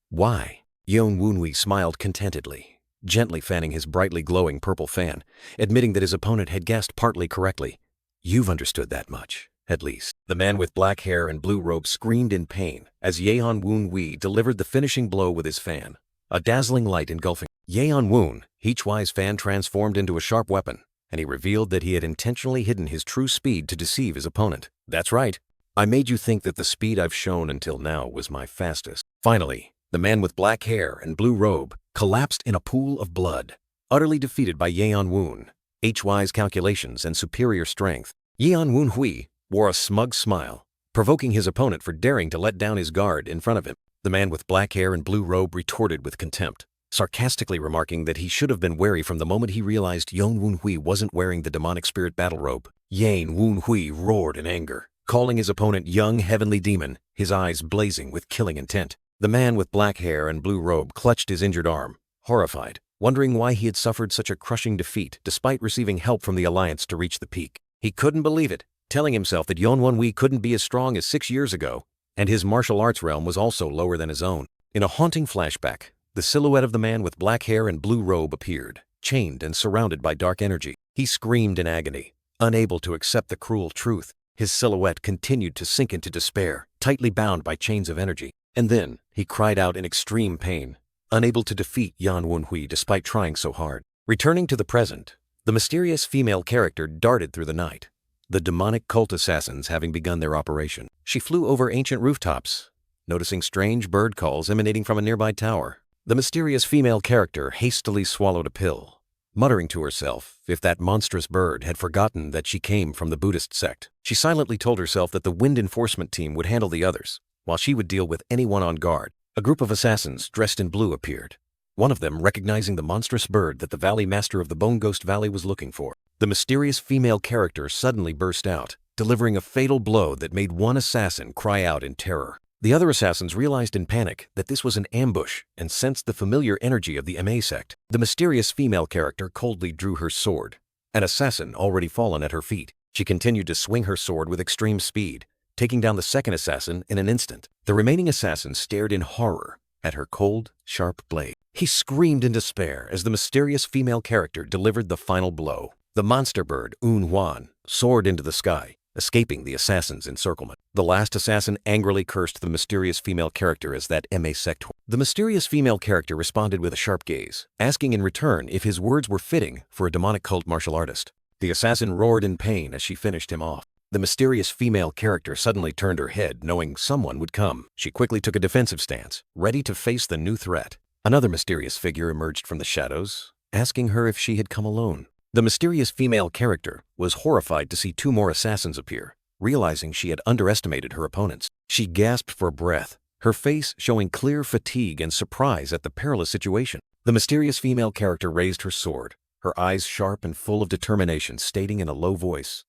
why?" Yeon Wunhui smiled contentedly, gently fanning his brightly glowing purple fan, admitting that his opponent had guessed partly correctly. "You've understood that much, at least." The man with black hair and blue robe screamed in pain as Yeon Wunhui delivered the finishing blow with his fan, a dazzling light engulfing. Yeon Wunhui's fan transformed into a sharp weapon, and he revealed that he had intentionally hidden his true speed to deceive his opponent. "That's right. I made you think that the speed I've shown until now was my fastest." Finally, the man with black hair and blue robe collapsed in a pool of blood, utterly defeated by Yeon Wunhui's calculations and superior strength. Yeon Wunhui wore a smug smile, provoking his opponent for daring to let down his guard in front of him. The man with black hair and blue robe retorted with contempt, sarcastically remarking that he should have been wary from the moment he realized Yeon Wunhui wasn't wearing the demonic spirit battle robe. Yeon Wunhui roared in anger, calling his opponent young heavenly demon, his eyes blazing with killing intent. The man with black hair and blue robe clutched his injured arm, horrified, wondering why he had suffered such a crushing defeat despite receiving help from the Alliance to reach the peak. He couldn't believe it, telling himself that Yeon Wunhui couldn't be as strong as 6 years ago, and his martial arts realm was also lower than his own. In a haunting flashback, the silhouette of the man with black hair and blue robe appeared, chained and surrounded by dark energy. He screamed in agony, unable to accept the cruel truth. His silhouette continued to sink into despair, tightly bound by chains of energy. And then, he cried out in extreme pain, unable to defeat Yeon Wunhui despite trying so hard. Returning to the present, the mysterious female character darted through the night, the demonic cult assassins having begun their operation. She flew over ancient rooftops, noticing strange bird calls emanating from a nearby tower. The mysterious female character hastily swallowed a pill, muttering to herself if that monstrous bird had forgotten that she came from the Buddhist sect. She silently told herself that the wind enforcement team would handle the others, while she would deal with anyone on guard. A group of assassins dressed in blue appeared, one of them recognizing the monstrous bird that the Valley Master of the Bone Ghost Valley was looking for. The mysterious female character suddenly burst out, delivering a fatal blow that made one assassin cry out in terror. The other assassins realized in panic that this was an ambush and sensed the familiar energy of the MA sect. The mysterious female character coldly drew her sword, an assassin already fallen at her feet. She continued to swing her sword with extreme speed, taking down the second assassin in an instant. The remaining assassin stared in horror at her cold, sharp blade. He screamed in despair as the mysterious female character delivered the final blow. The monster bird, Huan, soared into the sky, escaping the assassin's encirclement. The last assassin angrily cursed the mysterious female character as that MA sect. The mysterious female character responded with a sharp gaze, asking in return if his words were fitting for a demonic cult martial artist. The assassin roared in pain as she finished him off. The mysterious female character suddenly turned her head, knowing someone would come. She quickly took a defensive stance, ready to face the new threat. Another mysterious figure emerged from the shadows, asking her if she had come alone. The mysterious female character was horrified to see two more assassins appear, realizing she had underestimated her opponents. She gasped for breath, her face showing clear fatigue and surprise at the perilous situation. The mysterious female character raised her sword, her eyes sharp and full of determination, stating in a low voice,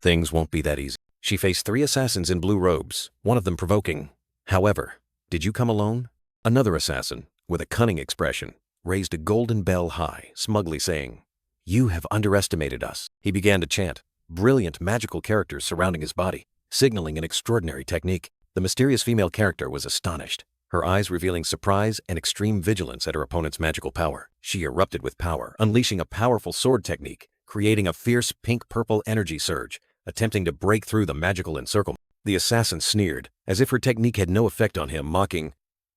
"Things won't be that easy." She faced three assassins in blue robes, one of them provoking, "However, did you come alone?" Another assassin, with a cunning expression, raised a golden bell high, smugly saying, "You have underestimated us." He began to chant, brilliant magical characters surrounding his body, signaling an extraordinary technique. The mysterious female character was astonished, her eyes revealing surprise and extreme vigilance at her opponent's magical power. She erupted with power, unleashing a powerful sword technique, creating a fierce pink-purple energy surge, attempting to break through the magical encirclement. The assassin sneered, as if her technique had no effect on him, mocking,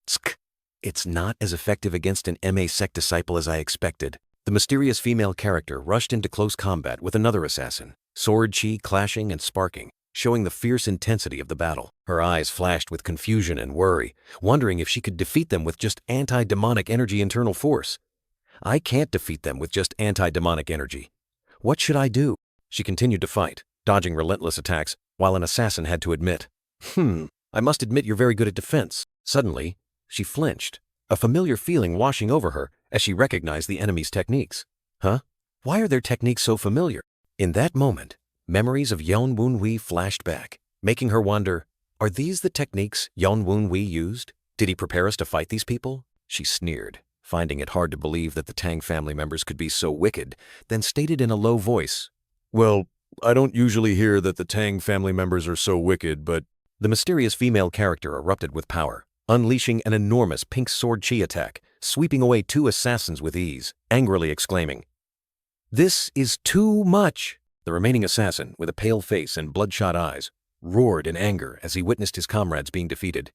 "Tsk, it's not as effective against an MA sect disciple as I expected." The mysterious female character rushed into close combat with another assassin, sword chi clashing and sparking, showing the fierce intensity of the battle. Her eyes flashed with confusion and worry, wondering if she could defeat them with just anti-demonic energy internal force. "I can't defeat them with just anti-demonic energy. What should I do?" She continued to fight, dodging relentless attacks, while an assassin had to admit, "I must admit you're very good at defense." Suddenly, she flinched, a familiar feeling washing over her as she recognized the enemy's techniques. Huh? Why are their techniques so familiar? In that moment, memories of Yan Wunhui flashed back, making her wonder, are these the techniques Yan Wunhui used? Did he prepare us to fight these people? She sneered, finding it hard to believe that the Tang family members could be so wicked, then stated in a low voice, "Well, I don't usually hear that the Tang family members are so wicked, but..." The mysterious female character erupted with power, unleashing an enormous pink sword chi attack, sweeping away two assassins with ease, angrily exclaiming, "This is too much!" The remaining assassin, with a pale face and bloodshot eyes, roared in anger as he witnessed his comrades being defeated.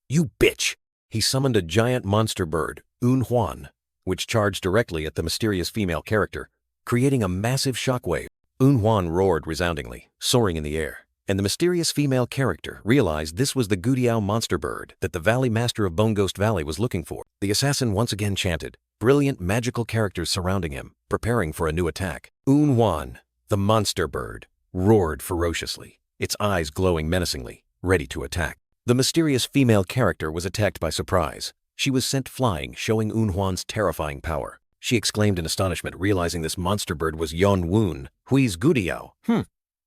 "You bitch!" He summoned a giant monster bird, Huan, which charged directly at the mysterious female character, creating a massive shockwave. Huan roared resoundingly, soaring in the air, and the mysterious female character realized this was the Gudiao monster bird that the Valley Master of Bone Ghost Valley was looking for. The assassin once again chanted, brilliant magical characters surrounding him, preparing for a new attack. Huan, the monster bird, roared ferociously, its eyes glowing menacingly, ready to attack. The mysterious female character was attacked by surprise. She was sent flying, showing Huan's terrifying power. She exclaimed in astonishment, realizing this monster bird was Yan Wun, Hui's Gudiao.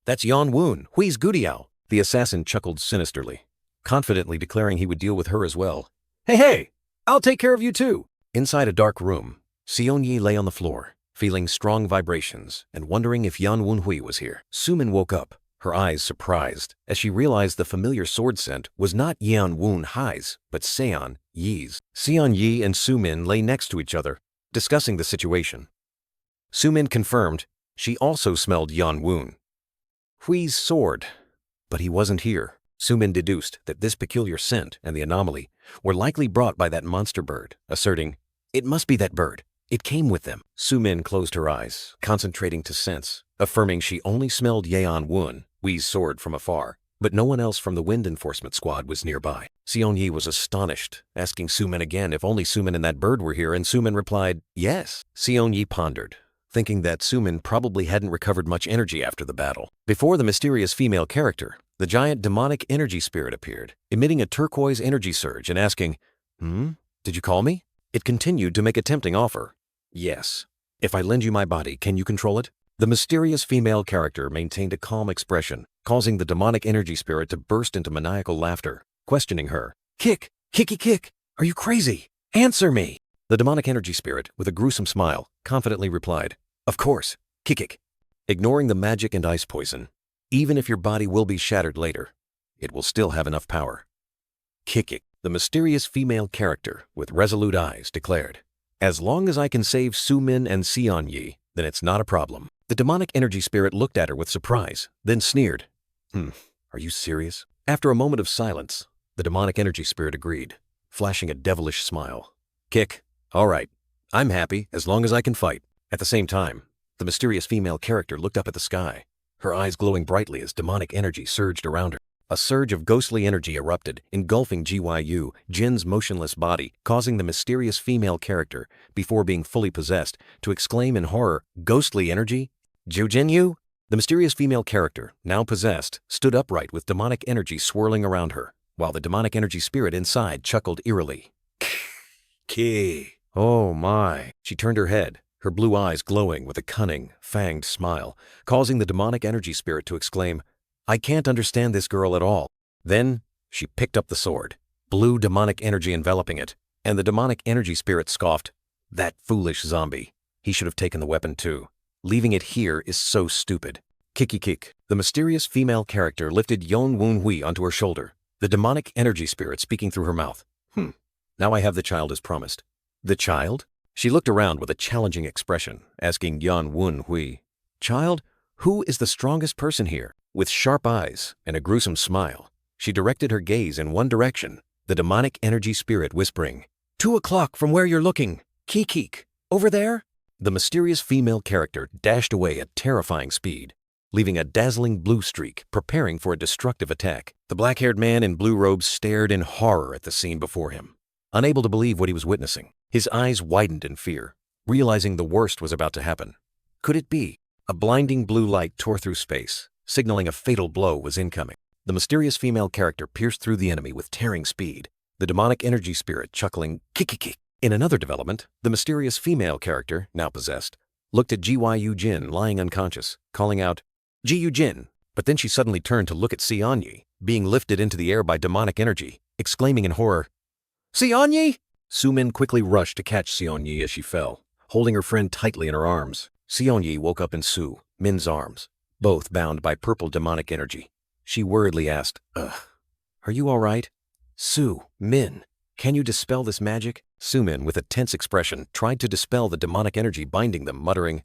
That's Yan Wun, Hui's Gudiao. The assassin chuckled sinisterly, confidently declaring he would deal with her as well. Hey, I'll take care of you too. Inside a dark room, Sion Yi lay on the floor, feeling strong vibrations and wondering if Yan Wun Hui was here. Sumin woke up, her eyes surprised, as she realized the familiar sword scent was not Yan Wun Hai's, but Sion Yi's. Sion Yi and Sumin lay next to each other, discussing the situation. Sumin confirmed she also smelled Yan Wun Hui's sword, but he wasn't here. Sumin deduced that this peculiar scent and the anomaly were likely brought by that monster bird, asserting, "It must be that bird. It came with them." Sumin closed her eyes, concentrating to sense, affirming she only smelled Yan Wun Hui's sword from afar, but no one else from the wind enforcement squad was nearby. Seon-yi was astonished, asking Sumin again if only Sumin and that bird were here, and Sumin replied, yes. Seon-yi pondered, thinking that Sumin probably hadn't recovered much energy after the battle. Before the mysterious female character, the giant demonic energy spirit appeared, emitting a turquoise energy surge and asking, did you call me? It continued to make a tempting offer. Yes. If I lend you my body, can you control it? The mysterious female character maintained a calm expression, causing the demonic energy spirit to burst into maniacal laughter, questioning her. Kick! Kicky kick! Are you crazy? Answer me! The demonic energy spirit, with a gruesome smile, confidently replied, of course, kick. Ignoring the magic and ice poison, even if your body will be shattered later, it will still have enough power. Kick. The mysterious female character, with resolute eyes, declared, as long as I can save Sumin and Seon-yi, then it's not a problem. The demonic energy spirit looked at her with surprise, then sneered. Are you serious? After a moment of silence, the demonic energy spirit agreed, flashing a devilish smile. Kick. All right. I'm happy as long as I can fight. At the same time, the mysterious female character looked up at the sky, her eyes glowing brightly as demonic energy surged around her. A surge of ghostly energy erupted, engulfing Gyu, Jin's motionless body, causing the mysterious female character, before being fully possessed, to exclaim in horror, ghostly energy? Jinyu? The mysterious female character, now possessed, stood upright with demonic energy swirling around her, while the demonic energy spirit inside chuckled eerily. Ki. Oh my. She turned her head, her blue eyes glowing with a cunning, fanged smile, causing the demonic energy spirit to exclaim, I can't understand this girl at all. Then she picked up the sword, blue demonic energy enveloping it, and the demonic energy spirit scoffed, that foolish zombie. He should have taken the weapon too. Leaving it here is so stupid. Kick. The mysterious female character lifted Yon Woon-hui onto her shoulder, the demonic energy spirit speaking through her mouth. Now I have the child as promised. The child? She looked around with a challenging expression, asking Yon Woon-hui, child, who is the strongest person here? With sharp eyes and a gruesome smile, she directed her gaze in one direction, the demonic energy spirit whispering, 2 o'clock from where you're looking. Keek. Over there? The mysterious female character dashed away at terrifying speed, leaving a dazzling blue streak, preparing for a destructive attack. The black-haired man in blue robes stared in horror at the scene before him, unable to believe what he was witnessing. His eyes widened in fear, realizing the worst was about to happen. Could it be? A blinding blue light tore through space, signaling a fatal blow was incoming. The mysterious female character pierced through the enemy with tearing speed, the demonic energy spirit chuckling, kick. In another development, the mysterious female character, now possessed, looked at Gyu Jin lying unconscious, calling out, Gyu Jin, but then she suddenly turned to look at Seon-yi, being lifted into the air by demonic energy, exclaiming in horror, Seon-yi! Sumin quickly rushed to catch Seon-yi as she fell, holding her friend tightly in her arms. Seon-yi woke up in Su, Min's arms, both bound by purple demonic energy. She worriedly asked, are you all right? Su, Min, can you dispel this magic? Sumin, with a tense expression, tried to dispel the demonic energy binding them, muttering,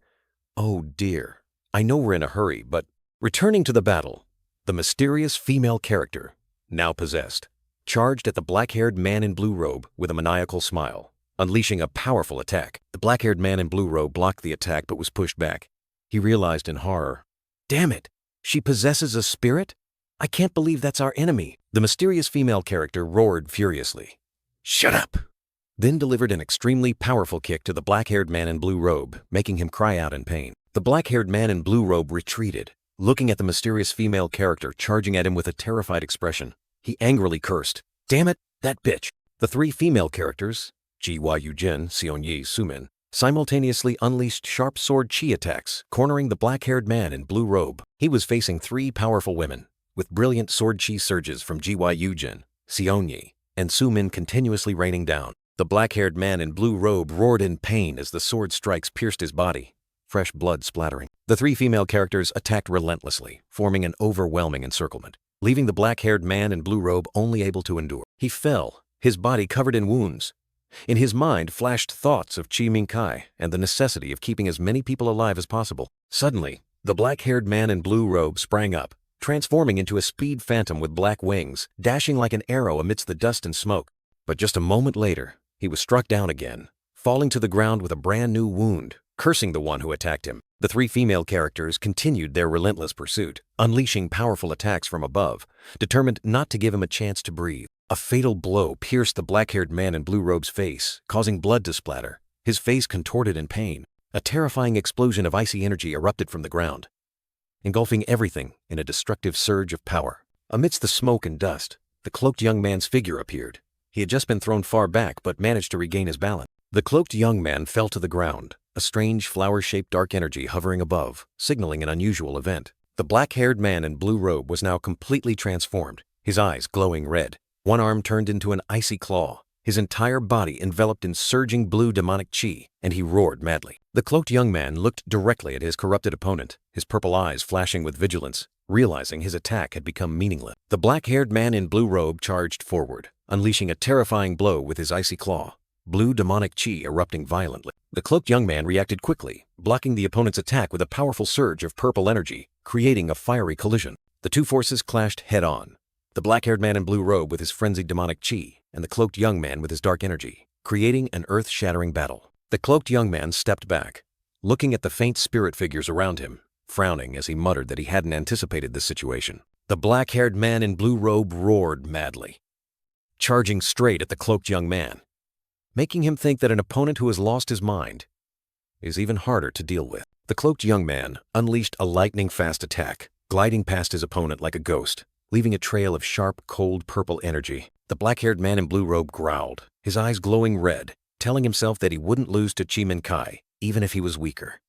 oh dear, I know we're in a hurry, but... Returning to the battle, the mysterious female character, now possessed, charged at the black-haired man in blue robe with a maniacal smile, unleashing a powerful attack. The black-haired man in blue robe blocked the attack but was pushed back. He realized in horror, damn it, she possesses a spirit? I can't believe that's our enemy. The mysterious female character roared furiously, shut up! Then delivered an extremely powerful kick to the black-haired man in blue robe, making him cry out in pain. The black-haired man in blue robe retreated, looking at the mysterious female character charging at him with a terrified expression. He angrily cursed, damn it, that bitch. The 3 female characters, Gyu Jin, Seon-yi, Sumin, simultaneously unleashed sharp sword chi attacks, cornering the black-haired man in blue robe. He was facing 3 powerful women, with brilliant sword chi surges from Gyu Jin, Seon-yi, and Sumin continuously raining down. The black-haired man in blue robe roared in pain as the sword strikes pierced his body, fresh blood splattering. The 3 female characters attacked relentlessly, forming an overwhelming encirclement, leaving the black-haired man in blue robe only able to endure. He fell, his body covered in wounds. In his mind flashed thoughts of Chi Ming-kai and the necessity of keeping as many people alive as possible. Suddenly, the black-haired man in blue robe sprang up, transforming into a speed phantom with black wings, dashing like an arrow amidst the dust and smoke. But just a moment later, he was struck down again, falling to the ground with a brand new wound, cursing the one who attacked him. The 3 female characters continued their relentless pursuit, unleashing powerful attacks from above, determined not to give him a chance to breathe. A fatal blow pierced the black-haired man in blue robe's face, causing blood to splatter. His face contorted in pain. A terrifying explosion of icy energy erupted from the ground, engulfing everything in a destructive surge of power. Amidst the smoke and dust, the cloaked young man's figure appeared. He had just been thrown far back but managed to regain his balance. The cloaked young man fell to the ground, a strange flower-shaped dark energy hovering above, signaling an unusual event. The black-haired man in blue robe was now completely transformed, his eyes glowing red. One arm turned into an icy claw, his entire body enveloped in surging blue demonic chi, and he roared madly. The cloaked young man looked directly at his corrupted opponent, his purple eyes flashing with vigilance, realizing his attack had become meaningless. The black-haired man in blue robe charged forward, unleashing a terrifying blow with his icy claw, blue demonic chi erupting violently. The cloaked young man reacted quickly, blocking the opponent's attack with a powerful surge of purple energy, creating a fiery collision. The two forces clashed head-on, the black-haired man in blue robe with his frenzied demonic chi, and the cloaked young man with his dark energy, creating an earth-shattering battle. The cloaked young man stepped back, looking at the faint spirit figures around him, frowning as he muttered that he hadn't anticipated this situation. The black-haired man in blue robe roared madly, charging straight at the cloaked young man, making him think that an opponent who has lost his mind is even harder to deal with. The cloaked young man unleashed a lightning-fast attack, gliding past his opponent like a ghost, leaving a trail of sharp, cold purple energy. The black-haired man in blue robe growled, his eyes glowing red, telling himself that he wouldn't lose to Chi Kai, even if he was weaker,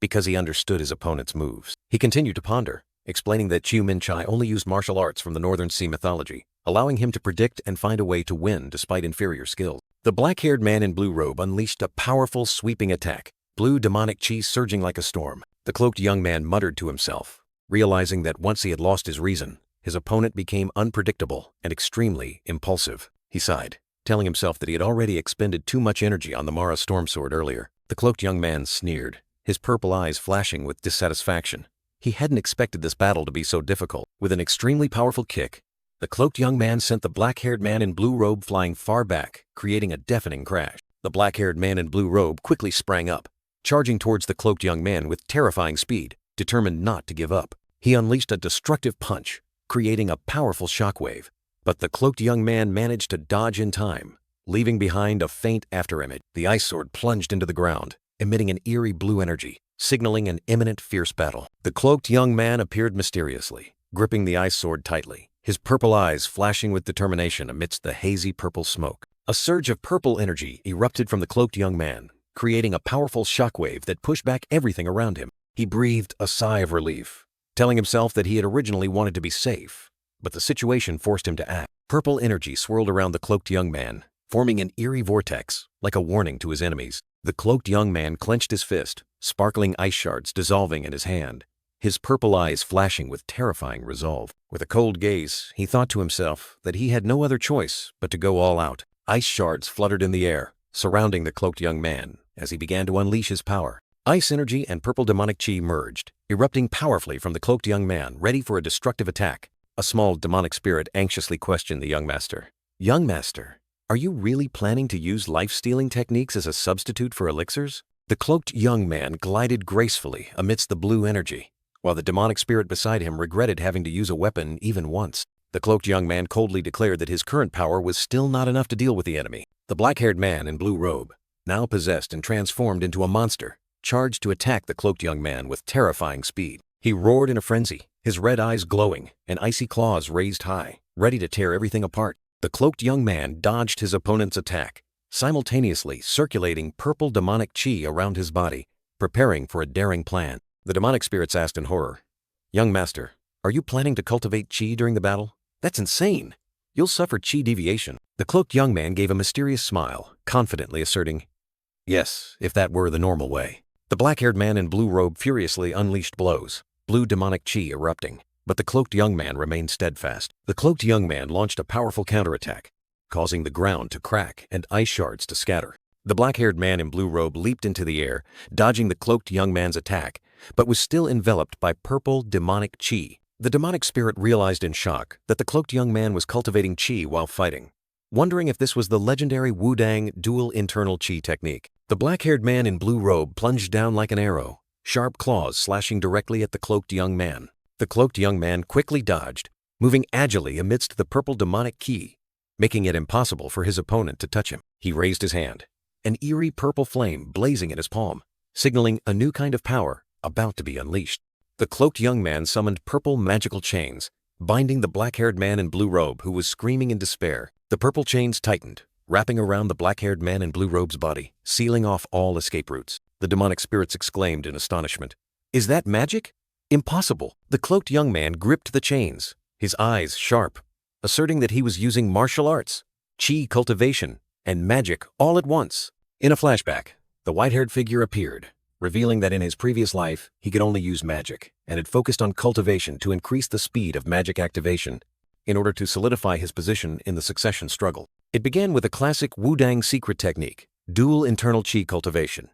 because he understood his opponent's moves. He continued to ponder, explaining that Chi only used martial arts from the Northern Sea mythology, allowing him to predict and find a way to win despite inferior skills. The black-haired man in blue robe unleashed a powerful, sweeping attack, blue demonic chi surging like a storm. The cloaked young man muttered to himself, realizing that once he had lost his reason, his opponent became unpredictable and extremely impulsive. He sighed, telling himself that he had already expended too much energy on the Mara storm sword earlier. The cloaked young man sneered, his purple eyes flashing with dissatisfaction. He hadn't expected this battle to be so difficult. With an extremely powerful kick, the cloaked young man sent the black-haired man in blue robe flying far back, creating a deafening crash. The black-haired man in blue robe quickly sprang up, charging towards the cloaked young man with terrifying speed, determined not to give up. He unleashed a destructive punch, creating a powerful shockwave. But the cloaked young man managed to dodge in time, leaving behind a faint afterimage. The ice sword plunged into the ground, emitting an eerie blue energy, signaling an imminent fierce battle. The cloaked young man appeared mysteriously, gripping the ice sword tightly, his purple eyes flashing with determination amidst the hazy purple smoke. A surge of purple energy erupted from the cloaked young man, creating a powerful shockwave that pushed back everything around him. He breathed a sigh of relief, telling himself that he had originally wanted to be safe, but the situation forced him to act. Purple energy swirled around the cloaked young man, forming an eerie vortex, like a warning to his enemies. The cloaked young man clenched his fist, sparkling ice shards dissolving in his hand, his purple eyes flashing with terrifying resolve. With a cold gaze, he thought to himself that he had no other choice but to go all out. Ice shards fluttered in the air, surrounding the cloaked young man as he began to unleash his power. Ice energy and purple demonic chi merged, erupting powerfully from the cloaked young man, ready for a destructive attack. A small demonic spirit anxiously questioned the young master. "Young master, are you really planning to use life-stealing techniques as a substitute for elixirs?" The cloaked young man glided gracefully amidst the blue energy, while the demonic spirit beside him regretted having to use a weapon even once. The cloaked young man coldly declared that his current power was still not enough to deal with the enemy. The black-haired man in blue robe, now possessed and transformed into a monster, charged to attack the cloaked young man with terrifying speed. He roared in a frenzy, his red eyes glowing and icy claws raised high, ready to tear everything apart. The cloaked young man dodged his opponent's attack, simultaneously circulating purple demonic chi around his body, preparing for a daring plan. The demonic spirits asked in horror, "Young master, are you planning to cultivate chi during the battle? That's insane. You'll suffer chi deviation." The cloaked young man gave a mysterious smile, confidently asserting, "Yes, if that were the normal way." The black-haired man in blue robe furiously unleashed blows, blue demonic chi erupting, but the cloaked young man remained steadfast. The cloaked young man launched a powerful counterattack, causing the ground to crack and ice shards to scatter. The black-haired man in blue robe leaped into the air, dodging the cloaked young man's attack, but was still enveloped by purple demonic chi. The demonic spirit realized in shock that the cloaked young man was cultivating chi while fighting, wondering if this was the legendary Wudang dual internal chi technique. The black-haired man in blue robe plunged down like an arrow, sharp claws slashing directly at the cloaked young man. The cloaked young man quickly dodged, moving agilely amidst the purple demonic chi, making it impossible for his opponent to touch him. He raised his hand, an eerie purple flame blazing in his palm, signaling a new kind of power about to be unleashed. The cloaked young man summoned purple magical chains, binding the black-haired man in blue robe who was screaming in despair. The purple chains tightened, wrapping around the black-haired man in blue robe's body, sealing off all escape routes. The demonic spirits exclaimed in astonishment. "Is that magic? Impossible!" The cloaked young man gripped the chains, his eyes sharp, asserting that he was using martial arts, chi cultivation, and magic all at once. In a flashback, the white-haired figure appeared, revealing that in his previous life, he could only use magic, and had focused on cultivation to increase the speed of magic activation in order to solidify his position in the succession struggle. It began with a classic Wudang secret technique, dual internal chi cultivation,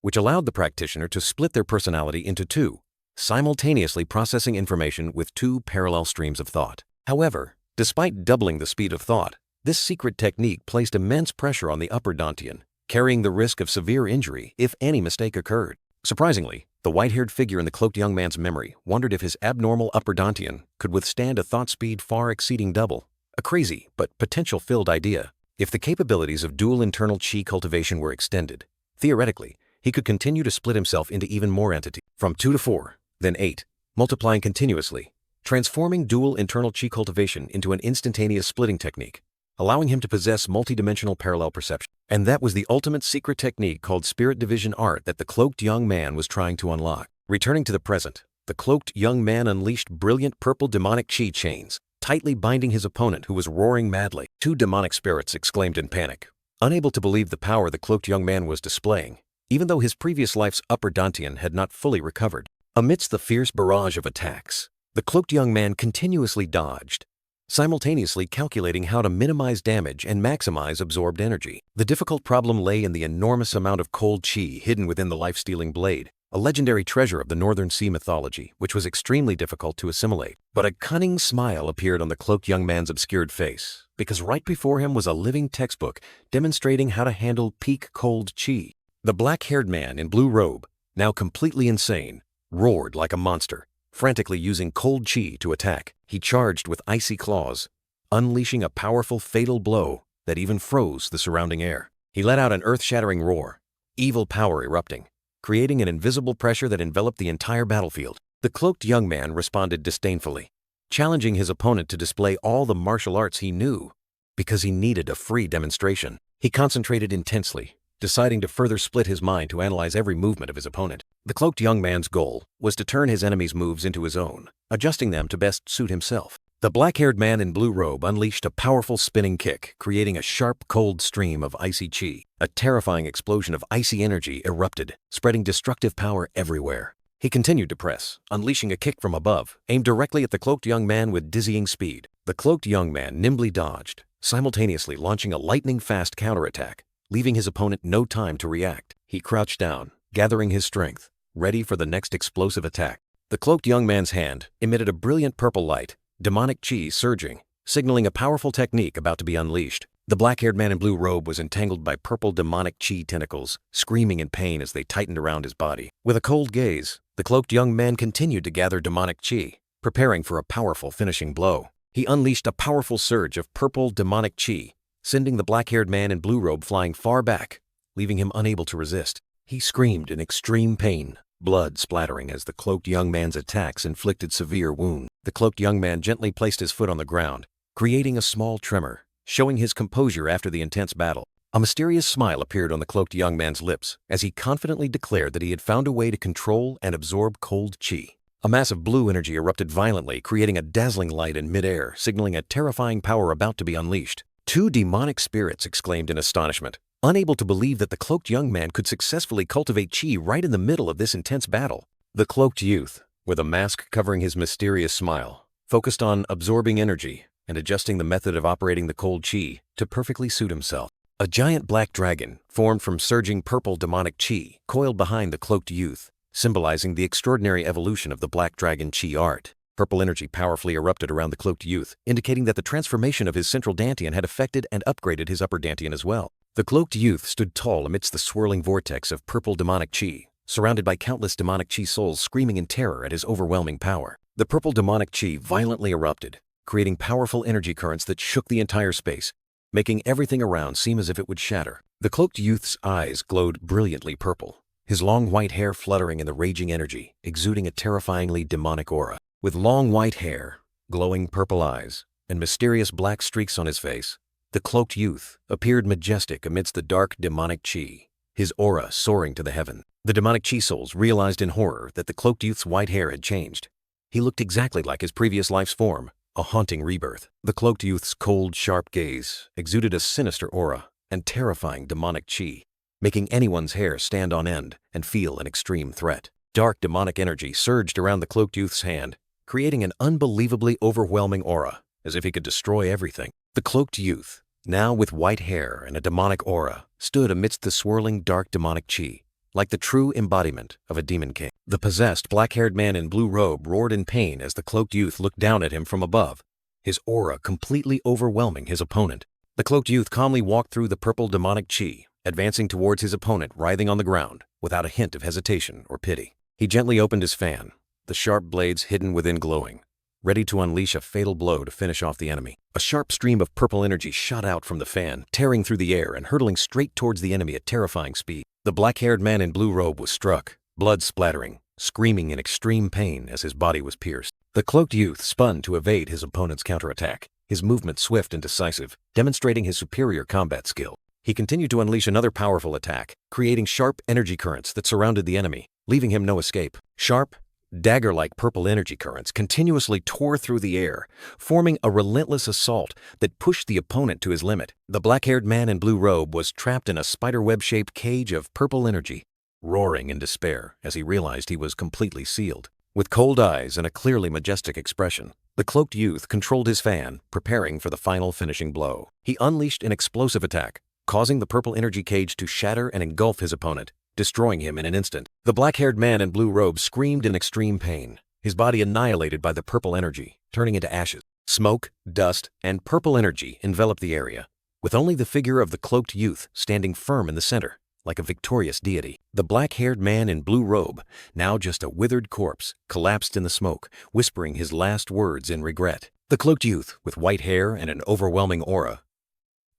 which allowed the practitioner to split their personality into two, simultaneously processing information with two parallel streams of thought. However, despite doubling the speed of thought, this secret technique placed immense pressure on the upper dantian, carrying the risk of severe injury if any mistake occurred. Surprisingly, the white-haired figure in the cloaked young man's memory wondered if his abnormal upper dantian could withstand a thought speed far exceeding double. A crazy but potential-filled idea. If the capabilities of dual internal chi cultivation were extended, theoretically, he could continue to split himself into even more entities, from 2 to 4, then 8, multiplying continuously, transforming dual internal chi cultivation into an instantaneous splitting technique, allowing him to possess multidimensional parallel perception. And that was the ultimate secret technique called spirit division art that the cloaked young man was trying to unlock. Returning to the present, the cloaked young man unleashed brilliant purple demonic chi chains, tightly binding his opponent who was roaring madly. Two demonic spirits exclaimed in panic, unable to believe the power the cloaked young man was displaying, even though his previous life's upper dantian had not fully recovered. Amidst the fierce barrage of attacks, the cloaked young man continuously dodged, simultaneously calculating how to minimize damage and maximize absorbed energy. The difficult problem lay in the enormous amount of cold chi hidden within the life-stealing blade, a legendary treasure of the Northern Sea mythology, which was extremely difficult to assimilate. But a cunning smile appeared on the cloaked young man's obscured face, because right before him was a living textbook demonstrating how to handle peak cold chi. The black-haired man in blue robe, now completely insane, roared like a monster, frantically using cold chi to attack. He charged with icy claws, unleashing a powerful fatal blow that even froze the surrounding air. He let out an earth-shattering roar, evil power erupting, creating an invisible pressure that enveloped the entire battlefield. The cloaked young man responded disdainfully, challenging his opponent to display all the martial arts he knew, because he needed a free demonstration. He concentrated intensely, deciding to further split his mind to analyze every movement of his opponent. The cloaked young man's goal was to turn his enemy's moves into his own, adjusting them to best suit himself. The black-haired man in blue robe unleashed a powerful spinning kick, creating a sharp, cold stream of icy chi. A terrifying explosion of icy energy erupted, spreading destructive power everywhere. He continued to press, unleashing a kick from above, aimed directly at the cloaked young man with dizzying speed. The cloaked young man nimbly dodged, simultaneously launching a lightning-fast counterattack, leaving his opponent no time to react. He crouched down, gathering his strength, ready for the next explosive attack. The cloaked young man's hand emitted a brilliant purple light, demonic chi surging, signaling a powerful technique about to be unleashed. The black-haired man in blue robe was entangled by purple demonic chi tentacles, screaming in pain as they tightened around his body. With a cold gaze, the cloaked young man continued to gather demonic chi, preparing for a powerful finishing blow. He unleashed a powerful surge of purple demonic chi, sending the black-haired man in blue robe flying far back, leaving him unable to resist. He screamed in extreme pain, blood splattering as the cloaked young man's attacks inflicted severe wounds. The cloaked young man gently placed his foot on the ground, creating a small tremor, showing his composure after the intense battle. A mysterious smile appeared on the cloaked young man's lips as he confidently declared that he had found a way to control and absorb cold chi. A mass of blue energy erupted violently, creating a dazzling light in midair, signaling a terrifying power about to be unleashed. Two demonic spirits exclaimed in astonishment, unable to believe that the cloaked young man could successfully cultivate chi right in the middle of this intense battle. The cloaked youth, with a mask covering his mysterious smile, focused on absorbing energy and adjusting the method of operating the cold chi to perfectly suit himself. A giant black dragon, formed from surging purple demonic chi, coiled behind the cloaked youth, symbolizing the extraordinary evolution of the black dragon chi art. Purple energy powerfully erupted around the cloaked youth, indicating that the transformation of his central dantian had affected and upgraded his upper dantian as well. The cloaked youth stood tall amidst the swirling vortex of purple demonic chi, surrounded by countless demonic chi souls screaming in terror at his overwhelming power. The purple demonic chi violently erupted, creating powerful energy currents that shook the entire space, making everything around seem as if it would shatter. The cloaked youth's eyes glowed brilliantly purple, his long white hair fluttering in the raging energy, exuding a terrifyingly demonic aura. With long white hair, glowing purple eyes, and mysterious black streaks on his face, the cloaked youth appeared majestic amidst the dark demonic chi, his aura soaring to the heaven. The demonic chi souls realized in horror that the cloaked youth's white hair had changed. He looked exactly like his previous life's form, a haunting rebirth. The cloaked youth's cold, sharp gaze exuded a sinister aura and terrifying demonic chi, making anyone's hair stand on end and feel an extreme threat. Dark demonic energy surged around the cloaked youth's hand, creating an unbelievably overwhelming aura, as if he could destroy everything. The cloaked youth, now with white hair and a demonic aura, stood amidst the swirling dark demonic chi, like the true embodiment of a demon king. The possessed black-haired man in blue robe roared in pain as the cloaked youth looked down at him from above, his aura completely overwhelming his opponent. The cloaked youth calmly walked through the purple demonic chi, advancing towards his opponent writhing on the ground, without a hint of hesitation or pity. He gently opened his fan, the sharp blades hidden within glowing, ready to unleash a fatal blow to finish off the enemy. A sharp stream of purple energy shot out from the fan, tearing through the air and hurtling straight towards the enemy at terrifying speed. The black-haired man in blue robe was struck, blood splattering, screaming in extreme pain as his body was pierced. The cloaked youth spun to evade his opponent's counterattack, his movement swift and decisive, demonstrating his superior combat skill. He continued to unleash another powerful attack, creating sharp energy currents that surrounded the enemy, leaving him no escape. Sharp, dagger-like purple energy currents continuously tore through the air, forming a relentless assault that pushed the opponent to his limit. The black-haired man in blue robe was trapped in a spiderweb-shaped cage of purple energy, roaring in despair as he realized he was completely sealed. With cold eyes and a clearly majestic expression, the cloaked youth controlled his fan, preparing for the final finishing blow. He unleashed an explosive attack, causing the purple energy cage to shatter and engulf his opponent, destroying him in an instant. The black-haired man in blue robe screamed in extreme pain, his body annihilated by the purple energy, turning into ashes. Smoke, dust, and purple energy enveloped the area, with only the figure of the cloaked youth standing firm in the center, like a victorious deity. The black-haired man in blue robe, now just a withered corpse, collapsed in the smoke, whispering his last words in regret. The cloaked youth, with white hair and an overwhelming aura,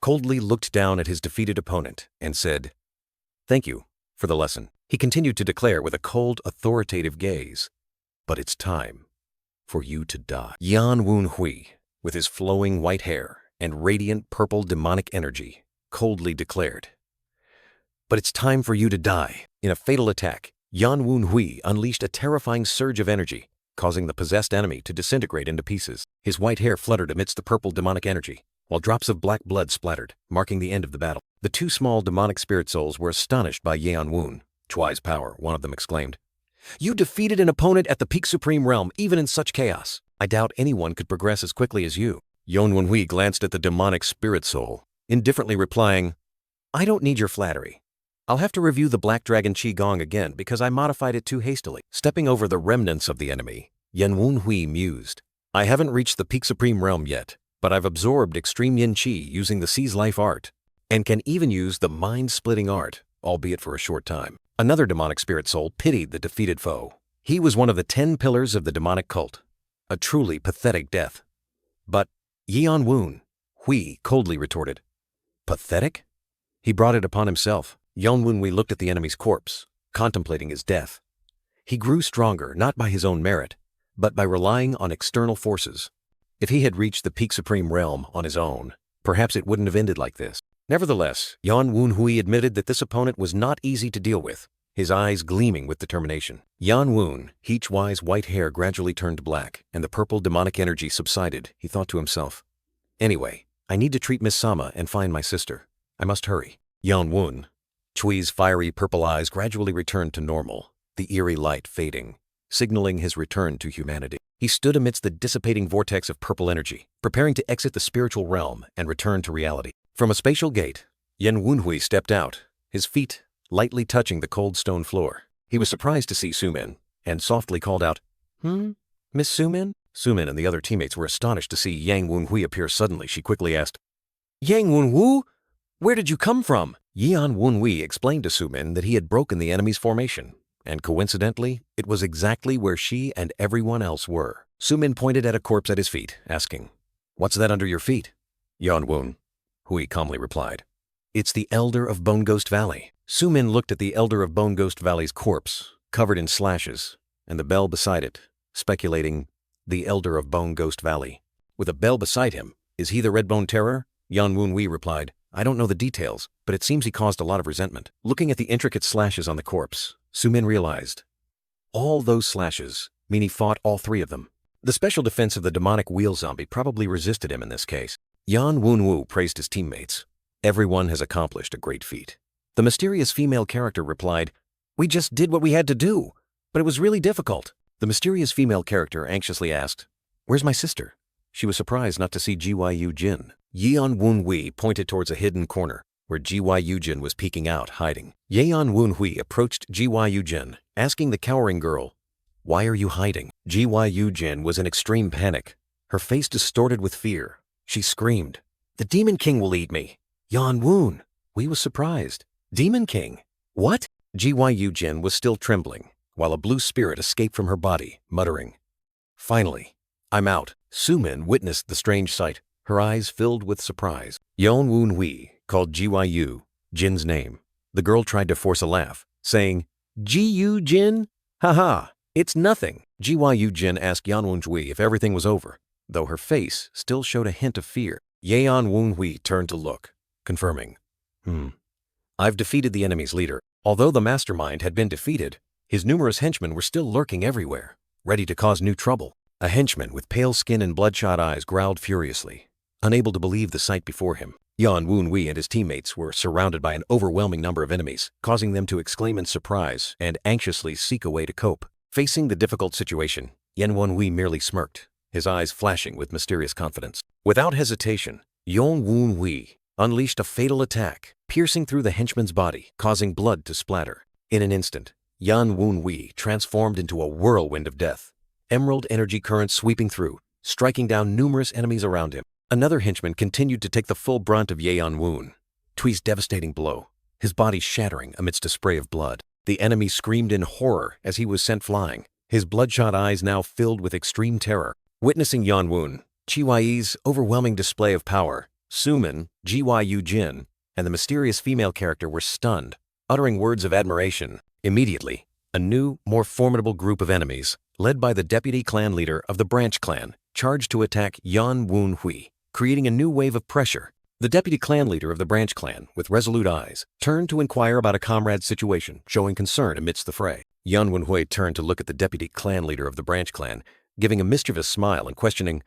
coldly looked down at his defeated opponent and said, "Thank you for the lesson." He continued to declare with a cold, authoritative gaze, "But it's time for you to die." Yan Woon Hui, with his flowing white hair and radiant purple demonic energy, coldly declared, "But it's time for you to die." In a fatal attack, Yan Woon Hui unleashed a terrifying surge of energy, causing the possessed enemy to disintegrate into pieces. His white hair fluttered amidst the purple demonic energy, while drops of black blood splattered, marking the end of the battle. The two small demonic spirit souls were astonished by Yeon Woon. "Twice power," one of them exclaimed. "You defeated an opponent at the peak supreme realm, even in such chaos. I doubt anyone could progress as quickly as you." Yeon Woon Hui glanced at the demonic spirit soul, indifferently replying, "I don't need your flattery. I'll have to review the Black Dragon Qi Gong again because I modified it too hastily." Stepping over the remnants of the enemy, Yeon Woon Hui mused, "I haven't reached the peak supreme realm yet, but I've absorbed extreme yin qi using the Seize Life art, and can even use the mind-splitting art, albeit for a short time." Another demonic spirit soul pitied the defeated foe. He was one of the 10 pillars of the demonic cult, a truly pathetic death. But Yeon Woon Hui coldly retorted, "Pathetic?" He brought it upon himself. Yeon Woon Hui looked at the enemy's corpse, contemplating his death. He grew stronger not by his own merit, but by relying on external forces. If he had reached the peak supreme realm on his own, perhaps it wouldn't have ended like this. Nevertheless, Yeon Woon Hui admitted that this opponent was not easy to deal with, his eyes gleaming with determination. Yeon Woon Hui-Chwai's white hair gradually turned black, and the purple demonic energy subsided. He thought to himself, "Anyway, I need to treat Miss Sama and find my sister. I must hurry." Yeon Woon Hui-Chwai's fiery purple eyes gradually returned to normal, the eerie light fading, signaling his return to humanity. He stood amidst the dissipating vortex of purple energy, preparing to exit the spiritual realm and return to reality. From a spatial gate, Yeon Woon Hui stepped out, his feet lightly touching the cold stone floor. He was surprised to see Sumin, and softly called out, Miss Sumin?" Sumin and the other teammates were astonished to see Yang Woon Hui appear suddenly. She quickly asked, "Yang Woon Woo? Where did you come from?" Yeon Woon Hui explained to Sumin that he had broken the enemy's formation, and coincidentally, it was exactly where she and everyone else were. Sumin pointed at a corpse at his feet, asking, "What's that under your feet?" "Yan Wun," Hui calmly replied. "It's the Elder of Bone Ghost Valley." Sumin looked at the Elder of Bone Ghost Valley's corpse, covered in slashes, and the bell beside it, speculating, the Elder of Bone Ghost Valley. With a bell beside him, is he the Redbone Terror? Yan Wun Hui replied, "I don't know the details, but it seems he caused a lot of resentment." Looking at the intricate slashes on the corpse, Sumin realized, all those slashes mean he fought all three of them. The special defense of the demonic wheel zombie probably resisted him in this case. Yan Wun Wu praised his teammates. "Everyone has accomplished a great feat." The mysterious female character replied, "We just did what we had to do, but it was really difficult." The mysterious female character anxiously asked, "Where's my sister?" She was surprised not to see Gyu Jin. Yan Wun Hui pointed towards a hidden corner, where Gyu Jin was peeking out, hiding. Yan Wun Hui approached Gyu Jin, asking the cowering girl, "Why are you hiding?" Gyu Jin was in extreme panic, her face distorted with fear. She screamed, "The Demon King will eat me!" Yan Wun Hui was surprised. "Demon King? What?" Gyu Jin was still trembling, while a blue spirit escaped from her body, muttering, "Finally, I'm out." Sumin witnessed the strange sight, her eyes filled with surprise. Yan Wun Hui called Gyu Jin's name. The girl tried to force a laugh, saying, "Gyu Jin? Haha, it's nothing." Gyu Jin asked Yan Wun Hui if everything was over, though her face still showed a hint of fear. Yan Wun Hui turned to look, confirming, "I've defeated the enemy's leader." Although the mastermind had been defeated, his numerous henchmen were still lurking everywhere, ready to cause new trouble. A henchman with pale skin and bloodshot eyes growled furiously, unable to believe the sight before him. Yan Wun Hui and his teammates were surrounded by an overwhelming number of enemies, causing them to exclaim in surprise and anxiously seek a way to cope. Facing the difficult situation, Yan Wun Hui merely smirked, his eyes flashing with mysterious confidence. Without hesitation, Yan Wun Hui unleashed a fatal attack, piercing through the henchman's body, causing blood to splatter. In an instant, Yan Wun Hui transformed into a whirlwind of death, emerald energy currents sweeping through, striking down numerous enemies around him. Another henchman continued to take the full brunt of Yan Wun Hui's devastating blow, his body shattering amidst a spray of blood. The enemy screamed in horror as he was sent flying, his bloodshot eyes now filled with extreme terror. Witnessing Yan Wun Hui's overwhelming display of power, Sumin, Gyu Jin, and the mysterious female character were stunned, uttering words of admiration. Immediately, a new, more formidable group of enemies, led by the deputy clan leader of the Branch Clan, charged to attack Yan Wun Hui, creating a new wave of pressure. The deputy clan leader of the Branch Clan, with resolute eyes, turned to inquire about a comrade's situation, showing concern amidst the fray. Yan Wun Hui turned to look at the deputy clan leader of the Branch Clan, giving a mischievous smile and questioning,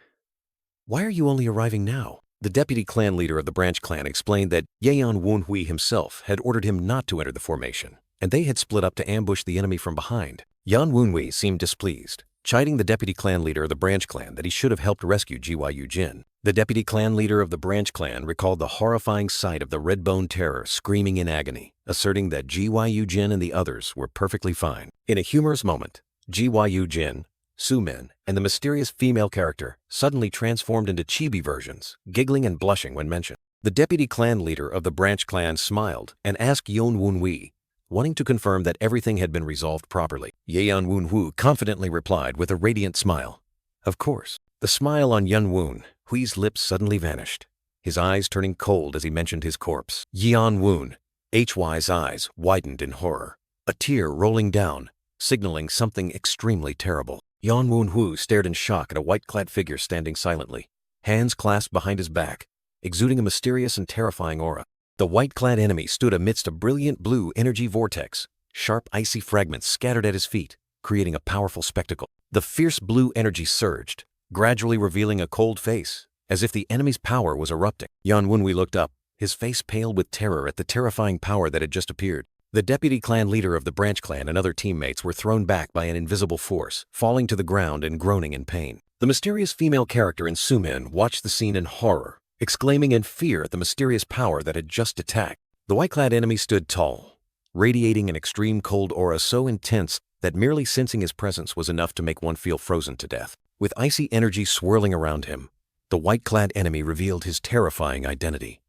"Why are you only arriving now?" The deputy clan leader of the Branch Clan explained that Yan Wun Hui himself had ordered him not to enter the formation, and they had split up to ambush the enemy from behind. Yan Wun Hui seemed displeased, chiding the deputy clan leader of the Branch Clan that he should have helped rescue Gyu Jin. The deputy clan leader of the Branch Clan recalled the horrifying sight of the Redbone Terror screaming in agony, asserting that Gyu Jin and the others were perfectly fine. In a humorous moment, Gyu Jin, Sumin, and the mysterious female character suddenly transformed into chibi versions, giggling and blushing when mentioned. The deputy clan leader of the Branch Clan smiled and asked Yan Wun Hui, wanting to confirm that everything had been resolved properly. Yan Wun Hui confidently replied with a radiant smile, "Of course." The smile on Yan Wun Hui's lips suddenly vanished, his eyes turning cold as he mentioned his corpse. Yan Wun Hui's eyes widened in horror, a tear rolling down, signaling something extremely terrible. Yan Wun Hui stared in shock at a white-clad figure standing silently, hands clasped behind his back, exuding a mysterious and terrifying aura. The white-clad enemy stood amidst a brilliant blue energy vortex, sharp icy fragments scattered at his feet, creating a powerful spectacle. The fierce blue energy surged, gradually revealing a cold face, as if the enemy's power was erupting. Yan Wun Hui looked up, his face pale with terror at the terrifying power that had just appeared. The deputy clan leader of the Branch Clan and other teammates were thrown back by an invisible force, falling to the ground and groaning in pain. The mysterious female character in Sumin watched the scene in horror, exclaiming in fear at the mysterious power that had just attacked. The white-clad enemy stood tall, radiating an extreme cold aura so intense that merely sensing his presence was enough to make one feel frozen to death. With icy energy swirling around him, the white-clad enemy revealed his terrifying identity.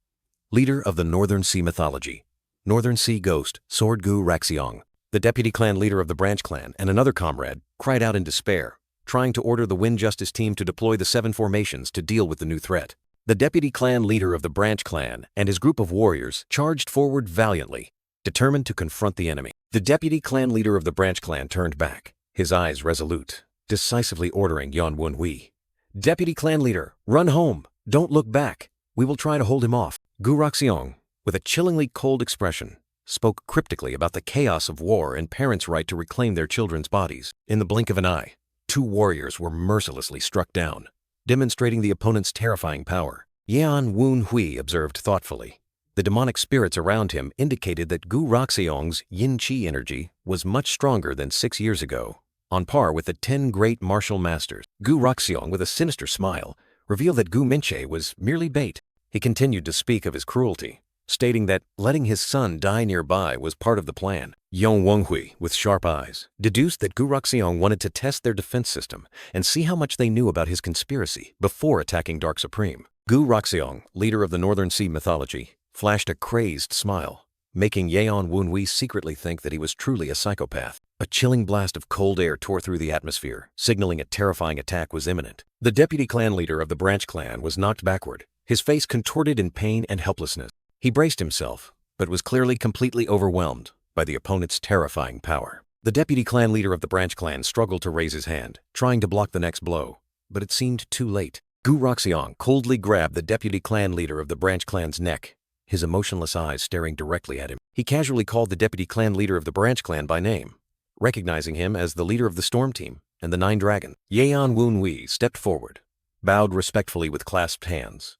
Leader of the Northern Sea mythology, Northern Sea Ghost Sword Gu Raxiong. The deputy clan leader of the Branch Clan and another comrade cried out in despair, trying to order the Wind Justice team to deploy the 7 formations to deal with the new threat. The deputy clan leader of the Branch Clan and his group of warriors charged forward valiantly, determined to confront the enemy. The deputy clan leader of the Branch Clan turned back, his eyes resolute, decisively ordering Yan Wunhui. "Deputy clan leader, run home! Don't look back! We will try to hold him off." Gu Roxiong, with a chillingly cold expression, spoke cryptically about the chaos of war and parents' right to reclaim their children's bodies. In the blink of an eye, 2 warriors were mercilessly struck down, demonstrating the opponent's terrifying power. Yan Wunhui observed thoughtfully. The demonic spirits around him indicated that Gu Roxiong's yin-qi energy was much stronger than 6 years ago, on par with the 10 great martial masters. Gu Roxiong, with a sinister smile, revealed that Gu Minche was merely bait. He continued to speak of his cruelty, stating that letting his son die nearby was part of the plan. Yan Wunhui, with sharp eyes, deduced that Gu Roxiong wanted to test their defense system and see how much they knew about his conspiracy before attacking Dark Supreme. Gu Roxiong, leader of the Northern Sea mythology, flashed a crazed smile, making Yan Wunhui secretly think that he was truly a psychopath. A chilling blast of cold air tore through the atmosphere, signaling a terrifying attack was imminent. The deputy clan leader of the Branch Clan was knocked backward, his face contorted in pain and helplessness. He braced himself, but was clearly completely overwhelmed by the opponent's terrifying power. The deputy clan leader of the Branch Clan struggled to raise his hand, trying to block the next blow, but it seemed too late. Gu Roxiong coldly grabbed the deputy clan leader of the Branch Clan's neck, his emotionless eyes staring directly at him. He casually called the deputy clan leader of the Branch Clan by name, recognizing him as the leader of the Storm Team and the 9 Dragons. Yan Wunhui stepped forward, bowed respectfully with clasped hands.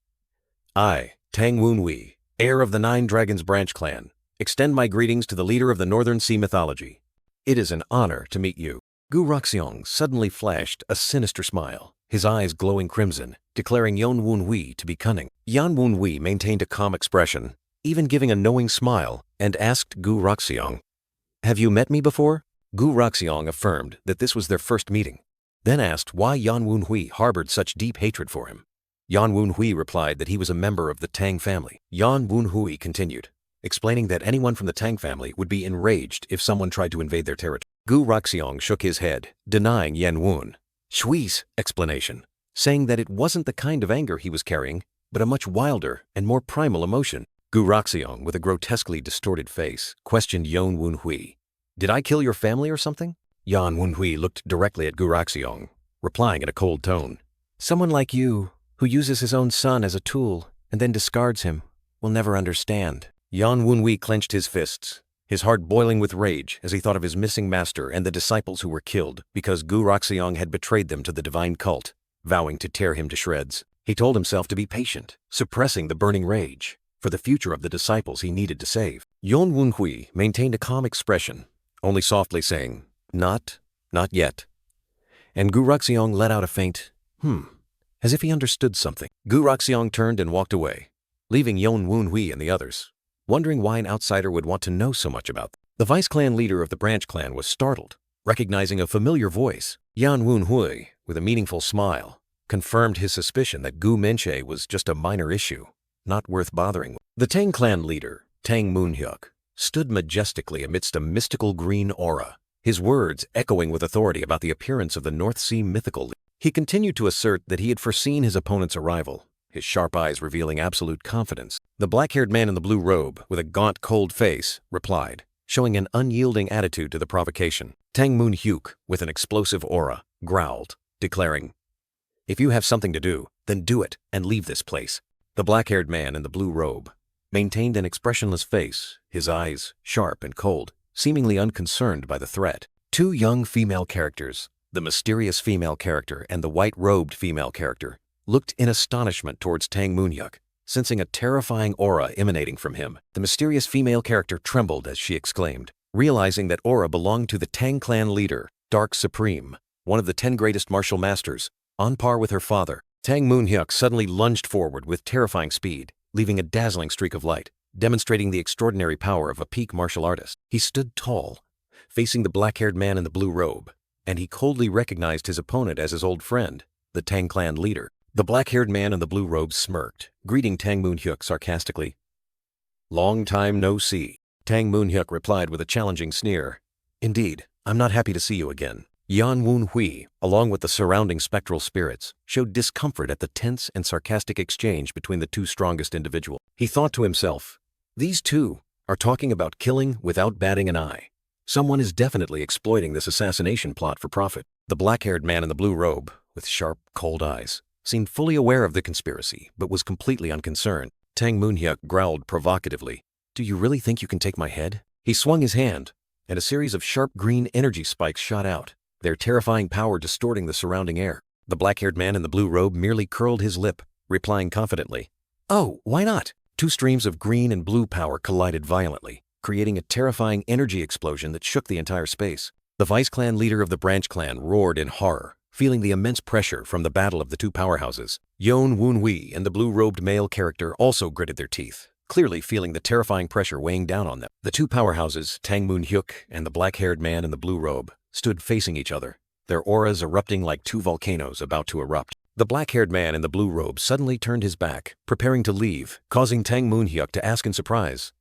"I, Tang Wunhui, heir of the 9 Dragons Branch Clan, extend my greetings to the leader of the Northern Sea mythology. It is an honor to meet you." Gu Roxiong suddenly flashed a sinister smile, his eyes glowing crimson, declaring Yan Wunhui to be cunning. Yan Wunhui maintained a calm expression, even giving a knowing smile, and asked Gu Roxiong, "Have you met me before?" Gu Roxiong affirmed that this was their first meeting, then asked why Yan Wunhui harbored such deep hatred for him. Yan Wunhui replied that he was a member of the Tang family. Yan Wunhui continued, explaining that anyone from the Tang family would be enraged if someone tried to invade their territory. Gu Roxiong shook his head, denying Yan Wunshui's explanation, saying that it wasn't the kind of anger he was carrying, but a much wilder and more primal emotion. Gu Roxiong, with a grotesquely distorted face, questioned Yan Wunhui. "Did I kill your family or something?" Yan Wunhui looked directly at Gu Roxiong, replying in a cold tone, "Someone like you, who uses his own son as a tool and then discards him, will never understand." Yan Wunhui clenched his fists, his heart boiling with rage as he thought of his missing master and the disciples who were killed because Gu Roxiong had betrayed them to the divine cult, vowing to tear him to shreds. He told himself to be patient, suppressing the burning rage. For the future of the disciples he needed to save. Yan Wunhui maintained a calm expression, only softly saying, not yet." And Gu Roxiong let out a faint, as if he understood something. Gu Roxiong turned and walked away, leaving Yan Wunhui and the others, wondering why an outsider would want to know so much about them. The vice clan leader of the Branch Clan was startled, recognizing a familiar voice. Yan Wunhui, with a meaningful smile, confirmed his suspicion that Gu Minche was just a minor issue, not worth bothering with. The Tang Clan leader, Tang Moonhyuk, stood majestically amidst a mystical green aura, his words echoing with authority about the appearance of the North Sea mythical. He continued to assert that he had foreseen his opponent's arrival, his sharp eyes revealing absolute confidence. The black-haired man in the blue robe, with a gaunt, cold face, replied, showing an unyielding attitude to the provocation. Tang Moonhyuk, with an explosive aura, growled, declaring, "If you have something to do, then do it and leave this place." The black-haired man in the blue robe maintained an expressionless face, his eyes sharp and cold, seemingly unconcerned by the threat. 2 young female characters, the mysterious female character and the white-robed female character, looked in astonishment towards Tang Moonhyuk, sensing a terrifying aura emanating from him. The mysterious female character trembled as she exclaimed, realizing that aura belonged to the Tang Clan leader, Dark Supreme, one of the 10 greatest martial masters, on par with her father. Tang Moonhyuk suddenly lunged forward with terrifying speed, leaving a dazzling streak of light, demonstrating the extraordinary power of a peak martial artist. He stood tall, facing the black-haired man in the blue robe, and he coldly recognized his opponent as his old friend, the Tang Clan leader. The black-haired man in the blue robe smirked, greeting Tang Moonhyuk sarcastically. "Long time no see." Tang Moonhyuk replied with a challenging sneer. "Indeed, I'm not happy to see you again." Yan Woon Hui, along with the surrounding spectral spirits, showed discomfort at the tense and sarcastic exchange between the two strongest individuals. He thought to himself, these two are talking about killing without batting an eye. Someone is definitely exploiting this assassination plot for profit. The black-haired man in the blue robe, with sharp, cold eyes, seemed fully aware of the conspiracy, but was completely unconcerned. Tang Moonhyuk growled provocatively, "Do you really think you can take my head?" He swung his hand, and a series of sharp green energy spikes shot out, their terrifying power distorting the surrounding air. The black-haired man in the blue robe merely curled his lip, replying confidently, "Oh, why not?" Two streams of green and blue power collided violently, creating a terrifying energy explosion that shook the entire space. The vice clan leader of the branch clan roared in horror, feeling the immense pressure from the battle of the two powerhouses. Yon Woon Hui and the blue-robed male character also gritted their teeth, clearly feeling the terrifying pressure weighing down on them. The two powerhouses, Tang Moonhyuk and the black-haired man in the blue robe, stood facing each other, their auras erupting like two volcanoes about to erupt. The black-haired man in the blue robe suddenly turned his back, preparing to leave, causing Tang Moonhyuk to ask in surprise,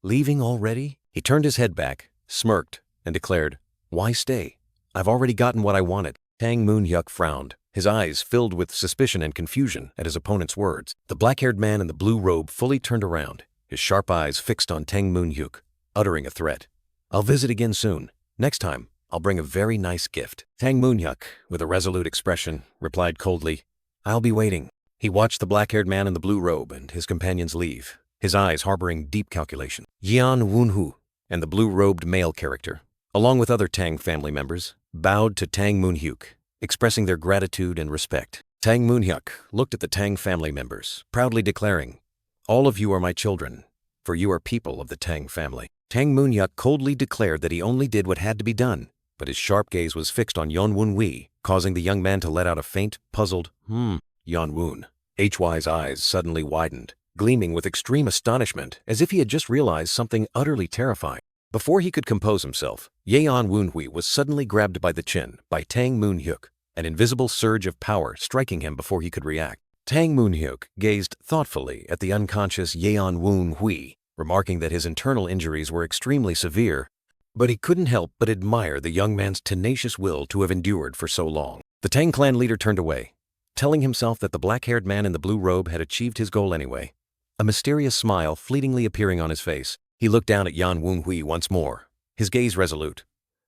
"Leaving already?" He turned his head back, smirked, and declared, "Why stay? I've already gotten what I wanted." Tang Moonhyuk frowned, his eyes filled with suspicion and confusion at his opponent's words. The black-haired man in the blue robe fully turned around, his sharp eyes fixed on Tang Moonhyuk, uttering a threat. "I'll visit again soon. Next time, I'll bring a very nice gift." Tang Moonhyuk, with a resolute expression, replied coldly, "I'll be waiting." He watched the black-haired man in the blue robe and his companions leave, his eyes harboring deep calculation. Yan Woonhu and the blue-robed male character, along with other Tang family members, bowed to Tang Moonhyuk, expressing their gratitude and respect. Tang Moonhyuk looked at the Tang family members, proudly declaring, "All of you are my children, for you are people of the Tang family." Tang Moonhyuk coldly declared that he only did what had to be done, but his sharp gaze was fixed on Yon Woon Hui, causing the young man to let out a faint, puzzled, Yon Woon. HY's eyes suddenly widened, gleaming with extreme astonishment, as if he had just realized something utterly terrifying. Before he could compose himself, Yeon Woon Hui was suddenly grabbed by the chin by Tang Moonhyuk, an invisible surge of power striking him before he could react. Tang Moonhyuk gazed thoughtfully at the unconscious Yeon Woon Hui, remarking that his internal injuries were extremely severe, but he couldn't help but admire the young man's tenacious will to have endured for so long. The Tang Clan leader turned away, telling himself that the black-haired man in the blue robe had achieved his goal anyway, a mysterious smile fleetingly appearing on his face. He looked down at Yan Woon Hui once more, his gaze resolute,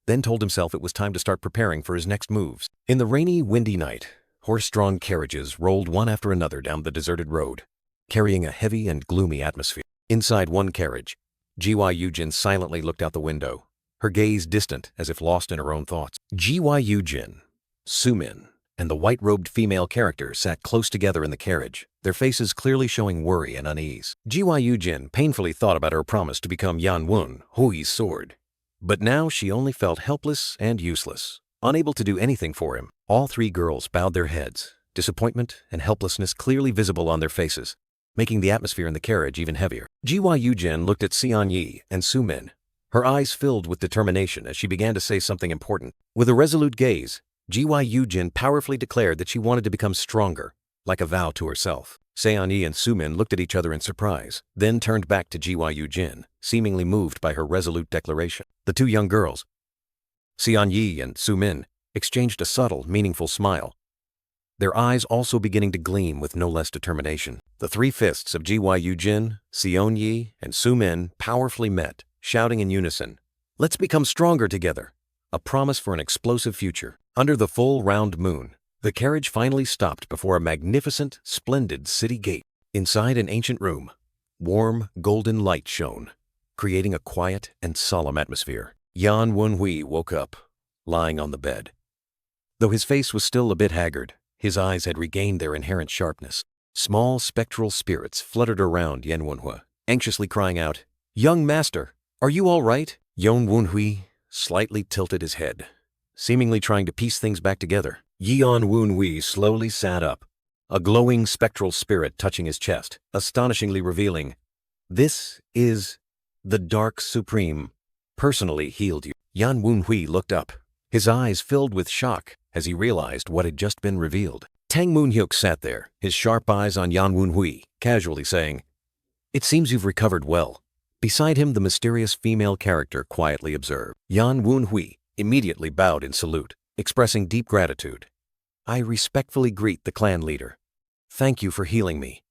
then told himself it was time to start preparing for his next moves. In the rainy, windy night, horse-drawn carriages rolled one after another down the deserted road, carrying a heavy and gloomy atmosphere. Inside one carriage, G.Y. Yujin silently looked out the window, her gaze distant as if lost in her own thoughts. G.Y. Yujin, Sumin, and the white-robed female character sat close together in the carriage, their faces clearly showing worry and unease. G.Y. Yujin painfully thought about her promise to become Yan Woon Hui's sword. But now she only felt helpless and useless, unable to do anything for him. All three girls bowed their heads, disappointment and helplessness clearly visible on their faces, making the atmosphere in the carriage even heavier. G.Y. Yujin looked at Xian Yi and Su Min, her eyes filled with determination as she began to say something important. With a resolute gaze, G.Y. Yujin powerfully declared that she wanted to become stronger, like a vow to herself. Xian Yi and Su Min looked at each other in surprise, then turned back to G.Y. Yujin, seemingly moved by her resolute declaration. The two young girls, Xian Yi and Su Min, exchanged a subtle, meaningful smile, their eyes also beginning to gleam with no less determination. The three fists of G.Y. Yujin, Xian Yi, and Su Min powerfully met, shouting in unison, "Let's become stronger together," a promise for an explosive future. Under the full round moon, the carriage finally stopped before a magnificent, splendid city gate. Inside an ancient room, warm, golden light shone, creating a quiet and solemn atmosphere. Yan Woon Hui woke up, lying on the bed. Though his face was still a bit haggard, his eyes had regained their inherent sharpness. Small spectral spirits fluttered around Yan Woon Hui, anxiously crying out, "Young master, are you all right?" Yan Woon Hui slightly tilted his head, seemingly trying to piece things back together. Yeon Woon Hui slowly sat up, a glowing spectral spirit touching his chest, astonishingly revealing, "This is the Dark Supreme, personally healed you." Yan Woon Hui looked up, his eyes filled with shock as he realized what had just been revealed. Tang Moonhyuk sat there, his sharp eyes on Yan Woon Hui, casually saying, "It seems you've recovered well." Beside him, the mysterious female character quietly observed. Yan Woon Hui, immediately bowed in salute, expressing deep gratitude. I respectfully greet the clan leader. Thank you for healing me.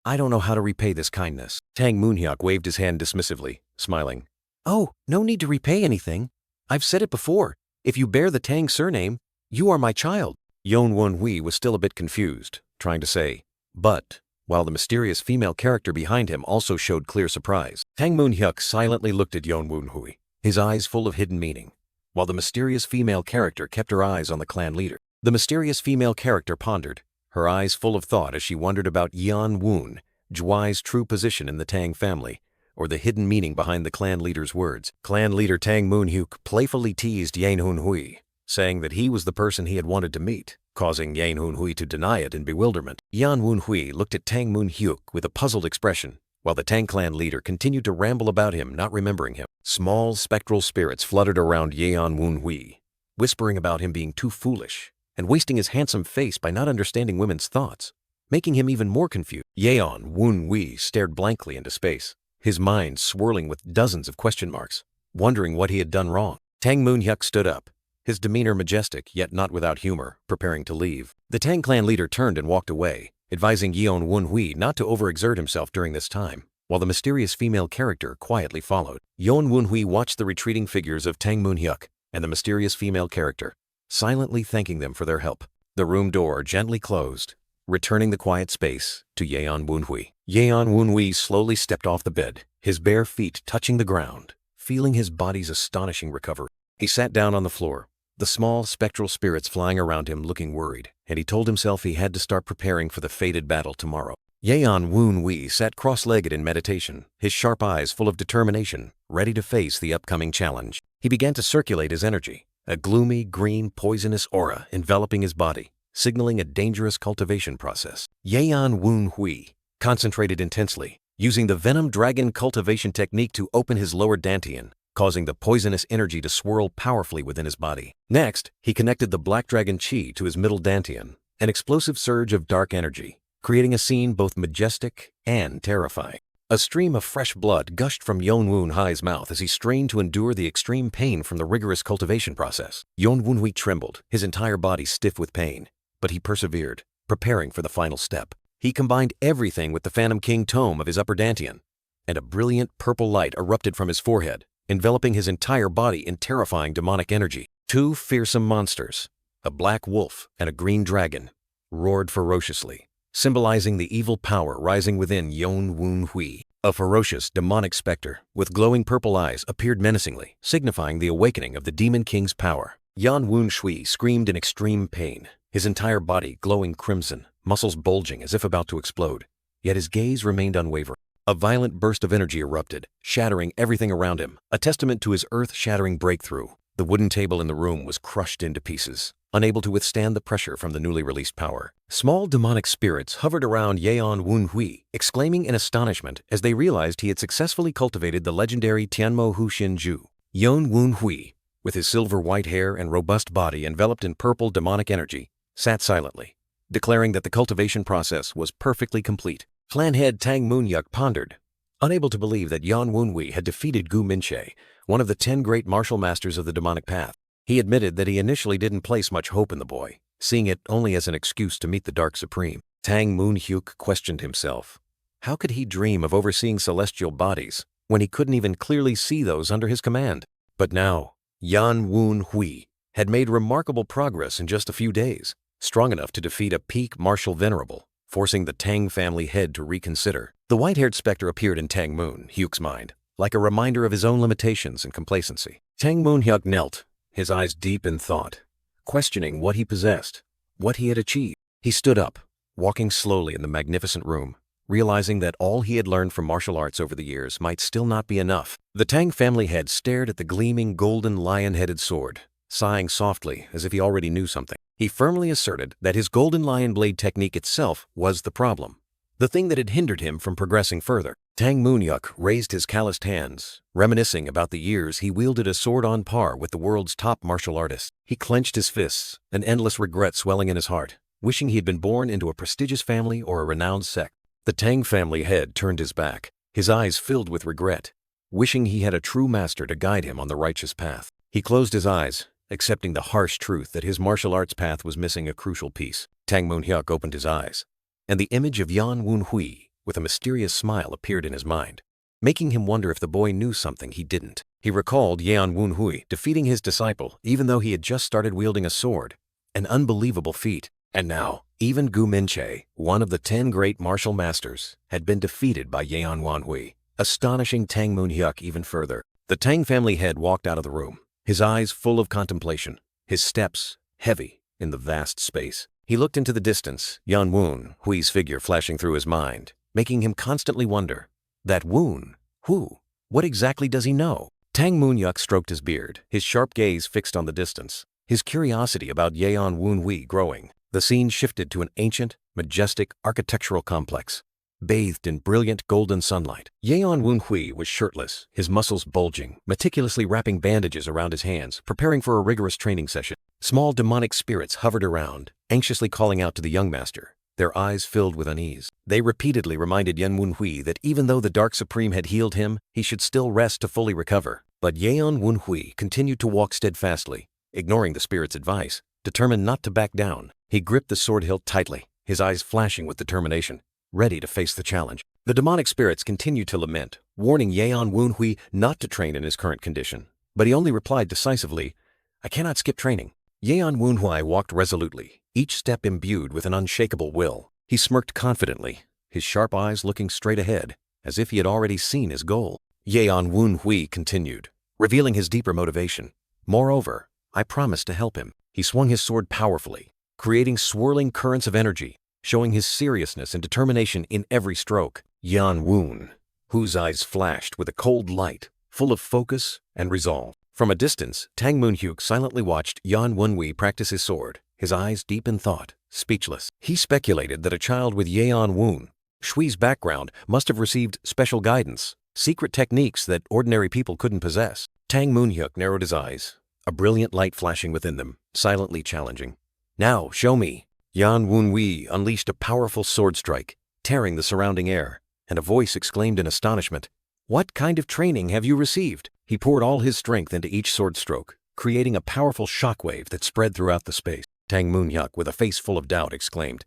I don't know how to repay this kindness. Tang Moonhyuk waved his hand dismissively, smiling. Oh, no need to repay anything. I've said it before. If you bear the Tang surname, you are my child. Yon Won Hui was still a bit confused, trying to say, but, while the mysterious female character behind him also showed clear surprise. Tang Moonhyuk silently looked at Yon Won Hui, his eyes full of hidden meaning, while the mysterious female character kept her eyes on the clan leader. The mysterious female character pondered, her eyes full of thought as she wondered about Yan Woon, Juai's true position in the Tang family, or the hidden meaning behind the clan leader's words. Clan leader Tang Moonhyuk playfully teased Yan Hun Hui, saying that he was the person he had wanted to meet, causing Yan Hun Hui to deny it in bewilderment. Yan Hun Hui looked at Tang Moonhyuk with a puzzled expression, while the Tang clan leader continued to ramble about him, not remembering him. Small spectral spirits fluttered around Yan Hun Hui, whispering about him being too foolish and wasting his handsome face by not understanding women's thoughts, making him even more confused. Yan Hun Hui stared blankly into space, his mind swirling with dozens of question marks, wondering what he had done wrong. Tang Moonhyuk stood up, his demeanor majestic yet not without humor, preparing to leave. The Tang clan leader turned and walked away, advising Yon Won Hui not to overexert himself during this time, while the mysterious female character quietly followed. Yon Won Hui watched the retreating figures of Tang Moonhyuk and the mysterious female character, silently thanking them for their help. The room door gently closed, returning the quiet space to Yan Won Hui. Yan Won Hui slowly stepped off the bed, his bare feet touching the ground, feeling his body's astonishing recovery. He sat down on the floor, the small spectral spirits flying around him looking worried, and he told himself he had to start preparing for the fated battle tomorrow. Yan Won Hui sat cross-legged in meditation, his sharp eyes full of determination, ready to face the upcoming challenge. He began to circulate his energy, a gloomy, green, poisonous aura enveloping his body, signaling a dangerous cultivation process. Yan Won Hui concentrated intensely, using the venom dragon cultivation technique to open his lower dantian, causing the poisonous energy to swirl powerfully within his body. Next, he connected the black dragon chi to his middle dantian, an explosive surge of dark energy, creating a scene both majestic and terrifying. A stream of fresh blood gushed from Yon Won Hui's mouth as he strained to endure the extreme pain from the rigorous cultivation process. Yon Won Hui trembled, his entire body stiff with pain, but he persevered, preparing for the final step. He combined everything with the Phantom King tome of his upper dantian, and a brilliant purple light erupted from his forehead, enveloping his entire body in terrifying demonic energy. Two fearsome monsters, a black wolf and a green dragon, roared ferociously, symbolizing the evil power rising within Yon Won Hui. A ferocious, demonic specter with glowing purple eyes appeared menacingly, signifying the awakening of the Demon King's power. Yan Won Hui screamed in extreme pain, his entire body glowing crimson, muscles bulging as if about to explode, yet his gaze remained unwavering. A violent burst of energy erupted, shattering everything around him, a testament to his earth-shattering breakthrough. The wooden table in the room was crushed into pieces, unable to withstand the pressure from the newly released power. Small demonic spirits hovered around Yan Won Hui, exclaiming in astonishment as they realized he had successfully cultivated the legendary Tianmo Huxin Ju. Yon Won Hui, with his silver white hair and robust body enveloped in purple demonic energy, sat silently, declaring that the cultivation process was perfectly complete. Clan head Tang Moonhyuk pondered, unable to believe that Yan Won Hui had defeated Gu Minche, one of the 10 great martial masters of the demonic path. He admitted that he initially didn't place much hope in the boy, seeing it only as an excuse to meet the Dark Supreme. Tang Moonhyuk questioned himself. How could he dream of overseeing celestial bodies when he couldn't even clearly see those under his command? But now, Yan Won Hui had made remarkable progress in just a few days, strong enough to defeat a peak martial venerable, forcing the Tang family head to reconsider. The white-haired specter appeared in Tang Moonhyuk's mind, like a reminder of his own limitations and complacency. Tang Moonhyuk knelt, his eyes deep in thought, questioning what he possessed, what he had achieved. He stood up, walking slowly in the magnificent room, realizing that all he had learned from martial arts over the years might still not be enough. The Tang family head stared at the gleaming golden lion-headed sword, sighing softly as if he already knew something. He firmly asserted that his golden lion blade technique itself was the problem, the thing that had hindered him from progressing further. Tang Moonhyuk raised his calloused hands, reminiscing about the years he wielded a sword on par with the world's top martial artists. He clenched his fists, an endless regret swelling in his heart, wishing he had been born into a prestigious family or a renowned sect. The Tang family head turned his back, his eyes filled with regret, wishing he had a true master to guide him on the righteous path. He closed his eyes, accepting the harsh truth that his martial arts path was missing a crucial piece. Tang Moon-hyuk opened his eyes, and the image of Yan Woon-hui with a mysterious smile appeared in his mind, making him wonder if the boy knew something he didn't. He recalled Yan Woon-hui defeating his disciple even though he had just started wielding a sword, an unbelievable feat. And now, even Gu Minche, one of the 10 great martial masters, had been defeated by Yan Woon-hui, astonishing Tang Moon-hyuk even further. The Tang family head walked out of the room, his eyes full of contemplation, his steps heavy in the vast space. He looked into the distance, Yan Woon-hui's figure flashing through his mind, making him constantly wonder, that Woon, who? What exactly does he know? Tang Moon-hyuk stroked his beard, his sharp gaze fixed on the distance, his curiosity about Yan Woon-hui growing. The scene shifted to an ancient, majestic architectural complex, bathed in brilliant golden sunlight. Yan Woon-hui was shirtless, his muscles bulging, meticulously wrapping bandages around his hands, preparing for a rigorous training session. Small demonic spirits hovered around, anxiously calling out to the young master, their eyes filled with unease. They repeatedly reminded Yan Woon-hui that even though the Dark Supreme had healed him, he should still rest to fully recover. But Yan Woon-hui continued to walk steadfastly, ignoring the spirit's advice, determined not to back down. He gripped the sword hilt tightly, his eyes flashing with determination, ready to face the challenge. The demonic spirits continued to lament, warning Yan Woon-hui not to train in his current condition. But he only replied decisively, "I cannot skip training." Yan Woon-hui walked resolutely, each step imbued with an unshakable will. He smirked confidently, his sharp eyes looking straight ahead, as if he had already seen his goal. Yan Woon-hui continued, revealing his deeper motivation. "Moreover, I promised to help him." He swung his sword powerfully, creating swirling currents of energy, showing his seriousness and determination in every stroke. Yan Woon-hui's eyes flashed with a cold light, full of focus and resolve. From a distance, Tang Moon-hyuk silently watched Yan Woon-hui practice his sword, his eyes deep in thought, speechless. He speculated that a child with Yan Woon-hui's background must have received special guidance, secret techniques that ordinary people couldn't possess. Tang Moon-hyuk narrowed his eyes, a brilliant light flashing within them, silently challenging. "Now, show me." Yan Woon-hui unleashed a powerful sword strike, tearing the surrounding air, and a voice exclaimed in astonishment, "What kind of training have you received?" He poured all his strength into each sword stroke, creating a powerful shockwave that spread throughout the space. Tang Moon-hyuk, with a face full of doubt, exclaimed,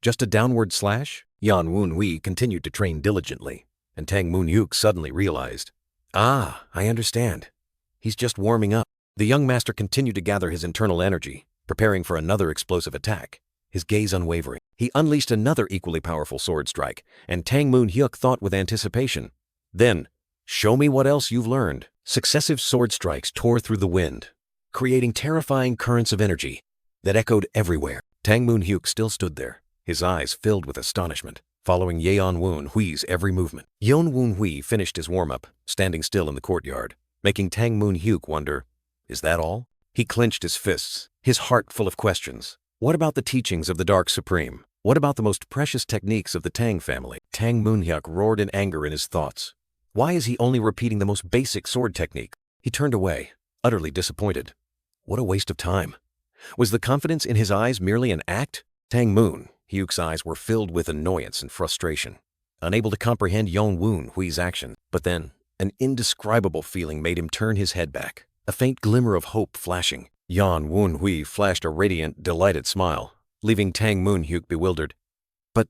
"Just a downward slash?" Yan Woon-hui continued to train diligently, and Tang Moon-hyuk suddenly realized, "Ah, I understand. He's just warming up." The young master continued to gather his internal energy, preparing for another explosive attack, his gaze unwavering. He unleashed another equally powerful sword strike, and Tang Moon-hyuk thought with anticipation, "Then, show me what else you've learned." Successive sword strikes tore through the wind, creating terrifying currents of energy that echoed everywhere. Tang Moon-hyuk still stood there, his eyes filled with astonishment, following Yan Woon-hui's every movement. Yan Woon-hui finished his warm-up, standing still in the courtyard, making Tang Moon-hyuk wonder, is that all? He clenched his fists, his heart full of questions. What about the teachings of the Dark Supreme? What about the most precious techniques of the Tang family? Tang Moon-hyuk roared in anger in his thoughts. Why is he only repeating the most basic sword technique? He turned away, utterly disappointed. What a waste of time. Was the confidence in his eyes merely an act? Tang Moon-hyuk's eyes were filled with annoyance and frustration, unable to comprehend Yan Woon-hui's action. But then, an indescribable feeling made him turn his head back, a faint glimmer of hope flashing. Yan Woon-hui flashed a radiant, delighted smile, leaving Tang Moon-hyuk bewildered. But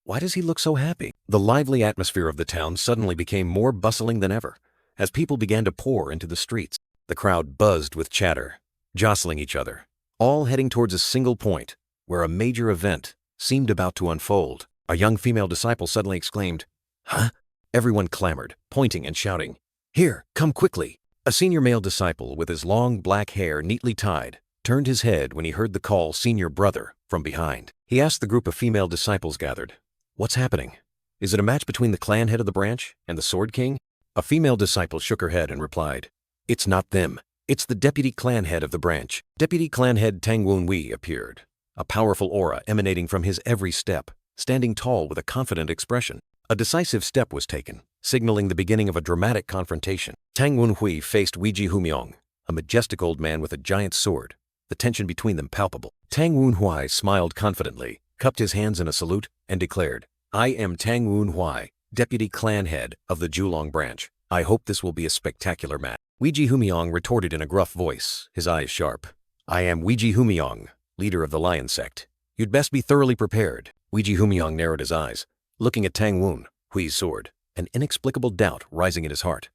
why does he look so happy? The lively atmosphere of the town suddenly became more bustling than ever, as people began to pour into the streets. The crowd buzzed with chatter, jostling each other, all heading towards a single point, where a major event seemed about to unfold. A young female disciple suddenly exclaimed, "Huh?" Everyone clamored, pointing and shouting, "Here, come quickly." A senior male disciple with his long black hair neatly tied turned his head when he heard the call "senior brother" from behind. He asked the group of female disciples gathered, "What's happening? Is it a match between the clan head of the branch and the Sword King?" A female disciple shook her head and replied, "It's not them. It's the deputy clan head of the branch." Deputy clan head Tang Woon-hui appeared, a powerful aura emanating from his every step, standing tall with a confident expression. A decisive step was taken, signaling the beginning of a dramatic confrontation. Tang Woon-hui faced Weiji Humyong, a majestic old man with a giant sword, the tension between them palpable. Tang Woon-hui smiled confidently, cupped his hands in a salute, and declared, "I am Tang Woon-hui, deputy clan head of the Julong branch. I hope this will be a spectacular match." Weiji Humiang retorted in a gruff voice, his eyes sharp. I am Weiji Humiang, leader of the Lion Sect. You'd best be thoroughly prepared. Weiji Humiang narrowed his eyes, looking at Tang Hui's sword, an inexplicable doubt rising in his heart.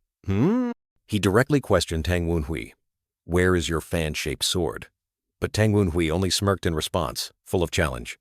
He directly questioned Tang Hui. Where is your fan-shaped sword? But Tang Hui only smirked in response, full of challenge.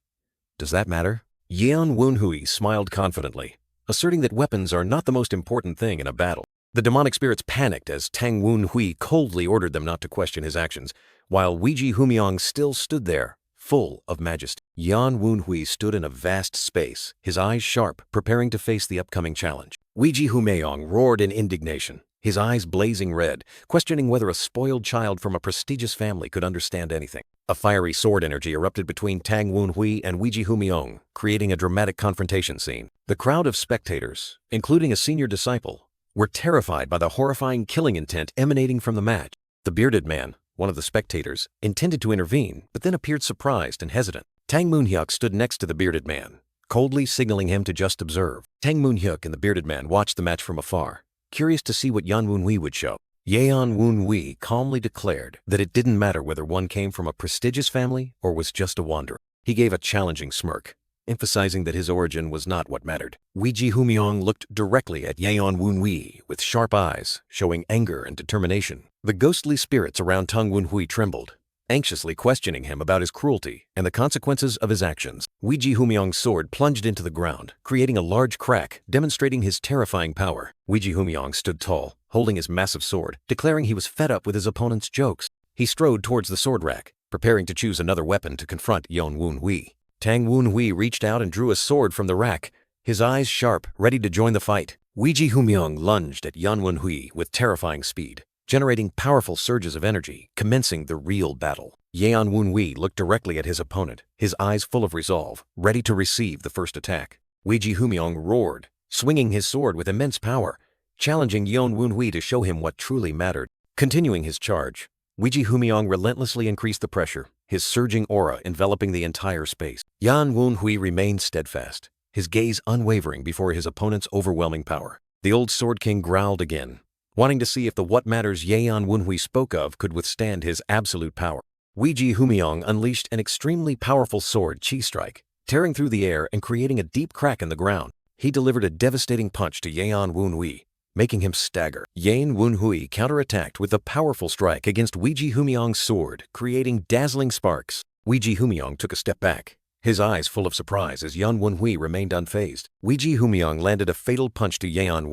Does that matter? Yan Hui smiled confidently, asserting that weapons are not the most important thing in a battle. The demonic spirits panicked as Tang Hui coldly ordered them not to question his actions, while Weiji Humiang still stood there, full of majesty. Yan Hui stood in a vast space, his eyes sharp, preparing to face the upcoming challenge. Weiji Humiang roared in indignation, his eyes blazing red, questioning whether a spoiled child from a prestigious family could understand anything. A fiery sword energy erupted between Tang Hui and Weiji Humiang, creating a dramatic confrontation scene. The crowd of spectators, including a senior disciple, were terrified by the horrifying killing intent emanating from the match. The bearded man, one of the spectators, intended to intervene, but then appeared surprised and hesitant. Tang Moonhyuk stood next to the bearded man, coldly signaling him to just observe. Tang Moonhyuk and the bearded man watched the match from afar, curious to see what Yan Hui would show. Yan Hui calmly declared that it didn't matter whether one came from a prestigious family or was just a wanderer. He gave a challenging smirk, emphasizing that his origin was not what mattered. Weiji Humiang looked directly at Yan Hui with sharp eyes, showing anger and determination. The ghostly spirits around Tang Hui trembled, anxiously questioning him about his cruelty and the consequences of his actions. Weiji Humiang's sword plunged into the ground, creating a large crack, demonstrating his terrifying power. Weiji Humiang stood tall, holding his massive sword, declaring he was fed up with his opponent's jokes. He strode towards the sword rack, preparing to choose another weapon to confront Yan Hui. Tang Hui reached out and drew a sword from the rack, his eyes sharp, ready to join the fight. Weiji Humiang lunged at Yan Hui with terrifying speed, generating powerful surges of energy, commencing the real battle. Yan Hui looked directly at his opponent, his eyes full of resolve, ready to receive the first attack. Weiji Humiang roared, swinging his sword with immense power, challenging Yan Hui to show him what truly mattered. Continuing his charge, Weiji Humiang relentlessly increased the pressure, his surging aura enveloping the entire space. Yan Hui remained steadfast, his gaze unwavering before his opponent's overwhelming power. The old Sword King growled again, wanting to see if the what matters Yan Hui spoke of could withstand his absolute power. Weiji Humiang unleashed an extremely powerful sword chi strike, tearing through the air and creating a deep crack in the ground. He delivered a devastating punch to Yan Hui, making him stagger. Yan Hui counterattacked with a powerful strike against Weiji Humiang's sword, creating dazzling sparks. Weiji Humiang took a step back, his eyes full of surprise as Yan Hui remained unfazed. Weiji Humiang landed a fatal punch to Yan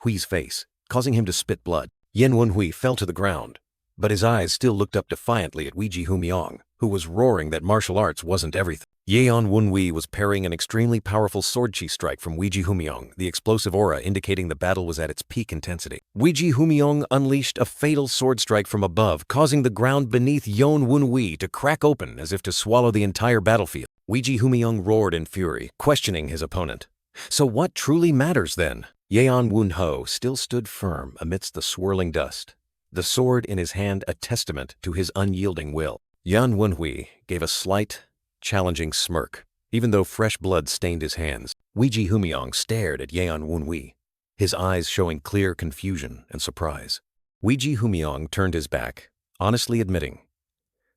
Hui's face, causing him to spit blood. Yan Hui fell to the ground, but his eyes still looked up defiantly at Weiji Humiang, who was roaring that martial arts wasn't everything. Yan Hui was parrying an extremely powerful sword chi strike from Weiji Humiang, the explosive aura indicating the battle was at its peak intensity. Weiji Humiang unleashed a fatal sword strike from above, causing the ground beneath Yan Hui to crack open as if to swallow the entire battlefield. Weiji Humiang roared in fury, questioning his opponent. So what truly matters then? Yan Hui still stood firm amidst the swirling dust, the sword in his hand a testament to his unyielding will. Yan Hui gave a slight, challenging smirk, even though fresh blood stained his hands. Weiji Humiang stared at Yan Hui, his eyes showing clear confusion and surprise. Weiji Humiang turned his back, honestly admitting,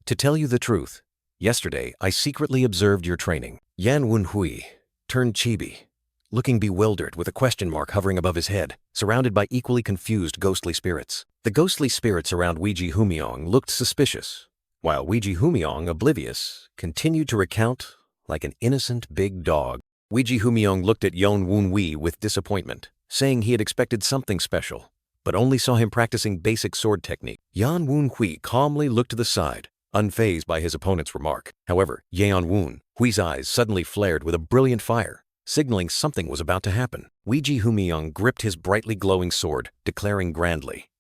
"To tell you the truth, yesterday I secretly observed your training." Yan Hui turned chibi, looking bewildered with a question mark hovering above his head, surrounded by equally confused ghostly spirits. The ghostly spirits around Weiji Humiang looked suspicious, while Weiji Humiang, oblivious, continued to recount like an innocent big dog. Weiji Humiang looked at Yan Hui with disappointment, saying he had expected something special, but only saw him practicing basic sword technique. Yan Hui calmly looked to the side, unfazed by his opponent's remark. However, Yan Hui's eyes suddenly flared with a brilliant fire, signaling something was about to happen. Weiji Humiang gripped his brightly glowing sword, declaring grandly,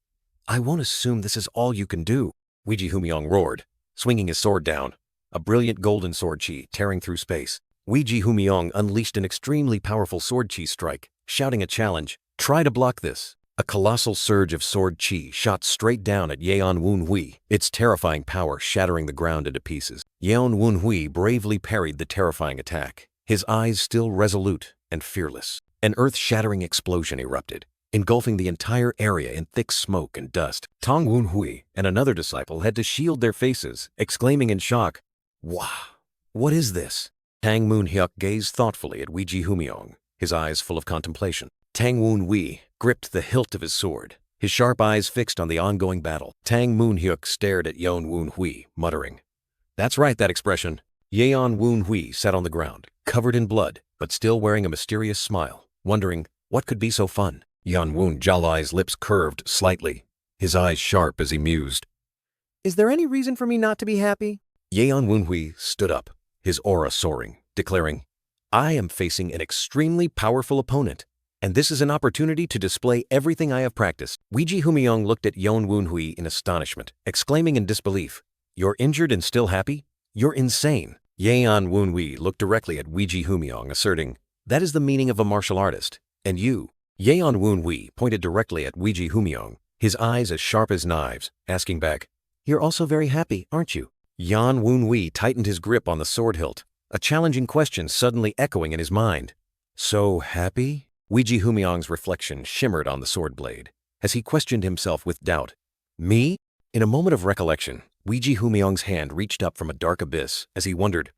"I won't assume this is all you can do." Weiji Humiang roared, swinging his sword down, a brilliant golden sword chi tearing through space. Weiji Humiang unleashed an extremely powerful sword chi strike, shouting a challenge, "Try to block this." A colossal surge of sword chi shot straight down at Yan Hui, its terrifying power shattering the ground into pieces. Yan Hui bravely parried the terrifying attack, his eyes still resolute and fearless. An earth-shattering explosion erupted, engulfing the entire area in thick smoke and dust. Tang Hui and another disciple had to shield their faces, exclaiming in shock, "Wow, what is this?" Tang Hyuk gazed thoughtfully at Weiji Humiong, his eyes full of contemplation. Tang Hui gripped the hilt of his sword, his sharp eyes fixed on the ongoing battle. Tang Hyuk stared at Yeon Hui, muttering, "That's right, that expression." Yeon Hui sat on the ground, covered in blood, but still wearing a mysterious smile, wondering what could be so fun. Yeon Jalai's lips curved slightly, his eyes sharp as he mused. Is there any reason for me not to be happy? Yeon Hui stood up, his aura soaring, declaring, "I am facing an extremely powerful opponent, and this is an opportunity to display everything I have practiced." Weiji Humiyoung looked at Yeon Hui in astonishment, exclaiming in disbelief, "You're injured and still happy? You're insane." Yeon Hui looked directly at Weiji Humiyoung, asserting, "That is the meaning of a martial artist. And you?" Yeon Hui pointed directly at Weiji Humiyoung, his eyes as sharp as knives, asking back, "You're also very happy, aren't you?" Yeon Hui tightened his grip on the sword hilt, a challenging question suddenly echoing in his mind. "So happy?" Weiji Humiyoung's reflection shimmered on the sword blade, as he questioned himself with doubt. "Me?" In a moment of recollection, Weiji Humiyoung's hand reached up from a dark abyss as he wondered,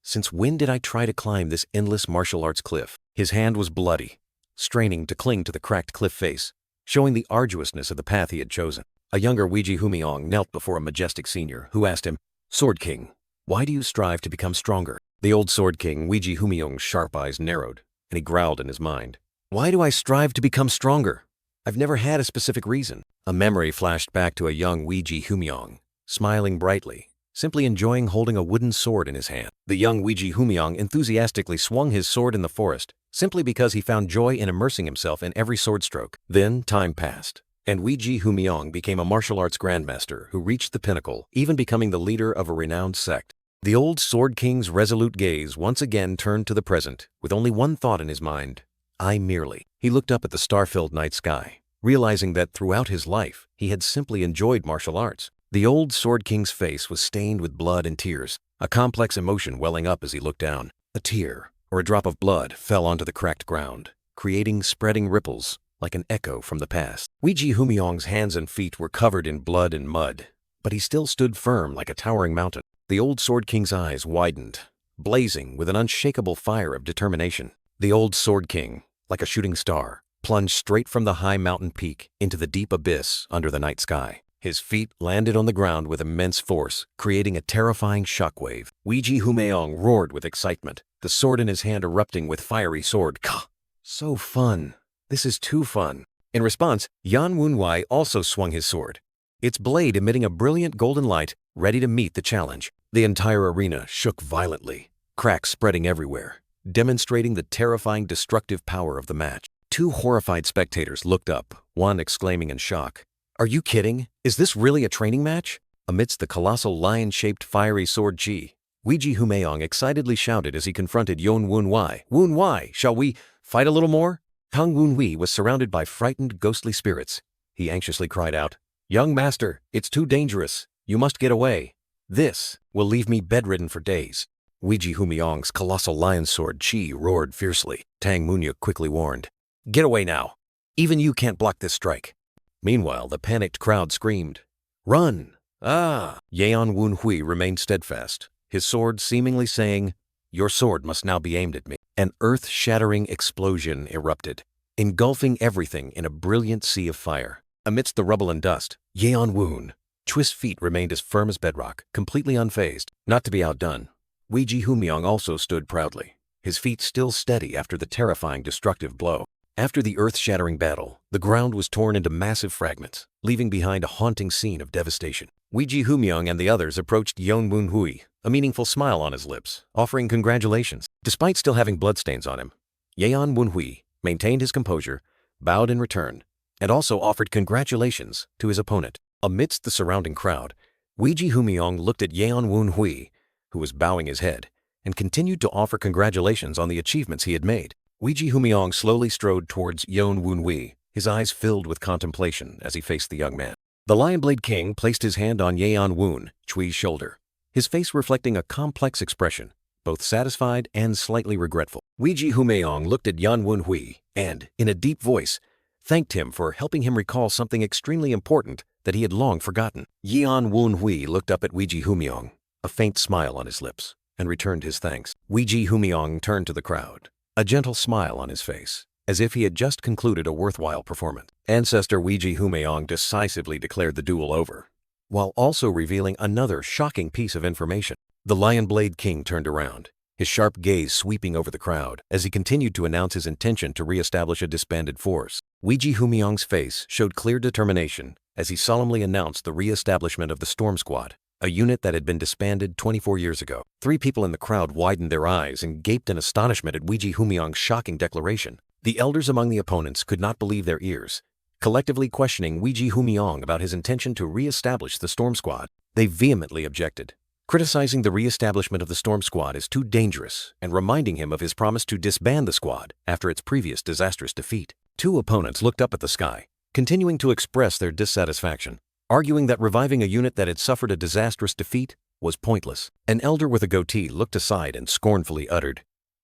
"Since when did I try to climb this endless martial arts cliff?" His hand was bloody, straining to cling to the cracked cliff face, showing the arduousness of the path he had chosen. A younger Weiji Humiyoung knelt before a majestic senior, who asked him, "Sword King, why do you strive to become stronger?" The old Sword King, Weiji Humiyoung's sharp eyes narrowed, and he growled in his mind, "Why do I strive to become stronger? I've never had a specific reason." A memory flashed back to a young Weiji Humiyoung, smiling brightly, simply enjoying holding a wooden sword in his hand. The young Weiji Humiyoung enthusiastically swung his sword in the forest, simply because he found joy in immersing himself in every sword stroke. Then time passed, and Weiji Humiyoung became a martial arts grandmaster who reached the pinnacle, even becoming the leader of a renowned sect. The old Sword King's resolute gaze once again turned to the present, with only one thought in his mind, "I merely." He looked up at the star-filled night sky, realizing that throughout his life, he had simply enjoyed martial arts. The old Sword King's face was stained with blood and tears, a complex emotion welling up as he looked down. A tear, or a drop of blood, fell onto the cracked ground, creating spreading ripples like an echo from the past. Weiji Humiyoung's hands and feet were covered in blood and mud, but he still stood firm like a towering mountain. The old Sword King's eyes widened, blazing with an unshakable fire of determination. The old Sword King, like a shooting star, plunged straight from the high mountain peak into the deep abyss under the night sky. His feet landed on the ground with immense force, creating a terrifying shockwave. Weiji Humiyoung roared with excitement, the sword in his hand erupting with fiery sword. "Ka! So fun. This is too fun." In response, Yeon Hui also swung his sword, its blade emitting a brilliant golden light, ready to meet the challenge. The entire arena shook violently, cracks spreading everywhere, demonstrating the terrifying destructive power of the match. Two horrified spectators looked up, one exclaiming in shock, "Are you kidding? Is this really a training match?" Amidst the colossal lion-shaped fiery sword chi, Weiji Humiyoung excitedly shouted as he confronted Yeon Hui. "Hui, shall we fight a little more?" Tang Hui was surrounded by frightened, ghostly spirits. He anxiously cried out, "Young master, it's too dangerous. You must get away. This will leave me bedridden for days." Weiji Humiyoung's colossal lion sword chi roared fiercely. Tang Munyuk quickly warned, "Get away now. Even you can't block this strike." Meanwhile, the panicked crowd screamed, "Run! Ah!" Yeon Hui remained steadfast, his sword seemingly saying, "Your sword must now be aimed at me." An earth-shattering explosion erupted, engulfing everything in a brilliant sea of fire. Amidst the rubble and dust, Yeon Chui's feet remained as firm as bedrock, completely unfazed. Not to be outdone, Weiji Humiyoung also stood proudly, his feet still steady after the terrifying destructive blow. After the earth-shattering battle, the ground was torn into massive fragments, leaving behind a haunting scene of devastation. Weiji Humiyoung and the others approached Yeon Hui, a meaningful smile on his lips, offering congratulations. Despite still having bloodstains on him, Yeon Hui maintained his composure, bowed in return, and also offered congratulations to his opponent. Amidst the surrounding crowd, Weiji Humiyoung looked at Yeon Hui, who was bowing his head, and continued to offer congratulations on the achievements he had made. Weiji Humiyoung slowly strode towards Yeon Hui, his eyes filled with contemplation as he faced the young man. The Lionblade King placed his hand on Yeon Chui's shoulder, his face reflecting a complex expression, both satisfied and slightly regretful. Weiji Humiyoung looked at Yeon Hui and, in a deep voice, thanked him for helping him recall something extremely important that he had long forgotten. Yan Wunhui looked up at Weiji Humiong, a faint smile on his lips, and returned his thanks. Weiji Humiong turned to the crowd, a gentle smile on his face, as if he had just concluded a worthwhile performance. Ancestor Weiji Humiong decisively declared the duel over, while also revealing another shocking piece of information. The Lion Blade King turned around, his sharp gaze sweeping over the crowd as he continued to announce his intention to re-establish a disbanded force. Weiji Humiong's face showed clear determination as he solemnly announced the re-establishment of the Storm Squad, a unit that had been disbanded 24 years ago. 3 people in the crowd widened their eyes and gaped in astonishment at Weiji Humiong's shocking declaration. The elders among the opponents could not believe their ears, collectively questioning Weiji Humiong about his intention to re-establish the Storm Squad. They vehemently objected, criticizing the re-establishment of the Storm Squad as too dangerous and reminding him of his promise to disband the squad after its previous disastrous defeat. 2 opponents looked up at the sky, continuing to express their dissatisfaction, arguing that reviving a unit that had suffered a disastrous defeat was pointless. An elder with a goatee looked aside and scornfully uttered,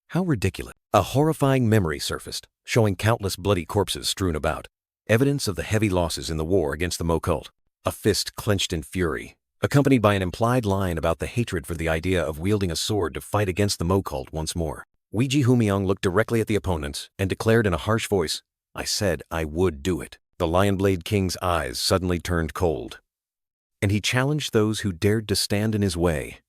"How ridiculous." A horrifying memory surfaced, showing countless bloody corpses strewn about, evidence of the heavy losses in the war against the Mo cult. A fist clenched in fury, accompanied by an implied line about the hatred for the idea of wielding a sword to fight against the Mo cult once more. Weiji Humiong looked directly at the opponents and declared in a harsh voice, "I said I would do it." The Lion Blade King's eyes suddenly turned cold, and he challenged those who dared to stand in his way.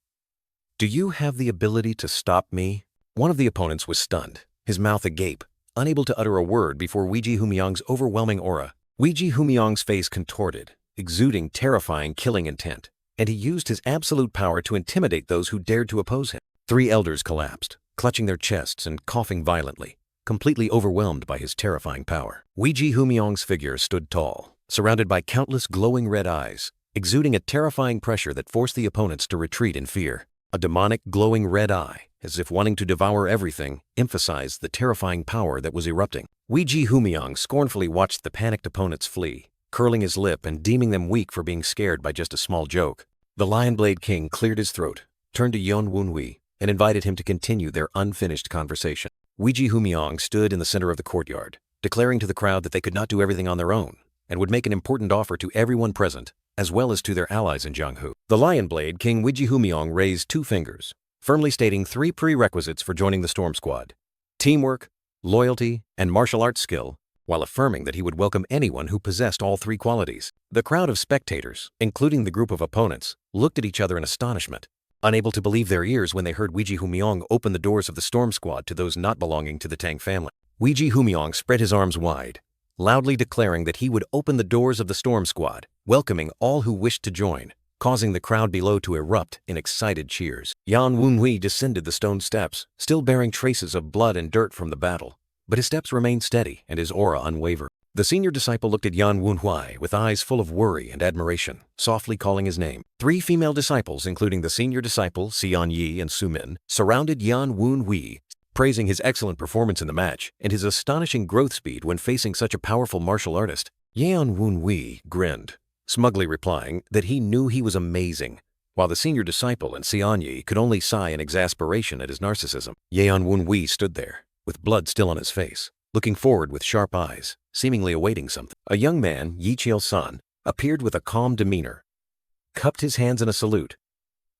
"Do you have the ability to stop me?" One of the opponents was stunned, his mouth agape, unable to utter a word before Weiji Humiong's overwhelming aura. Weiji Humiong's face contorted, exuding terrifying killing intent, and he used his absolute power to intimidate those who dared to oppose him. 3 elders collapsed, clutching their chests and coughing violently, completely overwhelmed by his terrifying power. Weiji Humiong's figure stood tall, surrounded by countless glowing red eyes, exuding a terrifying pressure that forced the opponents to retreat in fear. A demonic glowing red eye, as if wanting to devour everything, emphasized the terrifying power that was erupting. Weiji Humiong scornfully watched the panicked opponents flee, curling his lip and deeming them weak for being scared by just a small joke. The Lion Blade King cleared his throat, turned to Yon Wunhui, and invited him to continue their unfinished conversation. Weiji Humiong stood in the center of the courtyard, declaring to the crowd that they could not do everything on their own, and would make an important offer to everyone present, as well as to their allies in Jianghu. The Lion Blade King Weiji Humiong raised 2 fingers, firmly stating 3 prerequisites for joining the Storm Squad: teamwork, loyalty, and martial arts skill, while affirming that he would welcome anyone who possessed all 3 qualities. The crowd of spectators, including the group of opponents, looked at each other in astonishment, unable to believe their ears when they heard Weiji Humiong open the doors of the Storm Squad to those not belonging to the Tang family. Weiji Humiong spread his arms wide, loudly declaring that he would open the doors of the Storm Squad, welcoming all who wished to join, causing the crowd below to erupt in excited cheers. Yan Wunhui descended the stone steps, still bearing traces of blood and dirt from the battle, but his steps remained steady and his aura unwavering. The senior disciple looked at Yan Wunhui with eyes full of worry and admiration, softly calling his name. 3 female disciples, including the senior disciple Xian Yi and Su Min, surrounded Yan Wunhui, praising his excellent performance in the match and his astonishing growth speed when facing such a powerful martial artist. Yan Wunhui grinned, smugly replying that he knew he was amazing, while the senior disciple and Xian Yi could only sigh in exasperation at his narcissism. Yan Wunhui stood there, with blood still on his face, looking forward with sharp eyes, seemingly awaiting something. A young man, Yi Chil-san, appeared with a calm demeanor, cupped his hands in a salute,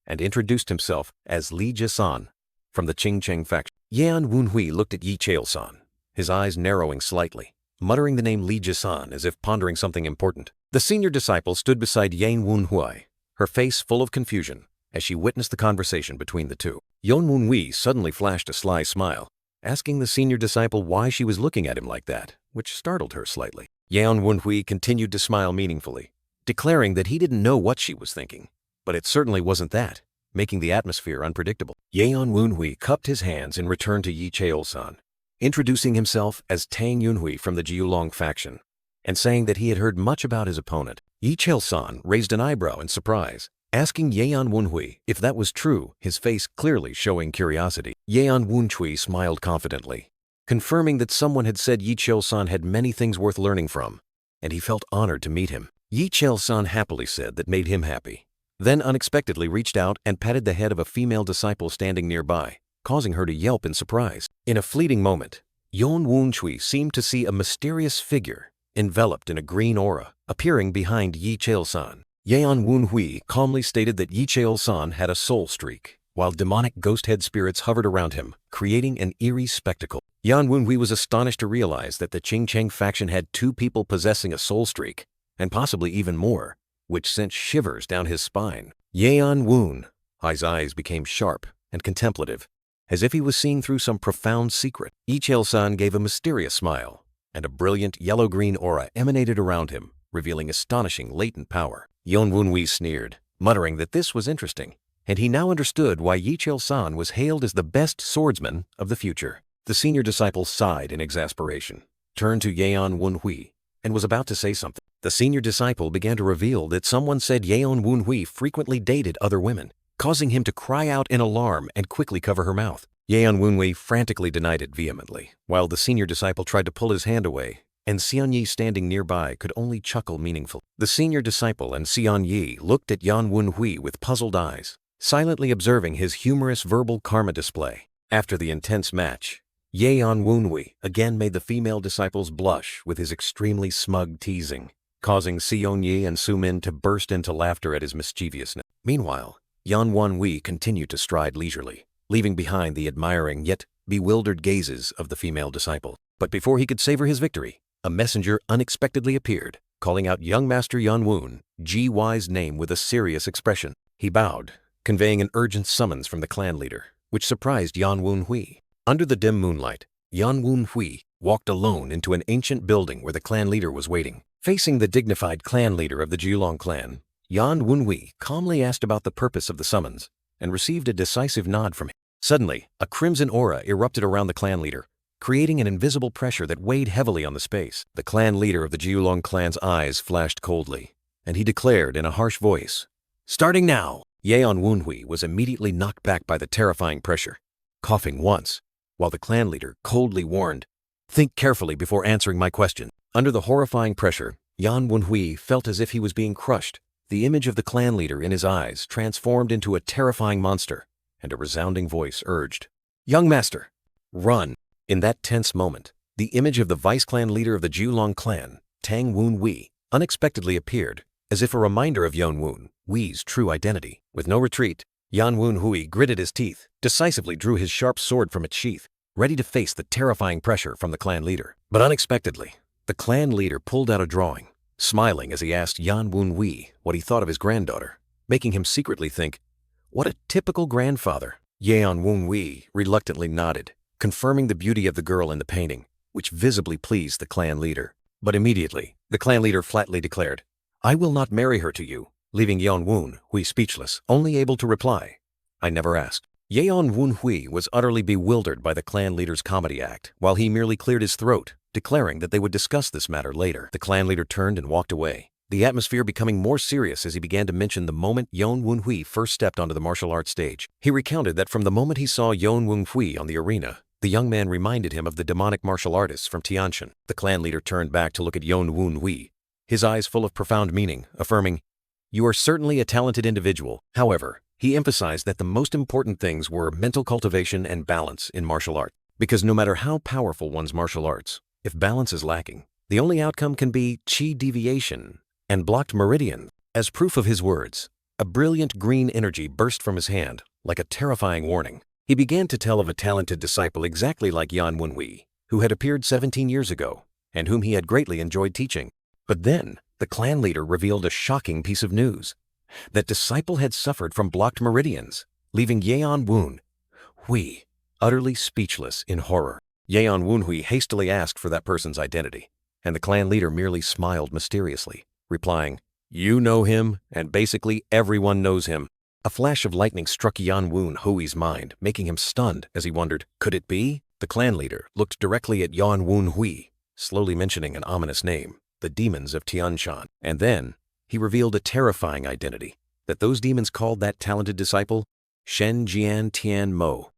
and introduced himself as Li Jisan from the Qingcheng faction. Yan Wunhui looked at Yi Chil-san, his eyes narrowing slightly, muttering the name Li Jisan as if pondering something important. The senior disciple stood beside Yan Wunhui, her face full of confusion as she witnessed the conversation between the two. Yan Wunhui suddenly flashed a sly smile, asking the senior disciple why she was looking at him like that, which startled her slightly. Yan Wunhui continued to smile meaningfully, declaring that he didn't know what she was thinking, but it certainly wasn't that, making the atmosphere unpredictable. Yan Wunhui cupped his hands in return to Yi Cheol-san, introducing himself as Tang Yunhui from the Jiulong faction, and saying that he had heard much about his opponent. Yi Cheol-san raised an eyebrow in surprise, asking Yan Wunhui if that was true, his face clearly showing curiosity. Yan Wunhui smiled confidently, confirming that someone had said Yi Cheol-san had many things worth learning from, and he felt honored to meet him. Yi Cheol-san happily said that made him happy, then unexpectedly reached out and patted the head of a female disciple standing nearby, causing her to yelp in surprise. In a fleeting moment, Yan Wunhui seemed to see a mysterious figure enveloped in a green aura, appearing behind Yi Cheol-san. Yeon Woon-hui calmly stated that Yi Cheol-san had a soul streak, while demonic ghost head spirits hovered around him, creating an eerie spectacle. Yeon Woon-hui was astonished to realize that the Ching-Cheng faction had 2 people possessing a soul streak, and possibly even more, which sent shivers down his spine. Yeon Woon-hui's eyes became sharp and contemplative, as if he was seeing through some profound secret. Yi Cheol-san gave a mysterious smile, and a brilliant yellow-green aura emanated around him, revealing astonishing latent power. Yeon Woon-hui sneered, muttering that this was interesting, and he now understood why Yi Cheol-san was hailed as the best swordsman of the future. The senior disciple sighed in exasperation, turned to Yeon Woon-hui, and was about to say something. The senior disciple began to reveal that someone said Yeon Woon-hui frequently dated other women, causing him to cry out in alarm and quickly cover her mouth. Yeon Woon-hui frantically denied it vehemently, while the senior disciple tried to pull his hand away, and Seon-yi standing nearby could only chuckle meaningfully. The senior disciple and Seon-yi looked at Yeon Woon-hui with puzzled eyes, silently observing his humorous verbal karma display. After the intense match, Yeon Woon-hui again made the female disciples blush with his extremely smug teasing, causing Seon-yi and Su-min to burst into laughter at his mischievousness. Meanwhile, Yeon Woon-hui continued to stride leisurely, leaving behind the admiring yet bewildered gazes of the female disciple. But before he could savor his victory, a messenger unexpectedly appeared, calling out young Master Yeon Woon-hui's name with a serious expression. He bowed, conveying an urgent summons from the clan leader, which surprised Yeon Woon-hui. Under the dim moonlight, Yeon Woon-hui walked alone into an ancient building where the clan leader was waiting. Facing the dignified clan leader of the Molong clan, Yeon Woon-hui calmly asked about the purpose of the summons, and received a decisive nod from him. Suddenly, a crimson aura erupted around the clan leader, creating an invisible pressure that weighed heavily on the space. The clan leader of the Molong clan's eyes flashed coldly, and he declared in a harsh voice, "Starting now!" Yeon Woon-hui was immediately knocked back by the terrifying pressure, coughing once, while the clan leader coldly warned, "Think carefully before answering my question." Under the horrifying pressure, Yeon Woon-hui felt as if he was being crushed. The image of the clan leader in his eyes transformed into a terrifying monster, and a resounding voice urged, "Young master, run!" In that tense moment, the image of the vice-clan leader of the Molong clan, Tang Woon-hui, unexpectedly appeared, as if a reminder of Yeon Woon-hui's true identity. With no retreat, Yeon Woon-hui gritted his teeth, decisively drew his sharp sword from its sheath, ready to face the terrifying pressure from the clan leader. But unexpectedly, the clan leader pulled out a drawing, smiling as he asked Yeon Woon-hui what he thought of his granddaughter, making him secretly think, "What a typical grandfather." Yeon Woon-hui reluctantly nodded, confirming the beauty of the girl in the painting, which visibly pleased the clan leader. But immediately, the clan leader flatly declared, "I will not marry her to you," leaving Yeon Woon-hui speechless, only able to reply, "I never asked." Yeon Woon-hui was utterly bewildered by the clan leader's comedy act, while he merely cleared his throat, declaring that they would discuss this matter later. The clan leader turned and walked away, the atmosphere becoming more serious as he began to mention the moment Yeon Woon-hui first stepped onto the martial arts stage. He recounted that from the moment he saw Yeon Woon-hui on the arena, the young man reminded him of the demonic martial artists from Tianshan. The clan leader turned back to look at Yeon Woon-hui, his eyes full of profound meaning, affirming, "You are certainly a talented individual." However, he emphasized that the most important things were mental cultivation and balance in martial art. Because no matter how powerful one's martial arts, if balance is lacking, the only outcome can be chi deviation and blocked meridian. As proof of his words, a brilliant green energy burst from his hand, like a terrifying warning. He began to tell of a talented disciple exactly like Yeon Woon-hui, who had appeared 17 years ago, and whom he had greatly enjoyed teaching. But then, the clan leader revealed a shocking piece of news. That disciple had suffered from blocked meridians, leaving Yeon Woon-hui utterly speechless in horror. Yeon Woon-hui hastily asked for that person's identity, and the clan leader merely smiled mysteriously, replying, "You know him, and basically everyone knows him." A flash of lightning struck Yeon Woon-hui's mind, making him stunned as he wondered, could it be? The clan leader looked directly at Yeon Woon-hui, slowly mentioning an ominous name, the demons of Tianshan. And then, he revealed a terrifying identity, that those demons called that talented disciple Shen Jian Tian Mo.